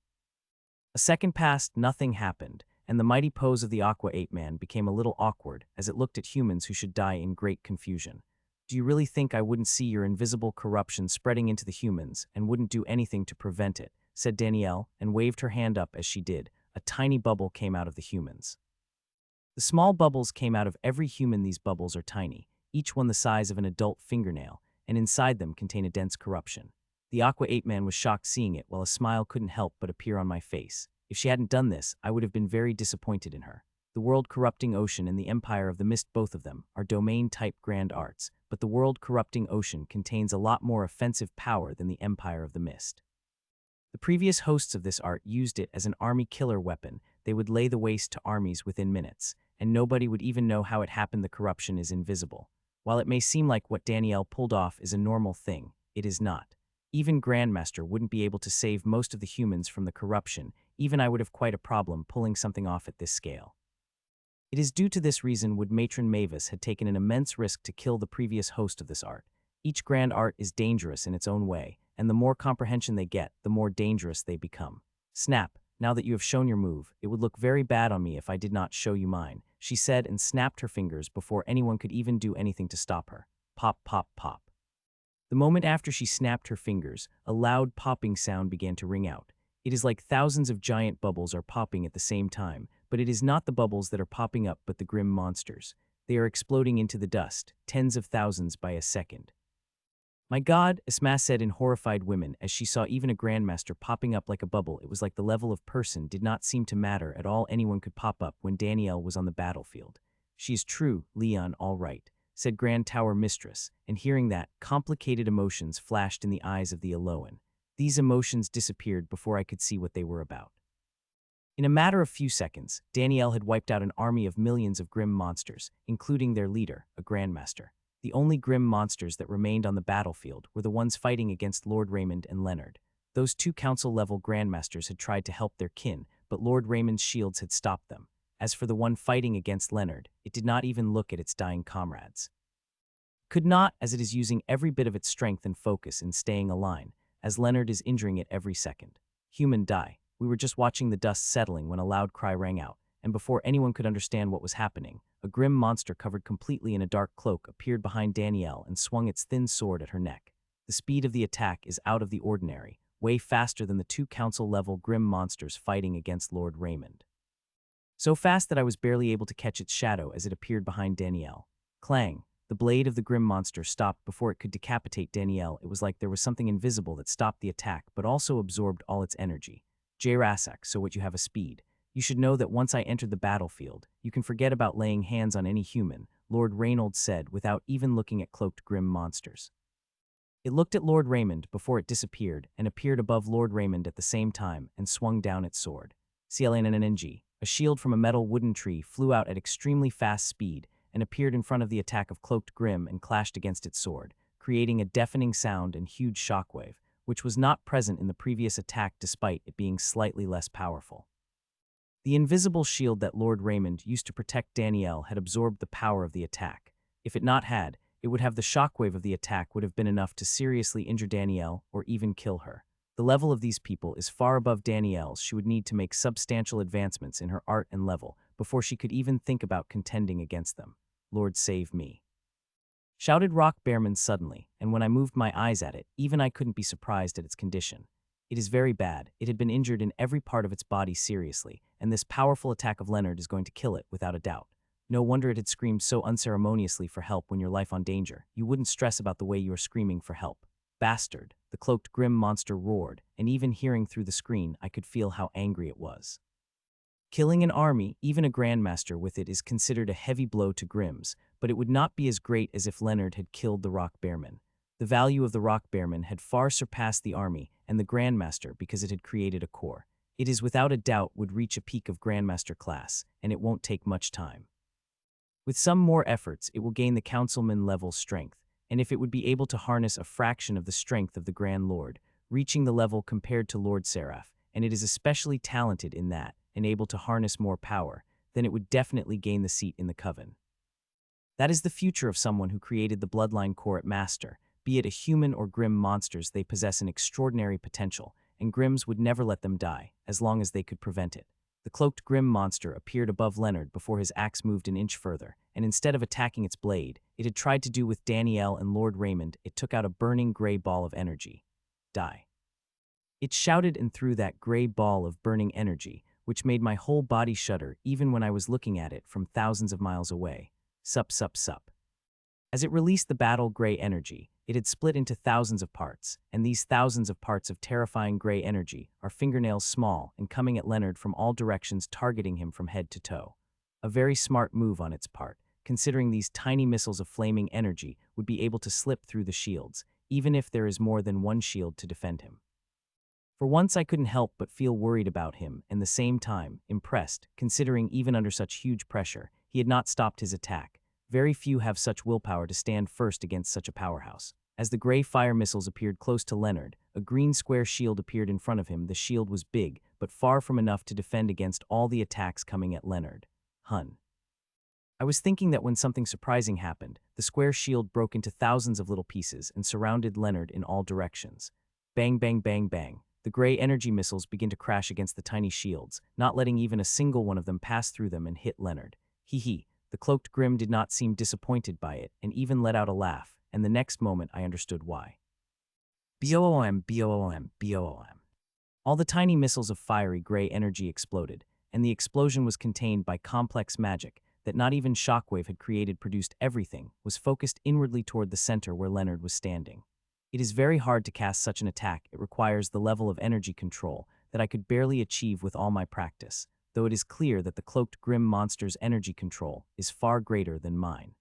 A second passed, nothing happened, and the mighty pose of the Aqua Ape Man became a little awkward as it looked at humans who should die in great confusion. Do you really think I wouldn't see your invisible corruption spreading into the humans and wouldn't do anything to prevent it? Said Danielle, and waved her hand up as she did. A tiny bubble came out of the humans. The small bubbles came out of every human. These bubbles are tiny, each one the size of an adult fingernail, and inside them contain a dense corruption. The Aqua Ape Man was shocked seeing it, while a smile couldn't help but appear on my face. If she hadn't done this, I would have been very disappointed in her. The world-corrupting ocean and the Empire of the Mist, both of them, are domain-type grand arts, but the world-corrupting ocean contains a lot more offensive power than the Empire of the Mist. The previous hosts of this art used it as an army killer weapon. They would lay the waste to armies within minutes, and nobody would even know how it happened. The corruption is invisible. While it may seem like what Danielle pulled off is a normal thing, it is not. Even Grandmaster wouldn't be able to save most of the humans from the corruption. Even I would have quite a problem pulling something off at this scale. It is due to this reason would Matron Mavis had taken an immense risk to kill the previous host of this art. Each grand art is dangerous in its own way, and the more comprehension they get, the more dangerous they become. Snap, now that you have shown your move, it would look very bad on me if I did not show you mine, she said and snapped her fingers before anyone could even do anything to stop her. Pop, pop, pop. The moment after she snapped her fingers, a loud popping sound began to ring out. It is like thousands of giant bubbles are popping at the same time, but it is not the bubbles that are popping up but the grim monsters. They are exploding into the dust, tens of thousands by a second. My God, Asma said in horrified women as she saw even a Grandmaster popping up like a bubble. It was like the level of person did not seem to matter at all. Anyone could pop up when Danielle was on the battlefield. She is true, Leon, all right, said Grand Tower Mistress, and hearing that, complicated emotions flashed in the eyes of the Eloan. These emotions disappeared before I could see what they were about. In a matter of few seconds, Danielle had wiped out an army of millions of grim monsters, including their leader, a Grandmaster. The only grim monsters that remained on the battlefield were the ones fighting against Lord Raymond and Leonard. Those two council-level Grandmasters had tried to help their kin, but Lord Raymond's shields had stopped them. As for the one fighting against Leonard, it did not even look at its dying comrades. Could not, as it is using every bit of its strength and focus in staying aligned, as Leonard is injuring it every second. Human die. We were just watching the dust settling when a loud cry rang out, and before anyone could understand what was happening, a grim monster covered completely in a dark cloak appeared behind Danielle and swung its thin sword at her neck. The speed of the attack is out of the ordinary, way faster than the two council-level grim monsters fighting against Lord Raymond. So fast that I was barely able to catch its shadow as it appeared behind Danielle. Clang! The blade of the grim monster stopped before it could decapitate Danielle. It was like there was something invisible that stopped the attack but also absorbed all its energy. Jrasak, so what you have a speed. You should know that once I entered the battlefield, you can forget about laying hands on any human, Lord Reynolds said without even looking at cloaked grim monsters. It looked at Lord Raymond before it disappeared and appeared above Lord Raymond at the same time and swung down its sword. CLNNNG, a shield from a metal wooden tree flew out at extremely fast speed and appeared in front of the attack of cloaked grim and clashed against its sword, creating a deafening sound and huge shockwave, which was not present in the previous attack despite it being slightly less powerful. The invisible shield that Lord Raymond used to protect Danielle had absorbed the power of the attack. If it not had, it would have the shockwave of the attack would have been enough to seriously injure Danielle or even kill her. The level of these people is far above Danielle's. She would need to make substantial advancements in her art and level before she could even think about contending against them. Lord save me, shouted Rock Bearman suddenly, and when I moved my eyes at it, even I couldn't be surprised at its condition. It is very bad. It had been injured in every part of its body seriously, and this powerful attack of Leonard is going to kill it without a doubt. No wonder it had screamed so unceremoniously for help when your life on danger. You wouldn't stress about the way you are screaming for help. Bastard, the cloaked grim monster roared, and even hearing through the screen, I could feel how angry it was. Killing an army, even a grandmaster with it, is considered a heavy blow to Grimm's, but it would not be as great as if Leonard had killed the rock bearman. The value of the rock bearman had far surpassed the army and the grandmaster because it had created a core. It is without a doubt would reach a peak of grandmaster class, and it won't take much time. With some more efforts, it will gain the councilman level strength, and if it would be able to harness a fraction of the strength of the Grand Lord, reaching the level compared to Lord Seraph, and it is especially talented in that, and able to harness more power, then it would definitely gain the seat in the coven. That is the future of someone who created the bloodline core at Master. Be it a human or Grimm monsters, they possess an extraordinary potential, and Grimms would never let them die, as long as they could prevent it. The cloaked Grimm monster appeared above Leonard before his axe moved an inch further, and instead of attacking its blade, it had tried to do with Danielle and Lord Raymond, it took out a burning gray ball of energy. Die. It shouted and threw that gray ball of burning energy, which made my whole body shudder even when I was looking at it from thousands of miles away. Sup, sup, sup. As it released the battle gray energy, it had split into thousands of parts, and these thousands of parts of terrifying gray energy are fingernails small and coming at Leonard from all directions, targeting him from head to toe. A very smart move on its part, considering these tiny missiles of flaming energy would be able to slip through the shields, even if there is more than one shield to defend him. For once I couldn't help but feel worried about him, and at the same time, impressed, considering even under such huge pressure, he had not stopped his attack. Very few have such willpower to stand first against such a powerhouse. As the gray fire missiles appeared close to Leonard, a green square shield appeared in front of him. The shield was big, but far from enough to defend against all the attacks coming at Leonard. I was thinking that when something surprising happened, the square shield broke into thousands of little pieces and surrounded Leonard in all directions. Bang, bang, bang, bang. The gray energy missiles begin to crash against the tiny shields, not letting even a single one of them pass through them and hit Leonard. Hee. The cloaked Grimm did not seem disappointed by it and even let out a laugh, and the next moment I understood why. Boom, boom, boom. All the tiny missiles of fiery gray energy exploded, and the explosion was contained by complex magic that not even Shockwave had created. Produced everything was focused inwardly toward the center where Leonard was standing. It is very hard to cast such an attack. It requires the level of energy control that I could barely achieve with all my practice, though it is clear that the cloaked Grimm monster's energy control is far greater than mine.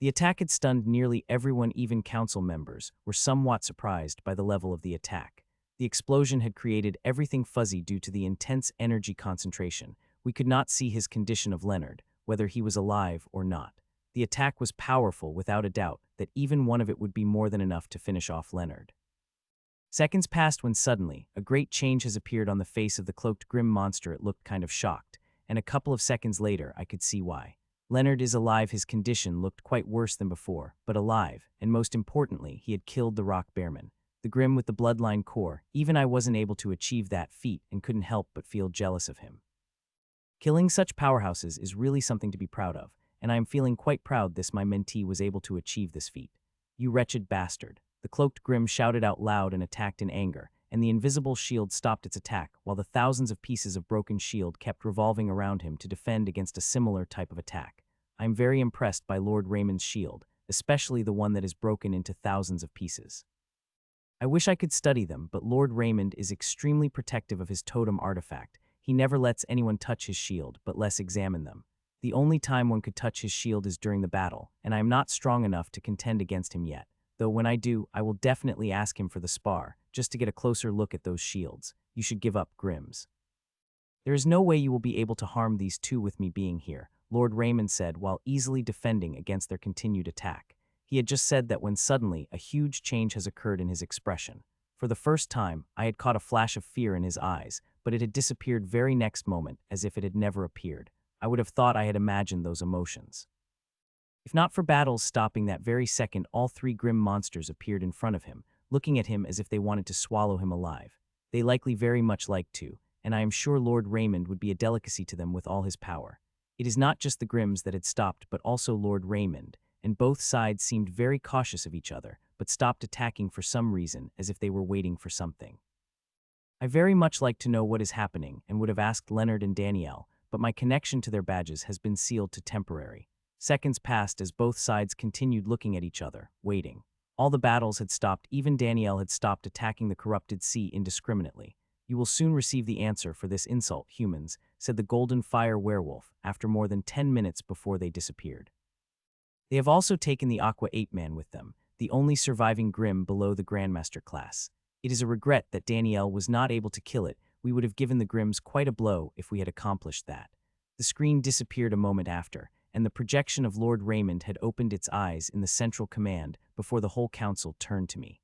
The attack had stunned nearly everyone. Even council members were somewhat surprised by the level of the attack. The explosion had created everything fuzzy due to the intense energy concentration. We could not see his condition of Leonard, whether he was alive or not. The attack was powerful without a doubt that even one of it would be more than enough to finish off Leonard. Seconds passed when suddenly, a great change has appeared on the face of the cloaked Grimm monster. It looked kind of shocked, and a couple of seconds later I could see why. Leonard is alive. His condition looked quite worse than before, but alive, and most importantly, he had killed the rock bearman. The Grimm with the bloodline core. Even I wasn't able to achieve that feat and couldn't help but feel jealous of him. Killing such powerhouses is really something to be proud of, and I am feeling quite proud this my mentee was able to achieve this feat. You wretched bastard. The cloaked Grimm shouted out loud and attacked in anger, and the invisible shield stopped its attack while the thousands of pieces of broken shield kept revolving around him to defend against a similar type of attack. I am very impressed by Lord Raymond's shield, especially the one that is broken into thousands of pieces. I wish I could study them, but Lord Raymond is extremely protective of his totem artifact. He never lets anyone touch his shield, but lets examine them. The only time one could touch his shield is during the battle, and I am not strong enough to contend against him yet, though when I do, I will definitely ask him for the spar, just to get a closer look at those shields. You should give up, Grimms. There is no way you will be able to harm these two with me being here, Lord Raymond said while easily defending against their continued attack. He had just said that when suddenly a huge change has occurred in his expression. For the first time, I had caught a flash of fear in his eyes, but it had disappeared very next moment as if it had never appeared. I would have thought I had imagined those emotions. If not for battles stopping that very second, all three Grimm monsters appeared in front of him, looking at him as if they wanted to swallow him alive. They likely very much liked to, and I am sure Lord Raymond would be a delicacy to them with all his power. It is not just the Grimms that had stopped, but also Lord Raymond, and both sides seemed very cautious of each other, but stopped attacking for some reason, as if they were waiting for something. I very much like to know what is happening and would have asked Leonard and Danielle, but my connection to their badges has been sealed to temporary. Seconds passed as both sides continued looking at each other, waiting. All the battles had stopped. Even Danielle had stopped attacking the corrupted sea indiscriminately. You will soon receive the answer for this insult, humans, said the Golden Fire Werewolf after more than 10 minutes before they disappeared. They have also taken the Aqua Ape-Man with them, the only surviving Grimm below the Grandmaster class. It is a regret that Danielle was not able to kill it. We would have given the Grimms quite a blow if we had accomplished that. The screen disappeared a moment after, and the projection of Lord Raymond had opened its eyes in the central command before the whole council turned to me.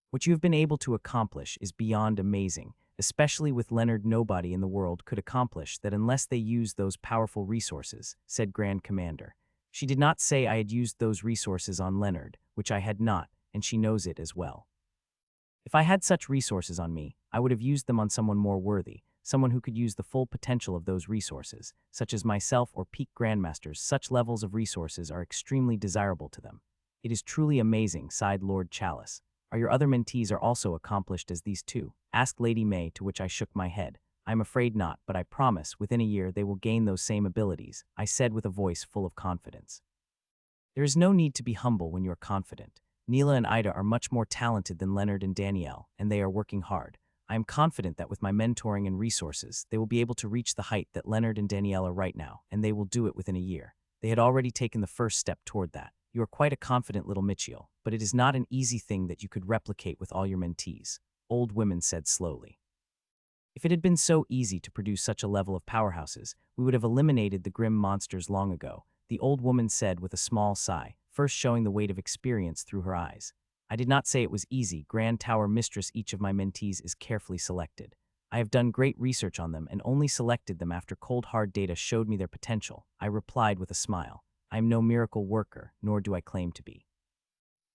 What you have been able to accomplish is beyond amazing, especially with Leonard. Nobody in the world could accomplish that unless they used those powerful resources, said Grand Commander. She did not say I had used those resources on Leonard, which I had not, and she knows it as well. If I had such resources on me, I would have used them on someone more worthy, someone who could use the full potential of those resources, such as myself or peak grandmasters. Such levels of resources are extremely desirable to them. It is truly amazing, sighed Lord Chalice. Are your other mentees are also accomplished as these two? Asked Lady May, to which I shook my head. I am afraid not, but I promise within a year they will gain those same abilities, I said with a voice full of confidence. There is no need to be humble when you are confident. Neela and Ida are much more talented than Leonard and Danielle, and they are working hard. I am confident that with my mentoring and resources, they will be able to reach the height that Leonard and Danielle are right now, and they will do it within a year. They had already taken the first step toward that. You are quite a confident little Mitchell, but it is not an easy thing that you could replicate with all your mentees, Old Women said slowly. If it had been so easy to produce such a level of powerhouses, we would have eliminated the Grimm monsters long ago, the old woman said with a small sigh, first showing the weight of experience through her eyes. I did not say it was easy. Grand Tower Mistress, each of my mentees is carefully selected. I have done great research on them and only selected them after cold hard data showed me their potential, I replied with a smile. I am no miracle worker, nor do I claim to be.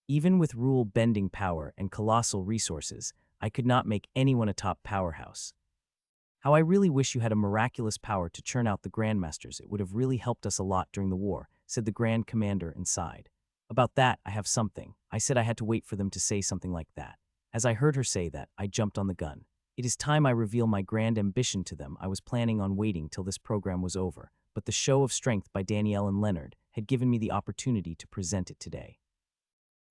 Even with rule-bending power and colossal resources, I could not make anyone a top powerhouse. How I really wish you had a miraculous power to churn out the Grandmasters. It would have really helped us a lot during the war, said the Grand Commander and sighed. About that, I have something. I said I had to wait for them to say something like that. As I heard her say that, I jumped on the gun. It is time I reveal my grand ambition to them. I was planning on waiting till this program was over, but the show of strength by Danielle and Leonard had given me the opportunity to present it today.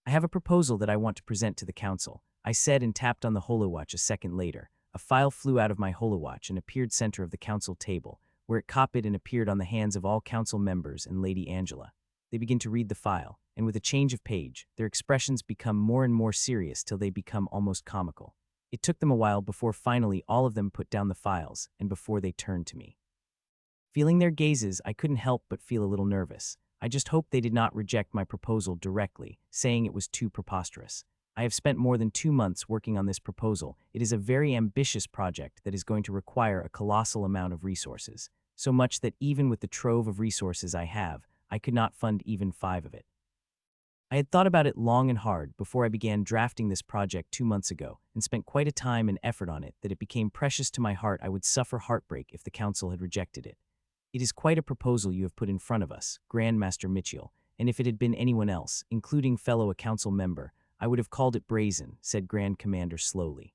I have a proposal that I want to present to the council, I said and tapped on the holowatch a second later. A file flew out of my holowatch and appeared center of the council table, where it copied and appeared on the hands of all council members and Lady Angela. They begin to read the file, and with a change of page, their expressions become more and more serious till they become almost comical. It took them a while before finally all of them put down the files and before they turned to me. Feeling their gazes, I couldn't help but feel a little nervous. I just hoped they did not reject my proposal directly, saying it was too preposterous. I have spent more than 2 months working on this proposal. It is a very ambitious project that is going to require a colossal amount of resources, so much that even with the trove of resources I have, I could not fund even 5 of it. I had thought about it long and hard before I began drafting this project 2 months ago and spent quite a time and effort on it that it became precious to my heart. I would suffer heartbreak if the council had rejected it. It is quite a proposal you have put in front of us, Grandmaster Mitchell, and if it had been anyone else, including fellow council member, I would have called it brazen, said Grand Commander slowly.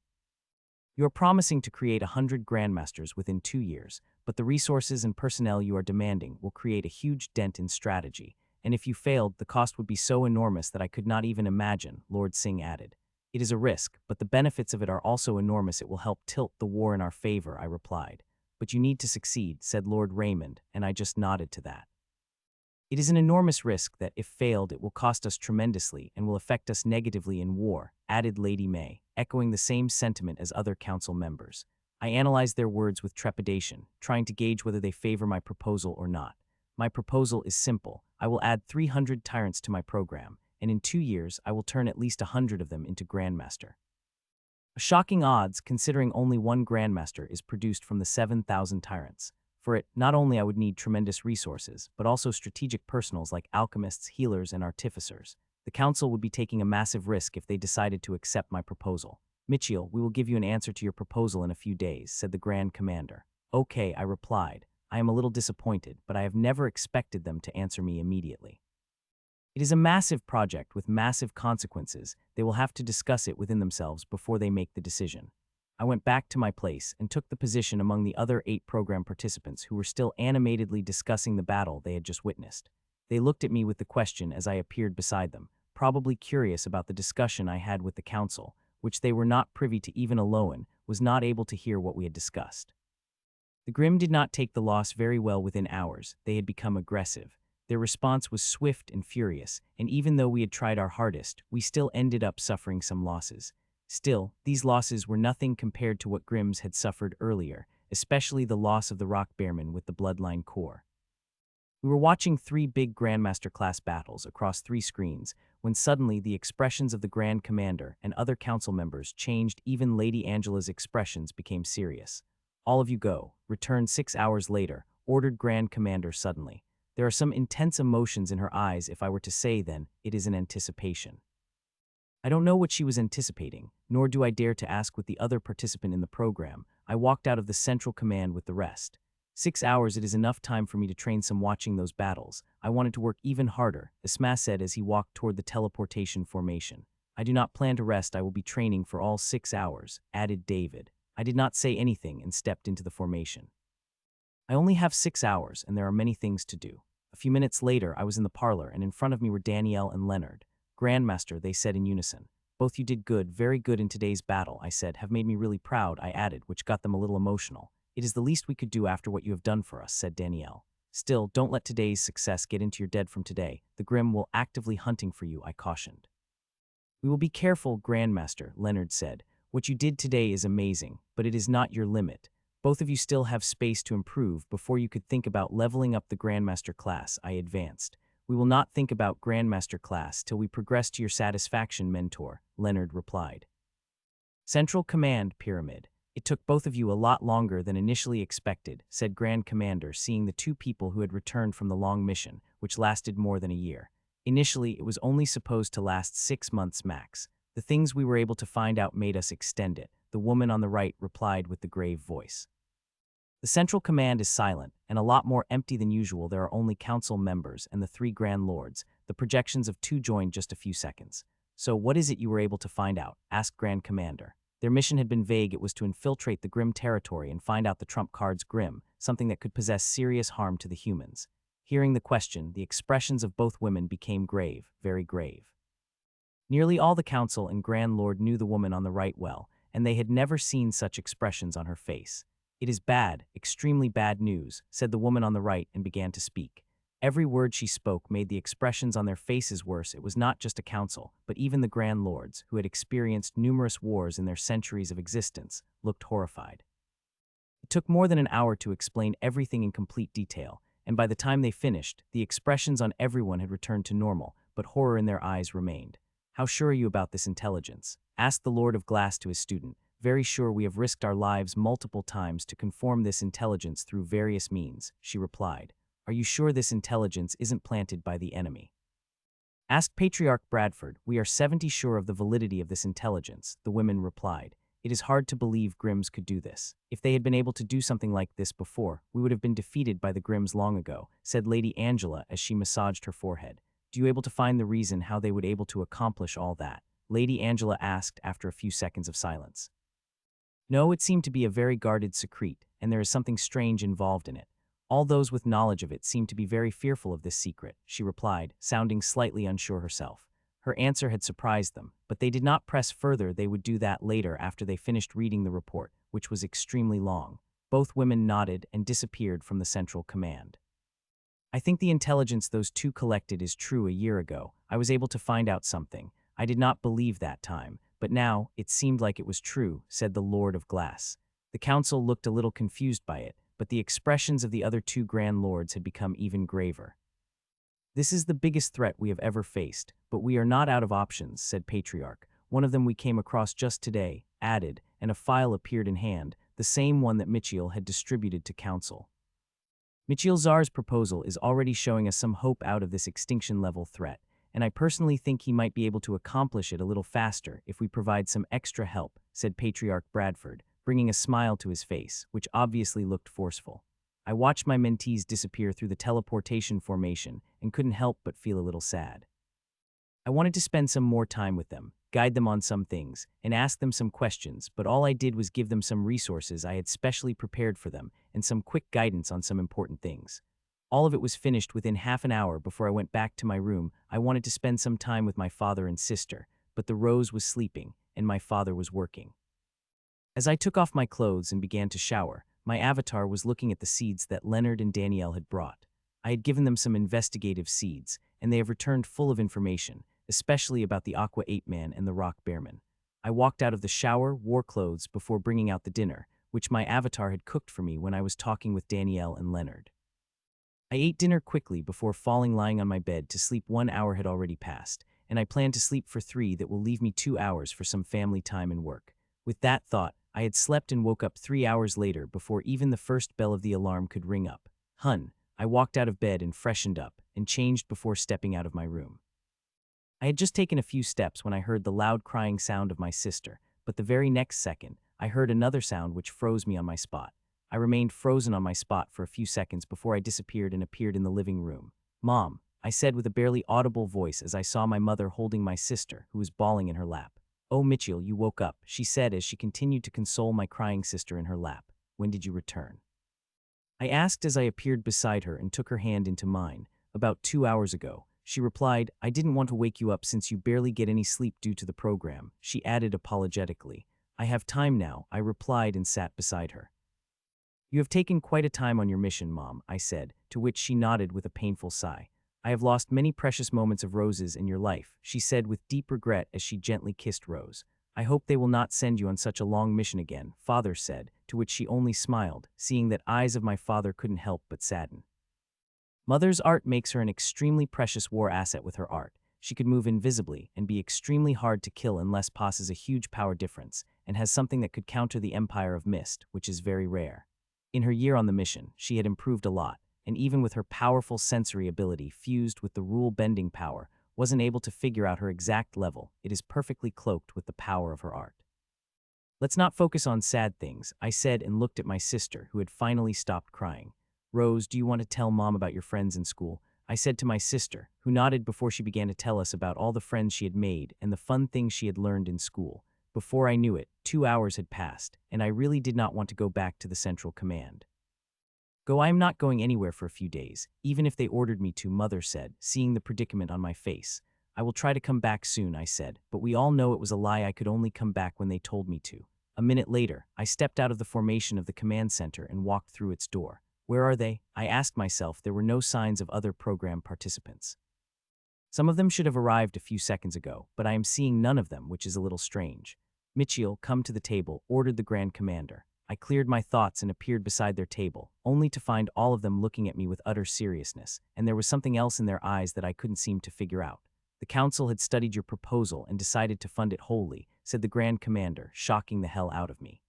You are promising to create 100 Grandmasters within 2 years, but the resources and personnel you are demanding will create a huge dent in strategy, and if you failed, the cost would be so enormous that I could not even imagine, Lord Singh added. It is a risk, but the benefits of it are also enormous. It will help tilt the war in our favor, I replied. But you need to succeed, said Lord Raymond, and I just nodded to that. It is an enormous risk that, if failed, it will cost us tremendously and will affect us negatively in war, added Lady May, echoing the same sentiment as other council members. I analyzed their words with trepidation, trying to gauge whether they favor my proposal or not. My proposal is simple. I will add 300 tyrants to my program, and in 2 years I will turn at least 100 of them into Grandmaster. A shocking odds, considering only one Grandmaster is produced from the 7,000 tyrants. For it, not only I would need tremendous resources, but also strategic personals like alchemists, healers, and artificers. The council would be taking a massive risk if they decided to accept my proposal. Mitchell, we will give you an answer to your proposal in a few days, said the Grand Commander. Okay, I replied. I am a little disappointed, but I have never expected them to answer me immediately. It is a massive project with massive consequences. They will have to discuss it within themselves before they make the decision. I went back to my place and took the position among the other 8 program participants who were still animatedly discussing the battle they had just witnessed. They looked at me with the question as I appeared beside them, probably curious about the discussion I had with the council, which they were not privy to. Even Aloan was not able to hear what we had discussed. The Grimm did not take the loss very well within hours. They had become aggressive. Their response was swift and furious, and even though we had tried our hardest, we still ended up suffering some losses. Still, these losses were nothing compared to what Grimms had suffered earlier, especially the loss of the Rock Bearman with the Bloodline Core. We were watching 3 big Grandmaster class battles across 3 screens when suddenly the expressions of the Grand Commander and other council members changed. Even Lady Angela's expressions became serious. "All of you go," returned 6 hours later, ordered Grand Commander suddenly. There are some intense emotions in her eyes. If I were to say then, it is an anticipation. I don't know what she was anticipating, nor do I dare to ask with the other participant in the program. I walked out of the central command with the rest. 6 hours, it is enough time for me to train some watching those battles. I wanted to work even harder, Isma said as he walked toward the teleportation formation. I do not plan to rest. I will be training for all 6 hours, added David. I did not say anything and stepped into the formation. I only have 6 hours and there are many things to do. A few minutes later, I was in the parlor and in front of me were Danielle and Leonard. Grandmaster, they said in unison. Both you did good, very good in today's battle, I said, have made me really proud, I added, which got them a little emotional. It is the least we could do after what you have done for us, said Danielle. Still, don't let today's success get into your dead from today. The Grimm will actively hunting for you, I cautioned. We will be careful, Grandmaster, Leonard said. What you did today is amazing, but it is not your limit. Both of you still have space to improve before you could think about leveling up the Grandmaster class, I advanced. We will not think about Grandmaster class till we progress to your satisfaction, Mentor, Leonard replied. Central Command Pyramid. It took both of you a lot longer than initially expected, said Grand Commander, seeing the 2 people who had returned from the long mission, which lasted more than a year. Initially, it was only supposed to last 6 months max. The things we were able to find out made us extend it, the woman on the right replied with the grave voice. The Central Command is silent, and a lot more empty than usual. There are only council members and the 3 Grand Lords. The projections of 2 joined just a few seconds. So what is it you were able to find out? Asked Grand Commander. Their mission had been vague. It was to infiltrate the Grimm territory and find out the trump card's Grimm, something that could possess serious harm to the humans. Hearing the question, the expressions of both women became grave, very grave. Nearly all the council and Grand Lord knew the woman on the right well, and they had never seen such expressions on her face. It is bad, extremely bad news, said the woman on the right and began to speak. Every word she spoke made the expressions on their faces worse. It was not just a council, but even the Grand Lords, who had experienced numerous wars in their centuries of existence, looked horrified. It took more than an hour to explain everything in complete detail, and by the time they finished, the expressions on everyone had returned to normal, but horror in their eyes remained. How sure are you about this intelligence? Asked the Lord of Glass to his student. Very sure. We have risked our lives multiple times to conform this intelligence through various means, she replied. Are you sure this intelligence isn't planted by the enemy? Asked Patriarch Bradford. We are 70 sure of the validity of this intelligence, the women replied. It is hard to believe Grimms could do this. If they had been able to do something like this before, we would have been defeated by the Grimms long ago, said Lady Angela as she massaged her forehead. Do you able to find the reason how they would able to accomplish all that? Lady Angela asked after a few seconds of silence. No, it seemed to be a very guarded secret, and there is something strange involved in it. All those with knowledge of it seem to be very fearful of this secret, she replied, sounding slightly unsure herself. Her answer had surprised them, but they did not press further. They would do that later after they finished reading the report, which was extremely long. Both women nodded and disappeared from the central command. I think the intelligence those 2 collected is true. A year ago, I was able to find out something. I did not believe that time, but now it seemed like it was true, said the Lord of Glass. The council looked a little confused by it, but the expressions of the other 2 Grand Lords had become even graver. This is the biggest threat we have ever faced, but we are not out of options, said Patriarch. One of them we came across just today, added, and a file appeared in hand, the same one that Michiel had distributed to council. Michiel Czar's proposal is already showing us some hope out of this extinction-level threat, and I personally think he might be able to accomplish it a little faster if we provide some extra help, said Patriarch Bradford, bringing a smile to his face, which obviously looked forceful. I watched my mentees disappear through the teleportation formation and couldn't help but feel a little sad. I wanted to spend some more time with them, guide them on some things, and ask them some questions, but all I did was give them some resources I had specially prepared for them and some quick guidance on some important things. All of it was finished within half an hour before I went back to my room. I wanted to spend some time with my father and sister, but the Rose was sleeping, and my father was working. As I took off my clothes and began to shower, My avatar was looking at the seeds that Leonard and Danielle had brought. I had given them some investigative seeds, and they have returned full of information, especially about the Aqua Ape Man and the Rock Bearman. I walked out of the shower, wore clothes before bringing out the dinner, which my avatar had cooked for me when I was talking with Danielle and Leonard. I ate dinner quickly before falling lying on my bed to sleep. 1 hour had already passed, and I planned to sleep for 3 that will leave me 2 hours for some family time and work. With that thought, I had slept and woke up 3 hours later before even the first bell of the alarm could ring up. I walked out of bed and freshened up and changed before stepping out of my room. I had just taken a few steps when I heard the loud crying sound of my sister, but the very next second, I heard another sound which froze me on my spot. I remained frozen on my spot for a few seconds before I disappeared and appeared in the living room. "Mom," I said with a barely audible voice as I saw my mother holding my sister, who was bawling in her lap. "Oh, Mitchell, you woke up," she said as she continued to console my crying sister in her lap. "When did you return?" I asked as I appeared beside her and took her hand into mine. "About 2 hours ago." She replied, "I didn't want to wake you up since you barely get any sleep due to the program," she added apologetically. "I have time now," I replied and sat beside her. "You have taken quite a time on your mission, Mom," I said, to which she nodded with a painful sigh. "I have lost many precious moments of Rose's in your life," she said with deep regret as she gently kissed Rose. "I hope they will not send you on such a long mission again," Father said, to which she only smiled, seeing that eyes of my father couldn't help but sadden. Mother's art makes her an extremely precious war asset. With her art, she could move invisibly and be extremely hard to kill unless possesses a huge power difference, and has something that could counter the Empire of Mist, which is very rare. In her year on the mission, she had improved a lot, and even with her powerful sensory ability fused with the rule-bending power, wasn't able to figure out her exact level. It is perfectly cloaked with the power of her art. "Let's not focus on sad things," I said and looked at my sister, who had finally stopped crying. "Rose, do you want to tell Mom about your friends in school?" I said to my sister, who nodded before she began to tell us about all the friends she had made and the fun things she had learned in school. Before I knew it, 2 hours had passed, and I really did not want to go back to the Central Command. "I am not going anywhere for a few days, even if they ordered me to," Mother said, seeing the predicament on my face. "I will try to come back soon," I said, but we all know it was a lie. I could only come back when they told me to. A minute later, I stepped out of the formation of the command center and walked through its door. Where are they? I asked myself. There were no signs of other program participants. Some of them should have arrived a few seconds ago, but I am seeing none of them, which is a little strange. "Mitchell, come to the table," ordered the Grand Commander. I cleared my thoughts and appeared beside their table, only to find all of them looking at me with utter seriousness, and there was something else in their eyes that I couldn't seem to figure out. "The council had studied your proposal and decided to fund it wholly," said the Grand Commander, shocking the hell out of me.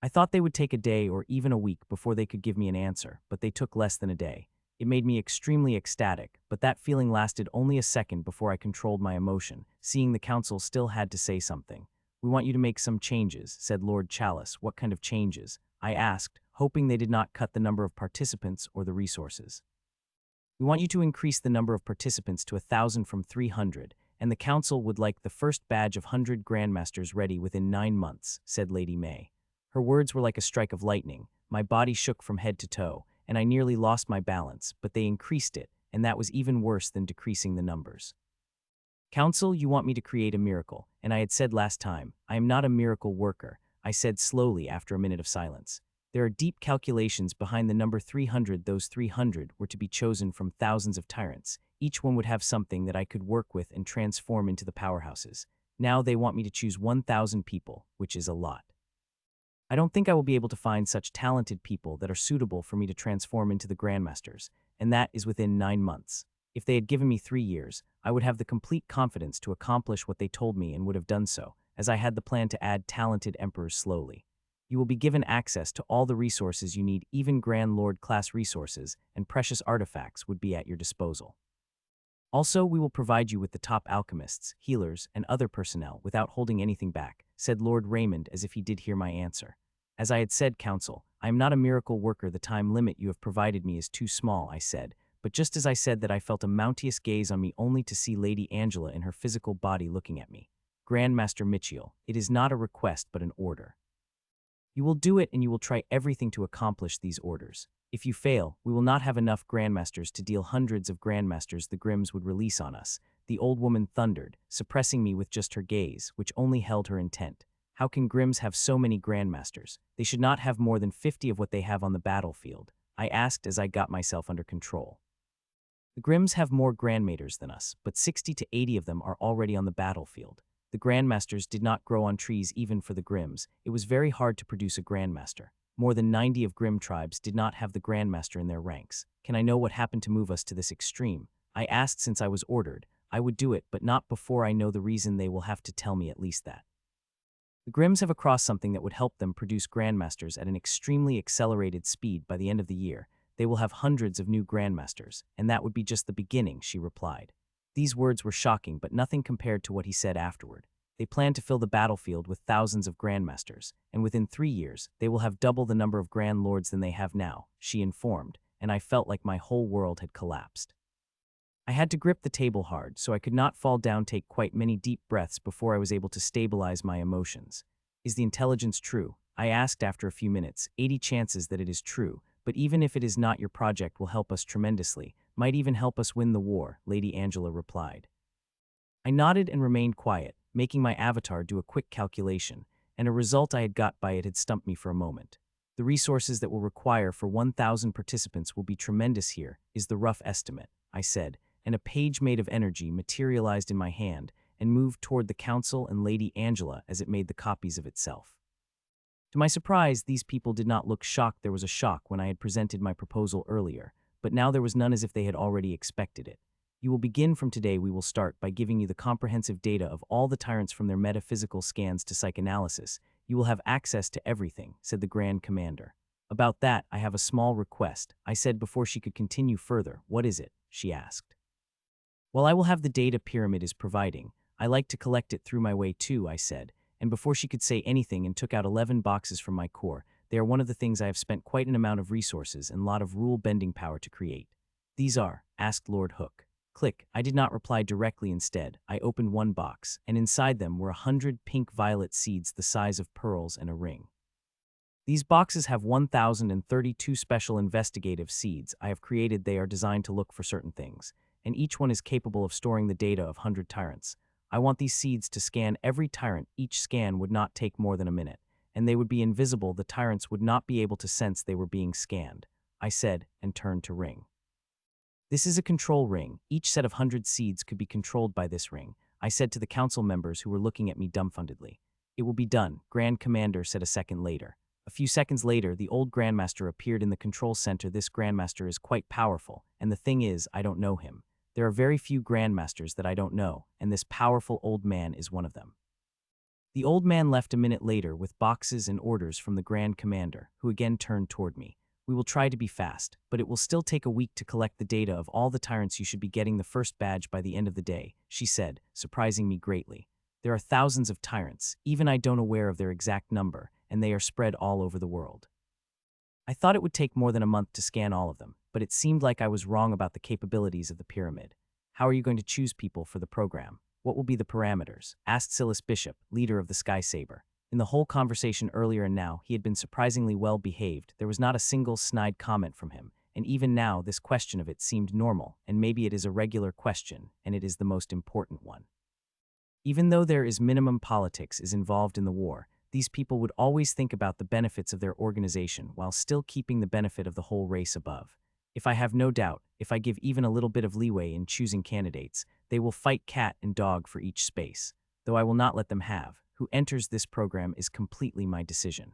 I thought they would take a day or even a week before they could give me an answer, but they took less than a day. It made me extremely ecstatic, but that feeling lasted only a second before I controlled my emotion, seeing the council still had to say something. "We want you to make some changes," said Lord Chalice. "What kind of changes?" I asked, hoping they did not cut the number of participants or the resources. "We want you to increase the number of participants to 1,000 from 300, and the council would like the first badge of 100 Grandmasters ready within 9 months, said Lady May. Her words were like a strike of lightning. My body shook from head to toe, and I nearly lost my balance, but they increased it, and that was even worse than decreasing the numbers. "Council, you want me to create a miracle, and I had said last time, I am not a miracle worker," I said slowly after a minute of silence. "There are deep calculations behind the number 300. Those 300 were to be chosen from thousands of tyrants. Each one would have something that I could work with and transform into the powerhouses. Now they want me to choose 1,000 people, which is a lot. I don't think I will be able to find such talented people that are suitable for me to transform into the Grandmasters, and that is within 9 months. If they had given me 3 years, I would have the complete confidence to accomplish what they told me and would have done so, as I had the plan to add talented emperors slowly. You will be given access to all the resources you need, even Grand Lord class resources, and precious artifacts would be at your disposal. Also, we will provide you with the top alchemists, healers, and other personnel without holding anything back," said Lord Raymond as if he did hear my answer. "As I had said, Council, I am not a miracle worker. The time limit you have provided me is too small," I said. But just as I said that, I felt a mounteous gaze on me, only to see Lady Angela in her physical body looking at me. "Grandmaster Mitchell, it is not a request but an order. You will do it, and you will try everything to accomplish these orders. If you fail, we will not have enough Grandmasters to deal hundreds of Grandmasters the Grimms would release on us," the old woman thundered, suppressing me with just her gaze, which only held her intent. How can Grims have so many grandmasters? They should not have more than 50 of what they have on the battlefield, I asked as I got myself under control. The Grims have more grandmaters than us, but 60 to 80 of them are already on the battlefield. The grandmasters did not grow on trees even for the Grims. It was very hard to produce a grandmaster. More than 90 of Grim tribes did not have the grandmaster in their ranks. Can I know what happened to move us to this extreme? I asked since I was ordered. I would do it, but not before I know the reason. They will have to tell me at least that. The Grims have across something that would help them produce grandmasters at an extremely accelerated speed by the end of the year. They will have hundreds of new grandmasters, and that would be just the beginning, she replied. These words were shocking, but nothing compared to what he said afterward. They plan to fill the battlefield with thousands of grandmasters, and within 3 years, they will have double the number of grand lords than they have now, she informed, and I felt like my whole world had collapsed. I had to grip the table hard so I could not fall down, take quite many deep breaths before I was able to stabilize my emotions. Is the intelligence true? I asked after a few minutes. 80 chances that it is true, but even if it is not, your project will help us tremendously, might even help us win the war, Lady Angela replied. I nodded and remained quiet, making my avatar do a quick calculation, and a result I had got by it had stumped me for a moment. The resources that will require for 1,000 participants will be tremendous. Here is the rough estimate, I said, and a page made of energy materialized in my hand and moved toward the council and Lady Angela as it made the copies of itself. To my surprise, these people did not look shocked. There was a shock when I had presented my proposal earlier, but now there was none, as if they had already expected it. You will begin from today. We will start by giving you the comprehensive data of all the tyrants from their metaphysical scans to psychanalysis. You will have access to everything, said the Grand Commander. About that, I have a small request, I said before she could continue further. What is it? She asked. Well, I will have the data Pyramid is providing. I like to collect it through my way too, I said, and before she could say anything and took out 11 boxes from my core. They are one of the things I have spent quite an amount of resources and lot of rule-bending power to create. These are, asked Lord Hook. Click. I did not reply directly. Instead, I opened one box, and inside them were 100 pink-violet seeds the size of pearls and a ring. These boxes have 1,032 special investigative seeds I have created. They are designed to look for certain things, and each one is capable of storing the data of 100 tyrants. I want these seeds to scan every tyrant. Each scan would not take more than a minute, and they would be invisible. The tyrants would not be able to sense they were being scanned, I said, and turned to Ring. This is a control ring. Each set of 100 seeds could be controlled by this ring, I said to the council members who were looking at me dumbfoundedly. It will be done, Grand Commander said a second later. A few seconds later, the old Grandmaster appeared in the control center. This Grandmaster is quite powerful, and the thing is, I don't know him. There are very few Grandmasters that I don't know, and this powerful old man is one of them. The old man left a minute later with boxes and orders from the Grand Commander, who again turned toward me. We will try to be fast, but it will still take a week to collect the data of all the tyrants. You should be getting the first badge by the end of the day, she said, surprising me greatly. There are thousands of tyrants, even I don't aware of their exact number, and they are spread all over the world. I thought it would take more than a month to scan all of them, but it seemed like I was wrong about the capabilities of the pyramid. How are you going to choose people for the program? What will be the parameters? Asked Silas Bishop, leader of the Sky Saber. In the whole conversation earlier and now, he had been surprisingly well behaved. There was not a single snide comment from him, and even now this question of it seemed normal, and maybe it is a regular question, and it is the most important one. Even though there is minimum politics is involved in the war, these people would always think about the benefits of their organization while still keeping the benefit of the whole race above. If I have no doubt, if I give even a little bit of leeway in choosing candidates, they will fight cat and dog for each space, though I will not let them have. Who enters this program is completely my decision.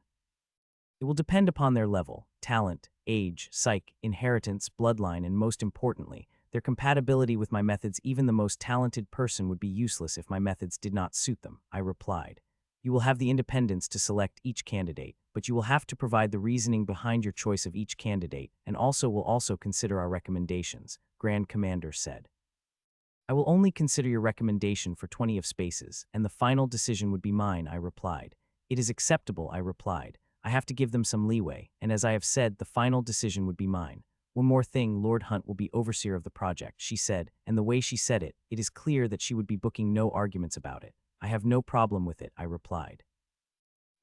It will depend upon their level, talent, age, psyche, inheritance, bloodline, and most importantly, their compatibility with my methods. Even the most talented person would be useless if my methods did not suit them, I replied. You will have the independence to select each candidate, but you will have to provide the reasoning behind your choice of each candidate, and will also consider our recommendations, Grand Commander said. I will only consider your recommendation for 20 of spaces, and the final decision would be mine, I replied. It is acceptable, I replied. I have to give them some leeway, and as I have said, the final decision would be mine. One more thing, Lord Hunt will be overseer of the project, she said, and the way she said it, it is clear that she would be booking no arguments about it. I have no problem with it, I replied.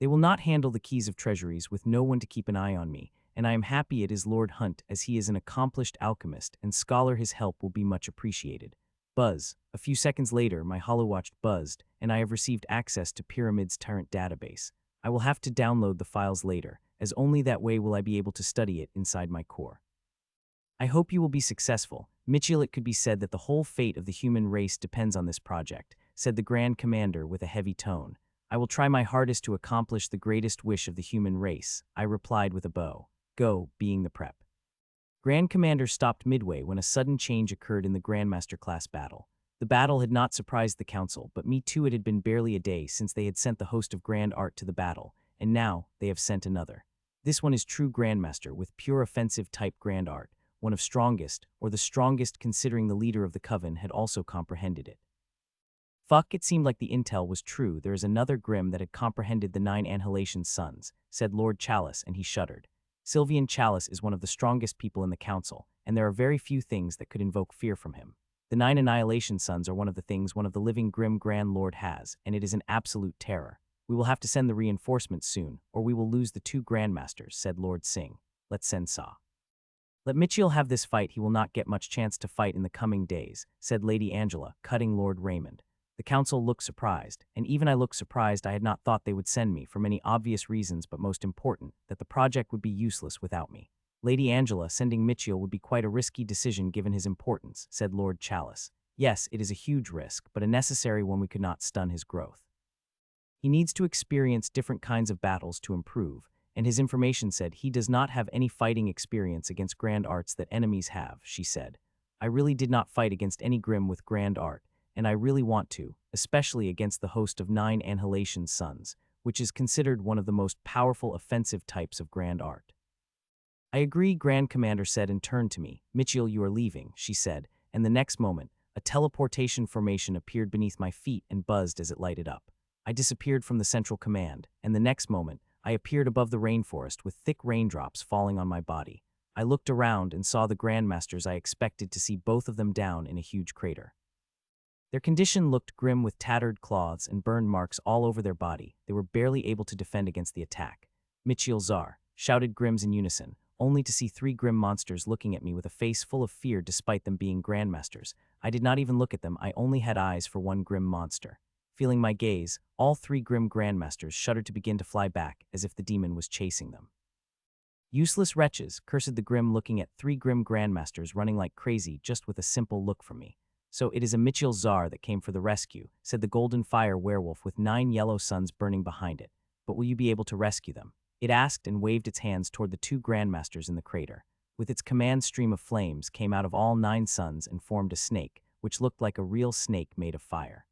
They will not handle the keys of treasuries with no one to keep an eye on me, and I am happy it is Lord Hunt, as he is an accomplished alchemist and scholar. His help will be much appreciated. Buzz. A few seconds later, my holowatch buzzed, and I have received access to Pyramid's Torrent database. I will have to download the files later, as only that way will I be able to study it inside my core. I hope you will be successful. Mitchell, it could be said that the whole fate of the human race depends on this project, said the Grand Commander with a heavy tone. I will try my hardest to accomplish the greatest wish of the human race, I replied with a bow. Go, being the prep. Grand Commander stopped midway when a sudden change occurred in the Grandmaster class battle. The battle had not surprised the council, but me too. It had been barely a day since they had sent the host of Grand Art to the battle, and now they have sent another. This one is true Grandmaster with pure offensive type Grand Art, one of strongest, or the strongest considering the leader of the coven had also comprehended it. Fuck, it seemed like the intel was true. There is another Grimm that had comprehended the 9 Annihilation Sons, said Lord Chalice, and he shuddered. Sylvian Chalice is one of the strongest people in the council, and there are very few things that could invoke fear from him. The 9 Annihilation Sons are one of the things one of the living Grimm Grand Lord has, and it is an absolute terror. We will have to send the reinforcements soon, or we will lose the 2 Grandmasters, said Lord Singh. Let's send Saw. Let Mitchell have this fight. He will not get much chance to fight in the coming days, said Lady Angela, cutting Lord Raymond. The council looked surprised, and even I looked surprised. I had not thought they would send me for many obvious reasons, but most important, that the project would be useless without me. Lady Angela, sending Mitchell would be quite a risky decision given his importance, said Lord Chalice. Yes, it is a huge risk, but a necessary one. We could not stun his growth. He needs to experience different kinds of battles to improve, and his information said he does not have any fighting experience against Grand Arts that enemies have, she said. I really did not fight against any Grimm with Grand Art, and I really want to, especially against the host of 9 Annihilation Sons, which is considered one of the most powerful offensive types of Grand Art. I agree, Grand Commander said and turned to me. Mitchell, you are leaving, she said, and the next moment, a teleportation formation appeared beneath my feet and buzzed as it lighted up. I disappeared from the central command, and the next moment, I appeared above the rainforest with thick raindrops falling on my body. I looked around and saw the Grandmasters. I expected to see both of them down in a huge crater. Their condition looked grim with tattered cloths and burn marks all over their body. They were barely able to defend against the attack. Mitchell Czar, shouted Grimms in unison, only to see 3 Grimm monsters looking at me with a face full of fear despite them being Grandmasters. I did not even look at them. I only had eyes for one Grimm monster. Feeling my gaze, all 3 Grimm Grandmasters shuddered to begin to fly back as if the demon was chasing them. Useless wretches, cursed the Grimm, looking at 3 Grimm Grandmasters running like crazy just with a simple look from me. So it is a Mitchell Czar that came for the rescue, said the golden fire werewolf with 9 yellow suns burning behind it. But will you be able to rescue them? It asked and waved its hands toward the 2 Grandmasters in the crater. With its command, stream of flames came out of all 9 suns and formed a snake, which looked like a real snake made of fire.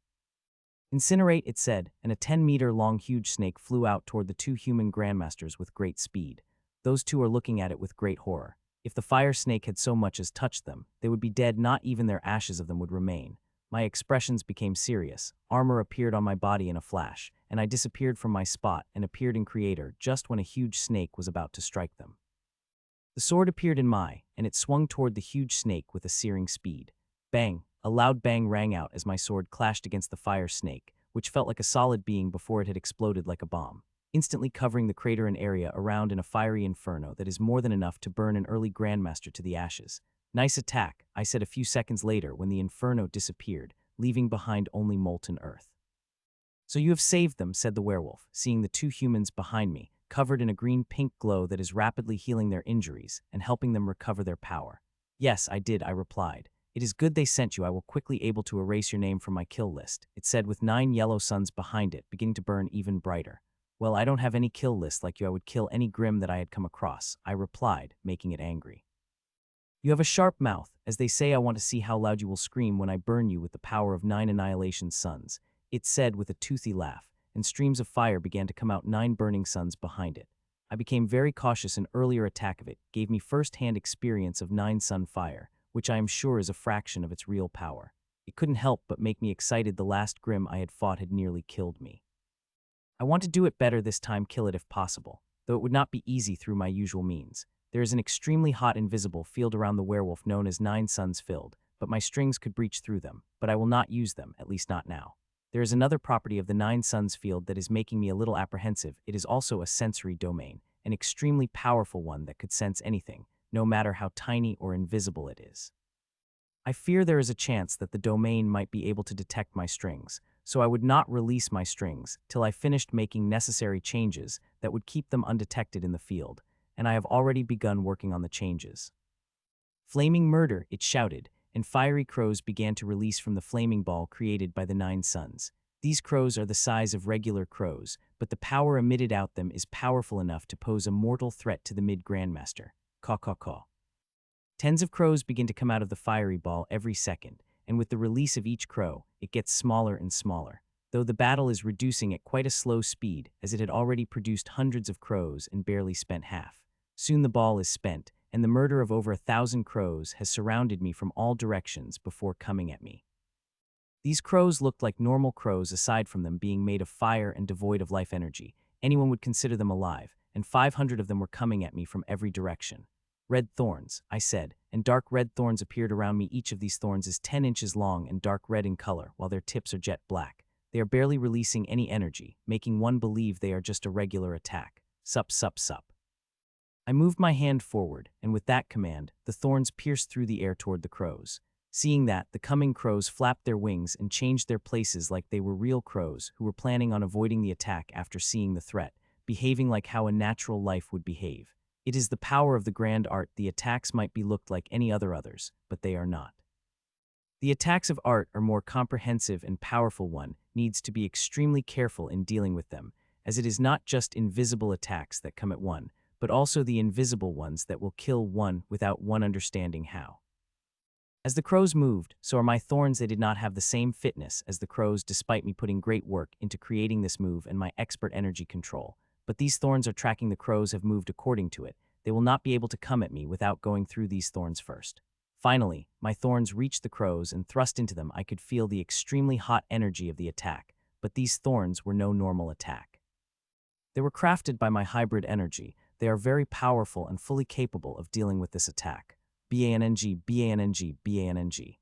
Incinerate, it said, and a 10-meter-long huge snake flew out toward the 2 human Grandmasters with great speed. Those 2 are looking at it with great horror. If the fire snake had so much as touched them, they would be dead. Not even their ashes of them would remain. My expressions became serious. Armor appeared on my body in a flash, and I disappeared from my spot and appeared in Creator just when a huge snake was about to strike them. The sword appeared in my, and it swung toward the huge snake with a searing speed. Bang! A loud bang rang out as my sword clashed against the fire snake, which felt like a solid being before it had exploded like a bomb, instantly covering the crater and area around in a fiery inferno that is more than enough to burn an early Grandmaster to the ashes. Nice attack, I said a few seconds later when the inferno disappeared, leaving behind only molten earth. So you have saved them, said the werewolf, seeing the 2 humans behind me, covered in a green-pink glow that is rapidly healing their injuries and helping them recover their power. Yes, I did, I replied. It is good they sent you. I will quickly able to erase your name from my kill list, it said with 9 yellow suns behind it, beginning to burn even brighter. Well, I don't have any kill list like you. I would kill any Grimm that I had come across, I replied, making it angry. You have a sharp mouth. As they say, I want to see how loud you will scream when I burn you with the power of 9 Annihilation Suns, it said with a toothy laugh, and streams of fire began to come out 9 burning suns behind it. I became very cautious. An earlier attack of it gave me first-hand experience of 9 sun fire, which I am sure is a fraction of its real power. It couldn't help but make me excited. The last Grimm I had fought had nearly killed me. I want to do it better this time, kill it if possible, though it would not be easy through my usual means. There is an extremely hot invisible field around the werewolf known as 9 Suns Filled, but my strings could breach through them, but I will not use them, at least not now. There is another property of the 9 Suns field that is making me a little apprehensive. It is also a sensory domain, an extremely powerful one that could sense anything, no matter how tiny or invisible it is. I fear there is a chance that the domain might be able to detect my strings, so I would not release my strings till I finished making necessary changes that would keep them undetected in the field, and I have already begun working on the changes. Flaming murder, it shouted, and fiery crows began to release from the flaming ball created by the 9 suns. These crows are the size of regular crows, but the power emitted out them is powerful enough to pose a mortal threat to the mid-grandmaster. Caw caw caw. Tens of crows begin to come out of the fiery ball every second, and with the release of each crow, it gets smaller and smaller, though the battle is reducing at quite a slow speed as it had already produced hundreds of crows and barely spent half. Soon the ball is spent, and the murder of over 1,000 crows has surrounded me from all directions before coming at me. These crows looked like normal crows aside from them being made of fire and devoid of life energy. Anyone would consider them alive, and 500 of them were coming at me from every direction. Red thorns, I said, and dark red thorns appeared around me. Each of these thorns is 10 inches long and dark red in color, while their tips are jet black. They are barely releasing any energy, making one believe they are just a regular attack. Sup sup sup. I moved my hand forward, and with that command, the thorns pierced through the air toward the crows. Seeing that, the coming crows flapped their wings and changed their places like they were real crows who were planning on avoiding the attack after seeing the threat, behaving like how a natural life would behave. It is the power of the grand art. The attacks might be looked like any others, but they are not. The attacks of art are more comprehensive and powerful. One needs to be extremely careful in dealing with them, as it is not just invisible attacks that come at one, but also the invisible ones that will kill one without one understanding how. As the crows moved, so are my thorns. They did not have the same fitness as the crows despite me putting great work into creating this move and my expert energy control. But these thorns are tracking the crows have moved according to it. They will not be able to come at me without going through these thorns first. Finally, my thorns reached the crows and thrust into them. I could feel the extremely hot energy of the attack, but these thorns were no normal attack. They were crafted by my hybrid energy. They are very powerful and fully capable of dealing with this attack. Bang, bang, bang.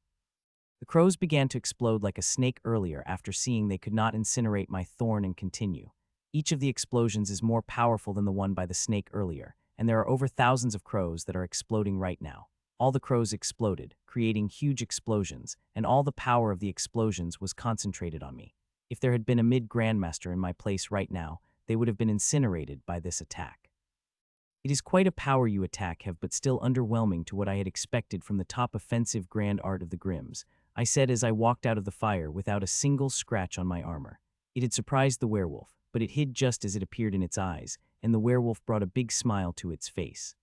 The crows began to explode like a snake earlier after seeing they could not incinerate my thorn and continue. Each of the explosions is more powerful than the one by the snake earlier, and there are over thousands of crows that are exploding right now. All the crows exploded, creating huge explosions, and all the power of the explosions was concentrated on me. If there had been a mid-grandmaster in my place right now, they would have been incinerated by this attack. It is quite a power you attack have, but still underwhelming to what I had expected from the top offensive grand art of the Grimms, I said as I walked out of the fire without a single scratch on my armor. It had surprised the werewolf, but it hid just as it appeared in its eyes, and the werewolf brought a big smile to its face.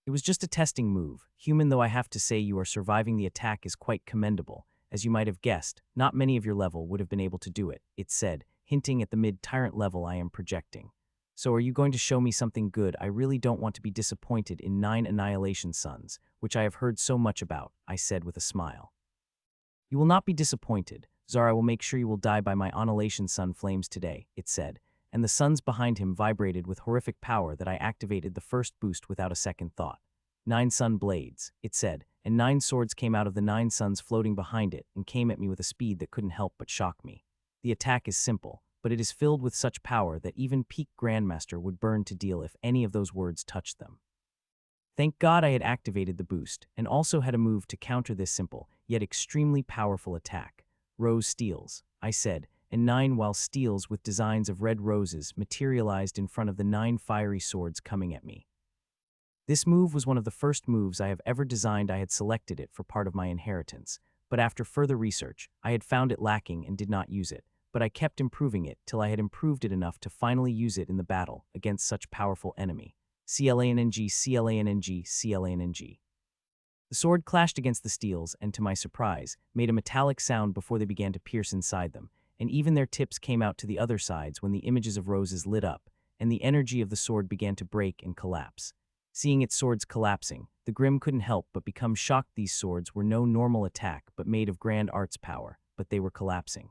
It was just a testing move. Human though I have to say you are surviving the attack is quite commendable. As you might have guessed, not many of your level would have been able to do it, it said, hinting at the mid-tyrant level I am projecting. So are you going to show me something good? I really don't want to be disappointed in 9 annihilation suns, which I have heard so much about, I said with a smile. You will not be disappointed. Zara will make sure you will die by my annihilation sun flames today, it said, and the suns behind him vibrated with horrific power that I activated the first boost without a second thought. 9 sun blades, it said, and 9 swords came out of the 9 suns floating behind it and came at me with a speed that couldn't help but shock me. The attack is simple, but it is filled with such power that even peak Grandmaster would burn to deal if any of those words touched them. Thank God I had activated the boost, and also had a move to counter this simple, yet extremely powerful attack. Rose steels, I said, and 9 while steels with designs of red roses materialized in front of the 9 fiery swords coming at me. This move was one of the first moves I have ever designed. I had selected it for part of my inheritance, but after further research, I had found it lacking and did not use it. But I kept improving it till I had improved it enough to finally use it in the battle against such powerful enemy. Clang, clang, clang. The sword clashed against the steels and, to my surprise, made a metallic sound before they began to pierce inside them, and even their tips came out to the other sides when the images of roses lit up, and the energy of the sword began to break and collapse. Seeing its swords collapsing, the Grimm couldn't help but become shocked. These swords were no normal attack but made of grand arts power, but they were collapsing.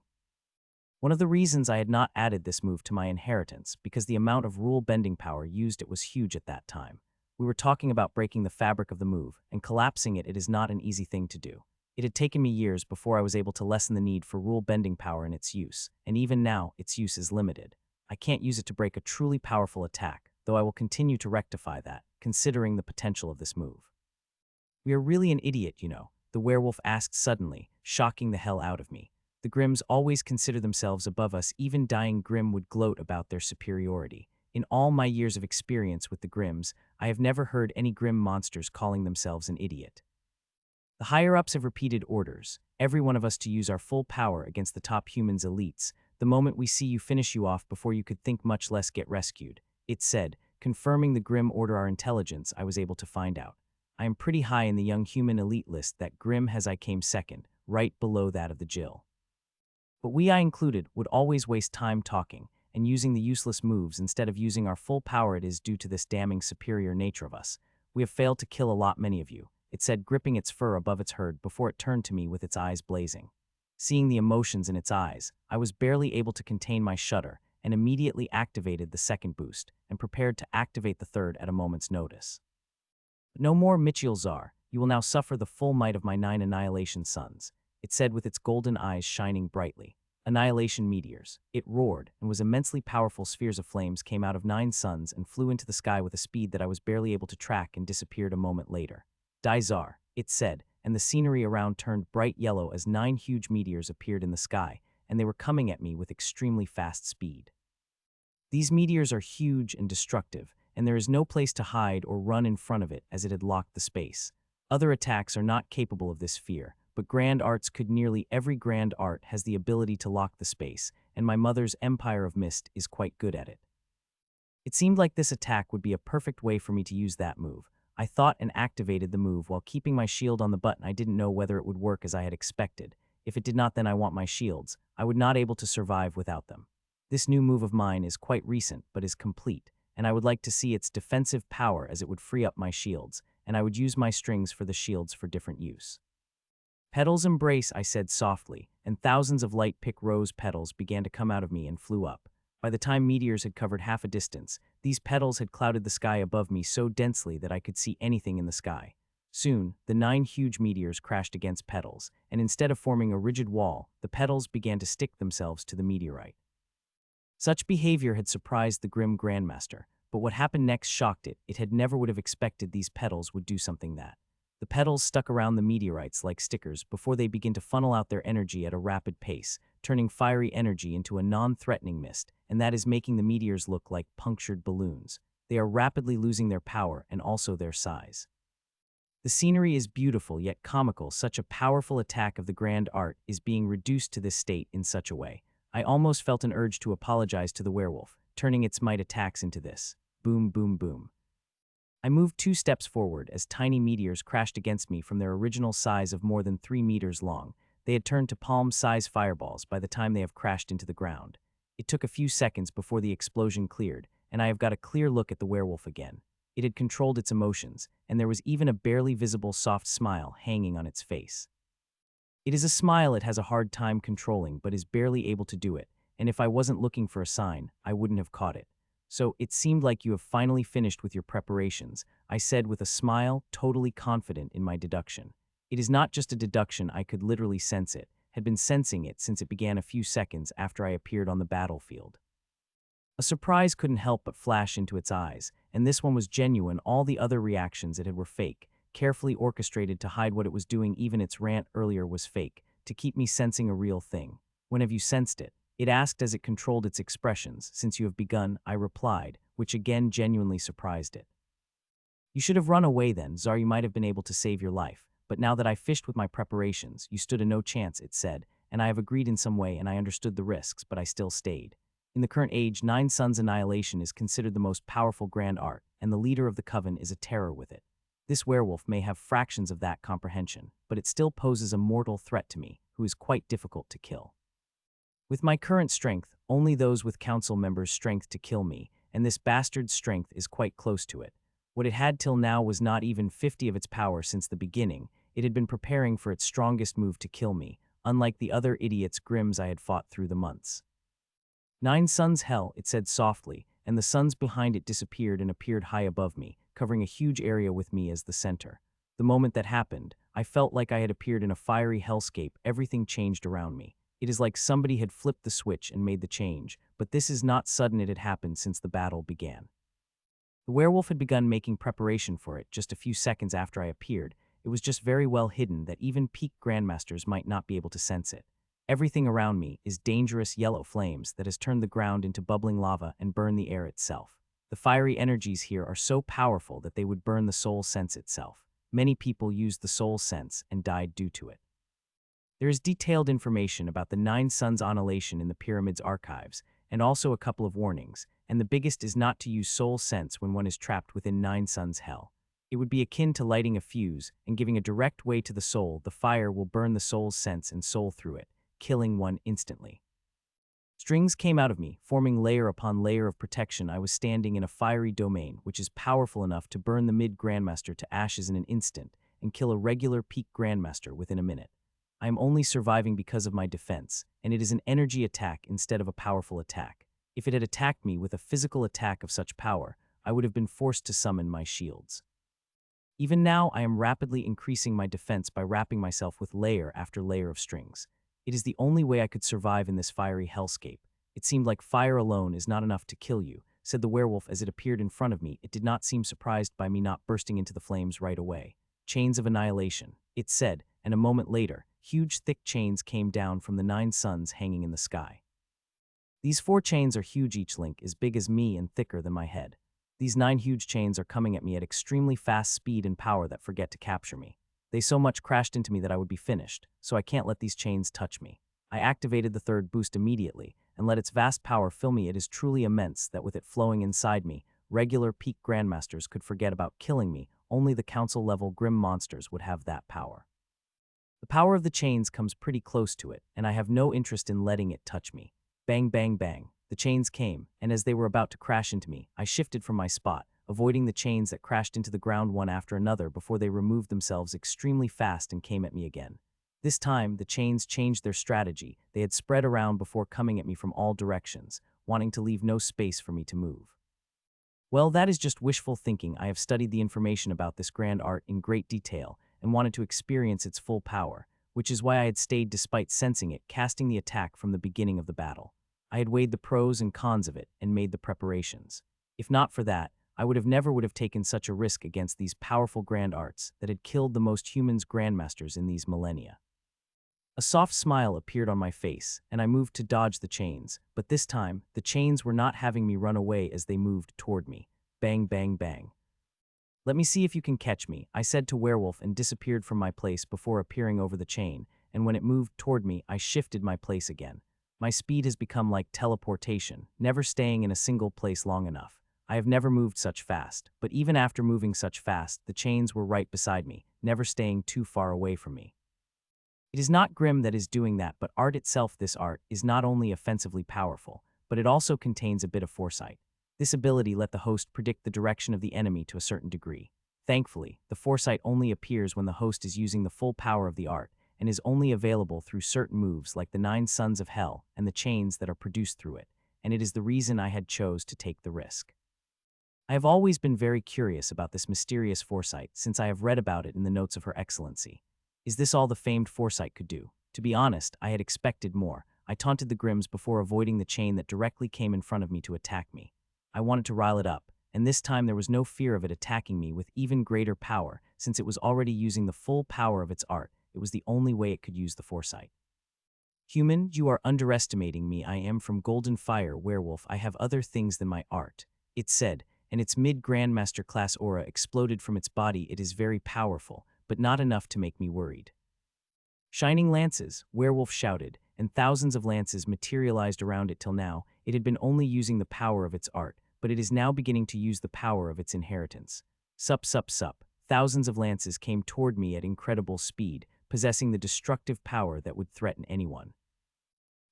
One of the reasons I had not added this move to my inheritance, because the amount of rule bending power used it was huge at that time. We were talking about breaking the fabric of the move, and collapsing it is not an easy thing to do. It had taken me years before I was able to lessen the need for rule bending power in its use, and even now its use is limited. I can't use it to break a truly powerful attack, though I will continue to rectify that, considering the potential of this move. We are really an idiot, you know. the werewolf asked suddenly, shocking the hell out of me. The Grimms always consider themselves above us, even dying Grimm would gloat about their superiority. In all my years of experience with the Grimms, I have never heard any Grimm monsters calling themselves an idiot. The higher-ups have repeated orders, every one of us to use our full power against the top humans' elites. The moment we see you, finish you off before you could think, much less get rescued. It said, confirming the Grimm order. Our intelligence, I was able to find out. I am pretty high in the young human elite list that Grimm has. I came second, right below that of the Jill. But we, I included, would always waste time talking and using the useless moves instead of using our full power. It is due to this damning superior nature of us. We have failed to kill a lot, many of you, it said, gripping its fur above its herd before it turned to me with its eyes blazing. Seeing the emotions in its eyes, I was barely able to contain my shudder and immediately activated the second boost and prepared to activate the third at a moment's notice. No more Mitchiel Zar, you will now suffer the full might of my 9 annihilation suns, it said with its golden eyes shining brightly. Annihilation meteors, it roared, and was immensely powerful. Spheres of flames came out of 9 suns and flew into the sky with a speed that I was barely able to track and disappeared a moment later. Die Zar, it said, and the scenery around turned bright yellow as 9 huge meteors appeared in the sky, and they were coming at me with extremely fast speed. These meteors are huge and destructive, and there is no place to hide or run in front of it as it had locked the space. Other attacks are not capable of this fear, but grand arts could. Nearly every grand art has the ability to lock the space, and my mother's Empire of Mist is quite good at it. It seemed like this attack would be a perfect way for me to use that move. I thought and activated the move while keeping my shield on the button. I didn't know whether it would work as I had expected. If it did not, then I want my shields. I would not able to survive without them. This new move of mine is quite recent, but is complete, and I would like to see its defensive power as it would free up my shields, and I would use my strings for the shields for different use. Petals embrace, I said softly, and thousands of light pick rose petals began to come out of me and flew up. By the time meteors had covered half a distance, these petals had clouded the sky above me so densely that I could see anything in the sky. Soon, the 9 huge meteors crashed against petals, and instead of forming a rigid wall, the petals began to stick themselves to the meteorite. Such behavior had surprised the Grim Grandmaster, but what happened next shocked it. It had never would have expected these petals would do something that. The petals stuck around the meteorites like stickers before they begin to funnel out their energy at a rapid pace, turning fiery energy into a non-threatening mist, and that is making the meteors look like punctured balloons. They are rapidly losing their power and also their size. The scenery is beautiful yet comical. Such a powerful attack of the grand art is being reduced to this state in such a way. I almost felt an urge to apologize to the werewolf, turning its might attacks into this. Boom, boom, boom. I moved 2 steps forward as tiny meteors crashed against me. From their original size of more than 3 meters long, they had turned to palm-sized fireballs by the time they have crashed into the ground. It took a few seconds before the explosion cleared, and I have got a clear look at the werewolf again. It had controlled its emotions, and there was even a barely visible soft smile hanging on its face. It is a smile it has a hard time controlling but is barely able to do it, and if I wasn't looking for a sign, I wouldn't have caught it. So, it seemed like you have finally finished with your preparations, I said with a smile, totally confident in my deduction. It is not just a deduction, I could literally sense it, had been sensing it since it began a few seconds after I appeared on the battlefield. A surprise couldn't help but flash into its eyes, and this one was genuine. All the other reactions it had were fake, carefully orchestrated to hide what it was doing. Even its rant earlier was fake, to keep me sensing a real thing. When have you sensed it? It asked as it controlled its expressions. Since you have begun, I replied, which again genuinely surprised it. You should have run away then, Zar. You might have been able to save your life, but now that I fished with my preparations, you stood a no chance, it said, and I have agreed in some way and I understood the risks, but I still stayed. In the current age, 9 Suns Annihilation is considered the most powerful grand art, and the leader of the coven is a terror with it. This werewolf may have fractions of that comprehension, but it still poses a mortal threat to me, who is quite difficult to kill. With my current strength, only those with council members' strength to kill me, and this bastard's strength is quite close to it. What it had till now was not even 50 of its power since the beginning. It had been preparing for its strongest move to kill me, unlike the other idiots Grimms I had fought through the months. 9 suns hell, it said softly, and the suns behind it disappeared and appeared high above me, covering a huge area with me as the center. The moment that happened, I felt like I had appeared in a fiery hellscape. Everything changed around me. It is like somebody had flipped the switch and made the change, but this is not sudden. It had happened since the battle began. The werewolf had begun making preparation for it just a few seconds after I appeared. It was just very well hidden that even peak grandmasters might not be able to sense it. Everything around me is dangerous yellow flames that has turned the ground into bubbling lava and burned the air itself. The fiery energies here are so powerful that they would burn the soul sense itself. Many people used the soul sense and died due to it. There is detailed information about the Nine Suns annihilation in the Pyramid's archives, and also a couple of warnings, and the biggest is not to use soul sense when one is trapped within Nine Suns hell. It would be akin to lighting a fuse and giving a direct way to the soul. The fire will burn the soul's sense and soul through it, killing one instantly. Strings came out of me, forming layer upon layer of protection. I was standing in a fiery domain, which is powerful enough to burn the mid-grandmaster to ashes in an instant and kill a regular peak grandmaster within a minute. I am only surviving because of my defense, and it is an energy attack instead of a powerful attack. If it had attacked me with a physical attack of such power, I would have been forced to summon my shields. Even now, I am rapidly increasing my defense by wrapping myself with layer after layer of strings. It is the only way I could survive in this fiery hellscape. It seemed like fire alone is not enough to kill you, said the werewolf as it appeared in front of me. It did not seem surprised by me not bursting into the flames right away. Chains of annihilation, it said, and a moment later, huge thick chains came down from the 9 suns hanging in the sky. These 4 chains are huge, each link as big as me and thicker than my head. These 9 huge chains are coming at me at extremely fast speed and power that forget to capture me. They so much crashed into me that I would be finished, so I can't let these chains touch me. I activated the 3rd boost immediately and let its vast power fill me. It is truly immense that with it flowing inside me, regular peak grandmasters could forget about killing me. Only the council-level grim monsters would have that power. The power of the chains comes pretty close to it, and I have no interest in letting it touch me. Bang, bang, bang. The chains came, and as they were about to crash into me, I shifted from my spot, avoiding the chains that crashed into the ground one after another before they removed themselves extremely fast and came at me again. This time, the chains changed their strategy. They had spread around before coming at me from all directions, wanting to leave no space for me to move. Well, that is just wishful thinking. I have studied the information about this grand art in great detail and wanted to experience its full power, which is why I had stayed despite sensing it, casting the attack from the beginning of the battle. I had weighed the pros and cons of it and made the preparations. If not for that, I never would have taken such a risk against these powerful grand arts that had killed the most humans grandmasters in these millennia. A soft smile appeared on my face, and I moved to dodge the chains, but this time, the chains were not having me run away as they moved toward me. Bang, bang, bang. Let me see if you can catch me, I said to Werewolf and disappeared from my place before appearing over the chain, and when it moved toward me, I shifted my place again. My speed has become like teleportation, never staying in a single place long enough. I have never moved such fast, but even after moving such fast, the chains were right beside me, never staying too far away from me. It is not Grimm that is doing that, but art itself. This art is not only offensively powerful, but it also contains a bit of foresight. This ability let the host predict the direction of the enemy to a certain degree. Thankfully, the foresight only appears when the host is using the full power of the art, and is only available through certain moves like the 9 Suns of Hell and the chains that are produced through it, and it is the reason I had chose to take the risk. I have always been very curious about this mysterious foresight since I have read about it in the notes of Her Excellency. Is this all the famed foresight could do? To be honest, I had expected more. I taunted the Grimms before avoiding the chain that directly came in front of me to attack me. I wanted to rile it up, and this time there was no fear of it attacking me with even greater power since it was already using the full power of its art. It was the only way it could use the foresight. Human, you are underestimating me. I am from Golden Fire, Werewolf. I have other things than my art, it said, and its mid-grandmaster class aura exploded from its body. It is very powerful, but not enough to make me worried. Shining lances, Werewolf shouted, and thousands of lances materialized around it. Till now, it had been only using the power of its art, but it is now beginning to use the power of its inheritance. Sup, sup, sup. Thousands of lances came toward me at incredible speed, possessing the destructive power that would threaten anyone.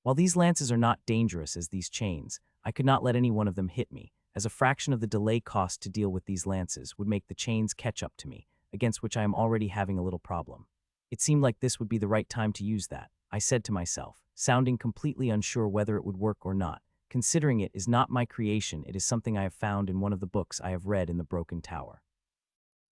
While these lances are not dangerous as these chains, I could not let any one of them hit me, as a fraction of the delay cost to deal with these lances would make the chains catch up to me, against which I am already having a little problem. It seemed like this would be the right time to use that, I said to myself, sounding completely unsure whether it would work or not, considering it is not my creation. It is something I have found in one of the books I have read in the Broken Tower.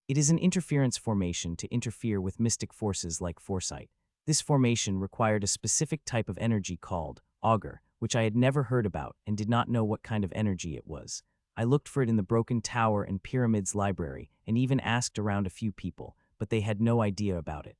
It is an interference formation to interfere with mystic forces like foresight. This formation required a specific type of energy called augur, which I had never heard about and did not know what kind of energy it was. I looked for it in the Broken Tower and Pyramids library and even asked around a few people, but they had no idea about it.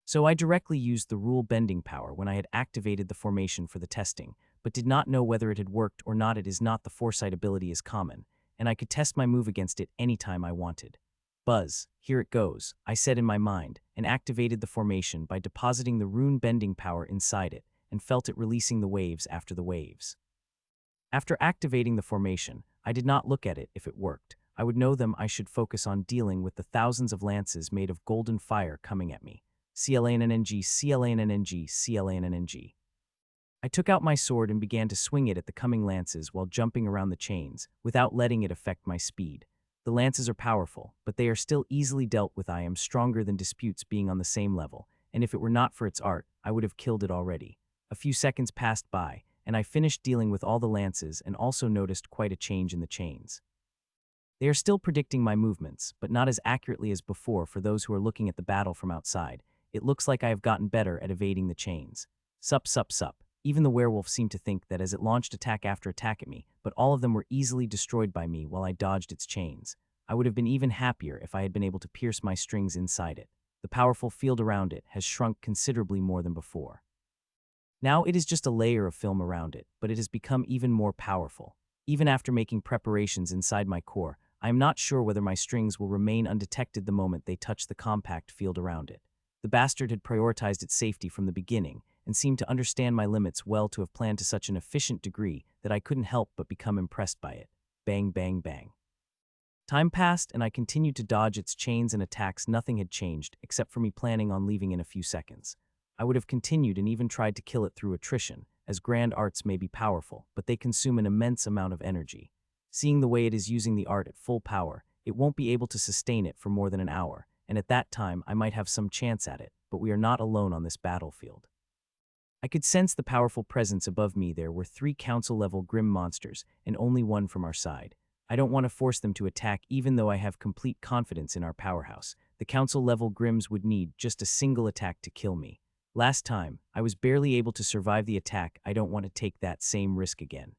So I directly used the rule bending power when I had activated the formation for the testing, but did not know whether it had worked or not. It is not the foresight ability is common, and I could test my move against it anytime I wanted. Buzz, here it goes, I said in my mind, and activated the formation by depositing the rune bending power inside it, and felt it releasing the waves after the waves. After activating the formation, I did not look at it if it worked. I would know them. I should focus on dealing with the thousands of lances made of golden fire coming at me. CLANNNG, CLANNNG, CLANNNG. I took out my sword and began to swing it at the coming lances while jumping around the chains, without letting it affect my speed. The lances are powerful, but they are still easily dealt with. I am stronger than disputes being on the same level, and if it were not for its art, I would have killed it already. A few seconds passed by, and I finished dealing with all the lances and also noticed quite a change in the chains. They are still predicting my movements, but not as accurately as before. For those who are looking at the battle from outside, it looks like I have gotten better at evading the chains. Sup, sup, sup. Even the werewolf seemed to think that as it launched attack after attack at me, but all of them were easily destroyed by me while I dodged its chains. I would have been even happier if I had been able to pierce my strings inside it. The powerful field around it has shrunk considerably more than before. Now it is just a layer of film around it, but it has become even more powerful. Even after making preparations inside my core, I am not sure whether my strings will remain undetected the moment they touch the compact field around it. The bastard had prioritized its safety from the beginning, and seemed to understand my limits well, to have planned to such an efficient degree that I couldn't help but become impressed by it. Bang, bang, bang. Time passed, and I continued to dodge its chains and attacks. Nothing had changed, except for me planning on leaving in a few seconds. I would have continued and even tried to kill it through attrition, as grand arts may be powerful, but they consume an immense amount of energy. Seeing the way it is using the art at full power, it won't be able to sustain it for more than an hour, and at that time I might have some chance at it, but we are not alone on this battlefield. I could sense the powerful presence above me. There were 3 council-level grim monsters, and only one from our side. I don't want to force them to attack, even though I have complete confidence in our powerhouse. The council-level grims would need just a single attack to kill me. Last time, I was barely able to survive the attack. I don't want to take that same risk again.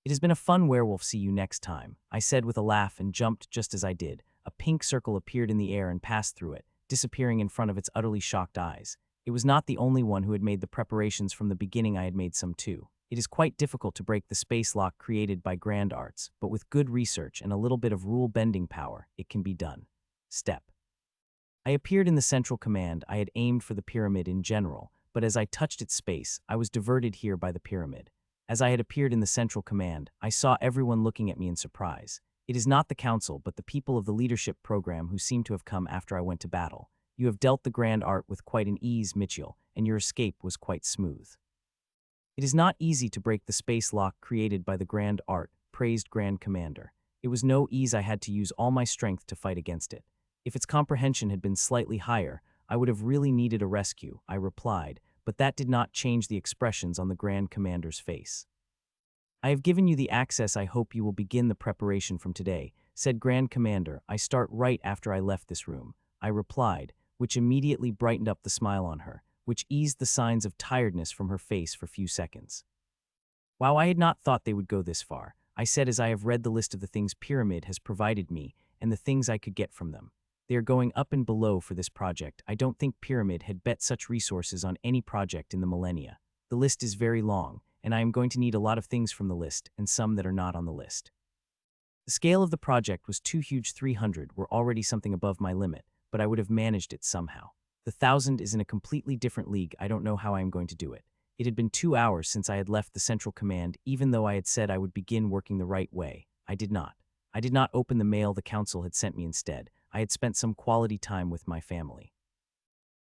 It has been a fun werewolf. See you next time, I said with a laugh, and jumped just as I did. A pink circle appeared in the air and passed through it, disappearing in front of its utterly shocked eyes. It was not the only one who had made the preparations from the beginning. I had made some too. It is quite difficult to break the space lock created by grand arts, but with good research and a little bit of rule-bending power, it can be done. Step. I appeared in the central command. I had aimed for the pyramid in general, but as I touched its space, I was diverted here by the pyramid. As I had appeared in the central command, I saw everyone looking at me in surprise. It is not the council, but the people of the leadership program who seem to have come after I went to battle. You have dealt the grand art with quite an ease, Mitchell, and your escape was quite smooth. It is not easy to break the space lock created by the grand art, praised Grand Commander. It was no ease. I had to use all my strength to fight against it. If its comprehension had been slightly higher, I would have really needed a rescue, I replied, but that did not change the expressions on the Grand Commander's face. I have given you the access. I hope you will begin the preparation from today, said Grand Commander. I start right after I left this room, I replied, which immediately brightened up the smile on her, which eased the signs of tiredness from her face for few seconds. Wow, I had not thought they would go this far, I said as I have read the list of the things Pyramid has provided me and the things I could get from them. They are going up and below for this project. I don't think Pyramid had bet such resources on any project in the millennia. The list is very long, and I am going to need a lot of things from the list and some that are not on the list. The scale of the project was too huge. 300 were already something above my limit, but I would have managed it somehow. The 1,000 is in a completely different league. I don't know how I am going to do it. It had been 2 hours since I had left the central command. Even though I had said I would begin working the right way, I did not. I did not open the mail the council had sent me. Instead, I had spent some quality time with my family.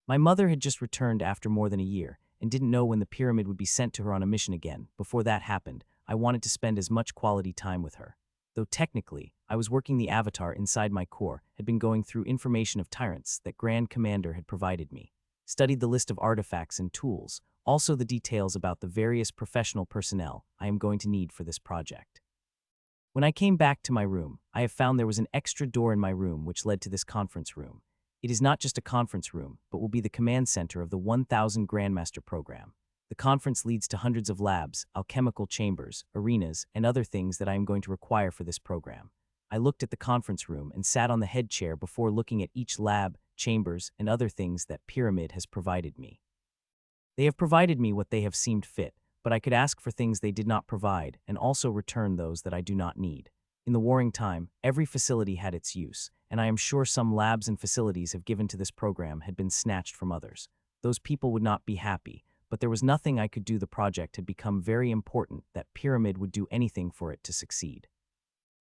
My mother had just returned after more than a year and didn't know when the pyramid would be sent to her on a mission again. Before that happened, I wanted to spend as much quality time with her. Though technically, I was working the avatar inside my core, had been going through information of tyrants that Grand Commander had provided me, studied the list of artifacts and tools, also the details about the various professional personnel I am going to need for this project. When I came back to my room, I have found there was an extra door in my room which led to this conference room. It is not just a conference room, but will be the command center of the 1000 Grandmaster program. The conference leads to hundreds of labs, alchemical chambers, arenas, and other things that I am going to require for this program. I looked at the conference room and sat on the head chair before looking at each lab, chambers, and other things that Pyramid has provided me. They have provided me what they have seemed fit, but I could ask for things they did not provide and also return those that I do not need. In the warring time, every facility had its use, and I am sure some labs and facilities have given to this program had been snatched from others. Those people would not be happy, but there was nothing I could do. The project had become very important that Pyramid would do anything for it to succeed.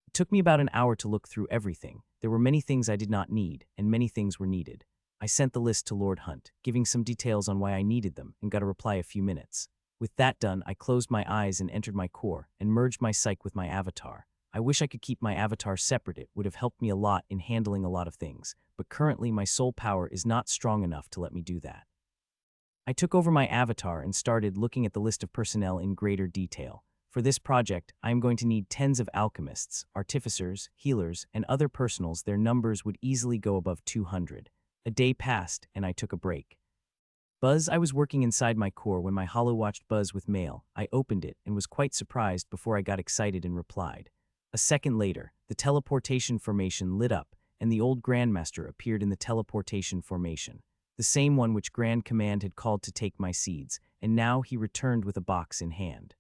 It took me about an hour to look through everything. There were many things I did not need, and many things were needed. I sent the list to Lord Hunt, giving some details on why I needed them, and got a reply a few minutes. With that done, I closed my eyes and entered my core, and merged my psyche with my avatar. I wish I could keep my avatar separate. It would have helped me a lot in handling a lot of things, but currently my soul power is not strong enough to let me do that. I took over my avatar and started looking at the list of personnel in greater detail. For this project, I am going to need tens of alchemists, artificers, healers, and other personals. Their numbers would easily go above 200. A day passed, and I took a break. I was working inside my core when my holo watched buzz with mail. I opened it and was quite surprised before I got excited and replied. A second later, the teleportation formation lit up, and the old Grandmaster appeared in the teleportation formation, the same one which Grand Command had called to take my seeds, and now he returned with a box in hand.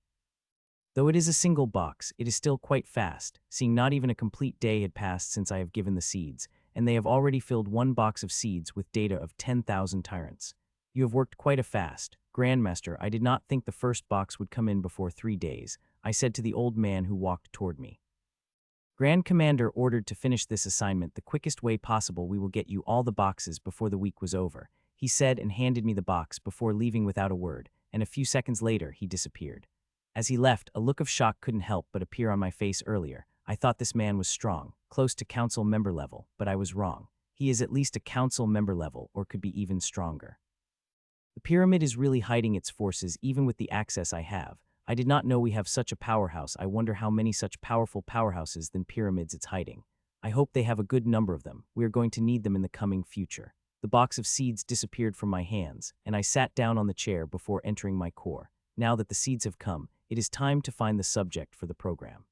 Though it is a single box, it is still quite fast, seeing not even a complete day had passed since I have given the seeds, and they have already filled one box of seeds with data of 10,000 tyrants. You have worked quite a fast, Grandmaster. I did not think the first box would come in before 3 days, I said to the old man who walked toward me. Grand Commander ordered to finish this assignment the quickest way possible. We will get you all the boxes before the week was over, he said, and handed me the box before leaving without a word, and a few seconds later he disappeared. As he left, a look of shock couldn't help but appear on my face. Earlier, I thought this man was strong, close to council member level, but I was wrong. He is at least a council member level, or could be even stronger. The pyramid is really hiding its forces even with the access I have. I did not know we have such a powerhouse. I wonder how many such powerful powerhouses than pyramids it's hiding. I hope they have a good number of them. We are going to need them in the coming future. The box of seeds disappeared from my hands, and I sat down on the chair before entering my core. Now that the seeds have come, it is time to find the subject for the program.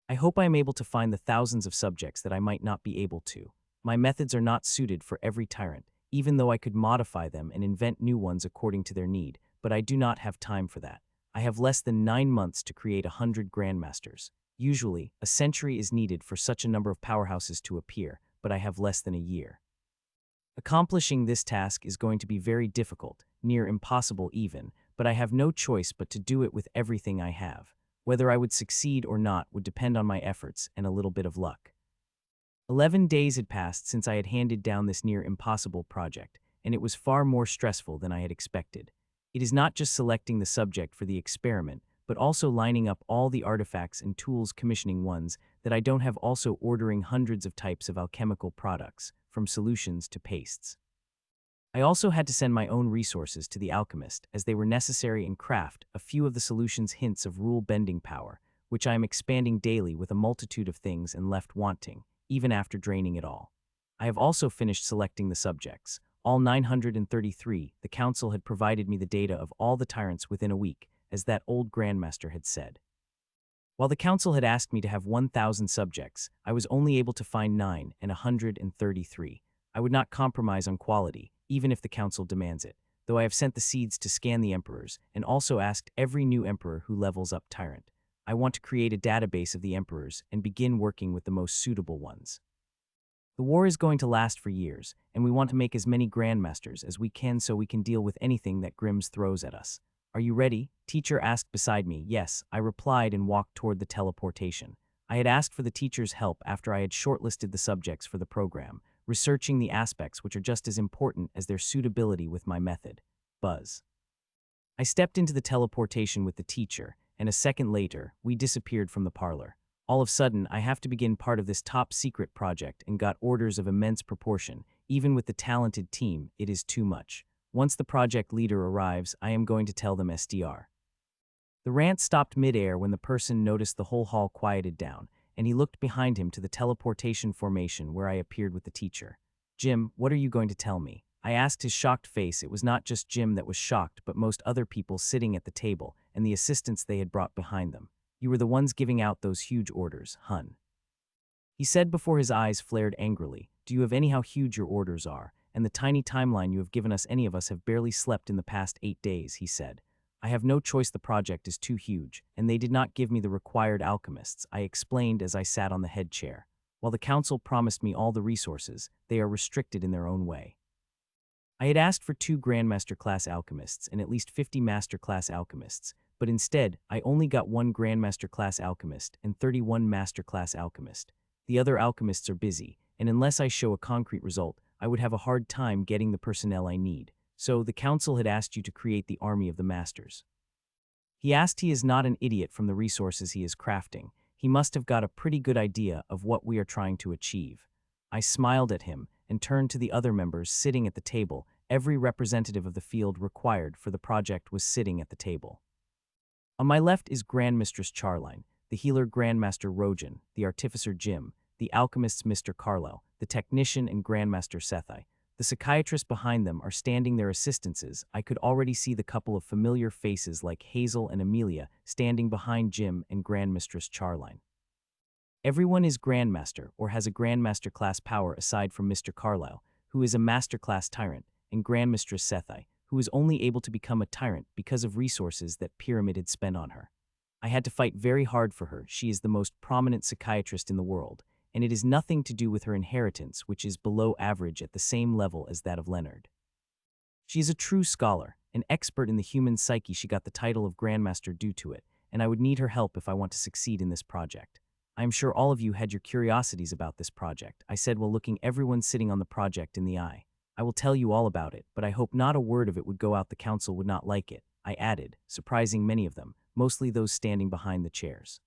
I hope I am able to find the thousands of subjects that I might not be able to. My methods are not suited for every tyrant, even though I could modify them and invent new ones according to their need, but I do not have time for that. I have less than 9 months to create 100 Grandmasters. Usually, a century is needed for such a number of powerhouses to appear, but I have less than a year. Accomplishing this task is going to be very difficult, near impossible even, but I have no choice but to do it with everything I have. Whether I would succeed or not would depend on my efforts and a little bit of luck. 11 days had passed since I had handed down this near impossible project, and it was far more stressful than I had expected. It is not just selecting the subject for the experiment, but also lining up all the artifacts and tools, commissioning ones that I don't have, also ordering hundreds of types of alchemical products, from solutions to pastes. I also had to send my own resources to the alchemist, as they were necessary, and craft a few of the solutions, hints of rule-bending power, which I am expanding daily with a multitude of things and left wanting, even after draining it all. I have also finished selecting the subjects. All 933, the council had provided me the data of all the tyrants within a week, as that old Grandmaster had said. While the council had asked me to have 1,000 subjects, I was only able to find 933. I would not compromise on quality, even if the council demands it, though I have sent the seeds to scan the emperors, and also asked every new emperor who levels up tyrant. I want to create a database of the emperors and begin working with the most suitable ones. The war is going to last for years, and we want to make as many Grandmasters as we can so we can deal with anything that Grimm's throws at us. Are you ready? Teacher asked beside me. Yes, I replied and walked toward the teleportation. I had asked for the teacher's help after I had shortlisted the subjects for the program, researching the aspects which are just as important as their suitability with my method. Buzz. I stepped into the teleportation with the teacher, and a second later, we disappeared from the parlor. All of a sudden, I have to begin part of this top-secret project and got orders of immense proportion. Even with the talented team, it is too much. Once the project leader arrives, I am going to tell them SDR. The rant stopped mid-air when the person noticed the whole hall quieted down, and he looked behind him to the teleportation formation where I appeared with the teacher. Jim, what are you going to tell me? I asked his shocked face. It was not just Jim that was shocked, but most other people sitting at the table and the assistants they had brought behind them. You were the ones giving out those huge orders, hun. He said before his eyes flared angrily, "Do you have any how huge your orders are? And the tiny timeline you have given us, any of us have barely slept in the past 8 days," he said. "I have no choice, the project is too huge, and they did not give me the required alchemists," I explained as I sat on the head chair. "While the council promised me all the resources, they are restricted in their own way." I had asked for 2 Grandmaster class alchemists and at least 50 Master class alchemists, but instead, I only got 1 Grandmaster class alchemist and 31 Master class alchemist. The other alchemists are busy, and unless I show a concrete result, I would have a hard time getting the personnel I need. So the council had asked you to create the army of the masters. He asked. He is not an idiot from the resources he is crafting. He must have got a pretty good idea of what we are trying to achieve. I smiled at him and turned to the other members sitting at the table. Every representative of the field required for the project was sitting at the table. On my left is Grand Mistress Charline, the healer Grandmaster Rojan, the artificer Jim, the alchemists Mr. Carlo, the technician and Grandmaster Sethai. The psychiatrists behind them are standing their assistances. I could already see the couple of familiar faces like Hazel and Amelia standing behind Jim and Grandmistress Charline. Everyone is Grandmaster or has a Grandmaster class power aside from Mr. Carlyle, who is a Master class tyrant, and Grandmistress Sethai, who is only able to become a tyrant because of resources that Pyramid had spent on her. I had to fight very hard for her. She is the most prominent psychiatrist in the world, and it is nothing to do with her inheritance, which is below average at the same level as that of Leonard. She is a true scholar, an expert in the human psyche. She got the title of Grandmaster due to it, and I would need her help if I want to succeed in this project. I am sure all of you had your curiosities about this project, I said while looking everyone sitting on the project in the eye. I will tell you all about it, but I hope not a word of it would go out. The council would not like it, I added, surprising many of them, mostly those standing behind the chairs.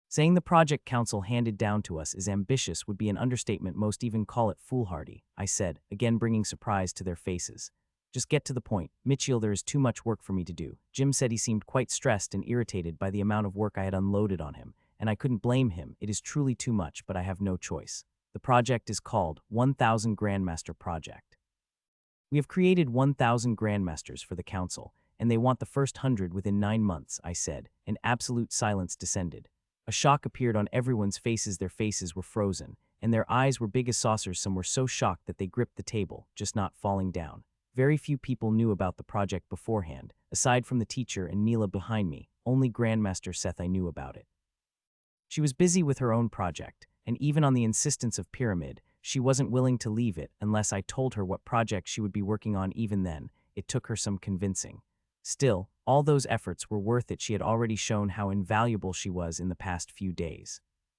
Saying the project council handed down to us is ambitious would be an understatement. Most even call it foolhardy, I said, again bringing surprise to their faces. Just get to the point, Mitchell. There is too much work for me to do. Jim said he seemed quite stressed and irritated by the amount of work I had unloaded on him, and I couldn't blame him. It is truly too much, but I have no choice. The project is called 1000 Grandmaster Project. We have created 1000 Grandmasters for the council, and they want the first 100 within 9 months, I said, and absolute silence descended. A shock appeared on everyone's faces. Their faces were frozen, and their eyes were big as saucers. Some were so shocked that they gripped the table, just not falling down. Very few people knew about the project beforehand. Aside from the teacher and Neela behind me, only Grandmaster Sethai knew about it. She was busy with her own project, and even on the insistence of Pyramid, she wasn't willing to leave it unless I told her what project she would be working on. Even then, it took her some convincing. Still, all those efforts were worth it. She had already shown how invaluable she was in the past few days.